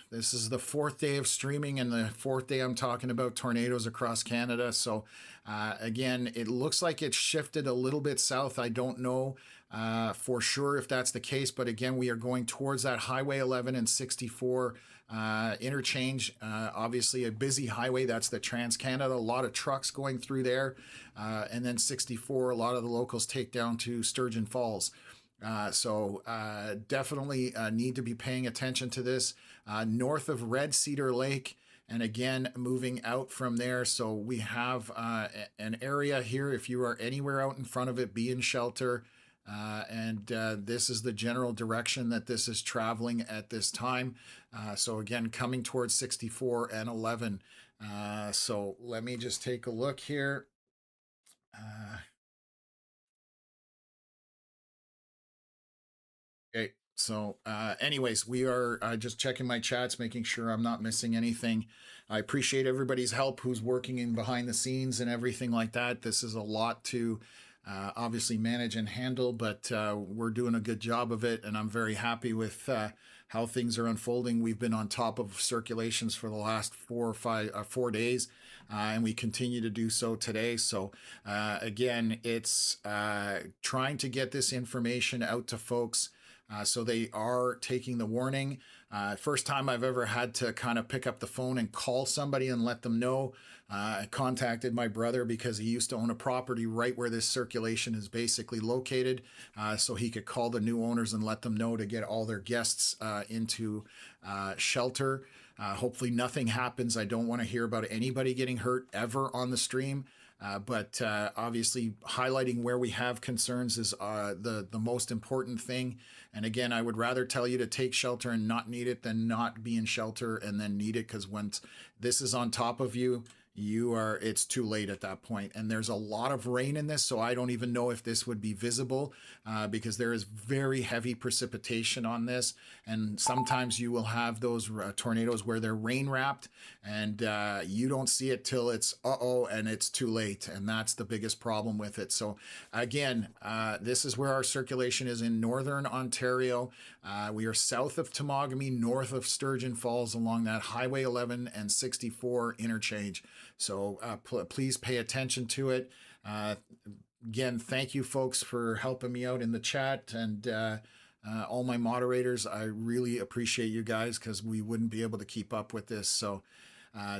this is the 4th day of streaming, and the 4th day I'm talking about tornadoes across Canada. So again, it looks like it's shifted a little bit south. I don't know for sure if that's the case, but again, we are going towards that Highway 11 and 64 interchange. Obviously a busy highway. That's the Trans-Canada, a lot of trucks going through there. And then 64, a lot of the locals take down to Sturgeon Falls. So definitely need to be paying attention to this. North of Red Cedar Lake, and again, moving out from there. So we have an area here. If you are anywhere out in front of it, be in shelter. And this is the general direction that this is traveling at this time. So again, coming towards 64 and 11. So let me just take a look here. Okay, so anyways, we are just checking my chats, making sure I'm not missing anything. I appreciate everybody's help who's working in behind the scenes and everything like that. This is a lot to obviously manage and handle, but we're doing a good job of it, and I'm very happy with how things are unfolding. We've been on top of circulations for the last 4 days, and we continue to do so today. So again, it's trying to get this information out to folks. So they are taking the warning. First time I've ever had to kind of pick up the phone and call somebody and let them know. I contacted my brother because he used to own a property right where this circulation is basically located, so he could call the new owners and let them know to get all their guests into shelter. Hopefully nothing happens. I don't want to hear about anybody getting hurt ever on the stream. But obviously highlighting where we have concerns is the most important thing. And again, I would rather tell you to take shelter and not need it than not be in shelter and then need it, because once this is on top of you, it's too late at that point. And there's a lot of rain in this, so I don't even know if this would be visible because there is very heavy precipitation on this. And sometimes you will have those tornadoes where they're rain wrapped and you don't see it till it's and it's too late. And that's the biggest problem with it. So again, this is where our circulation is in northern Ontario. We are south of Temagami, north of Sturgeon Falls, along that Highway 11 and 64 interchange. So please pay attention to it. Again, thank you folks for helping me out in the chat, and all my moderators. I really appreciate you guys, because we wouldn't be able to keep up with this. So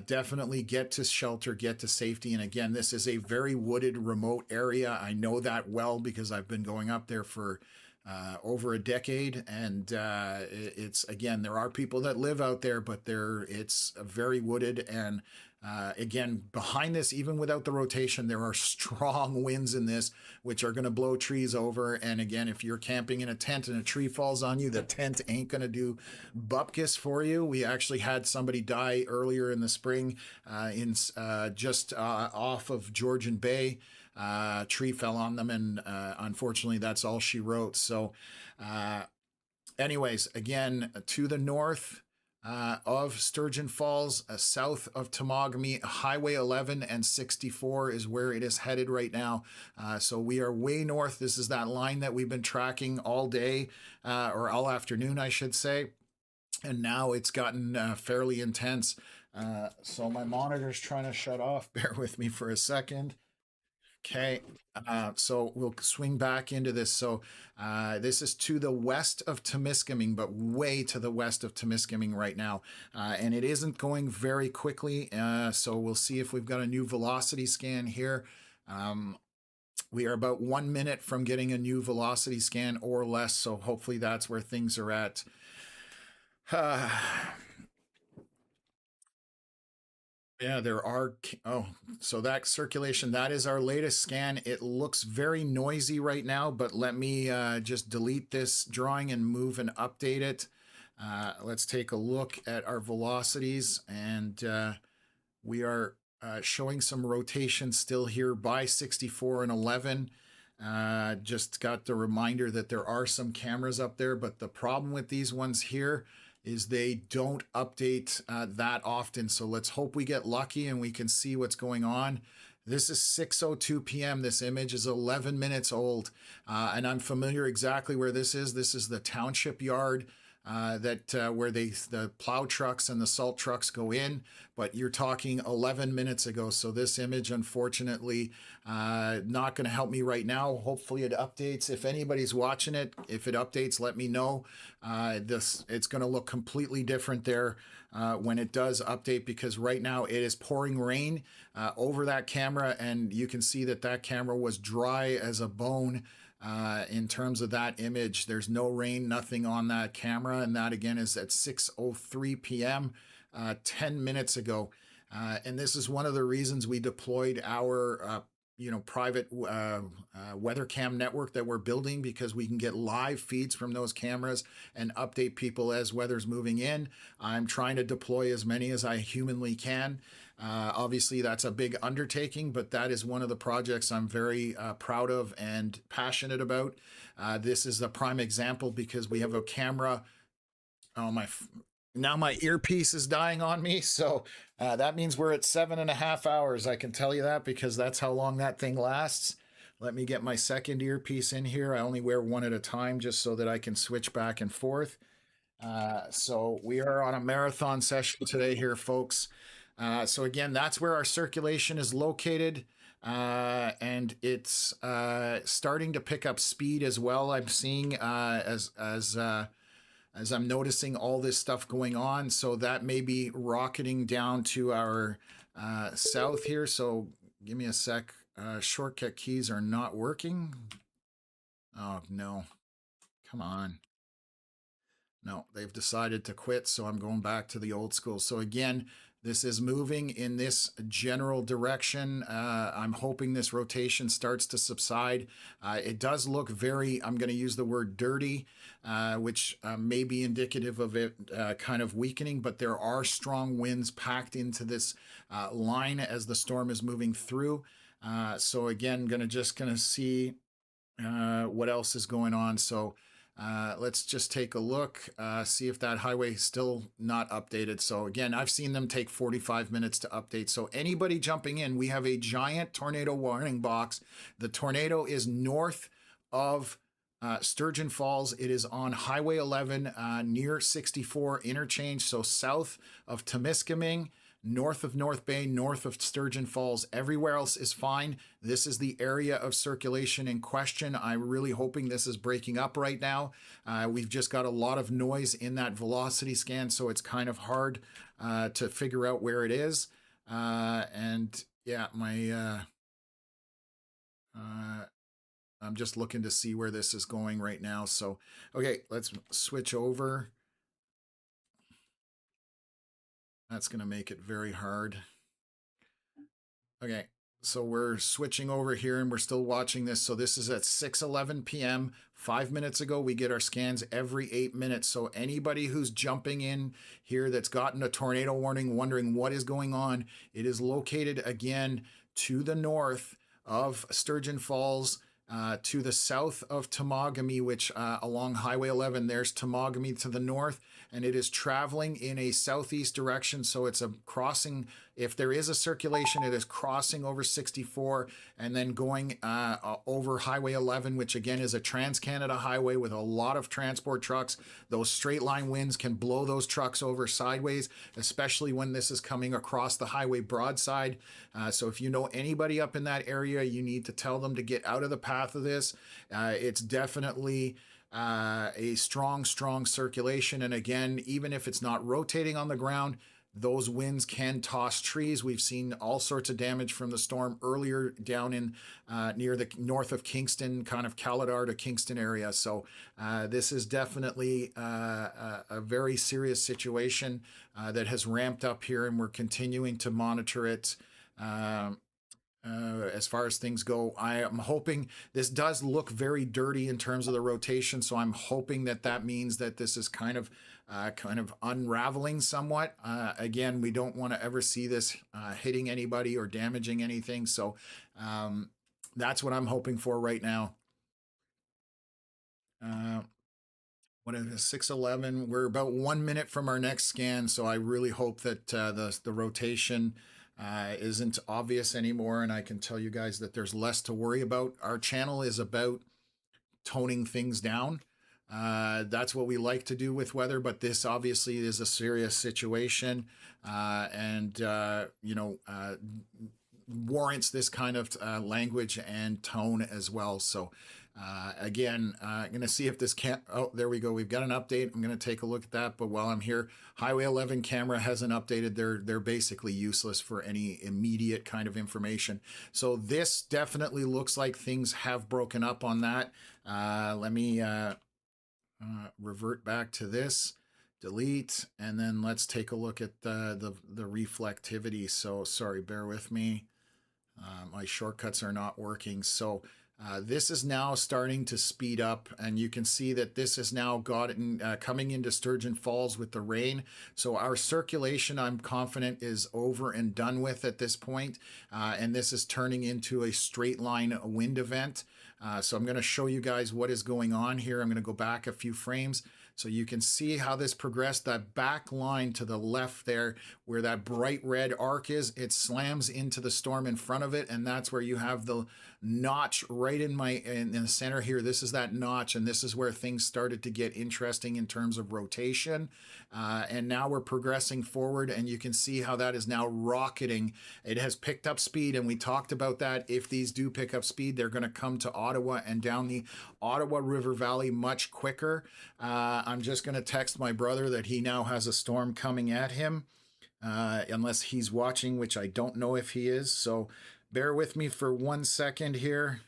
definitely get to shelter, get to safety. And again, this is a very wooded, remote area. I know that well because I've been going up there for over a decade, and it's, again, there are people that live out there, but it's very wooded. And again, behind this, even without the rotation, there are strong winds in this, which are going to blow trees over. And again, if you're camping in a tent and a tree falls on you, the tent ain't going to do bupkis for you. We actually had somebody die earlier in the spring in just off of Georgian Bay. Tree fell on them, and unfortunately that's all she wrote. So anyways, again, to the north of Sturgeon Falls, south of Temagami, Highway 11 and 64 is where it is headed right now. So we are way north. This is that line that we've been tracking all day, or all afternoon, I should say. And now it's gotten fairly intense. So my monitor's trying to shut off. Bear with me for a second. Okay, so we'll swing back into this. So this is to the west of Temiskaming, but way to the west of Temiskaming right now. And it isn't going very quickly, so we'll see if we've got a new velocity scan here. We are about 1 minute from getting a new velocity scan or less, so hopefully that's where things are at. Yeah, there are. So that circulation, that is our latest scan. It looks very noisy right now, but let me just delete this drawing and move and update it. Let's take a look at our velocities, and we are showing some rotation still here by 64 and 11. Just got the reminder that there are some cameras up there, but the problem with these ones here is they don't update that often. So let's hope we get lucky and we can see what's going on. This is 6:02 p.m. This image is 11 minutes old, and I'm familiar exactly where this is. This is the township yard where the plow trucks and the salt trucks go in, but you're talking 11 minutes ago. So this image, unfortunately, not going to help me right now. Hopefully it updates. If anybody's watching it, if it updates, let me know. It's going to look completely different there when it does update, because right now it is pouring rain over that camera, and you can see that camera was dry as a bone in terms of that image. There's no rain, nothing on that camera, and that again is at 6:03 p.m. 10 minutes ago. And this is one of the reasons we deployed our private weather cam network that we're building, because we can get live feeds from those cameras and update people as weather's moving in. I'm trying to deploy as many as I humanly can. Obviously, that's a big undertaking, but that is one of the projects I'm very proud of and passionate about. This is a prime example because we have a camera. Oh, now my earpiece is dying on me. So that means we're at 7.5 hours. I can tell you that because that's how long that thing lasts. Let me get my second earpiece in here. I only wear one at a time just so that I can switch back and forth. So we are on a marathon session today here, folks. So again, that's where our circulation is located. And it's starting to pick up speed as well. I'm seeing as I'm noticing all this stuff going on. So that may be rocketing down to our south here. So give me a sec. Shortcut keys are not working. Oh, no. Come on. No, they've decided to quit. So I'm going back to the old school. So again, this is moving in this general direction. I'm hoping this rotation starts to subside. It does look very, I'm going to use the word dirty, which may be indicative of it kind of weakening, but there are strong winds packed into this line as the storm is moving through. So again, just gonna see what else is going on. So let's just take a look, see if that highway is still not updated. So again, I've seen them take 45 minutes to update. So anybody jumping in, we have a giant tornado warning box. The tornado is north of Sturgeon Falls. It is on Highway 11 near 64 interchange. So south of Temiskaming, north of North Bay, north of Sturgeon Falls. Everywhere else is fine. This is the area of circulation in question. I'm really hoping this is breaking up right now. We've just got a lot of noise in that velocity scan, so it's kind of hard to figure out where it is. And yeah, I'm just looking to see where this is going right now. So, okay, let's switch over. That's going to make it very hard. Okay, so we're switching over here and we're still watching this. So this is at 6:11 p.m. 5 minutes ago, we get our scans every 8 minutes. So anybody who's jumping in here that's gotten a tornado warning, wondering what is going on, it is located again to the north of Sturgeon Falls, to the south of Temagami, which along Highway 11, there's Temagami to the north, and it is traveling in a southeast direction. So it's a crossing. If there is a circulation, it is crossing over 64 and then going over Highway 11, which again is a Trans-Canada highway with a lot of transport trucks. Those straight line winds can blow those trucks over sideways, especially when this is coming across the highway broadside. So if you know anybody up in that area, you need to tell them to get out of the path of this. It's definitely a strong circulation. And again, even if it's not rotating on the ground, those winds can toss trees. We've seen all sorts of damage from the storm earlier down in near the north of Kingston, kind of Caladar to Kingston area. So this is definitely a very serious situation that has ramped up here, and we're continuing to monitor it. As far as things go, I am hoping this does look very dirty in terms of the rotation. So I'm hoping that that means that this is kind of unraveling somewhat. Again, we don't want to ever see this hitting anybody or damaging anything. So that's what I'm hoping for right now. What is it, 6:11? We're about 1 minute from our next scan. So I really hope that the rotation isn't obvious anymore, and I can tell you guys that there's less to worry about. Our channel is about toning things down. That's what we like to do with weather, but this obviously is a serious situation. warrants this kind of language and tone as well. So again, I'm going to see if this can't, oh, there we go. We've got an update. I'm going to take a look at that. But while I'm here, Highway 11 camera hasn't updated. They're basically useless for any immediate kind of information. So this definitely looks like things have broken up on that. Let me revert back to this, delete, and then let's take a look at the reflectivity. So sorry, bear with me. My shortcuts are not working. So this is now starting to speed up, and you can see that this has now gotten coming into Sturgeon Falls with the rain. So our circulation, I'm confident, is over and done with at this point, and this is turning into a straight line wind event. So I'm going to show you guys what is going on here. I'm going to go back a few frames so you can see how this progressed. That back line to the left there, where that bright red arc is, it slams into the storm in front of it, and that's where you have the notch right in the center here. This is that notch, and this is where things started to get interesting in terms of rotation. And now we're progressing forward, and you can see how that is now rocketing. It has picked up speed, and we talked about that. If these do pick up speed, they're going to come to Ottawa and down the Ottawa River Valley much quicker. I'm just going to text my brother that he now has a storm coming at him, unless he's watching, which I don't know if he is. So bear with me for 1 second here.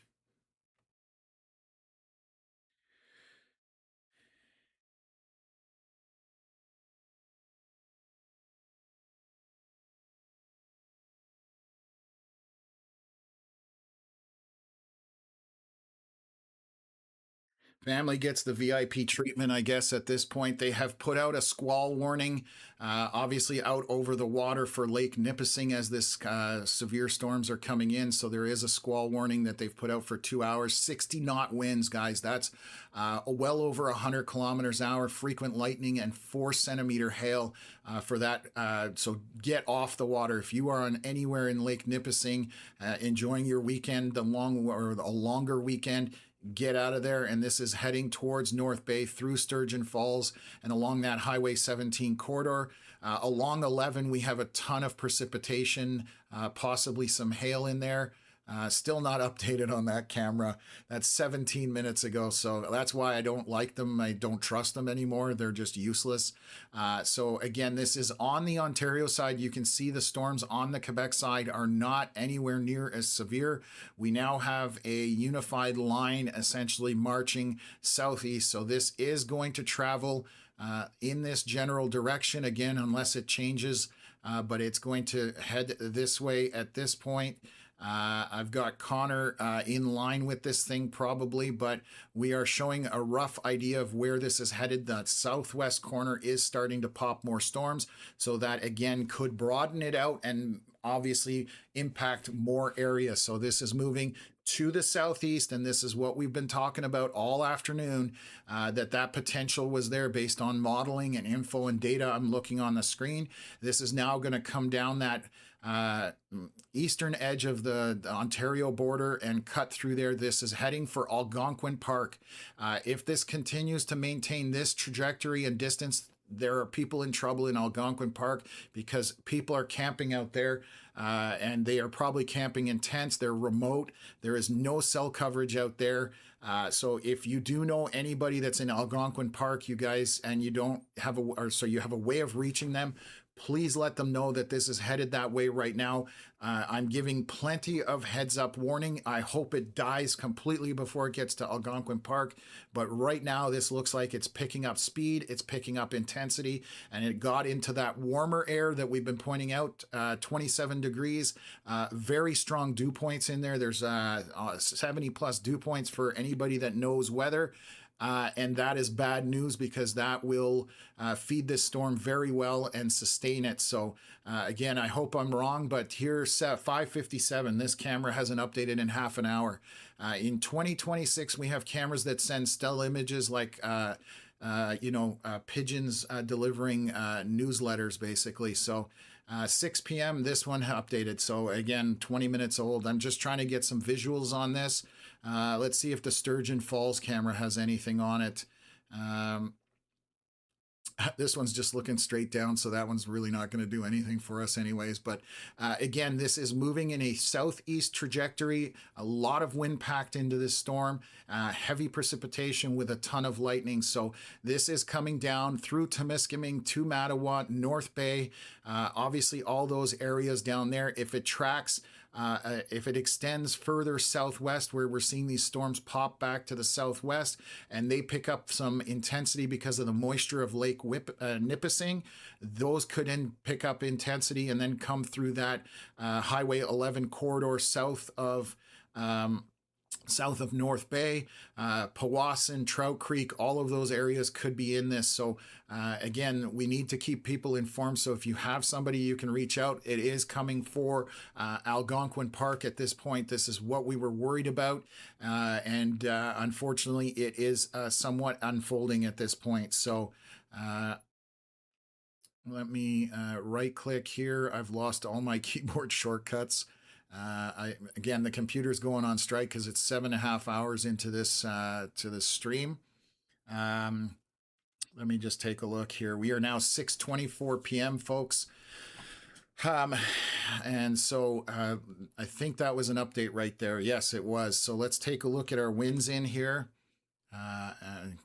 Family gets the VIP treatment, I guess, at this point. They have put out a squall warning, obviously out over the water for Lake Nipissing as this severe storms are coming in. So there is a squall warning that they've put out for 2 hours. 60 knot winds, guys. That's well over 100 kilometers an hour, frequent lightning, and 4-centimeter hail for that. So get off the water. If you are on anywhere in Lake Nipissing, enjoying your weekend, a longer weekend, get out of there. And this is heading towards North Bay through Sturgeon Falls and along that Highway 17 corridor. Along 11, we have a ton of precipitation, possibly some hail in there. Still not updated on that camera. That's 17 minutes ago. So that's why I don't like them. I don't trust them anymore. They're just useless. So again, this is on the Ontario side. You can see the storms on the Quebec side are not anywhere near as severe. We now have a unified line essentially marching southeast. So this is going to travel in this general direction again, unless it changes, but it's going to head this way at this point. I've got Connor in line with this thing probably, but we are showing a rough idea of where this is headed. The southwest corner is starting to pop more storms, so that again could broaden it out and obviously impact more areas. So this is moving to the southeast, and this is what we've been talking about all afternoon, that potential was there based on modeling and info and data I'm looking on the screen. This is now going to come down that eastern edge of the Ontario border and cut through there. This is heading for Algonquin Park. If this continues to maintain this trajectory and distance, there are people in trouble in Algonquin Park because people are camping out there, and they are probably camping in tents. They're remote. There is no cell coverage out there. So if you do know anybody that's in Algonquin Park, you guys, and you don't have so you have a way of reaching them, please let them know that this is headed that way right now. I'm giving plenty of heads up warning. I hope it dies completely before it gets to Algonquin Park. But right now, this looks like it's picking up speed, it's picking up intensity, and it got into that warmer air that we've been pointing out, 27 degrees, very strong dew points in there. There's 70 plus dew points for anybody that knows weather. And that is bad news because that will feed this storm very well and sustain it. So again, I hope I'm wrong, but here's 5:57. This camera hasn't updated in half an hour. In 2026, we have cameras that send still images like pigeons delivering newsletters, basically. So 6 p.m. this one updated. So again, 20 minutes old. I'm just trying to get some visuals on this. Let's see if the Sturgeon Falls camera has anything on it. This one's just looking straight down, so that one's really not going to do anything for us anyways. But again, this is moving in a southeast trajectory. A lot of wind packed into this storm, heavy precipitation with a ton of lightning. So this is coming down through Temiskaming to Mattawa, North Bay, obviously all those areas down there. If it tracks, if it extends further southwest, where we're seeing these storms pop back to the southwest, and they pick up some intensity because of the moisture of Lake Nipissing, those could then pick up intensity and then come through that Highway 11 corridor south of North Bay, Powassan, Trout Creek, all of those areas could be in this. So again, we need to keep people informed. So if you have somebody you can reach out, it is coming for Algonquin Park at this point. This is what we were worried about. And unfortunately, it is somewhat unfolding at this point. So let me right click here. I've lost all my keyboard shortcuts. Again, the computer's going on strike because it's 7.5 hours into this to this stream. Let me just take a look here. We are now 6:24 p.m., folks. And so I think that was an update right there. Yes, it was. So let's take a look at our winds in here.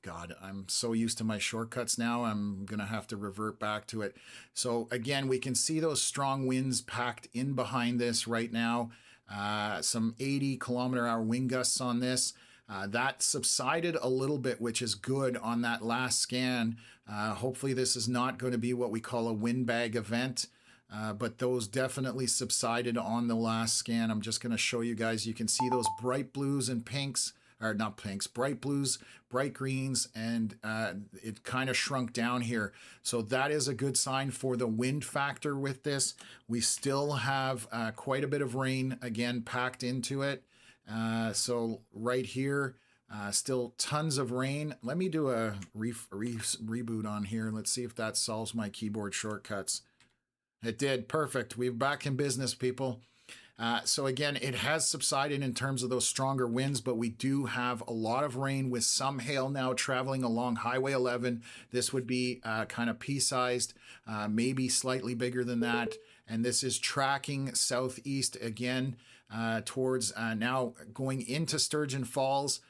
God, I'm so used to my shortcuts now, I'm going to have to revert back to it. So again, we can see those strong winds packed in behind this right now. Some 80-kilometer-hour wind gusts on this. That subsided a little bit, which is good on that last scan. Hopefully this is not going to be what we call a windbag event. But those definitely subsided on the last scan. I'm just going to show you guys. You can see those bright blues and pinks. Or not pinks, bright blues, bright greens, and it kind of shrunk down here. So that is a good sign for the wind factor with this. We still have quite a bit of rain, again, packed into it. So right here, still tons of rain. Let me do a reboot on here. Let's see if that solves my keyboard shortcuts. It did. Perfect. We're back in business, people. So again, it has subsided in terms of those stronger winds, but we do have a lot of rain with some hail now traveling along Highway 11. This would be kind of pea-sized, maybe slightly bigger than that. And this is tracking southeast again towards now going into Sturgeon Falls.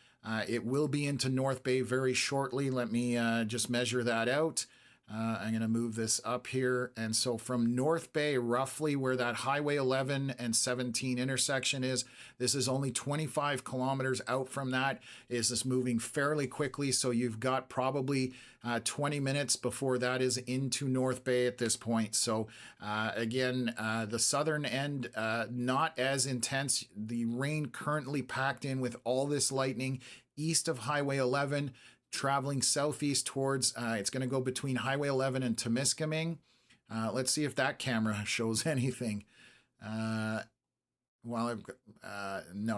It will be into North Bay very shortly. Let me just measure that out. I'm going to move this up here. And so from North Bay, roughly where that Highway 11 and 17 intersection is, this is only 25 kilometers out from that. Is this moving fairly quickly? So you've got probably 20 minutes before that is into North Bay at this point. So again, the southern end, not as intense. The rain currently packed in with all this lightning east of Highway 11. Traveling southeast towards, it's going to go between Highway 11 and Temiskaming. Let's see if that camera shows anything. No,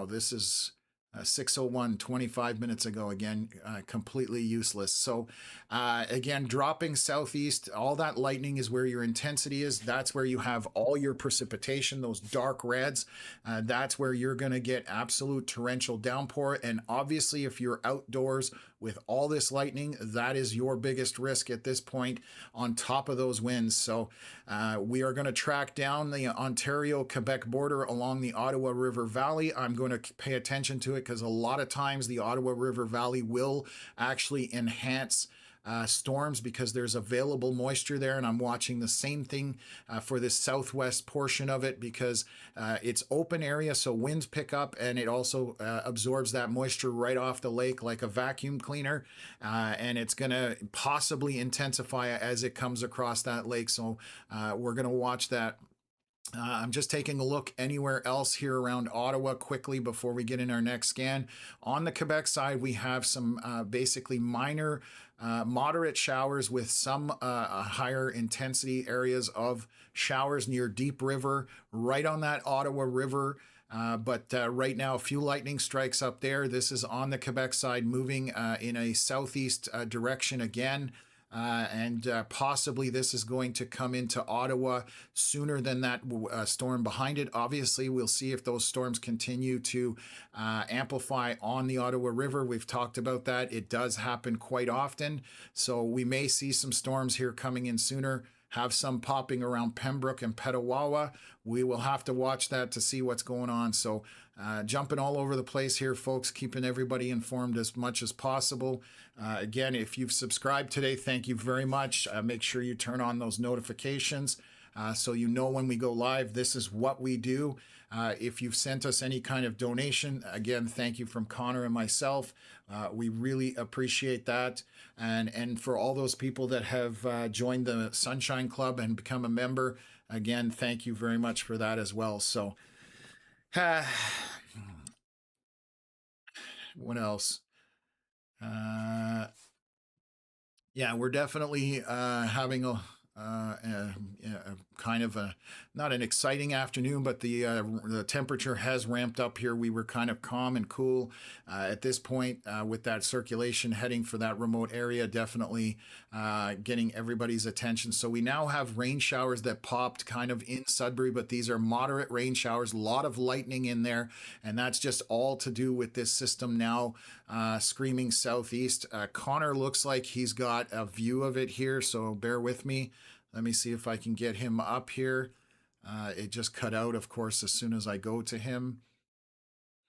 this is 6:01, 25 minutes ago. Again, completely useless. So again, dropping southeast, all that lightning is where your intensity is. That's where you have all your precipitation, those dark reds. That's where you're going to get absolute torrential downpour. And obviously, if you're outdoors with all this lightning, that is your biggest risk at this point on top of those winds. So we are going to track down the Ontario-Quebec border along the Ottawa River Valley. I'm going to pay attention to it because a lot of times the Ottawa River Valley will actually enhance storms because there's available moisture there, and I'm watching the same thing for this southwest portion of it because it's open area, so winds pick up and it also absorbs that moisture right off the lake like a vacuum cleaner, and it's going to possibly intensify as it comes across that lake. So we're going to watch that. I'm just taking a look anywhere else here around Ottawa quickly before we get in our next scan. On the Quebec side, we have some basically minor, moderate showers with some higher intensity areas of showers near Deep River, right on that Ottawa River. But right now, a few lightning strikes up there. This is on the Quebec side, moving in a southeast direction again. and possibly this is going to come into Ottawa sooner than that storm behind it. Obviously, we'll see if those storms continue to amplify on the Ottawa River. We've talked about that. It does happen quite often. So we may see some storms here coming in sooner, have some popping around Pembroke and Petawawa. We will have to watch that to see what's going on. So jumping all over the place here, folks, keeping everybody informed as much as possible. Again, if you've subscribed today, thank you very much. Make sure you turn on those notifications so you know when we go live. This is what we do. If you've sent us any kind of donation, again, thank you from Connor and myself. We really appreciate that. And for all those people that have joined the Sunshine Club and become a member, again, thank you very much for that as well. So, what else? Yeah, we're definitely having a kind of a not an exciting afternoon, but the temperature has ramped up here. We were kind of calm and cool at this point with that circulation heading for that remote area, definitely getting everybody's attention. So we now have rain showers that popped kind of in Sudbury, but these are moderate rain showers, a lot of lightning in there, and that's just all to do with this system now screaming southeast. Connor looks like he's got a view of it here, so bear with me. Let me see if I can get him up here. It just cut out, of course, as soon as I go to him.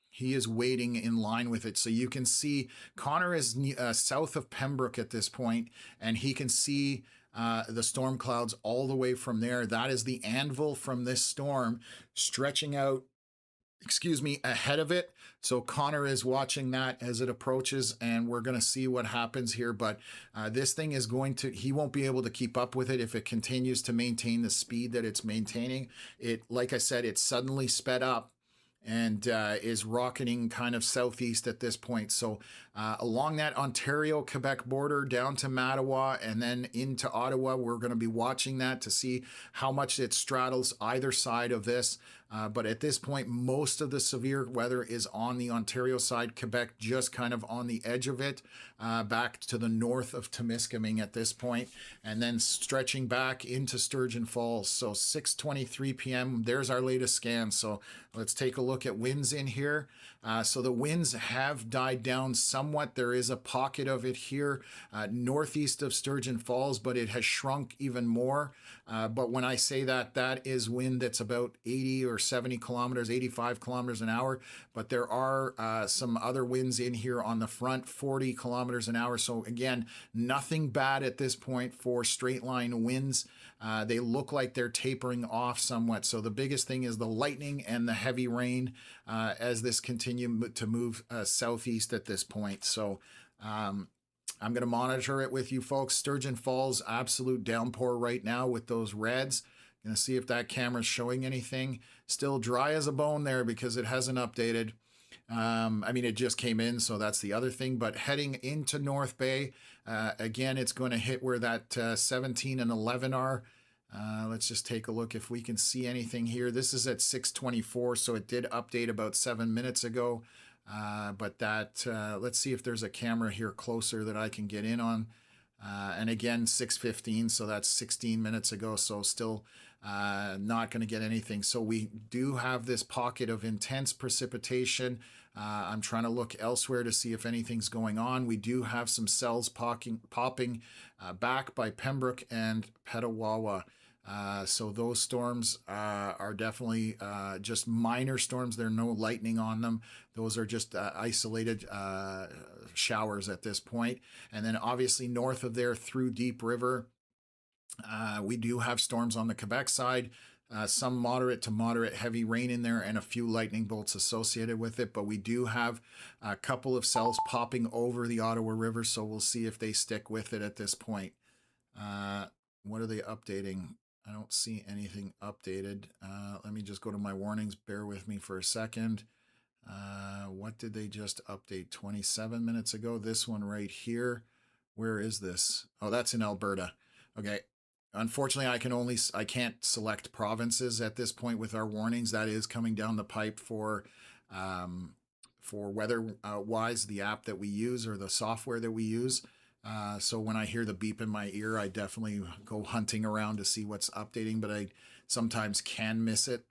He is waiting in line with it. So you can see Connor is south of Pembroke at this point, and he can see the storm clouds all the way from there. That is the anvil from this storm stretching out, ahead of it. So Connor is watching that as it approaches, and we're going to see what happens here. But this thing is he won't be able to keep up with it if it continues to maintain the speed that it's maintaining. It, like I said, it suddenly sped up and is rocketing kind of southeast at this point. So along that Ontario-Quebec border down to Mattawa and then into Ottawa, we're going to be watching that to see how much it straddles either side of this. But at this point, most of the severe weather is on the Ontario side, Quebec just kind of on the edge of it, back to the north of Temiskaming at this point, and then stretching back into Sturgeon Falls. So 6:23 p.m., there's our latest scan. So let's take a look at winds in here. So the winds have died down somewhat. There is a pocket of it here northeast of Sturgeon Falls, but it has shrunk even more. But when I say that, that is wind that's about 80 or 70 kilometers, 85 kilometers an hour. But there are some other winds in here on the front, 40 kilometers an hour. So again, nothing bad at this point for straight line winds. They look like they're tapering off somewhat. So the biggest thing is the lightning and the heavy rain as this continues to move southeast at this point. So I'm going to monitor it with you folks. Sturgeon Falls, absolute downpour right now with those reds. Going to see if that camera's showing anything. Still dry as a bone there because it hasn't updated. I mean, it just came in, so that's the other thing. But heading into North Bay, again, it's going to hit where that 17 and 11 are. Let's just take a look if we can see anything here. This is at 6:24, so it did update about 7 minutes ago. But that, let's see if there's a camera here closer that I can get in on. And again, 6:15, so that's 16 minutes ago, so still not going to get anything. So we do have this pocket of intense precipitation. I'm trying to look elsewhere to see if anything's going on. We do have some cells popping back by Pembroke and Petawawa. So those storms are definitely just minor storms. There are no lightning on them. Those are just isolated showers at this point. And then obviously north of there through Deep River, we do have storms on the Quebec side. Some moderate to moderate heavy rain in there and a few lightning bolts associated with it. But we do have a couple of cells popping over the Ottawa River, so we'll see if they stick with it at this point. What are they updating? I don't see anything updated. Let me just go to my warnings. Bear with me for a second. What did they just update 27 minutes ago? This one right here. Where is this? Oh, that's in Alberta. Okay. Unfortunately, I can't select provinces at this point with our warnings. That is coming down the pipe for weather wise, the app that we use or the software that we use. So when I hear the beep in my ear, I definitely go hunting around to see what's updating, but I sometimes can miss it.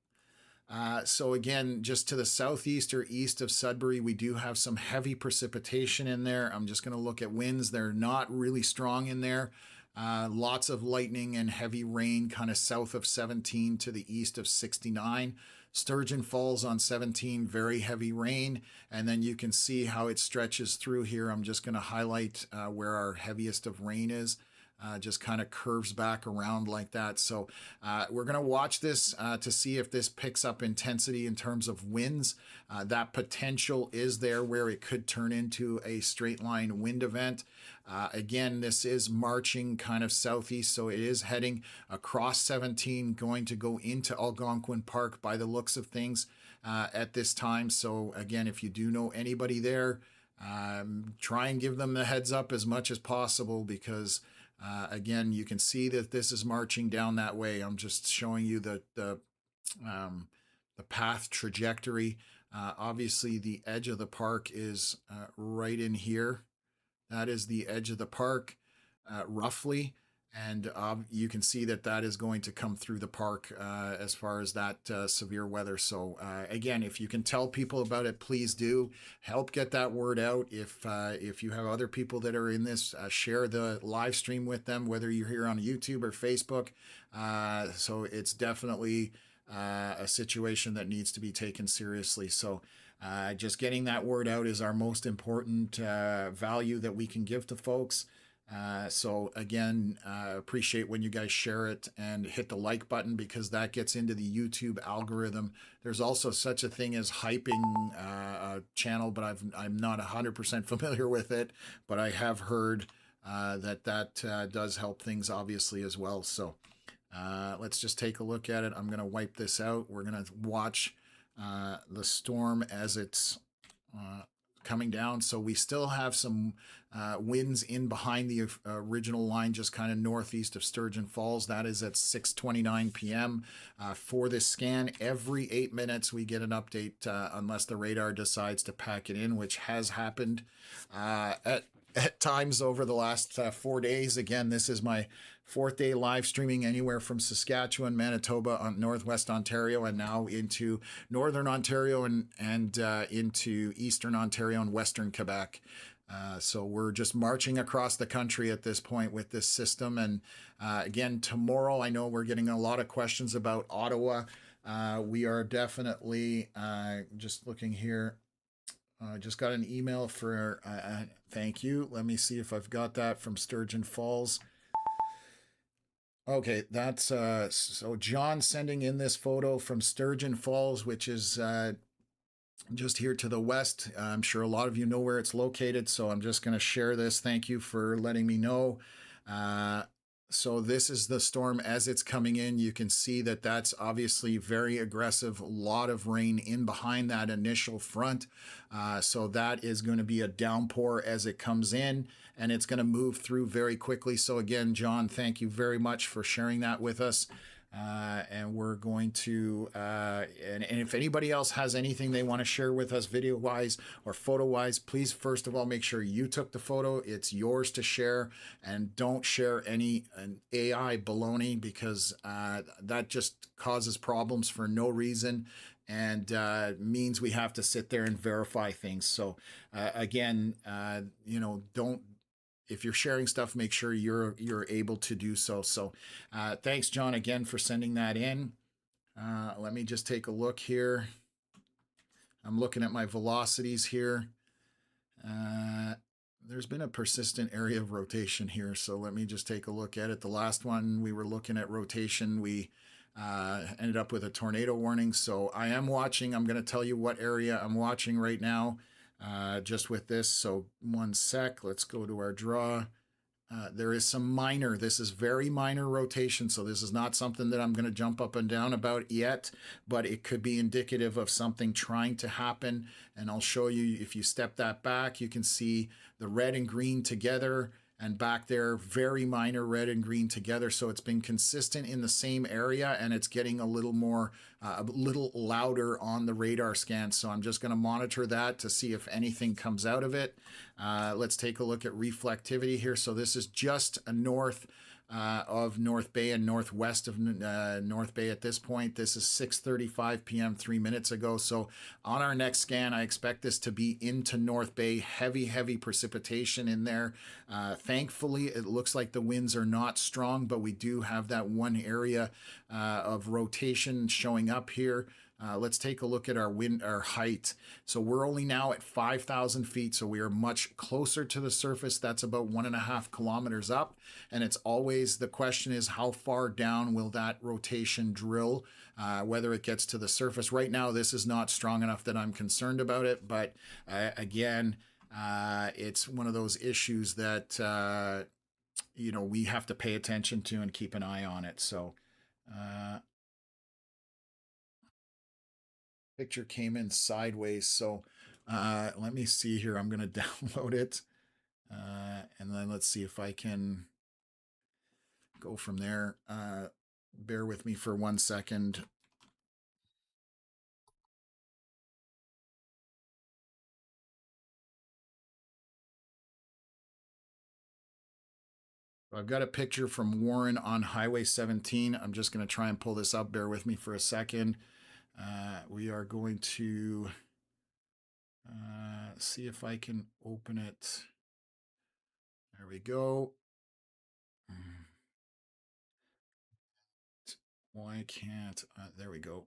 So again, just to the southeast or east of Sudbury, we do have some heavy precipitation in there. I'm just going to look at winds. They're not really strong in there. Lots of lightning and heavy rain kind of south of 17 to the east of 69. Sturgeon Falls on 17, very heavy rain. And then you can see how it stretches through here. I'm just going to highlight where our heaviest of rain is. Just kind of curves back around like that. So we're going to watch this to see if this picks up intensity in terms of winds. That potential is there where it could turn into a straight line wind event. Again, this is marching kind of southeast, so it is heading across 17, going to go into Algonquin Park by the looks of things at this time. So again, if you do know anybody there, try and give them the heads up as much as possible, because again, you can see that this is marching down that way. I'm just showing you the path trajectory. Obviously, the edge of the park is right in here. That is the edge of the park, roughly. And you can see that that is going to come through the park as far as that severe weather. So again, if you can tell people about it, please do. Help get that word out. If you have other people that are in this, share the live stream with them, whether you're here on YouTube or Facebook. So it's definitely a situation that needs to be taken seriously. So just getting that word out is our most important value that we can give to folks. So again, appreciate when you guys share it and hit the like button, because that gets into the YouTube algorithm. There's also such a thing as hyping a channel, but I'm not 100% familiar with it, but I have heard that does help things obviously as well. So let's just take a look at it. I'm going to wipe this out. We're going to watch the storm as it's coming down. So we still have some winds in behind the original line, just kind of northeast of Sturgeon Falls. That is at 6:29 p.m. For this scan. Every 8 minutes we get an update unless the radar decides to pack it in, which has happened at times over the last 4 days. Again, this is my 4th day live streaming anywhere from Saskatchewan, Manitoba, Northwest Ontario, and now into Northern Ontario and into Eastern Ontario and Western Quebec. So we're just marching across the country at this point with this system. And again, tomorrow, I know we're getting a lot of questions about Ottawa. We are definitely just looking here. Just got an email for thank you. Let me see if I've got that from Sturgeon Falls. Okay, that's so John sending in this photo from Sturgeon Falls, which is just here to the west. I'm sure a lot of you know where it's located, so I'm just going to share this. Thank you for letting me know. So this is the storm as it's coming in. You can see that that's obviously very aggressive. A lot of rain in behind that initial front. So that is going to be a downpour as it comes in, and it's going to move through very quickly. So again, John, thank you very much for sharing that with us. And we're going to, and if anybody else has anything they want to share with us video wise or photo wise, please first of all make sure you took the photo. It's yours to share, and don't share any AI baloney, because that just causes problems for no reason, and means we have to sit there and verify things. So again, don't. If you're sharing stuff, make sure you're able to do so. So thanks, John, again for sending that in. Let me just take a look here. I'm looking at my velocities here. There's been a persistent area of rotation here, so let me just take a look at it. The last one we were looking at rotation, we ended up with a tornado warning. So I am watching. I'm going to tell you what area I'm watching right now. Just with this. So one sec, let's go to our draw. There is some minor, this is very minor rotation. So this is not something that I'm going to jump up and down about yet, but it could be indicative of something trying to happen. And I'll show you, if you step that back, you can see the red and green together. and back there, very minor red and green together. So it's been consistent in the same area, and it's getting a little more, a little louder on the radar scan. So I'm just going to monitor that to see if anything comes out of it. Let's take a look at reflectivity here. So this is just a north of North Bay and northwest of North Bay at this point. This is 6:35 p.m. 3 minutes ago. So on our next scan, I expect this to be into North Bay. Heavy precipitation in there. Thankfully, it looks like the winds are not strong, but we do have that one area of rotation showing up here. Let's take a look at our height. So we're only now at 5,000 feet, so we are much closer to the surface. That's about 1.5 kilometers up. And it's always, the question is, how far down will that rotation drill, whether it gets to the surface. Right now, this is not strong enough that I'm concerned about it. But again, it's one of those issues that, we have to pay attention to and keep an eye on it. So, picture came in sideways, so let me see here. I'm going to download it, and then let's see if I can go from there. Bear with me for 1 second. I've got a picture from Warren on Highway 17. I'm just going to try and pull this up. Bear with me for a second. We are going to see if I can open it. There we go. Why can't, there we go.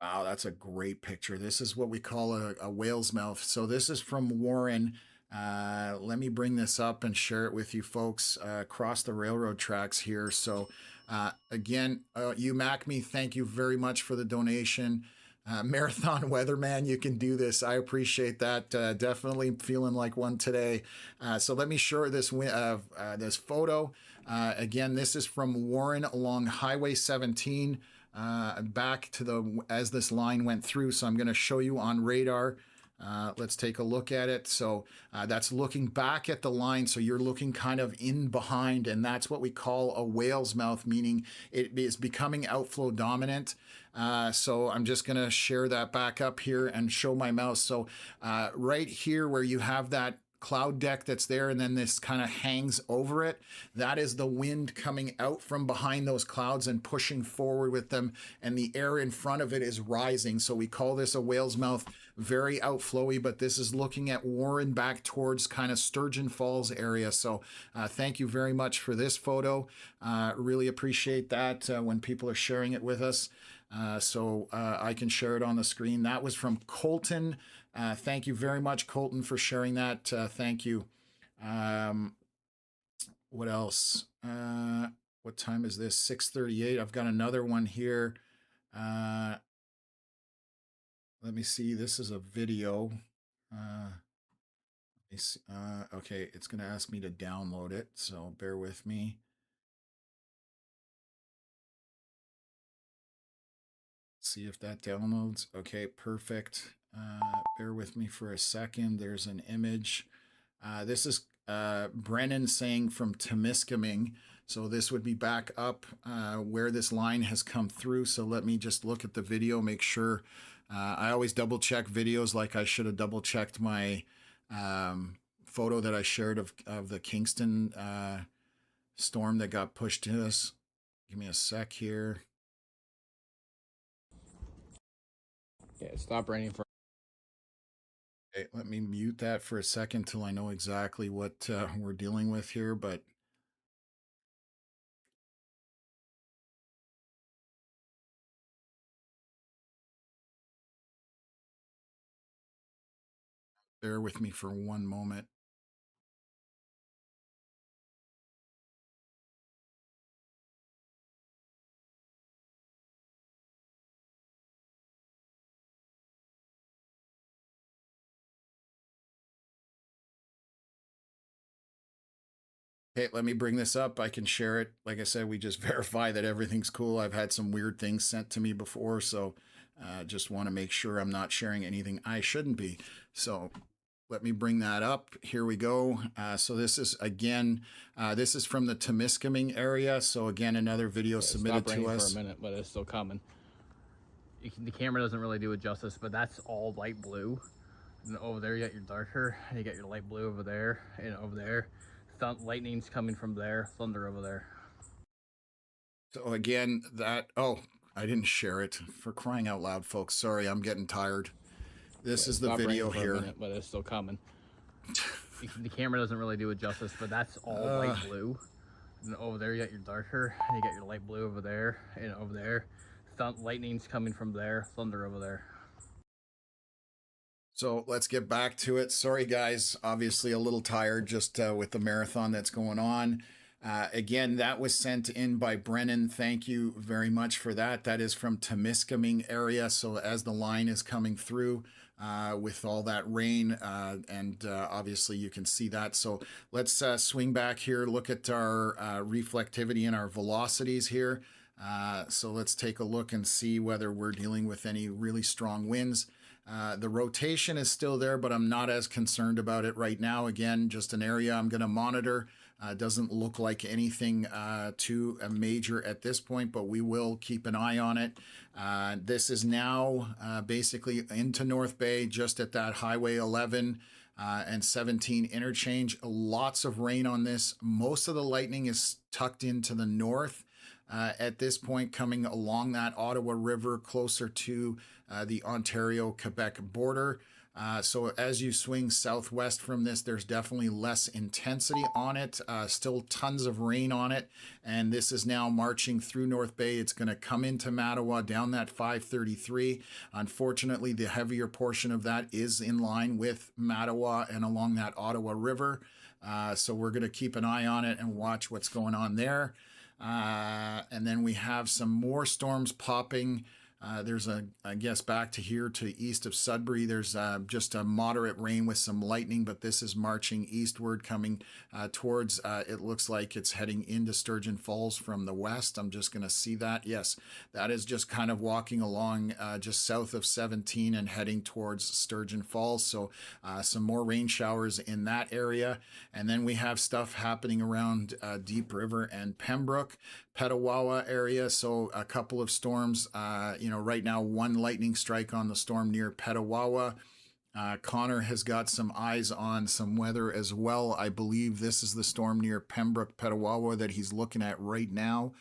Wow, that's a great picture. This is what we call a whale's mouth. So this is from Warren. Let me bring this up and share it with you folks across the railroad tracks here. So again, you Me, thank you very much for the donation. Marathon Weatherman, you can do this. I appreciate that. Definitely feeling like one today. So let me share this this photo. Again, this is from Warren along Highway 17. Back to as this line went through. So I'm going to show you on radar. Let's take a look at it. So that's looking back at the line. So you're looking kind of in behind, and that's what we call a whale's mouth, meaning it is becoming outflow dominant. So I'm just going to share that back up here and show my mouse. So right here where you have that cloud deck that's there, and then this kind of hangs over it. That is the wind coming out from behind those clouds and pushing forward with them, and the air in front of it is rising. So we call this a whale's mouth, very outflowy, but this is looking at Warren back towards kind of Sturgeon Falls area. So thank you very much for this photo. Really appreciate that when people are sharing it with us. So I can share it on the screen. That was from Colton. Thank you very much, Colton, for sharing that. Thank you. What else? What time is this? 6:38. I've got another one here. Let me see. This is a video. Okay, it's going to ask me to download it, so bear with me. See if that downloads. Okay, perfect. Bear with me for a second. There's an image. This is Brennan saying from Temiskaming. So this would be back up where this line has come through. So let me just look at the video, make sure. I always double check videos, like I should have double checked my photo that I shared of the Kingston storm that got pushed to us. Give me a sec here. Yeah, stop raining for. Okay, let me mute that for a second till I know exactly what we're dealing with here, but bear with me for one moment. Okay, let me bring this up. I can share it. Like I said, we just verify that everything's cool. I've had some weird things sent to me before, so just want to make sure I'm not sharing anything I shouldn't be. So let me bring that up. Here we go. So this is, again, this is from the Temiskaming area. So again, another video submitted to us. For a minute, but it's still coming. The camera doesn't really do it justice, but that's all light blue. And over there you got your darker, and you got your light blue over there, and over there. Lightning's coming from there, thunder over there. So again, oh, I didn't share it. For crying out loud, folks. Sorry, I'm getting tired. This is the video here. Minute, but it's still coming. The camera doesn't really do it justice, but that's all light blue. And over there you got your darker, and you got your light blue over there, and over there. Lightning's coming from there, thunder over there. So let's get back to it. Sorry, guys. Obviously a little tired just with the marathon that's going on. Again, that was sent in by Brennan. Thank you very much for that. That is from Temiskaming area. So as the line is coming through with all that rain, and obviously you can see that. So let's swing back here, look at our reflectivity and our velocities here. So let's take a look and see whether we're dealing with any really strong winds. The rotation is still there, but I'm not as concerned about it right now. Again, just an area I'm going to monitor. Doesn't look like anything too major at this point, but we will keep an eye on it. This is now basically into North Bay, just at that Highway 11 and 17 interchange. Lots of rain on this. Most of the lightning is tucked into the north. At this point, coming along that Ottawa River closer to the Ontario-Quebec border. So as you swing southwest from this, there's definitely less intensity on it. Still tons of rain on it. And this is now marching through North Bay. It's going to come into Mattawa down that 533. Unfortunately, the heavier portion of that is in line with Mattawa and along that Ottawa River. So we're going to keep an eye on it and watch what's going on there. And then we have some more storms popping. There's I guess back to here to east of Sudbury, there's just a moderate rain with some lightning, but this is marching eastward, coming towards, it looks like it's heading into Sturgeon Falls from the west. I'm just going to see that. Yes, that is just kind of walking along just south of 17 and heading towards Sturgeon Falls. So some more rain showers in that area. And then we have stuff happening around Deep River and Pembroke, Petawawa area. So a couple of storms, right now, one lightning strike on the storm near Petawawa. Connor has got some eyes on some weather as well. I believe this is the storm near Pembroke, Petawawa that he's looking at right now.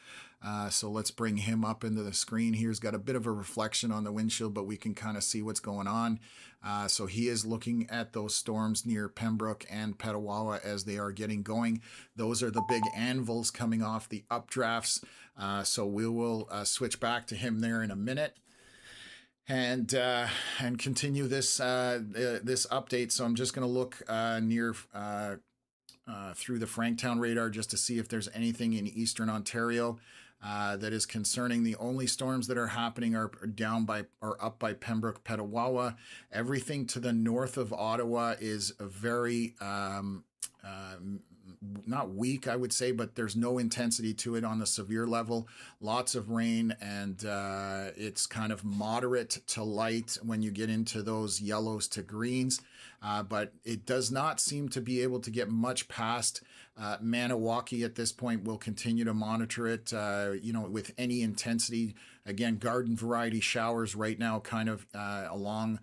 So let's bring him up into the screen here. He's got a bit of a reflection on the windshield, but we can kind of see what's going on. So he is looking at those storms near Pembroke and Petawawa as they are getting going. Those are the big anvils coming off the updrafts. So we will switch back to him there in a minute and continue this this update. So I'm just going to look near through the Franktown radar just to see if there's anything in Eastern Ontario that is concerning. The only storms that are happening are up by Pembroke, Petawawa. Everything to the north of Ottawa is very not weak, I would say, but there's no intensity to it on the severe level. Lots of rain, and it's kind of moderate to light when you get into those yellows to greens. But it does not seem to be able to get much past Maniwaki at this point. We'll continue to monitor it, with any intensity. Again, garden variety showers right now kind of along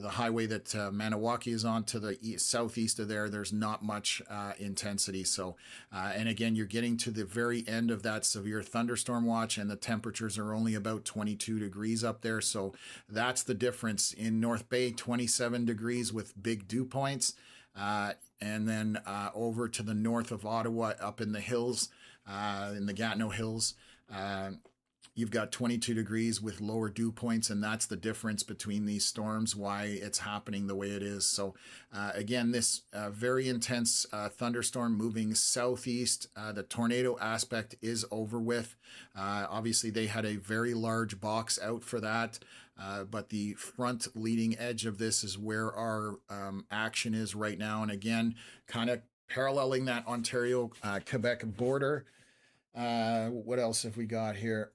the highway that Maniwaki is on to the southeast of there. There's not much intensity. So, and again, you're getting to the very end of that severe thunderstorm watch, and the temperatures are only about 22 degrees up there. So that's the difference. In North Bay, 27 degrees with big dew points. And then over to the north of Ottawa, up in the hills, in the Gatineau Hills, you've got 22 degrees with lower dew points, and that's the difference between these storms, why it's happening the way it is. So again, this very intense thunderstorm moving southeast. The tornado aspect is over with. Obviously, they had a very large box out for that. But the front leading edge of this is where our action is right now. And again, kind of paralleling that Ontario-Quebec border. What else have we got here?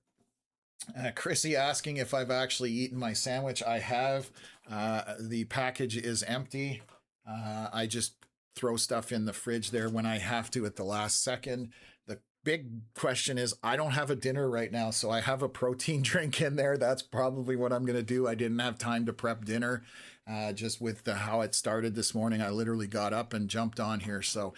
Chrissy asking if I've actually eaten my sandwich. I have. The package is empty. I just throw stuff in the fridge there when I have to at the last second. The big question is I don't have a dinner right now, so I have a protein drink in there. That's probably what I'm going to do. I didn't have time to prep dinner. Just with how it started this morning, I literally got up and jumped on here. So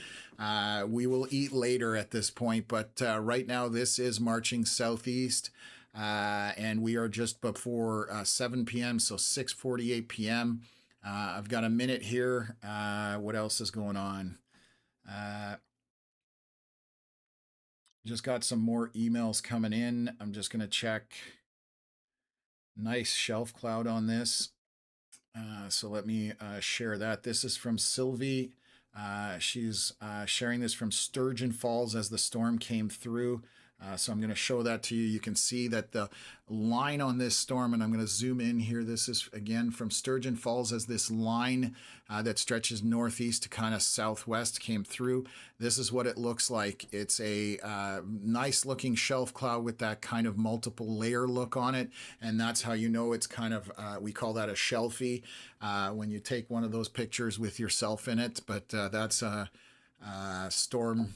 we will eat later at this point. But right now, this is marching southeast. And we are just before 7 p.m., so 6:48 p.m. I've got a minute here. What else is going on? Just got some more emails coming in. I'm just going to check. Nice shelf cloud on this. So let me share that. This is from Sylvie. She's sharing this from Sturgeon Falls as the storm came through. So I'm going to show that to you. You can see that the line on this storm, and I'm going to zoom in here. This is, again, from Sturgeon Falls as this line that stretches northeast to kind of southwest came through. This is what it looks like. It's a nice looking shelf cloud with that kind of multiple layer look on it. And that's how you know it's kind of, we call that a shelfie when you take one of those pictures with yourself in it. But that's a storm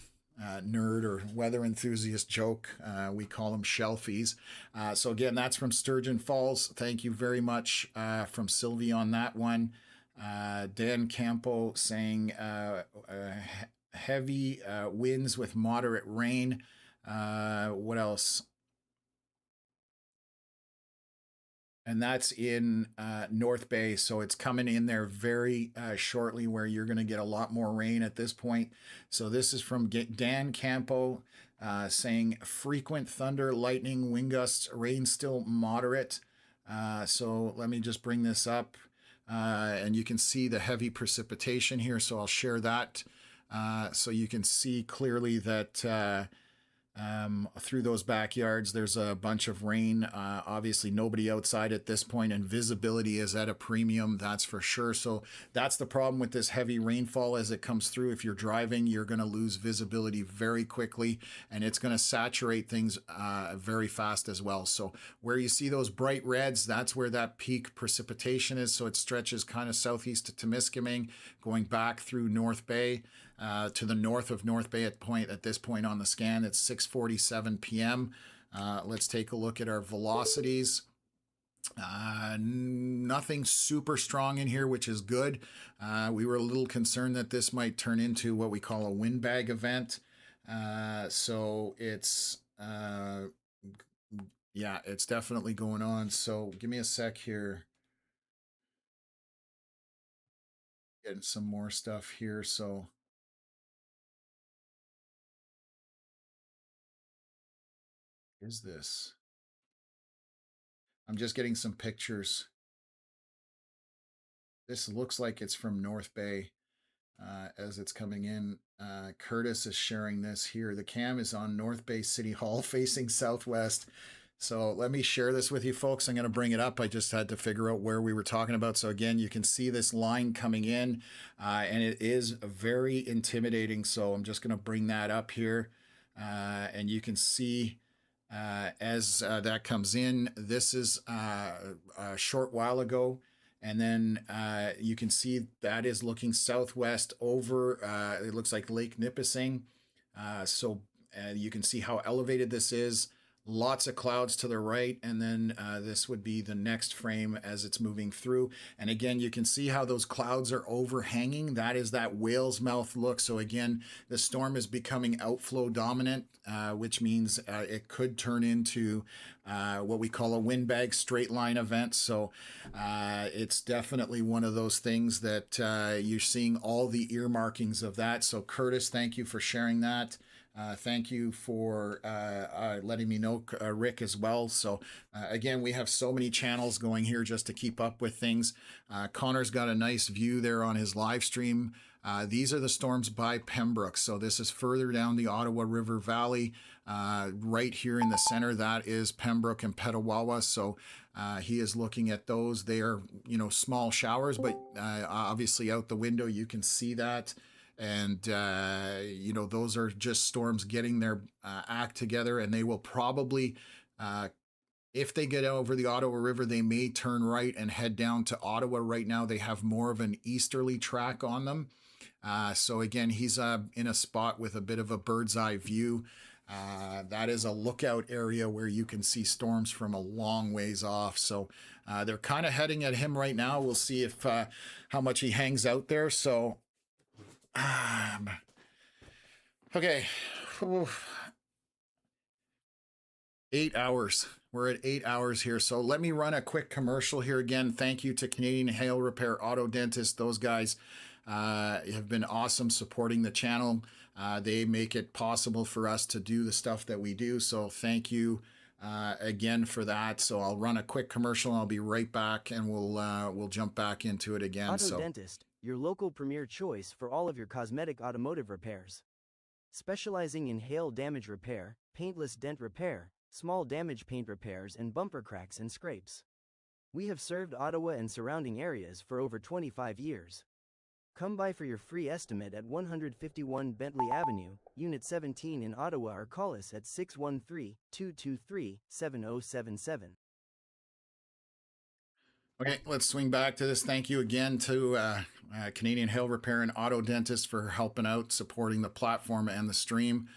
nerd or weather enthusiast joke. We call them shelfies. So again, that's from Sturgeon Falls. Thank you very much from Sylvie on that one. Dan Campo saying heavy winds with moderate rain. What else? And that's in North Bay, so it's coming in there very shortly where you're going to get a lot more rain at this point. So this is from Dan Campo saying frequent thunder, lightning, wind gusts, rain still moderate. So let me just bring this up. And you can see the heavy precipitation here, so I'll share that so you can see clearly that through those backyards there's a bunch of rain. Obviously nobody outside at this point, and visibility is at a premium, that's for sure. So that's the problem with this heavy rainfall as it comes through. If you're driving, you're going to lose visibility very quickly, and it's going to saturate things very fast as well. So where you see those bright reds, that's where that peak precipitation is. So it stretches kind of southeast to Temiskaming, going back through North Bay to the north of North Bay at this point on the scan. It's 6:47 p.m. Let's take a look at our velocities. Nothing super strong in here, which is good. We were a little concerned that this might turn into what we call a windbag event. So it's, yeah, it's definitely going on. So give me a sec here. Getting some more stuff here. So is this? I'm just getting some pictures. This looks like it's from North Bay as it's coming in. Curtis is sharing this here. The cam is on North Bay City Hall facing southwest. So let me share this with you folks. I'm going to bring it up. I just had to figure out where we were talking about. So again, you can see this line coming in and it is very intimidating. So I'm just going to bring that up here and you can see as that comes in. This is a short while ago. And then you can see that is looking southwest over, it looks like Lake Nipissing. So you can see how elevated this is. Lots of clouds to the right, and then this would be the next frame as it's moving through. And again, you can see how those clouds are overhanging. That is that whale's mouth look. So again, the storm is becoming outflow dominant, which means it could turn into what we call a windbag straight line event. So it's definitely one of those things that you're seeing all the earmarkings of that. So Curtis, thank you for sharing that. Thank you for letting me know, Rick, as well. So again, we have so many channels going here just to keep up with things. Connor's got a nice view there on his live stream. These are the storms by Pembroke. So this is further down the Ottawa River Valley. Right here in the center, that is Pembroke and Petawawa. So he is looking at those. They are, you know, small showers, but obviously out the window you can see that. And, you know, those are just storms getting their act together, and they will probably If they get over the Ottawa River, they may turn right and head down to Ottawa. Right now, they have more of an easterly track on them. So again, he's in a spot with a bit of a bird's eye view. That is a lookout area where you can see storms from a long ways off. So they're kind of heading at him right now. We'll see if how much he hangs out there. So, okay. Oof. 8 hours. We're at 8 hours here. So let me run a quick commercial here again. Thank you to Canadian Hail Repair Auto Dentist. Those guys have been awesome supporting the channel. They make it possible for us to do the stuff that we do. So thank you again for that. So I'll run a quick commercial. I'll be right back, and we'll jump back into it again. Auto Dentist, your local premier choice for all of your cosmetic automotive repairs. Specializing in hail damage repair, paintless dent repair, small damage paint repairs, and bumper cracks and scrapes. We have served Ottawa and surrounding areas for over 25 years. Come by for your free estimate at 151 Bentley Avenue, Unit 17 in Ottawa, or call us at 613-223-7077. Okay, let's swing back to this. Thank you again to Canadian Hail Repair and Auto Dentist for helping out, supporting the platform and the stream.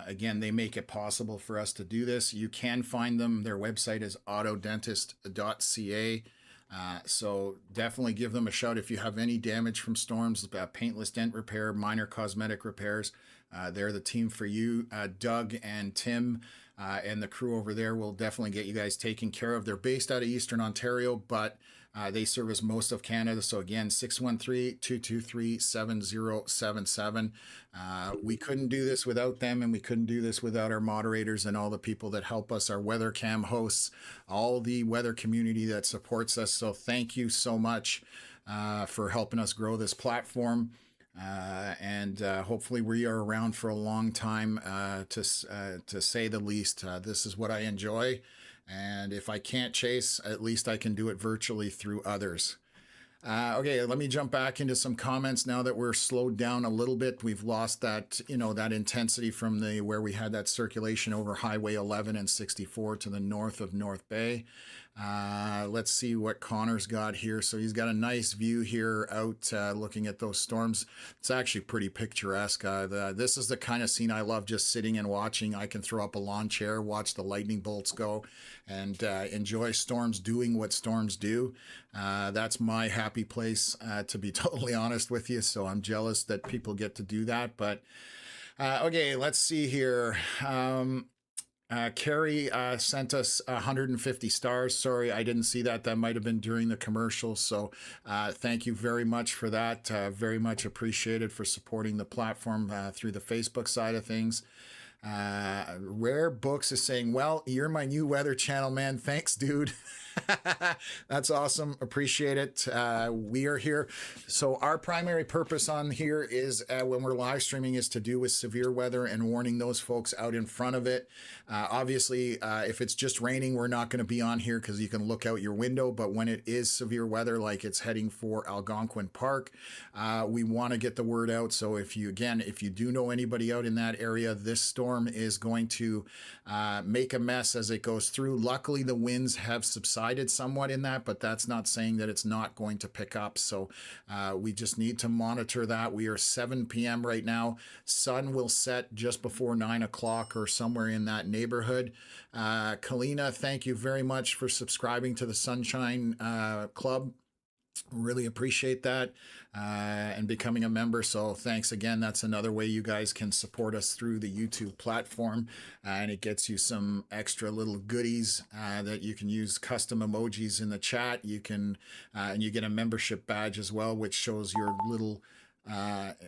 Again, they make it possible for us to do this. You can find them. Their website is autodentist.ca. So definitely give them a shout if you have any damage from storms, paintless dent repair, minor cosmetic repairs. They're the team for you. Doug and Tim and the crew over there will definitely get you guys taken care of. They're based out of Eastern Ontario, but they service most of Canada. So again, 613-223-7077. We couldn't do this without them, and we couldn't do this without our moderators and all the people that help us, our weather cam hosts, all the weather community that supports us. So thank you so much for helping us grow this platform. And hopefully we are around for a long time, to say the least. This is what I enjoy. And if I can't chase, at least I can do it virtually through others. Okay, let me jump back into some comments now that we're slowed down a little bit. We've lost that, that intensity from where we had that circulation over Highway 11 and 64 to the north of North Bay. Let's see what Connor's got here. So he's got a nice view here out looking at those storms. It's actually pretty picturesque. This is the kind of scene I love, just sitting and watching. I can throw up a lawn chair, watch the lightning bolts go, and enjoy storms doing what storms do. That's my happy place, to be totally honest with you. So I'm jealous that people get to do that. But okay, let's see here. Carrie sent us 150 stars. Sorry, I didn't see that. That might have been during the commercial. So thank you very much for that. Very much appreciated for supporting the platform through the Facebook side of things. Rare Books is saying, well, you're my new weather channel, man. Thanks, dude. That's awesome. Appreciate it. We are here. So our primary purpose on here is when we're live streaming is to do with severe weather and warning those folks out in front of it. Obviously, if it's just raining, we're not going to be on here because you can look out your window. But when it is severe weather, like it's heading for Algonquin Park, we want to get the word out. So if you do know anybody out in that area, this storm is going to make a mess as it goes through. Luckily, the winds have subsided somewhat in that, but that's not saying that it's not going to pick up. So we just need to monitor that. We are 7 p.m. right now. Sun will set just before 9 o'clock or somewhere in that neighborhood. Kalina, thank you very much for subscribing to the Sunshine Club. Really appreciate that, and becoming a member. So thanks again. That's another way you guys can support us through the YouTube platform, and it gets you some extra little goodies that you can use, custom emojis in the chat. You can and you get a membership badge as well, which shows your little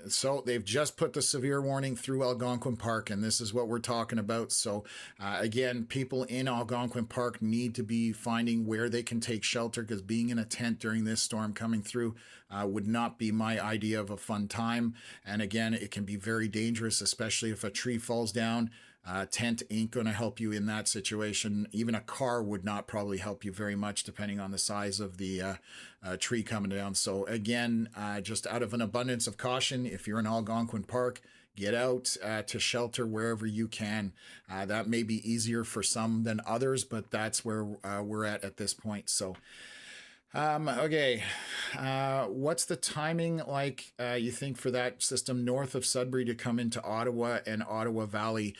so they've just put the severe warning through Algonquin Park, and this is what we're talking about. So again, people in Algonquin Park need to be finding where they can take shelter, because being in a tent during this storm coming through would not be my idea of a fun time. And again, it can be very dangerous, especially if a tree falls down. Tent ain't going to help you in that situation. Even a car would not probably help you very much, depending on the size of the tree coming down. So again, just out of an abundance of caution, if you're in Algonquin Park, get out to shelter wherever you can. That may be easier for some than others, but that's where we're at this point. So okay, what's the timing like, you think, for that system north of Sudbury to come into Ottawa and Ottawa Valley?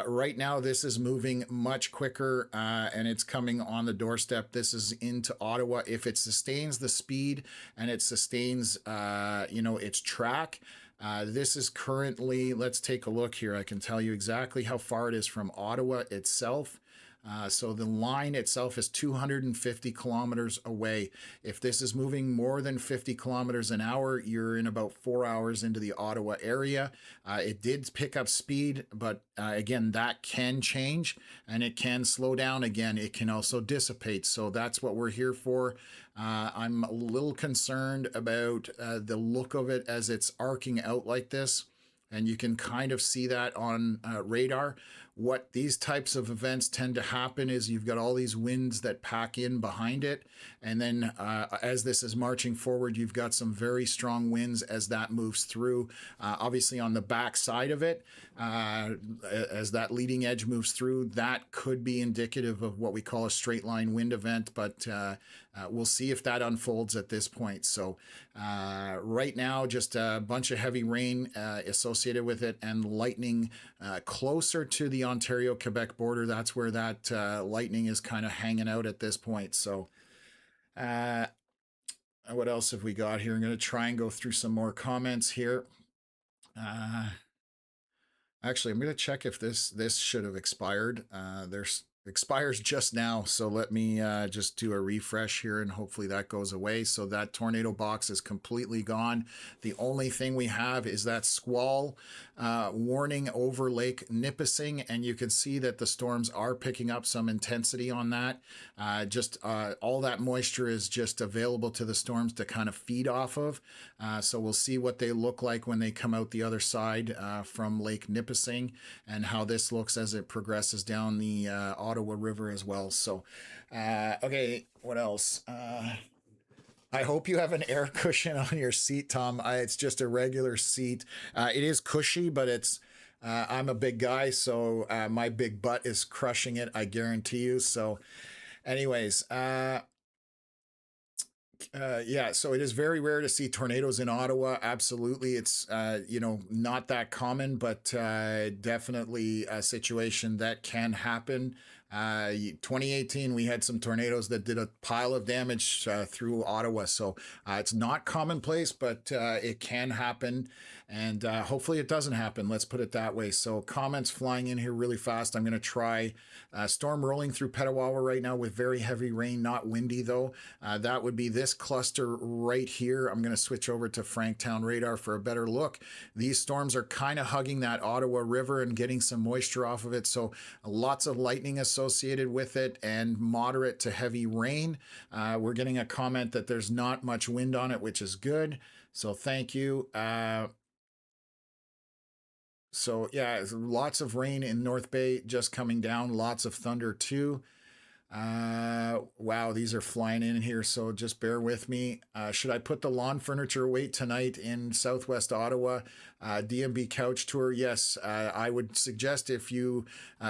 Right now, this is moving much quicker, and it's coming on the doorstep. This is into Ottawa. If it sustains the speed and it sustains, its track, this is currently, let's take a look here. I can tell you exactly how far it is from Ottawa itself. So the line itself is 250 kilometers away. If this is moving more than 50 kilometers an hour, you're in about 4 hours into the Ottawa area. It did pick up speed, but again, that can change and it can slow down again. It can also dissipate. So that's what we're here for. I'm a little concerned about the look of it as it's arcing out like this. And you can kind of see that on radar. What these types of events tend to happen is you've got all these winds that pack in behind it. And then as this is marching forward, you've got some very strong winds as that moves through. Obviously on the back side of it, as that leading edge moves through, that could be indicative of what we call a straight line wind event. But we'll see if that unfolds at this point. So right now, just a bunch of heavy rain associated with it and lightning closer to the Ontario-Quebec border. That's where that lightning is kind of hanging out at this point. So what else have we got here? I'm going to try and go through some more comments here. Actually, I'm going to check if this should have expired. There's expires just now, so let me just do a refresh here and hopefully that goes away. So that tornado box is completely gone. The only thing we have is that squall warning over Lake Nipissing, and you can see that the storms are picking up some intensity on that. All that moisture is just available to the storms to kind of feed off of. So we'll see what they look like when they come out the other side from Lake Nipissing, and how this looks as it progresses down the Ottawa River as well. So, okay, what else? I hope you have an air cushion on your seat, Tom. It's just a regular seat. It is cushy, but it's I'm a big guy, so my big butt is crushing it, I guarantee you. So anyways, yeah, so it is very rare to see tornadoes in Ottawa. Absolutely. It's, not that common, but definitely a situation that can happen. 2018, we had some tornadoes that did a pile of damage through Ottawa. So it's not commonplace, but it can happen. And hopefully it doesn't happen. Let's put it that way. So comments flying in here really fast. I'm going to try storm rolling through Petawawa right now with very heavy rain, not windy though. That would be this cluster right here. I'm going to switch over to Franktown radar for a better look. These storms are kind of hugging that Ottawa River and getting some moisture off of it. So lots of lightning associated with it and moderate to heavy rain. We're getting a comment that there's not much wind on it, which is good. So thank you. So yeah, lots of rain in North Bay just coming down, lots of thunder too. Wow, these are flying in here, so just bear with me. Should I put the lawn furniture away tonight in Southwest Ottawa? DMB couch tour, yes. I would suggest if you,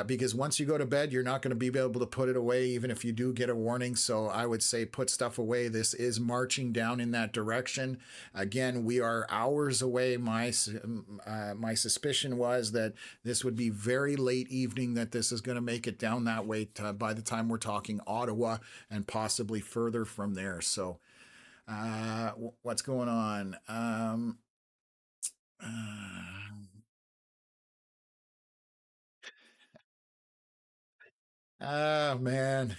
because once you go to bed, you're not going to be able to put it away, even if you do get a warning. So I would say put stuff away. This is marching down in that direction. Again, we are hours away. My suspicion was that this would be very late evening, that this is going to make it down that way by the time we're talking Ottawa and possibly further from there. So what's going on? Oh man.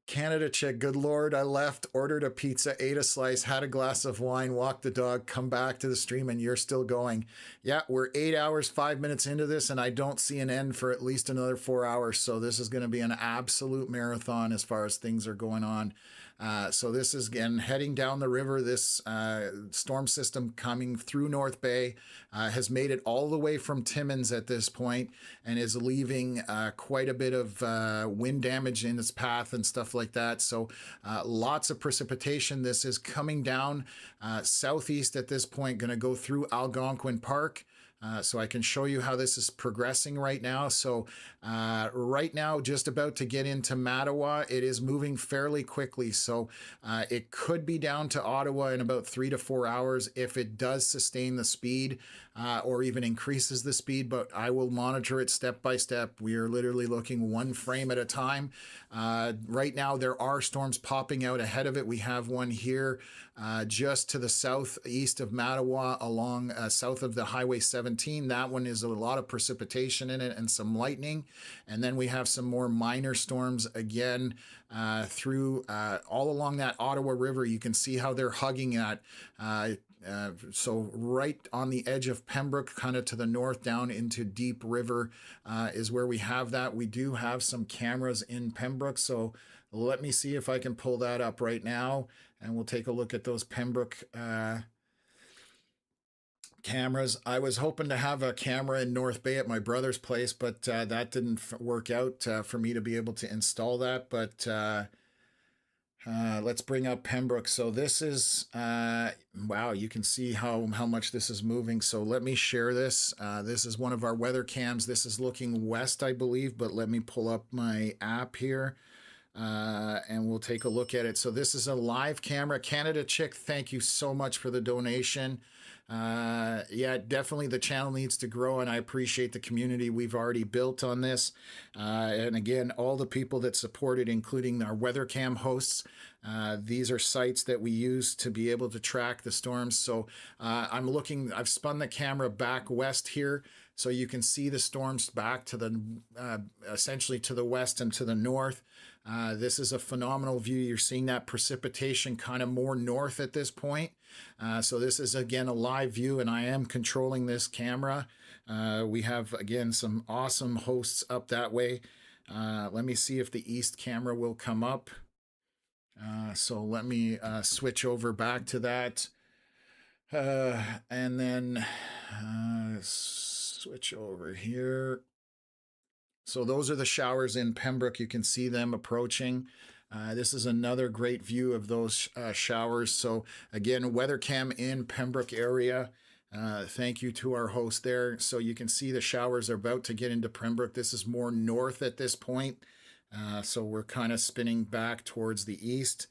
Canada chick, good Lord, I left, ordered a pizza, ate a slice, had a glass of wine, walked the dog, come back to the stream, and you're still going. Yeah, we're 8 hours, 5 minutes into this, and I don't see an end for at least another 4 hours. So this is going to be an absolute marathon as far as things are going on. So this is, again, heading down the river. This storm system coming through North Bay has made it all the way from Timmins at this point and is leaving quite a bit of wind damage in its path and stuff like that. So lots of precipitation. This is coming down southeast at this point, going to go through Algonquin Park. so I can show you how this is progressing right now. So right now, just about to get into Mattawa, it is moving fairly quickly. So it could be down to Ottawa in about 3 to 4 hours if it does sustain the speed or even increases the speed, but I will monitor it step by step. We are literally looking one frame at a time. Right now, there are storms popping out ahead of it. We have one here just to the southeast of Mattawa along south of the Highway 17. That one is a lot of precipitation in it and some lightning. And then we have some more minor storms again through all along that Ottawa River. You can see how they're hugging that. So right on the edge of Pembroke, kind of to the north down into Deep River is where we have that. We do have some cameras in Pembroke, so let me see if I can pull that up right now, and we'll take a look at those Pembroke cameras. I was hoping to have a camera in North Bay at my brother's place, but that didn't work out for me to be able to install that, but let's bring up Pembroke. So this is, wow, you can see how much this is moving. So let me share this. This is one of our weather cams. This is looking west, I believe, but let me pull up my app here and we'll take a look at it. So this is a live camera. Canada Chick, thank you so much for the donation. Yeah, definitely the channel needs to grow, and I appreciate the community we've already built on this. And again, all the people that support it, including our WeatherCam hosts. These are sites that we use to be able to track the storms. So I've spun the camera back west here, so you can see the storms back to the essentially to the west and to the north. This is a phenomenal view. You're seeing that precipitation kind of more north at this point. So this is, again, a live view, and I am controlling this camera. We have, again, some awesome hosts up that way. Let me see if the east camera will come up. So let me switch over back to that. And then switch over here. So those are the showers in Pembroke. You can see them approaching. This is another great view of those showers. So again, WeatherCam in Pembroke area. Thank you to our host there. So you can see the showers are about to get into Pembroke. This is more north at this point. So we're kind of spinning back towards the east.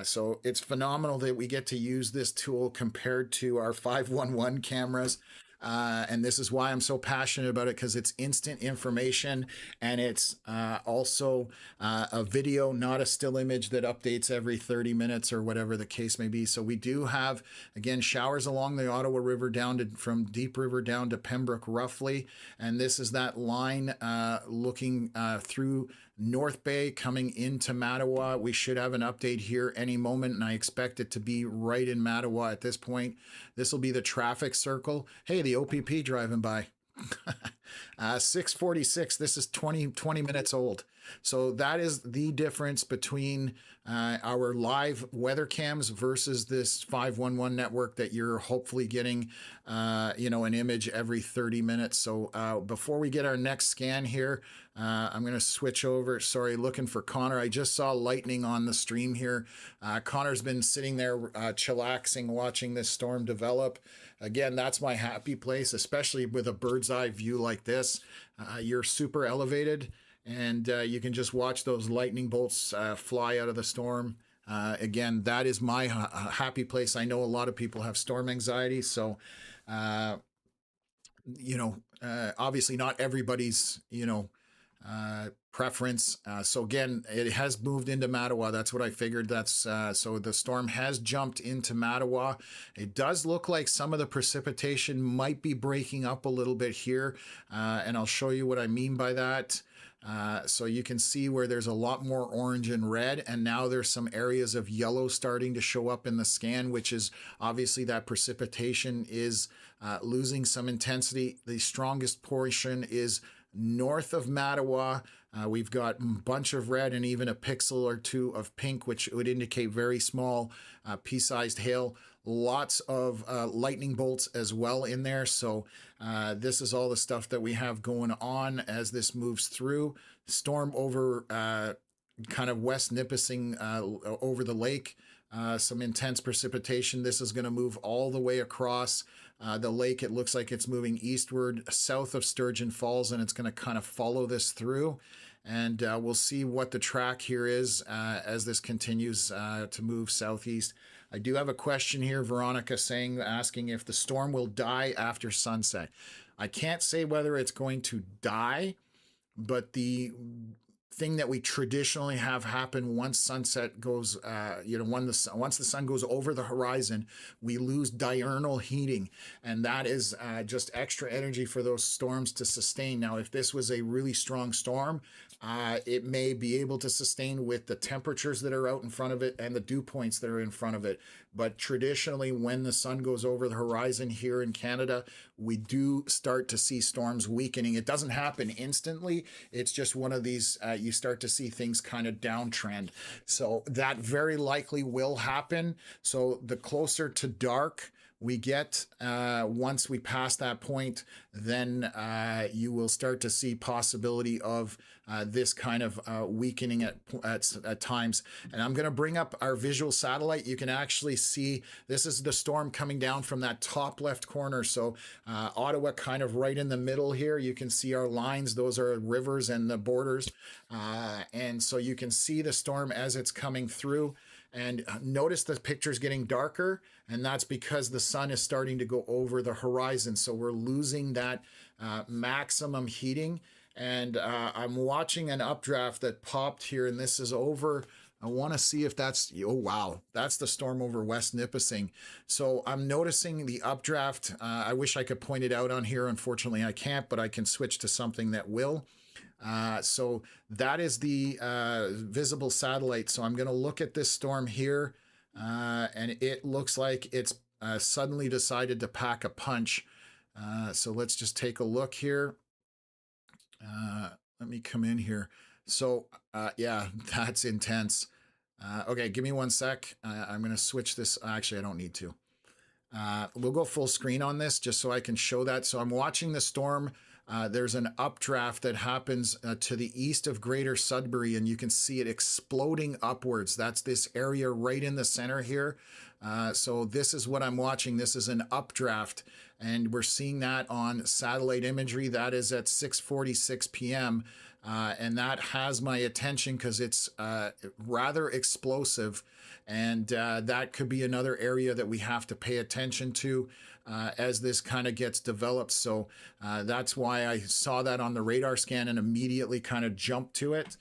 So it's phenomenal that we get to use this tool compared to our 511 cameras. And this is why I'm so passionate about it, because it's instant information, and it's also a video, not a still image that updates every 30 minutes or whatever the case may be. So we do have, again, showers along the Ottawa River down to, from Deep River down to Pembroke roughly. And this is that line looking through North Bay coming into Mattawa. We should have an update here any moment, and I expect it to be right in Mattawa at this point. This will be the traffic circle. Hey, the OPP driving by. 6:46. This is 20 minutes old. So that is the difference between our live weather cams versus this 511 network that you're hopefully getting, an image every 30 minutes. So before we get our next scan here, I'm going to switch over. Sorry, looking for Connor. I just saw lightning on the stream here. Connor's been sitting there chillaxing, watching this storm develop. Again, that's my happy place, especially with a bird's eye view like this. You're super elevated, and you can just watch those lightning bolts fly out of the storm. Again, that is my happy place. I know a lot of people have storm anxiety, so obviously not everybody's preference. So again, it has moved into Mattawa. That's what I figured. That's so the storm has jumped into Mattawa. It does look like some of the precipitation might be breaking up a little bit here, and I'll show you what I mean by that. So you can see where there's a lot more orange and red, and now there's some areas of yellow starting to show up in the scan, which is obviously that precipitation is losing some intensity. The strongest portion is north of Mattawa. We've got a bunch of red and even a pixel or two of pink, which would indicate very small pea-sized hail. Lots of lightning bolts as well in there. So this is all the stuff that we have going on as this moves through. Storm over kind of West Nipissing over the lake. Some intense precipitation. This is going to move all the way across The lake, it looks like it's moving eastward south of Sturgeon Falls, and it's going to kind of follow this through. And we'll see what the track here is as this continues to move southeast. I do have a question here, Veronica asking if the storm will die after sunset. I can't say whether it's going to die, but the thing that we traditionally have happen once sunset goes, once the sun goes over the horizon, we lose diurnal heating, and that is just extra energy for those storms to sustain. Now, if this was a really strong storm, it may be able to sustain with the temperatures that are out in front of it and the dew points that are in front of it. But traditionally, when the sun goes over the horizon here in Canada, we do start to see storms weakening. It doesn't happen instantly. It's just one of these, you start to see things kind of downtrend. So that very likely will happen. So the closer to dark we get, once we pass that point, then you will start to see possibility of this kind of weakening at times. And I'm going to bring up our visual satellite. You can actually see this is the storm coming down from that top left corner. So Ottawa kind of right in the middle here. You can see our lines. Those are rivers and the borders. And so you can see the storm as it's coming through. And notice the picture's getting darker, and that's because the sun is starting to go over the horizon. So we're losing that maximum heating. And I'm watching an updraft that popped here, and this is over. I want to see if that's, oh, wow, that's the storm over West Nipissing. So I'm noticing the updraft. I wish I could point it out on here. Unfortunately, I can't, but I can switch to something that will. So that is the visible satellite. So I'm going to look at this storm here, and it looks like it's suddenly decided to pack a punch. So let's just take a look here. Let me come in here. So yeah, that's intense. Okay, give me one sec. I'm going to switch this. Actually, I don't need to. We'll go full screen on this just so I can show that. So I'm watching the storm. There's an updraft that happens to the east of Greater Sudbury, and you can see it exploding upwards. That's this area right in the center here. So this is what I'm watching. This is an updraft, and we're seeing that on satellite imagery. That is at 6:46 p.m. And that has my attention because it's rather explosive, and that could be another area that we have to pay attention to as this kind of gets developed. So that's why I saw that on the radar scan and immediately kind of jumped to it.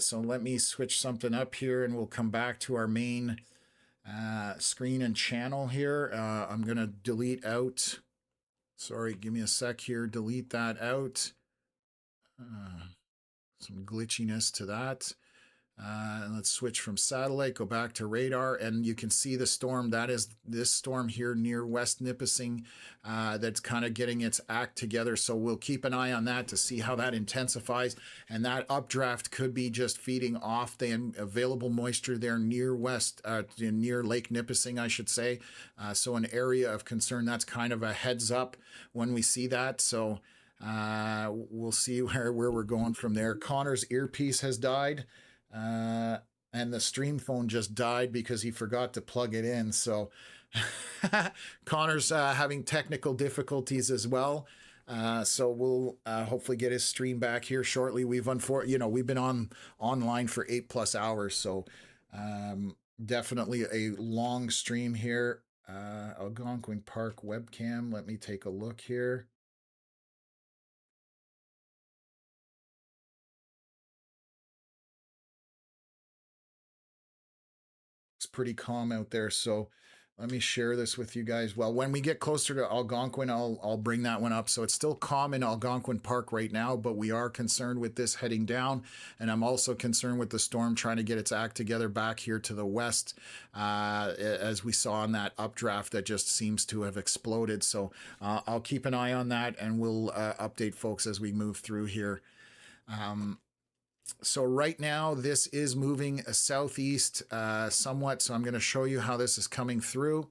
So let me switch something up here, and we'll come back to our main screen and channel here. I'm going to delete out. Sorry, give me a sec here. Delete that out. Some glitchiness to that. And let's switch from satellite, go back to radar, and you can see the storm. That is this storm here near West Nipissing that's kind of getting its act together. So we'll keep an eye on that to see how that intensifies. And that updraft could be just feeding off the available moisture there near near Lake Nipissing, I should say. So an area of concern. That's kind of a heads up when we see that. So we'll see where we're going from there. Connor's earpiece has died. And the stream phone just died because he forgot to plug it in. So Connor's having technical difficulties as well. So we'll hopefully get his stream back here shortly. We've been online for 8+ hours. So definitely a long stream here. Algonquin Park webcam. Let me take a look here. Pretty calm out there, so let me share this with you guys. Well, when we get closer to Algonquin, I'll bring that one up. So it's still calm in Algonquin Park right now, but we are concerned with this heading down, and I'm also concerned with the storm trying to get its act together back here to the west, as we saw in that updraft that just seems to have exploded. So I'll keep an eye on that, and we'll update folks as we move through here. So right now, this is moving southeast somewhat. So I'm going to show you how this is coming through.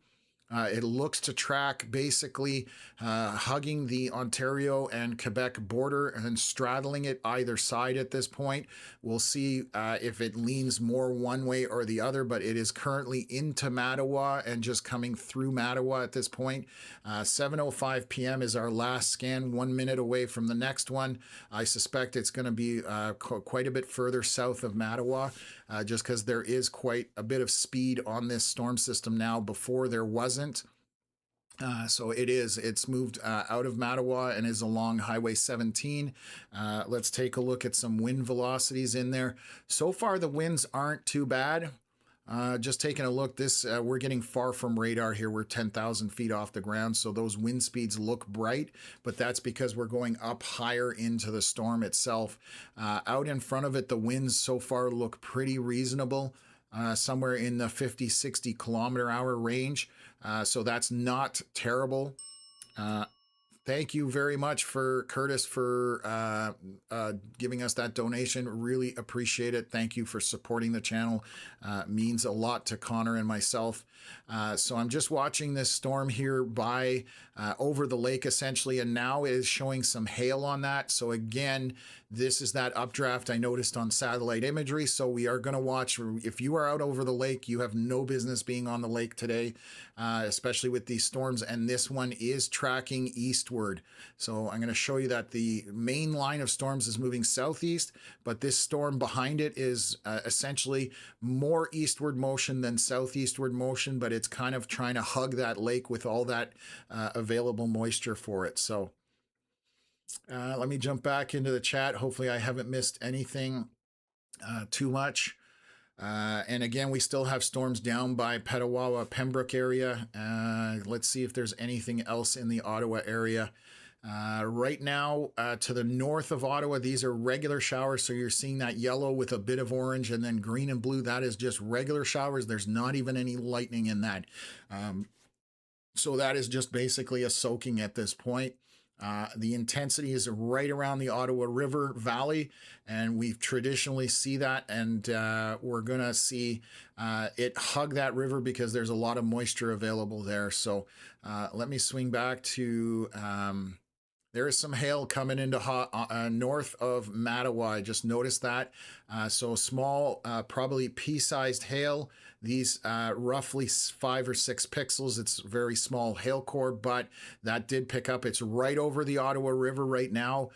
It looks to track basically hugging the Ontario and Quebec border and straddling it either side at this point. We'll see if it leans more one way or the other, but it is currently into Mattawa and just coming through Mattawa at this point. 7:05 p.m. is our last scan, 1 minute away from the next one. I suspect it's going to be quite a bit further south of Mattawa, just because there is quite a bit of speed on this storm system now. Before there wasn't. So it's moved out of Mattawa and is along Highway 17. Let's take a look at some wind velocities in there. So far, the winds aren't too bad. Just taking a look, we're getting far from radar here. We're 10,000 feet off the ground, so those wind speeds look bright, but that's because we're going up higher into the storm itself. Out in front of it, the winds so far look pretty reasonable. Somewhere in the 50-60 kilometer-hour range. So that's not terrible. Thank you very much for Curtis for giving us that donation. Really appreciate it. Thank you for supporting the channel. Means a lot to Connor and myself. So I'm just watching this storm here by over the lake essentially, and now it is showing some hail on that. So again, this is that updraft I noticed on satellite imagery. So we are going to watch. If you are out over the lake, you have no business being on the lake today, especially with these storms. And this one is tracking eastward. So I'm going to show you that the main line of storms is moving southeast, but this storm behind it is essentially more eastward motion than southeastward motion, but it's kind of trying to hug that lake with all that available moisture for it. So let me jump back into the chat. Hopefully I haven't missed anything too much. And again, we still have storms down by Petawawa, Pembroke area. Let's see if there's anything else in the Ottawa area. Right now, to the north of Ottawa, these are regular showers. So you're seeing that yellow with a bit of orange and then green and blue. That is just regular showers. There's not even any lightning in that. So that is just basically a soaking at this point. The intensity is right around the Ottawa River Valley, and we traditionally see that, and we're going to see it hug that river because there's a lot of moisture available there. So let me swing back to... there is some hail coming into north of Mattawa. I just noticed that. So small, probably pea-sized hail. These roughly 5 or 6 pixels. It's very small hail core, but that did pick up. It's right over the Ottawa River right now.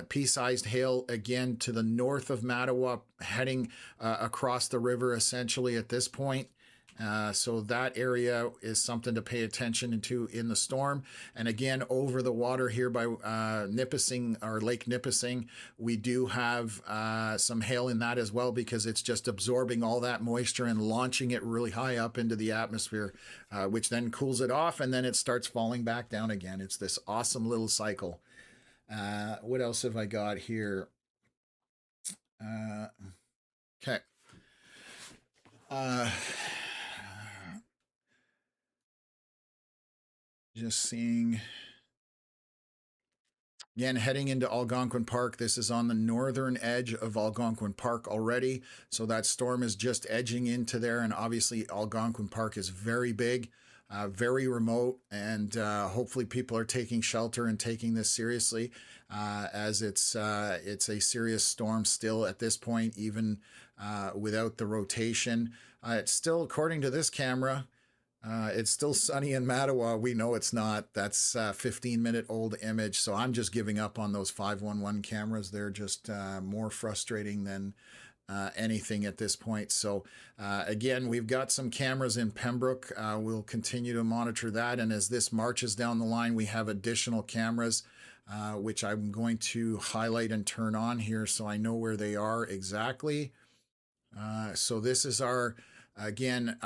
Pea-sized hail again to the north of Mattawa, heading across the river essentially at this point. So that area is something to pay attention to in the storm. And again, over the water here by Nipissing or Lake Nipissing, we do have some hail in that as well, because it's just absorbing all that moisture and launching it really high up into the atmosphere, which then cools it off and then it starts falling back down again. It's this awesome little cycle. What else have I got here? Okay. Just seeing, again, heading into Algonquin Park. This is on the northern edge of Algonquin Park already. So that storm is just edging into there. And obviously Algonquin Park is very big, very remote. And hopefully people are taking shelter and taking this seriously, as it's a serious storm still at this point, even without the rotation. It's still, according to this camera, it's still sunny in Mattawa. We know it's not. That's a 15-minute-old image. So I'm just giving up on those 511 cameras. They're just more frustrating than anything at this point. So again, we've got some cameras in Pembroke. We'll continue to monitor that. And as this marches down the line, we have additional cameras, which I'm going to highlight and turn on here so I know where they are exactly. So this is our, again,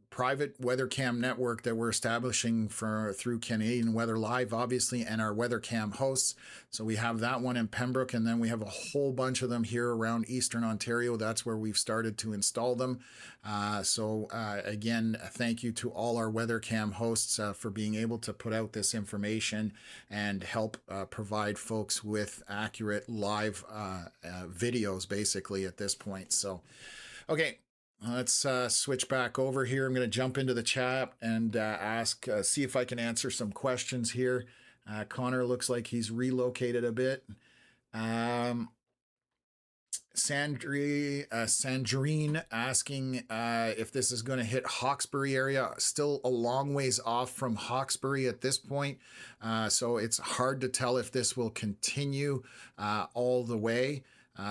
private weather cam network that we're establishing through Canadian Weather Live, obviously, and our weather cam hosts. So we have that one in Pembroke, and then we have a whole bunch of them here around Eastern Ontario. That's where we've started to install them. Again, thank you to all our weather cam hosts for being able to put out this information and help provide folks with accurate live videos, basically, at this point. So, okay. Let's switch back over here. I'm going to jump into the chat and see if I can answer some questions here. Connor looks like he's relocated a bit. Sandrine asking if this is going to hit Hawkesbury area. Still a long ways off from Hawkesbury at this point. So it's hard to tell if this will continue all the way.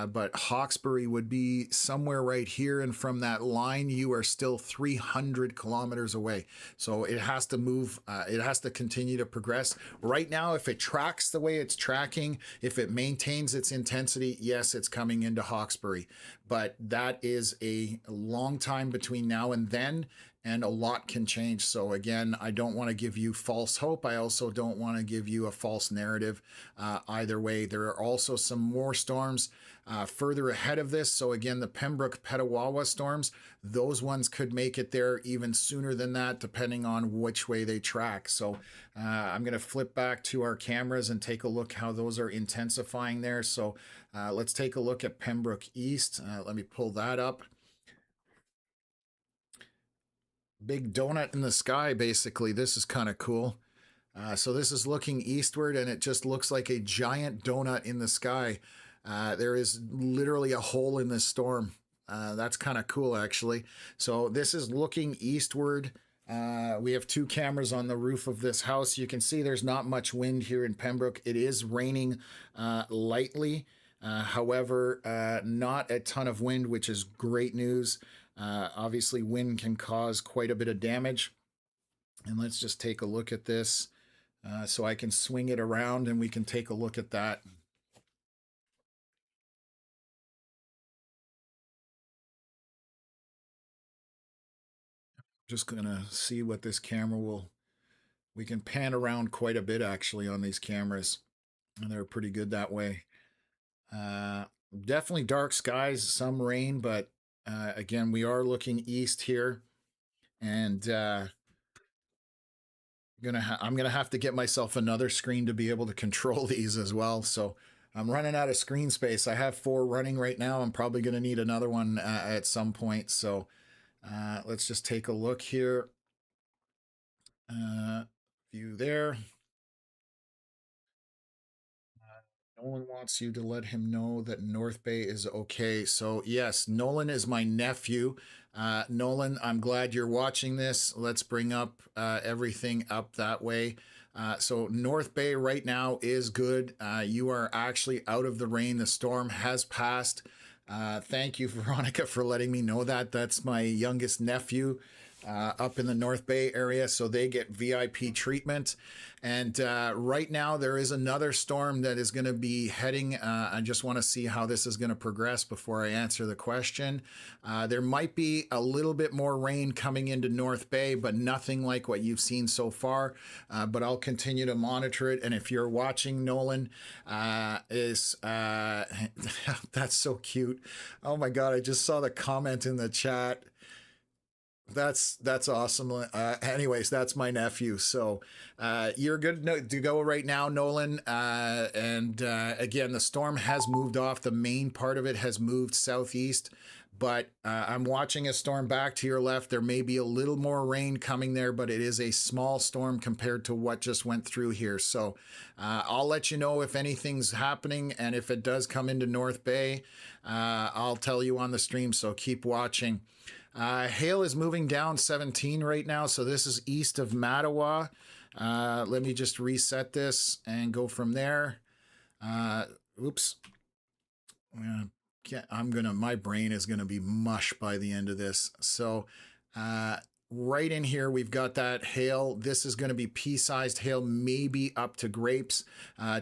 But Hawkesbury would be somewhere right here, and from that line you are still 300 kilometers away, so it has to move. It has to continue to progress. Right now, if it tracks the way it's tracking, if it maintains its intensity, yes, it's coming into Hawkesbury, but that is a long time between now and then, and a lot can change. So again, I don't want to give you false hope. I also don't want to give you a false narrative. Either way, there are also some more storms further ahead of this. So again, the Pembroke Petawawa storms, those ones could make it there even sooner than that, depending on which way they track. So I'm going to flip back to our cameras and take a look how those are intensifying there. So let's take a look at Pembroke East. Let me pull that up. Big donut in the sky, basically. This is kind of cool. So this is looking eastward, and it just looks like a giant donut in the sky. There is literally a hole in this storm. That's kind of cool, actually. So this is looking eastward. We have two cameras on the roof of this house. You can see there's not much wind here in Pembroke. It is raining lightly. However, not a ton of wind, which is great news. Obviously, wind can cause quite a bit of damage. And let's just take a look at this. So I can swing it around and we can take a look at that. Just gonna see what this camera will, we can pan around quite a bit actually on these cameras, and they're pretty good that way. Definitely dark skies, some rain, but again, we are looking east here, and I'm gonna have to get myself another screen to be able to control these as well. So I'm running out of screen space. I have 4 running right now. I'm probably gonna need another one at some point. So let's just take a look here. View there. Nolan wants you to let him know that North Bay is okay. So yes, Nolan is my nephew. Nolan, I'm glad you're watching this. Let's bring up everything up that way. So North Bay right now is good. You are actually out of the rain. The storm has passed. Thank you, Veronica, for letting me know that. That's my youngest nephew up in the North Bay area, so they get VIP treatment. And right now there is another storm that is going to be heading. I just want to see how this is going to progress before I answer the question. There might be a little bit more rain coming into North Bay, but nothing like what you've seen so far. But I'll continue to monitor it. And if you're watching, Nolan, that's so cute. Oh my God, I just saw the comment in the chat. That's awesome. Anyways, that's my nephew. So you're good to go right now, Nolan. And again, the storm has moved off. The main part of it has moved southeast. But I'm watching a storm back to your left. There may be a little more rain coming there, but it is a small storm compared to what just went through here. So I'll let you know if anything's happening. And if it does come into North Bay, I'll tell you on the stream. So keep watching. Hail is moving down 17 right now, so this is east of Mattawa. Let me just reset this and go from there. Oops. My brain is gonna be mush by the end of this. So right in here, we've got that hail. This is going to be pea-sized hail, maybe up to grapes,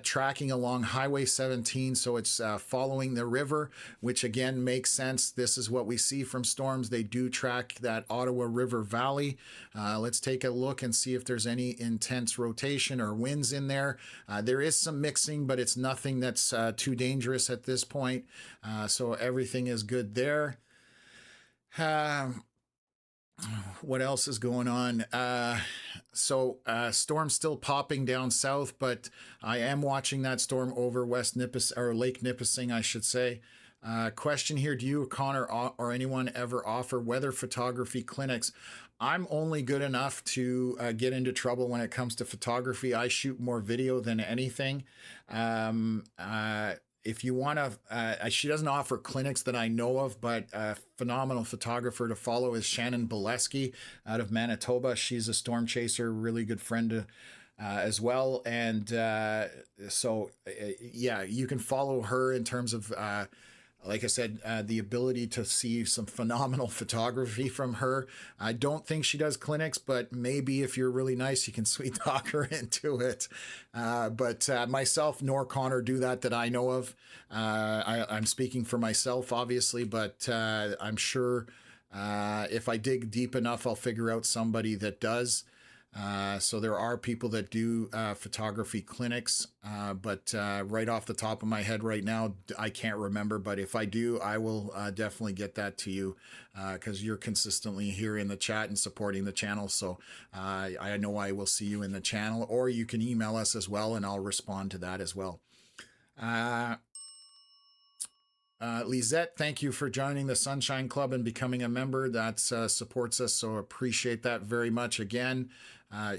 tracking along Highway 17. So it's following the river, which again makes sense. This is what we see from storms. They do track that Ottawa River Valley. Let's take a look and see if there's any intense rotation or winds in there. There is some mixing, but it's nothing that's too dangerous at this point. So everything is good there. What else is going on? Storm's still popping down south, but I am watching that storm over West Nipissing, or Lake Nipissing, I should say. Question here: do you, Connor, or anyone ever offer weather photography clinics? I'm only good enough to get into trouble when it comes to photography. I shoot more video than anything. If you want to, she doesn't offer clinics that I know of, but a phenomenal photographer to follow is Shannon Bileski out of Manitoba. She's a storm chaser, really good friend to, as well. And yeah, you can follow her in terms of, like I said, the ability to see some phenomenal photography from her. I don't think she does clinics, but maybe if you're really nice, you can sweet talk her into it. But myself nor Connor do that I know of. I'm speaking for myself, obviously, but I'm sure if I dig deep enough, I'll figure out somebody that does. So there are people that do photography clinics, but right off the top of my head right now, I can't remember. But if I do, I will definitely get that to you because you're consistently here in the chat and supporting the channel. So I know I will see you in the channel, or you can email us as well, and I'll respond to that as well. Lisette, thank you for joining the Sunshine Club and becoming a member. That supports us, so appreciate that very much. Again,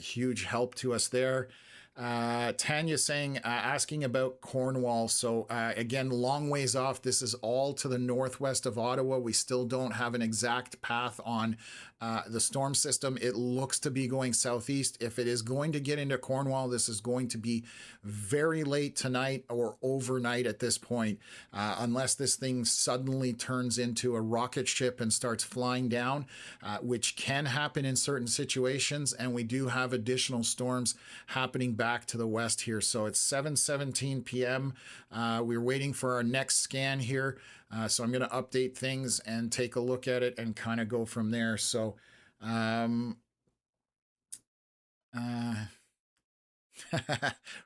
huge help to us there. Tanya saying, asking about Cornwall. So again, long ways off. This is all to the northwest of Ottawa. We still don't have an exact path on the storm system. It looks to be going southeast. If it is going to get into Cornwall, this is going to be very late tonight or overnight at this point, unless this thing suddenly turns into a rocket ship and starts flying down, which can happen in certain situations. And we do have additional storms happening back to the west here. So it's 7:17 p.m. We're waiting for our next scan here. So I'm going to update things and take a look at it and kind of go from there. So,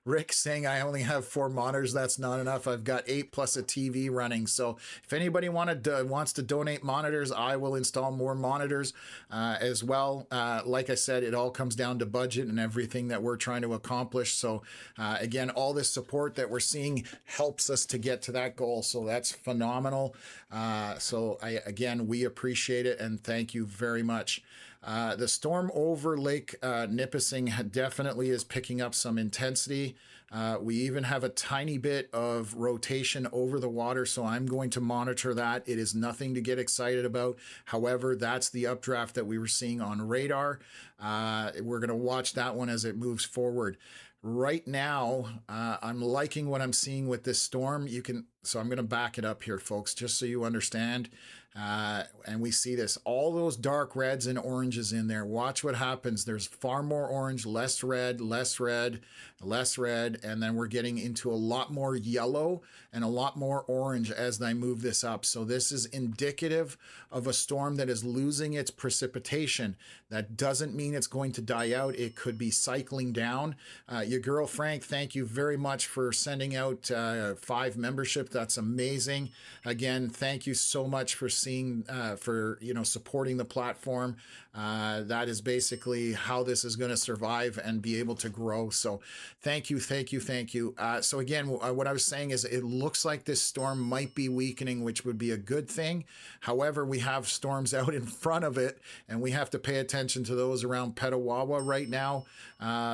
Rick saying I only have 4 monitors. That's not enough. I've got 8 plus a TV running. So if anybody wants to donate monitors, I will install more monitors as well. Like I said, it all comes down to budget and everything that we're trying to accomplish. So again, all this support that we're seeing helps us to get to that goal. So that's phenomenal. Again, we appreciate it and thank you very much. The storm over Lake Nipissing definitely is picking up some intensity. We even have a tiny bit of rotation over the water, so I'm going to monitor that. It is nothing to get excited about. However, that's the updraft that we were seeing on radar. We're going to watch that one as it moves forward. Right now, I'm liking what I'm seeing with this storm. So I'm going to back it up here, folks, just so you understand. And we see this, all those dark reds and oranges in there. Watch what happens. There's far more orange, less red, less red, less red. And then we're getting into a lot more yellow and a lot more orange as I move this up. So this is indicative of a storm that is losing its precipitation. That doesn't mean it's going to die out. It could be cycling down. Your girl, Frank, thank you very much for sending out 5 membership. That's amazing. Again, thank you so much for supporting the platform. That is basically how this is going to survive and be able to grow. So thank you, thank you, thank you. So again, what I was saying is it looks like this storm might be weakening, which would be a good thing. However, we have storms out in front of it, and we have to pay attention to those around Petawawa right now.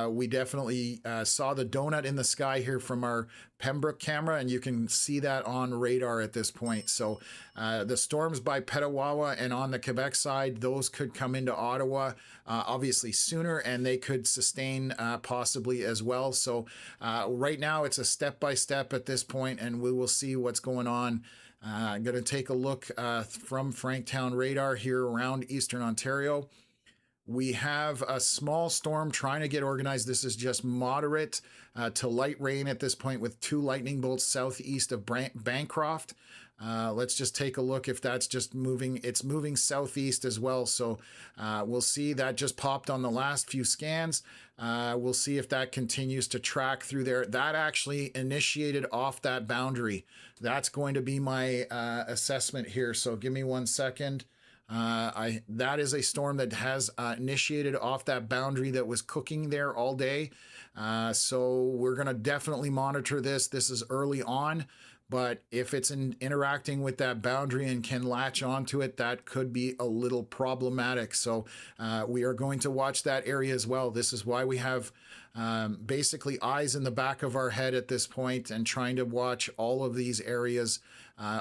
We definitely saw the donut in the sky here from our Pembroke camera, and you can see that on radar at this point. So the storms by Petawawa and on the Quebec side, those could come into Ottawa obviously sooner, and they could sustain possibly as well. So right now it's a step-by-step at this point, and we will see what's going on. I'm going to take a look from Franktown radar here around Eastern Ontario. We have a small storm trying to get organized. This is just moderate to light rain at this point with 2 lightning bolts southeast of Bancroft. Let's just take a look if that's just moving. It's moving southeast as well. So we'll see. That just popped on the last few scans. We'll see if that continues to track through there. That actually initiated off that boundary. That's going to be my assessment here. So give me 1 second. That is a storm that has initiated off that boundary that was cooking there all day. So we're going to definitely monitor this. This is early on, but if it's interacting with that boundary and can latch onto it, that could be a little problematic. So we are going to watch that area as well. This is why we have basically eyes in the back of our head at this point and trying to watch all of these areas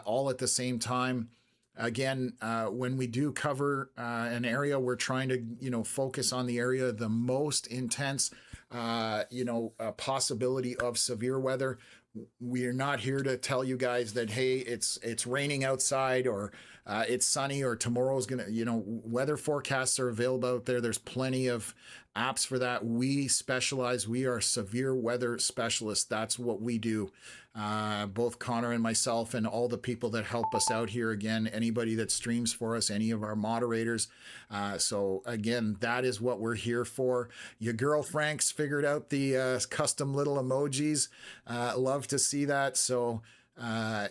all at the same time. Again, when we do cover an area, we're trying to, focus on the area the most intense, possibility of severe weather. We are not here to tell you guys that, hey, it's raining outside or it's sunny or tomorrow's gonna, weather forecasts are available out there. There's plenty of apps for that. We specialize. We are severe weather specialists. That's what we do. Both Connor and myself and all the people that help us out here. Again, anybody that streams for us, any of our moderators. So again, that is what we're here for. Your girl Frank's figured out the custom little emojis. Love to see that. So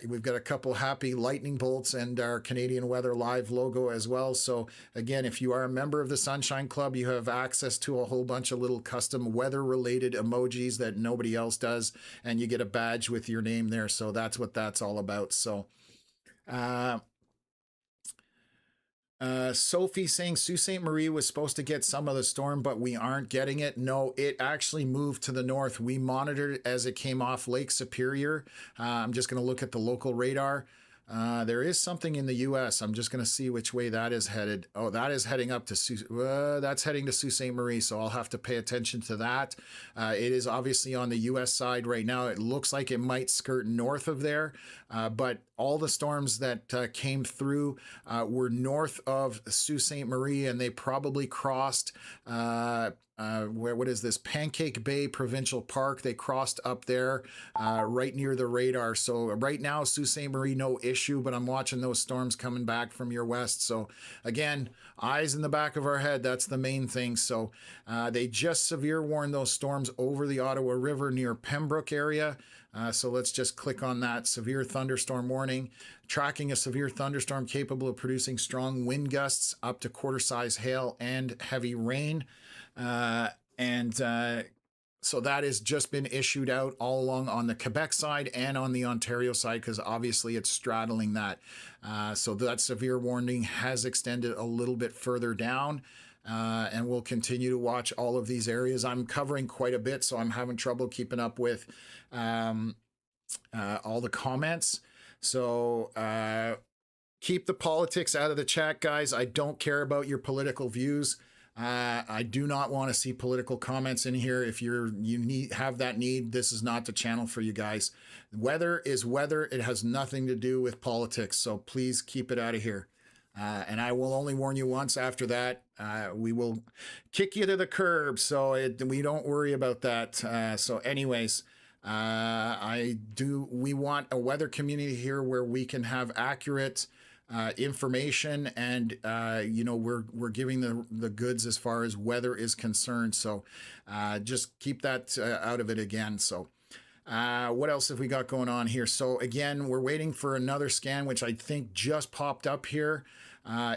we've got a couple happy lightning bolts and our Canadian Weather Live logo as well. So again, if you are a member of the Sunshine Club, you have access to a whole bunch of little custom weather related emojis that nobody else does. And you get a badge with your name there. So that's what that's all about. So, Sophie saying Sault Ste. Marie was supposed to get some of the storm, but we aren't getting it. No, it actually moved to the north. We monitored it as it came off Lake Superior. I'm just going to look at the local radar. There is something in the U.S. I'm just going to see which way that is headed. Oh, that is heading up to that's heading to Sault Ste. Marie, so I'll have to pay attention to that. It is obviously on the U.S. side right now. It looks like it might skirt north of there, but all the storms that came through were north of Sault Ste. Marie, and they probably crossed what is this, Pancake Bay Provincial Park. They crossed up there right near the radar. So right now, Sault Ste. Marie, no issue, but I'm watching those storms coming back from your west. So again, eyes in the back of our head. That's the main thing. So they just severe warned those storms over the Ottawa River near Pembroke area. So let's just click on that severe thunderstorm warning. Tracking a severe thunderstorm capable of producing strong wind gusts up to quarter-size hail and heavy rain. So that has just been issued out all along on the Quebec side and on the Ontario side, because obviously it's straddling that. So that severe warning has extended a little bit further down. And we'll continue to watch all of these areas. I'm covering quite a bit, so I'm having trouble keeping up with all the comments. So keep the politics out of the chat, guys. I don't care about your political views. I do not want to see political comments in here. If you have that need, this is not the channel for you guys. Weather is weather. It has nothing to do with politics. So please keep it out of here. And I will only warn you once. After that, we will kick you to the curb. So we don't worry about that. So anyways, we want a weather community here where we can have accurate information, and we're giving the goods as far as weather is concerned. So just keep that out of it again. So what else have we got going on here? So again, we're waiting for another scan, which I think just popped up here.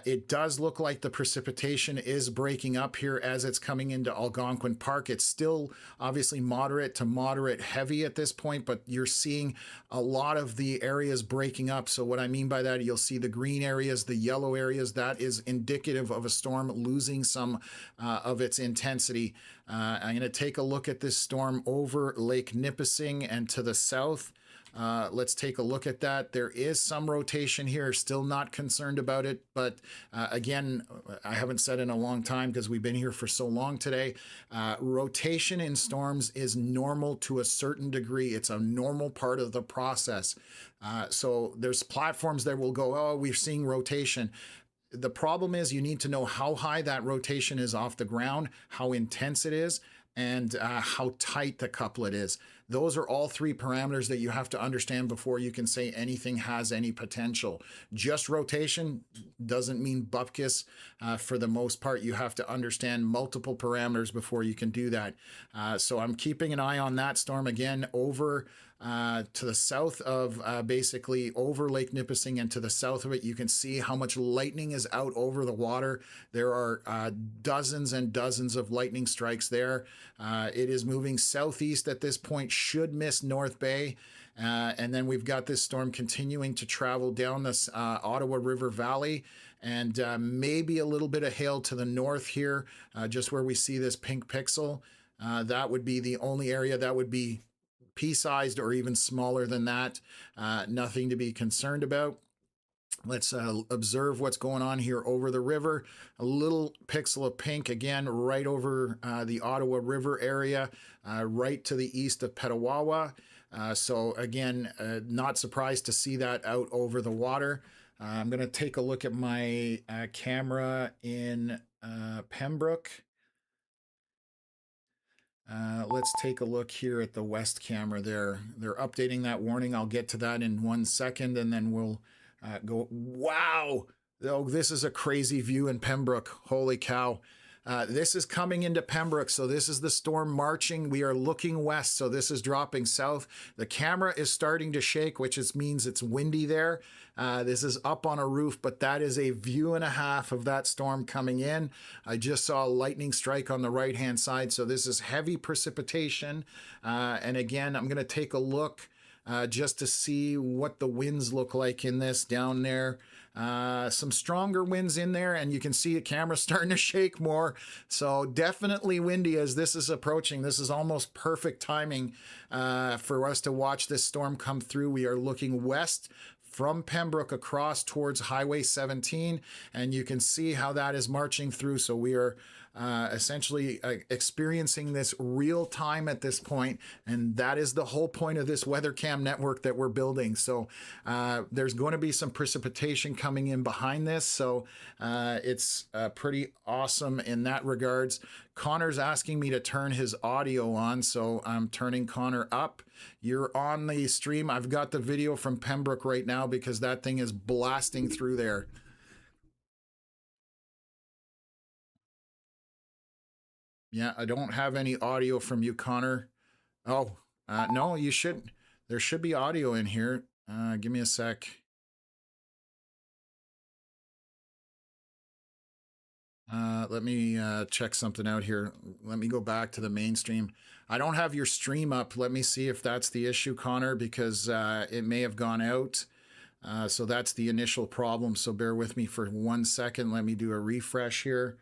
It does look like the precipitation is breaking up here as it's coming into Algonquin Park. It's still obviously moderate to moderate heavy at this point, but you're seeing a lot of the areas breaking up. So what I mean by that, you'll see the green areas, the yellow areas. That is indicative of a storm losing some of its intensity. I'm going to take a look at this storm over Lake Nipissing and to the south. Let's take a look at that. There is some rotation here, still not concerned about it. But again, I haven't said in a long time because we've been here for so long today. Rotation in storms is normal to a certain degree. It's a normal part of the process. So there's platforms that will go, oh, we're seeing rotation. The problem is you need to know how high that rotation is off the ground, how intense it is, and how tight the couplet is. Those are all three parameters that you have to understand before you can say anything has any potential. Just rotation doesn't mean bupkis. For the most part, you have to understand multiple parameters before you can do that. So I'm keeping an eye on that storm again over to the south of basically over Lake Nipissing, and to the south of it, you can see how much lightning is out over the water. There are dozens and dozens of lightning strikes there. It is moving southeast at this point, should miss North Bay. And then we've got this storm continuing to travel down this Ottawa River Valley, and maybe a little bit of hail to the north here, just where we see this pink pixel. That would be the only area that would be pea-sized or even smaller than that. Nothing to be concerned about. Let's observe what's going on here over the river. A little pixel of pink again, right over the Ottawa River area, right to the east of Petawawa. So again, not surprised to see that out over the water. I'm going to take a look at my camera in Pembroke. Let's take a look here at the west camera there. They're updating that warning. I'll get to that in 1 second, and then we'll go. Wow! Oh, this is a crazy view in Pembroke. Holy cow. This is coming into Pembroke, so this is the storm marching. We are looking west, so this is dropping south. The camera is starting to shake, which means it's windy there. This is up on a roof, but that is a view and a half of that storm coming in. I just saw a lightning strike on the right-hand side, so this is heavy precipitation. And again, I'm going to take a look just to see what the winds look like in this down there. Some stronger winds in there, and you can see the camera starting to shake more. So definitely windy as this is approaching. This is almost perfect timing for us to watch this storm come through. We are looking west from Pembroke across towards Highway 17, and you can see how that is marching through. So we are essentially experiencing this real time at this point, and that is the whole point of this WeatherCam network that we're building. So there's going to be some precipitation coming in behind this, so it's pretty awesome in that regards. Connor's asking me to turn his audio on, so I'm turning Connor up. You're on the stream. I've got the video from Pembroke right now because that thing is blasting through there. Yeah, I don't have any audio from you, Connor. Oh, no, you should. There should be audio in here. Give me a sec. Let me check something out here. Let me go back to the mainstream. I don't have your stream up. Let me see if that's the issue, Connor, because it may have gone out. So that's the initial problem. So bear with me for 1 second. Let me do a refresh here.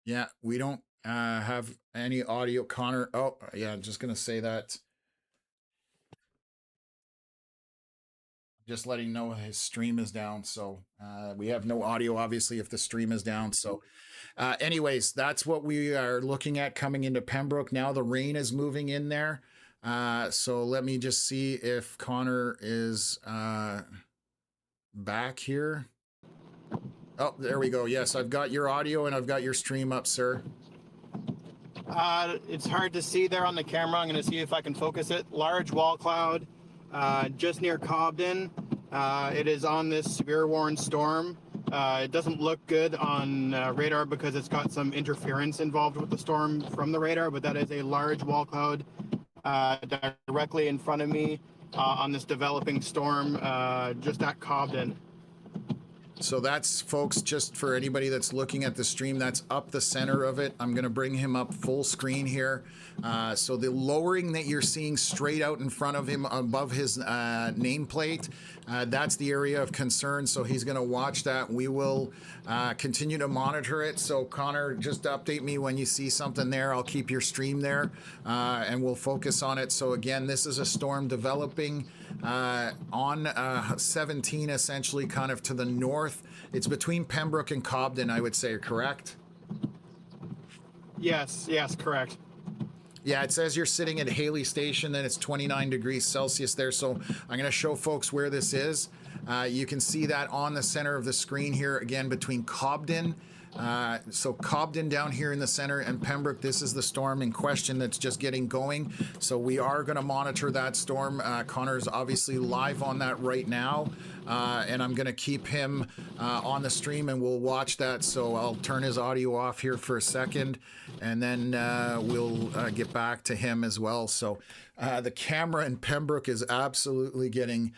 Yeah, we don't have any audio, Connor. Oh, yeah, I'm just going to say that. Just letting know his stream is down. So we have no audio, obviously, if the stream is down. So anyways, that's what we are looking at coming into Pembroke. Now the rain is moving in there. So let me just see if Connor is back here. Oh, there we go. Yes, I've got your audio and I've got your stream up, sir. It's hard to see there on the camera. I'm going to see if I can focus it. Large wall cloud just near Cobden. It is on this severe warning storm. It doesn't look good on radar because it's got some interference involved with the storm from the radar, but that is a large wall cloud directly in front of me on this developing storm just at Cobden. So that's, folks, just for anybody that's looking at the stream, that's up the center of it. I'm going to bring him up full screen here. So the lowering that you're seeing straight out in front of him above his nameplate, that's the area of concern. So he's going to watch that. We will continue to monitor it. So Connor, just update me when you see something there. I'll keep your stream there and we'll focus on it. So again, this is a storm developing on 17, essentially kind of to the north. It's between Pembroke and Cobden, I would say, correct? Yes, correct. Yeah, it says you're sitting at Haley Station, and it's 29 degrees Celsius there. So I'm going to show folks where this is. You can see that on the center of the screen here, again, between Cobden. So Cobden down here in the center and Pembroke, this is the storm in question that's just getting going. So we are going to monitor that storm. Connor's obviously live on that right now. And I'm going to keep him on the stream and we'll watch that. So I'll turn his audio off here for a second and then we'll get back to him as well. So the camera in Pembroke is absolutely getting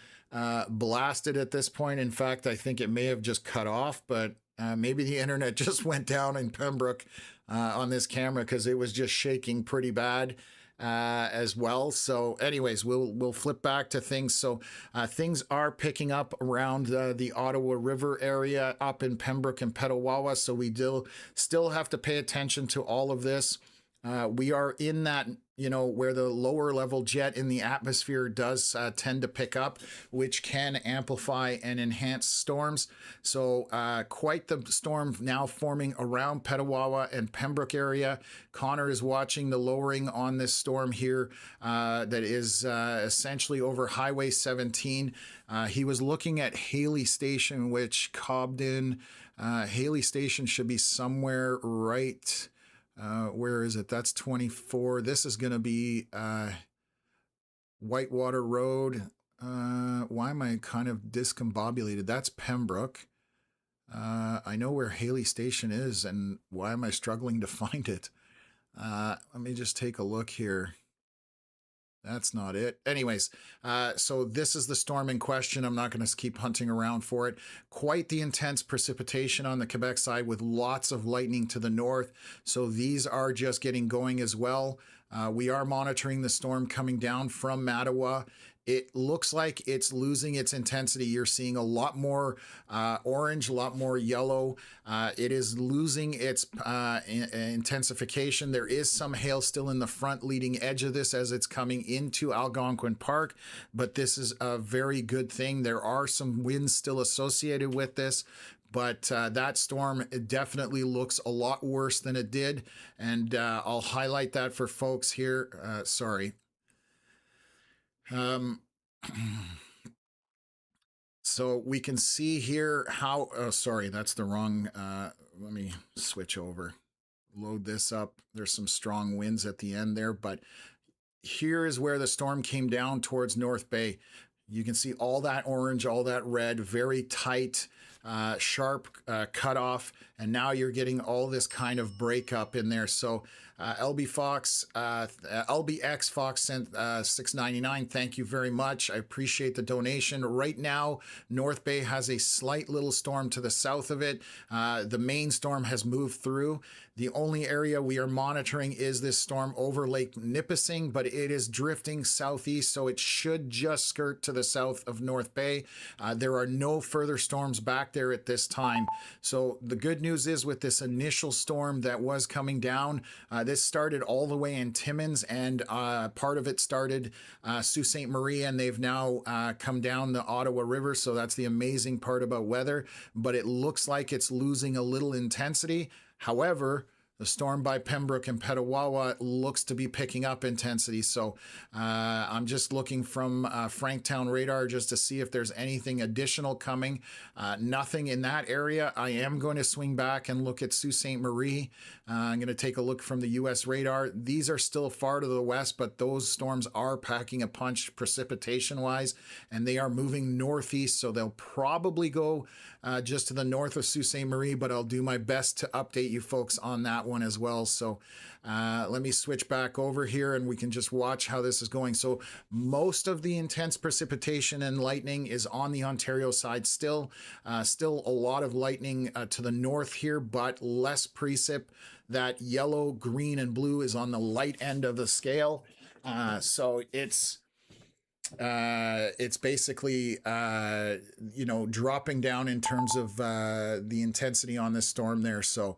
blasted at this point. In fact, I think it may have just cut off, but maybe the internet just went down in Pembroke on this camera because it was just shaking pretty bad. as well. So anyways, we'll flip back to things. So things are picking up around the Ottawa River area up in Pembroke and Petawawa. So we still have to pay attention to all of this. We are in that, where the lower level jet in the atmosphere does tend to pick up, which can amplify and enhance storms. So quite the storm now forming around Petawawa and Pembroke area. Connor is watching the lowering on this storm here that is essentially over Highway 17. He was looking at Haley Station, which Cobden, Haley Station should be somewhere right... where is it? That's 24. This is going to be Whitewater Road. Why am I kind of discombobulated? That's Pembroke. I know where Haley Station is, and why am I struggling to find it? Let me just take a look here. That's not it. Anyways, so this is the storm in question. I'm not going to keep hunting around for it. Quite the intense precipitation on the Quebec side with lots of lightning to the north. So these are just getting going as well. We are monitoring the storm coming down from Mattawa. It looks like it's losing its intensity. You're seeing a lot more orange, a lot more yellow. It is losing its intensification. There is some hail still in the front leading edge of this as it's coming into Algonquin Park, but this is a very good thing. There are some winds still associated with this, but that storm definitely looks a lot worse than it did, and I'll highlight that for folks here. Sorry. So we can see here how, oh, sorry, that's the wrong, let me switch over, load this up. There's some strong winds at the end there, but here is where the storm came down towards North Bay. You can see all that orange, all that red, very tight, sharp cutoff, and now you're getting all this kind of breakup in there. So LBX Fox sent $6.99. Thank you very much. I appreciate the donation. Right now, North Bay has a slight little storm to the south of it. The main storm has moved through. The only area we are monitoring is this storm over Lake Nipissing, but it is drifting southeast, so it should just skirt to the south of North Bay. There are no further storms back there at this time. So the good news is with this initial storm that was coming down, this started all the way in Timmins, and part of it started Sault Ste. Marie, and they've now come down the Ottawa River. So that's the amazing part about weather, but it looks like it's losing a little intensity. However, the storm by Pembroke and Petawawa looks to be picking up intensity. So I'm just looking from Franktown radar just to see if there's anything additional coming. Nothing in that area. I am going to swing back and look at Sault Ste. Marie. I'm going to take a look from the U.S. radar. These are still far to the west, but those storms are packing a punch precipitation-wise, and they are moving northeast, so they'll probably go just to the north of Sault Ste. Marie, but I'll do my best to update you folks on that one as well. So let me switch back over here and we can just watch how this is going. So most of the intense precipitation and lightning is on the Ontario side still. Still a lot of lightning to the north here, but less precip. That yellow, green, and blue is on the light end of the scale. So it's basically, dropping down in terms of the intensity on this storm there. So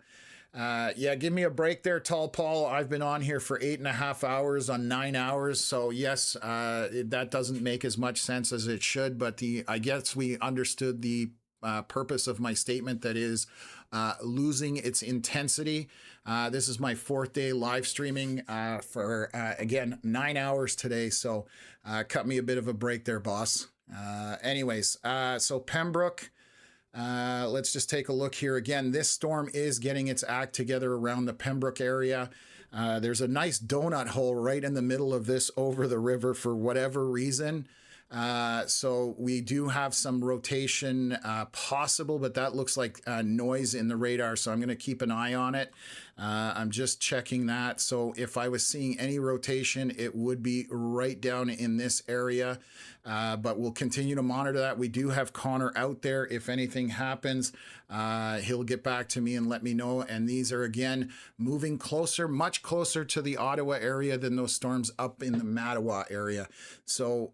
yeah, give me a break there, Tall Paul. I've been on here for 8.5 hours on 9 hours. So yes, that doesn't make as much sense as it should, but I guess we understood the purpose of my statement, that is losing its intensity. This is my 4th day live streaming for, again, 9 hours today. So cut me a bit of a break there, boss. Anyways, so Pembroke, let's just take a look here. Again, this storm is getting its act together around the Pembroke area. There's a nice donut hole right in the middle of this over the river for whatever reason. So we do have some rotation possible, but that looks like noise in the radar. So I'm going to keep an eye on it. I'm just checking that. So if I was seeing any rotation, it would be right down in this area. But we'll continue to monitor that. We do have Connor out there if anything happens. he'll get back to me and let me know. And these are, again, moving closer, much closer to the Ottawa area than those storms up in the Mattawa area. So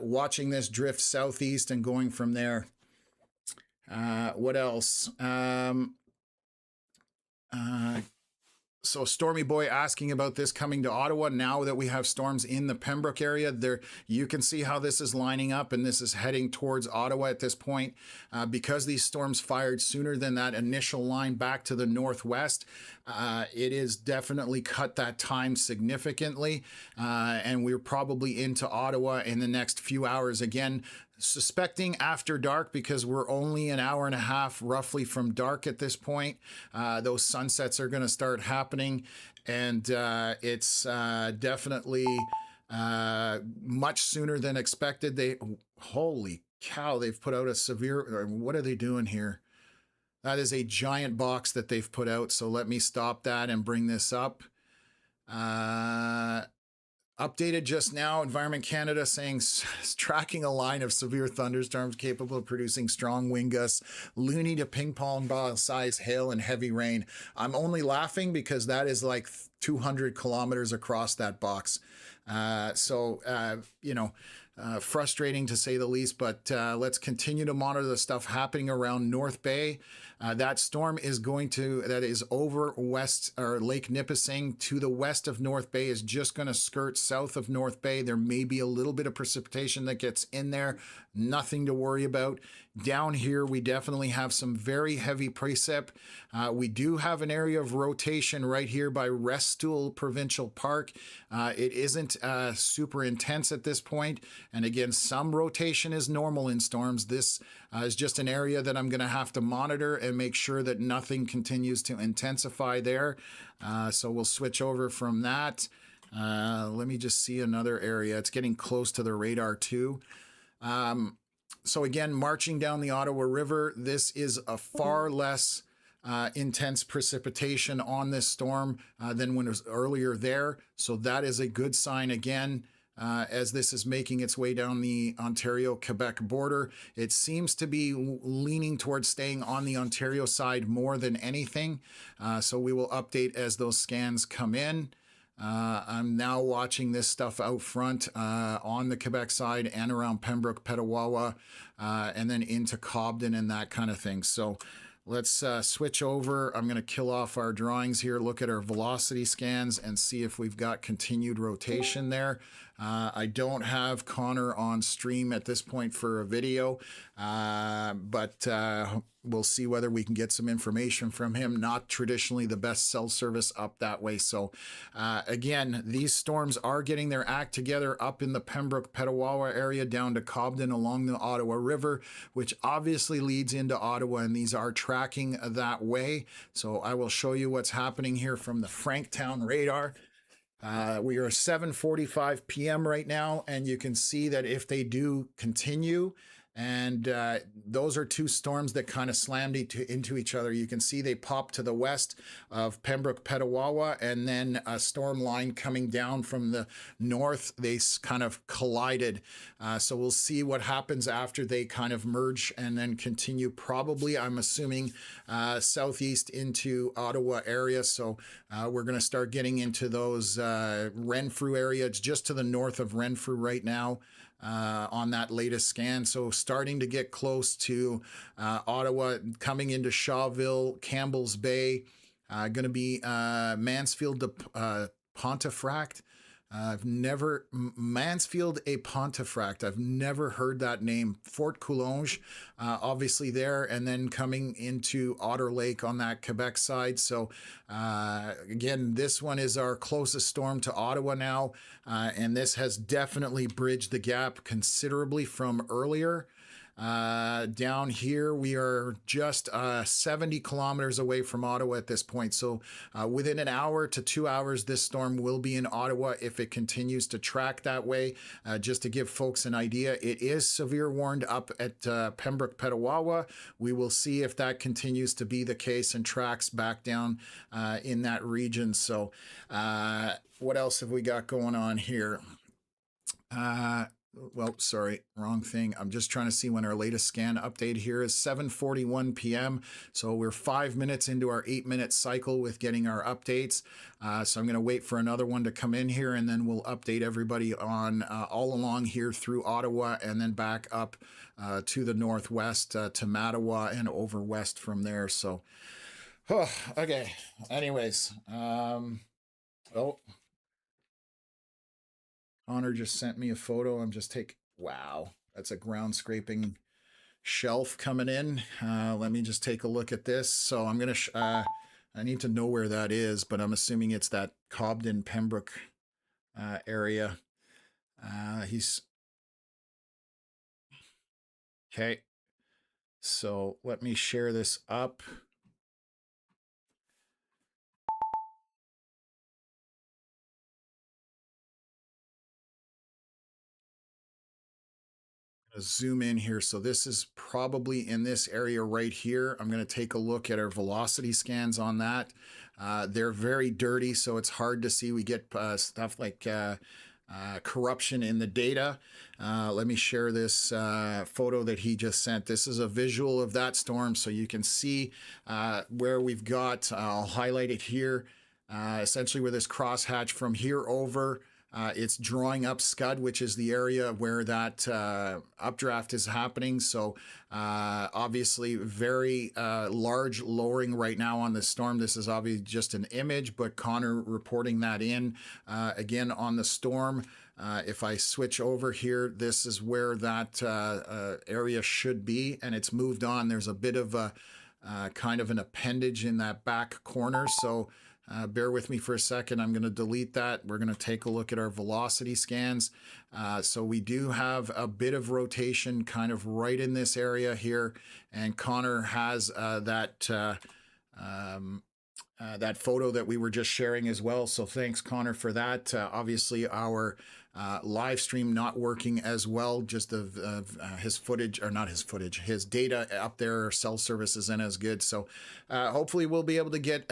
watching this drift southeast and going from there. What else? So Stormy Boy asking about this coming to Ottawa now that we have storms in the Pembroke area. There, you can see how this is lining up, and this is heading towards Ottawa at this point. Because these storms fired sooner than that initial line back to the northwest, it is definitely cut that time significantly, and we're probably into Ottawa in the next few hours again. Suspecting after dark, because we're only an hour and a half roughly from dark at this point. Those sunsets are going to start happening, and it's definitely much sooner than expected. Holy cow, they've put out a severe, what are they doing here? That is a giant box that they've put out. So let me stop that and bring this up. Updated just now, Environment Canada saying tracking a line of severe thunderstorms capable of producing strong wind gusts, loony to ping pong ball size hail and heavy rain. I'm only laughing because that is like 200 kilometers across that box. Frustrating to say the least, but let's continue to monitor the stuff happening around North Bay. That storm is that is over west, or Lake Nipissing to the west of North Bay, is just going to skirt south of North Bay. There may be a little bit of precipitation that gets in there. Nothing to worry about. Down here, we definitely have some very heavy precip. We do have an area of rotation right here by Restoule Provincial Park. It isn't super intense at this point. And again, some rotation is normal in storms. This is just an area that I'm going to have to monitor and make sure that nothing continues to intensify there. So we'll switch over from that. Let me just see another area. It's getting close to the radar too. So again, marching down the Ottawa River, this is a far less intense precipitation on this storm than when it was earlier there. So that is a good sign again. As this is making its way down the Ontario-Quebec border. It seems to be leaning towards staying on the Ontario side more than anything. So we will update as those scans come in. I'm now watching this stuff out front on the Quebec side and around Pembroke, Petawawa, and then into Cobden and that kind of thing. So let's switch over. I'm going to kill off our drawings here, look at our velocity scans, and see if we've got continued rotation there. I don't have Connor on stream at this point for a video, but we'll see whether we can get some information from him. Not traditionally the best cell service up that way. So again, these storms are getting their act together up in the Pembroke Petawawa area down to Cobden along the Ottawa River, which obviously leads into Ottawa, and these are tracking that way. So I will show you what's happening here from the Franktown radar. We are 7:45 p.m. right now, and you can see that if they do continue, and those are two storms that kind of slammed into each other. You can see they pop to the west of Pembroke Petawawa, and then a storm line coming down from the north. They kind of collided. So we'll see what happens after they kind of merge and then continue, probably, I'm assuming, southeast into Ottawa area. So we're going to start getting into those Renfrew area. It's just to the north of Renfrew right now. On that latest scan. So starting to get close to Ottawa, coming into Shawville, Campbell's Bay, going to be Mansfield to Pontefract. Mansfield a Pontefract. I've never heard that name. Fort Coulonge, obviously there, and then coming into Otter Lake on that Quebec side. So again, this one is our closest storm to Ottawa now, and this has definitely bridged the gap considerably from earlier. Down here, we are just 70 kilometers away from Ottawa at this point. So within an hour to 2 hours, this storm will be in Ottawa if it continues to track that way. Just to give folks an idea, it is severe warned up at Pembroke Petawawa. We will see if that continues to be the case and tracks back down in that region. So what else have we got going on here? well, sorry, wrong thing. I'm just trying to see when our latest scan update here is 7:41 p.m. So we're 5 minutes into our 8-minute cycle with getting our updates. So I'm going to wait for another one to come in here, and then we'll update everybody on all along here through Ottawa, and then back up to the northwest to Mattawa and over west from there. So, okay. Anyways, oh. Connor just sent me a photo. I'm just taking, wow, that's a ground scraping shelf coming in. Let me just take a look at this. So I'm going to, I need to know where that is, but I'm assuming it's that Cobden, Pembroke area. Okay. So let me share this up. Zoom in here. So this is probably in this area right here. I'm going to take a look at our velocity scans on that. They're very dirty, so it's hard to see. We get stuff like corruption in the data. Let me share this photo that he just sent. This is a visual of that storm, so you can see where we've got, I'll highlight it here, essentially where this crosshatch from here over, it's drawing up Scud, which is the area where that updraft is happening. So obviously very large lowering right now on the storm. This is obviously just an image, but Connor reporting that in again on the storm. If I switch over here, this is where that area should be, and it's moved on. There's a bit of a kind of an appendage in that back corner. So bear with me for a second. I'm going to delete that. We're going to take a look at our velocity scans. So we do have a bit of rotation kind of right in this area here. And Connor has that photo that we were just sharing as well. So thanks, Connor, for that. Obviously, our live stream not working as well, just of his footage, or not his footage, his data up there, cell service isn't as good. So hopefully we'll be able to get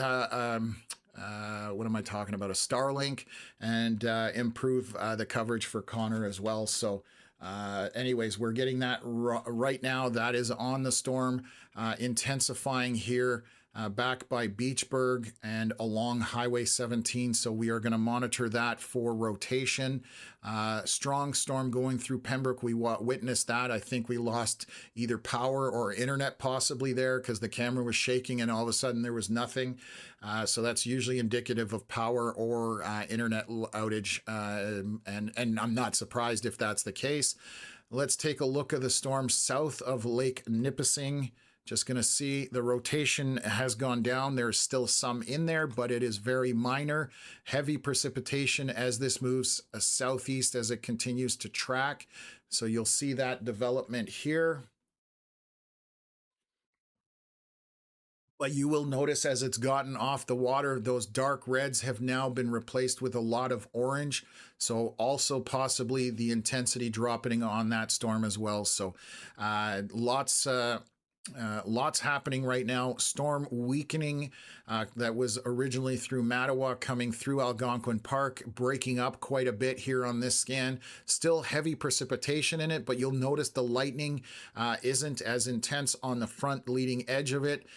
what am I talking about? A Starlink, and improve the coverage for Connor as well. So anyways, we're getting that right now. That is on the storm, intensifying here. Back by Beachburg and along Highway 17. So we are going to monitor that for rotation. Strong storm going through Pembroke. We witnessed that. I think we lost either power or internet possibly there because the camera was shaking and all of a sudden there was nothing. So that's usually indicative of power or internet outage. And I'm not surprised if that's the case. Let's take a look at the storm south of Lake Nipissing. Just going to see the rotation has gone down. There's still some in there, but it is very minor. Heavy precipitation as this moves southeast as it continues to track. So you'll see that development here. But you will notice as it's gotten off the water, those dark reds have now been replaced with a lot of orange. So also possibly the intensity dropping on that storm as well. So lots happening right now. Storm weakening that was originally through Mattawa, coming through Algonquin Park, breaking up quite a bit here on this scan. Still heavy precipitation in it, but you'll notice the lightning isn't as intense on the front leading edge of it.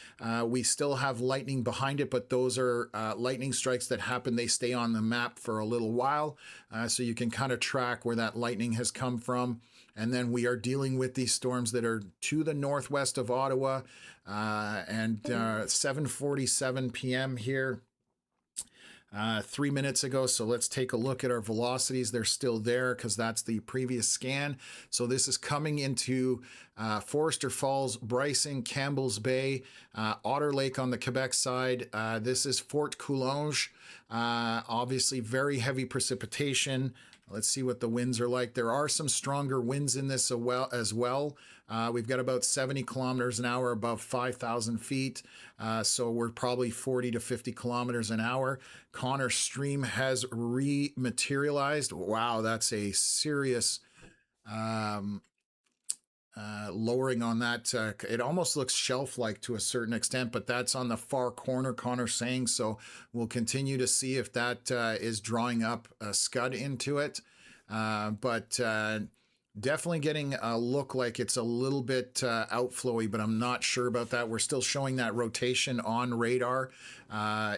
We still have lightning behind it, but those are lightning strikes that happen. They stay on the map for a little while, so you can kind of track where that lightning has come from. And then we are dealing with these storms that are to the northwest of Ottawa, and 7:47 p.m. here, 3 minutes ago. So let's take a look at our velocities. They're still there because that's the previous scan. So this is coming into Forester Falls, Bryson, Campbell's Bay, Otter Lake on the Quebec side. This is Fort Coulonge. Obviously very heavy precipitation. Let's see what the winds are like. There are some stronger winds in this as well. We've got about 70 kilometers an hour above 5,000 feet. So we're probably 40 to 50 kilometers an hour. Connor Stream has rematerialized. Wow, that's a serious lowering on that. It almost looks shelf-like to a certain extent, but that's on the far corner, Connor's saying. So we'll continue to see if that is drawing up Scud into it. But Definitely getting a look like it's a little bit outflowy, but I'm not sure about that. We're still showing that rotation on radar.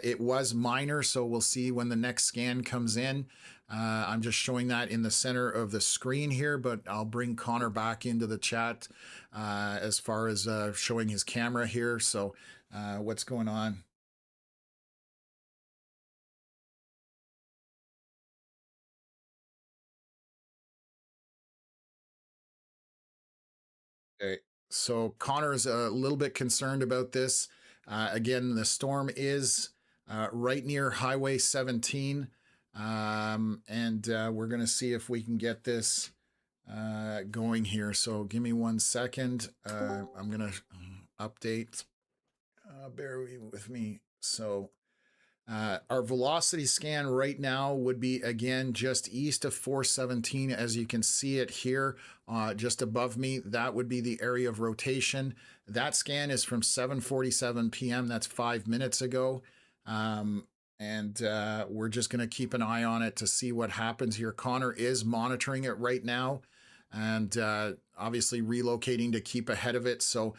It was minor, so we'll see when the next scan comes in. I'm just showing that in the center of the screen here, but I'll bring Connor back into the chat as far as showing his camera here. So what's going on? Okay, so Connor's a little bit concerned about this. Again, the storm is right near Highway 17, and we're going to see if we can get this going here. So give me 1 second. I'm going to update. Bear with me. So our velocity scan right now would be, again, just east of 417. As you can see it here, just above me, that would be the area of rotation. That scan is from 7:47 p.m. That's 5 minutes ago. And we're just going to keep an eye on it to see what happens here. Connor is monitoring it right now, and obviously relocating to keep ahead of it. So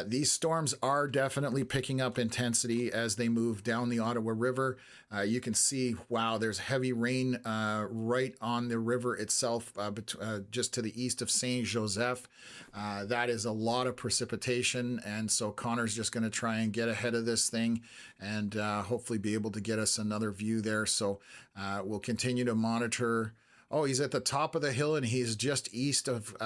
these storms are definitely picking up intensity as they move down the Ottawa River. You can see, wow, there's heavy rain right on the river itself, just to the east of Saint Joseph. That is a lot of precipitation, and so Connor's just going to try and get ahead of this thing and hopefully be able to get us another view there. So we'll continue to monitor. Oh, he's at the top of the hill and he's just east of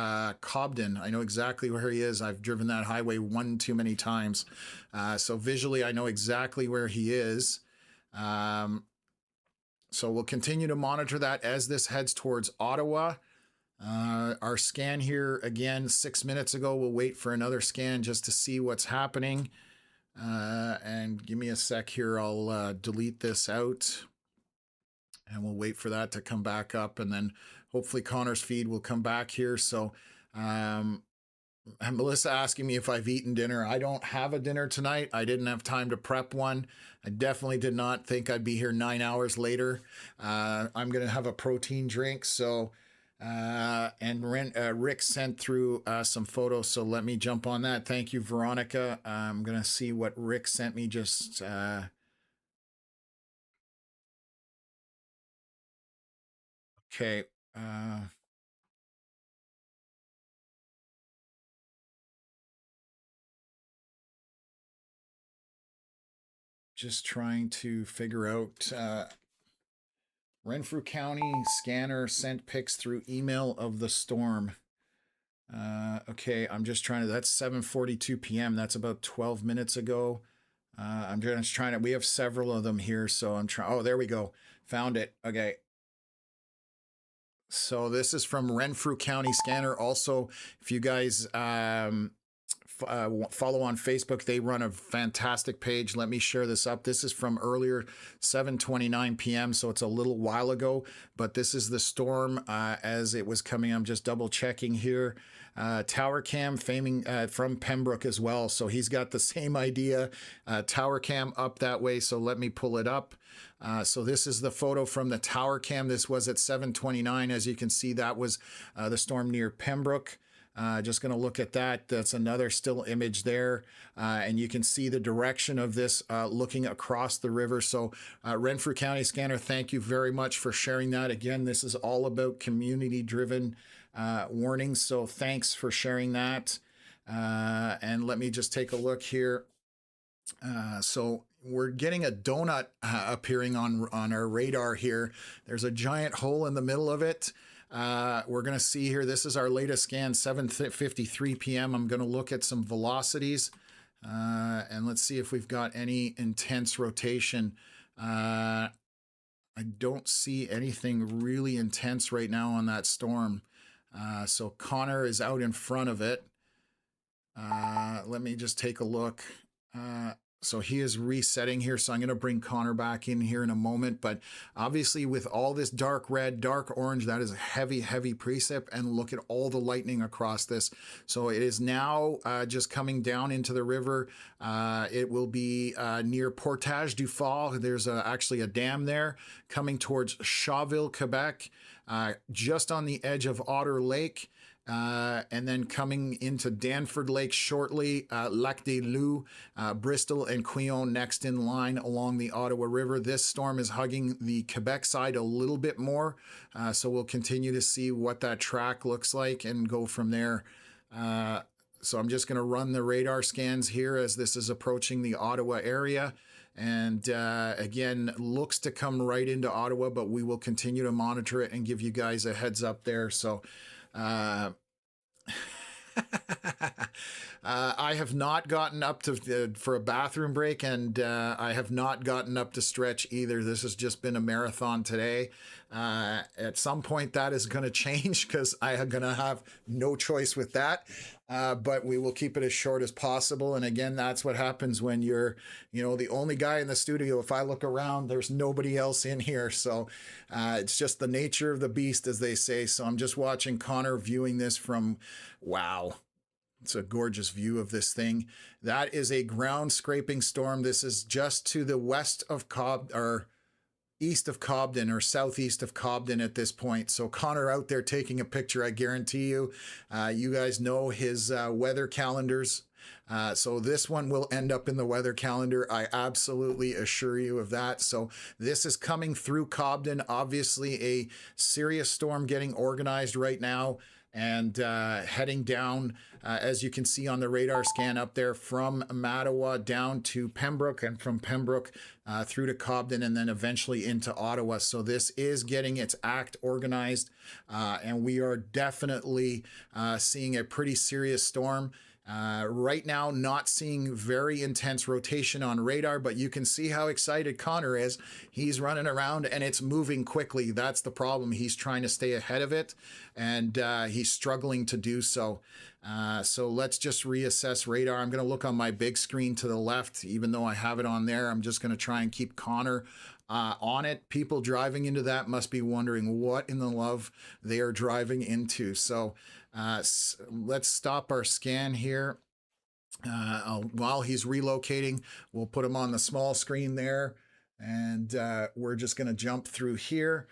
Cobden. I know exactly where he is. I've driven that highway one too many times. So visually, I know exactly where he is. So we'll continue to monitor that as this heads towards Ottawa. Our scan here, again, 6 minutes ago. We'll wait for another scan just to see what's happening. And give me a sec here. I'll delete this out. And we'll wait for that to come back up, and then hopefully Connor's feed will come back here. So and Melissa asking me if I've eaten dinner. I don't have a dinner tonight. I didn't have time to prep one. I definitely did not think I'd be here 9 hours later. I'm going to have a protein drink. So and Rick sent through some photos, so let me jump on that. Thank you, Veronica. I'm going to see what Rick sent me just okay. Just trying to figure out Renfrew County scanner sent pics through email of the storm. Okay, I'm just trying to, that's 7:42 p.m. That's about 12 minutes ago. I'm just trying to, we have several of them here, so I'm trying, oh, there we go. Found it. Okay. So this is from Renfrew County Scanner. Also, if you guys follow on Facebook, they run a fantastic page. Let me share this up. This is from earlier, 7:29 p.m., so it's a little while ago, but this is the storm as it was coming. I'm just double checking here. Tower Cam from Pembroke as well, so he's got the same idea. Tower Cam up that way, so let me pull it up. So this is the photo from the Tower Cam. This was at 7:29. As you can see, that was the storm near Pembroke. Just going to look at that. That's another still image there. And you can see the direction of this looking across the river. So Renfrew County Scanner, thank you very much for sharing that. Again, this is all about community-driven warnings. So thanks for sharing that. And let me just take a look here. So we're getting a donut appearing on our radar here. There's a giant hole in the middle of it. We're going to see here, this is our latest scan, 7:53 p.m. I'm going to look at some velocities and let's see if we've got any intense rotation. I don't see anything really intense right now on that storm. So Connor is out in front of it. Let me just take a look. So he is resetting here, so I'm going to bring Connor back in here in a moment. But obviously with all this dark red, dark orange, that is a heavy, heavy precip. And look at all the lightning across this. So it is now just coming down into the river. It will be near Portage du Fall. There's actually a dam there coming towards Shawville, Quebec, just on the edge of Otter Lake. and then coming into Danford Lake shortly, Lac des Loups, Bristol, and Quillon next in line along the Ottawa River. This storm is hugging the Quebec side a little bit more, so we'll continue to see what that track looks like and go from there. So I'm just going to run the radar scans here as this is approaching the Ottawa area. And again, looks to come right into Ottawa, but we will continue to monitor it and give you guys a heads up there. So I have not gotten up to for a bathroom break, and I have not gotten up to stretch either. This has just been a marathon today. At some point that is going to change because I am going to have no choice with that. But we will keep it as short as possible. And again, that's what happens when you're, the only guy in the studio. If I look around, there's nobody else in here. So it's just the nature of the beast, as they say. So I'm just watching Connor viewing this from, wow. It's a gorgeous view of this thing. That is a ground scraping storm. This is just to the west of east of Cobden or southeast of Cobden at this point. So Connor out there taking a picture, I guarantee you. You guys know his weather calendars. So this one will end up in the weather calendar. I absolutely assure you of that. So this is coming through Cobden. Obviously a serious storm getting organized right now and heading down, as you can see on the radar scan up there, from Mattawa down to Pembroke, and from Pembroke through to Cobden, and then eventually into Ottawa. So this is getting its act organized, and we are definitely seeing a pretty serious storm. Right now, not seeing very intense rotation on radar, but you can see how excited Connor is. He's running around and it's moving quickly. That's the problem. He's trying to stay ahead of it, and he's struggling to do so. So let's just reassess radar. I'm going to look on my big screen to the left, even though I have it on there. I'm just going to try and keep Connor on it. People driving into that must be wondering what in the love they are driving into. So let's stop our scan here. While he's relocating, we'll put him on the small screen there, and we're just going to jump through here.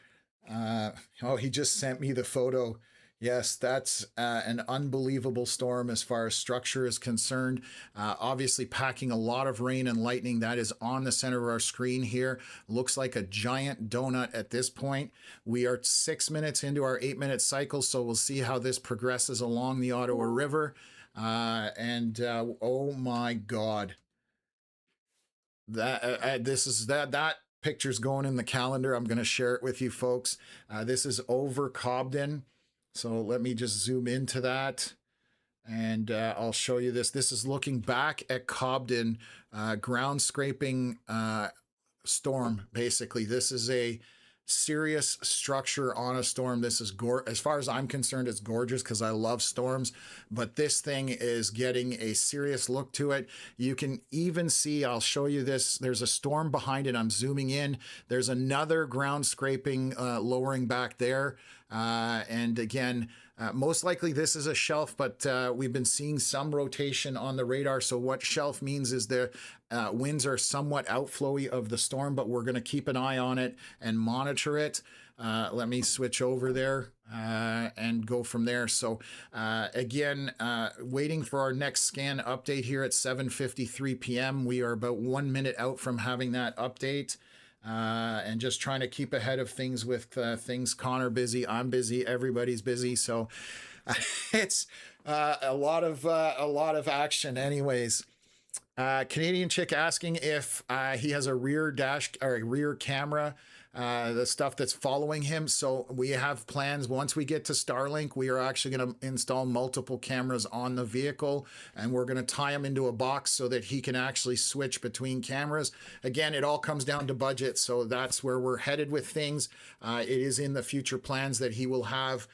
Oh, he just sent me the photo. Yes, that's an unbelievable storm as far as structure is concerned. Obviously packing a lot of rain and lightning. That is on the center of our screen here. Looks like a giant donut at this point. We are 6 minutes into our 8-minute cycle, so we'll see how this progresses along the Ottawa River. Oh my God. That picture's going in the calendar. I'm going to share it with you folks. This is over Cobden. So let me just zoom into that, and I'll show you this. This is looking back at Cobden, ground scraping storm, basically. This is a serious structure on a storm. This is, as far as I'm concerned, it's gorgeous because I love storms, but this thing is getting a serious look to it. You can even see, I'll show you this, there's a storm behind it. I'm zooming in. There's another ground scraping lowering back there. And again, most likely this is a shelf, but we've been seeing some rotation on the radar. So what shelf means is the winds are somewhat outflowy of the storm, but we're going to keep an eye on it and monitor it. Let me switch over there and go from there. So again, waiting for our next scan update here at 7:53 p.m. We are about 1 minute out from having that update. And just trying to keep ahead of things with things. Connor busy, I'm busy, everybody's busy. So it's a lot of action anyways. Canadian Chick asking if he has a rear dash or a rear camera, the stuff that's following him. So we have plans. Once we get to Starlink, we are actually going to install multiple cameras on the vehicle, and we're going to tie them into a box so that he can actually switch between cameras. Again, it all comes down to budget. So that's where we're headed with things. It is in the future plans that he will have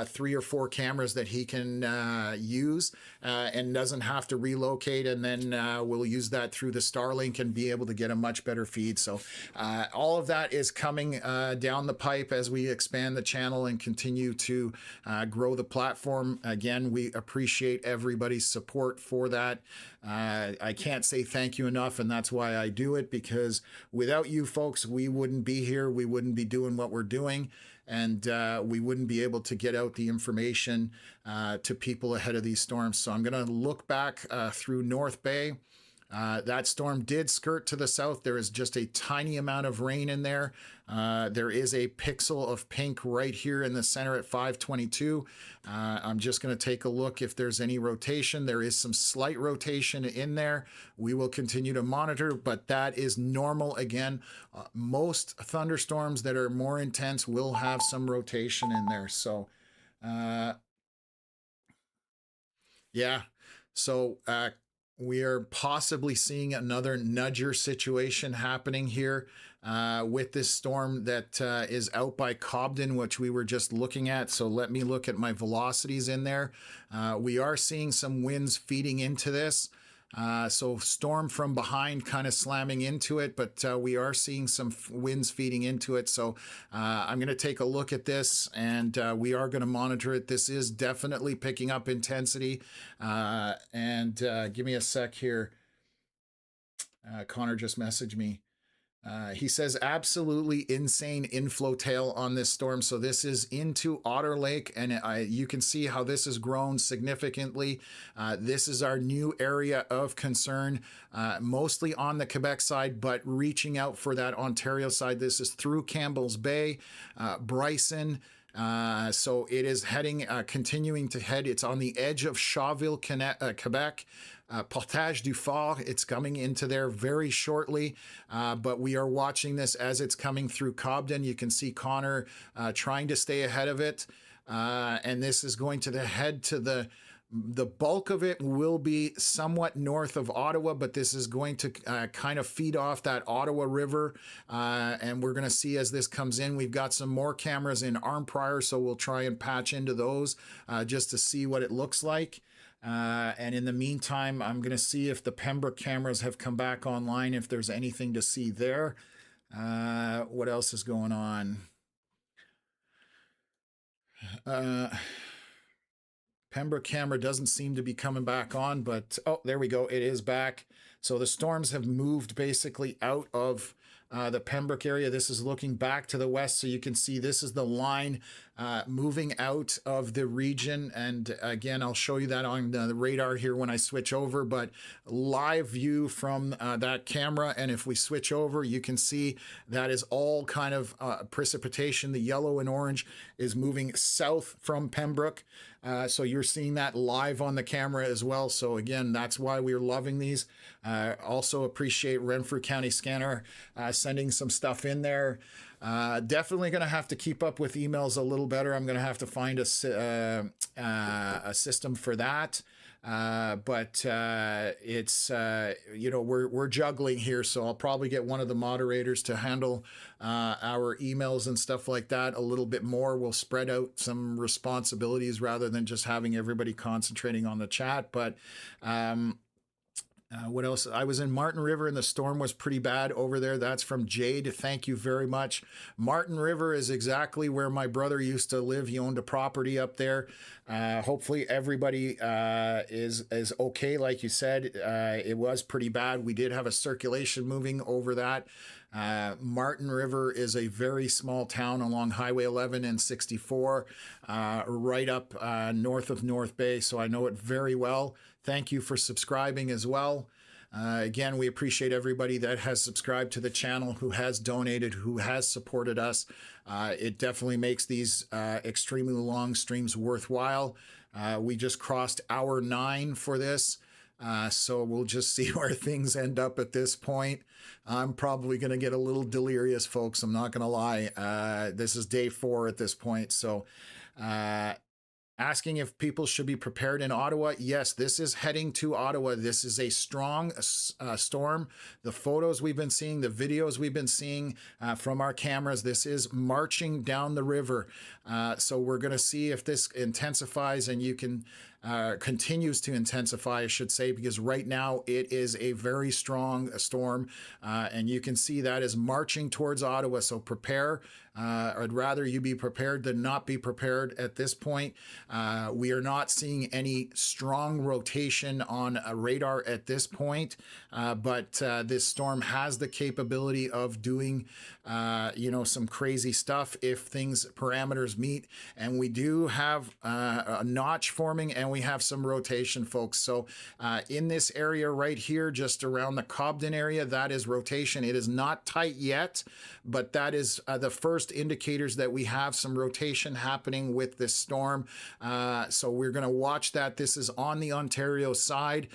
3 or 4 cameras that he can use and doesn't have to relocate, and then we'll use that through the Starlink and be able to get a much better feed. So all of that is coming down the pipe as we expand the channel and continue to grow the platform. Again, we appreciate everybody's support for that. I can't say thank you enough, and that's why I do it, because without you folks, we wouldn't be here. We wouldn't be doing what we're doing. and we wouldn't be able to get out the information to people ahead of these storms. So I'm going to look back through North Bay. That storm did skirt to the south. There is just a tiny amount of rain in there. There is a pixel of pink right here in the center at 522. I'm just going to take a look if there's any rotation. There is some slight rotation in there. We will continue to monitor, but that is normal. Again, most thunderstorms that are more intense will have some rotation in there. So, yeah. So, we are possibly seeing another nudger situation happening here with this storm that is out by Cobden, which we were just looking at. So let me look at my velocities in there. We are seeing some winds feeding into this. So storm from behind kind of slamming into it, but we are seeing some winds feeding into it. So I'm going to take a look at this, and we are going to monitor it. This is definitely picking up intensity. Give me a sec here. Connor just messaged me. He says absolutely insane inflow tail on this storm. So this is into Otter Lake, and you can see how this has grown significantly. This is our new area of concern, mostly on the Quebec side, but reaching out for that Ontario side. This is through Campbell's Bay, Bryson. So it is heading, continuing to head. It's on the edge of Shawville, Quebec. Portage du Fort, it's coming into there very shortly, but we are watching this as it's coming through Cobden. You can see Connor trying to stay ahead of it, and this is going to head to the bulk of it will be somewhat north of Ottawa, but this is going to kind of feed off that Ottawa River, and we're going to see as this comes in. We've got some more cameras in Arnprior, so we'll try and patch into those just to see what it looks like. And in the meantime, I'm going to see if the Pembroke cameras have come back online, if there's anything to see there. What else is going on? Pembroke camera doesn't seem to be coming back on, but oh, there we go. It is back. So the storms have moved basically out of the Pembroke area. This is looking back to the west, so you can see this is the line moving out of the region. And again, I'll show you that on the radar here when I switch over, but live view from that camera. And if we switch over, you can see that is all kind of precipitation. The yellow and orange is moving south from Pembroke. So you're seeing that live on the camera as well. So again, that's why we're loving these. Also appreciate Renfrew County Scanner sending some stuff in there. Definitely going to have to keep up with emails a little better. I'm going to have to find a system for that. But it's, you know, we're juggling here, so I'll probably get one of the moderators to handle our emails and stuff like that a little bit more. We'll spread out some responsibilities rather than just having everybody concentrating on the chat. But what else? I was in Martin River and the storm was pretty bad over there. That's from Jade. Thank you very much. Martin River is exactly where my brother used to live. He owned a property up there. Hopefully everybody is okay. Like you said, it was pretty bad. We did have a circulation moving over that. Martin River is a very small town along Highway 11 and 64, right up north of North Bay. So I know it very well. Thank you for subscribing as well. Again, we appreciate everybody that has subscribed to the channel, who has donated, who has supported us. It definitely makes these extremely long streams worthwhile. We just crossed hour 9 for this. So we'll just see where things end up at this point. I'm probably going to get a little delirious, folks. I'm not going to lie. This is day 4 at this point. So, asking if people should be prepared in Ottawa. Yes, this is heading to Ottawa. This is a strong storm. The photos we've been seeing, the videos we've been seeing from our cameras, this is marching down the river. So we're going to see if this intensifies, and you can continues to intensify, I should say, because right now it is a very strong storm, and you can see that is marching towards Ottawa. So prepare. I'd rather you be prepared than not be prepared at this point. We are not seeing any strong rotation on a radar at this point, but this storm has the capability of doing, some crazy stuff if things parameters meet. And we do have a notch forming, and we have some rotation, folks. So in this area right here, just around the Cobden area, that is rotation. It is not tight yet, but that is the first indicators that we have some rotation happening with this storm. So we're going to watch that. This is on the Ontario side.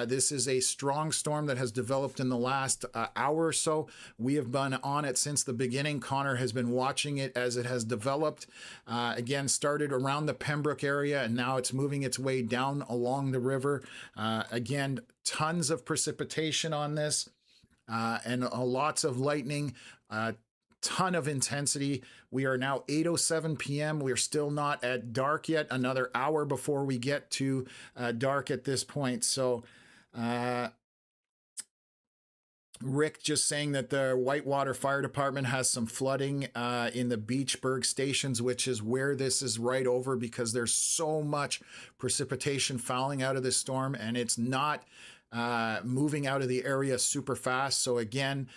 This is a strong storm that has developed in the last hour or so. We have been on it since the beginning. Connor has been watching it as it has developed. Again, started around the Pembroke area, and now it's moving its way down along the river. Again, tons of precipitation on this, and lots of lightning. Ton of intensity. We are now 8:07 p.m. We're still not at dark yet. Another hour before we get to dark at this point. So Rick just saying that the Whitewater Fire Department has some flooding in the Beachburg stations, which is where this is right over, because there's so much precipitation falling out of this storm, and it's not moving out of the area super fast. So again,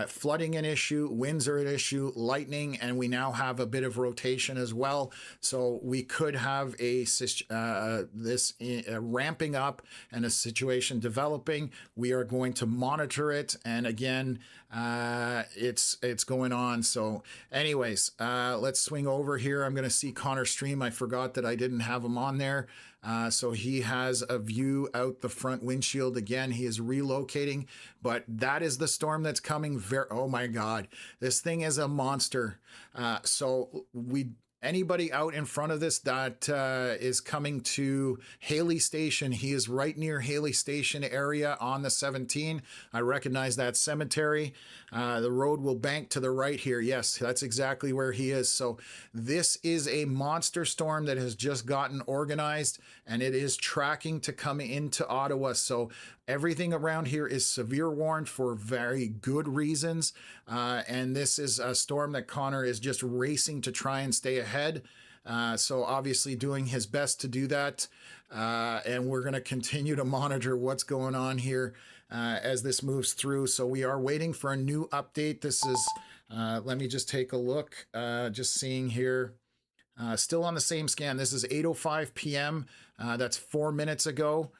flooding an issue, winds are an issue, lightning, and we now have a bit of rotation as well. So we could have this ramping up and a situation developing. We are going to monitor it, and again, it's going on. So anyways, let's swing over here. I'm going to see Connor stream. I forgot that I didn't have him on there. So he has a view out the front windshield. Again, he is relocating, but that is the storm that's coming. Oh my God, this thing is a monster. So anybody out in front of this that is coming to Haley Station, he is right near Haley Station area on the 17. I recognize that cemetery. The road will bank to the right here. Yes, that's exactly where he is. So this is a monster storm that has just gotten organized, and it is tracking to come into Ottawa. So everything around here is severe warned for very good reasons. And this is a storm that Connor is just racing to try and stay ahead. So obviously doing his best to do that. And we're going to continue to monitor what's going on here as this moves through. So we are waiting for a new update. This is, let me just take a look, just seeing here. Still on the same scan. This is 8:05 p.m. That's 4 minutes ago.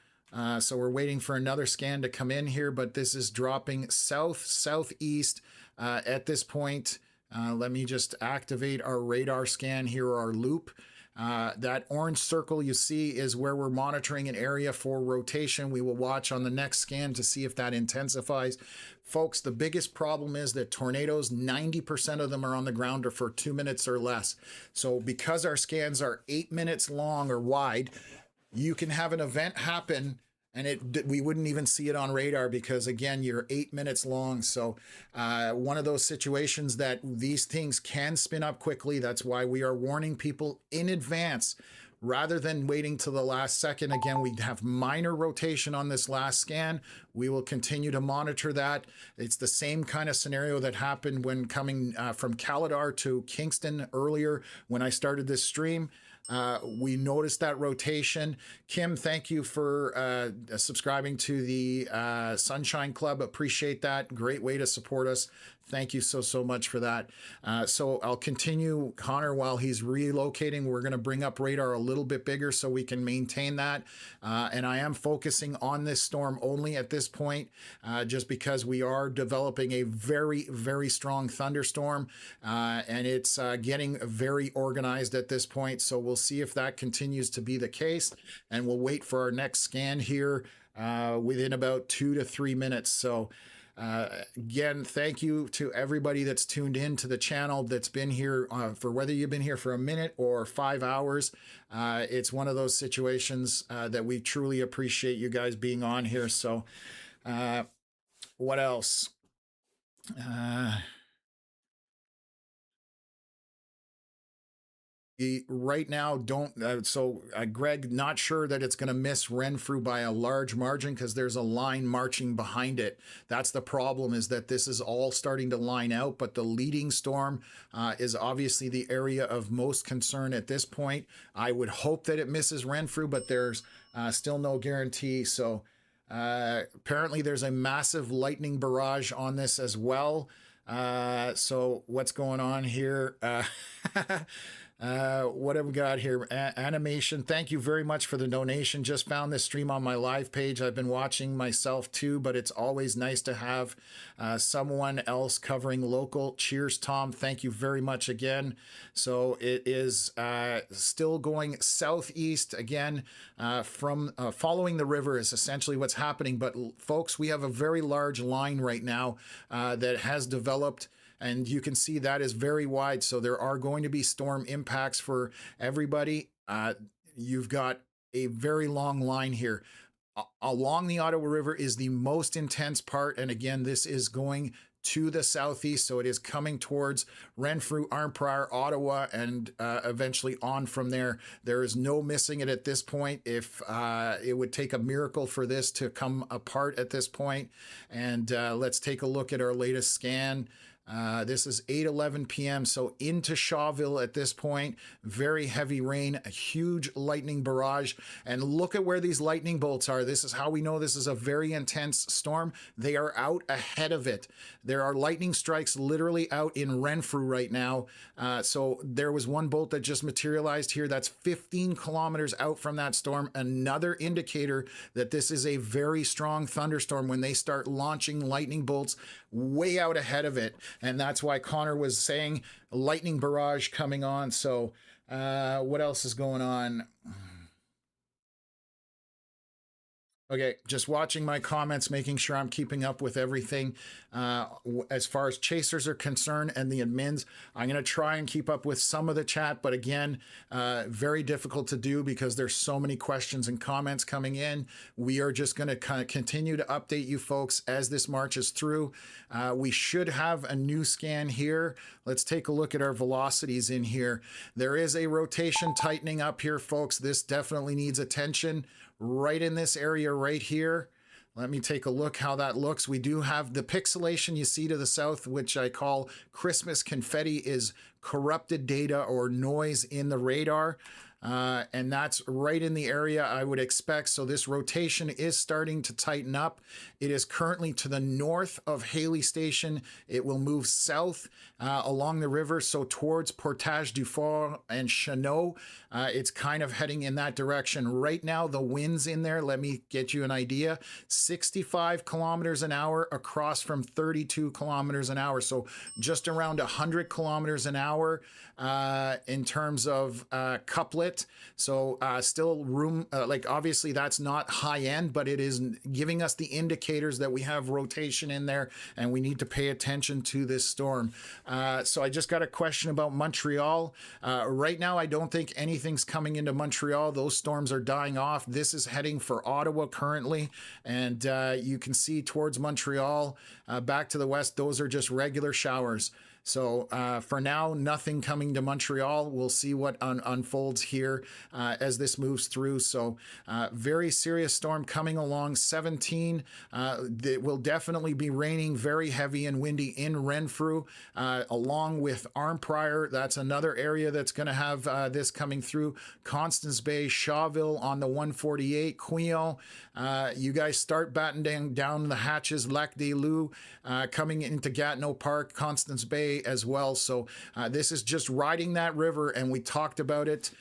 So we're waiting for another scan to come in here, but this is dropping southeast at this point. Let me just activate our radar scan here, our loop. That orange circle you see is where we're monitoring an area for rotation. We will watch on the next scan to see if that intensifies. Folks, the biggest problem is that tornadoes, 90% of them are on the ground or for 2 minutes or less. So because our scans are 8 minutes long or wide, you can have an event happen and we wouldn't even see it on radar because, again, you're 8 minutes long. So one of those situations that these things can spin up quickly. That's why we are warning people in advance rather than waiting till the last second. Again, we have minor rotation on this last scan. We will continue to monitor that. It's the same kind of scenario that happened when coming from Caladar to Kingston earlier when I started this stream. We noticed that rotation. Kim, thank you for subscribing to the Sunshine Club. Appreciate that. Great way to support us. Thank you so much for that. So I'll continue, Connor, while he's relocating. We're going to bring up radar a little bit bigger so we can maintain that. And I am focusing on this storm only at this point, just because we are developing a very, very strong thunderstorm. And it's getting very organized at this point. So we'll see if that continues to be the case. And we'll wait for our next scan here within about 2 to 3 minutes. So again, thank you to everybody that's tuned in to the channel, that's been here for whether you've been here for a minute or 5 hours. It's one of those situations that we truly appreciate you guys being on here. So what else? right now, don't. Greg, not sure that it's going to miss Renfrew by a large margin because there's a line marching behind it. That's the problem, is that this is all starting to line out, but the leading storm is obviously the area of most concern at this point. I would hope that it misses Renfrew, but there's still no guarantee. So apparently there's a massive lightning barrage on this as well. So what's going on here? What have we got here? Animation. Thank you very much for the donation. Just found this stream on my live page. I've been watching myself too, but it's always nice to have someone else covering local. Cheers, Tom. Thank you very much again. So it is still going southeast again from following the river is essentially what's happening. But folks, we have a very large line right now that has developed. And you can see that is very wide. So there are going to be storm impacts for everybody. You've got a very long line here. Along the Ottawa River is the most intense part. And again, this is going to the southeast. So it is coming towards Renfrew, Arnprior, Ottawa, and eventually on from there. There is no missing it at this point. If it would take a miracle for this to come apart at this point. And let's take a look at our latest scan. This is 8:11 p.m. So into Shawville at this point, very heavy rain, a huge lightning barrage. And look at where these lightning bolts are. This is how we know this is a very intense storm. They are out ahead of it. There are lightning strikes literally out in Renfrew right now. So there was one bolt that just materialized here. That's 15 kilometers out from that storm. Another indicator that this is a very strong thunderstorm when they start launching lightning bolts way out ahead of it. And that's why Connor was saying lightning barrage coming on. So what else is going on? Okay, just watching my comments, making sure I'm keeping up with everything. As far as chasers are concerned and the admins, I'm going to try and keep up with some of the chat, but again, very difficult to do because there's so many questions and comments coming in. We are just going to kind of continue to update you folks as this marches through. We should have a new scan here. Let's take a look at our velocities in here. There is a rotation tightening up here, folks. This definitely needs attention. Right in this area right here. Let me take a look how that looks. We do have the pixelation you see to the south, which I call Christmas confetti, is corrupted data or noise in the radar. And that's right in the area I would expect. So this rotation is starting to tighten up. It is currently to the north of Haley Station. It will move south along the river, so towards Portage du Fort and Chanot. It's kind of heading in that direction. Right now, the wind's in there. Let me get you an idea. 65 kilometers an hour across from 32 kilometers an hour. So just around 100 kilometers an hour in terms of couplet. So still room, like obviously that's not high end, but it is giving us the indicators that we have rotation in there and we need to pay attention to this storm. So I just got a question about Montreal. Right now, I don't think anything's coming into Montreal. Those storms are dying off. This is heading for Ottawa currently. And you can see towards Montreal, back to the west, those are just regular showers. So for now, nothing coming to Montreal. We'll see what unfolds here as this moves through. So very serious storm coming along. 17. It will definitely be raining very heavy and windy in Renfrew, along with Arnprior. That's another area that's going to have this coming through. Constance Bay, Shawville on the 148, Quillon. You guys start battening down the hatches. Lac des Loups coming into Gatineau Park, Constance Bay as well. So this is just riding that river, and we talked about it.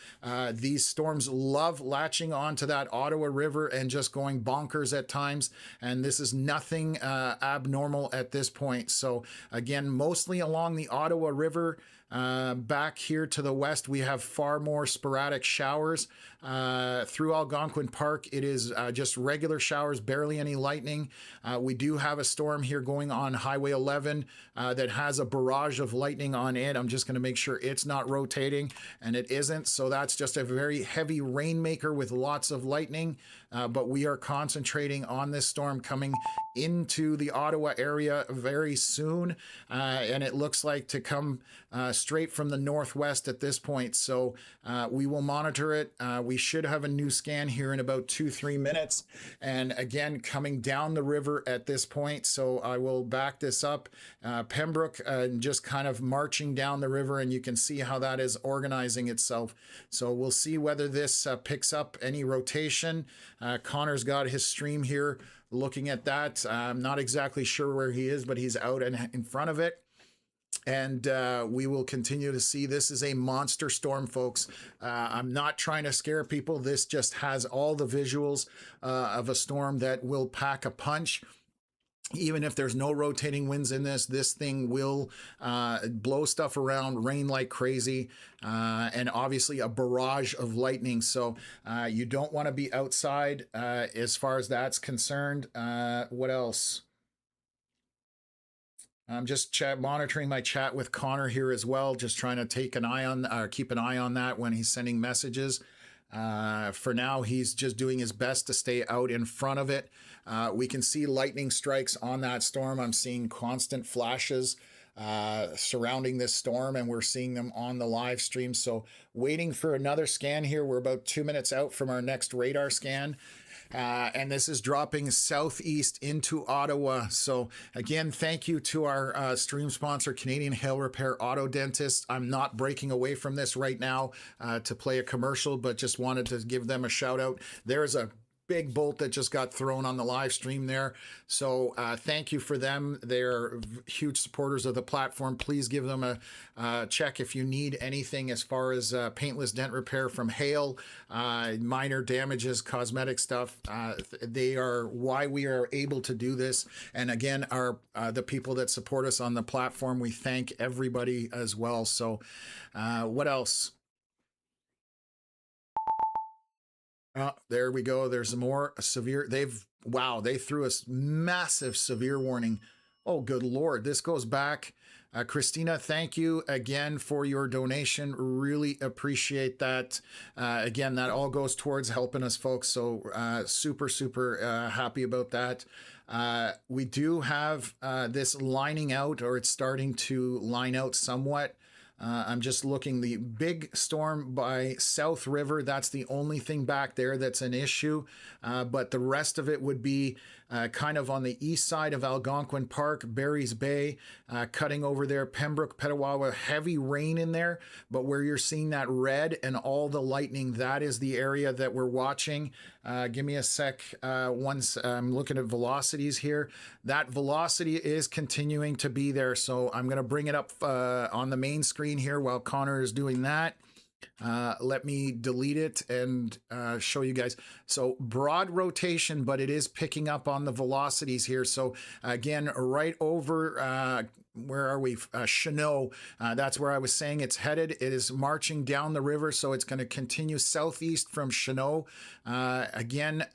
These storms love latching onto that Ottawa River and just going bonkers at times, and this is nothing abnormal at this point. So again, mostly along the Ottawa River. Back here to the west, we have far more sporadic showers. Through Algonquin Park, it is just regular showers, barely any lightning. We do have a storm here going on Highway 11 that has a barrage of lightning on it. I'm just going to make sure it's not rotating, and it isn't. So that's just a very heavy rainmaker with lots of lightning. But we are concentrating on this storm coming into the Ottawa area very soon, and it looks like to come straight from the northwest at this point. So we will monitor it. We should have a new scan here in about 2-3 minutes, and again coming down the river at this point. So I will back this up. Pembroke just kind of marching down the river, and you can see how that is organizing itself. So we'll see whether this picks up any rotation. Connor's got his stream here looking at that. I'm not exactly sure where he is, but he's out in front of it. And we will continue to see. This is a monster storm, folks. I'm not trying to scare people. This just has all the visuals of a storm that will pack a punch. Even if there's no rotating winds in this thing will blow stuff around, rain like crazy, and obviously a barrage of lightning. So you don't want to be outside as far as that's concerned. What else? I'm just monitoring my chat with Connor here as well, just trying to take an eye on, keep an eye on that when he's sending messages. For now, he's just doing his best to stay out in front of it. We can see lightning strikes on that storm. I'm seeing constant flashes surrounding this storm, and we're seeing them on the live stream. So waiting for another scan here. We're about 2 minutes out from our next radar scan. And this is dropping southeast into Ottawa. So again, thank you to our stream sponsor, Canadian Hail Repair Auto Dentist. I'm not breaking away from this right now to play a commercial, but just wanted to give them a shout out. There's a big bolt that just got thrown on the live stream there. So thank you for them. They're huge supporters of the platform. Please give them a check if you need anything as far as paintless dent repair from hail, minor damages, cosmetic stuff. They are why we are able to do this. And again, the people that support us on the platform, we thank everybody as well. So what else? There we go. There's more severe. They threw us massive severe warning. Oh, good Lord. This goes back. Christina, thank you again for your donation. Really appreciate that. Again, that all goes towards helping us, folks. So super happy about that. We do have this lining out, or it's starting to line out somewhat. I'm just looking, the big storm by South River, that's the only thing back there that's an issue. But the rest of it would be kind of on the east side of Algonquin Park, Barry's Bay, cutting over there, Pembroke, Petawawa, heavy rain in there. But where you're seeing that red and all the lightning, that is the area that we're watching. Give me a sec. Once I'm looking at velocities here, that velocity is continuing to be there. So I'm going to bring it up on the main screen here while Connor is doing that. Let me delete it and show you guys. So broad rotation, but it is picking up on the velocities here. So again, right over, where are we? Chenot. That's where I was saying it's headed. It is marching down the river, so it's going to continue southeast from Chenot. Again,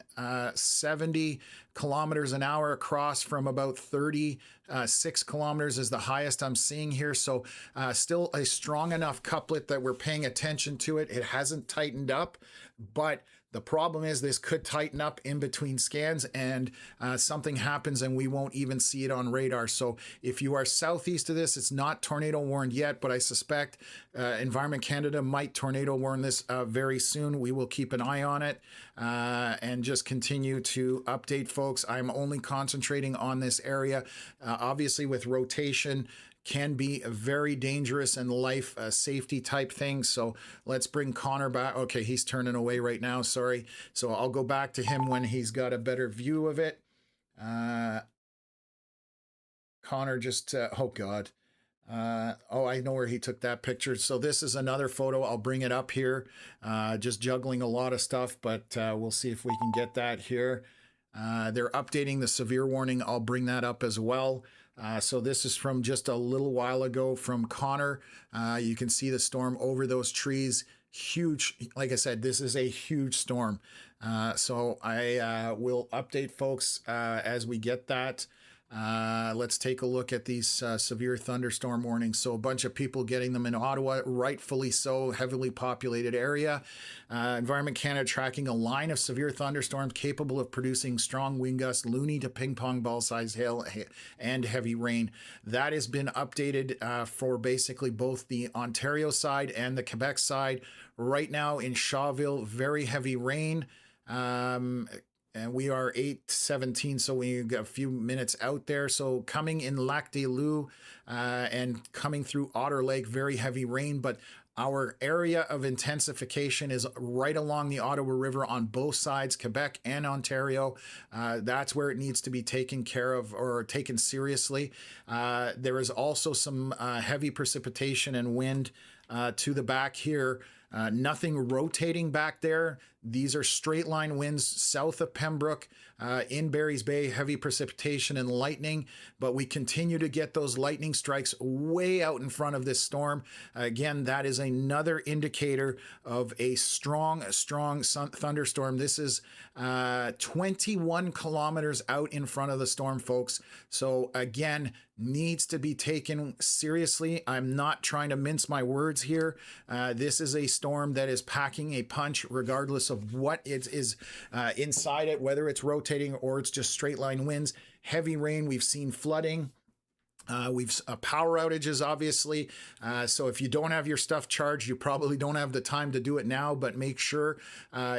70 kilometers an hour across from about 36 kilometers is the highest I'm seeing here. So still a strong enough couplet that we're paying attention to it. It hasn't tightened up, but the problem is this could tighten up in between scans and something happens and we won't even see it on radar. So if you are southeast of this, it's not tornado warned yet, but I suspect Environment Canada might tornado warn this very soon. We will keep an eye on it and just continue to update folks. I'm only concentrating on this area. Obviously with rotation, can be very dangerous and life safety type thing. So let's bring Connor back. Okay, he's turning away right now. Sorry. So I'll go back to him when he's got a better view of it. Connor just, oh God. Oh, I know where he took that picture. So this is another photo. I'll bring it up here. Just juggling a lot of stuff, but we'll see if we can get that here. They're updating the severe warning. I'll bring that up as well. So this is from just a little while ago from Connor. You can see the storm over those trees. Huge. Like I said, this is a huge storm. So I will update folks as we get that. Let's take a look at these severe thunderstorm warnings. So a bunch of people getting them in Ottawa, rightfully so, heavily populated area. Environment Canada tracking a line of severe thunderstorms capable of producing strong wind gusts, loony to ping pong ball size hail and heavy rain. That has been updated for basically both the Ontario side and the Quebec side. Right now in Shawville, very heavy rain. And we are 8:17, so we got a few minutes out there. So coming in Lac des Loups and coming through Otter Lake, very heavy rain. But our area of intensification is right along the Ottawa River on both sides, Quebec and Ontario. That's where it needs to be taken care of or taken seriously. There is also some heavy precipitation and wind to the back here. Nothing rotating back there. These are straight line winds south of Pembroke, in Barry's Bay, heavy precipitation and lightning, but we continue to get those lightning strikes way out in front of this storm. Again, that is another indicator of a strong thunderstorm. This is 21 kilometers out in front of the storm, folks. So again, needs to be taken seriously. I'm not trying to mince my words here. This is a storm that is packing a punch regardless of what it is inside it, whether it's rotating or it's just straight line winds. Heavy rain, we've seen flooding. We've power outages, obviously. So if you don't have your stuff charged, you probably don't have the time to do it now, but make sure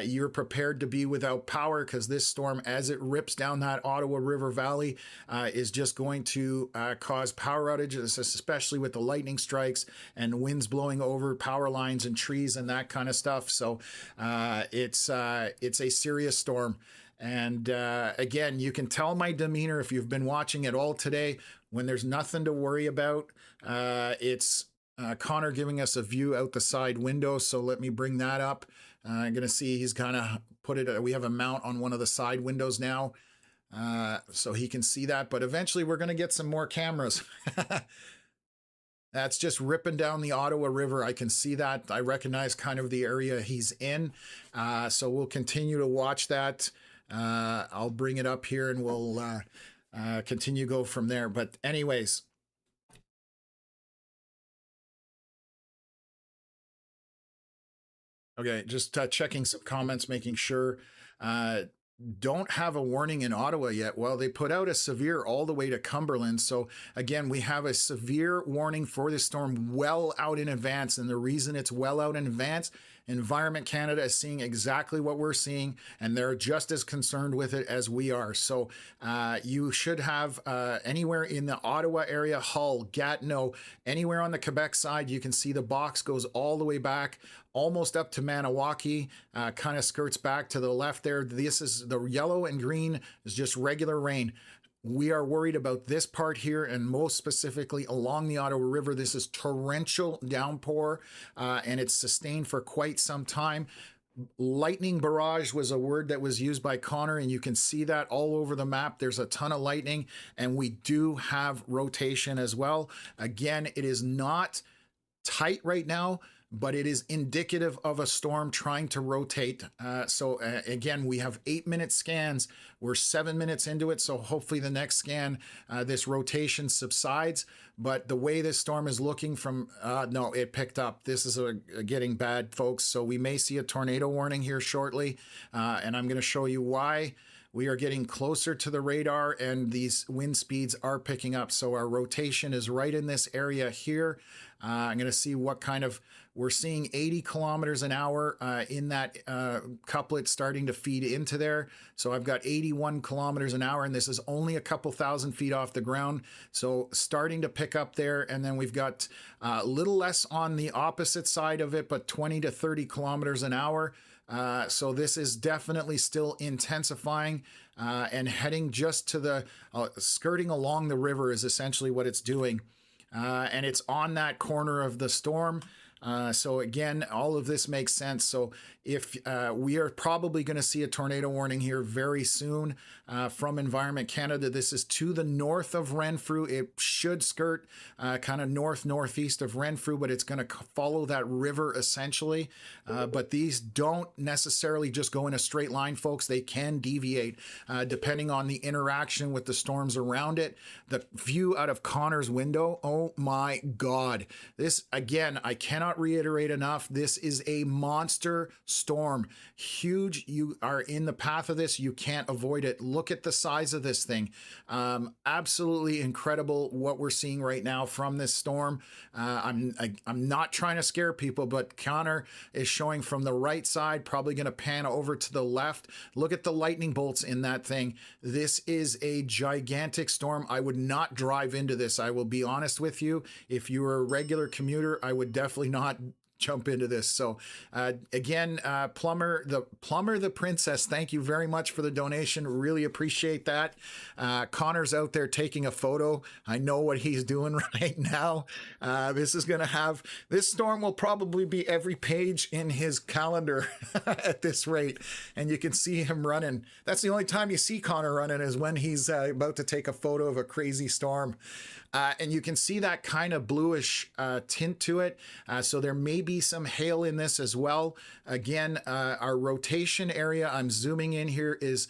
you're prepared to be without power, because this storm, as it rips down that Ottawa River Valley, is just going to cause power outages, especially with the lightning strikes and winds blowing over power lines and trees and that kind of stuff. So it's a serious storm. And again, you can tell my demeanor if you've been watching it all today. When there's nothing to worry about, it's Connor giving us a view out the side window. So let me bring that up. I'm going to see he's kind of put it, we have a mount on one of the side windows now, so he can see that. But eventually we're going to get some more cameras. That's just ripping down the Ottawa River. I can see that. I recognize kind of the area he's in. So we'll continue to watch that. I'll bring it up here and we'll continue go from there. But anyways, okay, just checking some comments, making sure. Don't have a warning in Ottawa yet. Well, they put out a severe all the way to Cumberland. So again, we have a severe warning for this storm well out in advance. And the reason it's well out in advance, Environment Canada is seeing exactly what we're seeing, and they're just as concerned with it as we are. So you should have anywhere in the Ottawa area, Hull, Gatineau, anywhere on the Quebec side, you can see the box goes all the way back, almost up to Maniwaki, kind of skirts back to the left there. This is the yellow and green is just regular rain. We are worried about this part here, and most specifically along the Ottawa River. This is torrential downpour, and it's sustained for quite some time. Lightning barrage was a word that was used by Connor, and you can see that all over the map. There's a ton of lightning, and we do have rotation as well. Again, it is not tight right now, but it is indicative of a storm trying to rotate. So again, we have 8-minute scans. We're 7 minutes into it. So hopefully the next scan, this rotation subsides. But the way this storm is looking from, no, it picked up. This is getting bad, folks. So we may see a tornado warning here shortly. And I'm going to show you why. We are getting closer to the radar and these wind speeds are picking up. So our rotation is right in this area here. I'm going to see what kind of, we're seeing 80 kilometers an hour in that couplet starting to feed into there. So I've got 81 kilometers an hour, and this is only a couple thousand feet off the ground. So starting to pick up there. And then we've got a little less on the opposite side of it, but 20 to 30 kilometers an hour. So this is definitely still intensifying and heading just to the skirting along the river is essentially what it's doing. And it's on that corner of the storm. So again, all of this makes sense. So if we are probably going to see a tornado warning here very soon from Environment Canada. This is to the north of Renfrew. It should skirt kind of northeast of Renfrew, but it's going to follow that river essentially. But these don't necessarily just go in a straight line, folks. They can deviate depending on the interaction with the storms around it. The view out of Connor's window, oh my God. This, again, I cannot reiterate enough. This is a monster storm. Huge. You are in the path of this. You can't avoid it. Look at the size of this thing. Absolutely incredible what we're seeing right now from this storm. I'm not trying to scare people, but Connor is showing from the right side, probably going to pan over to the left. Look at the lightning bolts in that thing. This is a gigantic storm. I would not drive into this. I will be honest with you. If you were a regular commuter, I would definitely not jump into this. So again, Plumber the Princess, thank you very much for the donation. Really appreciate that. Connor's out there taking a photo. I know what he's doing right now. This storm will probably be every page in his calendar at this rate. And you can see him running. That's the only time you see Connor running, is when he's about to take a photo of a crazy storm. And you can see that kind of bluish tint to it. So there may be some hail in this as well. Again, our rotation area, I'm zooming in here, is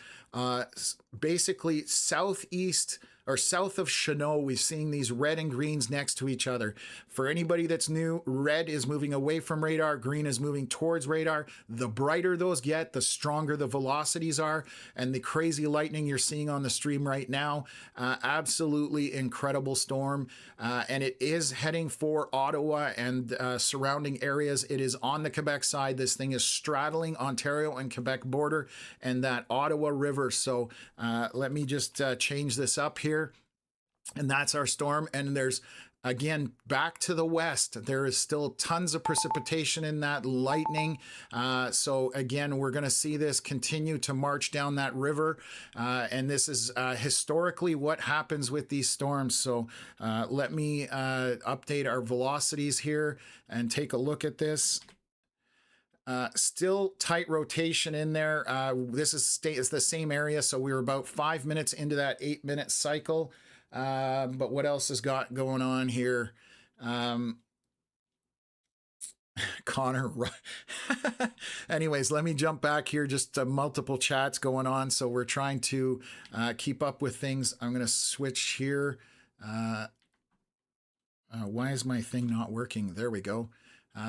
basically southeast or south of Chenot. We're seeing these red and greens next to each other. For anybody that's new, red is moving away from radar, green is moving towards radar. The brighter those get, the stronger the velocities are, and the crazy lightning you're seeing on the stream right now. Absolutely incredible storm, and it is heading for Ottawa and surrounding areas. It is on the Quebec side. This thing is straddling Ontario and Quebec border and that Ottawa River. So let me just change this up here. And that's our storm. And there's, again, back to the west, there is still tons of precipitation in that lightning. So again, we're going to see this continue to march down that river. And this is historically what happens with these storms. So let me update our velocities here and take a look at this. Still tight rotation in there. This is the same area, so we were about 5 minutes into that 8-minute cycle. But what else has got going on here? Connor. Anyways, let me jump back here. Just multiple chats going on, so we're trying to keep up with things. I'm going to switch here. Why is my thing not working? There we go.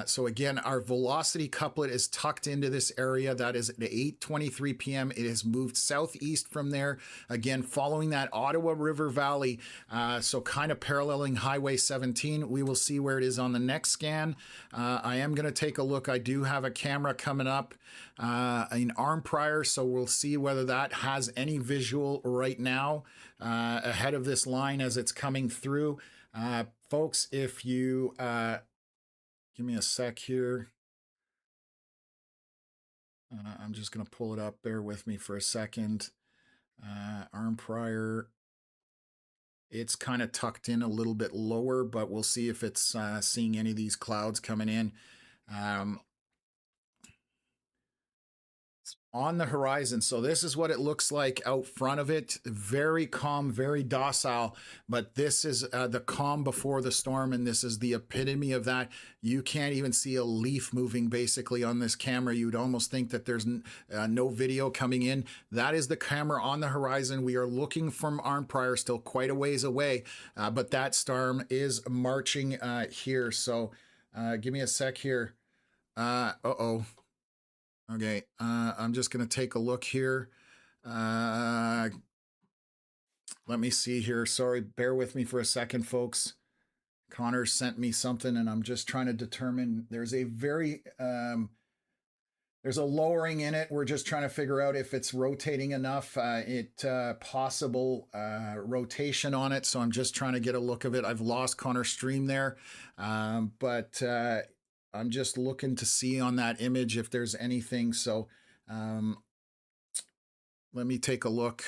So again, our velocity couplet is tucked into this area. That is at 8:23 p.m. It has moved southeast from there. Again, following that Ottawa River Valley. So kind of paralleling Highway 17. We will see where it is on the next scan. I am going to take a look. I do have a camera coming up, an arm prior. So we'll see whether that has any visual right now ahead of this line as it's coming through. Folks, if you... give me a sec here. I'm just going to pull it up. Bear with me for a second. Arm prior. It's kind of tucked in a little bit lower, but we'll see if it's seeing any of these clouds coming in. On the horizon. So this is what it looks like out front of it. Very calm, very docile, but this is the calm before the storm, and this is the epitome of that. You can't even see a leaf moving basically on this camera. You'd almost think that there's no video coming in. That is the camera on the horizon. We are looking from arm prior, still quite a ways away, but that storm is marching here. So give me a sec here. Okay, I'm just going to take a look here. Let me see here. Sorry, bear with me for a second, folks. Connor sent me something, and I'm just trying to determine. There's a there's a lowering in it. We're just trying to figure out if it's rotating enough. Possible rotation on it. So I'm just trying to get a look of it. I've lost Connor's stream there, but I'm just looking to see on that image if there's anything. So let me take a look.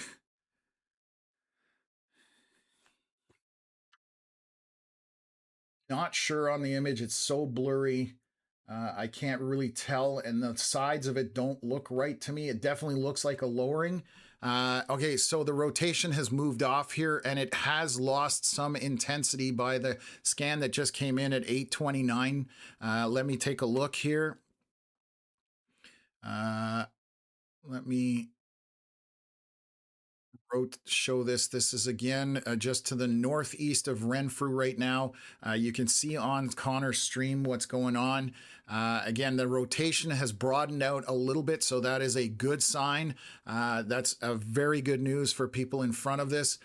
Not sure on the image. It's so blurry. I can't really tell, and the sides of it don't look right to me. It definitely looks like a lowering. Okay, so the rotation has moved off here, and it has lost some intensity by the scan that just came in at 829. Let me take a look here. Let me show this. This is again just to the northeast of Renfrew right now. You can see on Connor's stream what's going on. Again, the rotation has broadened out a little bit, so that is a good sign. That's a very good news for people in front of this.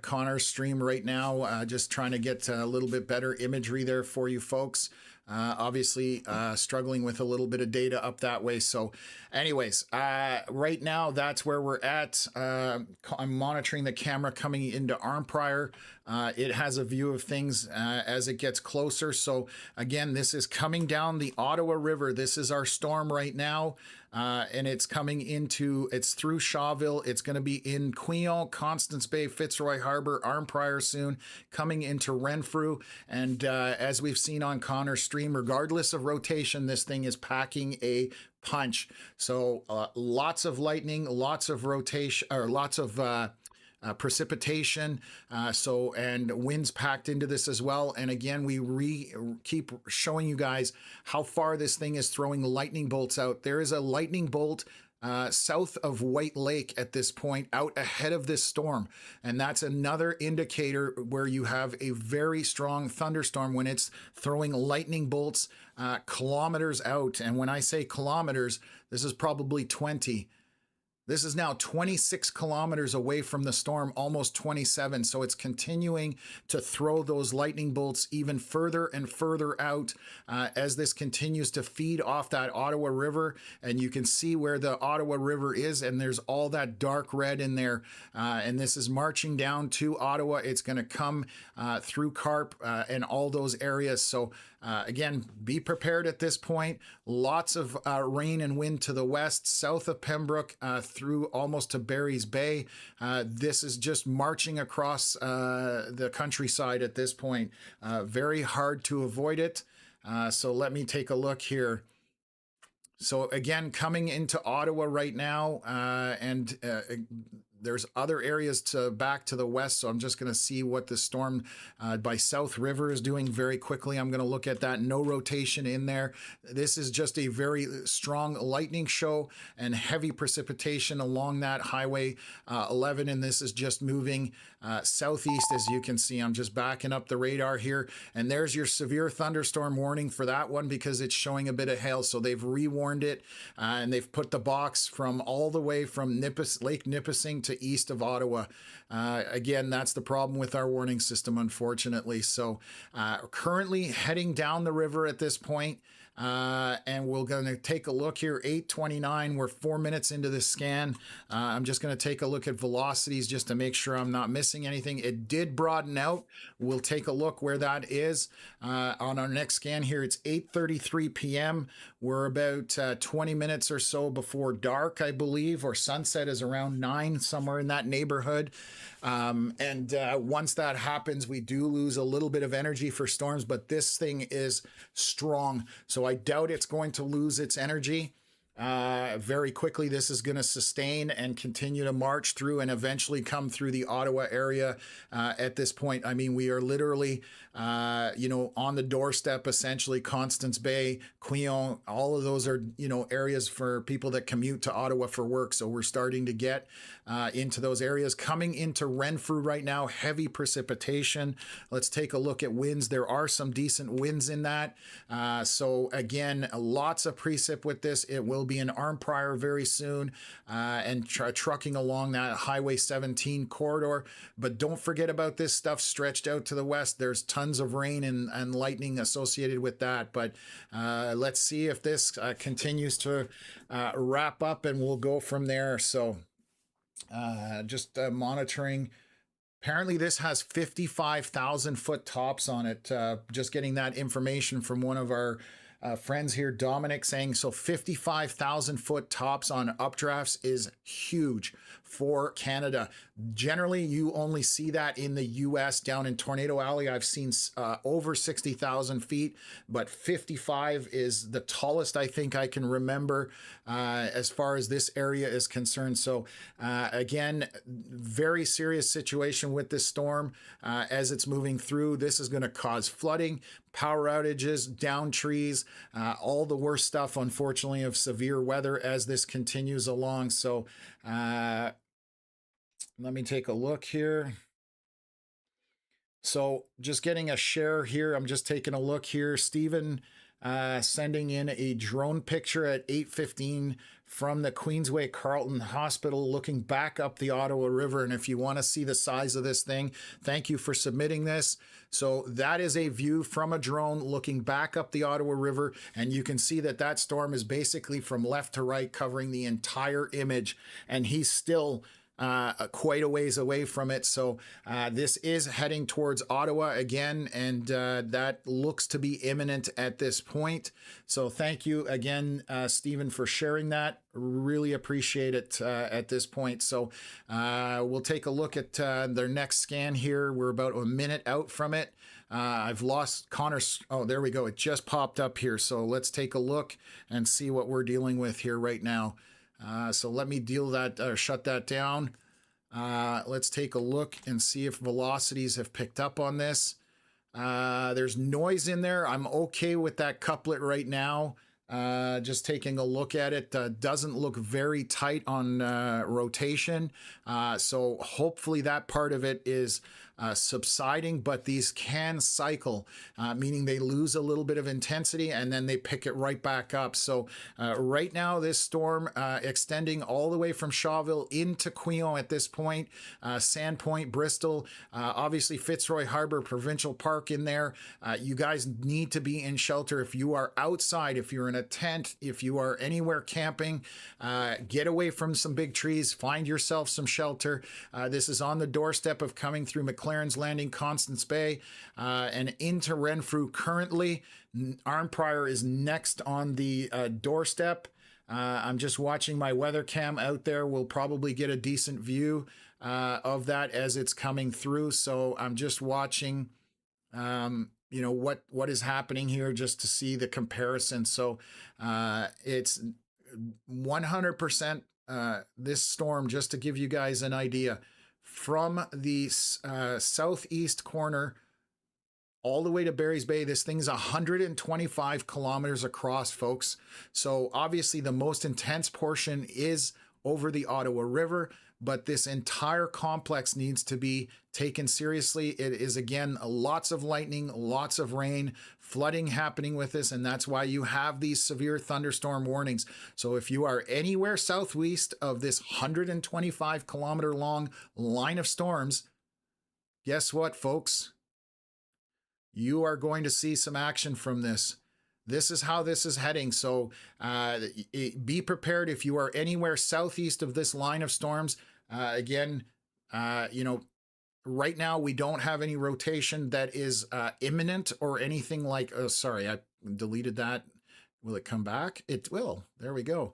Connor's stream right now, just trying to get a little bit better imagery there for you folks. Obviously struggling with a little bit of data up that way. So anyways, right now that's where we're at. I'm monitoring the camera coming into Arnprior. It has a view of things as it gets closer. So again, this is coming down the Ottawa River. This is our storm right now. And it's coming into, it's through Shawville. It's going to be in Queen, Constance Bay, Fitzroy Harbor, Arnprior soon, coming into Renfrew. And as we've seen on Connor's stream, regardless of rotation, this thing is packing a punch. So lots of lightning, lots of rotation, or lots of precipitation, and winds packed into this as well. And again, we keep showing you guys how far this thing is throwing lightning bolts out. There is a lightning bolt south of White Lake at this point, out ahead of this storm. And that's another indicator where you have a very strong thunderstorm when it's throwing lightning bolts kilometers out. And when I say kilometers, this is probably 20. This is now 26 kilometers away from the storm, almost 27. So it's continuing to throw those lightning bolts even further and further out as this continues to feed off that Ottawa River. And you can see where the Ottawa River is, and there's all that dark red in there. And this is marching down to Ottawa. It's going to come through Carp and all those areas. So again, be prepared at this point. Lots of rain and wind to the west, south of Pembroke, through almost to Barry's Bay. This is just marching across the countryside at this point. Very hard to avoid it. So let me take a look here. So again, coming into Ottawa right now, and there's other areas back to the west, so I'm just going to see what the storm by South River is doing very quickly. I'm going to look at that. No rotation in there. This is just a very strong lightning show and heavy precipitation along that Highway 11, and this is just moving southeast. As you can see, I'm just backing up the radar here, and there's your severe thunderstorm warning for that one because it's showing a bit of hail. So they've rewarned it, and they've put the box from all the way from Lake Nipissing to east of Ottawa. Again, that's the problem with our warning system, unfortunately. So currently heading down the river at this point. And we're going to take a look here, 8:29. We're 4 minutes into the scan. I'm just going to take a look at velocities just to make sure I'm not missing anything. It did broaden out. We'll take a look where that is on our next scan here. It's 8:33 p.m. We're about 20 minutes or so before dark, I believe, or sunset is around 9, somewhere in that neighborhood. Once that happens, we do lose a little bit of energy for storms, but this thing is strong. So I doubt it's going to lose its energy. Very quickly, this is going to sustain and continue to march through and eventually come through the Ottawa area at this point. I mean, we are literally, on the doorstep, essentially. Constance Bay, Queen, all of those are, areas for people that commute to Ottawa for work. So we're starting to get into those areas. Coming into Renfrew right now, heavy precipitation. Let's take a look at winds. There are some decent winds in that. So again, lots of precip with this. It will be in Arnprior very soon, and trucking along that Highway 17 corridor. But don't forget about this stuff stretched out to the west. There's tons of rain and lightning associated with that. But let's see if this continues to wrap up, and we'll go from there. So just monitoring. Apparently this has 55,000 foot tops on it. Just getting that information from one of our friends here, Dominic, saying, so 55,000 foot tops on updrafts is huge for Canada. Generally, you only see that in the US. Down in Tornado Alley, I've seen over 60,000 feet, but 55 is the tallest I think I can remember as far as this area is concerned. So again, very serious situation with this storm as it's moving through. This is going to cause flooding, power outages, down trees, all the worst stuff, unfortunately, of severe weather as this continues along. So let me take a look here. So just getting a share here. I'm just taking a look here. Stephen sending in a drone picture at 8:15 from the Queensway Carleton Hospital looking back up the Ottawa River. And if you want to see the size of this thing, thank you for submitting this. So that is a view from a drone looking back up the Ottawa River. And you can see that that storm is basically from left to right covering the entire image. And he's still quite a ways away from it. So this is heading towards Ottawa again, and that looks to be imminent at this point. So thank you again, Stephen, for sharing that. Really appreciate it at this point. So we'll take a look at their next scan here. We're about a minute out from it. I've lost Connor's. Oh, there we go. It just popped up here. So let's take a look and see what we're dealing with here right now. So let me shut that down. Let's take a look and see if velocities have picked up on this. There's noise in there. I'm okay with that couplet right now. Just taking a look at it, doesn't look very tight on rotation. So hopefully that part of it is subsiding, but these can cycle, meaning they lose a little bit of intensity and then they pick it right back up. So right now, this storm extending all the way from Shawville into Queen at this point, Sandpoint, Bristol, obviously Fitzroy Harbor Provincial Park in there. You guys need to be in shelter. If you are outside, if you're in a tent, if you are anywhere camping, get away from some big trees, find yourself some shelter. This is on the doorstep of coming through McLaren's Landing, Constance Bay, and into Renfrew currently. Arnprior is next on the doorstep. I'm just watching my weather cam out there. We'll probably get a decent view of that as it's coming through. So I'm just watching you know, what is happening here just to see the comparison. So it's 100% this storm, just to give you guys an idea, from the southeast corner all the way to Barry's Bay. This thing's 125 kilometers across, folks. So obviously the most intense portion is over the Ottawa River, but this entire complex needs to be taken seriously. It is, again, lots of lightning, lots of rain, flooding happening with this, and that's why you have these severe thunderstorm warnings. So if you are anywhere southwest of this 125 kilometer long line of storms, guess what, folks? You are going to see some action from this. This is how this is heading. So be prepared if you are anywhere southeast of this line of storms. Again, you know, right now we don't have any rotation that is imminent or anything like, oh, sorry, I deleted that. Will it come back? It will. There we go.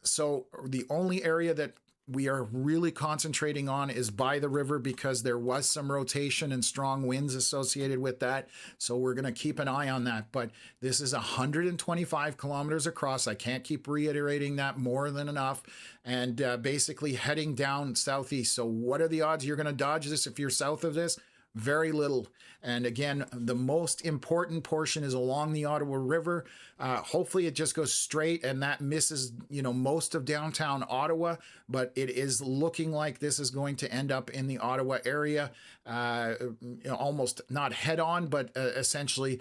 So the only area that we are really concentrating on is by the river, because there was some rotation and strong winds associated with that. So we're going to keep an eye on that. But this is 125 kilometers across. I can't keep reiterating that more than enough. And basically heading down southeast. So what are the odds you're going to dodge this if you're south of this? Very little. And again, the most important portion is along the Ottawa River. Hopefully it just goes straight and that misses, you know, most of downtown Ottawa, but it is looking like this is going to end up in the Ottawa area, almost not head on, but essentially,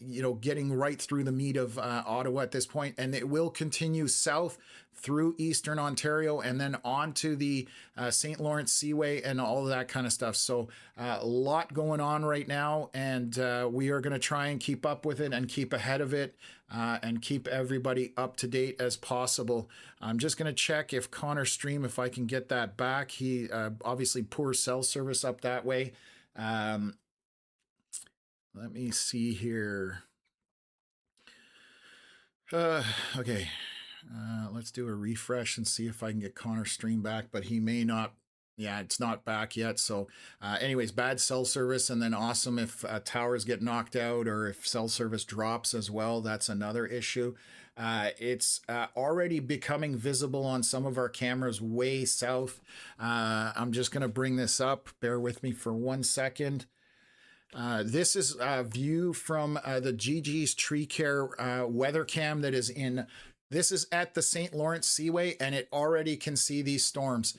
you know, getting right through the meat of Ottawa at this point. And it will continue south through Eastern Ontario and then on to the St. Lawrence Seaway and all of that kind of stuff. So a lot going on right now, and we are going to try and keep up with it and keep ahead of it and keep everybody up to date as possible. I'm just going to check if Connor Stream, if I can get that back. He obviously poor cell service up that way. Let me see here. Okay. Let's do a refresh and see if I can get Connor's stream back, but he may not. Yeah, it's not back yet. So anyways, bad cell service, and then awesome if towers get knocked out or if cell service drops as well. That's another issue. It's already becoming visible on some of our cameras way south. I'm just going to bring this up. Bear with me for 1 second. This is a view from the GG's Tree Care weather cam that is in. This is at the St. Lawrence Seaway, and it already can see these storms.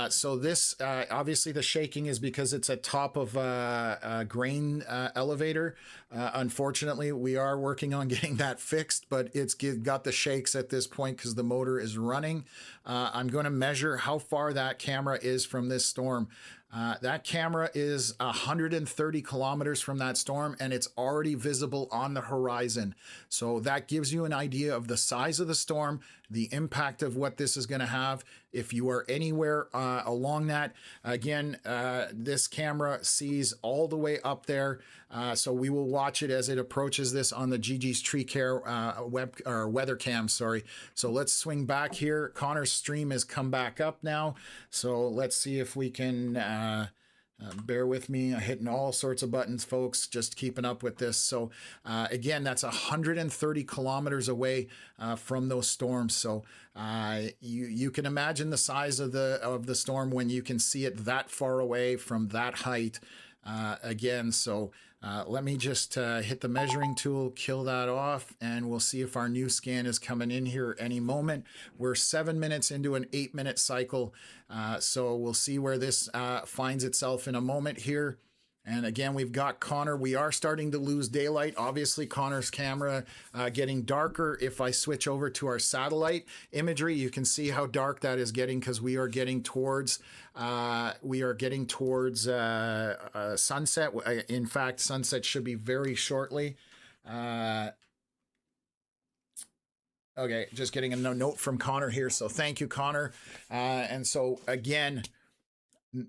So this, obviously the shaking is because it's at top of a grain elevator. Unfortunately, we are working on getting that fixed, but it's got the shakes at this point because the motor is running. I'm going to measure how far that camera is from this storm. That camera is 130 kilometers from that storm, and it's already visible on the horizon. So that gives you an idea of the size of the storm, the impact of what this is going to have. If you are anywhere along that, again, this camera sees all the way up there. So we will watch it as it approaches this on the GG's Tree Care weather cam. Sorry. So let's swing back here. Connor's stream has come back up now. So let's see if we can. Bear with me, I'm hitting all sorts of buttons, folks, just keeping up with this. So again, that's 130 kilometers away from those storms. So you can imagine the size of the storm when you can see it that far away from that height. Again, so let me just hit the measuring tool, kill that off, and we'll see if our new scan is coming in here any moment. We're 7 minutes into an 8-minute cycle, so we'll see where this finds itself in a moment here. And again, we've got Connor. We are starting to lose daylight. Obviously, Connor's camera getting darker. If I switch over to our satellite imagery, you can see how dark that is getting because we are getting towards sunset. In fact, sunset should be very shortly. Okay, just getting a note from Connor here. So thank you, Connor. And so again,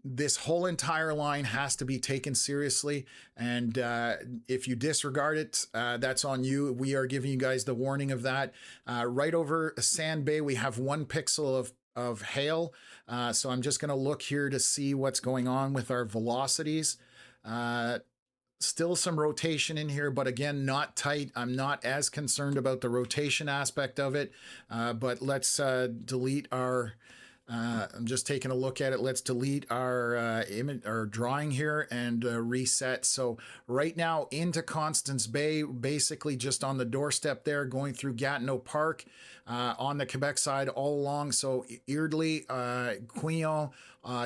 this whole entire line has to be taken seriously, and if you disregard it, that's on you. We are giving you guys the warning of that. Right over Sand Bay, we have 1 pixel of hail, so I'm just going to look here to see what's going on with our velocities. Still some rotation in here, but again, not tight. I'm not as concerned about the rotation aspect of it, but let's delete our... I'm just taking a look at it. Let's delete our image or drawing here and reset. So right now into Constance Bay, basically just on the doorstep there, going through Gatineau Park on the Quebec side all along. So Eardley, Quillon,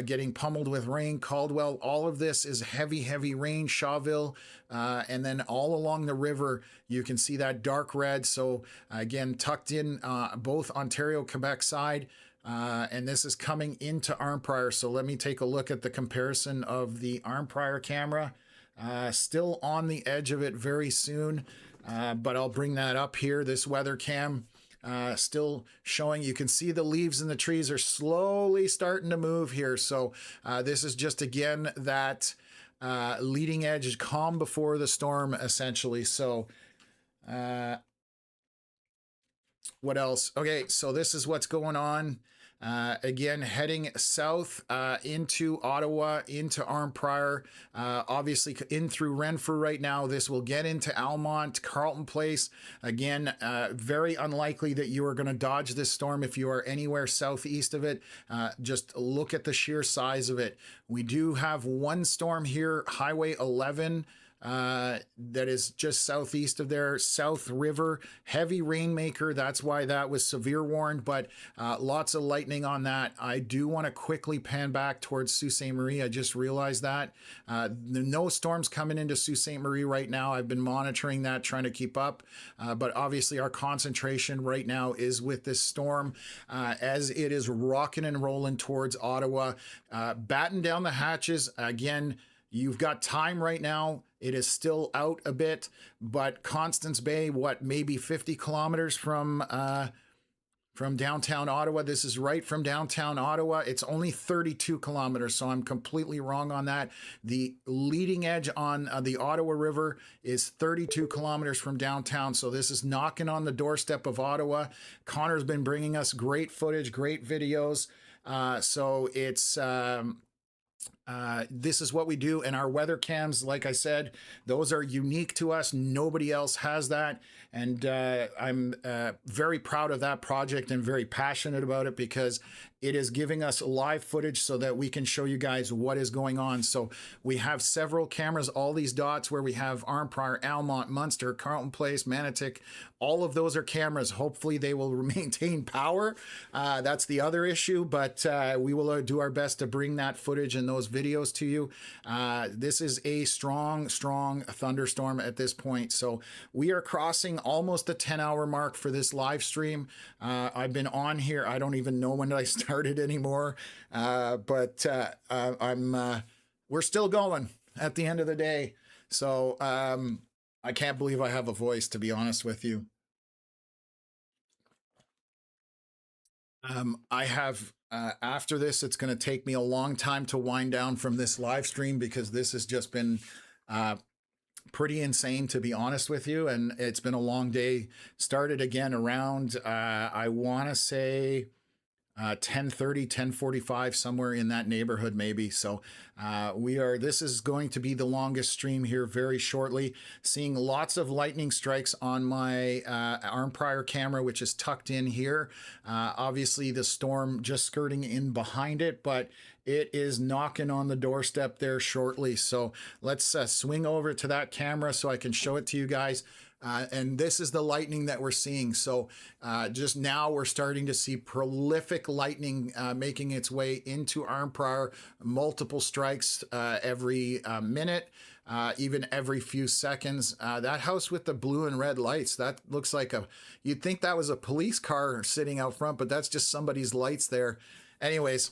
getting pummeled with rain, Caldwell, all of this is heavy rain, Shawville, and then all along the river, you can see that dark red. So again, tucked in both Ontario, Quebec side. And this is coming into Arnprior. So let me take a look at the comparison of the Arnprior camera. Still on the edge of it very soon, but I'll bring that up here. This weather cam still showing. You can see the leaves in the trees are slowly starting to move here. So this is just, again, that leading edge, calm before the storm, essentially. So what else? Okay, so this is what's going on. Again, heading south into Ottawa, into Arnprior, obviously in through Renfrew right now. This will get into Almont, Carleton Place. Again, very unlikely that you are going to dodge this storm if you are anywhere southeast of it. Just look at the sheer size of it. We do have 1 storm here, Highway 11, that is just southeast of there, South River, heavy rainmaker. That's why that was severe warned, but lots of lightning on that. I do want to quickly pan back towards Sault Ste. Marie. I just realized that no storms coming into Sault Ste. Marie right now. I've been monitoring that, trying to keep up, but obviously our concentration right now is with this storm as it is rocking and rolling towards Ottawa. Batten down the hatches again. You've got time right now. It is still out a bit, but Constance Bay, what, maybe 50 kilometers from from downtown Ottawa. This is right from downtown Ottawa. It's only 32 kilometers, so I'm completely wrong on that. The leading edge on the Ottawa River is 32 kilometers from downtown, so this is knocking on the doorstep of Ottawa. Connor's been bringing us great footage, great videos. So it's... this is what we do, and our weather cams, like I said, those are unique to us. Nobody else has that, and I'm very proud of that project and very passionate about it because it is giving us live footage so that we can show you guys what is going on. So we have several cameras, all these dots where we have Arnprior, Almont, Munster, Carleton Place, Manotick. All of those are cameras. Hopefully they will maintain power. That's the other issue, but we will do our best to bring that footage and those videos to you. This is a strong thunderstorm at this point. So we are crossing almost the 10-hour mark for this live stream. I've been on here. I don't even know when I started anymore, but we're still going at the end of the day. So I can't believe I have a voice, to be honest with you. I have, after this, it's going to take me a long time to wind down from this live stream because this has just been pretty insane, to be honest with you. And it's been a long day. Started again around, I want to say 10:30, 10:45, somewhere in that neighborhood, maybe. So this is going to be the longest stream here very shortly. Seeing lots of lightning strikes on my Arnprior camera, which is tucked in here. Obviously the storm just skirting in behind it, but it is knocking on the doorstep there shortly. So let's swing over to that camera so I can show it to you guys. And this is the lightning that we're seeing. So just now we're starting to see prolific lightning making its way into Arnprior, multiple strikes every minute, even every few seconds. That house with the blue and red lights, that looks like you'd think that was a police car sitting out front, but that's just somebody's lights there. Anyways,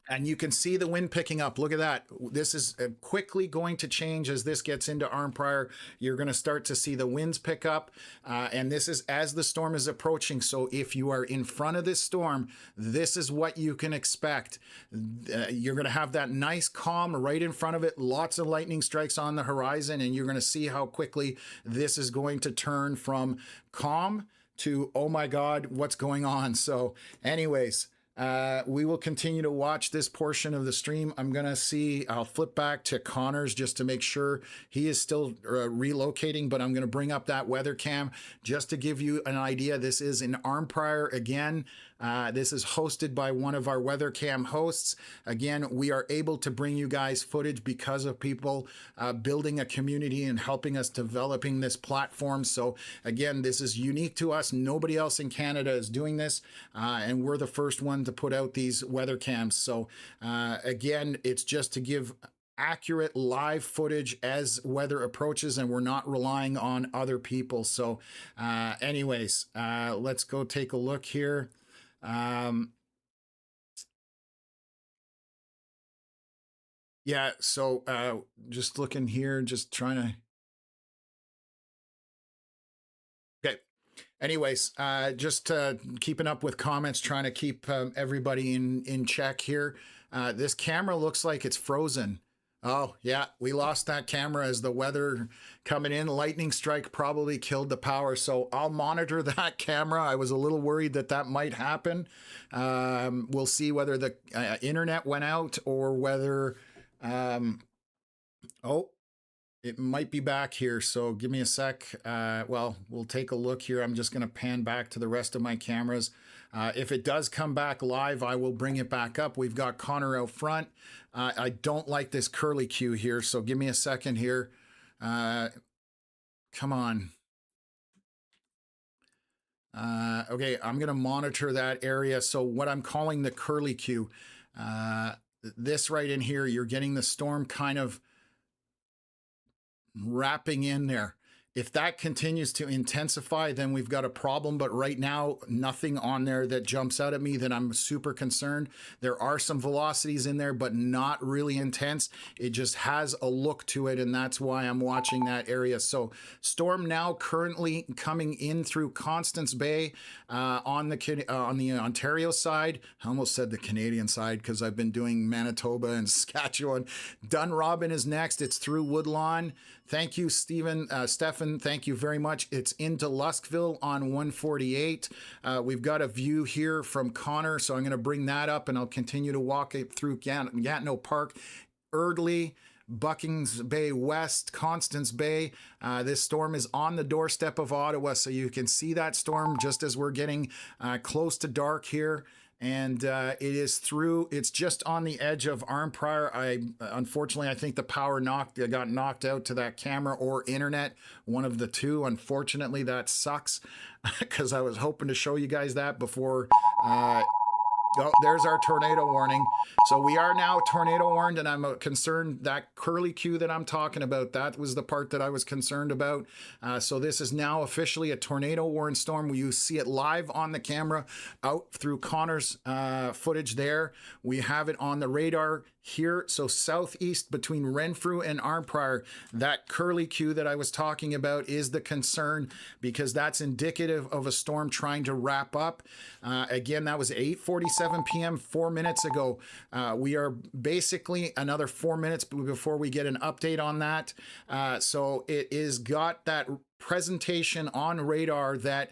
and you can see the wind picking up. Look at that. This is quickly going to change as this gets into Arnprior. You're going to start to see the winds pick up. And this is as the storm is approaching. So if you are in front of this storm, this is what you can expect. You're going to have that nice calm right in front of it. Lots of lightning strikes on the horizon. And you're going to see how quickly this is going to turn from calm to, oh my God, what's going on? So anyways, we will continue to watch this portion of the stream. I'll flip back to Connor's just to make sure he is still relocating, but I'm going to bring up that weather cam just to give you an idea. This is in Arnprior again. This is hosted by one of our weather cam hosts. Again, we are able to bring you guys footage because of people building a community and helping us developing this platform. So again, this is unique to us. Nobody else in Canada is doing this, and we're the first one to put out these weather cams. So again, it's just to give accurate live footage as weather approaches, and we're not relying on other people. So anyways, let's go take a look here. Yeah, so just looking here, just trying to... Okay. Anyways, just keeping up with comments, trying to keep everybody in check here. This camera looks like it's frozen. Oh, yeah, we lost that camera as the weather coming in. Lightning strike probably killed the power, so I'll monitor that camera. I was a little worried that might happen. We'll see whether the internet went out or whether... oh, it might be back here, so give me a sec. Well, we'll take a look here. I'm just going to pan back to the rest of my cameras. If it does come back live, I will bring it back up. We've got Connor out front. I don't like this curly cue here, so give me a second here. Come on. Okay, I'm going to monitor that area. So what I'm calling the curly cue, this right in here, you're getting the storm kind of wrapping in there. If that continues to intensify, then we've got a problem. But right now, nothing on there that jumps out at me that I'm super concerned. There are some velocities in there, but not really intense. It just has a look to it, and that's why I'm watching that area. So storm now currently coming in through Constance Bay on the Ontario side. I almost said the Canadian side because I've been doing Manitoba and Saskatchewan. Dunrobin is next. It's through Woodlawn. Thank you, Stephen. Thank you very much. It's into Luskville on 148. We've got a view here from Connor, so I'm going to bring that up, and I'll continue to walk it through Gatineau Park, Erdley, Buckings Bay West, Constance Bay. This storm is on the doorstep of Ottawa, so you can see that storm just as we're getting close to dark here. And it's just on the edge of Arnprior. Unfortunately, I think the power got knocked out to that camera or internet, one of the two. Unfortunately, that sucks because I was hoping to show you guys that before. Oh, there's our tornado warning. So we are now tornado warned, and I'm concerned that curly Q that I'm talking about, that was the part that I was concerned about. So this is now officially a tornado warned storm. You see it live on the camera out through Connor's footage there. We have it on the radar here. So southeast between Renfrew and Arnprior, that curly Q that I was talking about is the concern, because that's indicative of a storm trying to wrap up. Again, that was 8:47 p.m. 4 minutes ago. We are basically another 4 minutes before we get an update on that. So it is got that presentation on radar that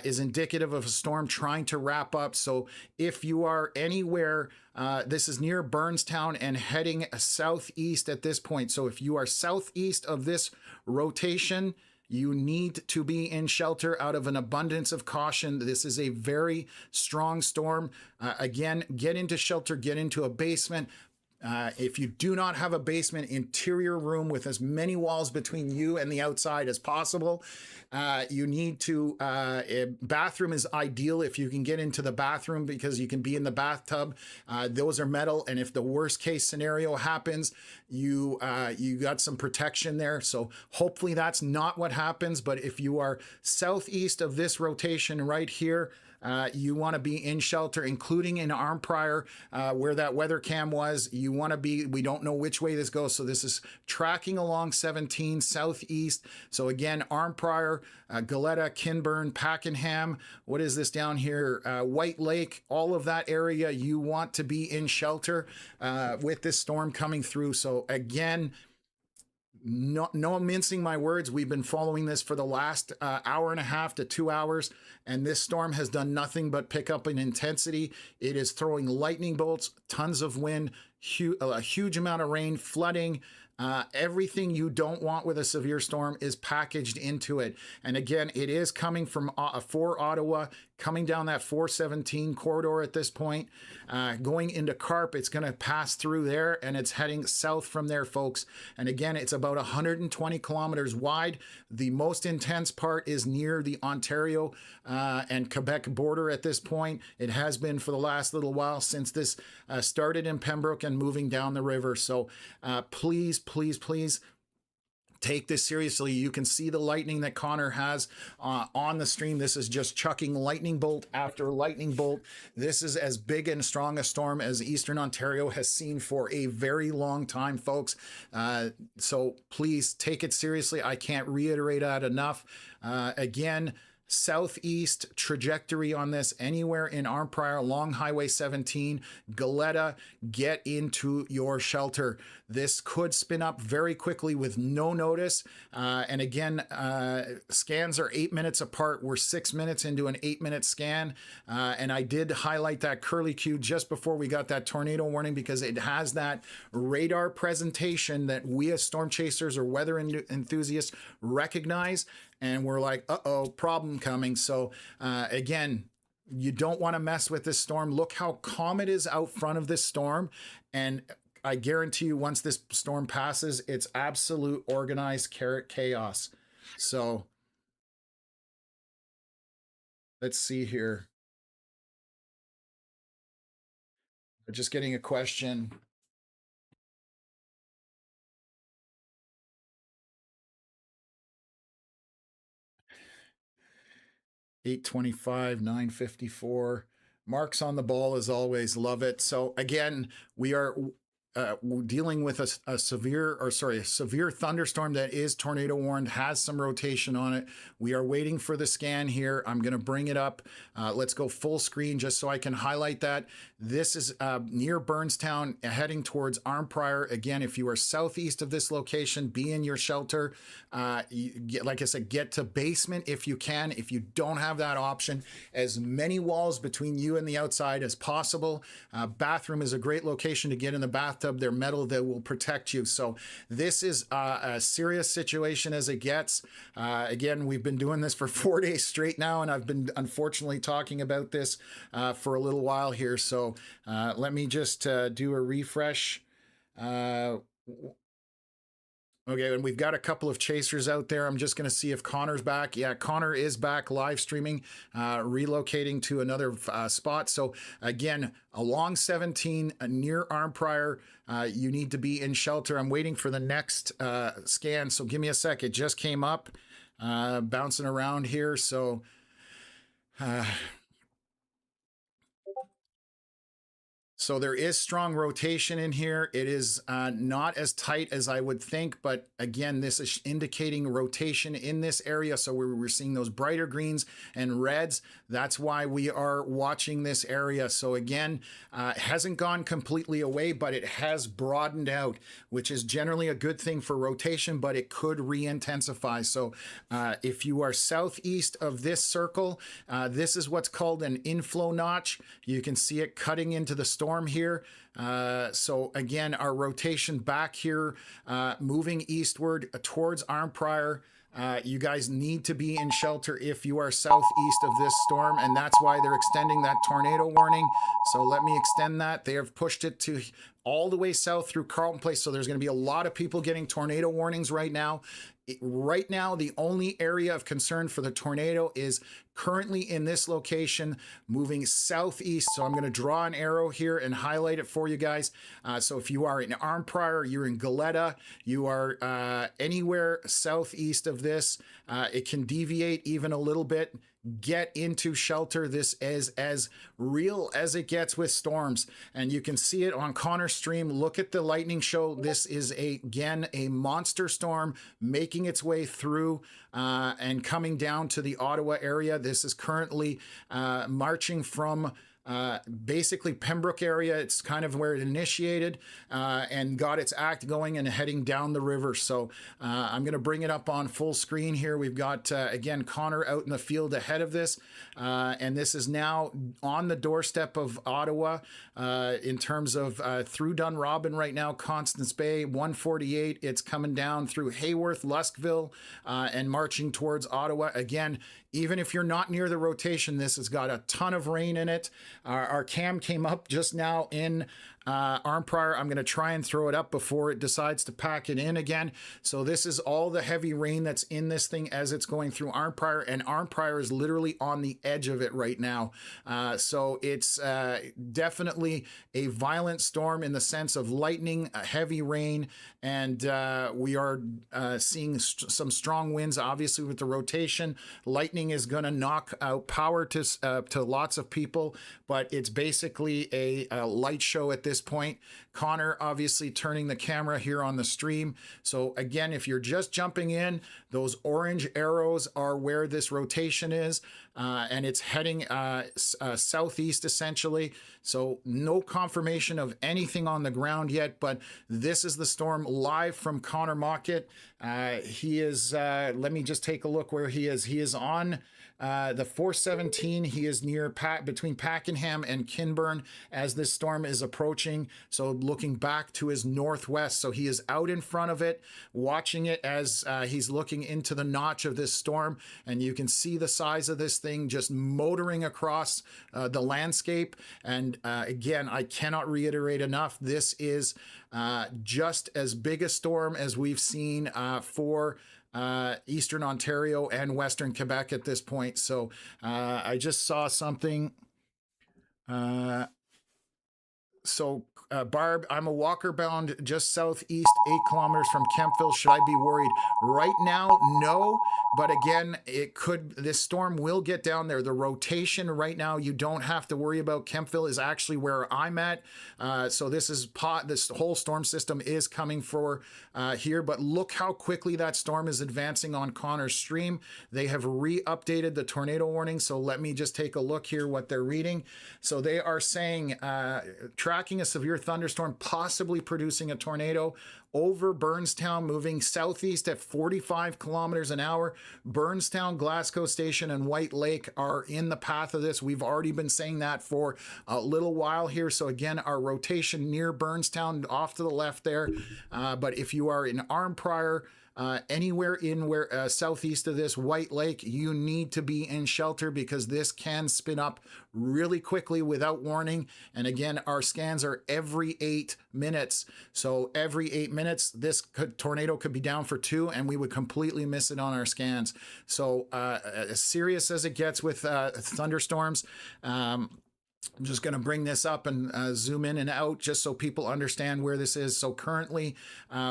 is indicative of a storm trying to wrap up. So if you are anywhere, this is near Burnstown and heading southeast at this point. So if you are southeast of this rotation, you need to be in shelter out of an abundance of caution. This is a very strong storm. Again, get into shelter, get into a basement. If you do not have a basement, interior room with as many walls between you and the outside as possible. You need to, a bathroom is ideal if you can get into the bathroom, because you can be in the bathtub. Those are metal, and if the worst case scenario happens, you got some protection there. So hopefully that's not what happens. But if you are southeast of this rotation right here, you want to be in shelter, including in Arnprior, where that weather cam was. You want to be, we don't know which way this goes. So this is tracking along 17 southeast. So again, Arnprior, Goleta, Kinburn, Pakenham. What is this down here? White Lake, all of that area. You want to be in shelter with this storm coming through. So again, no mincing my words. We've been following this for the last hour and a half to 2 hours, and this storm has done nothing but pick up in intensity. It is throwing lightning bolts, tons of wind, a huge amount of rain, flooding. Everything you don't want with a severe storm is packaged into it. And again, it is coming from for Ottawa, coming down that 417 corridor at this point, going into Carp. It's going to pass through there, and it's heading south from there, folks. And again, it's about 120 kilometers wide. The most intense part is near the Ontario and Quebec border at this point. It has been for the last little while since this started in Pembroke and moving down the river. So please, please, please take this seriously. You can see the lightning that Connor has on the stream. This is just chucking lightning bolt after lightning bolt. This is as big and strong a storm as Eastern Ontario has seen for a very long time, folks. So please take it seriously. I can't reiterate that enough. Again, southeast trajectory on this, anywhere in Arnprior along Highway 17, Goleta, get into your shelter. This could spin up very quickly with no notice. And again, scans are 8 minutes apart. We're 6 minutes into an 8-minute scan. And I did highlight that curly Q just before we got that tornado warning, because it has that radar presentation that we as storm chasers or weather enthusiasts recognize. And we're like, uh-oh, problem coming. So again, you don't want to mess with this storm. Look how calm it is out front of this storm. And I guarantee you, once this storm passes, it's absolute organized chaos. So let's see here. We're just getting a question. 825, 954. Marks on the ball as always. Love it. So again, we are dealing with a severe thunderstorm that is tornado warned, has some rotation on it. We are waiting for the scan here. I'm going to bring it up. Let's go full screen just so I can highlight that. This is near Burnstown, heading towards Arnprior. Again, if you are southeast of this location, be in your shelter. Like I said, get to basement if you can. If you don't have that option, as many walls between you and the outside as possible. Bathroom is a great location to get in the bathtub. They're metal that will protect you. So this is a serious situation as it gets. Again, we've been doing this for 4 days straight now, and I've been unfortunately talking about this for a little while here. So let me just do a refresh. Okay, and we've got a couple of chasers out there. I'm just going to see if Connor's back. Yeah, Connor is back live streaming, relocating to another spot. So again, along 17 near Arnprior, you need to be in shelter. I'm waiting for the next scan, so give me a sec. It just came up, bouncing around here. So so there is strong rotation in here. It is not as tight as I would think, but again, this is indicating rotation in this area. So we're seeing those brighter greens and reds. That's why we are watching this area. So again, it hasn't gone completely away, but it has broadened out, which is generally a good thing for rotation, but it could re-intensify. So if you are southeast of this circle, this is what's called an inflow notch. You can see it cutting into the storm here. So again, our rotation back here, moving eastward towards Arnprior. You guys need to be in shelter if you are southeast of this storm, and that's why they're extending that tornado warning. So let me extend that. They have pushed it to all the way south through Carleton Place. So there's going to be a lot of people getting tornado warnings right now. Right now, the only area of concern for the tornado is currently in this location, moving southeast. So I'm going to draw an arrow here and highlight it for you guys. So if you are in Arnprior, you're in Goleta, you are anywhere southeast of this, it can deviate even a little bit. Get into shelter. This is as real as it gets with storms, and you can see it on Connor's stream. Look at the lightning show. This is again a monster storm making its way through and coming down to the Ottawa area. This is currently marching from basically Pembroke area. It's kind of where it initiated and got its act going and heading down the river. So I'm going to bring it up on full screen here. We've got, again, Connor out in the field ahead of this. And this is now on the doorstep of Ottawa in terms of through Dunrobin right now, Constance Bay, 148. It's coming down through Hayworth, Luskville, and marching towards Ottawa. Again, even if you're not near the rotation, this has got a ton of rain in it. Our cam came up just now in Arnprior. I'm going to try and throw it up before it decides to pack it in again. So this is all the heavy rain that's in this thing as it's going through Arnprior, and Arnprior is literally on the edge of it right now. So it's definitely a violent storm in the sense of lightning, heavy rain, and we are seeing some strong winds, obviously with the rotation. Lightning is going to knock out power to lots of people, but it's basically a light show at this point. Connor obviously turning the camera here on the stream. So again, if you're just jumping in, those orange arrows are where this rotation is, and it's heading southeast essentially. So no confirmation of anything on the ground yet, but this is the storm live from Connor Mockett. He is, let me just take a look where he is. He is on the 417. He is near between Pakenham and Kinburn as this storm is approaching. So looking back to his northwest. So he is out in front of it, watching it as he's looking into the notch of this storm. And you can see the size of this thing just motoring across the landscape. And again, I cannot reiterate enough, this is just as big a storm as we've seen for Eastern Ontario and Western Quebec at this point. So I just saw something. Barb, I'm a walker bound just southeast, 8 kilometers from Kempville. Should I be worried? Right now, no, But again, this storm will get down there. The rotation right now, you don't have to worry about. Kempville is actually where I'm at. So this whole storm system is coming for here, but look how quickly that storm is advancing on Connor's stream. They have re-updated the tornado warning. So let me just take a look here what they're reading. So they are saying tracking a severe thunderstorm, possibly producing a tornado over Burnstown, moving southeast at 45 kilometers an hour. Burnstown, Glasgow Station, and White Lake are in the path of this. We've already been saying that for a little while here. So again, our rotation near Burnstown off to the left there. But if you are in Arnprior, anywhere in southeast of this White Lake, you need to be in shelter because this can spin up really quickly without warning. And again, our scans are every 8 minutes. So every 8 minutes, this tornado could be down for 2 and we would completely miss it on our scans. So as serious as it gets with thunderstorms, I'm just going to bring this up and zoom in and out just so people understand where this is. So currently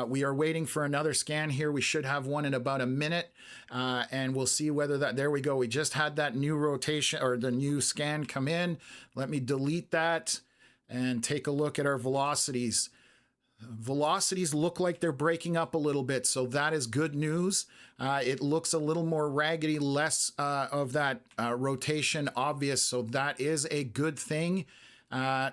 we are waiting for another scan here. We should have one in about a minute and we'll see whether there we go. We just had that new rotation or the new scan come in. Let me delete that and take a look at our velocities. Velocities look like they're breaking up a little bit, so that is good news. It looks a little more raggedy, less of that rotation obvious, so that is a good thing.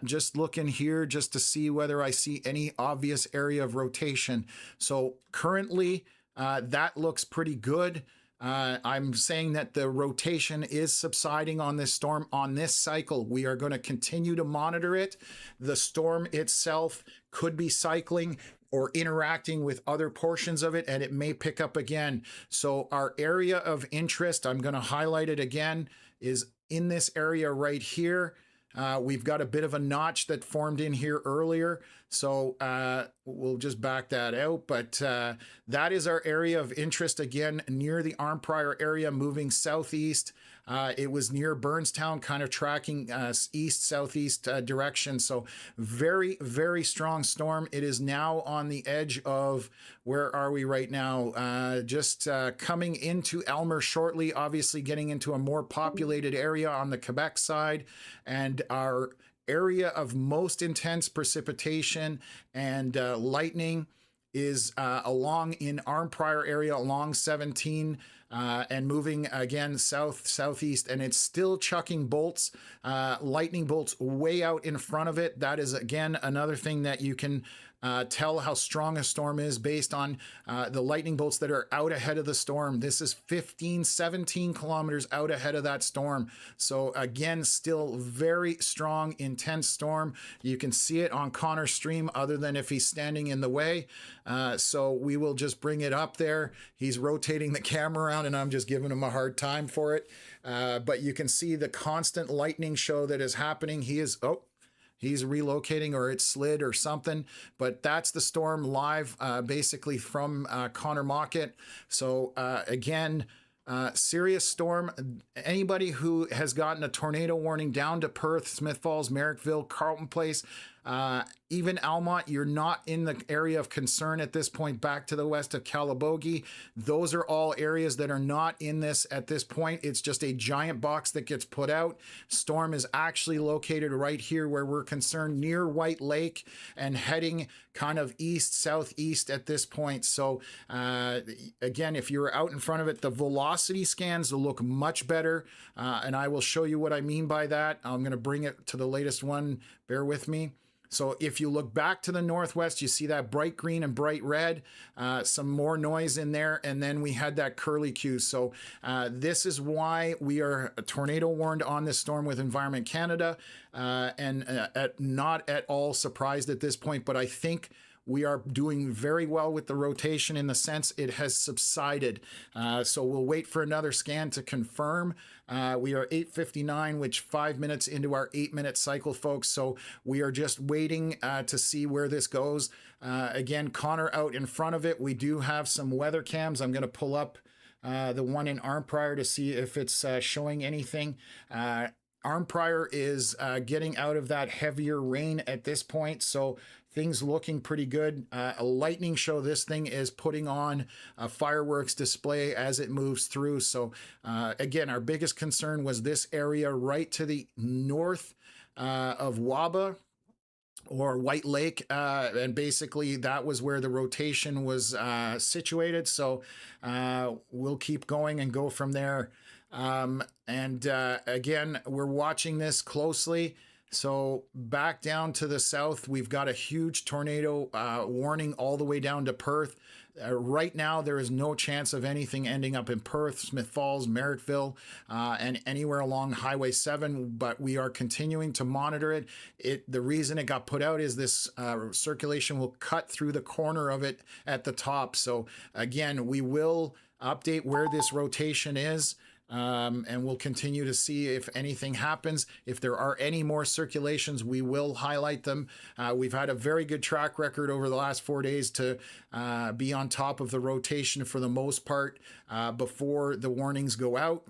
Just looking here just to see whether I see any obvious area of rotation. So currently that looks pretty good. I'm saying that the rotation is subsiding on this storm, on this cycle. We are going to continue to monitor it. The storm itself could be cycling or interacting with other portions of it, and it may pick up again. So our area of interest, I'm going to highlight it again, is in this area right here. We've got a bit of a notch that formed in here earlier. So we'll just back that out. But that is our area of interest, again, near the Arnprior area, moving southeast. It was near Burnstown, kind of tracking east-southeast direction. So very, very strong storm. It is now on the edge of, where are we right now? Just coming into Elmer shortly, obviously getting into a more populated area on the Quebec side. And our area of most intense precipitation and lightning is along in Arnprior area along 17 and moving again southeast, and it's still chucking bolts, lightning bolts way out in front of it. That is again another thing that you can tell how strong a storm is based on the lightning bolts that are out ahead of the storm. This is 15, 17 kilometers out ahead of that storm. So again, still very strong, intense storm. You can see it on Connor's stream other than if he's standing in the way. So we will just bring it up there. He's rotating the camera around and I'm just giving him a hard time for it. But you can see the constant lightning show that is happening. He's relocating, or it slid or something, but that's the storm live basically from Connor Mockett. So again, serious storm. Anybody who has gotten a tornado warning down to Perth, Smith Falls, Merrickville, Carleton Place, even Almont, you're not in the area of concern at this point. Back to the west of Calabogie, those are all areas that are not in this at this point. It's just a giant box that gets put out. Storm is actually located right here where we're concerned, near White Lake, and heading kind of east southeast at this point. So again, if you're out in front of it, the velocity scans will look much better, and I will show you what I mean by that. I'm going to bring it to the latest one. Bear with me. So if you look back to the northwest, you see that bright green and bright red, some more noise in there, and then we had that curly Q. So this is why we are tornado warned on this storm with Environment Canada, and not at all surprised at this point, but I think we are doing very well with the rotation in the sense it has subsided. So we'll wait for another scan to confirm. We are 8:59, which 5 minutes into our 8-minute cycle, folks. So we are just waiting to see where this goes. Again, Connor out in front of it. We do have some weather cams. I'm going to pull up the one in Arnprior to see if it's showing anything. Arnprior is getting out of that heavier rain at this point. So things looking pretty good. A lightning show, this thing is putting on a fireworks display as it moves through. So again, our biggest concern was this area right to the north of Waba, or White Lake, and basically that was where the rotation was situated. So we'll keep going and go from there. Again, we're watching this closely. So back down to the south, we've got a huge tornado warning all the way down to Perth. Right now, there is no chance of anything ending up in Perth, Smith Falls, Merrittville, and anywhere along Highway 7, but we are continuing to monitor it. The reason it got put out is this circulation will cut through the corner of it at the top. So again, we will update where this rotation is. And we'll continue to see if anything happens. If there are any more circulations, we will highlight them. We've had a very good track record over the last 4 days to be on top of the rotation for the most part before the warnings go out.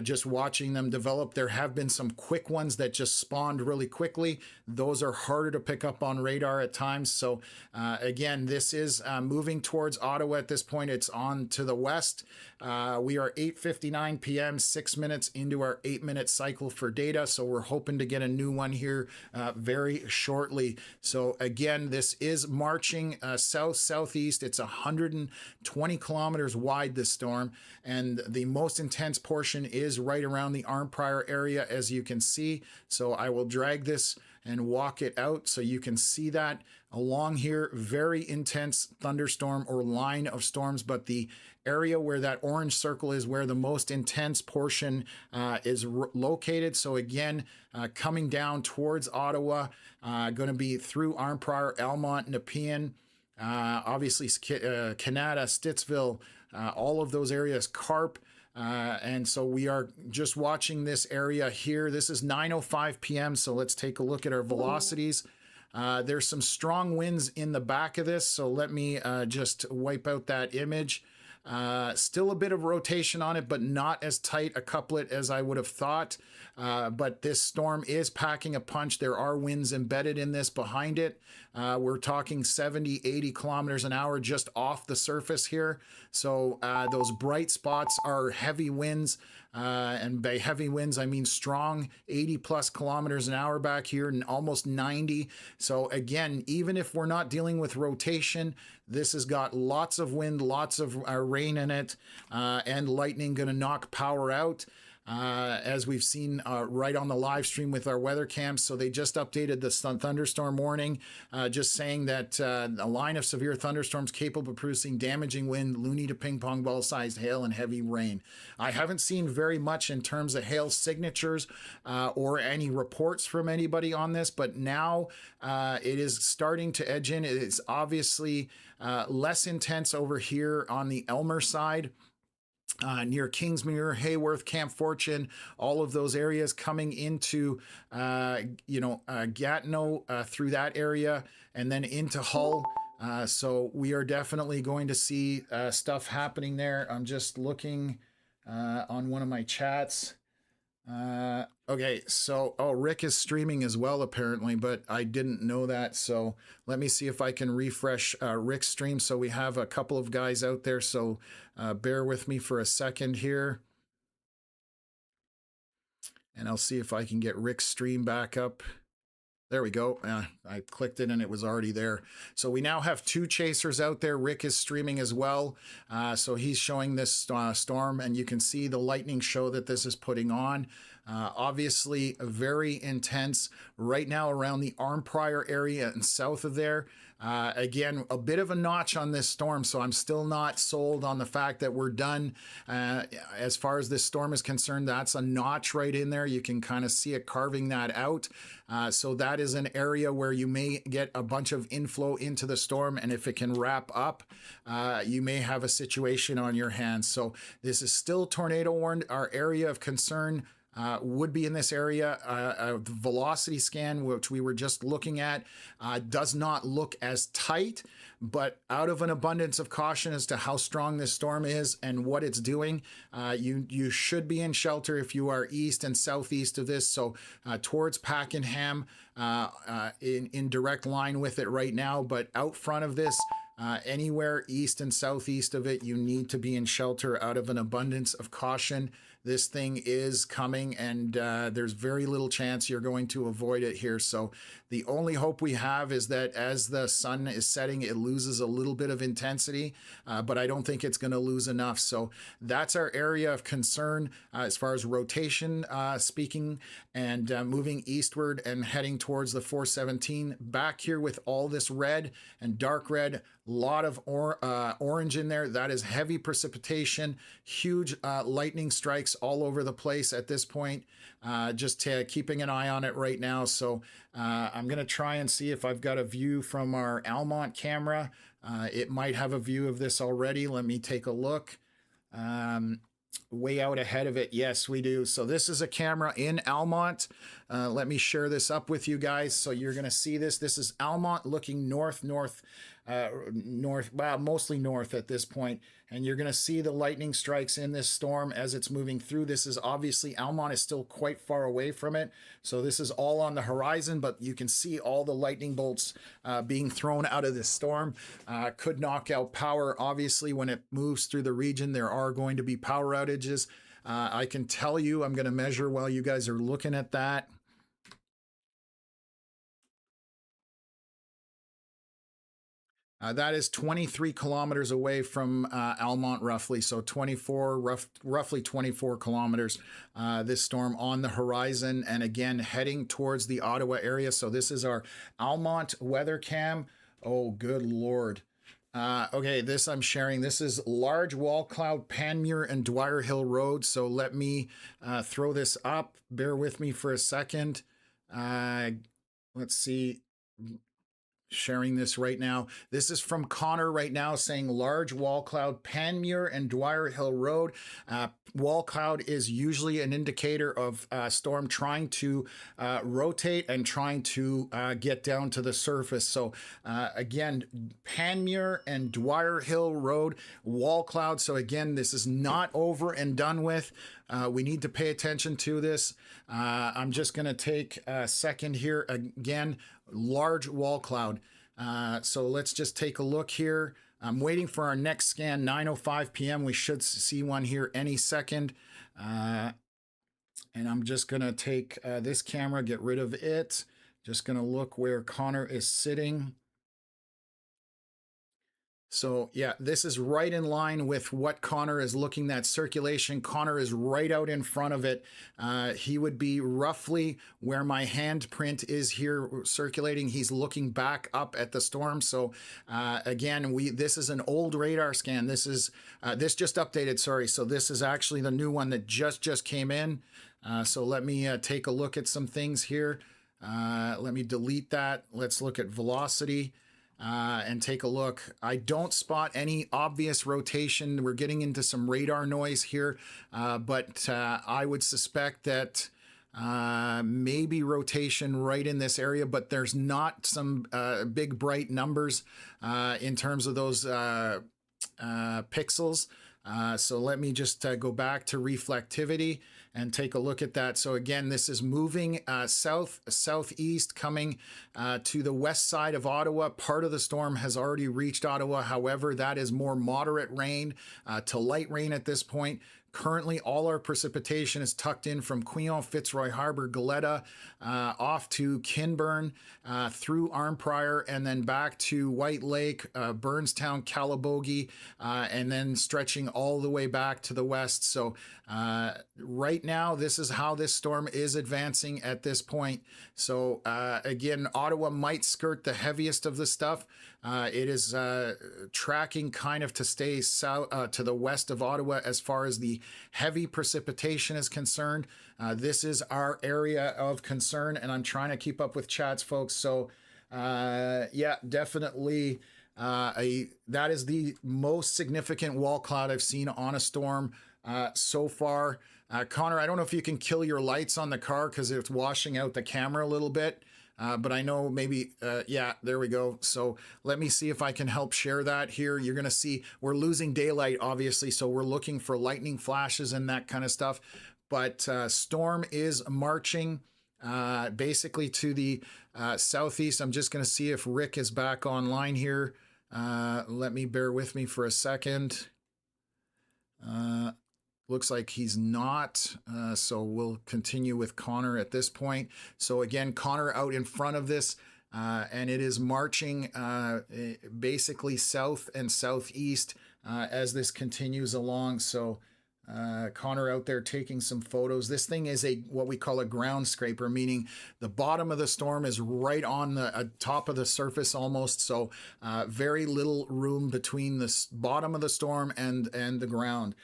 Just watching them develop. There have been some quick ones that just spawned really quickly. Those are harder to pick up on radar at times. So again, this is moving towards Ottawa at this point. It's on to the west. We are 8:59 p.m., 6 minutes into our 8-minute cycle for data. So we're hoping to get a new one here very shortly. So again, this is marching south-southeast. It's 120 kilometers wide, this storm. And the most intense portion is right around the Arnprior area, as you can see. So I will drag this and walk it out so you can see that along here. Very intense thunderstorm or line of storms, but the area where that orange circle is where the most intense portion is located. So again, coming down towards Ottawa, going to be through Arnprior, Almont, Nepean, obviously Canada, Stittsville, all of those areas, Carp. And so we are just watching this area here. This is 9:05 p.m. So let's take a look at our velocities. There's some strong winds in the back of this. So let me just wipe out that image. Still a bit of rotation on it, but not as tight a couplet as I would have thought. But this storm is packing a punch. There are winds embedded in this behind it. We're talking 70, 80 kilometers an hour just off the surface here. So those bright spots are heavy winds. And by heavy winds, I mean strong 80 plus kilometers an hour back here and almost 90. So again, even if we're not dealing with rotation, this has got lots of wind, lots of rain in it, and lightning going to knock power out. As we've seen right on the live stream with our weather cams. So they just updated the thunderstorm warning, just saying that a line of severe thunderstorms capable of producing damaging wind, loony to ping pong ball sized hail, and heavy rain. I haven't seen very much in terms of hail signatures or any reports from anybody on this, but now it is starting to edge in. It is obviously less intense over here on the Elmer side. Near Kingsmuir, Hayworth, Camp Fortune, all of those areas coming into, Gatineau through that area and then into Hull. So we are definitely going to see stuff happening there. I'm just looking on one of my chats. Okay, so, Rick is streaming as well, apparently, but I didn't know that. So let me see if I can refresh Rick's stream. So we have a couple of guys out there. So bear with me for a second here. And I'll see if I can get Rick's stream back up. There we go. I clicked it and it was already there. So we now have two chasers out there. Rick is streaming as well. So he's showing this storm, and you can see the lightning show that this is putting on. Obviously very intense right now around the Arnprior area and south of there. Again, a bit of a notch on this storm, so I'm still not sold on the fact that we're done. As far as this storm is concerned, that's a notch right in there. You can kind of see it carving that out. So that is an area where you may get a bunch of inflow into the storm, and if it can wrap up, you may have a situation on your hands. So this is still tornado warned. Our area of concern would be in this area. The velocity scan, which we were just looking at, does not look as tight, but out of an abundance of caution as to how strong this storm is and what it's doing, you should be in shelter if you are east and southeast of this. So towards Pakenham, in direct line with it right now, but out front of this, anywhere east and southeast of it, you need to be in shelter out of an abundance of caution. This thing is coming, and there's very little chance you're going to avoid it here. So the only hope we have is that as the sun is setting, it loses a little bit of intensity, but I don't think it's going to lose enough. So that's our area of concern as far as rotation speaking, and moving eastward and heading towards the 417. Back here with all this red and dark red, lot of orange in there. That is heavy precipitation, huge lightning strikes all over the place at this point. Just keeping an eye on it right now. So I'm going to try and see if I've got a view from our Almont camera. It might have a view of this already. Let me take a look. Way out ahead of it. Yes, we do. So this is a camera in Almont. Let me share this up with you guys. So you're going to see this. This is Almont looking north, well, mostly north at this point. And you're going to see the lightning strikes in this storm as it's moving through. This is obviously, Almont is still quite far away from it. So this is all on the horizon, but you can see all the lightning bolts being thrown out of this storm. Could knock out power. Obviously, when it moves through the region, there are going to be power outages. I can tell you, I'm going to measure while you guys are looking at that. That is 23 kilometers away from Almont, roughly. So roughly 24 kilometers, this storm on the horizon. And again, heading towards the Ottawa area. So this is our Almont weather cam. Oh, good Lord. Okay, this I'm sharing. This is large wall cloud, Panmure and Dwyer Hill Road. So let me throw this up. Bear with me for a second. Let's see. Sharing this right now. This is from Connor right now saying large wall cloud, Panmure and Dwyer Hill Road. Wall cloud is usually an indicator of storm trying to rotate and trying to get down to the surface. So again, Panmure and Dwyer Hill Road, wall cloud. So again, this is not over and done with. We need to pay attention to this. I'm just going to take a second here. Again, large wall cloud. So let's just take a look here. I'm waiting for our next scan, 9:05 p.m. We should see one here any second. And I'm just going to take this camera, get rid of it. Just going to look where Connor is sitting. So yeah, this is right in line with what Connor is looking at. Circulation, Connor is right out in front of it. He would be roughly where my handprint is here circulating. He's looking back up at the storm. So again, this is an old radar scan. This is this just updated, sorry. So this is actually the new one that just came in. So let me take a look at some things here. Let me delete that. Let's look at velocity. And take a look. I don't spot any obvious rotation. We're getting into some radar noise here, but I would suspect that maybe rotation right in this area, but there's not some big bright numbers in terms of those pixels. So let me just go back to reflectivity and take a look at that. So again, this is moving southeast, coming to the west side of Ottawa. Part of the storm has already reached Ottawa. However, that is more moderate rain to light rain at this point. Currently, all our precipitation is tucked in from Queen, Fitzroy Harbor, Goleta, off to Kinburn, through Arnprior, and then back to White Lake, Burnstown, Calabogie, and then stretching all the way back to the west. So right now, this is how this storm is advancing at this point. So again, Ottawa might skirt the heaviest of the stuff. It is tracking kind of to stay south to the west of Ottawa as far as the heavy precipitation is concerned. This is our area of concern, and I'm trying to keep up with chats, folks. So yeah, definitely that is the most significant wall cloud I've seen on a storm so far. Connor, I don't know if you can kill your lights on the car because it's washing out the camera a little bit. But I know maybe, yeah, there we go. So let me see if I can help share that here. You're going to see we're losing daylight, obviously. So we're looking for lightning flashes and that kind of stuff. But storm is marching basically to the southeast. I'm just going to see if Rick is back online here. Let me bear with me for a second. Looks like he's not, so we'll continue with Connor at this point. So again, Connor out in front of this, and it is marching basically south and southeast as this continues along. So Connor out there taking some photos. This thing is what we call a ground scraper, meaning the bottom of the storm is right on the top of the surface almost. So very little room between the bottom of the storm and the ground,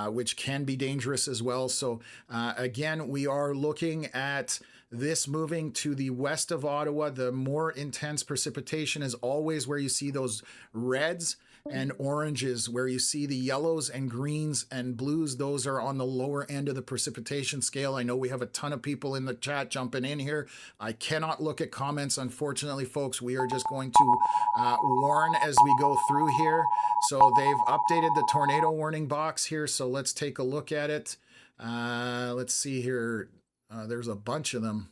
which can be dangerous as well. So again, we are looking at this moving to the west of Ottawa. The more intense precipitation is always where you see those reds and oranges. Where you see the yellows and greens and blues, those are on the lower end of the precipitation scale. I know we have a ton of people in the chat jumping in here. I cannot look at comments, unfortunately, folks. We are just going to warn as we go through here. So they've updated the tornado warning box here, so let's take a look at it. Let's see here. There's a bunch of them.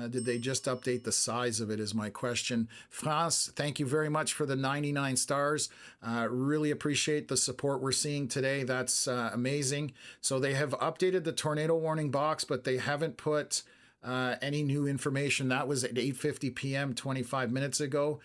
Did they just update the size of it is my question. France, thank you very much for the 99 stars. Really appreciate the support we're seeing today. That's amazing. So they have updated the tornado warning box, but they haven't put any new information. That was at 8:50 p.m. 25 minutes ago.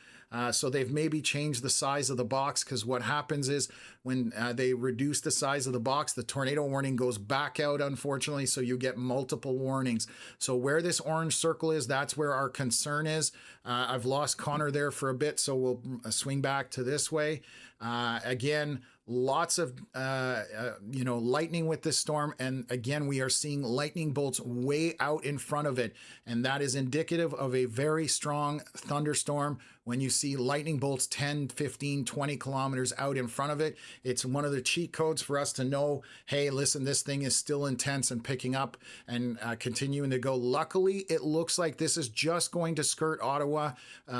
So they've maybe changed the size of the box, because what happens is when they reduce the size of the box, the tornado warning goes back out, unfortunately, so you get multiple warnings. So where this orange circle is, that's where our concern is. I've lost Connor there for a bit, so we'll swing back to this way. Again, lots of lightning with this storm, and again we are seeing lightning bolts way out in front of it, and that is indicative of a very strong thunderstorm. When you see lightning bolts 10, 15, 20 kilometers out in front of it, it's one of the cheat codes for us to know, hey, listen, this thing is still intense and picking up and continuing to go. Luckily, it looks like this is just going to skirt Ottawa,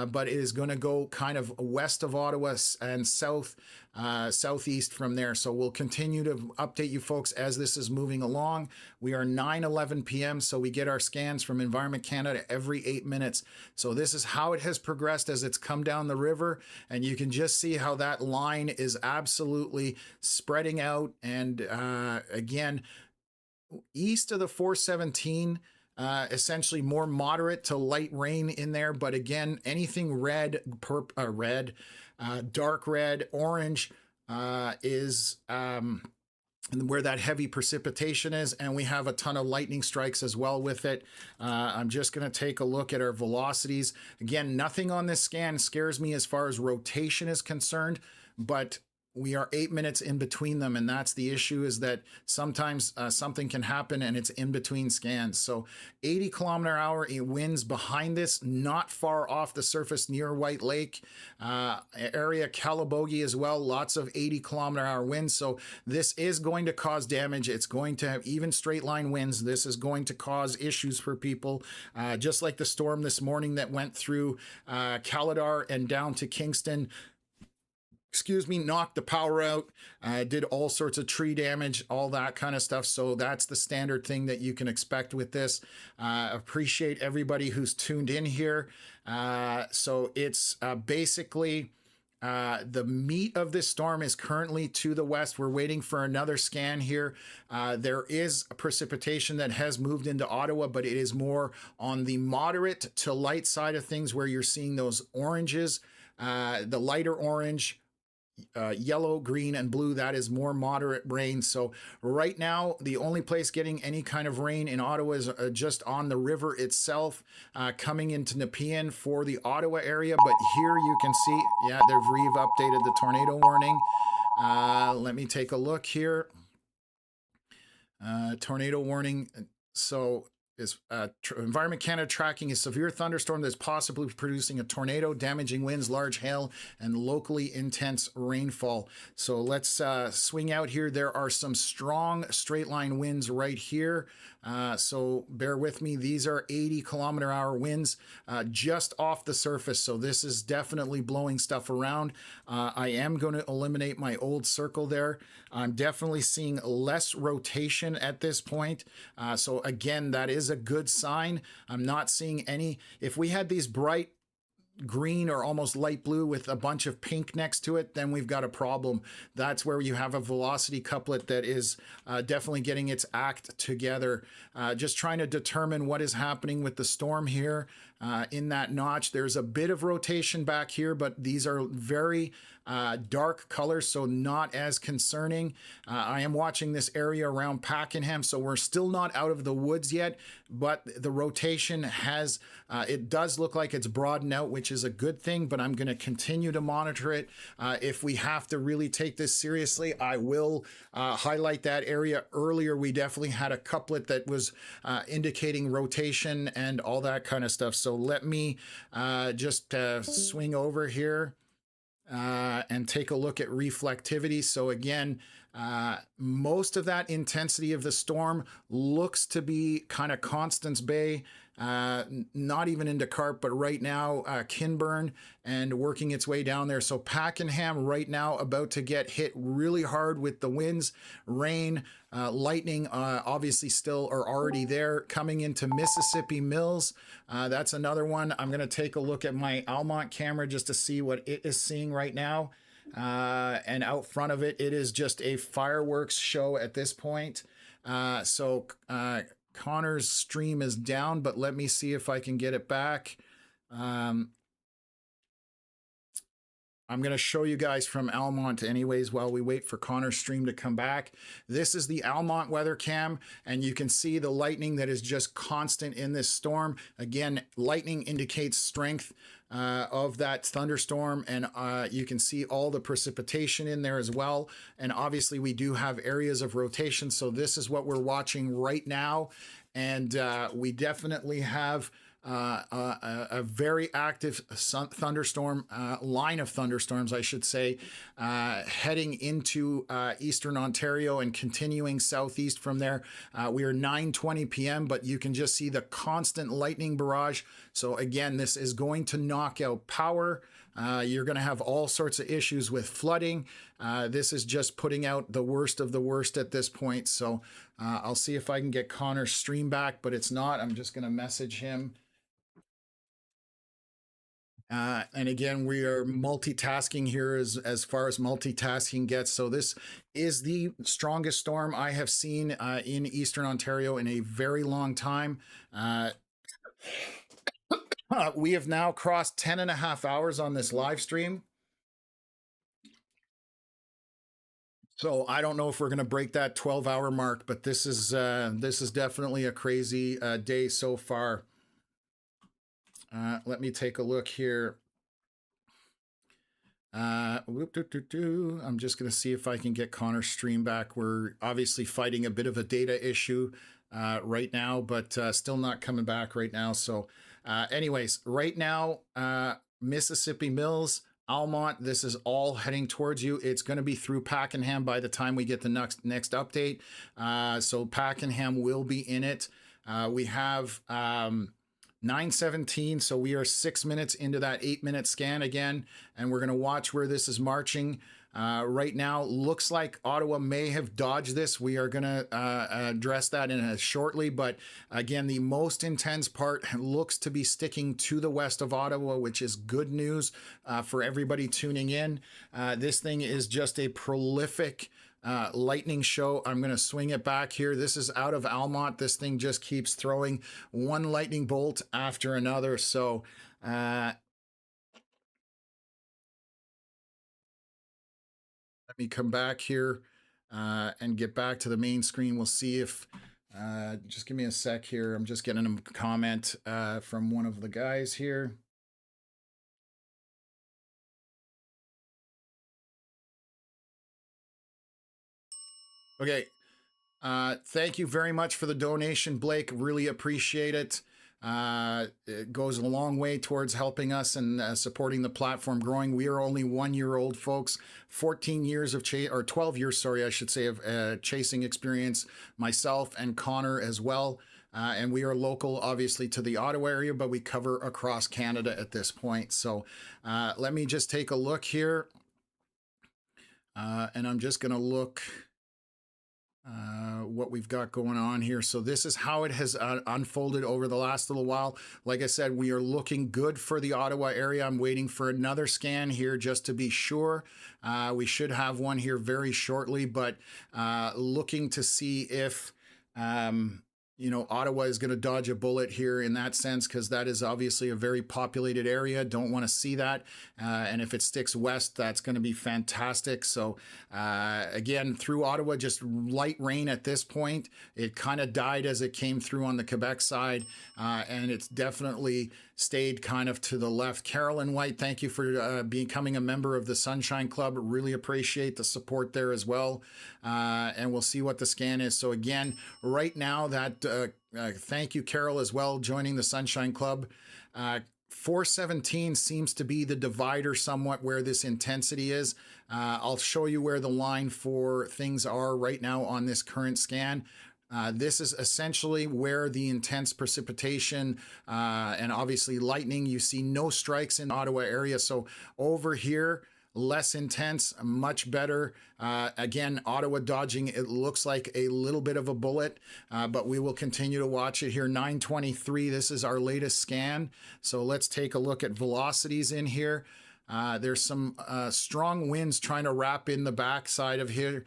but it is going to go kind of west of Ottawa and southeast from there. So we'll continue to update you folks as this is moving along. We are 9:11 p.m. so we get our scans from Environment Canada every 8 minutes. So this is how it has progressed as it's come down the river, and you can just see how that line is absolutely spreading out. And again, east of the 417, essentially more moderate to light rain in there, but again, anything red, dark red, orange is where that heavy precipitation is, and we have a ton of lightning strikes as well with it. I'm just going to take a look at our velocities. Again, nothing on this scan scares me as far as rotation is concerned, but we are 8 minutes in between them, and that's the issue, is that sometimes something can happen and it's in between scans. So 80 kilometer hour winds behind this, not far off the surface near White Lake area, Calabogie as well, lots of 80 kilometer hour winds. So this is going to cause damage. It's going to have even straight line winds. This is going to cause issues for people, just like the storm this morning that went through Caladar and down to Kingston. Knocked the power out, did all sorts of tree damage, all that kind of stuff. So that's the standard thing that you can expect with this. Appreciate everybody who's tuned in here. So it's basically the meat of this storm is currently to the west. We're waiting for another scan here. There is a precipitation that has moved into Ottawa, but it is more on the moderate to light side of things, where you're seeing those oranges, the lighter orange, yellow, green, and blue. That is more moderate rain. So right now, the only place getting any kind of rain in Ottawa is just on the river itself, coming into Nepean for the Ottawa area. But here you can see, yeah, they've updated the tornado warning. Let me take a look here. Tornado warning. So is Environment Canada tracking a severe thunderstorm that's possibly producing a tornado, damaging winds, large hail, and locally intense rainfall. So let's swing out here. There are some strong straight line winds right here. So bear with me. These are 80-kilometer-hour winds just off the surface. So this is definitely blowing stuff around. I am going to eliminate my old circle there. I'm definitely seeing less rotation at this point. So again, that is a good sign. I'm not seeing any. If we had these bright green or almost light blue with a bunch of pink next to it, then we've got a problem. That's where you have a velocity couplet that is definitely getting its act together. Just trying to determine what is happening with the storm here in that notch. There's a bit of rotation back here, but these are very dark colors, so not as concerning. I am watching this area around Pakenham, so we're still not out of the woods yet, but the rotation has, it does look like it's broadened out, which is a good thing, but I'm going to continue to monitor it. If we have to really take this seriously, I will highlight that area. Earlier, we definitely had a couplet that was indicating rotation and all that kind of stuff. So let me just swing over here and take a look at reflectivity. So again, most of that intensity of the storm looks to be kind of Constance Bay, not even into Carp, but right now Kinburn, and working its way down there. So Pakenham right now about to get hit really hard with the winds, rain, lightning, obviously still are already there. Coming into Mississippi Mills, that's another one. I'm going to take a look at my Almont camera just to see what it is seeing right now. And out front of it, it is just a fireworks show at this point. So Connor's stream is down, but let me see if I can get it back. I'm going to show you guys from Almont anyways while we wait for Connor's stream to come back. This is the Almont weather cam, and you can see the lightning that is just constant in this storm. Again, lightning indicates strength of that thunderstorm, and you can see all the precipitation in there as well. And obviously we do have areas of rotation, so this is what we're watching right now. And we definitely have a very active thunderstorm, line of thunderstorms, I should say, heading into eastern Ontario and continuing southeast from there. We are 9:20 p.m., but you can just see the constant lightning barrage. So again, this is going to knock out power. You're going to have all sorts of issues with flooding. This is just putting out the worst of the worst at this point. So I'll see if I can get Connor's stream back, but it's not. I'm just going to message him. And again, we are multitasking here as far as multitasking gets. So this is the strongest storm I have seen in Eastern Ontario in a very long time. We have now crossed 10.5 hours on this live stream. So I don't know if we're going to break that 12-hour mark, but this is definitely a crazy day so far. Let me take a look here. I'm just going to see if I can get Connor's stream back. We're obviously fighting a bit of a data issue right now, but still not coming back right now. So anyways, right now, Mississippi Mills, Almont, this is all heading towards you. It's going to be through Pakenham by the time we get the next update. So Pakenham will be in it. We have 9:17, so we are 6 minutes into that 8-minute scan again, and we're going to watch where this is marching. Right now, looks like Ottawa may have dodged this. We are going to address that in shortly, but again, the most intense part looks to be sticking to the west of Ottawa, which is good news for everybody tuning in. This thing is just a prolific lightning show. I'm going to swing it back here. This is out of Almont. This thing just keeps throwing one lightning bolt after another. So let me come back here and get back to the main screen. We'll see if, just give me a sec here. I'm just getting a comment from one of the guys here. Okay. Thank you very much for the donation, Blake. Really appreciate it. It goes a long way towards helping us and supporting the platform growing. We are only 1 year old, folks. 14 years of or 12 years, sorry, I should say, of chasing experience. Myself and Connor as well. And we are local, obviously, to the Ottawa area, but we cover across Canada at this point. So let me just take a look here. And I'm just going to look what we've got going on here. So this is how it has unfolded over the last little while. Like I said, we are looking good for the Ottawa area. I'm waiting for another scan here just to be sure. We should have one here very shortly, but looking to see if you know, Ottawa is going to dodge a bullet here in that sense, because that is obviously a very populated area. Don't want to see that. And if it sticks west, that's going to be fantastic. So again, through Ottawa, just light rain at this point. It kind of died as it came through on the Quebec side. And it's definitely stayed kind of to the left. Carolyn White, thank you for becoming a member of the Sunshine Club. Really appreciate the support there as well. And we'll see what the scan is. So again, right now that thank you, Carol, as well, joining the Sunshine Club. 417 seems to be the divider somewhat where this intensity is. I'll show you where the line for things are right now on this current scan. This is essentially where the intense precipitation and obviously lightning, you see no strikes in Ottawa area. So over here, less intense, much better. Again, Ottawa dodging, it looks like a little bit of a bullet, but we will continue to watch it here. 923, this is our latest scan. So let's take a look at velocities in here. There's some strong winds trying to wrap in the backside of here.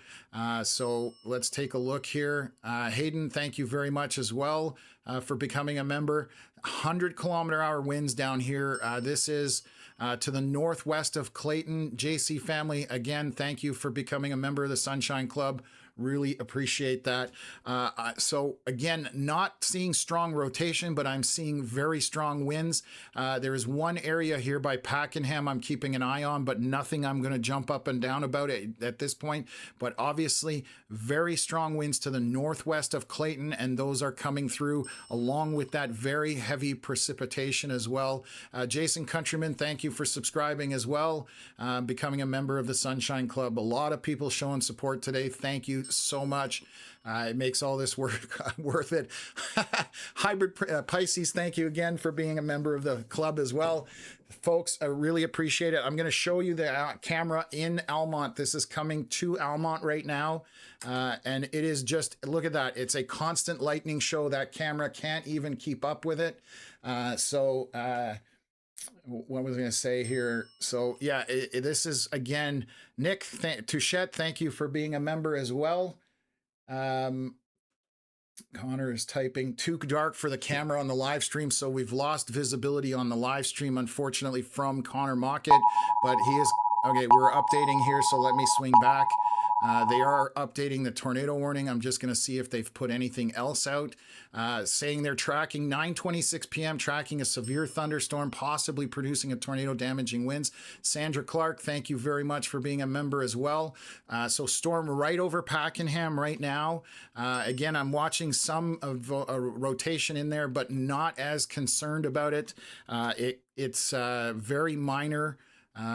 So let's take a look here. Hayden, thank you very much as well for becoming a member. 100-kilometer-hour winds down here. This is to the northwest of Clayton. JC family, again, thank you for becoming a member of the Sunshine Club. Really appreciate that. So again, not seeing strong rotation, but I'm seeing very strong winds. There is one area here by Pakenham I'm keeping an eye on, but nothing I'm going to jump up and down about it at this point. But obviously, very strong winds to the northwest of Clayton, and those are coming through along with that very heavy precipitation as well. Jason Countryman, thank you for subscribing as well, becoming a member of the Sunshine Club. A lot of people showing support today. Thank you so much. It makes all this work worth it. Hybrid Pisces, thank you again for being a member of the club as well. Folks, I really appreciate it. I'm going to show you the camera in Almont. This is coming to Almont right now. And it is just, look at that. It's a constant lightning show. That camera can't even keep up with it. What was I going to say here? So yeah, this is again, Nick Touchette, thank you for being a member as well. Connor is typing, too dark for the camera on the live stream, so we've lost visibility on the live stream, unfortunately, from Connor Mockett, but he is, okay, we're updating here, so let me swing back. They are updating the tornado warning. I'm just going to see if they've put anything else out. Saying they're tracking 9:26 p.m., tracking a severe thunderstorm, possibly producing a tornado damaging winds. Sandra Clark, thank you very much for being a member as well. So storm right over Pakenham right now. Again, I'm watching some of a rotation in there, but not as concerned about it. It's very minor.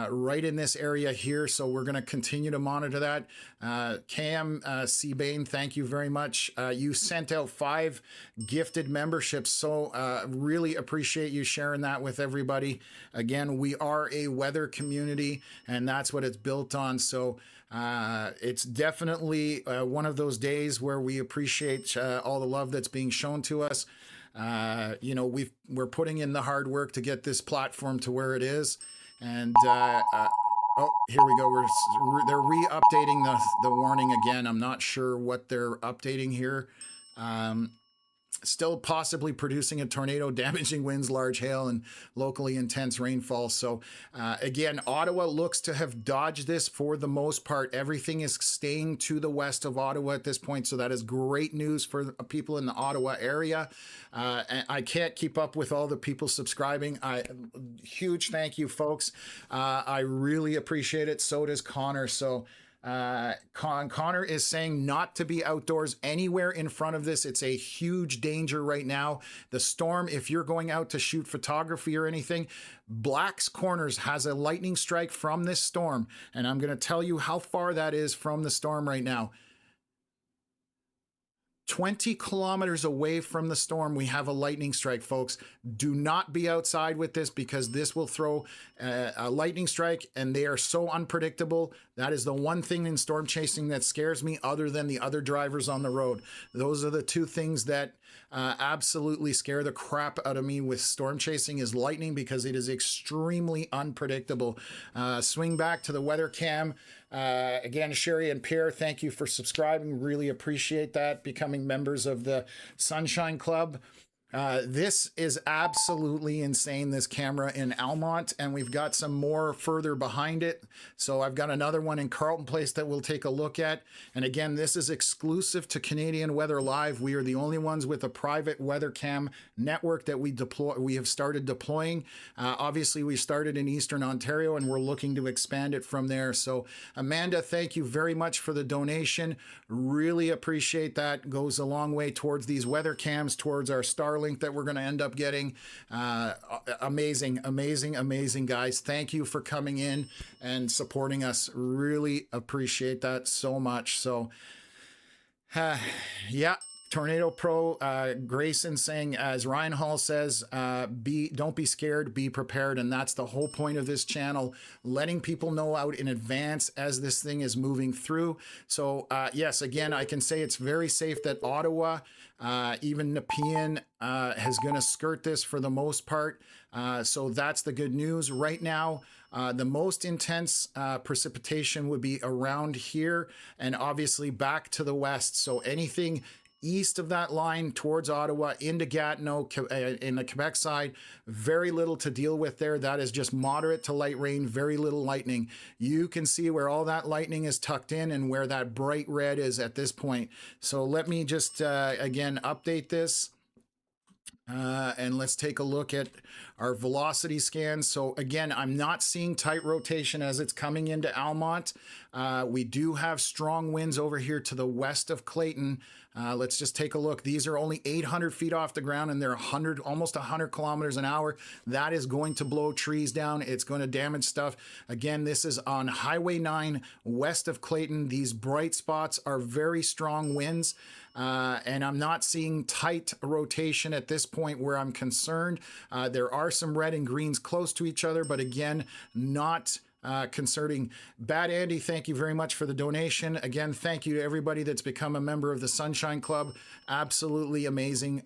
Right in this area here, so we're going to continue to monitor that. Cam Seabane, thank you very much. You sent out 5 gifted memberships, so really appreciate you sharing that with everybody. Again, we are a weather community, and that's what it's built on, so it's definitely one of those days where we appreciate all the love that's being shown to us. You know, we're putting in the hard work to get this platform to where it is. And oh, here we go. They're re-updating the warning again. I'm not sure what they're updating here. Still possibly producing a tornado, damaging winds, large hail, and locally intense rainfall. So again, Ottawa looks to have dodged this for the most part. Everything is staying to the west of Ottawa at this point. So that is great news for people in the Ottawa area. And I can't keep up with all the people subscribing. Huge thank you, folks. I really appreciate it. So does Connor. So Connor is saying not to be outdoors anywhere in front of this. It's a huge danger right now. The storm, if you're going out to shoot photography or anything, Black's Corners has a lightning strike from this storm. And I'm going to tell you how far that is from the storm right now. 20 kilometers away from the storm, we have a lightning strike, folks. Do not be outside with this, because this will throw a lightning strike, and they are so unpredictable. That is the one thing in storm chasing that scares me, other than the other drivers on the road. Those are the two things that absolutely scare the crap out of me with storm chasing, is lightning, because it is extremely unpredictable. Swing back to the weather cam. Again, Sherry and Pierre, thank you for subscribing. Really appreciate that. Becoming members of the Sunshine Club. This is absolutely insane, this camera in Almont, and we've got some more further behind it. So I've got another one in Carlton Place that we'll take a look at. And again, this is exclusive to Canadian Weather Live. We are the only ones with a private weather cam network that we have started deploying. Obviously, we started in Eastern Ontario, and we're looking to expand it from there. So Amanda, thank you very much for the donation. Really appreciate that. Goes a long way towards these weather cams, towards our Starlink that we're going to end up getting. Amazing, amazing, amazing, guys. Thank you for coming in and supporting us. Really appreciate that so much. So yeah, Tornado Pro, Grayson saying, as Ryan Hall says, don't be scared, be prepared. And that's the whole point of this channel, letting people know out in advance as this thing is moving through. So yes, again, I can say it's very safe that Ottawa, even Nepean, is going to skirt this for the most part. So that's the good news right now. The most intense precipitation would be around here, and obviously back to the west. So anything east of that line towards Ottawa into Gatineau in the Quebec side, very little to deal with there. That is just moderate to light rain, very little lightning. You can see where all that lightning is tucked in and where that bright red is at this point. So let me just again update this. And let's take a look at our velocity scans. So again, I'm not seeing tight rotation as it's coming into Almont. We do have strong winds over here to the west of Clayton. Let's just take a look. These are only 800 feet off the ground, and they're almost 100 kilometers an hour. That is going to blow trees down. It's going to damage stuff. Again, this is on Highway 9 west of Clayton. These bright spots are very strong winds. And I'm not seeing tight rotation at this point where I'm concerned. There are some red and greens close to each other, but again, not concerning. Bad Andy, thank you very much for the donation. Again, thank you to everybody that's become a member of the Sunshine Club. Absolutely amazing,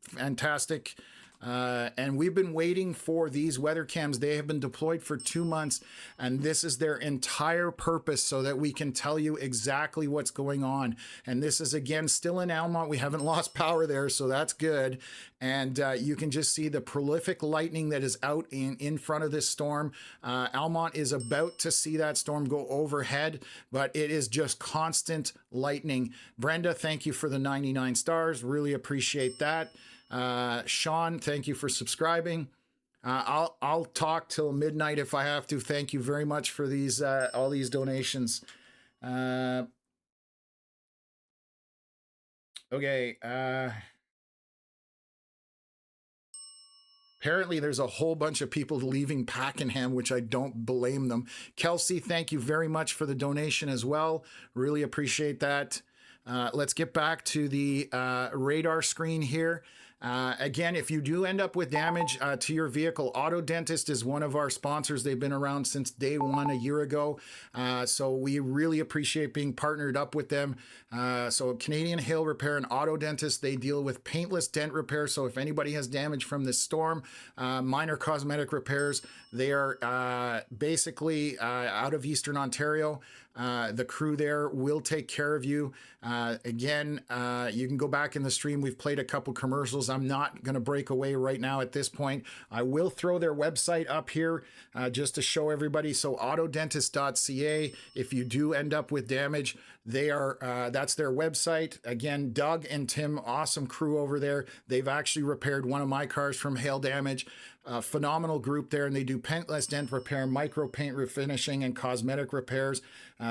fantastic. And we've been waiting for these weather cams. They have been deployed for 2 months, and this is their entire purpose, so that we can tell you exactly what's going on. And this is, again, still in Almont. We haven't lost power there, so that's good. And you can just see the prolific lightning that is out in front of this storm. Almont is about to see that storm go overhead, but it is just constant lightning. Brenda, thank you for the 99 stars. Really appreciate that. Sean, thank you for subscribing. I'll talk till midnight if I have to. Thank you very much for these all these donations. Okay. Apparently there's a whole bunch of people leaving Pakenham, which I don't blame them. Kelsey, thank you very much for the donation as well. Really appreciate that. Let's get back to the radar screen here. Again, if you do end up with damage to your vehicle, Auto Dentist is one of our sponsors. They've been around since day one a year ago. So we really appreciate being partnered up with them. So Canadian Hail Repair and Auto Dentist, they deal with paintless dent repair. So if anybody has damage from this storm, minor cosmetic repairs, they are basically out of Eastern Ontario. The crew there will take care of you. Again, you can go back in the stream. We've played a couple commercials. I'm not going to break away right now at this point. I will throw their website up here just to show everybody. So autodentist.ca, if you do end up with damage, they are that's their website. Again, Doug and Tim, awesome crew over there. They've actually repaired one of my cars from hail damage. a phenomenal group there, and they do paintless dent repair, micro paint refinishing, and cosmetic repairs.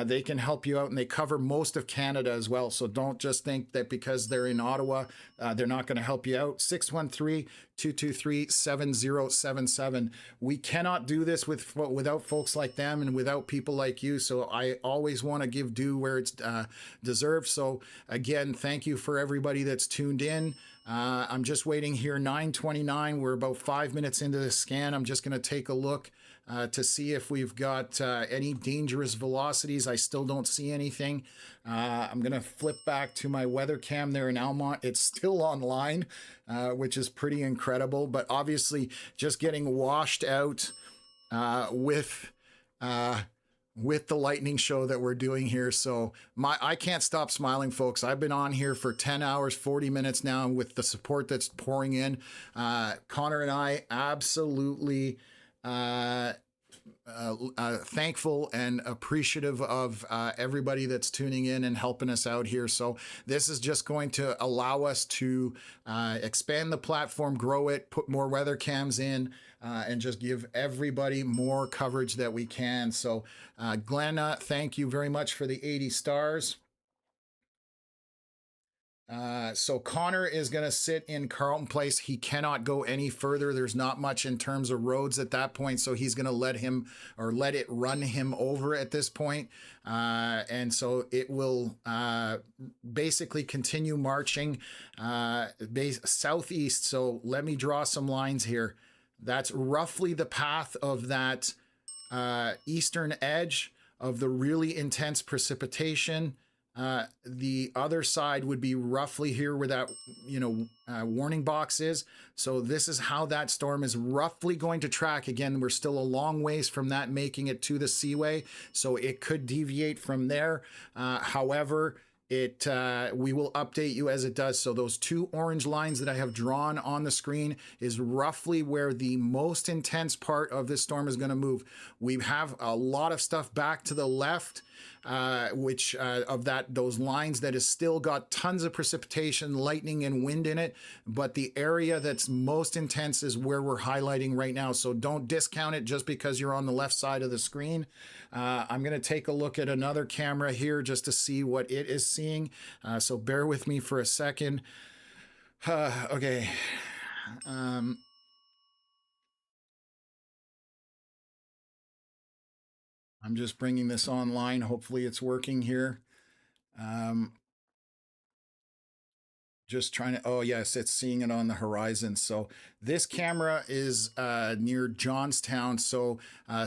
They can help you out, and they cover most of Canada as well. So don't just think that because they're in Ottawa, they're not going to help you out. 613-223-7077. We cannot do this without folks like them and without people like you. So I always want to give due where it's deserved. So again, thank you for everybody that's tuned in. I'm just waiting here, 9:29. We're about 5 minutes into the scan. I'm just going to take a look to see if we've got any dangerous velocities. I still don't see anything. I'm going to flip back to my weather cam there in Almont. It's still online, which is pretty incredible, but obviously just getting washed out with the lightning show that we're doing here. So I can't stop smiling, folks. I've been on here for 10 hours, 40 minutes now with the support that's pouring in. Connor and I absolutely thankful and appreciative of everybody that's tuning in and helping us out here. So this is just going to allow us to expand the platform, grow it, put more weather cams in, and just give everybody more coverage that we can. So Glenna, thank you very much for the 80 stars. So Connor is going to sit in Carlton Place. He cannot go any further. There's not much in terms of roads at that point. So he's going to let it run him over at this point. And so it will basically continue marching southeast. So let me draw some lines here. That's roughly the path of that eastern edge of the really intense precipitation. The other side would be roughly here where that, warning box is. So this is how that storm is roughly going to track. Again, we're still a long ways from that making it to the seaway. So it could deviate from there. However, we will update you as it does. So those two orange lines that I have drawn on the screen is roughly where the most intense part of this storm is going to move. We have a lot of stuff back to the left, which of those lines that has still got tons of precipitation, lightning, and wind in it. But the area that's most intense is where we're highlighting right now. So don't discount it just because you're on the left side of the screen. I'm going to take a look at another camera here just to see what it is seeing. So bear with me for a second. Okay. I'm just bringing this online. Hopefully it's working here. Just trying to, oh yes, it's seeing it on the horizon. So this camera is near Johnstown. So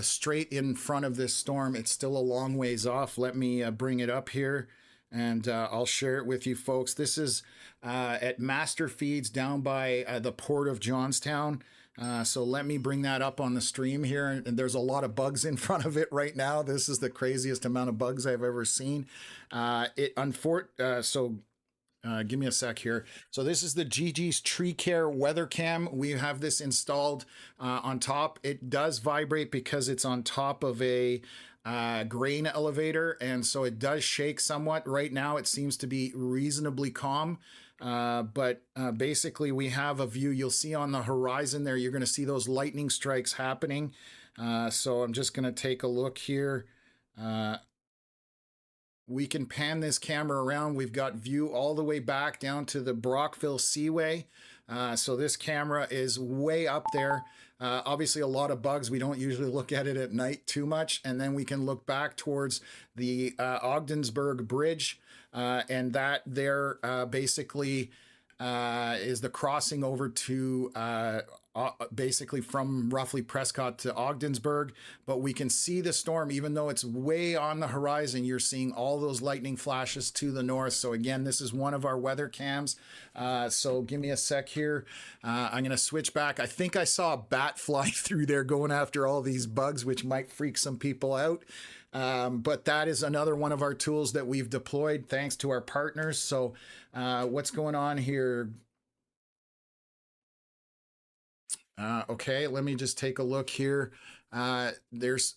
straight in front of this storm, it's still a long ways off. Let me bring it up here and I'll share it with you folks. This is at Master Feeds down by the port of Johnstown. So let me bring that up on the stream here. And there's a lot of bugs in front of it right now. This is the craziest amount of bugs I've ever seen. Give me a sec here. So this is the GG's Tree Care Weather Cam. We have this installed on top. It does vibrate because it's on top of a grain elevator. And so it does shake somewhat. Right now, it seems to be reasonably calm. But basically we have a view. You'll see on the horizon there, you're going to see those lightning strikes happening. So I'm just going to take a look here. We can pan this camera around. We've got view all the way back down to the Brockville Seaway. So this camera is way up there. Obviously a lot of bugs. We don't usually look at it at night too much. And then we can look back towards the Ogdensburg Bridge. And that there basically is the crossing over to basically from roughly Prescott to Ogdensburg. But we can see the storm, even though it's way on the horizon, you're seeing all those lightning flashes to the north. So again, this is one of our weather cams. So give me a sec here. I'm going to switch back. I think I saw a bat fly through there going after all these bugs, which might freak some people out. But that is another one of our tools that we've deployed thanks to our partners. So what's going on here? Okay, let me just take a look here. There's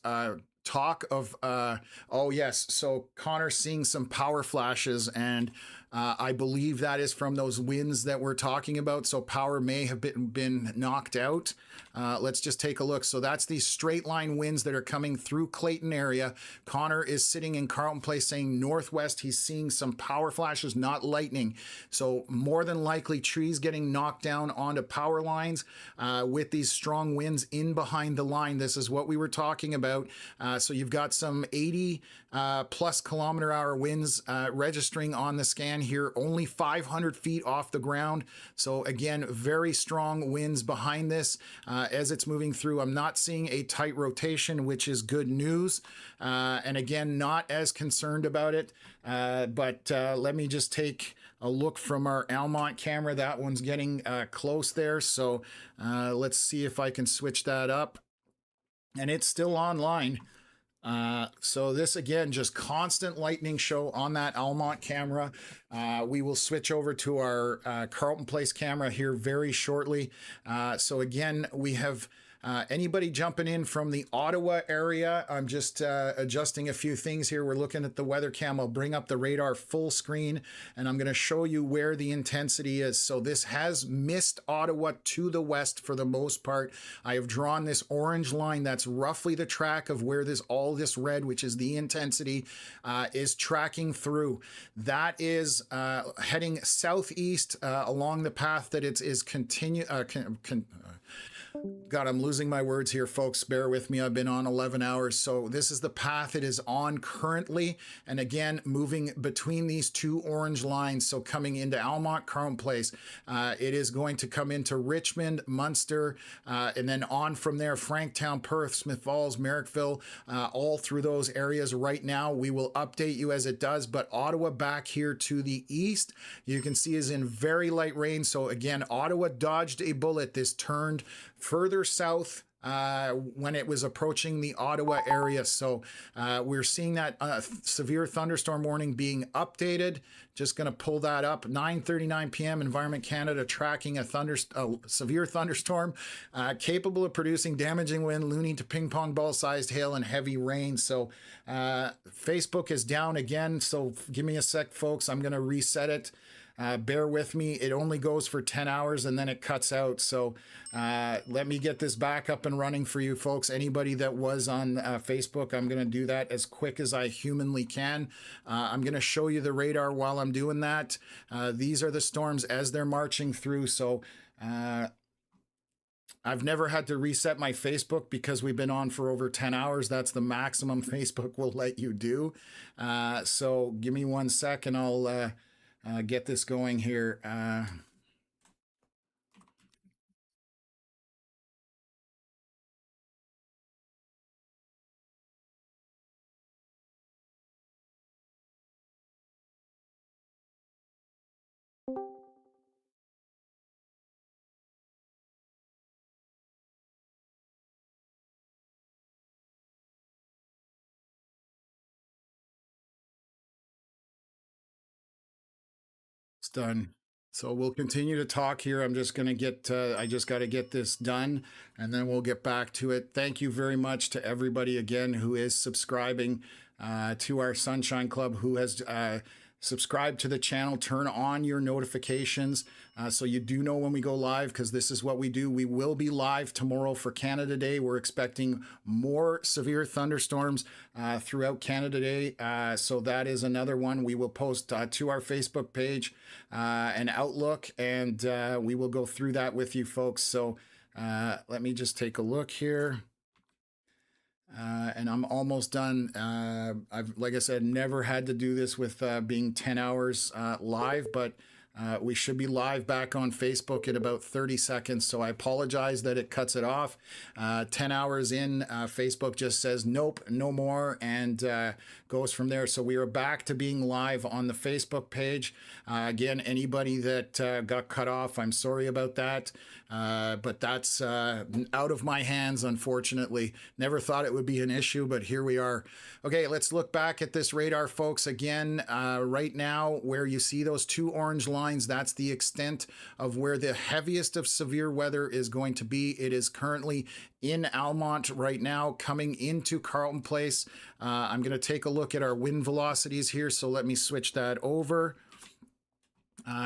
talk of, oh yes, so Connor's seeing some power flashes and I believe that is from those winds that we're talking about. So power may have been knocked out. Let's just take a look. So that's these straight line winds that are coming through Clayton area. Connor is sitting in Carleton Place saying northwest. He's seeing some power flashes, not lightning. So more than likely trees getting knocked down onto power lines with these strong winds in behind the line. This is what we were talking about. So you've got some 80 plus kilometer-hour winds registering on the scan here, only 500 feet off the ground. So again, very strong winds behind this as it's moving through. I'm not seeing a tight rotation, which is good news. And again, not as concerned about it. But let me just take a look from our Almont camera. That one's getting close there. So let's see if I can switch that up. And it's still online. So this again, just constant lightning show on that Almont camera. We will switch over to our Carleton Place camera here very shortly. So again, we have anybody jumping in from the Ottawa area. I'm just adjusting a few things here. We're looking at the weather cam. I'll bring up the radar full screen and I'm going to show you where the intensity is. So this has missed Ottawa to the west for the most part. I have drawn this orange line. That's roughly the track of where all this red, which is the intensity, is tracking through. That is heading southeast along the path that it is God, I'm losing my words here, folks. Bear with me. I've been on 11 hours. So this is the path it is on currently. And again, moving between these two orange lines. So coming into Almont, Carleton Place, it is going to come into Richmond, Munster, and then on from there, Franktown, Perth, Smith Falls, Merrickville, all through those areas right now. We will update you as it does. But Ottawa back here to the east, you can see is in very light rain. So again, Ottawa dodged a bullet. This turned further south when it was approaching the Ottawa area. So we're seeing that severe thunderstorm warning being updated. Just going to pull that up. 9:39 p.m. Environment Canada tracking a severe thunderstorm capable of producing damaging wind, loony to ping pong ball sized hail and heavy rain. So Facebook is down again. So give me a sec, folks. I'm going to reset it. Bear with me. It only goes for 10 hours and then it cuts out. So let me get this back up and running for you folks. Anybody that was on Facebook, I'm going to do that as quick as I humanly can. I'm going to show you the radar while I'm doing that. These are the storms as they're marching through. So I've never had to reset my Facebook because we've been on for over 10 hours. That's the maximum Facebook will let you do. So give me 1 sec and I'll get this going here. It's done. So we'll continue to talk here. I'm just going to get, I just got to get this done and then we'll get back to it. Thank you very much to everybody again who is subscribing to our Sunshine Club, who has subscribe to the channel, turn on your notifications so you do know when we go live, because this is what we do. We will be live tomorrow for Canada Day. We're expecting more severe thunderstorms throughout Canada Day. So that is another one we will post to our Facebook page and Outlook, and we will go through that with you folks. So let me just take a look here. And I'm almost done. I've, like I said, never had to do this with being 10 hours live, but we should be live back on Facebook in about 30 seconds. So I apologize that it cuts it off. 10 hours in, Facebook just says, nope, no more, and goes from there. So we are back to being live on the Facebook page. Again, anybody that got cut off, I'm sorry about that. But that's out of my hands, unfortunately. Never thought it would be an issue, but here we are. Okay, let's look back at this radar, folks. Again, right now, where you see those two orange lines, that's the extent of where the heaviest of severe weather is going to be. It is currently in Almont right now, coming into Carleton Place. I'm going to take a look at our wind velocities here, so let me switch that over.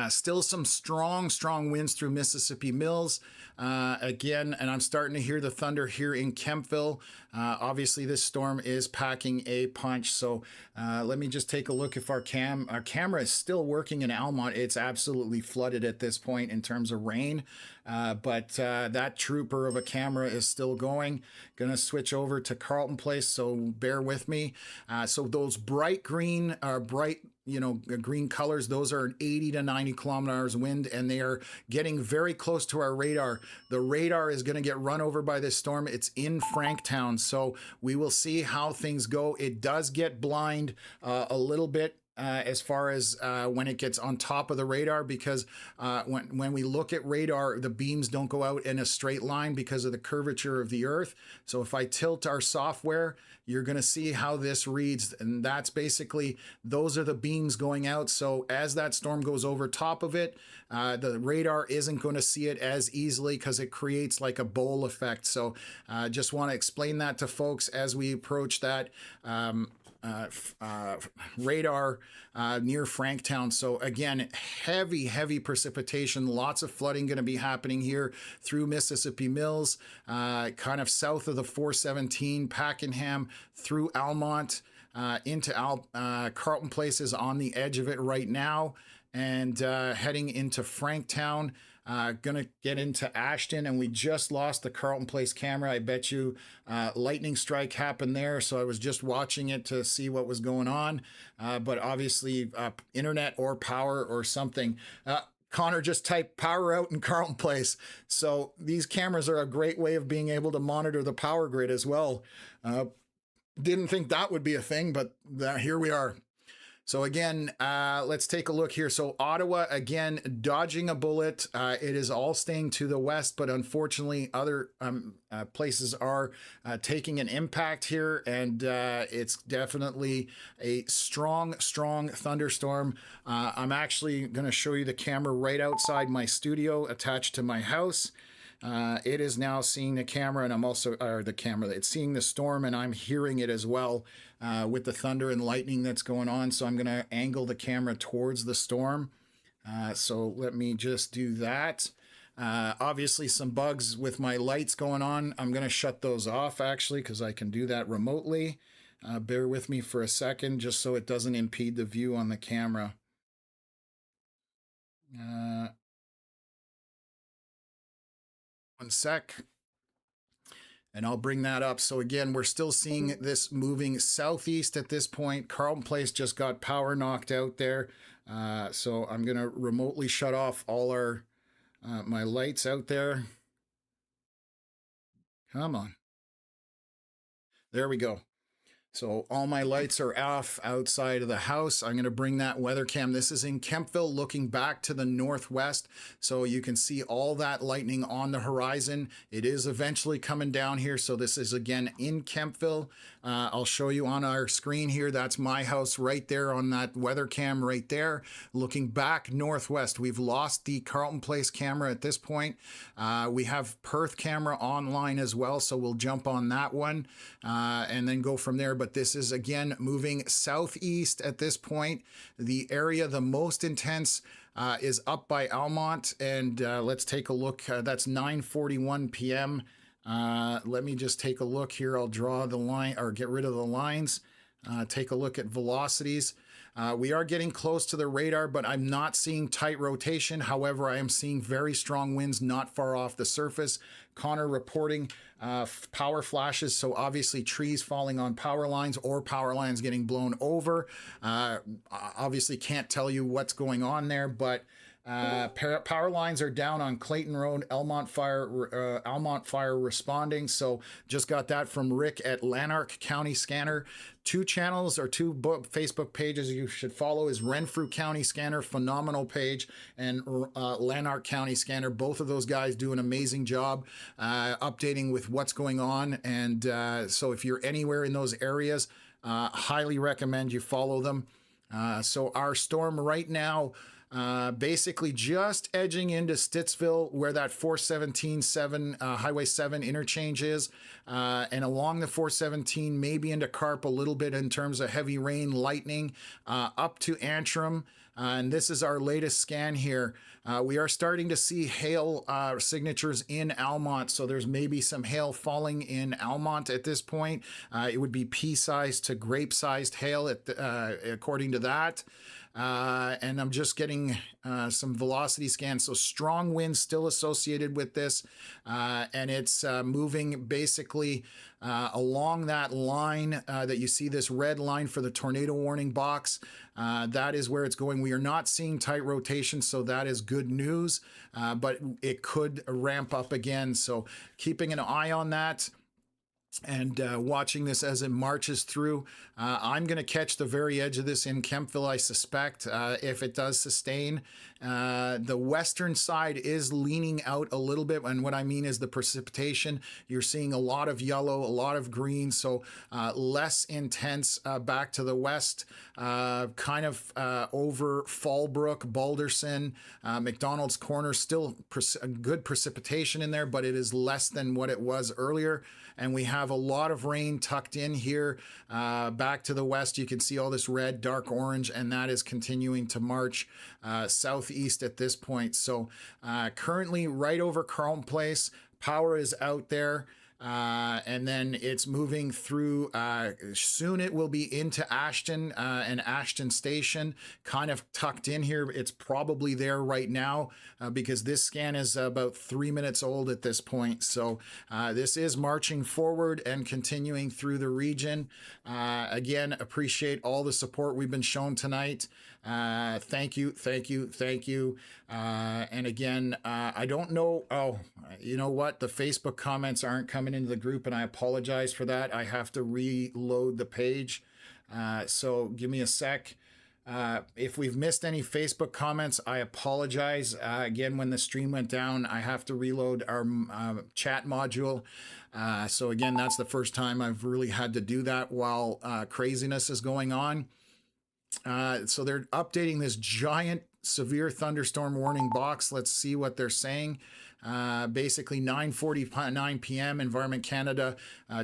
Still some strong winds through Mississippi Mills. Again, and I'm starting to hear the thunder here in Kempville. Obviously, this storm is packing a punch. So let me just take a look if our camera is still working in Almont. It's absolutely flooded at this point in terms of rain. But that trooper of a camera is still going. Gonna switch over to Carleton Place, so bear with me. So those bright green, green colors, those are 80 to 90 kilometers wind, and they are getting very close to our radar. The radar is going to get run over by this storm. It's in Franktown, so we will see how things go. It does get blind a little bit as far as when it gets on top of the radar, because when we look at radar, the beams don't go out in a straight line because of the curvature of the earth. So if I tilt our software, you're going to see how this reads, and that's basically, those are the beams going out. So as that storm goes over top of it, the radar isn't going to see it as easily because it creates like a bowl effect. So just want to explain that to folks as we approach that radar near Franktown. So again, heavy precipitation, lots of flooding going to be happening here through Mississippi Mills, kind of south of the 417, Pakenham, through Almont, into Carleton Place is on the edge of it right now, and heading into Franktown. Gonna get into Ashton, and we just lost the Carleton Place camera. I bet you lightning strike happened there, so I was just watching it to see what was going on. But obviously, internet or power or something. Connor just typed power out in Carleton Place. So these cameras are a great way of being able to monitor the power grid as well. Didn't think that would be a thing, but here we are. So again, let's take a look here. So Ottawa, again, dodging a bullet. It is all staying to the west, but unfortunately other places are taking an impact here, and it's definitely a strong thunderstorm. I'm actually going to show you the camera right outside my studio attached to my house. It is now seeing the camera, and I'm also, it's seeing the storm, and I'm hearing it as well with the thunder and lightning that's going on. So I'm going to angle the camera towards the storm. So let me just do that. Obviously some bugs with my lights going on. I'm going to shut those off actually, because I can do that remotely. Bear with me for a second, just so it doesn't impede the view on the camera. One sec, and I'll bring that up. So again, we're still seeing this moving southeast at this point. Carleton Place just got power knocked out there. So I'm going to remotely shut off all our my lights out there. Come on. There we go. So all my lights are off outside of the house. I'm going to bring that weather cam. This is in Kempville, looking back to the northwest. So you can see all that lightning on the horizon. It is eventually coming down here. So this is again in Kempville. I'll show you on our screen here. That's my house right there on that weather cam right there. Looking back northwest. We've lost the Carleton Place camera at this point. We have Perth camera online as well. So we'll jump on that one and then go from there. But this is again moving southeast at this point. The area the most intense is up by Almont, and let's take a look. That's 9:41 p.m. Let me just take a look here. I'll draw the line or get rid of the lines. Take a look at velocities. We are getting close to the radar, but I'm not seeing tight rotation. However, I am seeing very strong winds not far off the surface. Connor reporting power flashes, so obviously trees falling on power lines or power lines getting blown over. Obviously can't tell you what's going on there, but power lines are down on Clayton Road. Almont Fire responding. So just got that from Rick at Lanark County Scanner. Two channels or two Facebook pages you should follow is Renfrew County Scanner, phenomenal page, and Lanark County Scanner. Both of those guys do an amazing job updating with what's going on. And so if you're anywhere in those areas, highly recommend you follow them. So our storm right now, basically just edging into Stittsville, where that 417 Highway 7 interchange is, and along the 417, maybe into Carp a little bit in terms of heavy rain, lightning, up to Antrim. and this is our latest scan here. We are starting to see hail signatures in Almont, so there's maybe some hail falling in Almont at this point. It would be pea-sized to grape-sized hail according to that. And I'm just getting some velocity scans. So strong winds still associated with this, and it's moving basically along that line that you see, this red line for the tornado warning box. That is where it's going. We are not seeing tight rotation, so that is good news, but it could ramp up again. So keeping an eye on that and watching this as it marches through. I'm going to catch the very edge of this in Kempville, I suspect, if it does sustain. The western side is leaning out a little bit, and what I mean is the precipitation. You're seeing a lot of yellow, a lot of green, so less intense back to the west, kind of over Fallbrook, Balderson, McDonald's Corner. Still good precipitation in there, but it is less than what it was earlier. And we have a lot of rain tucked in here back to the west. You can see all this red, dark orange, and that is continuing to march southeast at this point. So currently right over Carleton Place, power is out there. And then it's moving through, soon it will be into Ashton and Ashton Station, kind of tucked in here. It's probably there right now because this scan is about 3 minutes old at this point. So this is marching forward and continuing through the region. Again, appreciate all the support we've been shown tonight. Thank you, thank you, thank you. And again, I don't know. Oh, you know what? The Facebook comments aren't coming into the group, and I apologize for that. I have to reload the page. So give me a sec. If we've missed any Facebook comments, I apologize. Again, when the stream went down, I have to reload our chat module. So again, that's the first time I've really had to do that while craziness is going on. So they're updating this giant severe thunderstorm warning box. Let's see what they're saying. Basically 9:49 p.m. Environment Canada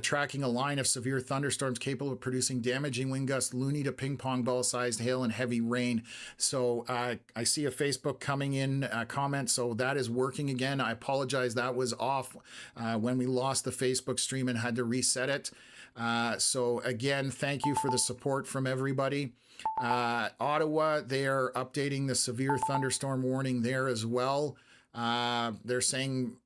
tracking a line of severe thunderstorms capable of producing damaging wind gusts, loony to ping pong ball sized hail and heavy rain. So I see a Facebook coming in comment, so that is working again. I apologize, that was off when we lost the Facebook stream and had to reset it. So again, thank you for the support from everybody. Ottawa, they are updating the severe thunderstorm warning there as well. They're saying,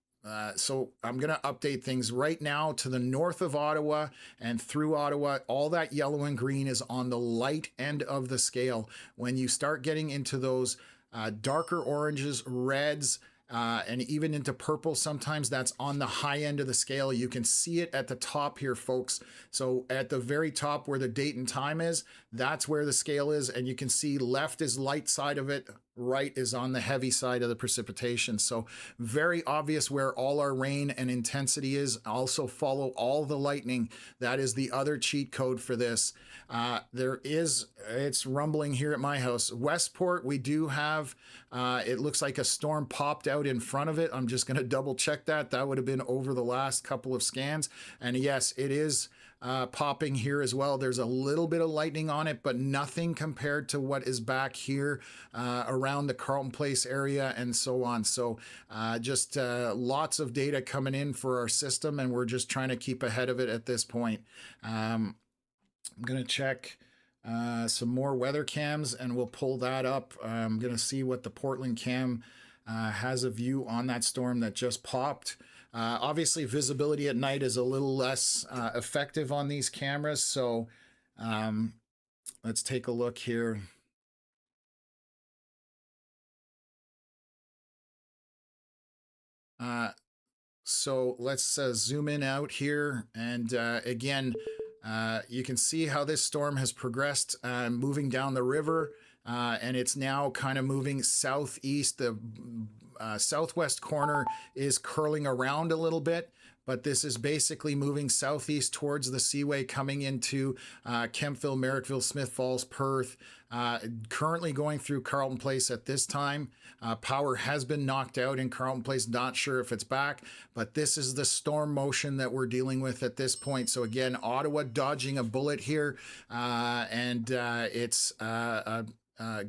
so I'm going to update things right now to the north of Ottawa and through Ottawa. All that yellow and green is on the light end of the scale. When you start getting into those darker oranges, reds, and even into purple, sometimes that's on the high end of the scale. You can see it at the top here, folks. So at the very top where the date and time is, that's where the scale is. And you can see left is light side of it, right is on the heavy side of the precipitation. So very obvious where all our rain and intensity is. Also follow all the lightning. That is the other cheat code for this. It's rumbling here at my house. Westport, we do have, it looks like a storm popped out in front of it. I'm just going to double check that. That would have been over the last couple of scans. And yes, it is popping here as well. There's a little bit of lightning on it, but nothing compared to what is back here around the Carleton Place area and so on. So just lots of data coming in for our system, and we're just trying to keep ahead of it at this point. I'm going to check some more weather cams and we'll pull that up. I'm going to see what the Portland cam has a view on that storm that just popped. Obviously, visibility at night is a little less effective on these cameras, so let's take a look here. So let's zoom in out here, and again, you can see how this storm has progressed, moving down the river, and it's now kind of moving southeast. The southwest corner is curling around a little bit, but this is basically moving southeast towards the Seaway, coming into Kempville, Merrittville, Smith Falls, Perth, currently going through Carleton Place at this time. Power has been knocked out in Carleton Place, not sure if it's back, but this is the storm motion that we're dealing with at this point. So again, Ottawa dodging a bullet here, and it's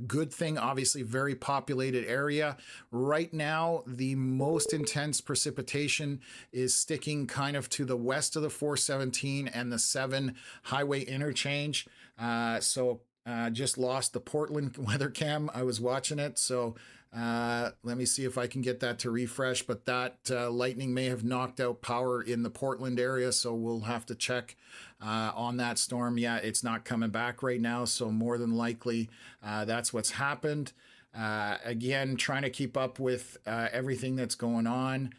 good thing, obviously, very populated area. Right now, the most intense precipitation is sticking kind of to the west of the 417 and the 7 highway interchange. Just lost the Portland weather cam. I was watching it, so let me see if I can get that to refresh, but that lightning may have knocked out power in the Portland area, so we'll have to check on that storm. Yeah, it's not coming back right now, so more than likely that's what's happened. Again, trying to keep up with everything that's going on.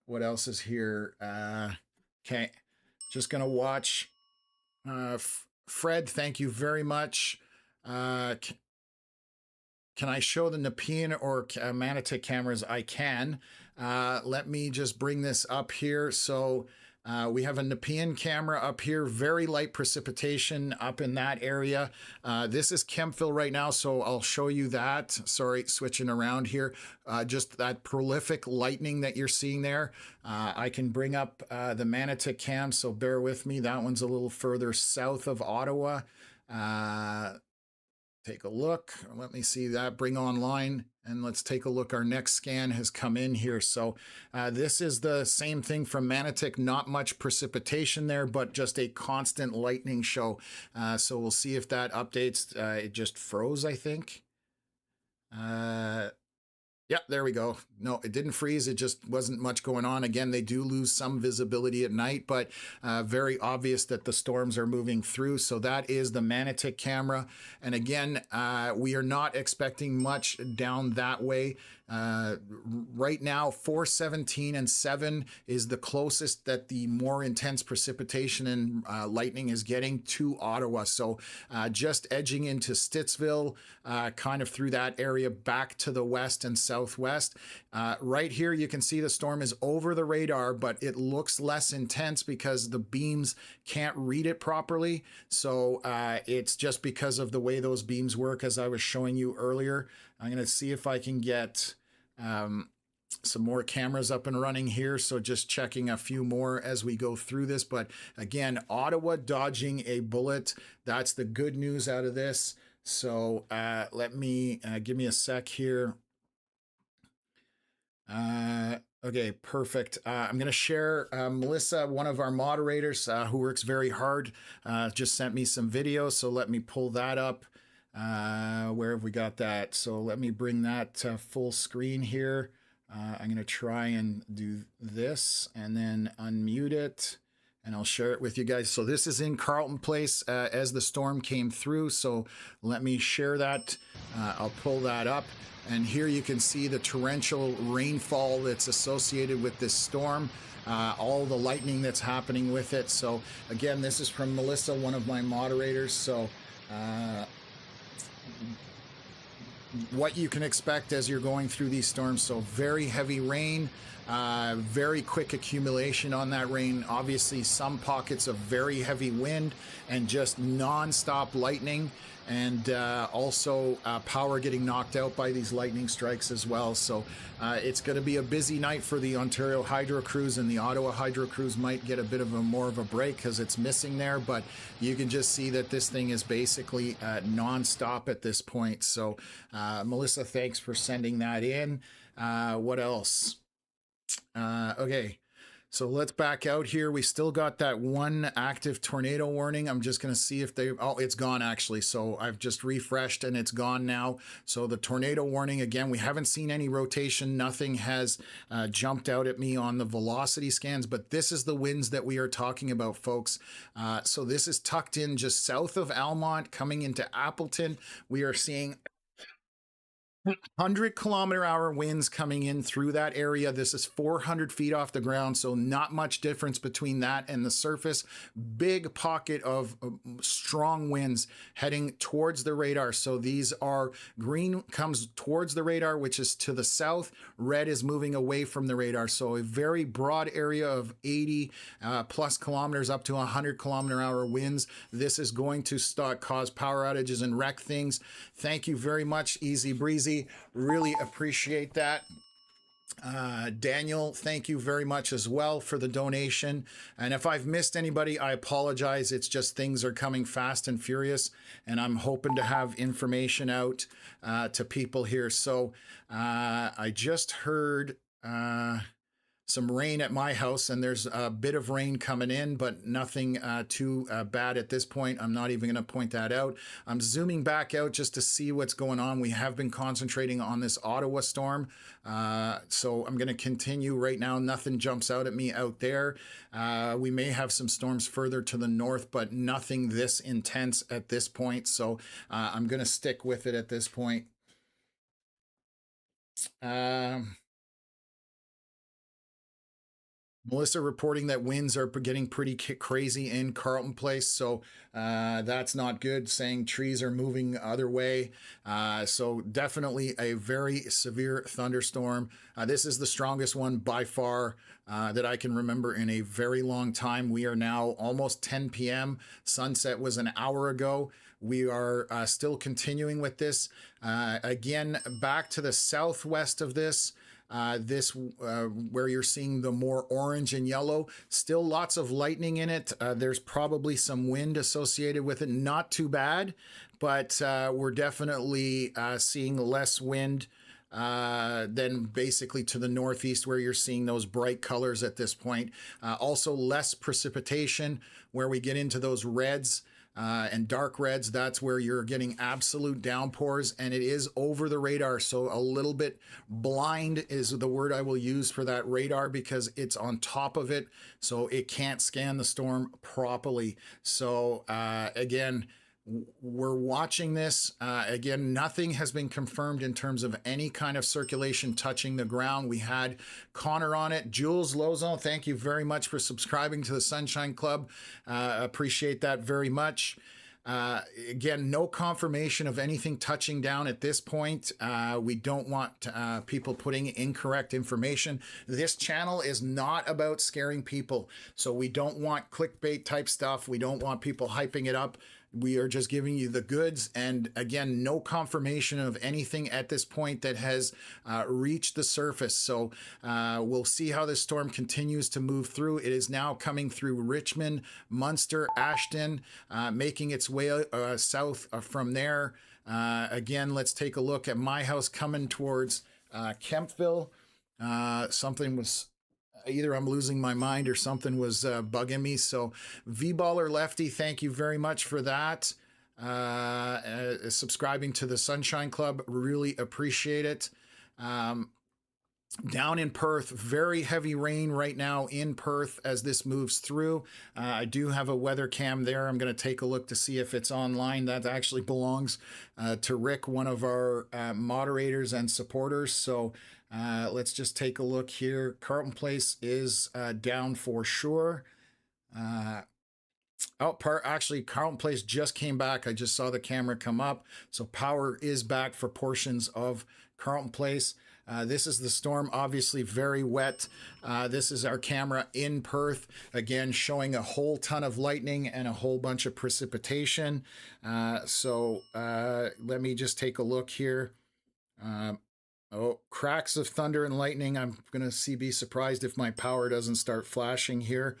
What else is here? Okay, just gonna watch. Fred, thank you very much. Can I show the Nepean or Manotick cameras? I can. Let me just bring this up here. So we have a Nepean camera up here, very light precipitation up in that area. This is Kempville right now, so I'll show you that. Sorry, switching around here. Just that prolific lightning that you're seeing there. I can bring up the Manotick cam, so bear with me. That one's a little further south of Ottawa. Take a look. Let me see that. Bring online. And let's take a look. Our next scan has come in here. So this is the same thing from Manotick. Not much precipitation there, but just a constant lightning show. So we'll see if that updates. It just froze, I think. Yeah, there we go. No, it didn't freeze. It just wasn't much going on. Again, they do lose some visibility at night, but very obvious that the storms are moving through. So that is the Manotick camera. And again, we are not expecting much down that way. Right now, 417 and 7 is the closest that the more intense precipitation and lightning is getting to Ottawa. So just edging into Stittsville, kind of through that area back to the west and southwest. Right here, you can see the storm is over the radar, but it looks less intense because the beams can't read it properly. So it's just because of the way those beams work, as I was showing you earlier. I'm going to see if I can get some more cameras up and running here. So just checking a few more as we go through this. But again, Ottawa dodging a bullet. That's the good news out of this. So let me give me a sec here. Okay, perfect. I'm going to share Melissa, one of our moderators who works very hard, just sent me some videos. So let me pull that up. Where have we got that? So let me bring that to full screen here. I'm going to try and do this and then unmute it, and I'll share it with you guys. So this is in Carleton Place as the storm came through. So let me share that. I'll pull that up. And here you can see the torrential rainfall that's associated with this storm. All the lightning that's happening with it. So again, this is from Melissa, one of my moderators. So what you can expect as you're going through these storms. So very heavy rain, very quick accumulation on that rain. Obviously some pockets of very heavy wind and just non-stop lightning. And also power getting knocked out by these lightning strikes as well. So it's going to be a busy night for the Ontario Hydro Crews, and the Ottawa Hydro Crews might get a bit of more of a break because it's missing there. But you can just see that this thing is basically non-stop at this point. So Melissa, thanks for sending that in. What else? Okay. So let's back out here. We still got that one active tornado warning. I'm just going to see if oh, it's gone actually. So I've just refreshed and it's gone now. So the tornado warning, again, we haven't seen any rotation. Nothing has jumped out at me on the velocity scans, but this is the winds that we are talking about, folks. So this is tucked in just south of Almont, coming into Appleton. We are seeing 100-kilometer-hour winds coming in through that area. This is 400 feet off the ground, so not much difference between that and the surface. Big pocket of strong winds heading towards the radar. So these are green comes towards the radar, which is to the south. Red is moving away from the radar. So a very broad area of 80 plus kilometers up to 100-kilometer-hour winds. This is going to cause power outages and wreck things. Thank you very much, Easy Breezy. Really appreciate that. Daniel, thank you very much as well for the donation. And if I've missed anybody, I apologize. It's just things are coming fast and furious, and I'm hoping to have information out to people here. So I just heard some rain at my house, and there's a bit of rain coming in, but nothing too bad at this point. I'm not even going to point that out. I'm zooming back out just to see what's going on. We have been concentrating on this Ottawa storm, so I'm going to continue right now. Nothing jumps out at me out there. We may have some storms further to the north, but nothing this intense at this point, so I'm going to stick with it at this point. Melissa reporting that winds are getting pretty crazy in Carleton Place, so that's not good, saying trees are moving other way. So definitely a very severe thunderstorm. This is the strongest one by far that I can remember in a very long time. We are now almost 10 p.m. Sunset was an hour ago. We are still continuing with this. Again, back to the southwest of this. Where you're seeing the more orange and yellow, still lots of lightning in it. There's probably some wind associated with it. Not too bad, but we're definitely seeing less wind than basically to the northeast, where you're seeing those bright colors at this point. Also less precipitation, where we get into those reds. And dark reds, that's where you're getting absolute downpours, and it is over the radar. So a little bit blind is the word I will use for that radar, because it's on top of it, so it can't scan the storm properly. So again, we're watching this. Again, nothing has been confirmed in terms of any kind of circulation touching the ground. We had Connor on it. Jules Lozon, thank you very much for subscribing to the Sunshine Club. Appreciate that very much. Again, no confirmation of anything touching down at this point. We don't want people putting incorrect information. This channel is not about scaring people, so we don't want clickbait type stuff. We don't want people hyping it up. We are just giving you the goods, and again, no confirmation of anything at this point that has reached the surface. So we'll see how this storm continues to move through. It is now coming through Richmond, Munster, Ashton, making its way south from there. Again, let's take a look at my house coming towards Kemptville. Something was... Either I'm losing my mind or something was bugging me. So V-Baller Lefty, thank you very much for that. Subscribing to the Sunshine Club, really appreciate it. Down in Perth, very heavy rain right now in Perth as this moves through. I do have a weather cam there. I'm going to take a look to see if it's online. That actually belongs to Rick, one of our moderators and supporters. So let's just take a look here. Carleton Place is down for sure. Actually, Carleton Place just came back. I just saw the camera come up. So power is back for portions of Carleton Place. This is the storm, obviously very wet. This is our camera in Perth, again showing a whole ton of lightning and a whole bunch of precipitation. So let me just take a look here. Cracks of thunder and lightning. I'm going to be surprised if my power doesn't start flashing here.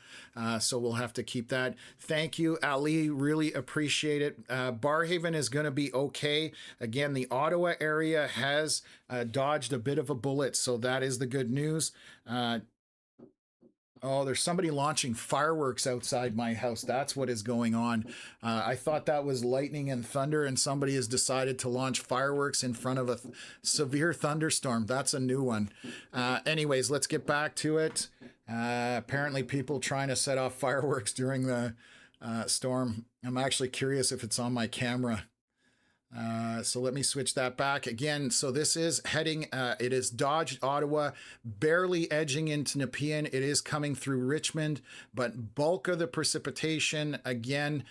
So we'll have to keep that. Thank you, Ali. Really appreciate it. Barhaven is going to be okay. Again, the Ottawa area has dodged a bit of a bullet, so that is the good news. Oh, there's somebody launching fireworks outside my house. That's what is going on. I thought that was lightning and thunder, and somebody has decided to launch fireworks in front of a severe thunderstorm. That's a new one. Anyways, let's get back to it. Apparently people trying to set off fireworks during the storm. I'm actually curious if it's on my camera. So let me switch that back again. So this is heading, it is dodged Ottawa, barely edging into Nepean. It is coming through Richmond, but bulk of the precipitation, again,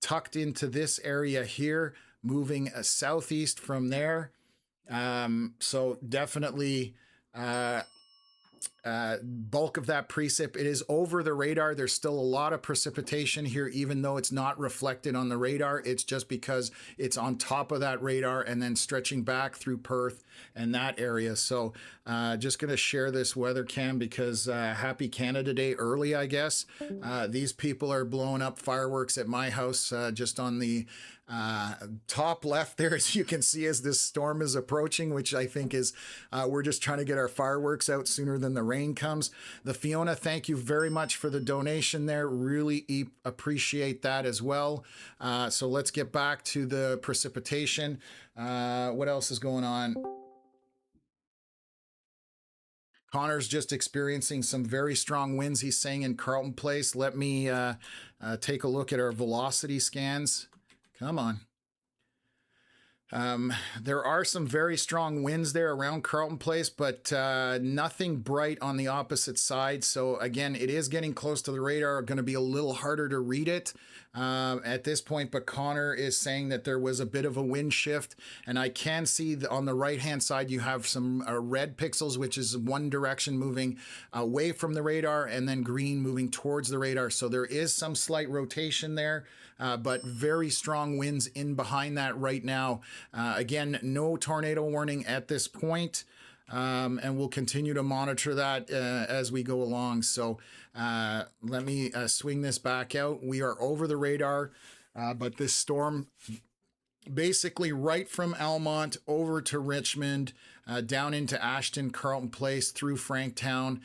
tucked into this area here, moving southeast from there. So definitely bulk of that precip. It is over the radar. There's still a lot of precipitation here, even though it's not reflected on the radar. It's just because it's on top of that radar and then stretching back through Perth and that area. So just going to share this weather cam because happy Canada Day early, I guess. These people are blowing up fireworks at my house just on the top left there, as you can see, as this storm is approaching, which I think is we're just trying to get our fireworks out sooner than the rain comes. The Fiona, thank you very much for the donation there. Really appreciate that as well. So let's get back to the precipitation. What else is going on? Connor's just experiencing some very strong winds, he's saying, in Carleton Place. Let me take a look at our velocity scans. Come on. There are some very strong winds there around Carleton Place, but nothing bright on the opposite side. So again, it is getting close to the radar. Going to be a little harder to read it at this point, but Connor is saying that there was a bit of a wind shift, and I can see on the right-hand side you have some red pixels, which is one direction moving away from the radar, and then green moving towards the radar. So there is some slight rotation there. But very strong winds in behind that right now. Again, no tornado warning at this point, and we'll continue to monitor that as we go along. So let me swing this back out. We are over the radar, but this storm basically right from Almont over to Richmond, down into Ashton, Carleton Place, through Franktown,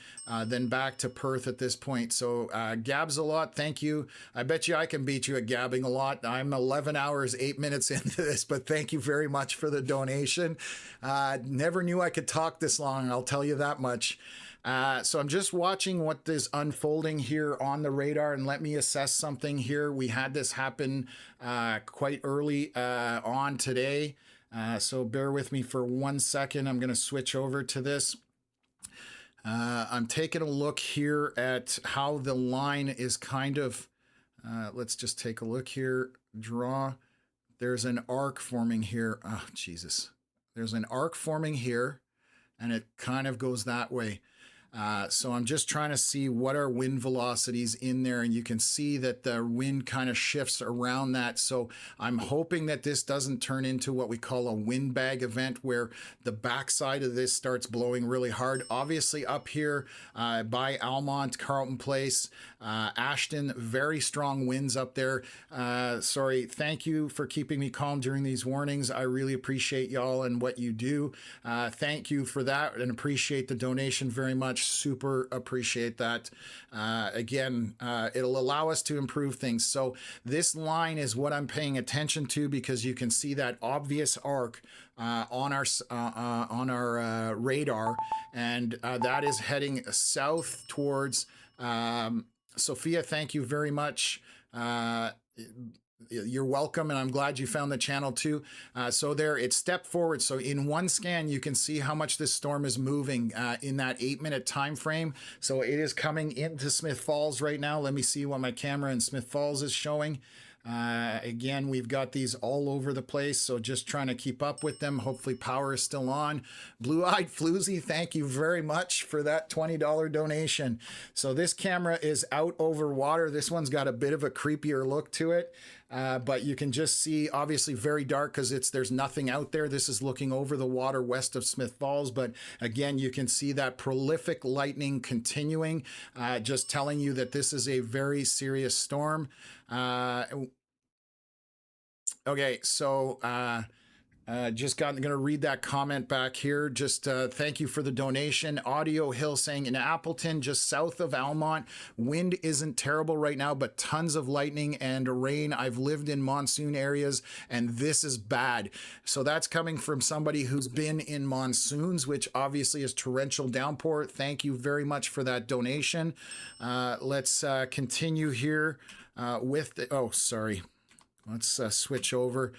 then back to Perth at this point. So Gabs a lot, thank you. I bet you I can beat you at gabbing a lot. I'm 11 hours, 8 minutes into this, but thank you very much for the donation. Never knew I could talk this long, I'll tell you that much. So I'm just watching what is unfolding here on the radar, and let me assess something here. We had this happen quite early on today. So bear with me for 1 second. I'm going to switch over to this. I'm taking a look here at how the line is kind of, let's just take a look here, draw. There's an arc forming here. Oh, Jesus. There's an arc forming here, and it kind of goes that way. So I'm just trying to see what are wind velocities in there, and you can see that the wind kind of shifts around that. So I'm hoping that this doesn't turn into what we call a windbag event, where the backside of this starts blowing really hard. Obviously up here by Almont, Carleton Place, Ashton, very strong winds up there. Sorry, thank you for keeping me calm during these warnings. I really appreciate y'all and what you do. Thank you for that, and appreciate the donation very much. Super appreciate that. Again, it'll allow us to improve things. So this line is what I'm paying attention to, because you can see that obvious arc on our radar, and that is heading south towards Sophia. Thank you very much. You're welcome, and I'm glad you found the channel too. So there, it's step forward. So in one scan, you can see how much this storm is moving in that 8-minute time frame. So it is coming into Smith Falls right now. Let me see what my camera in Smith Falls is showing. Again, we've got these all over the place, so just trying to keep up with them. Hopefully power is still on. Blue-eyed Floozy, thank you very much for that $20 donation. So this camera is out over water. This one's got a bit of a creepier look to it, but you can just see, obviously very dark because there's nothing out there. This is looking over the water west of Smith Falls, but again, you can see that prolific lightning continuing, just telling you that this is a very serious storm. Okay, so going to read that comment back here. Just thank you for the donation. Audio Hill saying, in Appleton, just south of Almont, wind isn't terrible right now, but tons of lightning and rain. I've lived in monsoon areas, and this is bad. So that's coming from somebody who's been in monsoons, which obviously is torrential downpour. Thank you very much for that donation. Let's continue here with the, oh, sorry. Let's switch over.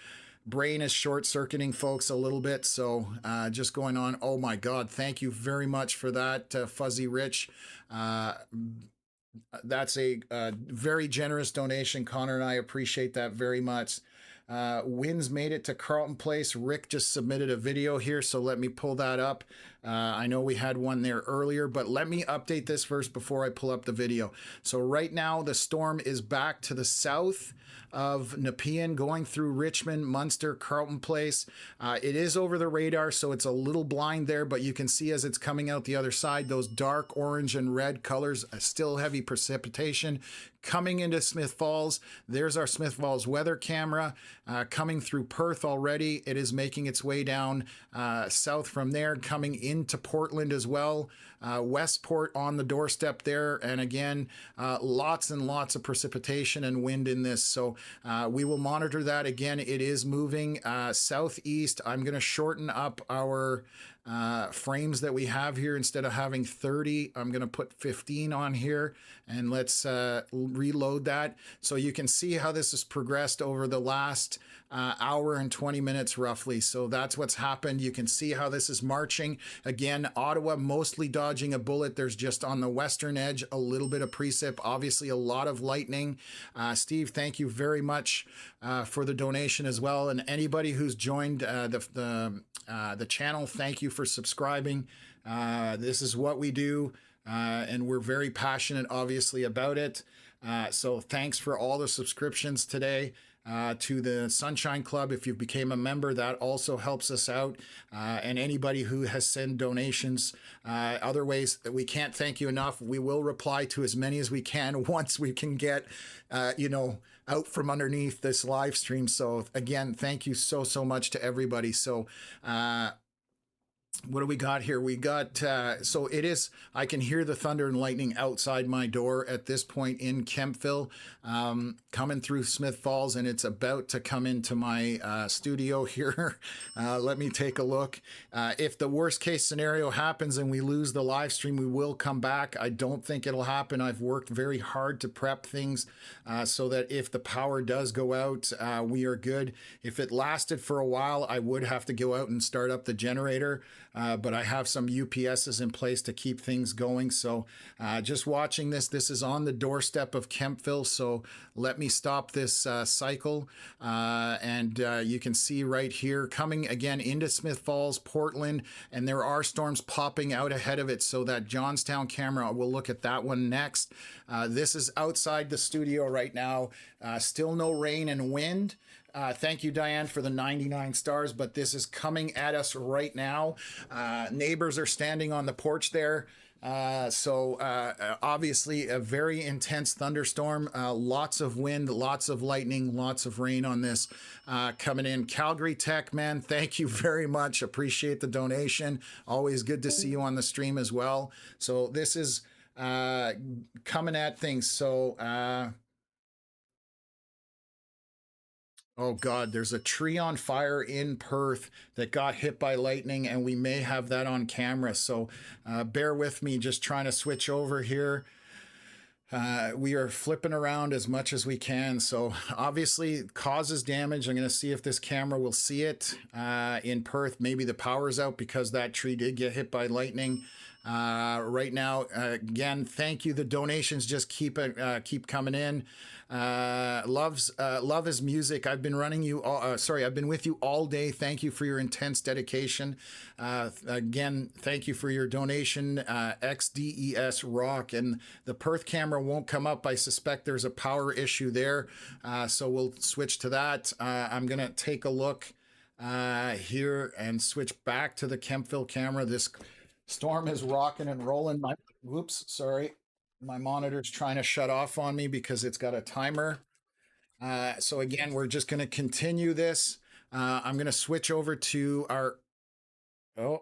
Brain is short-circuiting, folks, a little bit, so just going on. Oh, my God. Thank you very much for that, Fuzzy Rich. That's a very generous donation, Connor, and I appreciate that very much. Winds made it to Carleton Place. Rick just submitted a video here, so let me pull that up. I know we had one there earlier, but let me update this first before I pull up the video. So right now the storm is back to the south of Nepean, going through Richmond, Munster, Carleton Place. It is over the radar, so it's a little blind there, but you can see as it's coming out the other side, those dark orange and red colors, still heavy precipitation coming into Smith Falls. There's our Smith Falls weather camera coming through Perth already. It is making its way down south from there, coming into Portland as well. Westport on the doorstep there. And again, lots and lots of precipitation and wind in this. So we will monitor that. Again, it is moving southeast. I'm going to shorten up our frames that we have here. Instead of having 30, I'm going to put 15 on here, and let's reload that. So you can see how this has progressed over the last hour and 20 minutes roughly. So that's what's happened. You can see how this is marching. Again, Ottawa mostly dodging a bullet. There's just on the western edge a little bit of precip, obviously a lot of lightning. Steve, thank you very much for the donation as well. And anybody who's joined the channel, thank you for subscribing. This is what we do, and we're very passionate obviously about it. So thanks for all the subscriptions today. To the Sunshine Club, if you became a member, that also helps us out. And anybody who has sent donations, other ways that we can't thank you enough. We will reply to as many as we can once we can get, out from underneath this live stream. So again, thank you so much to everybody. So, what do we got here? We got, so it is, I can hear the thunder and lightning outside my door at this point in Kemptville, coming through Smith Falls, and it's about to come into my studio here. Let me take a look. If the worst case scenario happens and we lose the live stream, we will come back. I don't think it'll happen. I've worked very hard to prep things so that if the power does go out, we are good. If it lasted for a while, I would have to go out and start up the generator. But I have some UPSs in place to keep things going. So just watching this, this is on the doorstep of Kemptville. So let me stop this cycle. And you can see right here coming again into Smith Falls, Portland, and there are storms popping out ahead of it. So that Johnstown camera, we'll look at that one next. This is outside the studio right now. Still no rain and wind. Thank you, Diane, for the 99 stars, but this is coming at us right now. Neighbors are standing on the porch there. Obviously a very intense thunderstorm, lots of wind, lots of lightning, lots of rain on this coming in. Calgary Tech, man, thank you very much. Appreciate the donation. Always good to see you on the stream as well. So this is coming at things. So oh God, there's a tree on fire in Perth that got hit by lightning, and we may have that on camera. So bear with me, just trying to switch over here. We are flipping around as much as we can. So obviously it causes damage. I'm going to see if this camera will see it in Perth. Maybe the power's out because that tree did get hit by lightning. Right now, again, thank you. The donations just keep coming in. Love is music. I've been running you all, I've been with you all day. Thank you for your intense dedication. Again, thank you for your donation. XDES rock, and the Perth camera won't come up. I suspect there's a power issue there. So we'll switch to that. I'm going to take a look here and switch back to the Kemptville camera. This storm is rocking and rolling. My monitor's trying to shut off on me because it's got a timer. So again, we're just going to continue this. I'm going to switch over to our,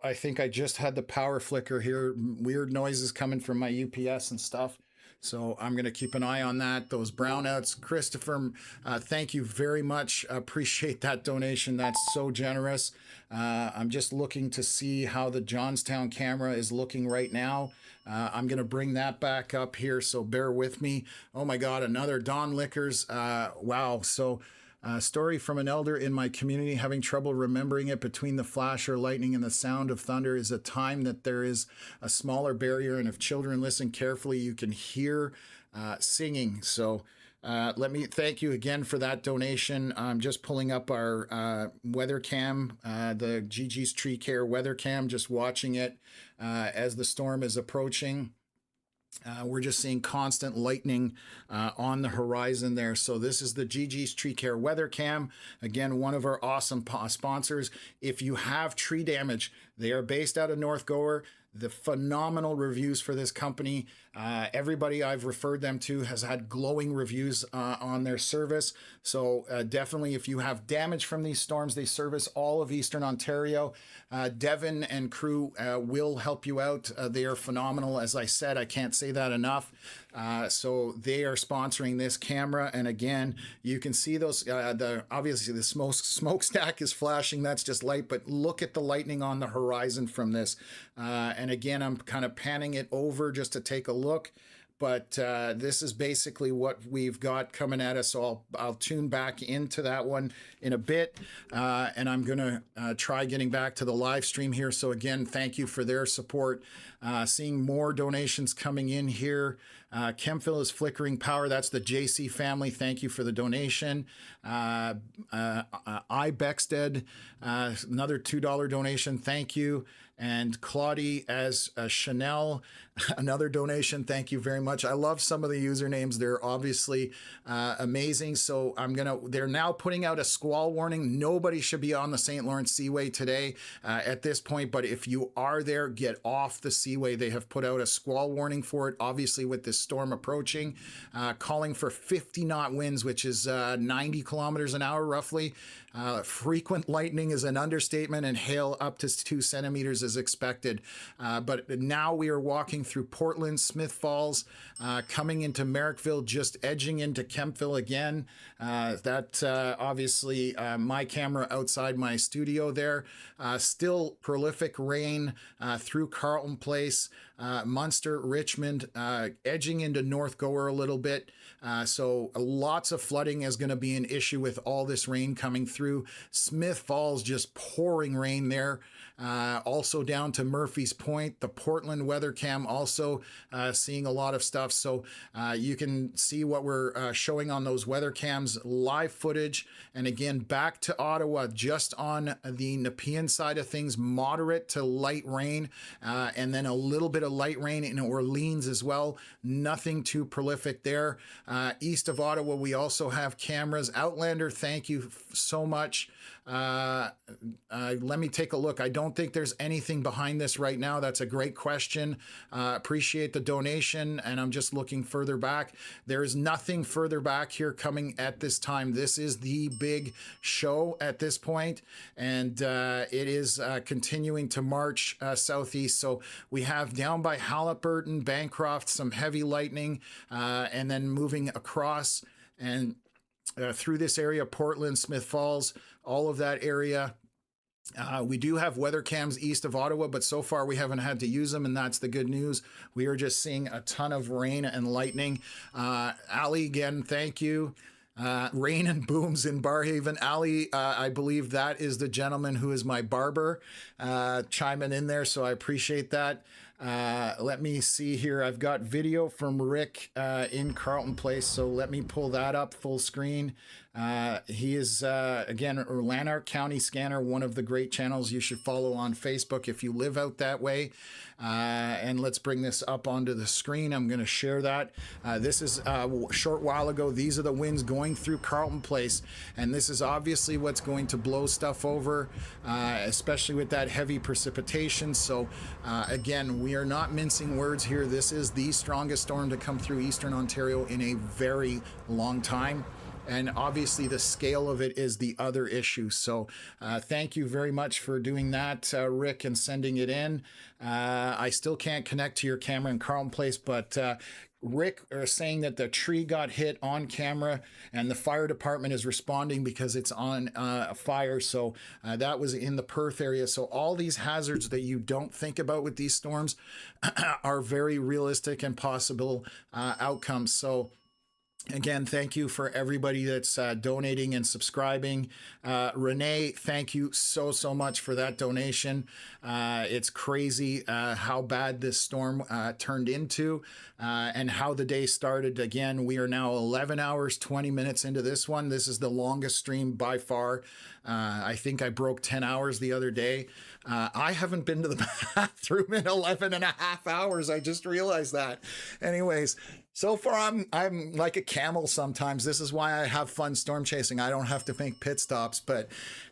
I think I just had the power flicker here. Weird noises coming from my UPS and stuff. So I'm going to keep an eye on that. Those brownouts, Christopher, thank you very much. Appreciate that donation. That's so generous. I'm just looking to see how the Johnstown camera is looking right now. I'm going to bring that back up here, so bear with me. Oh my God, another Don Liquors. Wow. So story from an elder in my community, having trouble remembering it. Between the flash or lightning and the sound of thunder is a time that there is a smaller barrier, and if children listen carefully, you can hear singing. So Let me thank you again for that donation. I'm just pulling up our weather cam, the GG's Tree Care weather cam, just watching it as the storm is approaching. We're just seeing constant lightning on the horizon there. So this is the GG's Tree Care Weather Cam. Again, one of our awesome sponsors. If you have tree damage, they are based out of North Gower. The phenomenal reviews for this company. Everybody I've referred them to has had glowing reviews on their service. So definitely, if you have damage from these storms, they service all of Eastern Ontario. Devin and crew will help you out. They are phenomenal. As I said, I can't say that enough. So they are sponsoring this camera. And again, you can see those, obviously the smokestack is flashing. That's just light, but look at the lightning on the horizon from this. And again, I'm kind of panning it over just to take a look. But this is basically what we've got coming at us. So I'll tune back into that one in a bit. And I'm going to try getting back to the live stream here. So again, thank you for their support. Seeing more donations coming in here. Kempville is flickering power. That's the JC family. Thank you for the donation. Bexted, another $2 donation. Thank you. And Claudie as Chanel, another donation. Thank you very much. I love some of the usernames. They're obviously amazing. So they're now putting out a squall warning. Nobody should be on the St. Lawrence Seaway today at this point. But if you are there, get off the Seaway. They have put out a squall warning for it, obviously with this storm approaching, calling for 50-knot winds, which is 90 kilometers an hour roughly. Frequent lightning is an understatement, and hail up to 2 centimeters is expected. But now we are walking through Portland, Smith Falls, coming into Merrickville, just edging into Kempville again. Obviously my camera outside my studio there. Still prolific rain through Carleton Place, Munster, Richmond, edging into North Gower a little bit. So lots of flooding is going to be an issue with all this rain coming through. Smith Falls, just pouring rain there. Also down to Murphy's Point, the Portland weather cam also seeing a lot of stuff. So you can see what we're showing on those weather cams, live footage. And again, back to Ottawa, just on the Nepean side of things, moderate to light rain, and then a little bit of light rain in Orleans as well. Nothing too prolific there. East of Ottawa, we also have cameras. Outlander, thank you so much. Let me take a look. I don't think there's anything behind this right now. That's a great question. Appreciate the donation, and I'm just looking further back. There is nothing further back here coming at this time. This is the big show at this point, and it is continuing to march southeast. So we have down by Halliburton, Bancroft, some heavy lightning, and then moving across and through this area, Portland, Smith Falls, all of that area. We do have weather cams east of Ottawa, but so far we haven't had to use them, and that's the good news. We are just seeing a ton of rain and lightning. Ali, again, thank you. Rain and booms in Barhaven. Ali, I believe that is the gentleman who is my barber, chiming in there, so I appreciate that. Let me see here. I've got video from Rick in Carleton Place, so let me pull that up full screen. He is, again, Lanark County Scanner, one of the great channels you should follow on Facebook if you live out that way. And let's bring this up onto the screen. I'm going to share that. This is a short while ago. These are the winds going through Carleton Place, and this is obviously what's going to blow stuff over, especially with that heavy precipitation. So again, we are not mincing words here. This is the strongest storm to come through Eastern Ontario in a very long time. And obviously the scale of it is the other issue. So thank you very much for doing that, Rick, and sending it in. I still can't connect to your camera in Carleton Place, but Rick are saying that the tree got hit on camera and the fire department is responding because it's on a fire. So that was in the Perth area. So all these hazards that you don't think about with these storms are very realistic and possible outcomes. So Again, thank you for everybody that's donating and subscribing. Renee, thank you so much for that donation. It's crazy how bad this storm turned into and how the day started. Again, we are now 11 hours, 20 minutes into this one. This is the longest stream by far. I think I broke 10 hours the other day. I haven't been to the bathroom in 11 and a half hours. I just realized that. Anyways, so far I'm like a camel sometimes. This is why I have fun storm chasing. I don't have to make pit stops. But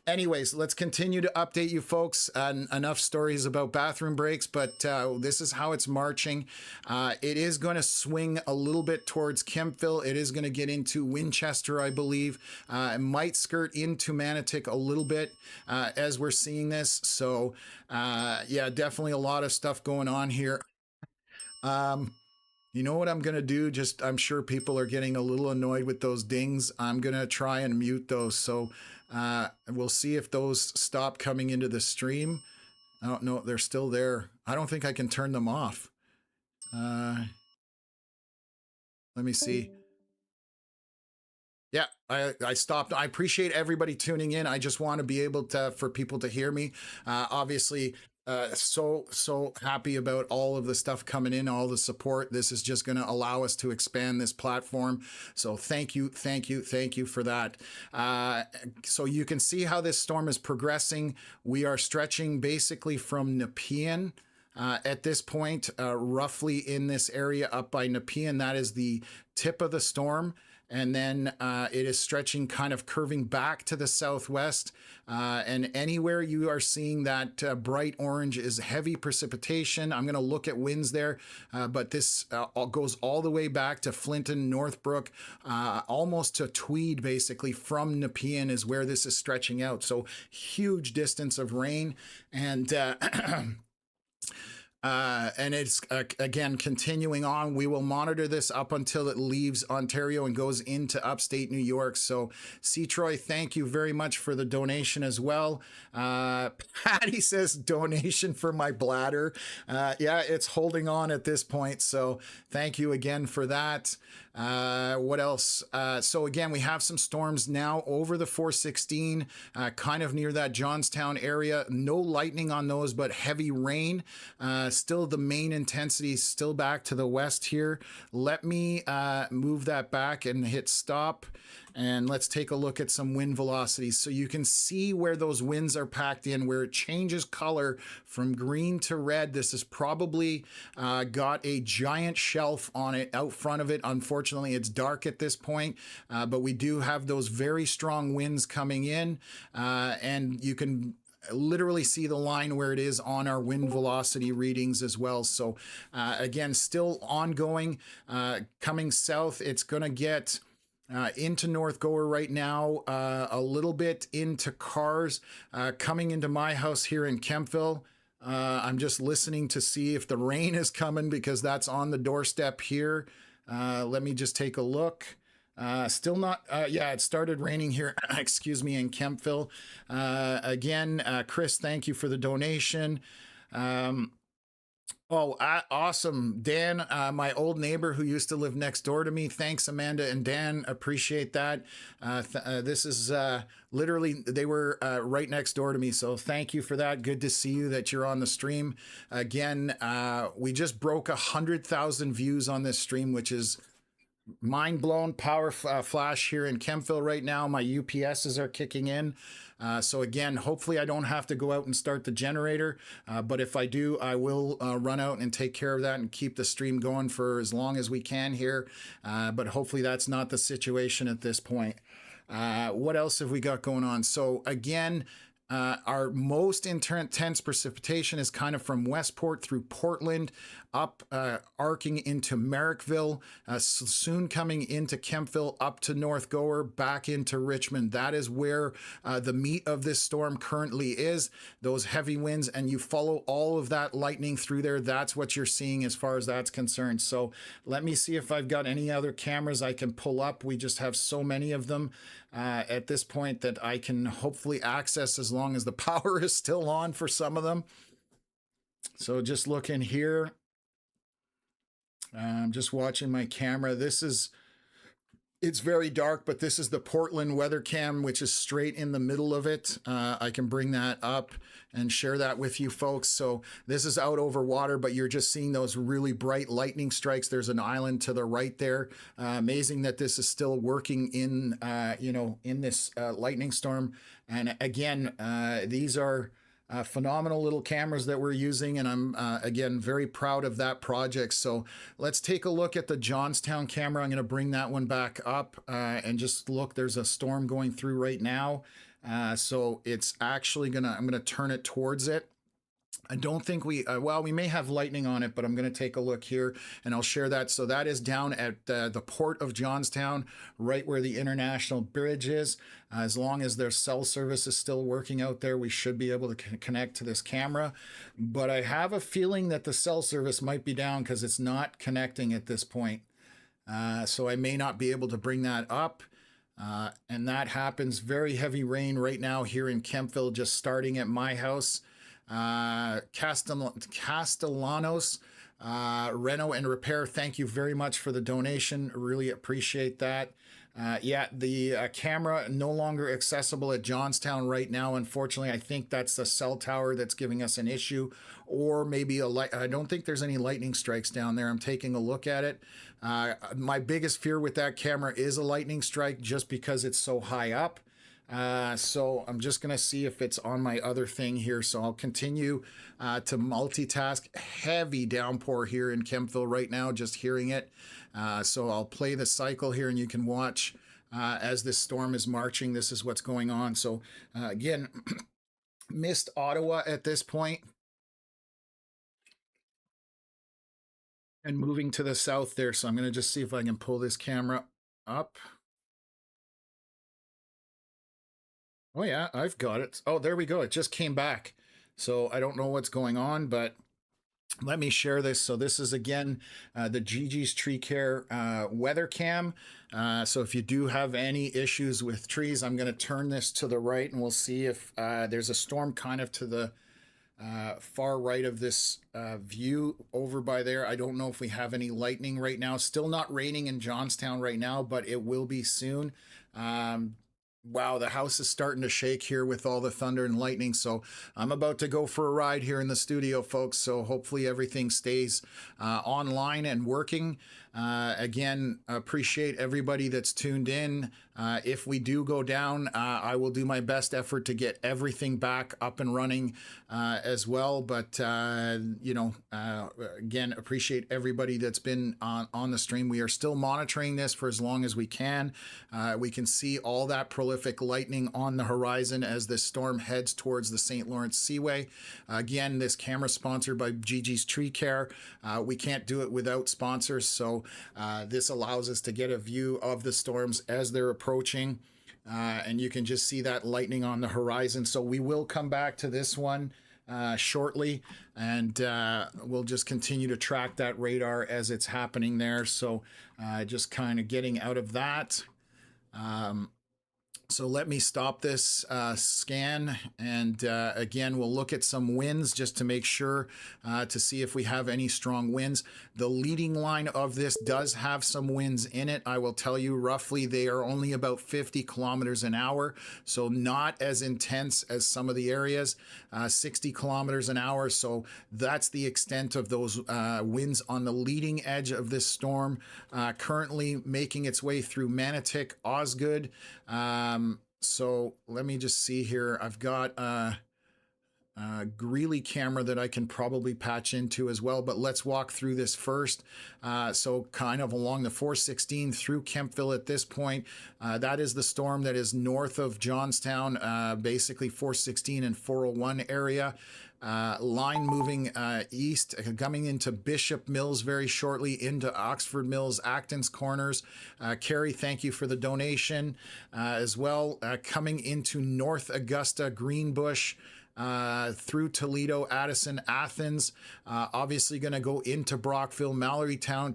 anyways, let's continue to update you folks. Enough stories about bathroom breaks, but this is how it's marching. It is going to swing a little bit towards Kempville. It is going to get into Winchester, I believe. It might skirt into Manotick a little bit as we're seeing this. So yeah, definitely a lot of stuff going on here. You know what I'm going to do? I'm sure people are getting a little annoyed with those dings. I'm going to try and mute those. So we'll see if those stop coming into the stream. I don't know. They're still there. I don't think I can turn them off. Let me see. Yeah, I stopped. I appreciate everybody tuning in. I just want to be able to, for people to hear me. Obviously, so happy about all of the stuff coming in, all the support. This is just going to allow us to expand this platform. So thank you for that. So you can see how this storm is progressing. We are stretching basically from Nepean. At this point, roughly in this area up by Nepean, that is the tip of the storm. And then it is stretching, kind of curving back to the southwest. And anywhere you are seeing that bright orange is heavy precipitation. I'm going to look at winds there, but this goes all the way back to Flinton, Northbrook, almost to Tweed, basically from Nepean is where this is stretching out. So huge distance of rain. And it's, again, continuing on. We will monitor this up until it leaves Ontario and goes into upstate New York. So, C. Troy, thank you very much for the donation as well. Patty says, donation for my bladder. Yeah, it's holding on at this point. So, thank you again for that. What else? So again, we have some storms now over the 416, kind of near that Johnstown area. No lightning on those, but heavy rain. Still the main intensity is still back to the west here. Let me move that back and hit stop. And let's take a look at some wind velocities. So you can see where those winds are packed in, where it changes color from green to red. This has probably got a giant shelf on it out front of it. Unfortunately, it's dark at this point, but we do have those very strong winds coming in, and you can literally see the line where it is on our wind velocity readings as well. So again, still ongoing, coming south. It's going to get into North Gower right now, a little bit into Cars, coming into my house here in Kempville. I'm just listening to see if the rain is coming because that's on the doorstep here. Let me just take a look. Still not, yeah, it started raining here, excuse me, in Kempville. Again, Chris, thank you for the donation. Awesome. Dan, my old neighbor who used to live next door to me. Thanks, Amanda and Dan. Appreciate that. This is literally, they were right next door to me. So thank you for that. Good to see you that you're on the stream. Again, we just broke 100,000 views on this stream, which is mind blown. Power flash here in Kempville right now. My UPSs are kicking in. So again, hopefully I don't have to go out and start the generator. But if I do, I will run out and take care of that and keep the stream going for as long as we can here. But hopefully that's not the situation at this point. What else have we got going on? So again, our most intense precipitation is kind of from Westport through Portland, up arcing into Merrickville, soon coming into Kempville, up to North Gower, back into Richmond. That is where the meat of this storm currently is, those heavy winds, and you follow all of that lightning through there. That's what you're seeing as far as that's concerned. So let me see if I've got any other cameras I can pull up. We just have so many of them at this point that I can hopefully access as long as the power is still on for some of them. So just looking here. I'm just watching my camera. This is It's very dark, but this is the Portland weather cam, which is straight in the middle of it. I can bring that up and share that with you folks. So this is out over water, but you're just seeing those really bright lightning strikes. There's an island to the right there. Amazing that this is still working in, in this lightning storm. And again, these are phenomenal little cameras that we're using, and I'm again very proud of that project. So let's take a look at the Johnstown camera. I'm going to bring that one back up and just look. There's a storm going through right now, so it's actually I'm gonna turn it towards it. I don't think we may have lightning on it, but I'm going to take a look here and I'll share that. So that is down at the port of Johnstown, right where the international bridge is. As long as their cell service is still working out there, we should be able to connect to this camera. But I have a feeling that the cell service might be down because it's not connecting at this point. So I may not be able to bring that up. And that happens. Very heavy rain right now here in Kempville, just starting at my house. Castellanos, Reno and Repair, thank you very much for the donation. Really appreciate that. Yeah, the camera no longer accessible at Johnstown right now. Unfortunately, I think that's the cell tower that's giving us an issue, or maybe I don't think there's any lightning strikes down there. I'm taking a look at it. My biggest fear with that camera is a lightning strike just because it's so high up. So I'm just going to see if it's on my other thing here. So I'll continue to multitask. Heavy downpour here in Kempville right now, just hearing it. So I'll play the cycle here and you can watch as this storm is marching. This is what's going on. So again, missed Ottawa at this point. And moving to the south there. So I'm going to just see if I can pull this camera up. Oh yeah, I've got it. Oh, there we go. It just came back. So I don't know what's going on, but let me share this. So this is again the Gigi's Tree Care weather cam. So if you do have any issues with trees, I'm going to turn this to the right and we'll see if there's a storm kind of to the far right of this view over by there. I don't know if we have any lightning right now. Still not raining in Johnstown right now, but it will be soon. Wow, the house is starting to shake here with all the thunder and lightning. So I'm about to go for a ride here in the studio, folks. So hopefully everything stays online and working. Again, appreciate everybody that's tuned in. If we do go down, I will do my best effort to get everything back up and running as well. But, again, appreciate everybody that's been on the stream. We are still monitoring this for as long as we can. We can see all that prolific lightning on the horizon as this storm heads towards the St. Lawrence Seaway. Again, this camera sponsored by Gigi's Tree Care. We can't do it without sponsors. So this allows us to get a view of the storms as they're approaching. And you can just see that lightning on the horizon. So we will come back to this one shortly, and we'll just continue to track that radar as it's happening there. So just kind of getting out of that. So let me stop this scan, and again, we'll look at some winds just to make sure to see if we have any strong winds. The leading line of this does have some winds in it. I will tell you roughly they are only about 50 kilometers an hour, so not as intense as some of the areas, 60 kilometers an hour. So that's the extent of those winds on the leading edge of this storm, currently making its way through Manotick, Osgood. So let me just see here. I've got a Greeley camera that I can probably patch into as well, but let's walk through this first. So kind of along the 416 through Kempville at this point, that is the storm that is north of Johnstown, basically 416 and 401 area. Line moving east, coming into Bishop Mills very shortly, into Oxford Mills, Acton's Corners. Carrie, thank you for the donation as well. Coming into North Augusta, Greenbush, through Toledo, Addison, Athens, obviously going to go into Brockville, Mallorytown,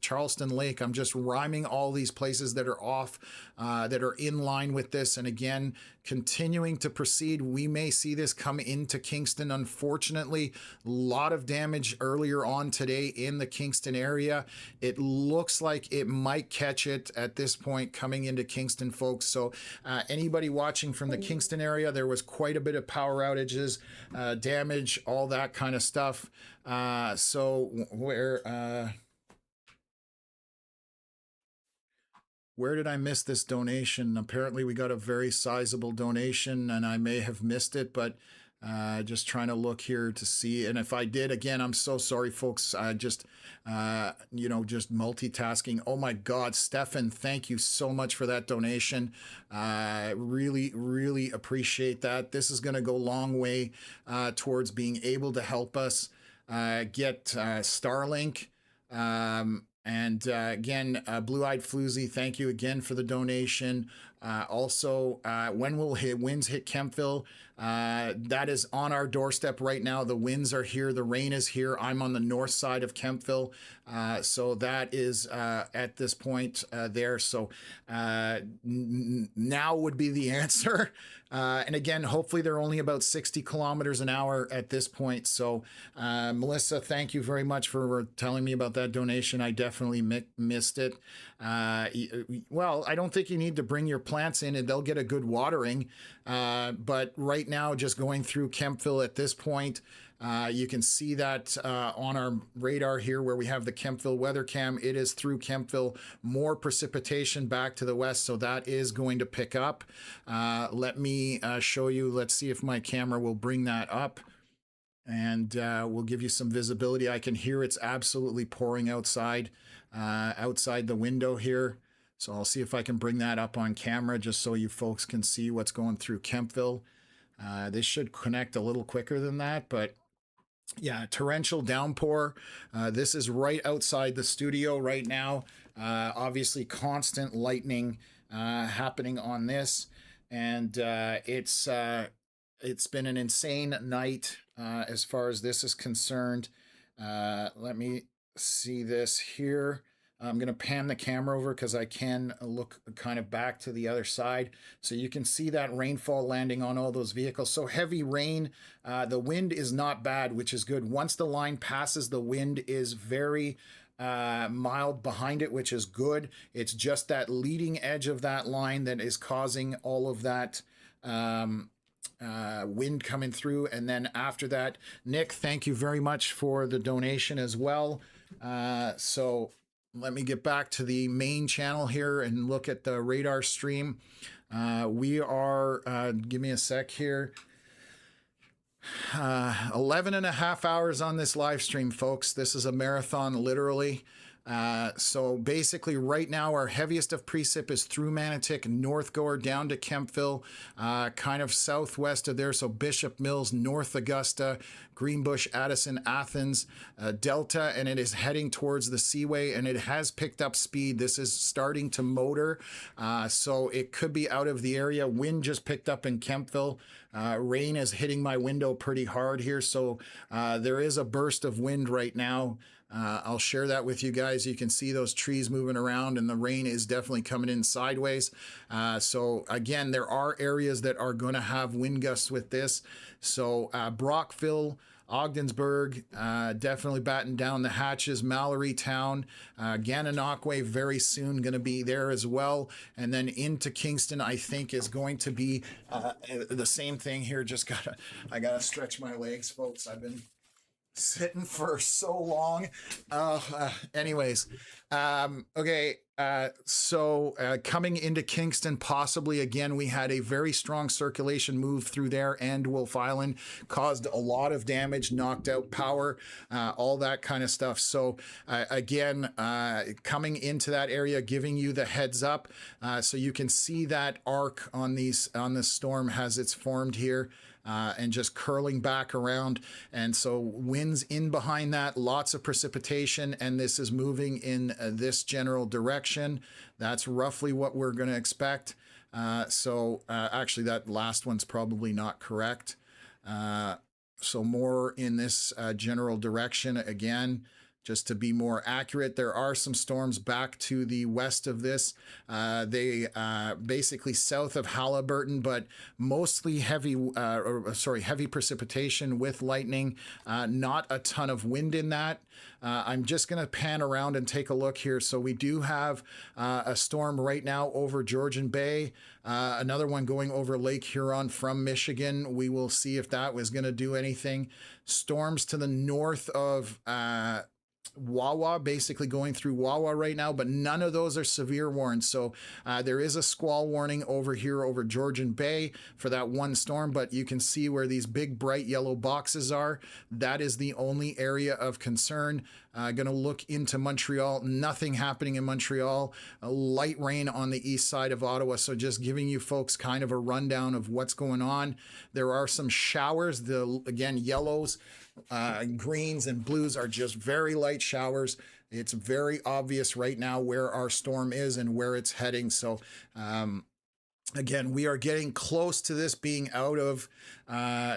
Charleston Lake. I'm just rhyming all these places that are off, that are in line with this. And again, continuing to proceed. We may see this come into Kingston. Unfortunately, a lot of damage earlier on today in the Kingston area. It looks like it might catch it at this point coming into Kingston, folks. So anybody watching from the Kingston area, there was quite a bit of power outages, damage, all that kind of stuff. Where did I miss this donation? Apparently we got a very sizable donation and I may have missed it, but just trying to look here to see. And if I did, again, I'm so sorry, folks. Just multitasking. Oh my God, Stefan, thank you so much for that donation. Really, really appreciate that. This is going to go a long way towards being able to help us get Starlink. Again, Blue-Eyed Floozy, thank you again for the donation. Also, when will winds hit Kempville? That is on our doorstep right now. The winds are here. The rain is here. I'm on the north side of Kempville. So that is at this point there. So now would be the answer. And again, hopefully they're only about 60 kilometers an hour at this point. So Melissa, thank you very much for telling me about that donation. I definitely missed it. Well, I don't think you need to bring your plants in and they'll get a good watering. But right now, just going through Kempville at this point, you can see that on our radar here where we have the Kempville weather cam. It is through Kempville, more precipitation back to the west, so that is going to pick up. Let me show you. Let's see if my camera will bring that up, and we'll give you some visibility. I can hear it's absolutely pouring outside the window here. So I'll see if I can bring that up on camera just so you folks can see what's going through Kempville. This should connect a little quicker than that, but yeah, torrential downpour. This is right outside the studio right now. Obviously constant lightning happening on this, and it's been an insane night as far as this is concerned. Let me see this here. I'm going to pan the camera over because I can look kind of back to the other side. So you can see that rainfall landing on all those vehicles. So heavy rain. The wind is not bad, which is good. Once the line passes, the wind is very mild behind it, which is good. It's just that leading edge of that line that is causing all of that wind coming through. And then after that, Nick, thank you very much for the donation as well. So let me get back to the main channel here and look at the radar stream. We are, give me a sec here, 11 and a half hours on this live stream, folks. This is a marathon, literally. So basically right now our heaviest of precip is through Manotick, North Gore down to Kempville, kind of southwest of there. So Bishop Mills, North Augusta, Greenbush, Addison, Athens, Delta, and it is heading towards the Seaway, and it has picked up speed. This is starting to motor, so it could be out of the area. Wind just picked up in Kempville. Rain is hitting my window pretty hard here, so there is a burst of wind right now. I'll share that with you guys. You can see those trees moving around, and the rain is definitely coming in sideways. So again, there are areas that are going to have wind gusts with this. So Brockville, Ogdensburg, definitely batten down the hatches. Mallory Town, Gananoque very soon going to be there as well. And then into Kingston, I think is going to be the same thing here. I gotta stretch my legs, folks. I've been sitting for so long. Anyways, okay. So coming into Kingston, possibly again, we had a very strong circulation move through there, and Wolf Island caused a lot of damage, knocked out power, all that kind of stuff. So again, coming into that area, giving you the heads up, so you can see that arc on this storm has it's formed here. And just curling back around. And so winds in behind that, lots of precipitation, and this is moving in this general direction. That's roughly what we're going to expect. Actually, that last one's probably not correct. So more in this general direction again. just to be more accurate. There are some storms back to the west of this. They basically south of Halliburton, but mostly heavy precipitation with lightning. Not a ton of wind in that. I'm just going to pan around and take a look here. So we do have a storm right now over Georgian Bay, another one going over Lake Huron from Michigan. We will see if that was going to do anything. Storms to the north of Wawa, basically going through Wawa right now, but none of those are severe warnings. So there is a squall warning over here over Georgian Bay for that one storm, but you can see where these big bright yellow boxes are. That is the only area of concern. Going to look into Montreal. Nothing happening in Montreal. Light rain on the east side of Ottawa. So just giving you folks kind of a rundown of what's going on. There are some showers. Again, yellows, greens, and blues are just very light showers. It's very obvious right now where our storm is and where it's heading. So again, we are getting close to this being out of,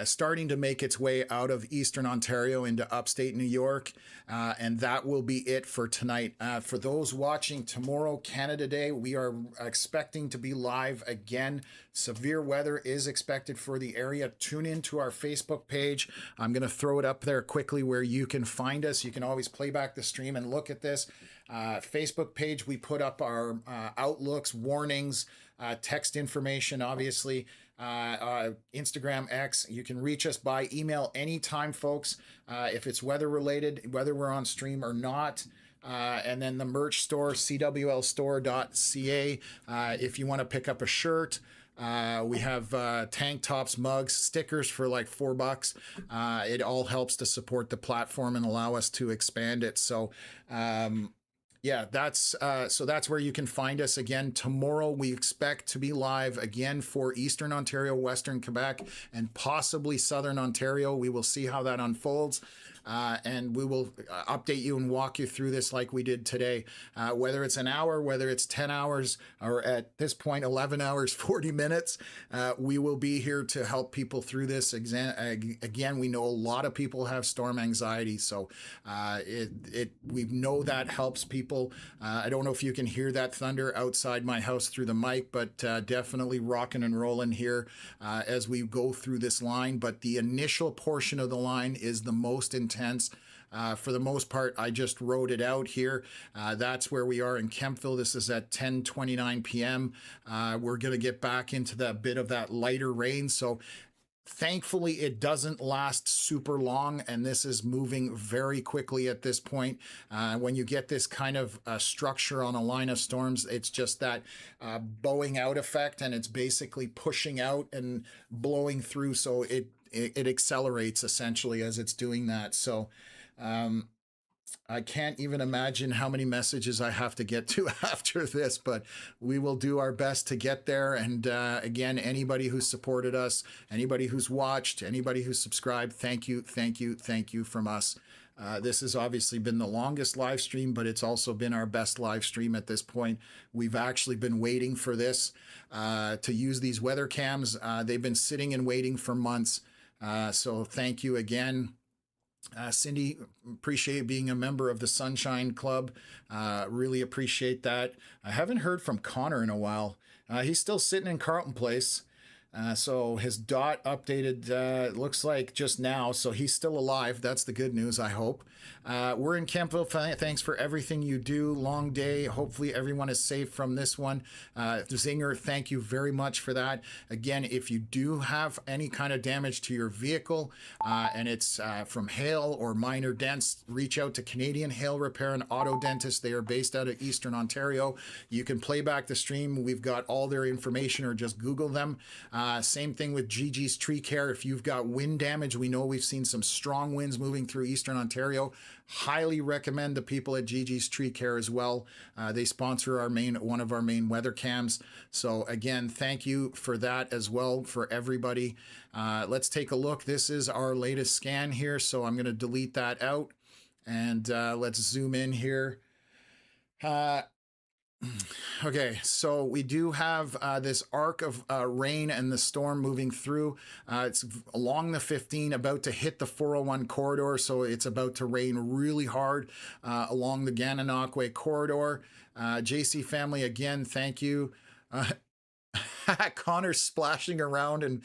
starting to make its way out of Eastern Ontario into upstate New York. And that will be it for tonight. For those watching tomorrow, Canada Day, we are expecting to be live again. Severe weather is expected for the area. Tune in to our Facebook page. I'm going to throw it up there quickly where you can find us. You can always play back the stream and look at this. Facebook page, we put up our outlooks, warnings, text information, obviously. Instagram, X. You can reach us by email anytime, folks, if it's weather related, whether we're on stream or not. And then the merch store, cwlstore.ca. If you want to pick up a shirt, we have tank tops, mugs, stickers for like $4. It all helps to support the platform and allow us to expand it. So, yeah, that's where you can find us again. Tomorrow we expect to be live again for Eastern Ontario, Western Quebec, and possibly Southern Ontario. We will see how that unfolds. And we will update you and walk you through this like we did today. Whether it's an hour, whether it's 10 hours, or at this point, 11 hours, 40 minutes, we will be here to help people through this. Again, we know a lot of people have storm anxiety, so we know that helps people. I don't know if you can hear that thunder outside my house through the mic, but definitely rocking and rolling here as we go through this line. But the initial portion of the line is the most intense. For the most part, I just wrote it out here. That's where we are in Kemptville. This is at 10:29 p.m. We're going to get back into that bit of that lighter rain. So thankfully, it doesn't last super long, and this is moving very quickly at this point. When you get this kind of structure on a line of storms, it's just that bowing out effect, and it's basically pushing out and blowing through. So it accelerates essentially as it's doing that. So I can't even imagine how many messages I have to get to after this, but we will do our best to get there. And again, anybody who's supported us, anybody who's watched, anybody who's subscribed, thank you, thank you, thank you from us. This has obviously been the longest live stream, but it's also been our best live stream at this point. We've actually been waiting for this to use these weather cams. They've been sitting and waiting for months. So thank you again. Cindy, appreciate being a member of the Sunshine Club. Really appreciate that. I haven't heard from Connor in a while. He's still sitting in Carleton Place. So his dot updated, looks like just now. So he's still alive. That's the good news, I hope. We're in Kemptville. Thanks for everything you do. Long day. Hopefully everyone is safe from this one. Zinger, thank you very much for that. Again, if you do have any kind of damage to your vehicle and it's from hail or minor dents, reach out to Canadian Hail Repair and Auto Dentist. They are based out of Eastern Ontario. You can play back the stream. We've got all their information, or just Google them. Same thing with Gigi's Tree Care. If you've got wind damage, we know we've seen some strong winds moving through Eastern Ontario. Highly recommend the people at Gigi's Tree Care as well. They sponsor one of our main weather cams. So again, thank you for that as well for everybody. Let's take a look. This is our latest scan here. So I'm going to delete that out and let's zoom in here. Okay, so we do have this arc of rain and the storm moving through. It's along the 15, about to hit the 401 corridor, so it's about to rain really hard along the Gananoque corridor. JC family, again, thank you. Connor's splashing around, and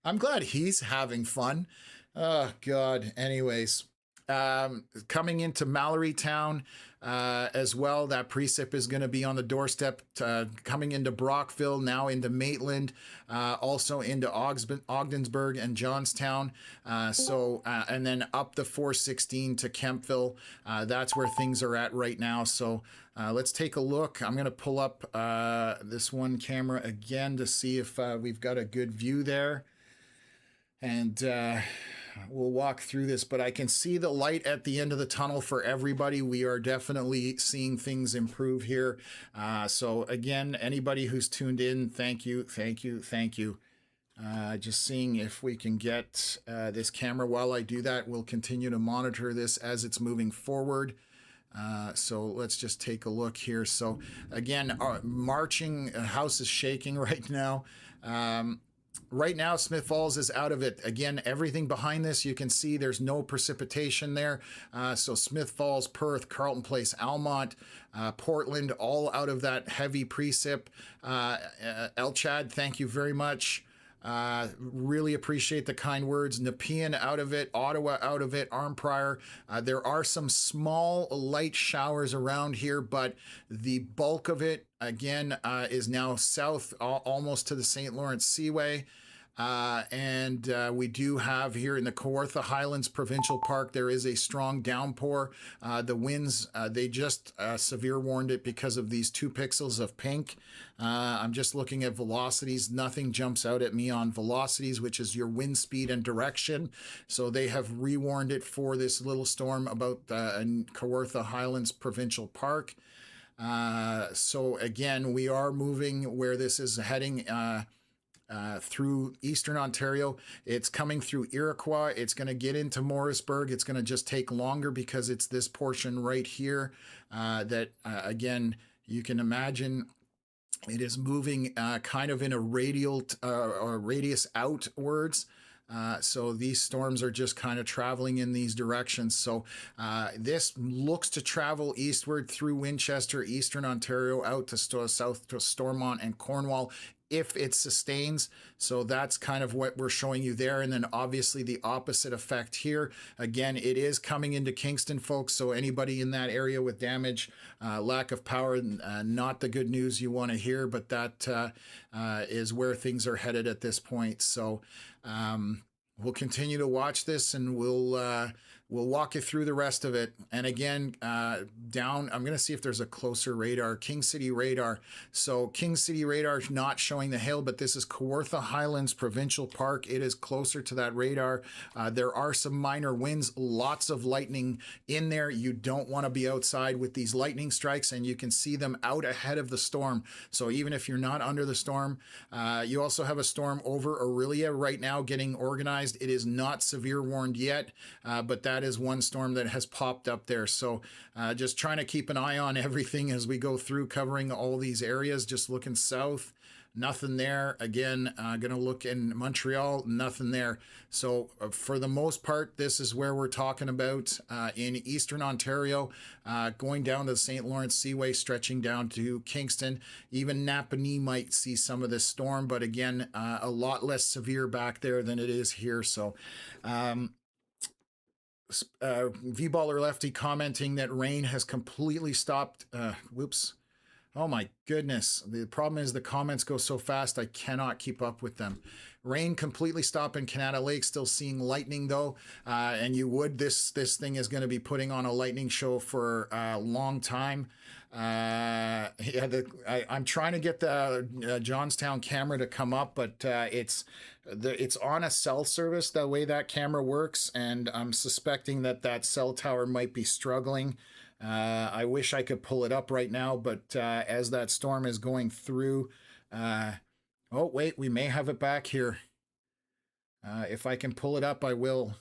I'm glad he's having fun. Oh, God. Anyways, coming into Mallory Town as well. That precip is going to be on the doorstep, coming into Brockville, now into Maitland, also into Ogdensburg and Johnstown. And then up the 416 to Kempville. That's where things are at right now. So let's take a look. I'm going to pull up this one camera again to see if we've got a good view there. And we'll walk through this, but I can see the light at the end of the tunnel for everybody. We are definitely seeing things improve here. So again, anybody who's tuned in, thank you, thank you, thank you. Just seeing if we can get this camera. While I do that, we'll continue to monitor this as it's moving forward. So let's just take a look here. So again, our marching house is shaking right now. Right now, Smith Falls is out of it. Again, everything behind this, you can see there's no precipitation there. So Smith Falls, Perth, Carleton Place, Almont, Portland, all out of that heavy precip. El Chad, thank you very much. Really appreciate the kind words. Nepean out of it, Ottawa out of it, Arnprior. There are some small light showers around here, but the bulk of it, again, is now south, almost to the St. Lawrence Seaway. And we do have here in the Kawartha Highlands Provincial Park, there is a strong downpour. The winds, they just severe warned it because of these 2 pixels of pink. I'm just looking at velocities. Nothing jumps out at me on velocities, which is your wind speed and direction. So they have rewarned it for this little storm about Kawartha Highlands Provincial Park. So again, we are moving where this is heading through Eastern Ontario. It's coming through Iroquois. It's going to get into Morrisburg. It's going to just take longer because it's this portion right here that, again, you can imagine it is moving kind of in a radial or radius outwards. So these storms are just kind of traveling in these directions. So this looks to travel eastward through Winchester, Eastern Ontario, out to south to Stormont and Cornwall, if it sustains. So that's kind of what we're showing you there. And then obviously the opposite effect here. Again, it is coming into Kingston, folks. So anybody in that area with damage, lack of power, not the good news you want to hear, but that is where things are headed at this point. So we'll continue to watch this, and we'll walk you through the rest of it. And again, down, I'm going to see if there's a closer radar, King City radar. So King City radar is not showing the hail, but this is Kawartha Highlands Provincial Park. It is closer to that radar. There are some minor winds, lots of lightning in there. You don't want to be outside with these lightning strikes, and you can see them out ahead of the storm. So even if you're not under the storm, you also have a storm over Aurelia right now getting organized. It is not severe warned yet, but that is one storm that has popped up there. So just trying to keep an eye on everything as we go through covering all these areas. Just looking south, nothing there. Again, gonna look in Montreal, nothing there. So for the most part, this is where we're talking about in Eastern Ontario, going down to the St. Lawrence Seaway, stretching down to Kingston. Even Napanee might see some of this storm, but again, a lot less severe back there than it is here. So V-Baller Lefty commenting that rain has completely stopped. Whoops. Oh my goodness. The problem is the comments go so fast I cannot keep up with them. Rain completely stopped in Canada Lake, still seeing lightning though. And you would, this thing is going to be putting on a lightning show for a long time. Yeah, I'm trying to get the Johnstown camera to come up, but it's on a cell service, the way that camera works, and I'm suspecting that cell tower might be struggling. I wish I could pull it up right now, but as that storm is going through, oh wait, we may have it back here. If I can pull it up, I will.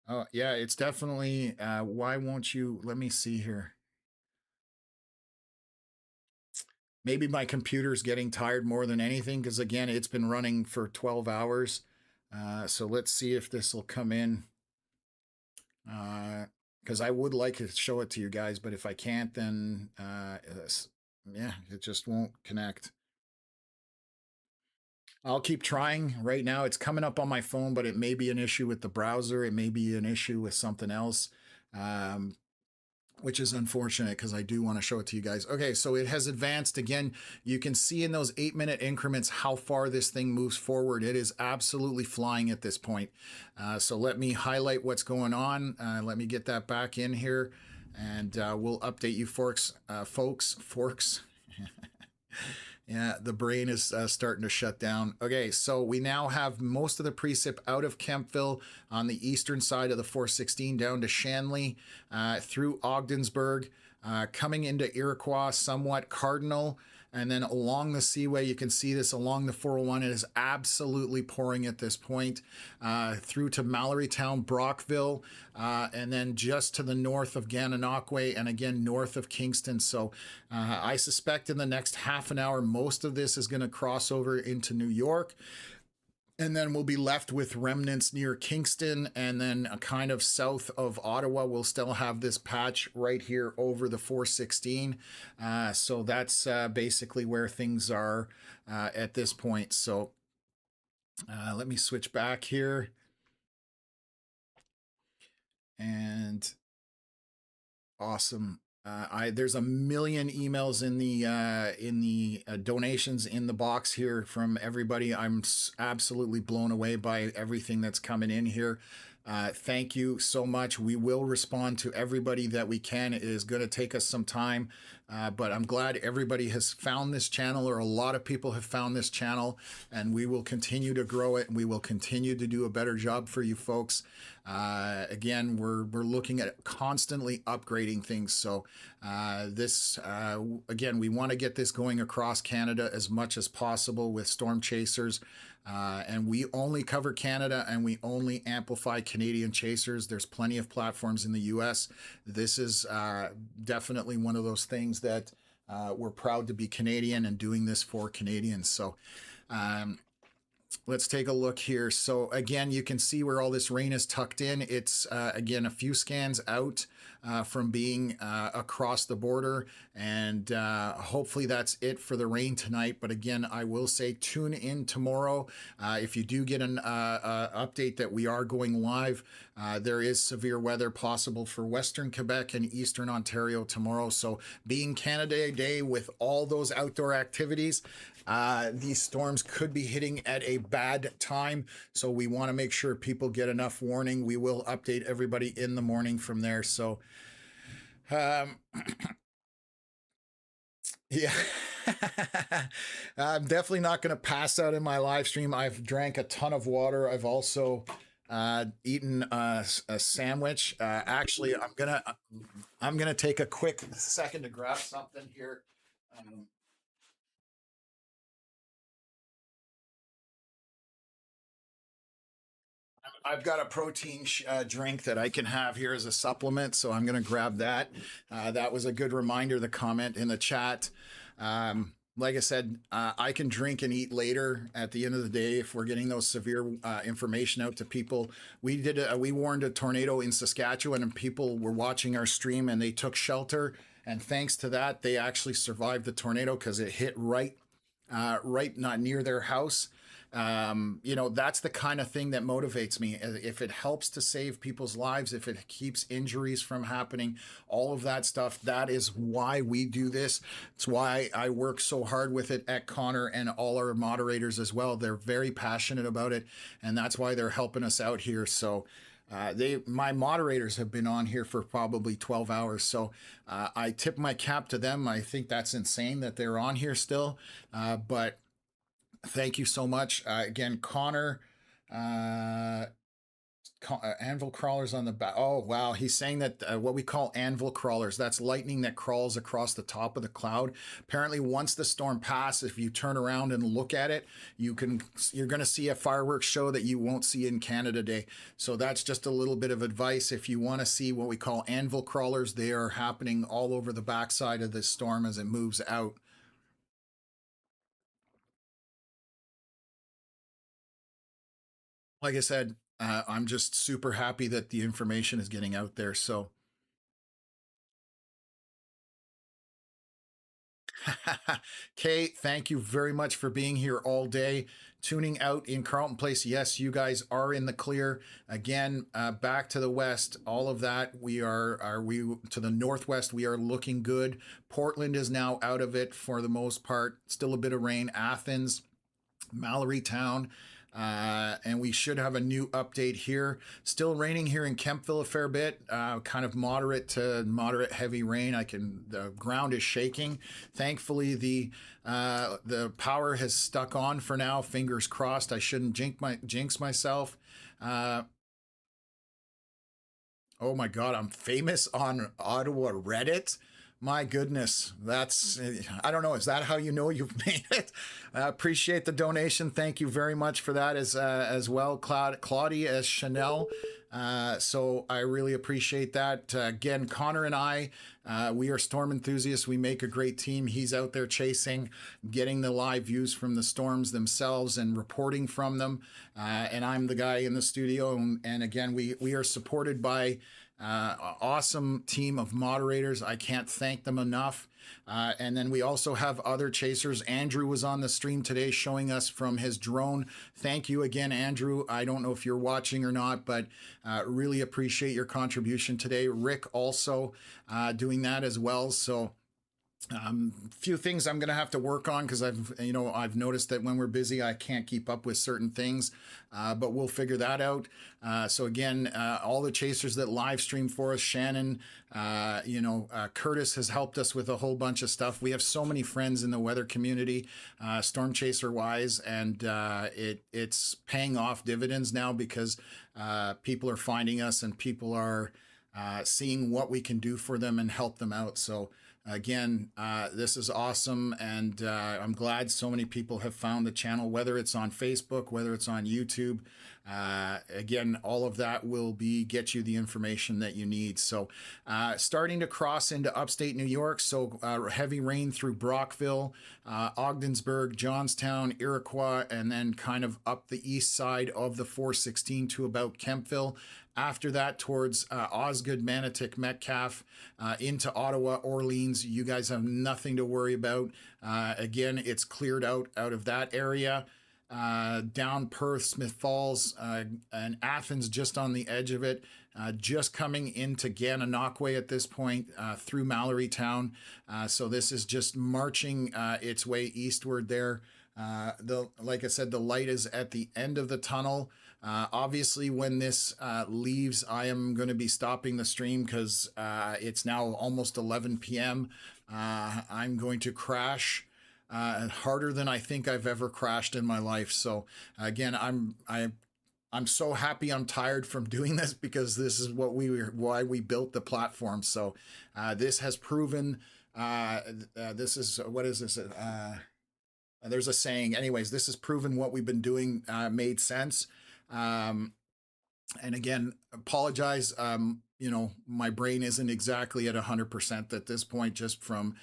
Oh yeah, it's definitely, why won't you, let me see here. Maybe my computer's getting tired more than anything because, again, it's been running for 12 hours. So let's see if this will come in. Because I would like to show it to you guys, but if I can't, then yeah, it just won't connect. I'll keep trying. Right now it's coming up on my phone, but it may be an issue with the browser. It may be an issue with something else, which is unfortunate because I do want to show it to you guys. Okay, so it has advanced. Again, you can see in those 8-minute increments how far this thing moves forward. It is absolutely flying at this point. So let me highlight what's going on. Let me get that back in here, and we'll update you folks. Yeah, the brain is starting to shut down. Okay, so we now have most of the precip out of Kempville on the eastern side of the 416 down to Shanley, through Ogdensburg, coming into Iroquois, somewhat Cardinal, and then along the Seaway. You can see this along the 401. It is absolutely pouring at this point, through to Mallorytown, Brockville, and then just to the north of Gananoque, and again north of Kingston. So I suspect in the next half an hour, most of this is going to cross over into New York. And then we'll be left with remnants near Kingston, and then kind of south of Ottawa. We'll still have this patch right here over the 416. So that's basically where things are at this point. So let me switch back here. And awesome. There's a million emails in the donations in the box here from everybody. I'm absolutely blown away by everything that's coming in here. Thank you so much. We will respond to everybody that we can. It is going to take us some time, but I'm glad everybody has found this channel, or a lot of people have found this channel, and we will continue to grow it, and we will continue to do a better job for you folks. Again, we're looking at constantly upgrading things. So again, we want to get this going across Canada as much as possible with Storm Chasers. And we only cover Canada, and we only amplify Canadian chasers. There's plenty of platforms in the US. This is definitely one of those things that we're proud to be Canadian and doing this for Canadians. So let's take a look here. So again, you can see where all this rain is tucked in. It's again a few scans out from being across the border, and hopefully that's it for the rain tonight. But again, I will say tune in tomorrow. If you do get an update that we are going live, there is severe weather possible for Western Quebec and Eastern Ontario tomorrow. So being Canada Day with all those outdoor activities, these storms could be hitting at a bad time. So we want to make sure people get enough warning. We will update everybody in the morning from there. So yeah, I'm definitely not going to pass out in my live stream. I've drank a ton of water. I've also eaten a sandwich. Actually, I'm gonna take a quick second to grab something here. I've got a protein drink that I can have here as a supplement, so I'm going to grab that. That was a good reminder, the comment in the chat. Like I said, I can drink and eat later at the end of the day if we're getting those severe information out to people. We warned a tornado in Saskatchewan, and people were watching our stream, and they took shelter. And thanks to that, they actually survived the tornado because it hit right not near their house. You know, that's the kind of thing that motivates me. If it helps to save people's lives, if it keeps injuries from happening, all of that stuff, that is why we do this. It's why I work so hard with it at Connor, and all our moderators as well. They're very passionate about it, and that's why they're helping us out here. So my moderators have been on here for probably 12 hours. So I tip my cap to them. I think that's insane that they're on here still. But thank you so much. Again, Connor, anvil crawlers on the back. Oh, wow. He's saying that what we call anvil crawlers, that's lightning that crawls across the top of the cloud. Apparently, once the storm passes, if you turn around and look at it, you're going to see a fireworks show that you won't see in Canada Day. So that's just a little bit of advice. If you want to see what we call anvil crawlers, they are happening all over the backside of this storm as it moves out. like I said, I'm just super happy that the information is getting out there. So, Kate, thank you very much for being here all day, tuning out in Carleton Place. Yes, you guys are in the clear. Again, back to the west, all of that. We to the northwest, we are looking good. Portland is now out of it for the most part. Still a bit of rain. Athens, Mallory Town. And we should have a new update here. Still raining here in Kempville a fair bit, kind of moderate to moderate heavy rain. The ground is shaking. Thankfully, the power has stuck on for now. Fingers crossed. I shouldn't jinx myself. Oh my God, I'm famous on Ottawa Reddit. My goodness, I don't know. Is that how you know you've made it? Appreciate the donation. Thank you very much for that as well, Claudia as Chanel. So I really appreciate that. Again, Connor and I, we are storm enthusiasts. We make a great team. He's out there chasing, getting the live views from the storms themselves and reporting from them. And I'm the guy in the studio. And again, we are supported by awesome team of moderators. I can't thank them enough. And then we also have other chasers. Andrew was on the stream today showing us from his drone. Thank you again, Andrew. I don't know if you're watching or not, but really appreciate your contribution today. Rick also doing that as well. So few things I'm going to have to work on because I've noticed that when we're busy, I can't keep up with certain things, but we'll figure that out. So again, all the chasers that live stream for us, Shannon, Curtis has helped us with a whole bunch of stuff. We have so many friends in the weather community, storm chaser wise, and it's paying off dividends now because people are finding us and people are seeing what we can do for them and help them out. So again, this is awesome, and I'm glad so many people have found the channel, whether it's on Facebook, whether it's on YouTube. Again, all of that will get you the information that you need. So starting to cross into upstate New York, so heavy rain through Brockville, Ogdensburg, Johnstown, Iroquois, and then kind of up the east side of the 416 to about Kempville. After that, towards Osgood, Manotick, Metcalfe, into Ottawa, Orleans. You guys have nothing to worry about. Again, it's cleared out of that area. Down Perth, Smith Falls, and Athens just on the edge of it. Just coming into Gananoque at this point through Mallory Town. So this is just marching its way eastward there. Like I said, the light is at the end of the tunnel. Obviously, when this leaves, I am going to be stopping the stream because it's now almost 11 p.m. I'm going to crash harder than I think I've ever crashed in my life. So again, I'm so happy I'm tired from doing this because this is why we built the platform. So this has proven this is what is this? There's a saying. Anyways, this has proven what we've been doing made sense. And again, apologize. My brain isn't exactly at 100% at this point, just from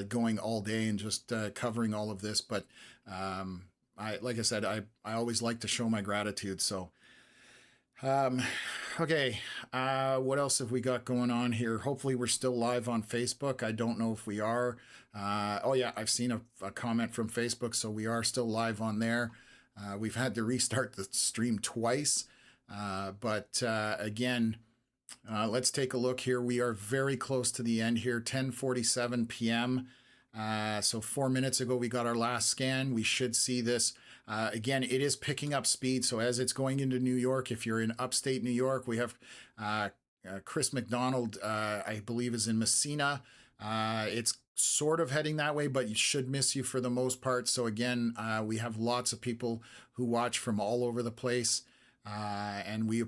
going all day and just covering all of this. But like I said, I always like to show my gratitude. So, okay. What else have we got going on here? Hopefully we're still live on Facebook. I don't know if we are. Oh yeah, I've seen a comment from Facebook. So we are still live on there. We've had to restart the stream twice. But again, let's take a look here. We are very close to the end here, 10:47 p.m. So 4 minutes ago, we got our last scan. We should see this. Again, it is picking up speed. So as it's going into New York, if you're in upstate New York, we have Chris McDonald, I believe, is in Messina. It's sort of heading that way, but it should miss you for the most part. So again, we have lots of people who watch from all over the place. And we